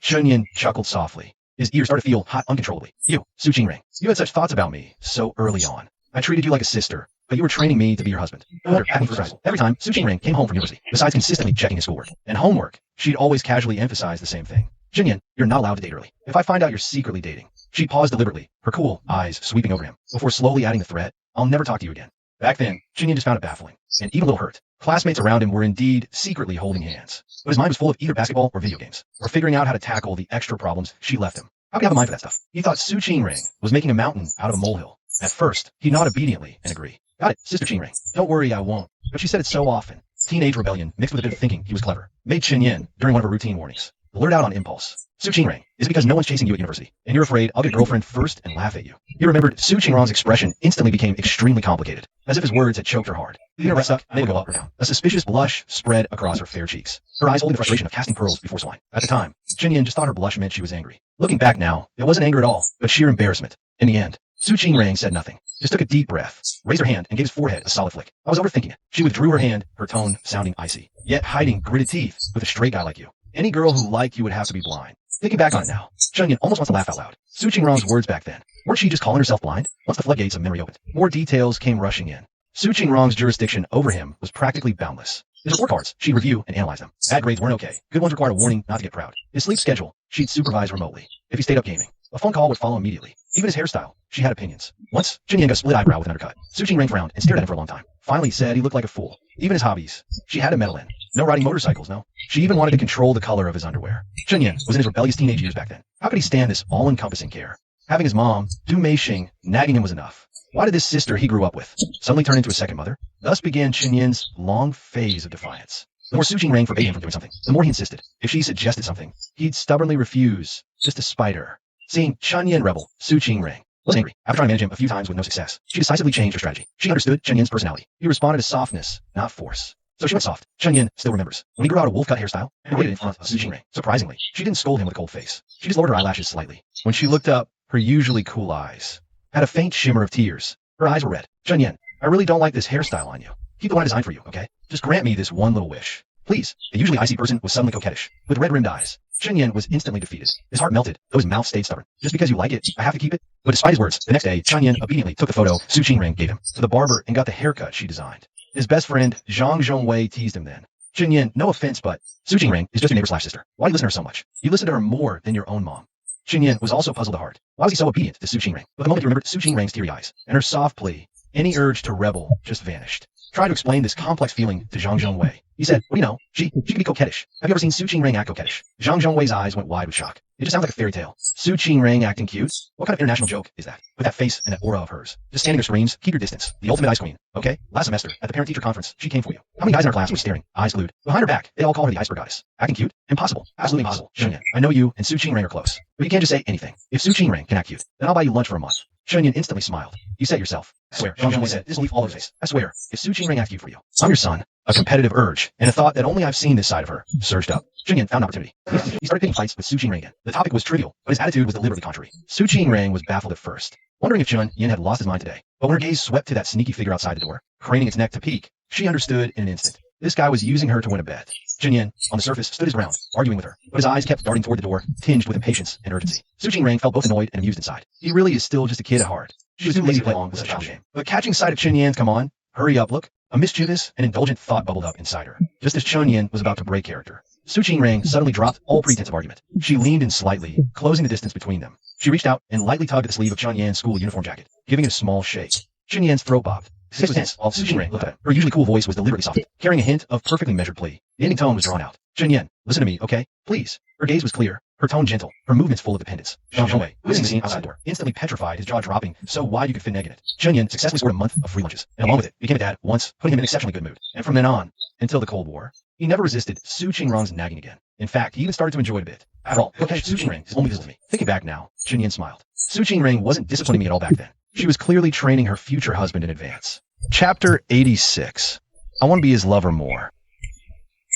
Chinyan chuckled softly. His ears started to feel hot uncontrollably. You, Suching Rang, you had such thoughts about me so early on. I treated you like a sister, but you were training me to be your husband. Every time Suching Rang came home from university, besides consistently checking his schoolwork and homework, she'd always casually emphasize the same thing. Chinyan, you're not allowed to date early. If I find out you're secretly dating. She paused deliberately, her cool eyes sweeping over him, before slowly adding the threat, I'll never talk to you again. Back then, Chinyan just found it baffling, and even a little hurt. Classmates around him were indeed secretly holding hands, but his mind was full of either basketball or video games, or figuring out how to tackle the extra problems she left him. How could he have a mind for that stuff? He thought Suching Rang was making a mountain out of a molehill. At first, he'd nod obediently and agree. Got it, Sister Chin Rang. Don't worry, I won't. But she said it so often. Teenage rebellion, mixed with a bit of thinking he was clever, made Chinyan, during one of her routine mornings, blurt out on impulse. Suching Rang, is it because no one's chasing you at university, and you're afraid I'll get a girlfriend first and laugh at you? He remembered Suching Rang's expression instantly became extremely complicated, as if his words had choked her hard. The rest up, they would go up or down. A suspicious blush spread across her fair cheeks, her eyes holding the frustration of casting pearls before swine. At the time, Chinyan just thought her blush meant she was angry. Looking back now, it wasn't anger at all, but sheer embarrassment. In the end, Suching Rang said nothing, just took a deep breath, raised her hand, and gave his forehead a solid flick. I was overthinking it. She withdrew her hand, her tone sounding icy, yet hiding gritted teeth with a straight guy like you. Any girl who liked you would have to be blind. Thinking back on it now, Chinyan almost wants to laugh out loud. Suching Rang's words back then. Weren't she just calling herself blind? Once the floodgates of memory opened, more details came rushing in. Suching Rang's jurisdiction over him was practically boundless. His report cards, she'd review and analyze them. Bad grades weren't okay. Good ones required a warning not to get proud. His sleep schedule, she'd supervise remotely. If he stayed up gaming, a phone call would follow immediately. Even his hairstyle, she had opinions. Once, Chinyan got a split eyebrow with an undercut. Suching Rang frowned and stared at him for a long time. Finally said he looked like a fool. Even his hobbies, she had to meddle in. No riding motorcycles, no. She even wanted to control the color of his underwear. Chinyan was in his rebellious teenage years back then. How could he stand this all-encompassing care? Having his mom, Du Mei-Xing, nagging him was enough. Why did this sister he grew up with suddenly turn into a second mother? Thus began Chinyan's long phase of defiance. The more Suching Rang forbade him from doing something, the more he insisted. If she suggested something, he'd stubbornly refuse, just to spite her. Seeing Chinyan rebel, Suching Rang was angry. After trying to manage him a few times with no success, she decisively changed her strategy. She understood Chinyan's personality. He responded to softness, not force. So she went soft. Chinyan still remembers when he grew out a wolf-cut hairstyle and waited in front of Suching Rang. Surprisingly, she didn't scold him with a cold face. She just lowered her eyelashes slightly. When she looked up, her usually cool eyes had a faint shimmer of tears. Her eyes were red. Chinyan, I really don't like this hairstyle on you. Keep the one I designed for you, okay? Just grant me this one little wish. Please. The usually icy person was suddenly coquettish, with red-rimmed eyes. Chinyan was instantly defeated. His heart melted, though his mouth stayed stubborn. Just because you like it, I have to keep it? But despite his words, the next day, Chinyan obediently took the photo Suching Rang gave him to the barber and got the haircut she designed. His best friend, Zhang Zhongwei, teased him then. Chinyan, no offense, but Suching Rang is just your neighbor/sister. Why do you listen to her so much? You listen to her more than your own mom. Chinyan was also puzzled at heart. Why was he so obedient to Suching Rang? But the moment he remembered Suching Rang's teary eyes and her soft plea, any urge to rebel just vanished. tried to explain this complex feeling to Zhang Zhongwei. He said, well, you know, she can be coquettish. Have you ever seen Su Qingrang act coquettish? Zhang Zhongwei's eyes went wide with shock. It just sounds like a fairy tale. Su Qingrang acting cute? What kind of international joke is that? With that face and that aura of hers. Just standing there screams, keep your distance. The ultimate ice queen. Okay? Last semester, at the parent-teacher conference, she came for you. How many guys in our class were staring, eyes glued? Behind her back, they all call her the iceberg goddess. Acting cute? Impossible. Absolutely impossible. Shunyan, I know you and Su Qingrang are close. But you can't just say anything. If Su Qingrang can act cute, then I'll buy you lunch for a month. Shunyan instantly smiled. You said it yourself. I swear, Zhang Zhongwei said, disbelief all over his face. I swear, if Su Qingrang acts cute for you, I'm your son. A competitive urge, and a thought that only I've seen this side of her, surged up. Shunyan found an opportunity. He started picking fights with Su Qingrang again. The topic was trivial, but his attitude was deliberately contrary. Su Qingrang was baffled at first, wondering if Chun Yin had lost his mind today. But when her gaze swept to that sneaky figure outside the door, craning its neck to peek, she understood in an instant. This guy was using her to win a bet. Chun Yin, on the surface, stood his ground, arguing with her, but his eyes kept darting toward the door, tinged with impatience and urgency. Su Qingrang felt both annoyed and amused inside. He really is still just a kid at heart. She was too lazy to play along with such a game. But catching sight of Chun Yin's come on, hurry up look, a mischievous and indulgent thought bubbled up inside her, just as Chun Yin was about to break character. Su Qingrang suddenly dropped all pretense of argument. She leaned in slightly, closing the distance between them. She reached out and lightly tugged at the sleeve of Chun Yan's school uniform jacket, giving it a small shake. Chun Yan's throat bobbed. His face was tense, while Su Qingrang looked at him. Her usually cool voice was deliberately softened, carrying a hint of perfectly measured plea. The ending tone was drawn out. Chun Yan, listen to me, okay? Please. Her gaze was clear, her tone gentle, her movements full of dependence. Zhang Zhongwei, witnessing the scene outside the door, instantly petrified, his jaw dropping so wide you could fit an egg in it. Chun Yan successfully scored a month of free lunches, and along with it, became a dad once, putting him in an exceptionally good mood. And from then on, until the Cold War, he never resisted Su Qingrang's nagging again. In fact, he even started to enjoy it a bit. After all, he'll catch Su Qingrang is only visible to me. Thinking back now, Chun Yan smiled. Su Qingrang wasn't disciplining me at all back then. She was clearly training her future husband in advance. Chapter 86. I want to be his lover more.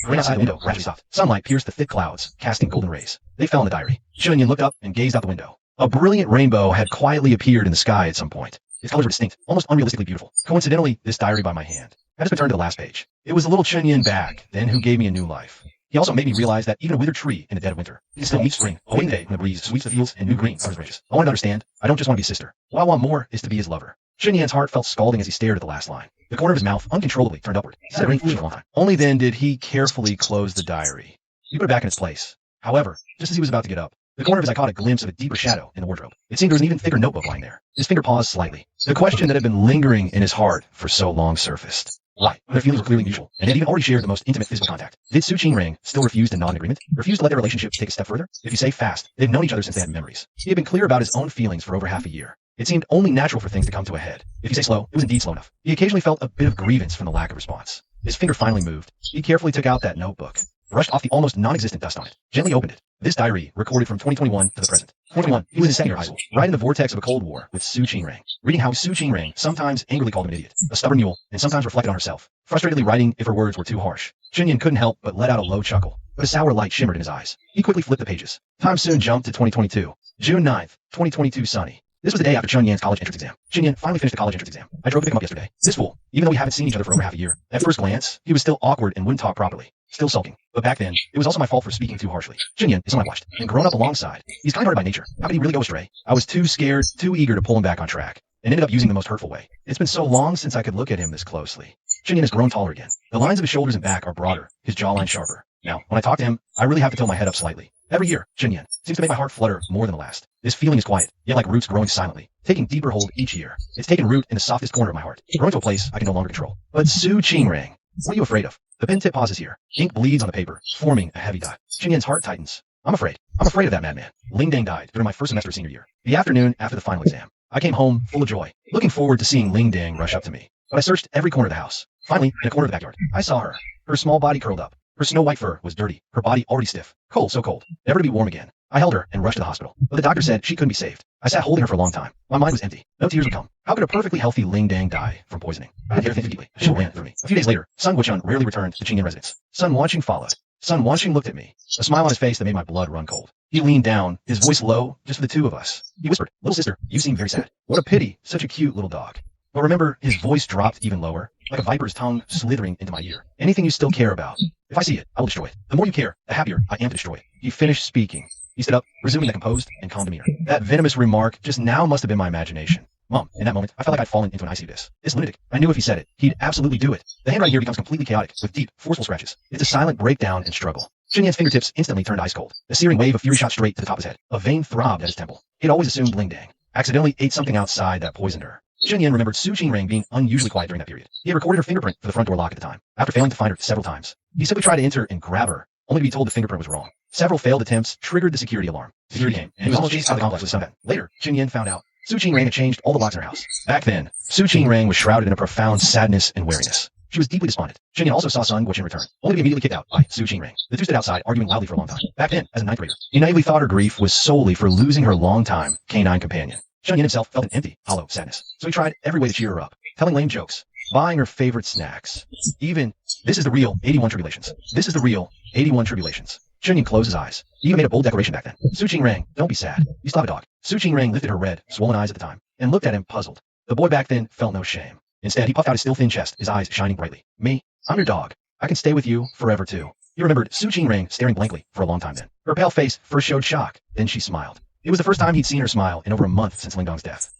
The rain outside the window gradually stopped. Sunlight pierced the thick clouds, casting golden rays. They fell in the diary. Chun Yin looked up and gazed out the window. A brilliant rainbow had quietly appeared in the sky at some point. Its colors were distinct, almost unrealistically beautiful. Coincidentally, this diary by my hand had just been turned to the last page. It was a little Chun Yin back then who gave me a new life. He also made me realize that even a withered tree in the dead of winter can still meet spring, a waiting day when the breeze sweeps the fields and new green covers branches. I wanted to understand. I don't just want to be a sister. What I want more is to be his lover. Chun Yan's heart felt scalding as he stared at the last line. The corner of his mouth uncontrollably turned upward. He said rain for a long time. Only then did he carefully close the diary. He put it back in its place. However, just as he was about to get up, the corner of his eye caught a glimpse of a deeper shadow in the wardrobe. It seemed there was an even thicker notebook lying there. His finger paused slightly. The question that had been lingering in his heart for so long surfaced. Why? Their feelings were clearly mutual, and they had even already shared the most intimate physical contact. Did Su Qingrang still refuse to nod in agreement? Refuse to let their relationship take a step further? If you say fast, they've known each other since they had memories. He had been clear about his own feelings for over half a year. It seemed only natural for things to come to a head. If you say slow, it was indeed slow enough. He occasionally felt a bit of grievance from the lack of response. His finger finally moved. He carefully took out that notebook, brushed off the almost non-existent dust on it, gently opened it. This diary recorded from 2021 to the present. 2021, he was in second year high school, right in the vortex of a Cold War with Su Qingrang, reading how Su Qingrang sometimes angrily called him an idiot, a stubborn mule, and sometimes reflected on herself, frustratedly writing if her words were too harsh. Chun Yin couldn't help but let out a low chuckle, but a sour light shimmered in his eyes. He quickly flipped the pages. Time soon jumped to 2022. June 9th, 2022 sunny. This was the day after Chun Yan's college entrance exam. Chun Yan finally finished the college entrance exam. I drove to pick him up yesterday. This fool, even though we haven't seen each other for over half a year, at first glance, he was still awkward and wouldn't talk properly. Still sulking. But back then, it was also my fault for speaking too harshly. Chun Yan is someone I watched and grown up alongside. He's kind-hearted by nature. How could he really go astray? I was too scared, too eager to pull him back on track, and ended up using the most hurtful way. It's been so long since I could look at him this closely. Chun Yan has grown taller again. The lines of his shoulders and back are broader, his jawline sharper. Now, when I talk to him, I really have to tilt my head up slightly. Every year, Chun Yan seems to make my heart flutter more than the last. This feeling is quiet, yet like roots growing silently, taking deeper hold each year. It's taken root in the softest corner of my heart, growing to a place I can no longer control. But Su Qingrang, what are you afraid of? The pen tip pauses here. Ink bleeds on the paper, forming a heavy dot. Chun Yan's heart tightens. I'm afraid. I'm afraid of that madman. Ling Dang died during my first semester of senior year. The afternoon after the final exam. I came home full of joy, looking forward to seeing Ling Dang rush up to me. But I searched every corner of the house. Finally, in a corner of the backyard, I saw her. Her small body curled up. Her snow-white fur was dirty, her body already stiff. Cold, so cold, never to be warm again. I held her and rushed to the hospital, but the doctor said she couldn't be saved. I sat holding her for a long time. My mind was empty. No tears would come. How could a perfectly healthy Ling Dang die from poisoning? I didn't dare think deeply. She ran for me. A few days later, Sun Wuchun rarely returned to the Qingyan residence. Sun Wanqing followed. Sun Wanqing looked at me, a smile on his face that made my blood run cold. He leaned down, his voice low, just for the two of us. He whispered, "Little sister, you seem very sad. What a pity, such a cute little dog." But remember, his voice dropped even lower, like a viper's tongue slithering into my ear. "Anything you still care about. If I see it, I will destroy it. The more you care, the happier I am to destroy it." He finished speaking. He stood up, resuming that composed and calm demeanor. That venomous remark just now must have been my imagination. Mom, in that moment, I felt like I'd fallen into an icy abyss. This lunatic, I knew if he said it, he'd absolutely do it. The handwriting here becomes completely chaotic, with deep, forceful scratches. It's a silent breakdown and struggle. Chun Yan's fingertips instantly turned ice cold. A searing wave of fury shot straight to the top of his head. A vein throbbed at his temple. He'd always assumed Ling Dang accidentally ate something outside that poisoned her. Chen Yin remembered Su Qingrang being unusually quiet during that period. He had recorded her fingerprint for the front door lock at the time. After failing to find her several times, he simply tried to enter and grab her, only to be told the fingerprint was wrong. Several failed attempts triggered the security alarm. Security came, and he was almost chased out of the complex with some gun. Later, Chen Yin found out Su Qingrang had changed all the locks in her house. Back then, Su Qingrang was shrouded in a profound sadness and wariness. She was deeply despondent. Chen Yin also saw Sun Guoqian return, only to be immediately kicked out by Su Qingrang. The two stood outside, arguing loudly for a long time. Back then, as a ninth grader, he naively thought her grief was solely for losing her longtime canine companion. Chen Yin himself felt an empty, hollow sadness, so he tried every way to cheer her up, telling lame jokes, buying her favorite snacks. Even, this is the real 81 tribulations. This is the real 81 tribulations. Chen Yin closed his eyes. He even made a bold declaration back then. Su Qingrang, don't be sad. You still have a dog. Su Qingrang lifted her red, swollen eyes at the time, and looked at him puzzled. The boy back then felt no shame. Instead, he puffed out his still thin chest, his eyes shining brightly. Me? I'm your dog. I can stay with you forever too. He remembered Su Qingrang staring blankly for a long time then. Her pale face first showed shock, then she smiled. It was the first time he'd seen her smile in over a month since Ling Dong's death.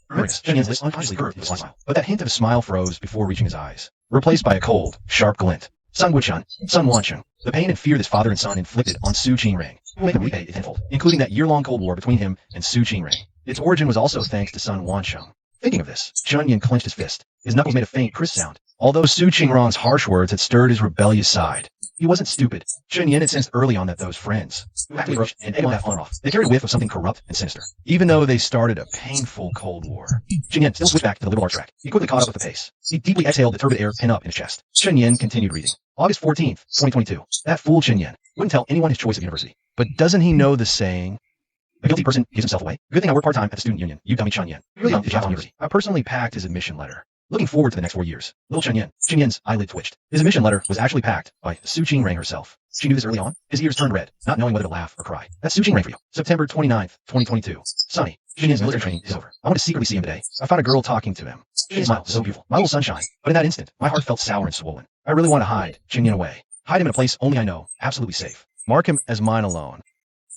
Chen Yin's lips unconsciously curved into a smile, but that hint of a smile froze before reaching his eyes, replaced by a cold, sharp glint. Sun Wuchun, Sun Wancheng, the pain and fear this father and son inflicted on Su Qingrang will make him repay it tenfold, including that year-long Cold War between him and Su Qingrang. Its origin was also thanks to Sun Wancheng. Thinking of this, Chen Yin clenched his fist. His knuckles made a faint, crisp sound. Although Su Qingrang's harsh words had stirred his rebellious side, he wasn't stupid. Chen Yin had sensed early on that those friends, who actively approached and egged that on and off, they carried a whiff of something corrupt and sinister. Even though they started a painful Cold War, Chen Yin still switched back to the liberal arts track. He quickly caught up with the pace. He deeply exhaled the turbid air pin up in his chest. Chen Yin continued reading. August 14th, 2022. That fool Chen Yin wouldn't tell anyone his choice of university. But doesn't he know the saying? A guilty person gives himself away. Good thing I work part-time at the student union. You dummy Chen Yin. Really dumb to on university. I personally packed his admission letter. Looking forward to the next 4 years. Little Chen Yin's eyelid twitched. His admission letter was actually packed by Su Qingrang herself. She knew this early on. His ears turned red, not knowing whether to laugh or cry. That's Su Qingrang for you. September 29th, 2022. Sunny. Chen Yin's military training is over. I want to secretly see him today. I found a girl talking to him. His smile was so beautiful. My little sunshine. But in that instant, my heart felt sour and swollen. I really want to hide Chen Yin away. Hide him in a place only I know, absolutely safe. Mark him as mine alone.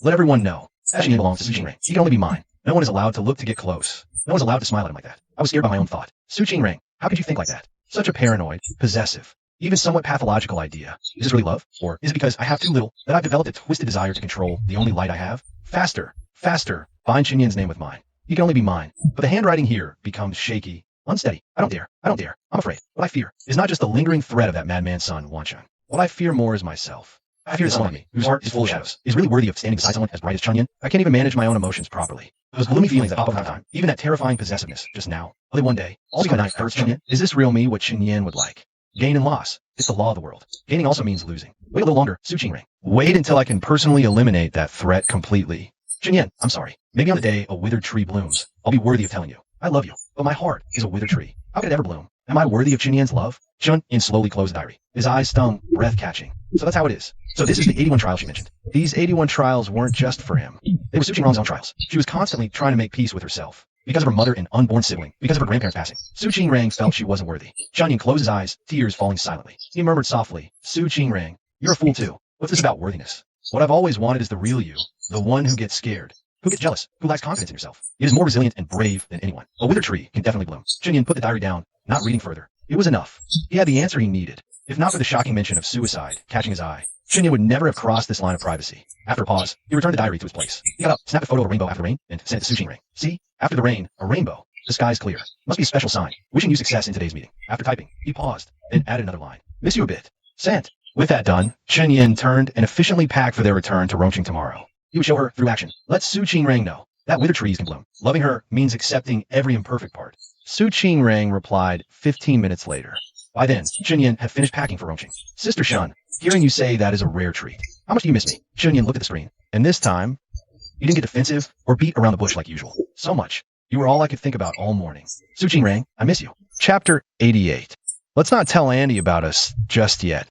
Let everyone know. Chen Yin belongs to Su Qingrang. He can only be mine. No one is allowed to look to get close. No one's allowed to smile at him like that. I was scared by my own thought. Su Qingrang, how could you think like that? Such a paranoid, possessive, even somewhat pathological idea. Is this really love? Or is it because I have too little that I've developed a twisted desire to control the only light I have? Faster, faster, bind Chen Yin's name with mine. He can only be mine. But the handwriting here becomes shaky, unsteady. I don't dare. I'm afraid. What I fear is not just the lingering threat of that madman's son, Wancheng. What I fear more is myself. I fear that someone like me, whose heart is full of shadows, is really worthy of standing beside someone as bright as Chen Yin. I can't even manage my own emotions properly. Those gloomy feelings that pop up all the time, even that terrifying possessiveness just now. Will they one day all become night first, Chen Yin? Is this real me what Chen Yin would like? Gain and loss. It's the law of the world. Gaining also means losing. Wait a little longer, Su Qingrang. Wait until I can personally eliminate that threat completely. Chen Yin, I'm sorry. Maybe on the day a withered tree blooms, I'll be worthy of telling you. I love you, but my heart is a withered tree. How could it ever bloom? Am I worthy of Chen Yin's love? Chen Yin slowly closed the diary. His eyes stung, breath-catching. So that's how it is. So this is the 81 trials she mentioned. These 81 trials weren't just for him. They were Su Qingrang's own trials. She was constantly trying to make peace with herself. Because of her mother and unborn sibling, because of her grandparents passing, Su Qingrang felt she wasn't worthy. Chen Yin closed his eyes, tears falling silently. He murmured softly, Su Qingrang, you're a fool too. What's this about worthiness? What I've always wanted is the real you, the one who gets scared, who gets jealous, who lacks confidence in yourself. It is more resilient and brave than anyone. A withered tree can definitely bloom. Chen Yin put the diary down, not reading further. It was enough. He had the answer he needed. If not for the shocking mention of suicide catching his eye, Chen Yin would never have crossed this line of privacy. After a pause, he returned the diary to its place. He got up, snapped a photo of a rainbow after the rain, and sent it to Su Qingrang. See? After the rain, a rainbow. The sky's clear. Must be a special sign. Wishing you success in today's meeting. After typing, he paused, then added another line. Miss you a bit. Sent. With that done, Chen Yin turned and efficiently packed for their return to Rongqing tomorrow. He would show her through action. Let Su Qingrang know that withered trees can bloom. Loving her means accepting every imperfect part. Su Qingrang replied 15 minutes later. By then, Chen Yin had finished packing for Rongqing. Sister Shun, hearing you say that is a rare treat. How much do you miss me? Chen Yin looked at the screen. And this time, you didn't get defensive or beat around the bush like usual. So much. You were all I could think about all morning. Su Qingrang, I miss you. Chapter 88. Let's not tell Andy about us just yet.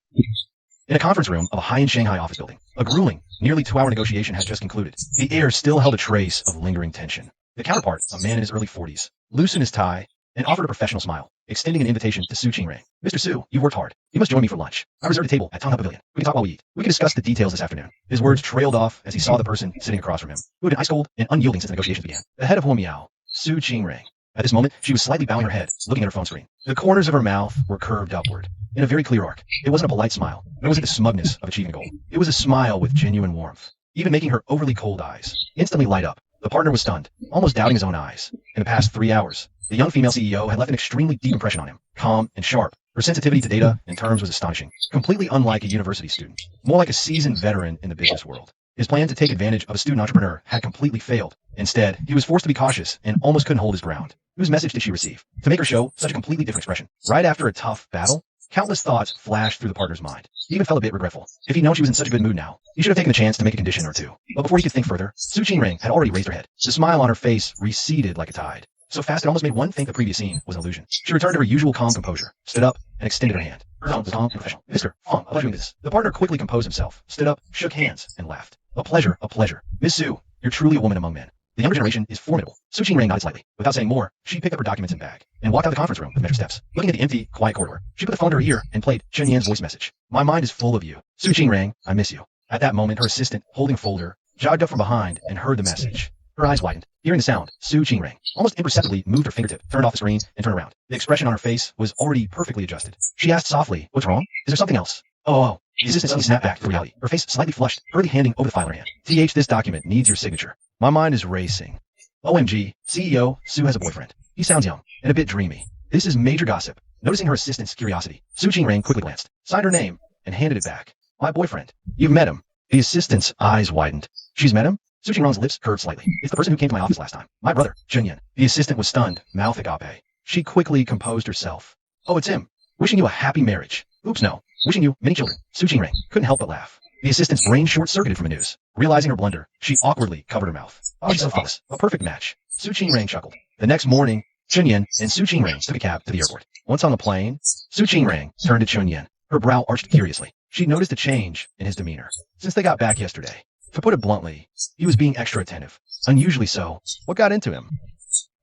In a conference room of a high-end Shanghai office building, a grueling, nearly 2-hour negotiation had just concluded. The air still held a trace of lingering tension. The counterpart, a man in his early 40s, loosened his tie and offered a professional smile, extending an invitation to Su Qingrang. Mr. Su, you've worked hard. You must join me for lunch. I reserved a table at Tonghua Pavilion. We can talk while we eat. We can discuss the details this afternoon. His words trailed off as he saw the person sitting across from him, who had been ice-cold and unyielding since the negotiations began. The head of Huomiao, Su Qingrang. At this moment, she was slightly bowing her head, looking at her phone screen. The corners of her mouth were curved upward, in a very clear arc. It wasn't a polite smile, but it wasn't the smugness of achieving a goal. It was a smile with genuine warmth, even making her overly cold eyes instantly light up The partner was stunned, almost doubting his own eyes. In the past 3 hours, the young female CEO had left an extremely deep impression on him, calm and sharp. Her sensitivity to data and terms was astonishing, completely unlike a university student, more like a seasoned veteran in the business world. His plan to take advantage of a student entrepreneur had completely failed. Instead, he was forced to be cautious and almost couldn't hold his ground. Whose message did she receive? To make her show such a completely different expression. Right after a tough battle, countless thoughts flashed through the partner's mind. He even felt a bit regretful. If he'd known she was in such a good mood now, he should have taken the chance to make a condition or two. But before he could think further, Su Qingring had already raised her head. The smile on her face receded like a tide. So fast it almost made one think the previous scene was an illusion. She returned to her usual calm composure, stood up, and extended her hand. Her tone was calm and professional. Mr. Fong, a pleasure doing this. The partner quickly composed himself, stood up, shook hands, and laughed. A pleasure, a pleasure. Miss Su, you're truly a woman among men. The younger generation is formidable. Su Qingring nodded slightly. Without saying more, she picked up her documents and bag, and walked out of the conference room with measured steps. Looking at the empty, quiet corridor, she put the phone to her ear and played Chen Yan's voice message. My mind is full of you. Su Qingring, I miss you. At that moment, her assistant, holding a folder, jogged up from behind and heard the message. Her eyes widened. Hearing the sound, Su Qingring almost imperceptibly moved her fingertip, turned off the screen, and turned around. The expression on her face was already perfectly adjusted. She asked softly, what's wrong? Is there something else? Oh. The assistant suddenly snapped back to reality, her face slightly flushed, hurriedly handing over the file in her hand. This document needs your signature. My mind is racing. OMG, CEO, Su has a boyfriend. He sounds young and a bit dreamy. This is major gossip. Noticing her assistant's curiosity, Su Qingring quickly glanced, signed her name, and handed it back. My boyfriend. You've met him. The assistant's eyes widened. She's met him? Su Qingring's lips curved slightly. It's the person who came to my office last time. My brother, Chen Yan. The assistant was stunned, mouth agape. She quickly composed herself. Oh, it's him. Wishing you a happy marriage. Oops, no. Wishing you many children. Su Qingring couldn't help but laugh. The assistant's brain short-circuited from the news. Realizing her blunder, she awkwardly covered her mouth. Oh, she's so flawless. A perfect match. Su Qingring chuckled. The next morning, Chen Yan and Su Qingring took a cab to the airport. Once on the plane, Su Qingring turned to Chen Yan. Her brow arched curiously. She noticed a change in his demeanor since they got back yesterday. To put it bluntly, he was being extra attentive. Unusually so. What got into him?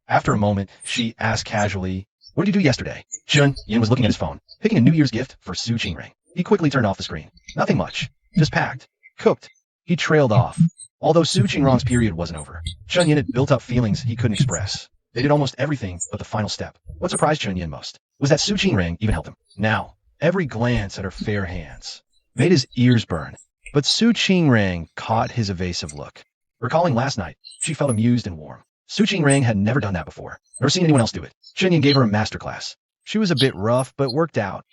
After a moment, she asked casually, what did you do yesterday? Chen Yan was looking at his phone, picking a New Year's gift for Su Qingring. He quickly turned off the screen. Nothing much. Just packed. Cooked. He trailed off. Although Su Qingring's period wasn't over, Chen Yan had built up feelings he couldn't express. They did almost everything but the final step. What surprised Chen Yan most was that Su Qingring even helped him. Now, every glance at her fair hands made his ears burn. But Su Qingring caught his evasive look. Recalling last night, she felt amused and warm. Su Qingring had never done that before, nor seen anyone else do it. Chen Yan gave her a masterclass. She was a bit rough, but worked out.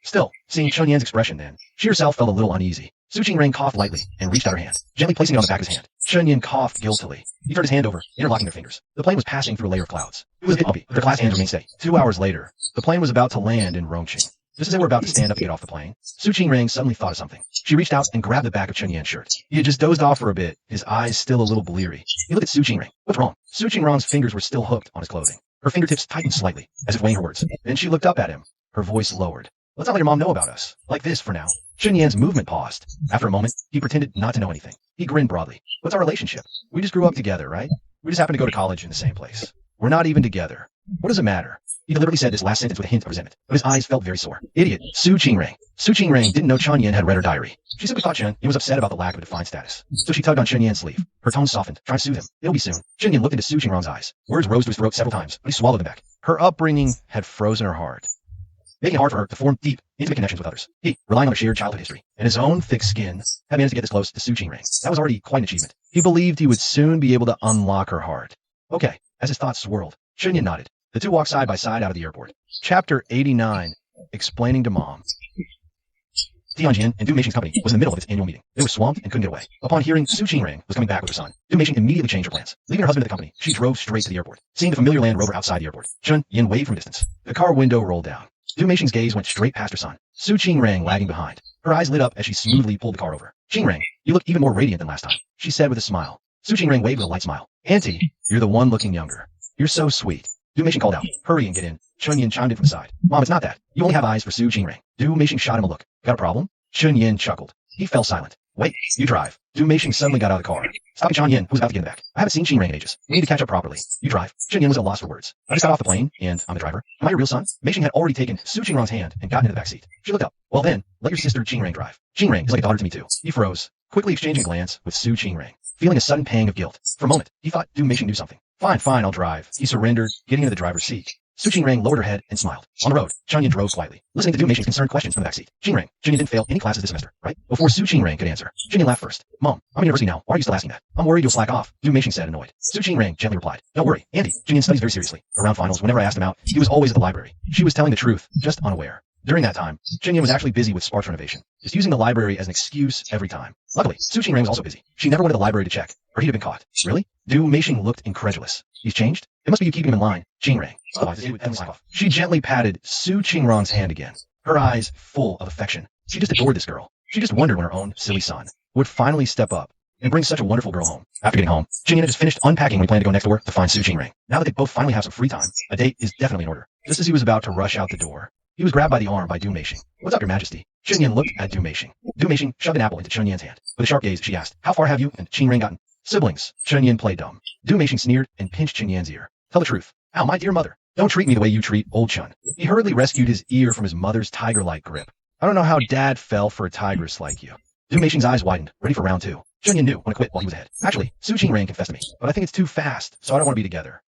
Still, seeing Chen Yan's expression then, she herself felt a little uneasy. Su Qingring coughed lightly and reached out her hand, gently placing it on the back of his hand. Chen Yan coughed guiltily. He turned his hand over, interlocking their fingers. The plane was passing through a layer of clouds. It was a bit bumpy, but their clasped hands remained steady. 2 hours later, the plane was about to land in Rongqing. Just as they were about to stand up to get off the plane, Su Qingring suddenly thought of something. She reached out and grabbed the back of Chen Yan's shirt. He had just dozed off for a bit, his eyes still a little bleary. He looked at Su Qingring. What's wrong? Su Qingring's fingers were still hooked on his clothing. Her fingertips tightened slightly, as if weighing her words. Then she looked up at him, her voice lowered. Let's not let your mom know about us. Like this for now. Chen Yan's movement paused. After a moment, he pretended not to know anything. He grinned broadly. What's our relationship? We just grew up together, right? We just happened to go to college in the same place. We're not even together. What does it matter? He deliberately said this last sentence with a hint of resentment, but his eyes felt very sore. Idiot. Su Qingring. Su Qingring didn't know Chen Yan had read her diary. She simply thought Chen Yan was upset about the lack of a defined status. So she tugged on Chen Yan's sleeve. Her tone softened, trying to soothe him. It'll be soon. Chen Yan looked into Su Qingring's eyes. Words rose to his throat several times, but he swallowed them back. Her upbringing had frozen her heart, making it hard for her to form deep, intimate connections with others. He, relying on a shared childhood history and his own thick skin, had managed to get this close to Su Qingring. That was already quite an achievement. He believed he would soon be able to unlock her heart. Okay, as his thoughts swirled, Chen Yan nodded. The two walked side by side out of the airport. Chapter 89, Explaining to Mom. Tianjin and Du Meixing's company was in the middle of its annual meeting. They were swamped and couldn't get away. Upon hearing Su Qingring was coming back with her son, Du Meixing immediately changed her plans. Leaving her husband at the company, she drove straight to the airport. Seeing the familiar Land Rover outside the airport, Chen Yan waved from a distance. The car window rolled down. Du Meixing's gaze went straight past her son, Su Qingring lagging behind. Her eyes lit up as she smoothly pulled the car over. Qingring, you look even more radiant than last time, she said with a smile. Su Qingring waved with a light smile. Auntie, you're the one looking younger. You're so sweet. Du Meixing called out, hurry and get in. Chen Yan chimed in from the side. Mom, it's not that. You only have eyes for Su Qingring. Du Meixing shot him a look. Got a problem? Chen Yan chuckled. He fell silent. Wait, you drive. Du Meixing suddenly got out of the car, stopping Chen Yan, who was about to get in the back. I haven't seen Qingring in ages. We need to catch up properly. You drive. Chen Yan was at a loss for words. I just got off the plane, and I'm the driver. Am I your real son? Meixing had already taken Su Qingring's hand and gotten into the back seat. She looked up. Well then, let your sister Qingring drive. Qingring is like a daughter to me too. He froze, quickly exchanging a glance with Su Qingring, feeling a sudden pang of guilt. For a moment, he thought Du Meixing knew something. Fine, I'll drive. He surrendered, getting into the driver's seat. Su Qingrang lowered her head and smiled. On the road, Chunyin drove quietly, listening to Dumation's concerned questions from the backseat. Qingrang, Chunyin didn't fail any classes this semester, right? Before Su Qingrang could answer, Chunyin laughed first. Mom, I'm in university now. Why are you still asking that? I'm worried you'll slack off, Dumation said, annoyed. Su Qingrang gently replied. Don't worry, Andy. Chunyin studies very seriously. Around finals, whenever I asked him out, he was always at the library. She was telling the truth, just unaware. During that time, Chunyin was actually busy with Sparks renovation, just using the library as an excuse every time. Luckily, Su Qingrang was also busy. She never went to the library to check, or he'd have been caught. Really? Du Meishing looked incredulous. He's changed? It must be you keeping him in line, Qingrang. Otherwise, it would definitely slack off. She gently patted Su Qingrang's hand again, her eyes full of affection. She just adored this girl. She just wondered when her own silly son would finally step up and bring such a wonderful girl home. After getting home, Qinyin had just finished unpacking when he planned to go next door to find Su Qingrang. Now that they both finally have some free time, a date is definitely in order. Just as he was about to rush out the door, he was grabbed by the arm by Du Meishing. What's up, Your Majesty? Chunyin looked at Du Meishing. Du Meishing shoved an apple into Chunyin's hand. With a sharp gaze, she asked, how far have you and Qingrang gotten? Siblings. Chunyin played dumb. Du Meishing sneered and pinched Chunyin's ear. Tell the truth. Ow, my dear mother. Don't treat me the way you treat old Chun. He hurriedly rescued his ear from his mother's tiger-like grip. I don't know how Dad fell for a tigress like you. Du Meishing's eyes widened, ready for round two. Chunyin knew when to quit while he was ahead. Actually, Su Qingrang confessed to me, but I think it's too fast, so I don't want to be together.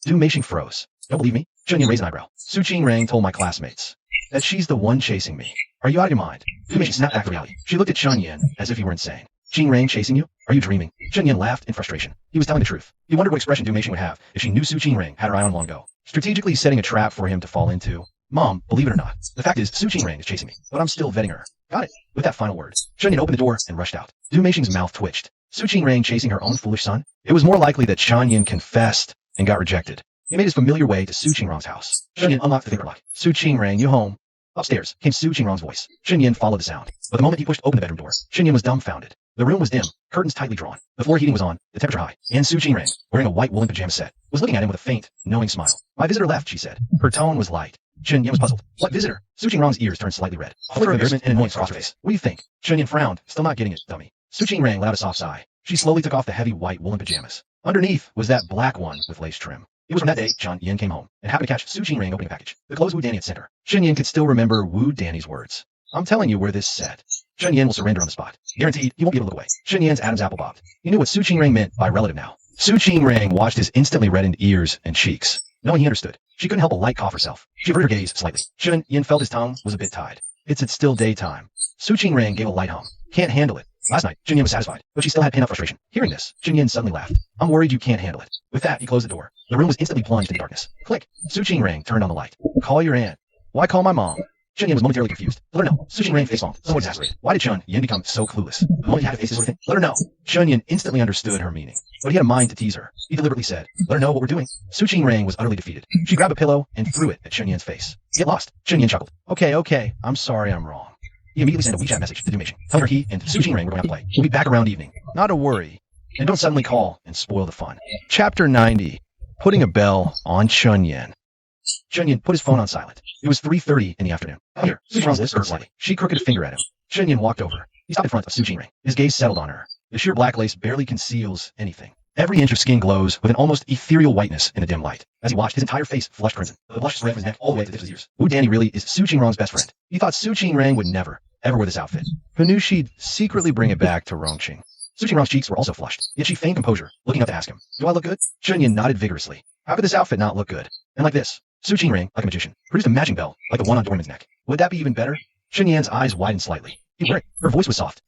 Du Meishing froze. Don't believe me? Chunyin raised an eyebrow. Su Qingrang told my classmates that she's the one chasing me. Are you out of your mind? Du Meishing snapped back to reality. She looked at Chunyin as if he were insane. Qingrang chasing you? Are you dreaming? Chunyin laughed in frustration. He was telling the truth. He wondered what expression Du Meishing would have if she knew Su Qingrang had her eye on long ago. Strategically setting a trap for him to fall into. Mom, believe it or not, the fact is Su Qingrang is chasing me, but I'm still vetting her. Got it. With that final word, Chunyin opened the door and rushed out. Du Meishing's mouth twitched. Su Qingrang chasing her own foolish son? It was more likely that Chunyin confessed and got rejected. He made his familiar way to Su Qingrang's house. Chunyin unlocked the finger lock. Su Qingrang, you home? Upstairs came Su Qingrang's voice. Chunyin followed the sound, but the moment he pushed open the bedroom door, Chunyin was dumbfounded. The room was dim, curtains tightly drawn, the floor heating was on, the temperature high, and Su Qingrang, wearing a white woolen pajama set, was looking at him with a faint, knowing smile. My visitor left, she said. Her tone was light. Chunyin was puzzled. What visitor? Su Qingrang's ears turned slightly red. A flicker of embarrassment and annoyance crossed her face. What do you think? Chunyin frowned, still not getting it, dummy. Su Qingrang let out a soft sigh. She slowly took off the heavy white woolen pajamas. Underneath was that black one with lace trim. It was from that day Chunyin came home and happened to catch Su Qingrang opening a package. The clothes Wu Danny had sent her. Chunyin could still remember Wu Danny's words. I'm telling you where this said. Chunyin will surrender on the spot. Guaranteed, he won't be able to look away. Chunyin's Adam's apple bobbed. He knew what Su Qingrang meant by relative now. Su Qingrang watched his instantly reddened ears and cheeks. Knowing he understood, she couldn't help but light cough herself. She averted her gaze slightly. Chunyin felt his tongue was a bit tied. It's still daytime. Su Qingrang gave a light hum. Can't handle it. Last night, Chunyin was satisfied, but she still had pent-up frustration. Hearing this, Chunyin suddenly laughed. I'm worried you can't handle it. With that, he closed the door. The room was instantly plunged into darkness. Click. Su Qingrang turned on the light. Call your aunt. Why call my mom? Chunyin was momentarily confused. Let her know. Su Qingrang face palmed, somewhat exasperated. Why did Chunyin become so clueless? The moment he had to face this sort of thing? Let her know. Chunyin instantly understood her meaning, but he had a mind to tease her. He deliberately said, let her know what we're doing. Su Qingrang was utterly defeated. She grabbed a pillow and threw it at Chunyin's face. Get lost. Chunyin chuckled. Okay. I'm sorry I'm wrong. He immediately sent a WeChat message to Du Meishing, telling her he and Su Qingrang were going out to play. We'll be back around evening. Not to worry. And don't suddenly call and spoil the fun. Chapter 90. Putting a bell on Chunyin. Chunyin put his phone on silent. It was 3:30 in the afternoon. Here, Su Qingrang's lips hurt slightly. She crooked a finger at him. Chunyin walked over. He stopped in front of Su Qingrang. His gaze settled on her. The sheer black lace barely conceals anything. Every inch of skin glows with an almost ethereal whiteness in the dim light. As he watched, his entire face flushed crimson. The blush spread from his neck all the way to the tips of his ears. Wu Danny really is Su Qingrang's best friend. He thought Su Qingrang would never, ever wear this outfit. Who knew she'd secretly bring it back to Rongqing. Su Qingrang's cheeks were also flushed, yet she feigned composure, looking up to ask him, do I look good? Chunyin nodded vigorously. How could this outfit not look good? And like this. Su Qingrang, like a magician, produced a matching bell, like the one on Dorman's neck. Would that be even better? Chunyin's eyes widened slightly. He'd wear it. Her voice was soft.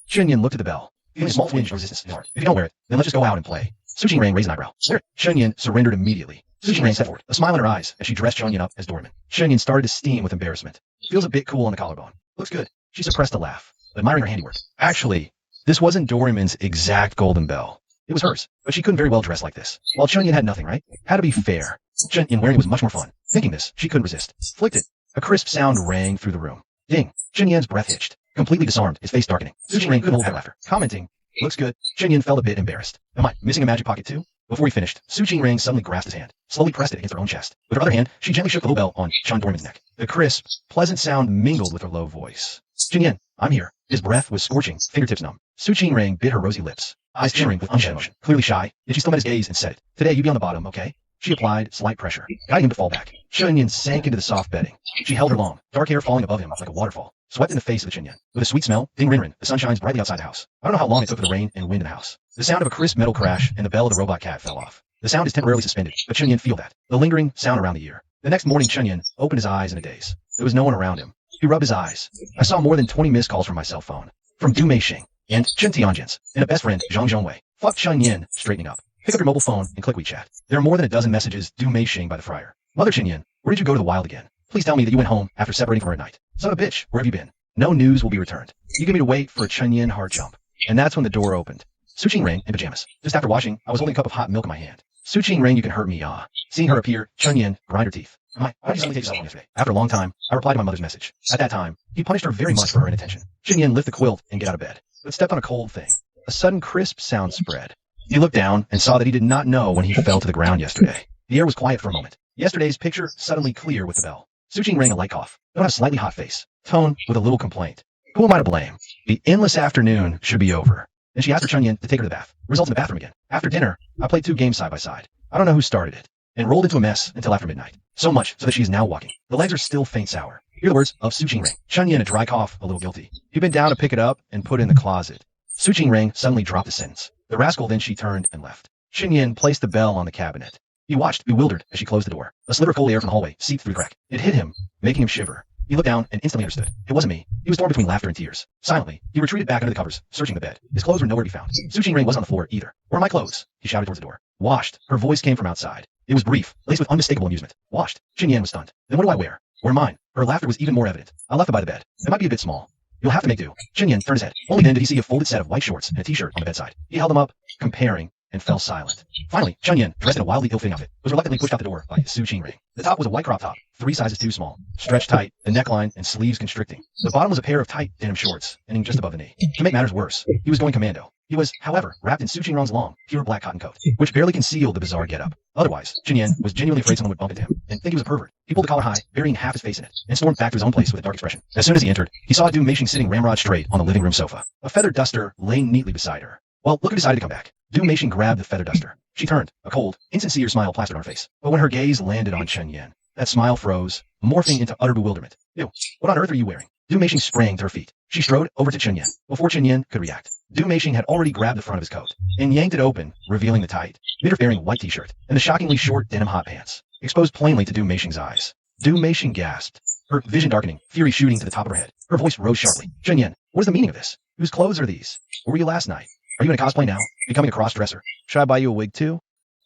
Chunyin looked at the bell, feeling a small twinge of resistance in his heart. If you don't wear it, then let's just go out and play. Su Qingrang raised an eyebrow. Wear it. Chunyin surrendered immediately. Su Qingrang stepped forward, a smile in her eyes as she dressed Chunyin up as Dorman. Chunyin started to steam with embarrassment. Feels a bit cool on the collarbone. Looks good. She suppressed a laugh, admiring her handiwork. Actually, this wasn't Doraemon's exact golden bell. It was hers, but she couldn't very well dress like this. While Chunyin had nothing, right? Had to be fair. Chunyin wearing it was much more fun. Thinking this, she couldn't resist. Flicked it. A crisp sound rang through the room. Ding. Chunyin's breath hitched. Completely disarmed, his face darkening. Su Qingrang couldn't hold back laughter. Commenting, looks good. Chunyin felt a bit embarrassed. Am I missing a magic pocket too? Before he finished, Su Qingrang suddenly grasped his hand, slowly pressed it against her own chest. With her other hand, she gently shook the little bell on Chun Dorman's neck. The crisp, pleasant sound mingled with her low voice. Chunyin, I'm here. His breath was scorching, fingertips numb. Su Qingrang bit her rosy lips, eyes shimmering with unshed emotion. Clearly shy, yet she still met his gaze and said, today you be on the bottom, okay? She applied slight pressure, guiding him to fall back. Chunyin sank into the soft bedding. She held her long, dark hair falling above him like a waterfall, swept in the face of the Chunyin. With a sweet smell, ding rin rin, the sun shines brightly outside the house. I don't know how long it took for the rain and wind in the house. The sound of a crisp metal crash and the bell of the robot cat fell off. The sound is temporarily suspended, but Chunyin feel that. The lingering sound around the ear. The next morning Chunyin opened his eyes in a daze. There was no one around him. He rubbed his eyes. I saw more than 20 missed calls from my cell phone. From Du Meixing and Chen Tianjins and a best friend, Zhang Zhongwei. Fuck Chunyin, straightening up. Pick up your mobile phone and click WeChat. There are more than a dozen messages Du Meixing by the friar. Mother Chunyin, where did you go to the wild again? Please tell me that you went home after separating from her at night. Son of a bitch, where have you been? No news will be returned. You give me to wait for a Chunyin hard jump. And that's when the door opened. Su Qingring in pajamas. Just after washing, I was holding a cup of hot milk in my hand. Su Qingring, you can hurt me, ah. Seeing her appear, Chunyin grind her teeth. Why did you suddenly take yourself on yesterday? After a long time, I replied to my mother's message. At that time, he punished her very much for her inattention. Chunyin lift the quilt and get out of bed, but stepped on a cold thing. A sudden crisp sound spread. He looked down and saw that he did not know when he fell to the ground yesterday. The air was quiet for a moment. Yesterday's picture suddenly clear with the bell. Su Qingring a light cough. Don't have a slightly hot face. Tone with a little complaint. Who am I to blame? The endless afternoon should be over. Then she asked her Chunyin to take her to the bath. Results in the bathroom again. After dinner, I played 2 games side by side. I don't know who started it. And rolled into a mess until after midnight. So much so that she is now walking. The legs are still faint sour. Hear the words of Su Qingring. Chunyin a dry cough, a little guilty. He bent down to pick it up and put it in the closet. Su Qingring suddenly dropped the sentence. The rascal then she turned and left. Chunyin placed the bell on the cabinet. He watched, bewildered, as she closed the door. A sliver of cold air from the hallway seeped through the crack. It hit him, making him shiver. He looked down and instantly understood. It wasn't me. He was torn between laughter and tears. Silently, he retreated back under the covers, searching the bed. His clothes were nowhere to be found. Su Qingring wasn't on the floor either. Where are my clothes? He shouted towards the door. Washed. Her voice came from outside. It was brief, laced with unmistakable amusement. Washed. Chunyin was stunned. Then what do I wear? Where mine? Her laughter was even more evident. I left it by the bed. It might be a bit small. You'll have to make do. Chunyin turned his head. Only then did he see a folded set of white shorts and a t-shirt on the bedside. He held them up, comparing, and fell silent. Finally, Chunyin, dressed in a wildly ill-fitting outfit, was reluctantly pushed out the door by Su Qingring. The top was a white crop top, 3 sizes too small, stretched tight, the neckline and sleeves constricting. The bottom was a pair of tight denim shorts, ending just above the knee. To make matters worse, he was going commando. He was, however, wrapped in Su Qingring's long, pure black cotton coat, which barely concealed the bizarre getup. Otherwise, Chunyin was genuinely afraid someone would bump into him and think he was a pervert. He pulled the collar high, burying half his face in it, and stormed back to his own place with a dark expression. As soon as he entered, he saw Du Meixing sitting ramrod straight on the living room sofa. A feather duster lay neatly beside her. Well, look who decided to come back. Du Meixing grabbed the feather duster. She turned, a cold, insincere smile plastered on her face. But when her gaze landed on Chunyin, that smile froze, morphing into utter bewilderment. Ew, what on earth are you wearing? Du Meixing sprang to her feet. She strode over to Chunyin. Before Chunyin could react, Du Meixing had already grabbed the front of his coat and yanked it open, revealing the tight, interfering white t-shirt and the shockingly short denim hot pants, exposed plainly to Du Meixing's eyes. Du Meixing gasped, her vision darkening, fury shooting to the top of her head. Her voice rose sharply. Chunyin, what is the meaning of this? Whose clothes are these? Where were you last night? Are you in a cosplay now? Becoming a cross-dresser? Should I buy you a wig too?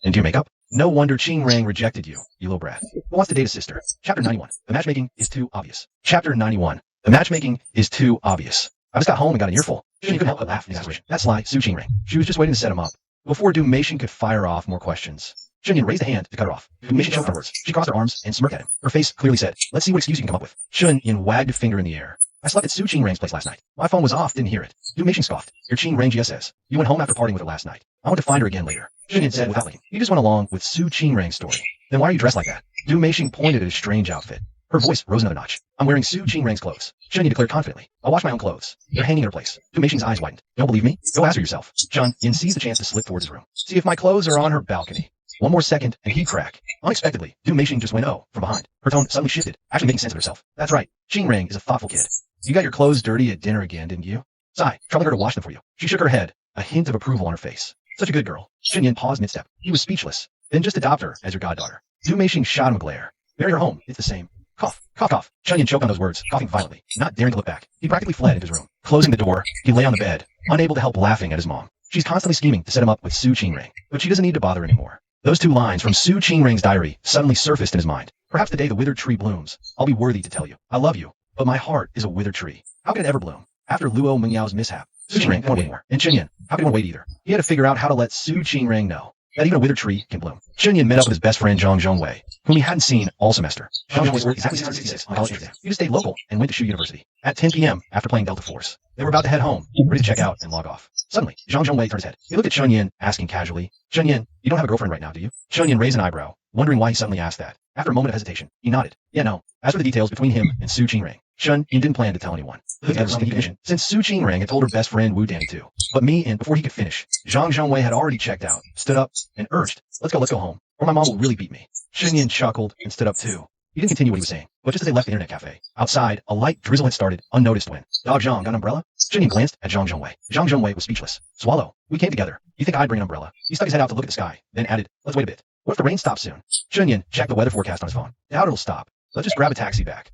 And do your makeup? No wonder Qingring rejected you, you little brat. Who wants to date a sister? Chapter 91. The matchmaking is too obvious. Chapter 91. The matchmaking is too obvious. I just got home and got an earful. She couldn't help but laugh in his situation. That's sly, Su Qingring. She was just waiting to set him up. Before Du Meixing could fire off more questions, Chunyin raised a hand to cut her off. Du Meixing choked her words. She crossed her arms and smirked at him. Her face clearly said, let's see what excuse you can come up with. Chunyin wagged a finger in the air. I slept at Su Qingring's place last night. My phone was off, didn't hear it. Du Meixing scoffed. Your Qingring just says. You went home after partying with her last night. I want to find her again later. Chunyin said without blinking. You just went along with Su Qingring's story. Then why are you dressed like that? Du Meixing pointed at his strange outfit. Her voice rose another notch. I'm wearing Su Qingring's clothes. Chunyin declared confidently. I'll wash my own clothes. They're hanging in her place. Du Meixing's eyes widened. Don't believe me? Go ask her yourself. Chunyin seized the chance to slip towards his room. See if my clothes are on her balcony. One more second, and he'd crack. Unexpectedly, Du Meixing just went from behind. Her tone suddenly shifted, actually making sense of herself. That's right. Qingring is a thoughtful kid. You got your clothes dirty at dinner again, didn't you? Sigh, troubling her to wash them for you. She shook her head, a hint of approval on her face. Such a good girl. Chunyin paused mid-step. He was speechless. Then just adopt her as your goddaughter. Du Meixing shot him a glare. Marry her home. It's the same. Cough, cough, cough. Chunyin choked on those words, coughing violently, not daring to look back. He practically fled into his room. Closing the door, he lay on the bed, unable to help laughing at his mom. She's constantly scheming to set him up with Su Qingring, but she doesn't need to bother anymore. Those 2 lines from Su Qingring's diary suddenly surfaced in his mind. Perhaps the day the withered tree blooms, I'll be worthy to tell you. I love you, but my heart is a withered tree. How can it ever bloom? After Luo Mengyao's mishap, Su Qingring couldn't wait anymore. And Chunyin, how could one wait either? He had to figure out how to let Su Qingring know that even a withered tree can bloom. Chunyin met up with his best friend Zhang Zhongwei, whom he hadn't seen all semester. Zhang Zhongwei scored exactly 666 on college exam. He just stayed local and went to Shu University. At 10 p.m., after playing Delta Force, they were about to head home, ready to check out and log off. Suddenly, Zhang Zhongwei turned his head. He looked at Chunyin, asking casually, Chunyin, you don't have a girlfriend right now, do you? Chunyin raised an eyebrow, wondering why he suddenly asked that. After a moment of hesitation, he nodded. Yeah, no. As for the details between him and Su Qingring, Chunyin didn't plan to tell anyone. That was something he mentioned, since Su Qingring had told her best friend Wu Danny too. But me, and before he could finish, Zhang Zhongwei had already checked out, stood up, and urged, let's go home, or my mom will really beat me. Chunyin chuckled and stood up too. He didn't continue what he was saying, but just as they left the internet cafe, outside, a light drizzle had started, unnoticed when, Dog Zhang, got an umbrella? Chunyin glanced at Zhang Zhongwei. Zhang Zhongwei was speechless. Swallow. We came together. You think I'd bring an umbrella? He stuck his head out to look at the sky, then added, let's wait a bit. What if the rain stops soon? Chunyin checked the weather forecast on his phone. Doubt it'll stop. Let's just grab a taxi back.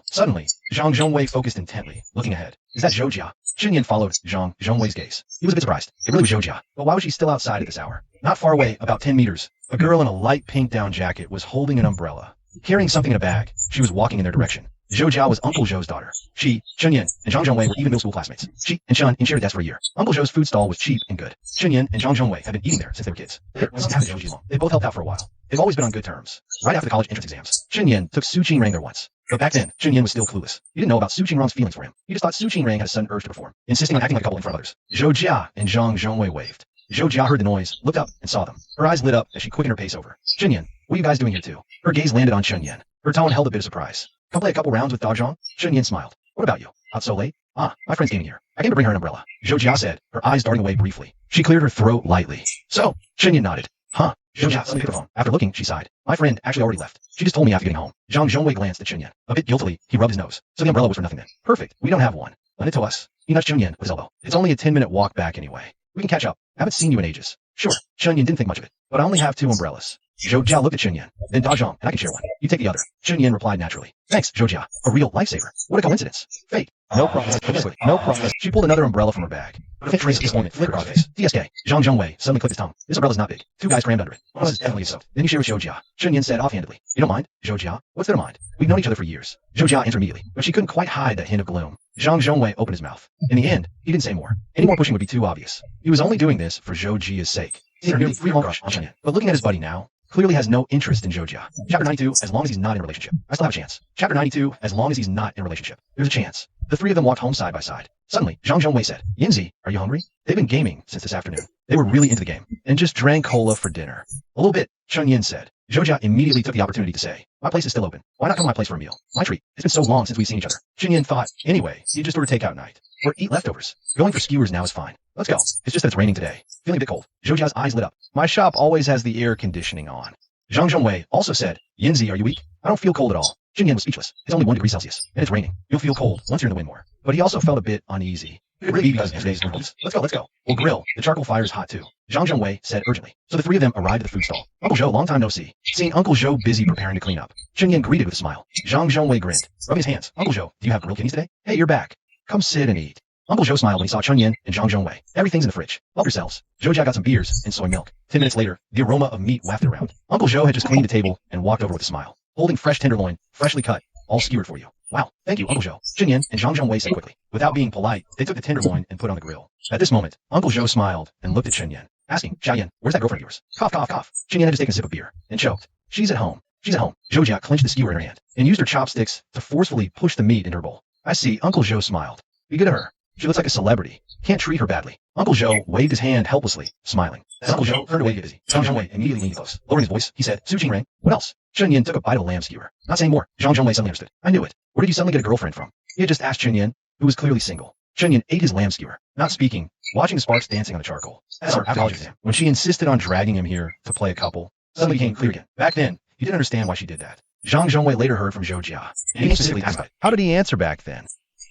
Suddenly, Zhang Zhongwei focused intently, looking ahead. Is that Zhou Jia? Chunyin followed Zhang Zhongwei's gaze. He was a bit surprised. It really was Zhou Jia. But why was she still outside at this hour? Not far away, about 10 meters, a girl in a light pink down jacket was holding an umbrella. Carrying something in a bag, she was walking in their direction. Zhou Jia was Uncle Zhou's daughter. She, Chunyin, and Zhang Zhongwei were even middle school classmates. She and Chun shared a desk for a year. Uncle Zhou's food stall was cheap and good. Chunyin and Zhang Zhongwei had been eating there since they were kids. They both helped out for a while. They've always been on good terms. Right after the college entrance exams, Chunyin took Su Qingrang there once. But back then, Chunyin was still clueless. He didn't know about Su Qingrang's feelings for him. He just thought Su Qingrang had a sudden urge to perform, insisting on acting like a couple in front of others. Zhou Jia and Zhang Zhongwei waved. Zhou Jia heard the noise, looked up, and saw them. Her eyes lit up as she quickened her pace over. Chunyin, what are you guys doing here too? Her gaze landed on Chunyin. Her tone held a bit of surprise. Come play a couple rounds with Dog Zhang? Chunyin smiled. What about you? Out so late? Ah, my friend's gaming here. I came to bring her an umbrella. Zhou Jia said, her eyes darting away briefly. She cleared her throat lightly. So, Chunyin nodded. Huh. Zhou Jia suddenly picked the phone. After looking, she sighed. My friend actually already left. She just told me after getting home. Zhang Zhongwei glanced at Chunyin. A bit guiltily, he rubbed his nose. So the umbrella was for nothing then. Perfect. We don't have one. Lend it to us. He nudged Chunyin with his elbow. It's only a 10-minute walk back anyway. We can catch up. Haven't seen you in ages. Sure. Chunyin didn't think much of it. But I only have 2 umbrellas. Zhou Jia looked at Chunyin. Then Dog Zhang, and I can share one. You take the other. Chunyin replied naturally. Thanks, Zhou Jia. A real lifesaver. What a coincidence. Fate. No problem. No problem. She pulled another umbrella from her bag. A faint trace of disappointment flickered across her face. TSK. Zhang Zhongwei suddenly clicked his tongue. This umbrella's not big. 2 guys crammed under it. One is definitely soaked. Then you share with Zhou Jia. Chunyin said offhandedly. You don't mind? Zhou Jia? What's there to mind? We've known each other for years. Zhou Jia answered immediately, but she couldn't quite hide that hint of gloom. Zhang Zhongwei opened his mouth. In the end, he didn't say more. Any more pushing would be too obvious. He was only doing this for Zhou Jia's sake. He had a nearly 3-month crush on Chunyin. But looking at his buddy now, clearly has no interest in Zhou Jia. Chapter 92, as long as he's not in a relationship. I still have a chance. Chapter 92, as long as he's not in a relationship. There's a chance. The 3 of them walked home side by side. Suddenly, Zhang Zhongwei said, Yinzi, are you hungry? They've been gaming since this afternoon. They were really into the game, and just drank cola for dinner. A little bit, Chunyin said. Zhou Jia immediately took the opportunity to say, my place is still open. Why not come to my place for a meal? My treat. It's been so long since we've seen each other. Chunyin thought, anyway, you just order takeout night. Or eat leftovers. Going for skewers now is fine. Let's go. It's just that it's raining today. Feeling a bit cold. Zhou Jia's eyes lit up. My shop always has the air conditioning on. Zhang Zhongwei also said, Yinzi, are you weak? I don't feel cold at all. Chunyin was speechless. It's only 1 degree Celsius, and it's raining. You'll feel cold once you're in the wind more. But he also felt a bit uneasy. It would really be because of today's cold. Let's go. We'll grill. The charcoal fire is hot too. Zhang Zhongwei said urgently. So the 3 of them arrived at the food stall. Uncle Zhou, long time no see. Seeing Uncle Zhou busy preparing to clean up, Chunyin greeted with a smile. Zhang Zhongwei grinned, rubbing his hands. Uncle Zhou, do you have grilled kidneys today? Hey, you're back. Come sit and eat. Uncle Zhou smiled when he saw Chunyin and Zhang Zhongwei. Everything's in the fridge. Help yourselves. Zhou Jia got some beers and soy milk. 10 minutes later, the aroma of meat wafted around. Uncle Zhou had just cleaned the table and walked over with a smile, holding fresh tenderloin, freshly cut, all skewered for you. Wow, thank you, Uncle Zhou. Chunyin and Zhang Zhongwei said quickly. Without being polite, they took the tenderloin and put on the grill. At this moment, Uncle Zhou smiled and looked at Chunyin, asking, Xiaoyan, where's that girlfriend of yours? Cough, cough, cough. Chunyin had just taken a sip of beer and choked. She's at home. She's at home. Zhou Jia clenched the skewer in her hand and used her chopsticks to forcefully push the meat into her bowl. I see. Uncle Zhou smiled. Be good to her. She looks like a celebrity. Can't treat her badly. Uncle Zhou waved his hand helplessly, smiling. As Uncle Zhou turned away to get busy, Zhang Zhongwei immediately leaned close. Lowering his voice, he said, Su Qingrang, what else? Chunyin took a bite of the lamb skewer. Not saying more. Zhang Zhongwei suddenly understood. I knew it. Where did you suddenly get a girlfriend from? He had just asked Chunyin, who was clearly single. Chunyin ate his lamb skewer, not speaking, watching the sparks dancing on the charcoal. As her college exam, when she insisted on dragging him here to play a couple, suddenly became clear again. Back then, he didn't understand why she did that. Zhang Zhongwei later heard from Zhou Jia. And he specifically asked about it. How did he answer back then?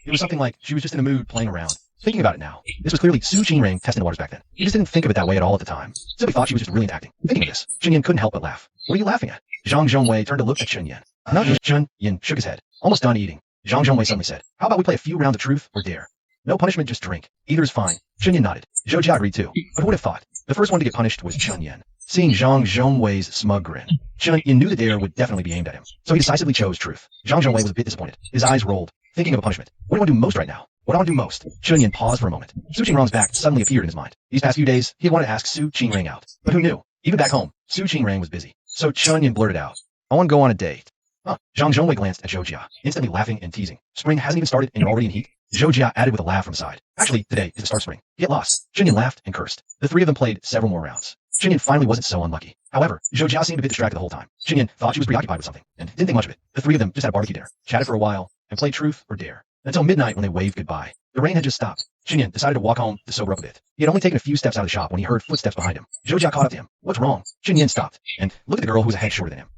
It was something like she was just in a mood playing around. Thinking about it now, this was clearly Su Qingrang testing the waters back then. He just didn't think of it that way at all at the time. Simply thought she was just brilliant acting. Thinking of this, Chunyin couldn't help but laugh. What are you laughing at? Zhang Zhongwei turned to look at Chunyin. Nothing. Chunyin shook his head. Almost done eating. Zhang Zhongwei suddenly said, how about we play a few rounds of truth or dare? No punishment, just drink. Either is fine. Chunyin nodded. Zhou Jia agreed too. But who would have thought? The first one to get punished was Chunyin. Seeing Zhang Zhongwei's smug grin, Chunyin knew the dare would definitely be aimed at him. So he decisively chose truth. Zhang Zhongwei was a bit disappointed. His eyes rolled, thinking of a punishment. What do I want to do most right now? What do I want to do most? Chunyin paused for a moment. Su Qingrang's back suddenly appeared in his mind. These past few days, he had wanted to ask Su Qingrang out. But who knew? Even back home, Su Qingrang was busy. So Chunyin blurted out, I want to go on a date. Huh. Zhang Zhongwei glanced at Zhou Jia, instantly laughing and teasing. Spring hasn't even started and you're already in heat? Zhou Jia added with a laugh from the side. Actually, today is the start of spring. Get lost. Chunyin laughed and cursed. The 3 of them played several more rounds. Chunyin finally wasn't so unlucky. However, Zhou Jia seemed a bit distracted the whole time. Chunyin thought she was preoccupied with something, and didn't think much of it. The 3 of them just had a barbecue dinner, chatted for a while, and played truth or dare. Until midnight when they waved goodbye. The rain had just stopped. Xinyan decided to walk home to sober up a bit. He had only taken a few steps out of the shop when he heard footsteps behind him. Zhoujia caught up to him. What's wrong? Xinyan stopped and looked at the girl who was a head shorter than him.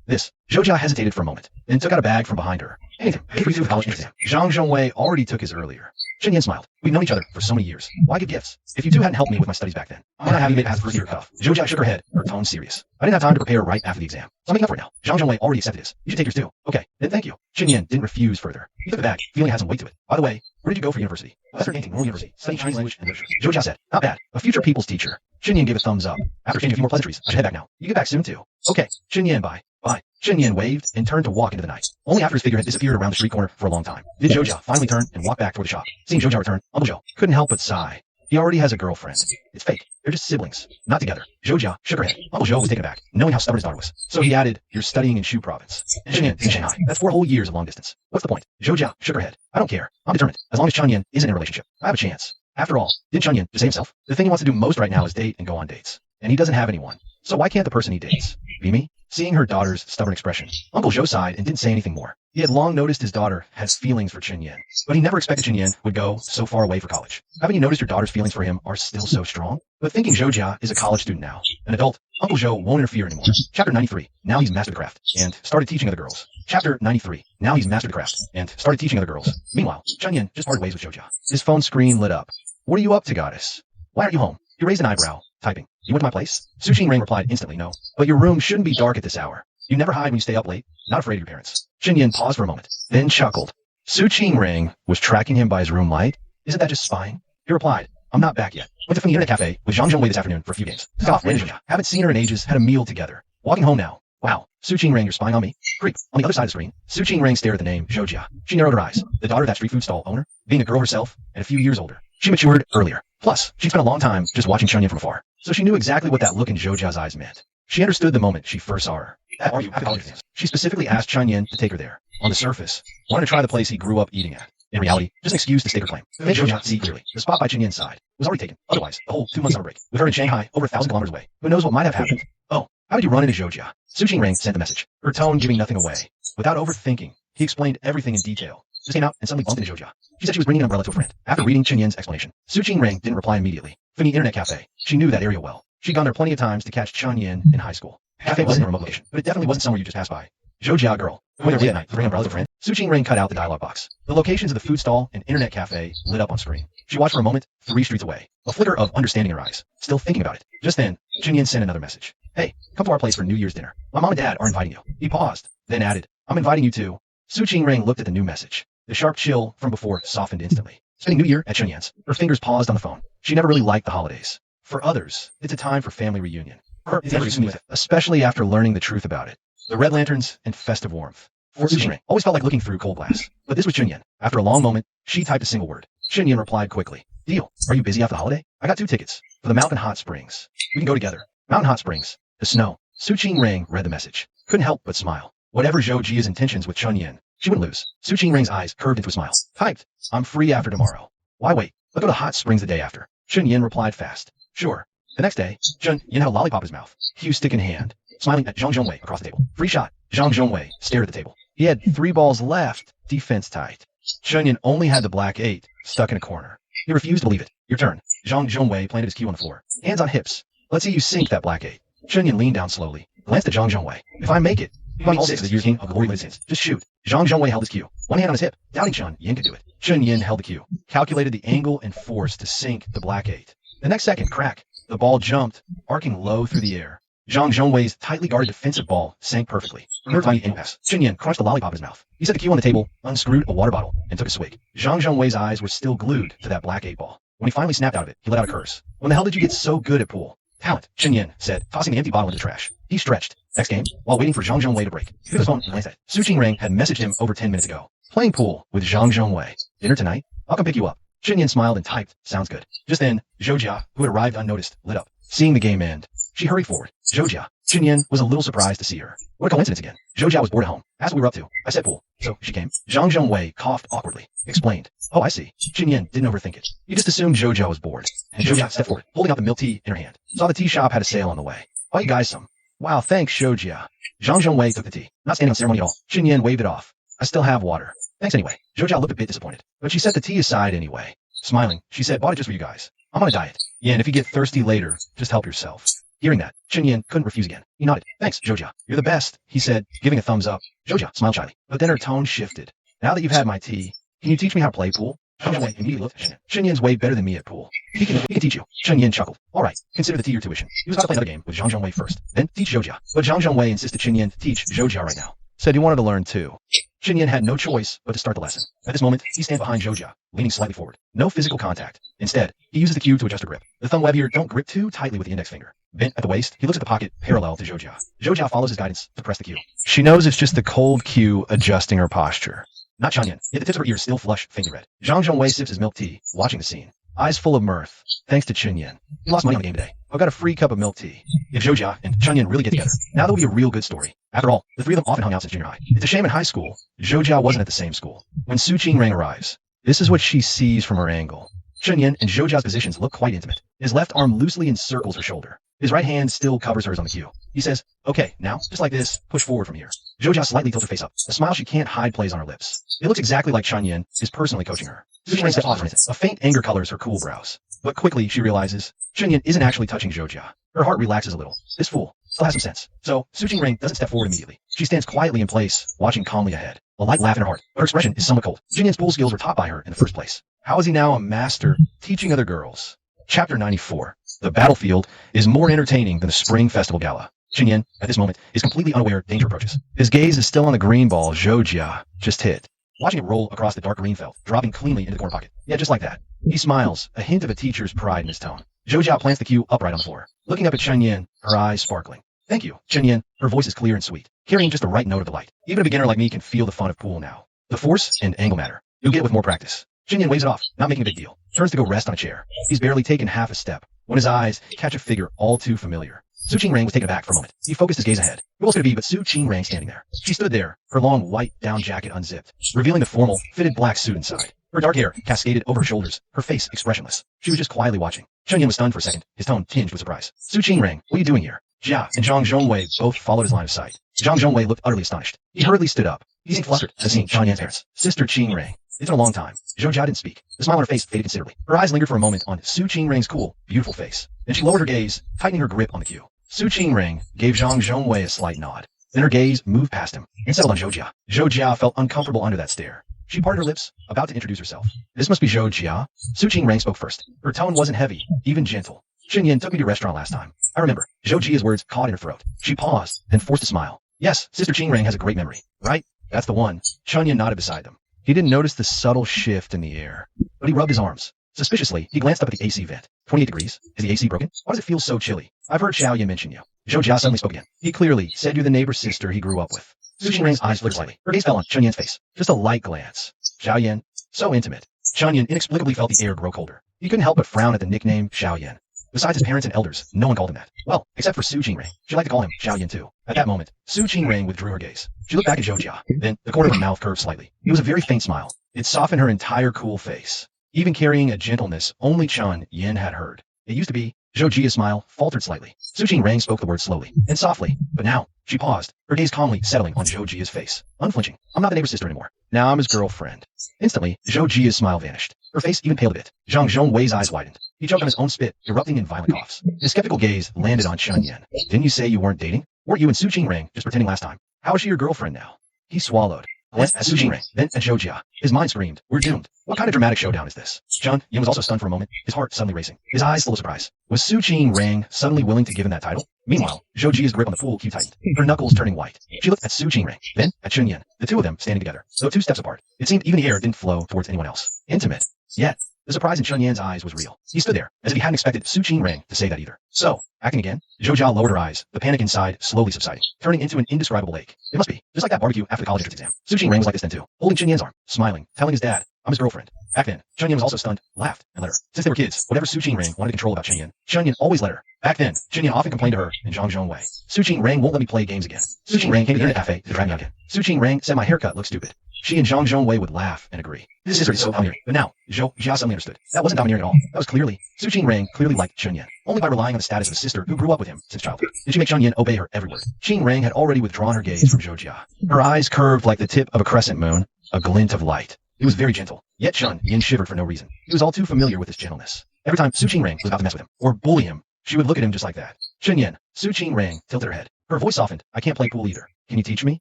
Zhoujia hesitated for a moment, then took out a bag from behind her. Anything, pay for the college exam. Zhang Zhongwei already took his earlier. Xinyan smiled. We've known each other for so many years. Why give gifts? If you two hadn't helped me with my studies back then, I might not have you made it past the first year cut off. Zhoujia shook her head, her tone serious. I didn't have time to prepare right after the exam, so I'm making up for it now. Zhang Zhongwei already accepted his. You should take yours too. Okay, then thank you. Xinyan didn't refuse further. He took the bag, feeling it had some weight to it. By the way, where did you go for university? Western Painting World University, studying Chinese language and literature. Zhoujia said, not bad. A future people's teacher. Xinyan gave a thumbs up. After exchanging a few more pleasantries, I should head back now. You get back soon too. Okay, Xinyan, bye. Bye. Xinyan waved and turned to walk into the night. Only after his figure had disappeared around the street corner for a long time did Zhoujia finally turn and walk back toward the shop. Seeing Zhoujia return, Uncle Zhou couldn't help but sigh. He already has a girlfriend. It's fake. They're just siblings, not together. Zhoujia shook her head. Uncle Zhou was taken aback, knowing how stubborn his daughter was. So he added, you're studying in Shu province. And Xinyan in Shanghai. That's 4 whole years of long distance. What's the point? Zhoujia shook her head. I don't care. I'm determined. As long as Chunyan isn't in a relationship, I have a chance. After all, didn't Chunyan just say himself? The thing he wants to do most right now is date and go on dates. And he doesn't have anyone. So why can't the person he dates be me? Seeing her daughter's stubborn expression, Uncle Zhou sighed and didn't say anything more. He had long noticed his daughter has feelings for Xinyan, but he never expected Xinyan would go so far away for college. Haven't you noticed your daughter's feelings for him are still so strong? But thinking Zhoujia is a college student now, an adult, Uncle Zhou won't interfere anymore. Chapter 93. Now he's mastered the craft and started teaching other girls. Chapter 93. Now he's mastered the craft and started teaching other girls. Meanwhile, Xinyan just parted ways with Zhoujia. His phone screen lit up. What are you up to, goddess? Why aren't you home? He raised an eyebrow, typing. You went to my place? Su Qingring replied instantly, no. But your room shouldn't be dark at this hour. You never hide when you stay up late. Not afraid of your parents. Xinyan paused for a moment, then chuckled. Su Qingring was tracking him by his room light? Isn't that just spying? He replied, I'm not back yet. Went to the internet cafe with Zhang Zhongwei this afternoon for a few games. Haven't seen her in ages, had a meal together. Walking home now. Wow, Su Qingring, you're spying on me? Creep. On the other side of the screen, Su Qingring stared at the name Zhoujia. She narrowed her eyes. The daughter of that street food stall owner, being a girl herself, and a few years older. She matured earlier. Plus, she'd spent a long time just watching Chunyan from afar, so she knew exactly what that look in Zhoujia's eyes meant. She understood the moment she first saw her. Are you college fans? She specifically asked Chunyan to take her there. On the surface, wanted to try the place he grew up eating at. In reality, just an excuse to stake her claim. To make Zhoujia see clearly, the spot by Chunyan's side was already taken. Otherwise, the whole 2-month summer break, with her in Shanghai, over 1,000 kilometers away. Who knows what might have happened? Oh, how did you run into Zhoujia? Su Qingring sent the message, her tone giving nothing away. Without overthinking, he explained everything in detail. Just came out and suddenly bumped into Zhoujia. She said she was bringing an umbrella to a friend. After reading Chunyan's explanation, Su Qingring didn't reply immediately. From the internet cafe, she knew that area well. She'd gone there plenty of times to catch Chunyan in high school. The cafe wasn't a remote location, but it definitely wasn't somewhere you just passed by. Zhoujia girl, went there late at night to bring umbrellas to a friend. Su Qingring cut out the dialog box. The locations of the food stall and internet cafe lit up on screen. She watched for a moment, 3 streets away. A flicker of understanding in her eyes. Still thinking about it. Just then, Chunyan sent another message. Hey, come to our place for New Year's dinner. My mom and dad are inviting you. He paused, then added, I'm inviting you too. Su Qingring looked at the new message. The sharp chill from before softened instantly. Spending New Year at Chunyan's, her fingers paused on the phone. She never really liked the holidays. For others, it's a time for family reunion. For her, it's every smooth, especially after learning the truth about it. The red lanterns and festive warmth. For Su Qingring, always felt like looking through cold glass. But this was Chunyan. After a long moment, she typed a single word. Chunyan replied quickly. Deal. Are you busy after the holiday? I got 2 tickets for the Mountain Hot Springs. We can go together. Mountain Hot Springs. The snow. Su Qingring read the message. Couldn't help but smile. Whatever Zhoujia's intentions with Chunyan, she wouldn't lose. Su Qingring's eyes curved into a smile. Typed. I'm free after tomorrow. Why wait? Let's go to Hot Springs the day after. Chunyan replied fast. Sure. The next day, Chunyan had a lollipop in his mouth, cue stick in hand, smiling at Zhang Zhongwei across the table. Free shot. Zhang Zhongwei stared at the table. He had 3 balls left, defense tight. Chunyan only had the black 8, stuck in a corner. He refused to believe it. Your turn. Zhang Zhongwei planted his cue on the floor. Hands on hips. Let's see you sink that black 8. Chunyan leaned down slowly, glanced at Zhang Zhongwei. If I make it, all 6 of the year king of glory with his hands. Just shoot. Zhang Zhongwei held his cue, one hand on his hip, doubting Chunyan could do it. Chunyan held the cue, calculated the angle and force to sink the black 8. The next second, crack. The ball jumped, arcing low through the air. Zhang Zhongwei's tightly guarded defensive ball sank perfectly. From her tiny impasse, Chunyan crunched the lollipop in his mouth. He set the cue on the table, unscrewed a water bottle, and took a swig. Zhang Zhongwei's eyes were still glued to that black 8 ball. When he finally snapped out of it, he let out a curse. When the hell did you get so good at pool? Talent, Chunyan said, tossing the empty bottle into the trash. He stretched. Next game, while waiting for Zhang Zhongwei to break, he took his phone and glanced at it. Su Qingring had messaged him over 10 minutes ago. Playing pool with Zhang Zhongwei. Dinner tonight? I'll come pick you up. Chunyan smiled and typed, sounds good. Just then, Zhoujia, who had arrived unnoticed, lit up. Seeing the game end, she hurried forward. Zhoujia. Chunyan was a little surprised to see her. What a coincidence again. Zhoujia was bored at home. Asked what we were up to. I said pool. So she came. Zhang Zhongwei coughed awkwardly. Explained. Oh, I see. Chunyan didn't overthink it. He just assumed Zhoujia was bored. And Zhoujia stepped forward, holding out the milk tea in her hand. Saw the tea shop had a sale on the way. Buy you guys some. Wow, thanks, Zhoujia. Zhang Zhongwei took the tea, not standing on ceremony at all. Chunyan waved it off. I still have water. Thanks anyway. Zhoujia looked a bit disappointed, but she set the tea aside anyway. Smiling, she said, bought it just for you guys. I'm on a diet. Yin, if you get thirsty later, just help yourself. Hearing that, Chen Yin couldn't refuse again. He nodded. Thanks, Zhojia. You're the best, he said, giving a thumbs up. Zhojia smiled shyly, but then her tone shifted. Now that you've had my tea, can you teach me how to play pool? Zhang Zhongwei immediately looked at Chen Yin. Chen Yin's way better than me at pool. He can teach you. Chen Yin chuckled. All right, consider the tea your tuition. He was about to play another game with Zhang Zhongwei first, then teach Zhojia. But Zhang Zhongwei insisted Chen Yin teach Zhojia right now. Said he wanted to learn too. Chen Yin had no choice but to start the lesson. At this moment, he stands behind Zhojia, leaning slightly forward. No physical contact. Instead, he uses the cue to adjust her grip. The thumb web here don't grip too tightly with the index finger. Bent at the waist, he looks at the pocket parallel to Zhojia. Zhojia follows his guidance to press the cue. She knows it's just the cold cue adjusting her posture. Not Chen Yin, yet the tips of her ears still flush faintly red. Zhang Zhongwei sips his milk tea, watching the scene. Eyes full of mirth. Thanks to Chen Yin. He lost money on the game today. I got a free cup of milk tea. If Zhojia and Chen Yin really get together, now there'll be a real good story. After all, the three of them often hung out since junior high. It's a shame in high school, Zhojia wasn't at the same school. When Su Qingrang arrives, This is what she sees from her angle. Chen Yin and Zhojia's positions look quite intimate. His left arm loosely encircles her shoulder. His right hand still covers hers on the cue. He says, okay, now, just like this, push forward from here. Zhojia slightly tilts her face up. A smile she can't hide plays on her lips. It looks exactly like Chen Yin is personally coaching her. Su Qingrang steps off for an instant. A faint anger colors her cool brows. But quickly she realizes Chen Yin isn't actually touching Zhojia. Her heart relaxes a little. This fool still has some sense. So Su Qingrang doesn't step forward immediately. She stands quietly in place, watching calmly ahead. A light laugh in her heart, but her expression is somewhat cold. Chen Yin's pool skills were taught by her in the first place. How is he now a master teaching other girls? Chapter 94. The battlefield is more entertaining than the Spring Festival Gala. Chen Yin, at this moment, is completely unaware danger approaches. His gaze is still on the green ball Zhojia just hit. Watching it roll across the dark green felt, dropping cleanly into the corner pocket. Yeah, just like that. He smiles, a hint of a teacher's pride in his tone. Zhojia plants the cue upright on the floor, looking up at Chen Yin, her eyes sparkling. Thank you, Chen Yin. Her voice is clear and sweet, carrying just the right note of delight. Even a beginner like me can feel the fun of pool now. The force and angle matter. You'll get it with more practice. Chen Yin waves it off, not making a big deal. Turns to go rest on a chair. He's barely taken half a step when his eyes catch a figure all too familiar. Su Qingrang was taken aback for a moment. He focused his gaze ahead. Who else could it be but Su Qingrang standing there? She stood there, her long white down jacket unzipped, revealing the formal, fitted black suit inside. Her dark hair cascaded over her shoulders, her face expressionless. She was just quietly watching. Chen Yin was stunned for a second, his tone tinged with surprise. Su Qingrang, what are you doing here? Jia and Zhang Zhongwei both followed his line of sight. Zhang Zhongwei looked utterly astonished. He hurriedly stood up. He seemed flustered at seeing Chen Yan's parents. Sister Qingrang. It's been a long time. Zhojia didn't speak. The smile on her face faded considerably. Her eyes lingered for a moment on Su Qingrang's cool, beautiful face. Then she lowered her gaze, tightening her grip on the cue. Su Qingrang gave Zhang Zhongwei a slight nod. Then her gaze moved past him and settled on Zhojia. Zhojia felt uncomfortable under that stare. She parted her lips, about to introduce herself. This must be Zhojia. Su Qingrang spoke first. Her tone wasn't heavy, even gentle. Chen Yin took me to a restaurant last time. I remember. Zhojia's words caught in her throat. She paused, then forced a smile. Yes, Sister Qingrang has a great memory, right? That's the one. Chen Yin nodded beside them. He didn't notice the subtle shift in the air, but he rubbed his arms. Suspiciously, he glanced up at the AC vent. 28 degrees. Is the AC broken? Why does it feel so chilly? I've heard Xiao Yin mention you. Zhojia suddenly spoke again. He clearly said you're the neighbor's sister he grew up with. Su Qingrang's eyes flickered slightly. Her gaze fell on Chen Yin's face. Just a light glance. Xiao Yin. So intimate. Chen Yin inexplicably felt the air grow colder. He couldn't help but frown at the nickname Xiao Yin. Besides his parents and elders, no one called him that. Well, except for Su Qingrang. She liked to call him Xiao Yin too. At that moment, Su Qingrang withdrew her gaze. She looked back at Zhojia. Then, the corner of her mouth curved slightly. It was a very faint smile. It softened her entire cool face, even carrying a gentleness only Chen Yin had heard. It used to be. Zhojia's smile faltered slightly. Su Qingrang spoke the words slowly and softly, but now, she paused, her gaze calmly settling on Zhojia's face. Unflinching. I'm not the neighbor's sister anymore. Now I'm his girlfriend. Instantly, Zhojia's smile vanished. Her face even paled a bit. Zhang Zhongwei's eyes widened. He choked on his own spit, erupting in violent coughs. His skeptical gaze landed on Chen Yin. Didn't you say you weren't dating? Weren't you and Su Qingrang just pretending last time? How is she your girlfriend now? He swallowed. Glanced at Su Qingrang, then at Zhojia. His mind screamed, we're doomed. What kind of dramatic showdown is this? Chen Yin was also stunned for a moment, his heart suddenly racing, his eyes full of surprise. Was Su Qingrang suddenly willing to give him that title? Meanwhile, Zhojia's grip on the pool cue tightened, her knuckles turning white. She looked at Su Qingrang, then at Chen Yin, the two of them standing together, though 2 steps apart. It seemed even the air didn't flow towards anyone else. Intimate. Yet, the surprise in Chen Yan's eyes was real. He stood there, as if he hadn't expected Su Qingrang to say that either. So, acting again, Zhojia lowered her eyes, the panic inside slowly subsiding, turning into an indescribable lake. It must be, just like that barbecue after the college entrance exam. Su Qingrang was like this then too, holding Chen Yan's arm, smiling, telling his dad, I'm his girlfriend. Back then, Chen Yin was also stunned, laughed, and let her. Since they were kids, whatever Su Qingrang wanted to control about Chen Yin always let her. Back then, Chen Yin often complained to her and Zhang Zhongwei. Su Qingrang won't let me play games again. Su Qingrang came to the internet cafe to drag me out again. Su Qingrang said my haircut looks stupid. She and Zhang Zhongwei would laugh and agree. His sister is so domineering. But now, Zhojia suddenly understood. That wasn't domineering at all. That was clearly, Su Qingrang clearly liked Chen Yin, only by relying on the status of a sister who grew up with him since childhood. Did she make Chen Yin obey her every word? Qingrang had already withdrawn her gaze from Zhojia. Her eyes curved like the tip of a crescent moon, a glint of light. It was very gentle. Yet Chun Yin shivered for no reason. He was all too familiar with his gentleness. Every time Su Qingrang was about to mess with him, or bully him, she would look at him just like that. Chen Yin. Su Qingrang tilted her head. Her voice softened. I can't play pool either. Can you teach me?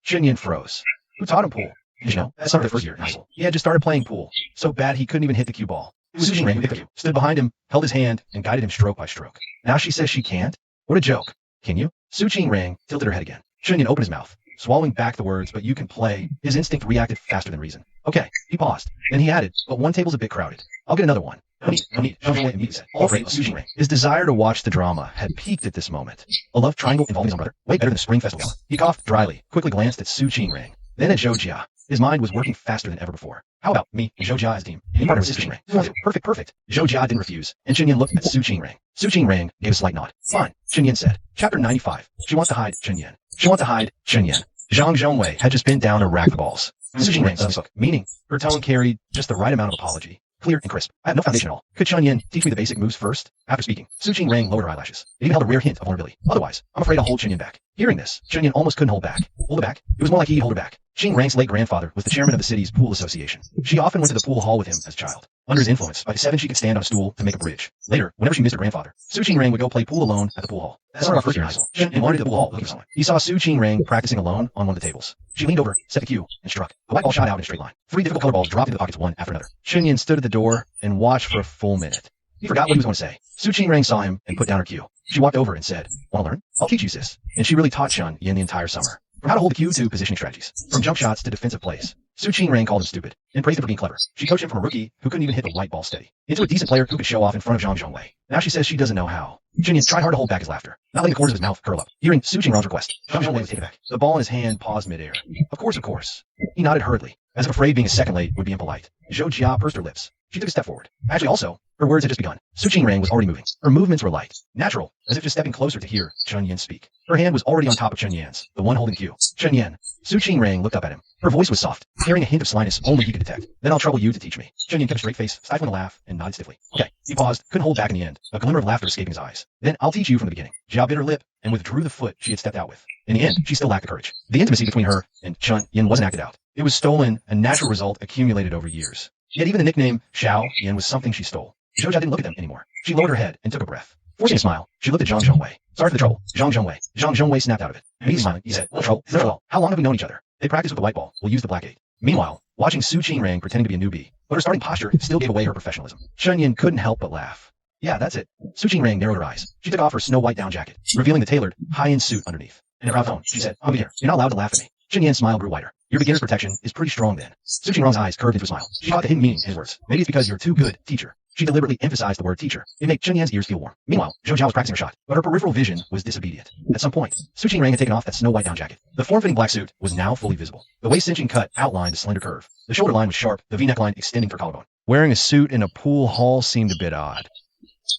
Chen Yin froze. Who taught him pool? Did you know? That's not the first year in high school. He had just started playing pool. So bad he couldn't even hit the cue ball. Su Qingrang picked the cue, stood behind him, held his hand, and guided him stroke by stroke. Now she says she can't? What a joke. Can you? Su Qingrang tilted her head again. Chen Yin opened his mouth, swallowing back the words, but you can play. His instinct reacted faster than reason. Okay, he paused. Then he added, but one table's a bit crowded. I'll get another one. No need. Zhang Zhongwei immediately said, all afraid of Su Qingrang. His desire to watch the drama had peaked at this moment. A love triangle involving his own brother, way better than the Spring Festival gala. He coughed dryly, quickly glanced at Su Qingrang, then at Zhou Jia. His mind was working faster than ever before. How about me and Zhou Jia as a team? Any partner with Su Qingrang? Perfect. Zhou Jia didn't refuse, and Chen Yin looked at Su Qingrang. Su Qingrang gave a slight nod. Fine, Chen Yin said. Chapter 95. She wants to hide Chen Yin. Zhang Zhongwei had just bent down to rack the balls. Su Qingrang suddenly spoke, meaning her tone carried just the right amount of apology. Clear and crisp. I have no foundation at all. Could Chen Yin teach me the basic moves first? After speaking, Su Qingrang lowered her eyelashes. It even held a rare hint of vulnerability. Otherwise, I'm afraid I'll hold Chen Yin back. Hearing this, Chen Yin almost couldn't hold back. Hold her back? It was more like he'd hold her back. Qingrang's late grandfather was the chairman of the city's pool association. She often went to the pool hall with him as a child. Under his influence, by 7 she could stand on a stool to make a bridge. Later, whenever she missed her grandfather, Su Qingrang would go play pool alone at the pool hall. That's our first year in high school. Chen Yin wandered to the pool hall looking for someone. He saw Su Qingrang practicing alone on one of the tables. She leaned over, set the cue, and struck. The white ball shot out in a straight line. 3 difficult color balls dropped into the pockets one after another. Chen Yin stood at the door and watched for a full minute. He forgot what he was going to say. Su Qingrang saw him and put down her cue. She walked over and said, "Want to learn? I'll teach you, sis." And she really taught Chen Yin the entire summer. From how to hold the cue to positioning strategies. From jump shots to defensive plays. Su Qingrang called him stupid and praised him for being clever. She coached him from a rookie who couldn't even hit the white ball steady into a decent player who could show off in front of Zhang Zhongwei. Now she says she doesn't know how. Chen Yin tried hard to hold back his laughter, not letting the corners of his mouth curl up. Hearing Su Qingrang's request, Zhang Zhongwei was taken back. The ball in his hand paused midair. Of course. He nodded hurriedly, as if afraid being a second late would be impolite. Zhou Jia pursed her lips. She took a step forward. Actually, also, her words had just begun. Su Qingrang was already moving. Her movements were light, natural, as if just stepping closer to hear Chen Yin speak. Her hand was already on top of Chen Yan's, the one holding the cue. Chen Yin. Su Qingrang looked up at him. Her voice was soft, carrying a hint of slyness only he could detect. Then I'll trouble you to teach me. Chen Yin kept a straight face, stifling a laugh, and nodded stiffly. Okay. He paused, couldn't hold back in the end, a glimmer of laughter escaping his eyes. Then I'll teach you from the beginning. Jia bit her lip and withdrew the foot she had stepped out with. In the end, she still lacked the courage. The intimacy between her and Chen Yin wasn't acted out. It was stolen, a natural result accumulated over years. Yet even the nickname Xiao Yin was something she stole. Zhou Jia didn't look at them anymore. She lowered her head and took a breath. Forcing a smile, she looked at Zhang Zhongwei. Sorry for the trouble, Zhang Zhongwei. Zhang Zhongwei snapped out of it. Immediately smiling, he said, no trouble. How long have we known each other? They practice with the white ball. We'll use the black 8. Meanwhile, watching Su Qingrang pretending to be a newbie, but her starting posture still gave away her professionalism. Chen Yin couldn't help but laugh. Yeah, that's it. Su Qingrang narrowed her eyes. She took off her snow white down jacket, revealing the tailored, high-end suit underneath. In a proud tone, she said, I'm here. You're not allowed to laugh at me. Chen Yin's smile grew wider. Your beginner's protection is pretty strong then. Su Qingrang's eyes curved into a smile. She caught the hidden meaning in his words. Maybe it's because you're too good, teacher. She deliberately emphasized the word teacher. It made Chen Yan's ears feel warm. Meanwhile, Zhou Jia was practicing her shot, but her peripheral vision was disobedient. At some point, Su Qingrang had taken off that snow white down jacket. The form-fitting black suit was now fully visible. The waist-cinching cut outlined a slender curve. The shoulder line was sharp, the V-neck line extending to her collarbone. Wearing a suit in a pool hall seemed a bit odd.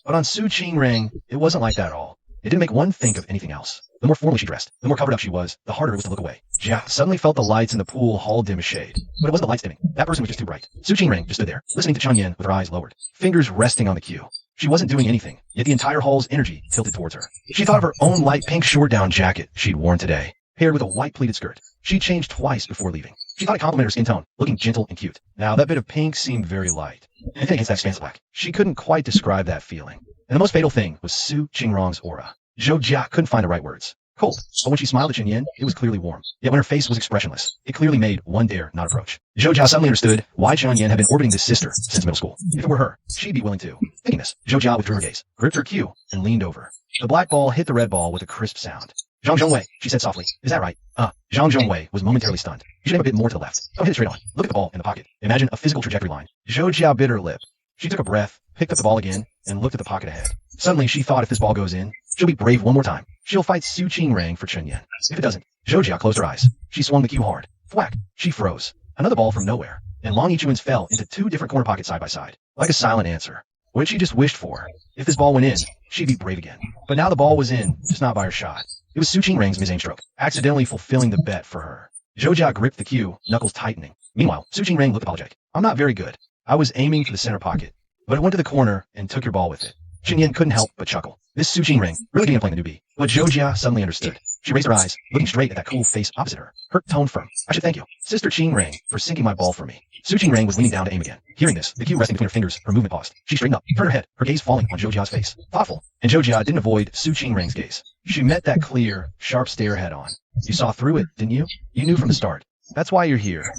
But on Su Qingrang, it wasn't like that at all. It didn't make one think of anything else. The more formally she dressed, the more covered up she was, the harder it was to look away. Jia suddenly felt the lights in the pool hall dim a shade. But it wasn't the lights dimming. That person was just too bright. Su Qingrang just stood there, listening to Chen Yin with her eyes lowered, fingers resting on the cue. She wasn't doing anything, yet the entire hall's energy tilted towards her. She thought of her own light pink short-down jacket she'd worn today, paired with a white pleated skirt. She'd changed twice before leaving. She thought it complimented her skin tone, looking gentle and cute. Now, that bit of pink seemed very light. Anything against that expansive black. She couldn't quite describe that feeling. And the most fatal thing was Su Qingrang's aura. Zhou Jia couldn't find the right words. Cold, but when she smiled at Chen Yin, it was clearly warm. Yet when her face was expressionless, it clearly made one dare not approach. Zhou Jia suddenly understood why Chen Yin had been orbiting this sister since middle school. If it were her, she'd be willing to. Thinking this, Zhou Jia withdrew her gaze, gripped her cue, and leaned over. The black ball hit the red ball with a crisp sound. Zhang Zhongwei, she said softly. Is that right? Zhang Zhongwei was momentarily stunned. You should aim a bit more to the left. Don't hit it straight on. Look at the ball in the pocket. Imagine a physical trajectory line. Zhou Jia bit her lip. She took a breath, picked up the ball again, and looked at the pocket ahead. Suddenly, she thought if this ball goes in, she'll be brave one more time. She'll fight Su Qingrang for Chen Yin. If it doesn't, Zhou Jia closed her eyes. She swung the cue hard. Thwack! She froze. Another ball from nowhere, and Long Yichuan's fell into 2 different corner pockets side by side, like a silent answer. What she just wished for. If this ball went in, she'd be brave again. But now the ball was in, just not by her shot. It was Su Qingrang's mis-aimed stroke, accidentally fulfilling the bet for her. Zhou Jia gripped the cue, knuckles tightening. Meanwhile, Su Qingrang looked apologetic. I'm not very good. I was aiming for the center pocket, but it went to the corner and took your ball with it. Chen Yin couldn't help but chuckle. This Su Qingrang really began playing the newbie. But Zhou Jia suddenly understood. She raised her eyes, looking straight at that cool face opposite her. Her tone firm. I should thank you, Sister Qingrang, for sinking my ball for me. Su Qingrang was leaning down to aim again. Hearing this, the cue resting between her fingers, her movement paused. She straightened up, turned her head, her gaze falling on Zhoujia's face. Thoughtful. And Zhoujia didn't avoid Su Qingrang's gaze. She met that clear, sharp stare head on. You saw through it, didn't you? You knew from the start. That's why you're here.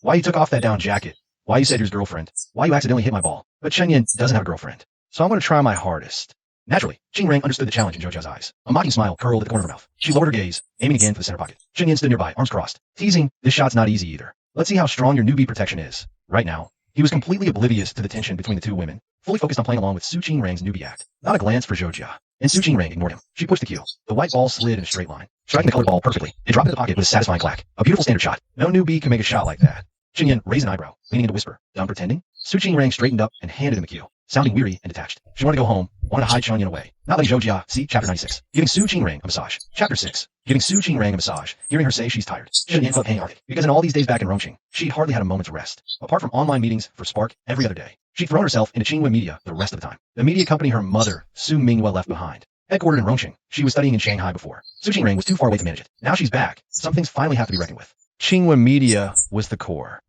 Why you took off that down jacket. Why you said you're his girlfriend. Why you accidentally hit my ball. But Chen doesn't have a girlfriend. So I'm going to try my hardest. Naturally, Qingrang understood the challenge in Zhoujia's eyes. A mocking smile curled at the corner of her mouth. She lowered her gaze, aiming again for the center pocket. Chen stood nearby, arms crossed, teasing, this shot's not easy either. Let's see how strong your newbie protection is. Right now, he was completely oblivious to the tension between the two women, fully focused on playing along with Su Qingrang's newbie act. Not a glance for Zhoujia. And Su Qingrang ignored him. She pushed the cue. The white ball slid in a straight line, striking the colored ball perfectly. It dropped into the pocket with a satisfying clack. A beautiful standard shot. No newbie can make a shot like that. Chen raised an eyebrow, leaning into whisper. Done pretending? Su Qingrang straightened up and handed him the cue, sounding weary and detached. She wanted to go home, wanted to hide Chen away. Not letting Zhoujia see Chapter 96. Giving Su Qingrang a massage. Chapter 6. Giving Su Qingrang a massage. Hearing her say she's tired. Chen felt hang-hearted, because in all these days back in Rongqing, she'd hardly had a moment's rest. Apart from online meetings for Spark every other day, she'd thrown herself into Qingwen Media the rest of the time. The media company her mother, Su Minghua, left behind. Headquartered in Rongqing, she was studying in Shanghai before. Su Qingrang was too far away to manage it. Now she's back. Some things finally have to be reckoned with. Qingwen Media was the core.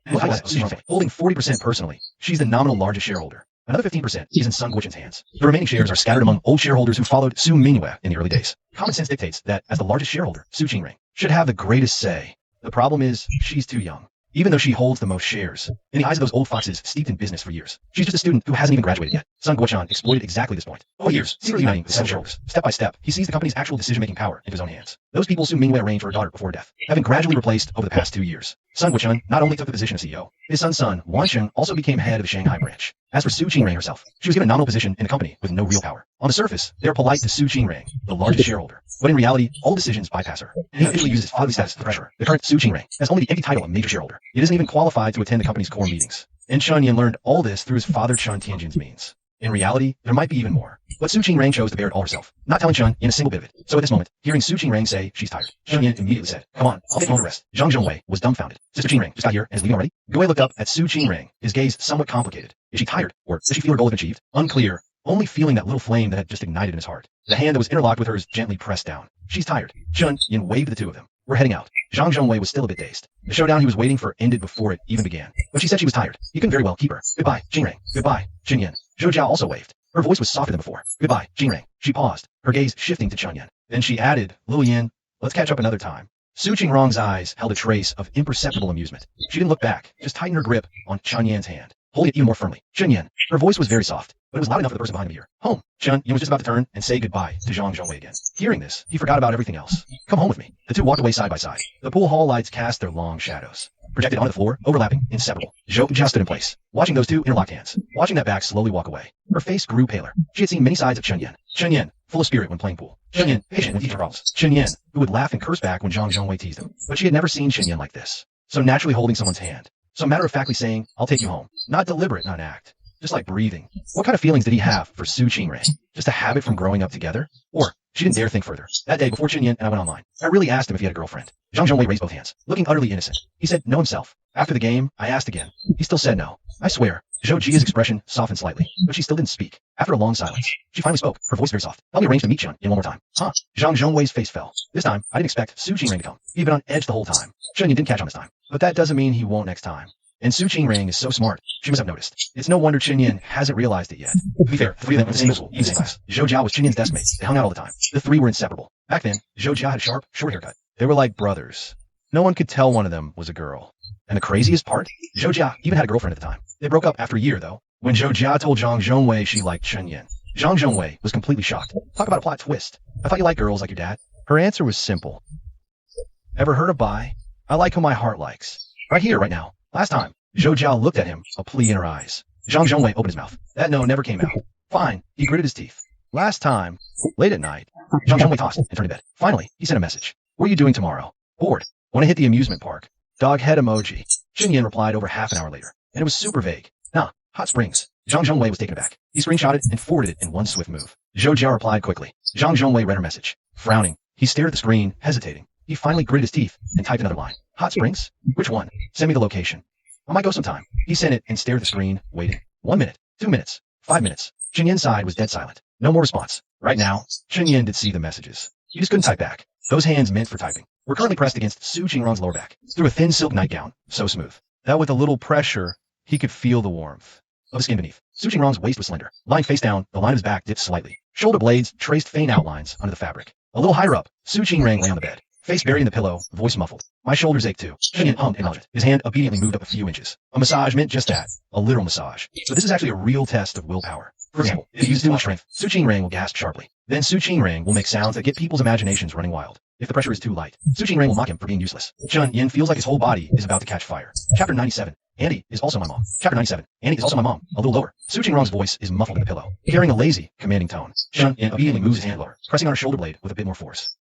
Holding 40% personally, she's the nominal largest shareholder. Another 15% is in Sun Guoquan's hands. The remaining shares are scattered among old shareholders who followed Su Minghua in the early days. Common sense dictates that, as the largest shareholder, Su Qingrang should have the greatest say. The problem is, she's too young. Even though she holds the most shares, in the eyes of those old foxes steeped in business for years, she's just a student who hasn't even graduated yet. Sun Guoquan exploited exactly this point. For years, secretly uniting with seven shareholders. Step by step, he seized the company's actual decision-making power into his own hands. Those people Su Minghua arranged for her daughter before death have been gradually replaced over the past 2 years. Sun Guoquan not only took the position of CEO, his son's son, Wansheng, also became head of the Shanghai branch. As for Su Qingrang herself, she was given a nominal position in the company with no real power. On the surface, they're polite to Su Qingrang, the largest shareholder. But in reality, all decisions bypass her. He officially uses fatherly status to pressure her. The current Su Qingrang has only the empty title of major shareholder. It isn't even qualified to attend the company's core meetings. And Chen learned all this through his father Chen Tianjin's means. In reality, there might be even more. But Su Qingrang chose to bear it all herself, not telling Chen in a single bit of it. So at this moment, hearing Su Qingrang say she's tired, Chen immediately said, come on, I'll take you home to rest. Zhang Zhongwei was dumbfounded. Sister Qingrang just got here and is leaving already? Gui looked up at Su Qingrang, his gaze somewhat complicated. Is she tired, or does she feel her goal has been achieved? Unclear, only feeling that little flame that had just ignited in his heart. The hand that was interlocked with hers gently pressed down. She's tired. Chen waved the two of them. We're heading out. Zhang Zhongwei was still a bit dazed. The showdown he was waiting for ended before it even began. But she said she was tired. He couldn't very well keep her. Goodbye, Qingrang. Goodbye, Chen. Zhoujiao also waved. Her voice was softer than before. Goodbye, Qingrang. She paused, her gaze shifting to Chen. Then she added, Lil Yin, let's catch up another time. Su Qingrang's eyes held a trace of imperceptible amusement. She didn't look back, just tightened her grip on Chen Yan's hand, holding it even more firmly. Chen, her voice was very soft, but it was loud enough for the person behind him to hear. Home. Chen was just about to turn and say goodbye to Zhang Zhongwei again. Hearing this, he forgot about everything else. Come home with me. The two walked away side by side. The pool hall lights cast their long shadows, projected onto the floor, overlapping, inseparable. Zhou stood in place, watching those two interlocked hands, watching that back slowly walk away. Her face grew paler. She had seen many sides of Chen Yan, full of spirit when playing pool. Chen Yan, patient with each problems. Chen Yan, who would laugh and curse back when Zhang Zhongwei teased him. But she had never seen Chen Yan like this. So naturally holding someone's hand. So matter-of-factly saying, I'll take you home. Not deliberate, not an act. Just like breathing. What kind of feelings did he have for Su Qingrang? Just a habit from growing up together? Or, she didn't dare think further. That day before Chen and I went online, I really asked him if he had a girlfriend. Zhang Zhongwei raised both hands, looking utterly innocent. He said no himself. After the game, I asked again. He still said no. I swear. Zhou Jia's expression softened slightly, but she still didn't speak. After a long silence, she finally spoke, her voice very soft. Help me arrange to meet Chen one more time. Huh? Zhang Zhongwei's face fell. This time, I didn't expect Su Qingrang to come. He'd been on edge the whole time. Chen didn't catch on this time. But that doesn't mean he won't next time. And Su Qingrang is so smart, she must have noticed. It's no wonder Chen hasn't realized it yet. To be fair, the three of them went to the same school, even same class. Zhou was Chen desk mate. They hung out all the time. The three were inseparable. Back then, Zhou had a sharp, short haircut. They were like brothers. No one could tell one of them was a girl. And the craziest part, Zhou even had a girlfriend at the time. They broke up after a year, though, when Zhou told Zhang Zhongwei she liked Chen. Zhang Zhongwei was completely shocked. Talk about a plot twist. I thought you liked girls like your dad. Her answer was simple. Ever heard of bi? I like who my heart likes. Right here, right now. Last time, Zhou looked at him, a plea in her eyes. Zhang Zhongwei opened his mouth. That no never came out. Fine, he gritted his teeth. Last time, late at night, Zhang Zhongwei tossed and turned to bed. Finally, he sent a message. What are you doing tomorrow? Bored. Want to hit the amusement park. Dog head emoji. Chen replied over half an hour later, and it was super vague. Nah, hot springs. Zhang Zhongwei was taken aback. He screenshotted and forwarded it in one swift move. Zhou replied quickly. Zhang Zhongwei read her message. Frowning, he stared at the screen, hesitating. He finally gritted his teeth and typed another line. Hot springs? Which one? Send me the location. I might go sometime. He sent it and stared at the screen, waiting. 1 minute, 2 minutes, 5 minutes. Chen Yan's side was dead silent. No more response. Right now, Chen Yan did see the messages. He just couldn't type back. Those hands meant for typing were currently pressed against Su Qingrang's lower back, through a thin silk nightgown, so smooth. that with a little pressure, he could feel the warmth of the skin beneath. Su Jingrong's waist was slender. Lying face down, the line of his back dipped slightly. Shoulder blades traced faint outlines under the fabric. A little higher up, Su Jingrong lay on the bed, face buried in the pillow, voice muffled. My shoulders ache too. Chunyin hummed acknowledgement. His hand obediently moved up a few inches. A massage meant just that, a literal massage. But this is actually a real test of willpower. For example, if you use too much strength, Su Jingrong will gasp sharply. Then Su Jingrong will make sounds that get people's imaginations running wild. If the pressure is too light, Su Jingrong will mock him for being useless. Chunyin feels like his whole body is about to catch fire. Chapter 97. Andy is also my mom. Chapter 97. Andy is also my mom. A little lower. Su Jingrong's voice is muffled in the pillow, carrying a lazy, commanding tone. Chunyin obediently moves his hand lower, pressing on her shoulder blade with a bit more force.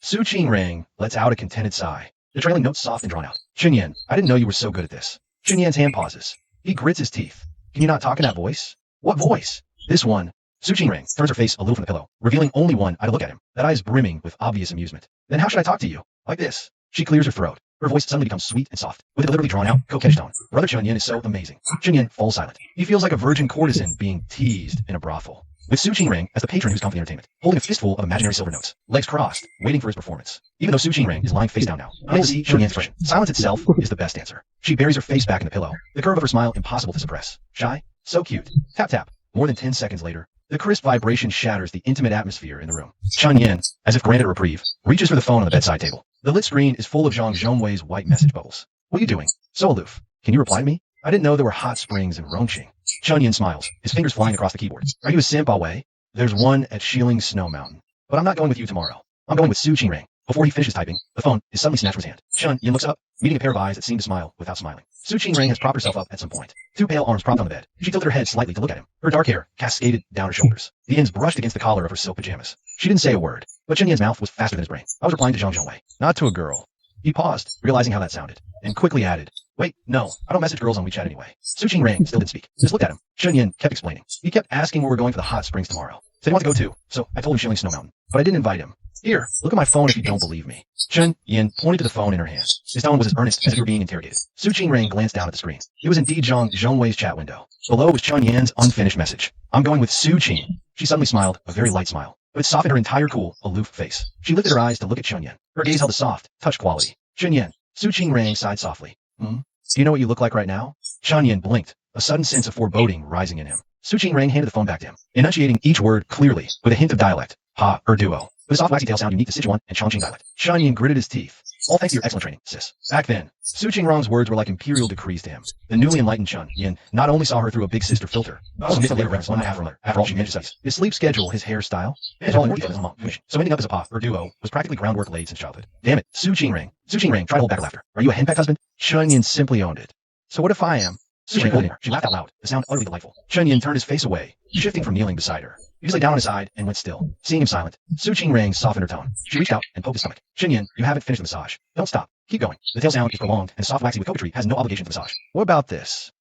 Su Jingrong lets out a contented sigh, the trailing note soft and drawn out. Chunyin, I didn't know you were so good at this. Chunyan's hand pauses. He grits his teeth. Can you not talk in that voice? What voice? This one. Su Jingrong turns her face a little from the pillow, revealing only one eye to look at him. That eye is brimming with obvious amusement. Then how should I talk to you? Like this. She clears her throat. Her voice suddenly becomes sweet and soft, with a deliberately drawn out, coquettish tone. Brother Chunyin is so amazing. Chunyin falls silent. He feels like a virgin courtesan being teased in a brothel, with Su Jingrong as the patron who's come for the entertainment, holding a fistful of imaginary silver notes, legs crossed, waiting for his performance. Even though Su Jingrong is lying face down now, unable to see Chunyan's expression, silence itself is the best answer. She buries her face back in the pillow, the curve of her smile impossible to suppress. Shy? So cute. Tap tap. More than 10 seconds later, the crisp vibration shatters the intimate atmosphere in the room. Chunyin, as if granted a reprieve, reaches for the phone on the bedside table. The lit screen is full of Zhang Zhongwei's white message bubbles. What are you doing? So aloof. Can you reply to me? I didn't know there were hot springs in Rongqing. Chunyin smiles, his fingers flying across the keyboard. Are you a simp, Wei? There's one at Shilling Snow Mountain. But I'm not going with you tomorrow. I'm going with Su Jingrong. Before he finishes typing, the phone is suddenly snatched from his hand. Chunyin looks up, meeting a pair of eyes that seem to smile without smiling. Su Jingrong has propped herself up at some point. Two pale arms propped on the bed. She tilted her head slightly to look at him. Her dark hair cascaded down her shoulders. The ends brushed against the collar of her silk pajamas. She didn't say a word, but Chunyin's mouth was faster than his brain. I was replying to Zhang Zhongwei. Not to a girl. He paused, realizing how that sounded, and quickly added, wait, no, I don't message girls on WeChat anyway. Su Jingrong still didn't speak. Just looked at him. Chunyin kept explaining. He kept asking where we're going for the hot springs tomorrow. Said he wanted to go too, so I told him Shilling Snow Mountain. But I didn't invite him. Here, look at my phone if you don't believe me. Chunyin pointed to the phone in her hand. His tone was as earnest as if he were being interrogated. Su Jingrong glanced down at the screen. It was indeed Zhang Zhongwei's chat window. Below was Chunyin's unfinished message. I'm going with Su Qing. She suddenly smiled, a very light smile. But it softened her entire cool, aloof face. She lifted her eyes to look at Chunyin. Her gaze held a soft, touch quality. Chunyin. Su Jingrong sighed softly. Do you know what you look like right now? Chunyin blinked, a sudden sense of foreboding rising in him. Su Jingrong handed the phone back to him, enunciating each word clearly, with a hint of dialect. Ha, duo. With a soft waxy tail sound unique to Sichuan and Chongqing dialect. Chunyin gritted his teeth. All thanks to your excellent training, sis. Back then, Su Jingrong's words were like imperial decrees to him. The newly enlightened Chunyin not only saw her through a big sister filter, but also missed a later reference one half from her. After all, she managed to studies. His sleep schedule, his hairstyle, and all in his mom. So ending up as a pa, or duo, was practically groundwork laid since childhood. Damn it, Su Jingrong. Su Jingrong, try to hold back her laughter. Are you a henpecked husband? Chunyin simply owned it. So what if I am? Su Jingrong holding her. She laughed out loud, the sound utterly delightful. Chunyin turned his face away, shifting from kneeling beside her. He just lay down on his side and went still. Seeing him silent, Su Jingrong softened her tone. She reached out and poked his stomach. Chunyin, you haven't finished the massage. Don't stop. Keep going. The tail sound is prolonged, and soft waxy with coquetry has no obligation to the massage. What about this?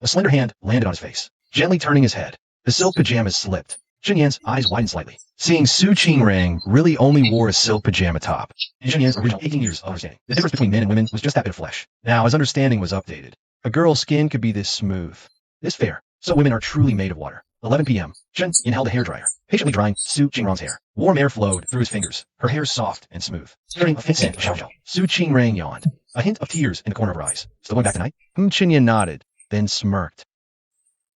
A slender hand landed on his face, gently turning his head. The silk pajamas slipped. Chunyin's eyes widened slightly, seeing Su Jingrong really only wore a silk pajama top. In Chunyin's original 18 years of understanding, the difference between men and women was just that bit of flesh. Now his understanding was updated. A girl's skin could be this smooth, this fair, so women are truly made of water. 11 p.m. Chunyin held a hairdryer, patiently drying Su Jingrong's hair. Warm air flowed through his fingers, her hair soft and smooth. Hearing a faint scent of shower. Su Jingrong yawned, a hint of tears in the corner of her eyes. Still going back tonight? Chunyin nodded, then smirked.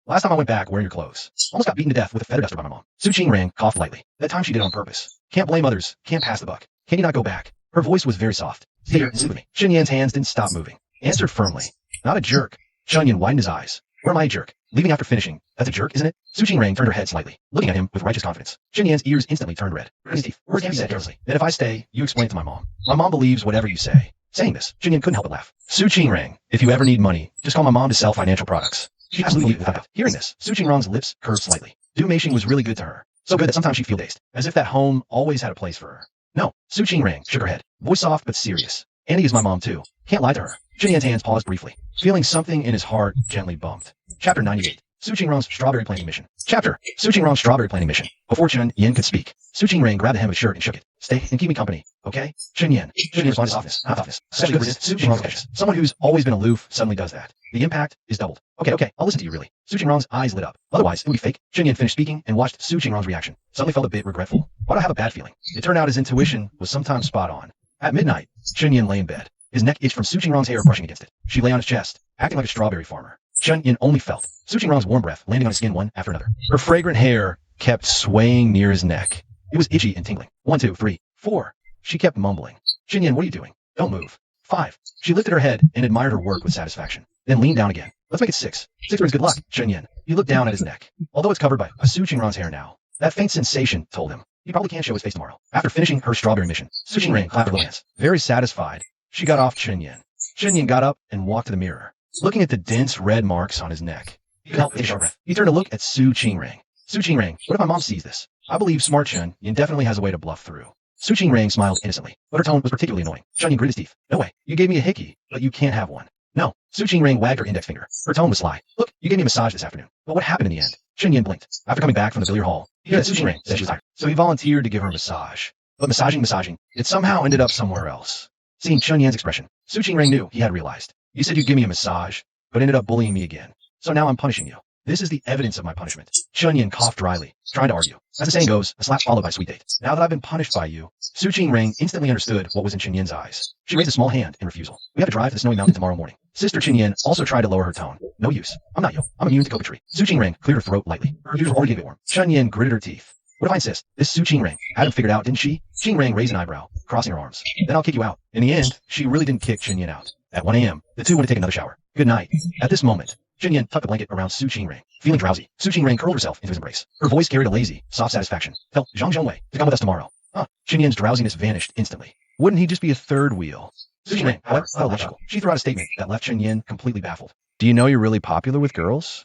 Last time I went back wearing your clothes, almost got beaten to death with a feather duster by my mom. Su Jingrong coughed lightly. That time she did it on purpose. Can't blame others, can't pass the buck. Can you not go back? Her voice was very soft. Stay here and sleep with me. Chunyin's hands didn't stop moving. Answered firmly. Not a jerk. Chunyin widened his eyes. Where am I a jerk? Leaving after finishing. That's a jerk, isn't it? Su Jingrong turned her head slightly, looking at him with righteous confidence. Chunyin's ears instantly turned red. His teeth. Words can't be said carelessly. Then if I stay, you explain it to my mom. My mom believes whatever you say. Saying this, Chunyin couldn't help but laugh. Su Jingrong, if you ever need money, just call my mom to sell financial products. She absolutely without doubt. Hearing this, Su Jingrong's lips curved slightly. Du-Mei-Xing was really good to her. So good that sometimes she'd feel dazed, as if that home always had a place for her. No, Su Jingrong shook her head, voice soft but serious. Annie is my mom too. Can't lie to her. Chunyin's hands paused briefly, feeling something in his heart gently bumped. Chapter 98. Su Jingrong's strawberry planting mission. Chapter. Su Jingrong's strawberry planting mission. Before Chunyin could speak, Su Jingrong grabbed the hem of his shirt and shook it. Stay and keep me company, okay? Chunyin responded to softness, not toughness. Especially with Su Jingrong's edges. Someone who's always been aloof suddenly does that. The impact is doubled. Okay, I'll listen to you really. Su Jingrong's eyes lit up. Otherwise, it would be fake. Chunyin finished speaking and watched Su Jingrong's reaction. Suddenly felt a bit regretful. Why do I have a bad feeling? It turned out his intuition was sometimes spot on. At midnight, Chunyin lay in bed. His neck itched from Su Jingrong's hair brushing against it. She lay on his chest, acting like a strawberry farmer. Chen Yin only felt Su Qingrong's warm breath landing on his skin one after another. Her fragrant hair kept swaying near his neck. It was itchy and tingling. 1, 2, 3, 4. She kept mumbling. Chen Yin, what are you doing? Don't move. 5. She lifted her head and admired her work with satisfaction, then leaned down again. Let's make it 6. 6 brings good luck, Chen Yin. He looked down at his neck. Although it's covered by Su Qingrong's hair now, that faint sensation told him he probably can't show his face tomorrow. After finishing her strawberry mission, Su Qingrong clapped her little hands. Very satisfied, she got off Chen Yin. Chen Yin got up and walked to the mirror, looking at the dense red marks on his neck. He could help take a sharp breath. He turned to look at Su Qingrong. Su Qingrong, what if my mom sees this? I believe smart Chen Yin definitely has a way to bluff through. Su Qingrong smiled innocently, but her tone was particularly annoying. Chen Yin gritted his teeth. No way, you gave me a hickey, but you can't have one. No. Su Qingrong wagged her index finger. Her tone was sly. Look, you gave me a massage this afternoon. But what happened in the end? Chen Yin blinked. After coming back from the billiard hall, he heard that Su Qingrong said she was tired. So he volunteered to give her a massage. But massaging, it somehow ended up somewhere else. Seeing Chen Yin's expression, Su Qingrong knew he had realized. You said you'd give me a massage, but ended up bullying me again. So now I'm punishing you. This is the evidence of my punishment. Chen Yin coughed dryly, trying to argue. As the saying goes, a slap followed by a sweet date. Now that I've been punished by you, Su Qingrong instantly understood what was in Chen Yin's eyes. She raised a small hand in refusal. We have to drive to the snowy mountain tomorrow morning. Sister Chen Yin also tried to lower her tone. No use. I'm not you. I'm immune to coquetry. Su Qingrong cleared her throat lightly. Her ears were already getting warm. Chen Yin gritted her teeth. What if I insist? This Su Qingrong had him figured out, didn't she? Qingrong raised an eyebrow, crossing her arms. Then I'll kick you out. In the end, she really didn't kick Chen Yin out. At 1 a.m., the two went to take another shower. Good night. At this moment, Chen Yin tucked the blanket around Su Qingrong. Feeling drowsy, Su Qingrong curled herself into his embrace. Her voice carried a lazy, soft satisfaction. Tell Zhang Zhongwei to come with us tomorrow. Chen Yin's drowsiness vanished instantly. Wouldn't he just be a third wheel? Su Qingrong, however, felt logical. She threw out a statement that left Chen Yin completely baffled. Do you know you're really popular with girls?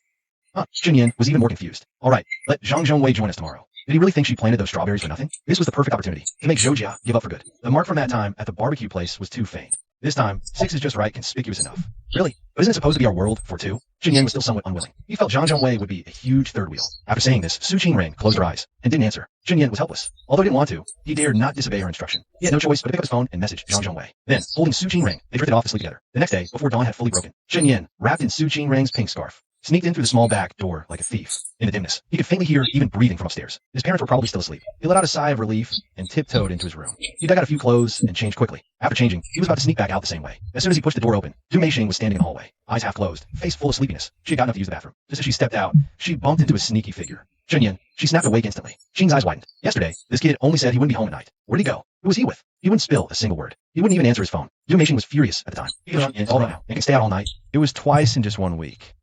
Chen Yin was even more confused. All right, let Zhang Zhongwei join us tomorrow. Did he really think she planted those strawberries for nothing? This was the perfect opportunity to make Zhou Jia give up for good. The mark from that time at the barbecue place was too faint. This time, 6 is just right, conspicuous enough. Really? But isn't it supposed to be our world for 2? Chen Yin was still somewhat unwilling. He felt Zhang Zhongwei would be a huge third wheel. After saying this, Su Qingrong closed her eyes and didn't answer. Chen Yin was helpless. Although he didn't want to, he dared not disobey her instruction. He had no choice but to pick up his phone and message Zhang Zhongwei. Then, holding Su Qingrong, they drifted off to sleep together. The next day, before dawn had fully broken, Chen Yin, wrapped in Su Qingrong's pink scarf, sneaked in through the small back door like a thief. In the dimness, he could faintly hear even breathing from upstairs. His parents were probably still asleep. He let out a sigh of relief and tiptoed into his room. He dug out a few clothes and changed quickly. After changing, he was about to sneak back out the same way. As soon as he pushed the door open, Du Meixing was standing in the hallway, eyes half closed, face full of sleepiness. She had gotten up to use the bathroom. Just as she stepped out, she bumped into a sneaky figure. Chen Yin. She snapped awake instantly. Xing's eyes widened. Yesterday, this kid only said he wouldn't be home at night. Where'd he go? Who was he with? He wouldn't spill a single word. He wouldn't even answer his phone. Du Meixing was furious at the time. He was all right now and can stay out all night. It was twice in just 1 week.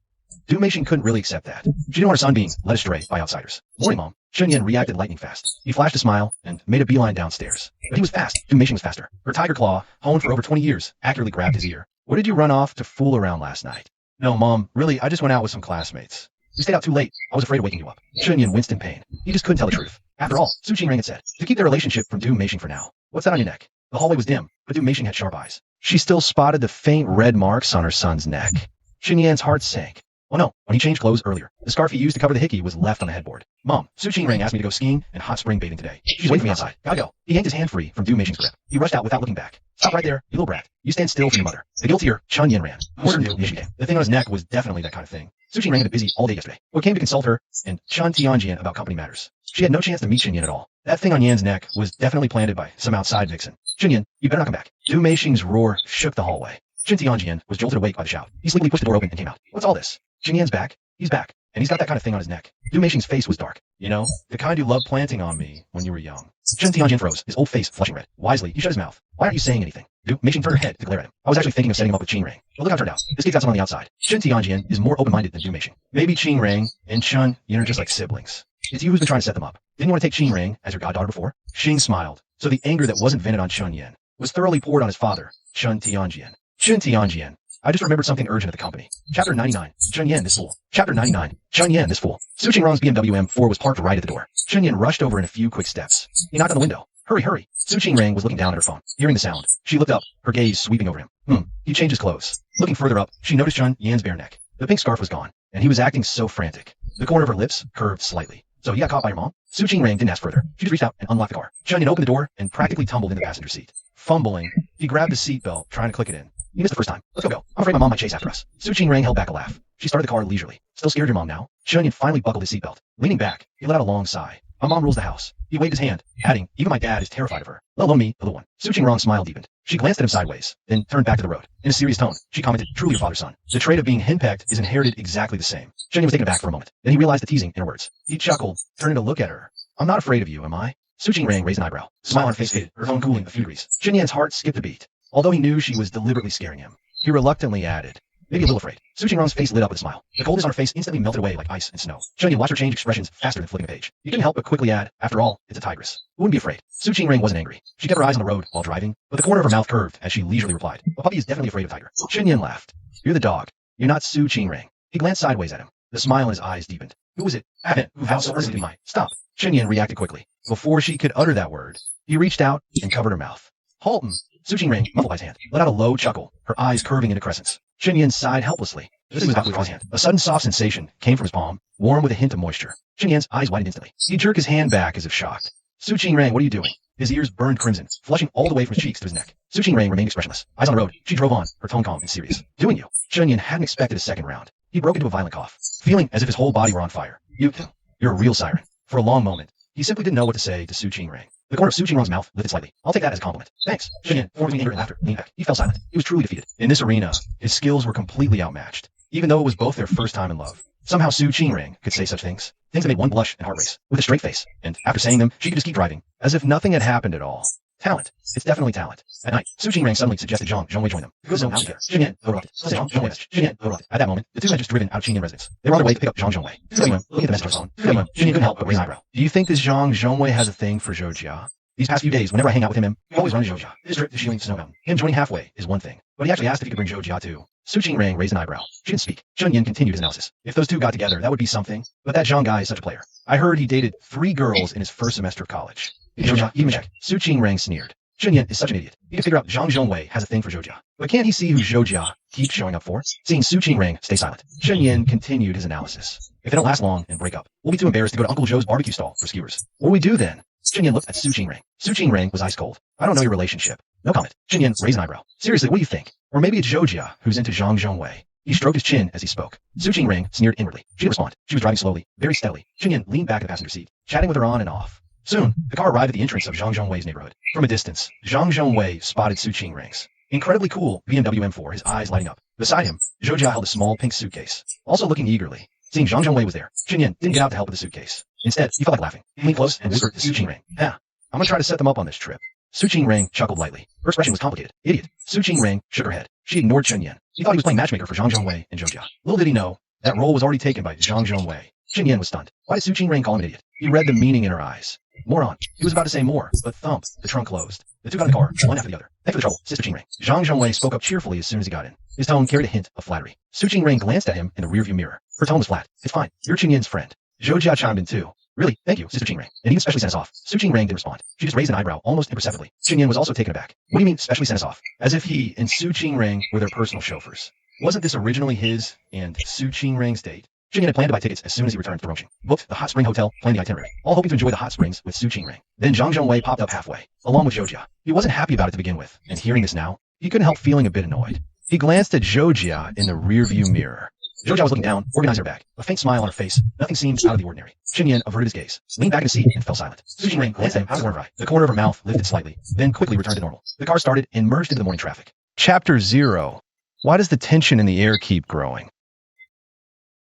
Du Meixing couldn't really accept that. She didn't want her son being led astray by outsiders. Morning, Mom. Chen Yin reacted lightning fast. He flashed a smile and made a beeline downstairs. But he was fast. Du Meixing was faster. Her tiger claw, honed for over 20 years, accurately grabbed his ear. What did you run off to fool around last night? No, Mom. Really, I just went out with some classmates. We stayed out too late. I was afraid of waking you up. Chen Yin winced in pain. He just couldn't tell the truth. After all, Su Qingrong had said, to keep their relationship from Du Meixing for now. What's that on your neck? The hallway was dim, but Du Meixing had sharp eyes. She still spotted the faint red marks on her son's neck. Chen Yin's heart sank. Oh no, when he changed clothes earlier, the scarf he used to cover the hickey was left on the headboard. Mom, Su Qingrong asked me to go skiing and hot spring bathing today. She's waiting for me outside. Gotta go. He yanked his hand free from Du Meixing's grip. He rushed out without looking back. Stop right there, you little brat. You stand still for your mother. The guiltier, Chen Yin ran. More than Du Meixing. The thing on his neck was definitely that kind of thing. Su Qingrong had been busy all day yesterday. Well, came to consult her and Chen Tianjian about company matters. She had no chance to meet Chen Yin at all. That thing on Yan's neck was definitely planted by some outside vixen. Chen Yin, you better not come back. Du Meixing's roar shook the hallway. Chen Tianjian was jolted awake by the shout. He sleepily pushed the door open and came out. What's all this? Chen Yan's back. He's back. And he's got that kind of thing on his neck. Du Meixing's face was dark. You know, the kind you loved planting on me when you were young. Chen Tianjian froze, his old face flushing red. Wisely, he shut his mouth. Why aren't you saying anything? Du Meixing turned her head to glare at him. I was actually thinking of setting him up with Qingrong. But look how it turned out. This kid's got someone on the outside. Chen Tianjian is more open-minded than Du Meixing. Maybe Qingrong and Chen Yin are just like siblings. It's you who's been trying to set them up. Didn't you want to take Qingrong as your goddaughter before? Xing smiled. So the anger that wasn't vented on Chen Yin was thoroughly poured on his father, Chen Tianjian. Chen Tianjian. I just remembered something urgent at the company. Chapter 99. Chen Yin, this fool. Chapter 99. Chen Yin, this fool. Su Qingrong's BMW M4 was parked right at the door. Chen Yin rushed over in a few quick steps. He knocked on the window. Hurry, hurry. Su Qingrong was looking down at her phone. Hearing the sound, she looked up, her gaze sweeping over him. He changed his clothes. Looking further up, she noticed Chen Yin's bare neck. The pink scarf was gone, and he was acting so frantic. The corner of her lips curved slightly. So he got caught by your mom? Su Qingrong didn't ask further. She just reached out and unlocked the car. Chen Yin opened the door and practically tumbled in the passenger seat. Fumbling, he grabbed the seatbelt, trying to click it in. He missed the first time. Let's go. I'm afraid my mom might chase after us. Su Qingrong held back a laugh. She started the car leisurely. Still scared your mom now? Chen Yin finally buckled his seatbelt. Leaning back, he let out a long sigh. My mom rules the house. He waved his hand, adding, even my dad is terrified of her, let alone me, the little one. Su Qingrong's smile deepened. She glanced at him sideways, then turned back to the road. In a serious tone, she commented, truly your father's son. The trait of being henpecked is inherited exactly the same. Shen Yan was taken aback for a moment. Then he realized the teasing in her words. He chuckled, turning to look at her. I'm not afraid of you, am I? Su Qingrong raised an eyebrow. Smile on her face faded, her tone cooling a few degrees. Shen Yan's heart skipped a beat. Although he knew she was deliberately scaring him, he reluctantly added, maybe a little afraid. Su Qingrong's face lit up with a smile. The coldness on her face instantly melted away like ice and snow. Shen Yan watched her change expressions faster than flipping a page. He couldn't help but quickly add, after all, it's a tigress. Who wouldn't be afraid? Su Qingrong wasn't angry. She kept her eyes on the road while driving, but the corner of her mouth curved as she leisurely replied, a puppy is definitely afraid of a tiger. Shen Yan laughed. You're the dog. You're not Su Qingrong. He glanced sideways at him. The smile in his eyes deepened. Who was it? Who vowed so earnestly to be mine? Stop. Shen Yan reacted quickly. Before she could utter that word, he reached out and covered her mouth. Halton. Su Qingrong muffled by his hand, let out a low chuckle, her eyes curving into crescents. Shen Yan sighed helplessly. Just as he was about to withdraw his hand, a sudden soft sensation came from his palm, warm with a hint of moisture. Shen Yan's eyes widened instantly. He jerked his hand back as if shocked. Su Qingrong, what are you doing? His ears burned crimson, flushing all the way from his cheeks to his neck. Su Qingrong remained expressionless. Eyes on the road, she drove on, her tone calm and serious. Doing you. Shen Yan hadn't expected a second round. He broke into a violent cough, feeling as if his whole body were on fire. You're a real siren. For a long moment, he simply didn't know what to say to Su Qingrong. The corner of Su Qingrong's mouth lifted slightly. I'll take that as a compliment. Thanks. Shen Yan, formed between anger and laughter, leaned back. He fell silent. He was truly defeated. In this arena, his skills were completely outmatched. Even though it was both their first time in love, somehow Su Qingrong could say such things. Things that made one blush and heart race, with a straight face. And after saying them, she could just keep driving, as if nothing had happened at all. Talent. It's definitely talent. At night, Su Qingrong suddenly suggested Zhongwei join them. Good zone out there. Shen Yan erupted. Shen Yan erupted. At that moment, the two had just driven out of Qinyan residence. They were on their way to pick up Zhongwei. Looking at the message on his phone, Shen Yan couldn't help but raise an eyebrow. Do you think this Zhongwei has a thing for Zhoujia? These past few days, whenever I hang out with him, we always run to Zhoujia. His trip to Xiling Snow Mountain. Him joining halfway is one thing, but he actually asked if he could bring Zhoujia too. Su Qingrong raised an eyebrow. She didn't speak. Shen Yan continued his analysis. If those two got together, that would be something. But that Zhang guy is such a player. I heard he dated 3 girls in his first semester of college. Zhoujia, even check. Su Qingrong sneered. Shen Yan is such an idiot. He can figure out Zhongwei has a thing for Zhoujia. But can't he see who Zhoujia keeps showing up for? Seeing Su Qingrong stay silent, Shen Yan continued his analysis. If they don't last long and break up, we'll be too embarrassed to go to Uncle Joe's barbecue stall for skewers. What do we do then? Shen Yan looked at Su Qingrong. Su Qingrong was ice cold. I don't know your relationship. No comment. Shen Yan raised an eyebrow. Seriously, what do you think? Or maybe it's Zhoujia who's into Zhongwei. He stroked his chin as he spoke. Su Qingrong sneered inwardly. She didn't respond. She was driving slowly, very steadily. Shen Yan leaned back in the passenger seat, chatting with her on and off. Soon, the car arrived at the entrance of Zhongwei's neighborhood. From a distance, Zhongwei spotted Su Qingrong's incredibly cool BMW M4, his eyes lighting up. Beside him, Zhoujia held a small pink suitcase, also looking eagerly. Seeing Zhongwei was there, Shen Yan didn't get out to help with the suitcase. Instead, he felt like laughing. He leaned close and whispered to Su Qingrong, I'm gonna try to set them up on this trip. Su Qingrong chuckled lightly. Her expression was complicated. Idiot. Su Qingrong shook her head. She ignored Shen Yan. He thought he was playing matchmaker for Zhongwei and Zhoujia. Little did he know, that role was already taken by Zhongwei. Shen Yan was stunned. Why did Su Qingrong call him an idiot? He read the meaning in her eyes. Moron. He was about to say more, but thump, the trunk closed. The two got in the car, one after the other. Thanks for the trouble, Sister Qingrong. Zhongwei spoke up cheerfully as soon as he got in. His tone carried a hint of flattery. Su Qingrong glanced at him in the rearview mirror. Her tone was flat. It's fine. You're Qin Yan's friend. Zhoujia chimed in too. Really? Thank you, Sister Qingrong. And even specially sent us off. Su Qingrong didn't respond. She just raised an eyebrow almost imperceptibly. Qin Yan was also taken aback. What do you mean specially sent us off? As if he and Su Qingrong were their personal chauffeurs. Wasn't this originally his and Su Qingrong's date? Qin Yan had planned to buy tickets as soon as he returned to Rongqing. Booked the hot spring hotel, planned the itinerary, all hoping to enjoy the hot springs with Su Qingrong. Then Zhongwei popped up halfway, along with Zhoujia. He wasn't happy about it to begin with, and hearing this now, he couldn't help feeling a bit annoyed. He glanced at Zhoujia in the rearview mirror. Zhoujia was looking down, organizing her bag, a faint smile on her face. Nothing seemed out of the ordinary. Qin Yan averted his gaze, leaned back in his seat, and fell silent. Su Qingrong glanced at him out of her eye. The corner of her mouth lifted slightly, then quickly returned to normal. The car started and merged into the morning traffic. Chapter 0. Why does the tension in the air keep growing?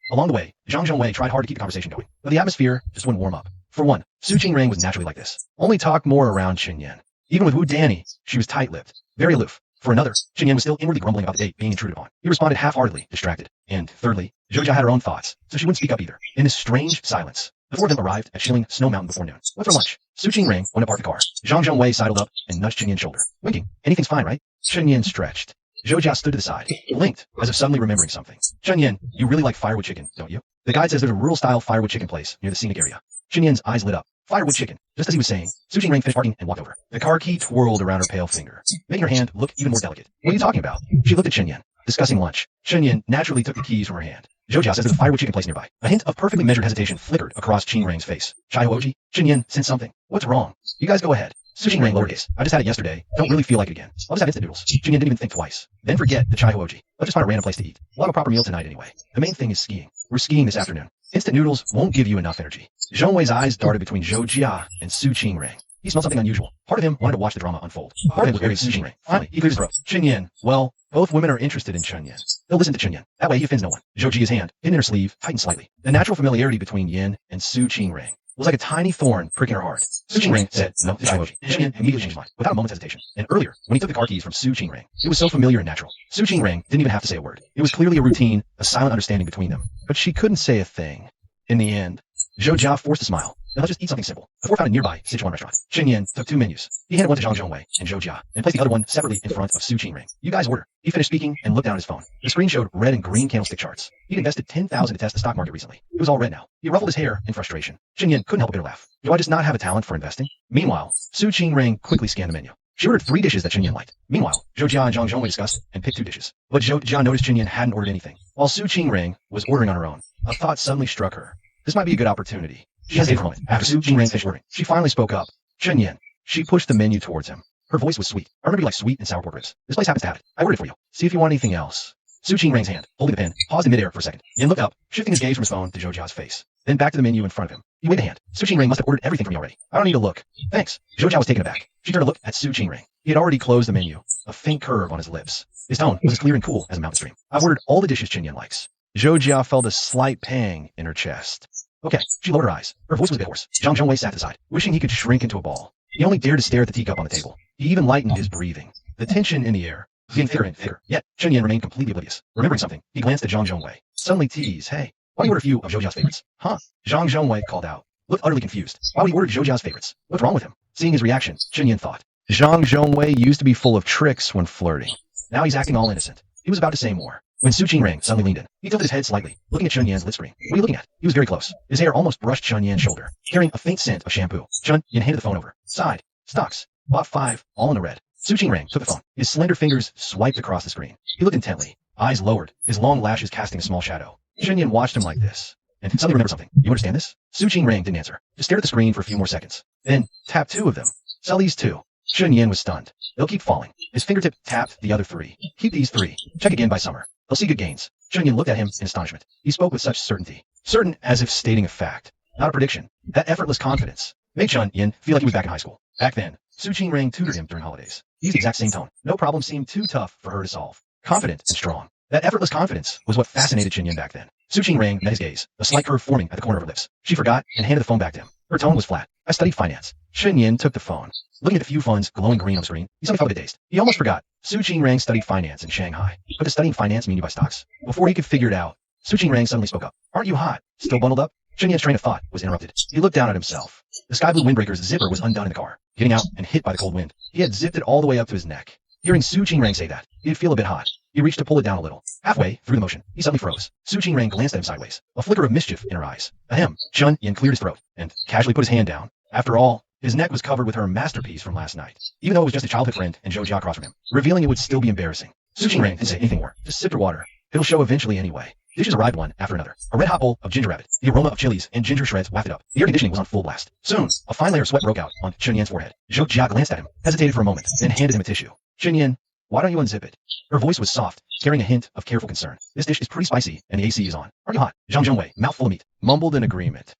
Along the way, Zhongwei tried hard to keep the conversation going, but the atmosphere just wouldn't warm up. For one, Su Qingrong was naturally like this. Only talked more around Qin Yan. Even with Wu Danny, she was tight-lipped, very aloof. For another, Qin Yan was still inwardly grumbling about the date being intruded upon. He responded half-heartedly, distracted. And thirdly, Zhoujia had her own thoughts, so she wouldn't speak up either. In this strange silence, the four of them arrived at Xiling Snow Mountain before noon. Went for lunch. Su Qingrong went to park the car. Zhongwei sidled up and nudged Qin Yan's shoulder, winking. Anything's fine, right? Qin Yan stretched. Zhoujia stood to the side, blinked, as if suddenly remembering something. Qin Yan, you really like firewood chicken, don't you? The guide says there's a rural-style firewood chicken place near the scenic area. Qin Yan's eyes lit up. Firewood chicken. Just as he was saying, Su Qingrong finished parking and walked over. The car key twirled around her pale finger, making her hand look even more delicate. What are you talking about? She looked at Qin Yan, discussing lunch. Qin Yan naturally took the keys from her hand. Zhoujia says there's a firewood chicken place nearby. A hint of perfectly measured hesitation flickered across Qingrong's face. Chaihuoji? Qin Yan sensed something. What's wrong? You guys go ahead. Su Qingrong lowered his. I just had it yesterday. Don't really feel like it again. I'll just have instant noodles. Qin Yan didn't even think twice. Then forget the Chaihuoji. Let's just find a random place to eat. We'll have a proper meal tonight anyway. The main thing is skiing. We're skiing this afternoon. Instant noodles won't give you enough energy. Zhong Wei's eyes darted between Zhou Jia and Su Qingrang. He smelled something unusual. Part of him wanted to watch the drama unfold. Part of him was wary of Su Qingrang. Finally, he cleared his throat. Chen Yin, well, both women are interested in Chen Yin. They'll listen to Chen Yin. That way he offends no one. Zhou Jia's hand, hidden in her sleeve, tightened slightly. The natural familiarity between Yin and Su Qingrang was like a tiny thorn pricking her heart. Su Qingrang said, no, this emoji. Chen Yin immediately changed his mind, without a moment's hesitation. And earlier, when he took the car keys from Su Qingrang, it was so familiar and natural. Su Qingrang didn't even have to say a word. It was clearly a routine, a silent understanding between them. But she couldn't say a thing. In the end, Zhou Jia forced a smile. Then let's just eat something simple. The four found a nearby Sichuan restaurant. Chen Yin took 2 menus. He handed one to Zhang Zhongwei and Zhou Jia, and placed the other one separately in front of Su Qingrang. You guys order. He finished speaking and looked down at his phone. The screen showed red and green candlestick charts. He'd invested 10,000 to test the stock market recently. It was all red now. He ruffled his hair in frustration. Chen Yin couldn't help a bitter laugh. Do I just not have a talent for investing? Meanwhile, Su Qingrang quickly scanned the menu. She ordered 3 dishes that Chen Yin liked. Meanwhile, Zhou Jia and Zhang Zhongwei discussed and picked 2 dishes. But Zhou Jia noticed Chen Yin hadn't ordered anything. While Su Qingrang was ordering on her own, a thought suddenly struck her. This might be a good opportunity. She hesitated for a moment. After Su Qingrang finished ordering, she finally spoke up. Chen Yin. She pushed the menu towards him. Her voice was sweet. I remember you like sweet and sour pork ribs. This place happens to have it. I ordered it for you. See if you want anything else. Su Qingrang's hand, holding the pen, paused in midair for a second. Yin looked up, shifting his gaze from his phone to Zhou Jia's face. Then back to the menu in front of him. He waved a hand. Su Qingrang must have ordered everything from you already. I don't need to look. Thanks. Zhou Jia was taken aback. She turned to look at Su Qingrang. He had already closed the menu, a faint curve on his lips. His tone was as clear and cool as a mountain stream. I've ordered all the dishes Chen Yin likes. Zhou Jia felt a slight pang in her chest. Okay, she lowered her eyes. Her voice was a bit hoarse. Zhang Zhongwei sat to the side, wishing he could shrink into a ball. He only dared to stare at the teacup on the table. He even lightened his breathing. The tension in the air was getting thicker and thicker. Yet, Chen Yin remained completely oblivious. Remembering something, he glanced at Zhang Zhongwei. Suddenly teased, hey, why do you order a few of Zhou Jia's favorites? Huh? Zhang Zhongwei called out. Looked utterly confused. Why would he order Zhou Jia's favorites? What's wrong with him? Seeing his reaction, Chen Yin thought. Zhang Zhongwei used to be full of tricks when flirting. Now he's acting all innocent. He was about to say more, when Su Qingrang suddenly leaned in. He tilted his head slightly, looking at Chen Yin's lip screen. What are you looking at? He was very close. His hair almost brushed Chen Yin's shoulder, carrying a faint scent of shampoo. Chen Yin handed the phone over. Sighed. Stocks. Bought 5, all in the red. Su Qingrang took the phone. His slender fingers swiped across the screen. He looked intently, eyes lowered, his long lashes casting a small shadow. Chen Yin watched him like this, and suddenly remembered something. You understand this? Su Qingrang didn't answer. Just stared at the screen for a few more seconds. Then, tapped 2 of them. Sell these 2. Chen Yin was stunned. They'll keep falling. His fingertip tapped the other 3. Keep these 3. Check again by summer. They'll see good gains. Chen Yin looked at him in astonishment. He spoke with such certainty. Certain as if stating a fact, not a prediction. That effortless confidence made Chen Yin feel like he was back in high school. Back then, Su Qingrang tutored him during holidays. He used the exact same tone. No problem seemed too tough for her to solve. Confident and strong. That effortless confidence was what fascinated Chen Yin back then. Su Qingrang met his gaze, a slight curve forming at the corner of her lips. She forgot and handed the phone back to him. Her tone was flat. I studied finance. Chen Yin took the phone. Looking at the few funds glowing green on the screen, he suddenly felt a bit dazed. He almost forgot. Su Qingrang studied finance in Shanghai. But does studying finance mean you buy stocks? Before he could figure it out, Su Qingrang suddenly spoke up. Aren't you hot? Still bundled up? Chen Yin's train of thought was interrupted. He looked down at himself. The sky blue windbreaker's zipper was undone in the car, getting out and hit by the cold wind. He had zipped it all the way up to his neck. Hearing Su Qingrang say that, he'd feel a bit hot. He reached to pull it down a little. Halfway through the motion, he suddenly froze. Su Qingrang glanced at him sideways, a flicker of mischief in her eyes. Ahem. Chen Yin cleared his throat and casually put his hand down. After all, his neck was covered with her masterpiece from last night, even though it was just a childhood friend and Zhou Jia across from him. Revealing it would still be embarrassing. Su Qingrang didn't say anything more. Just sipped her water. It'll show eventually anyway. Dishes arrived one after another. A red hot bowl of ginger rabbit. The aroma of chilies and ginger shreds wafted up. The air conditioning was on full blast. Soon, a fine layer of sweat broke out on Chen Yin's forehead. Zhou Jia glanced at him, hesitated for a moment, then handed him a tissue. Chen Yin, why don't you unzip it? Her voice was soft, carrying a hint of careful concern. This dish is pretty spicy, and the AC is on. Aren't you hot? Zhang Zhongwei, mouth full of meat, mumbled in agreement.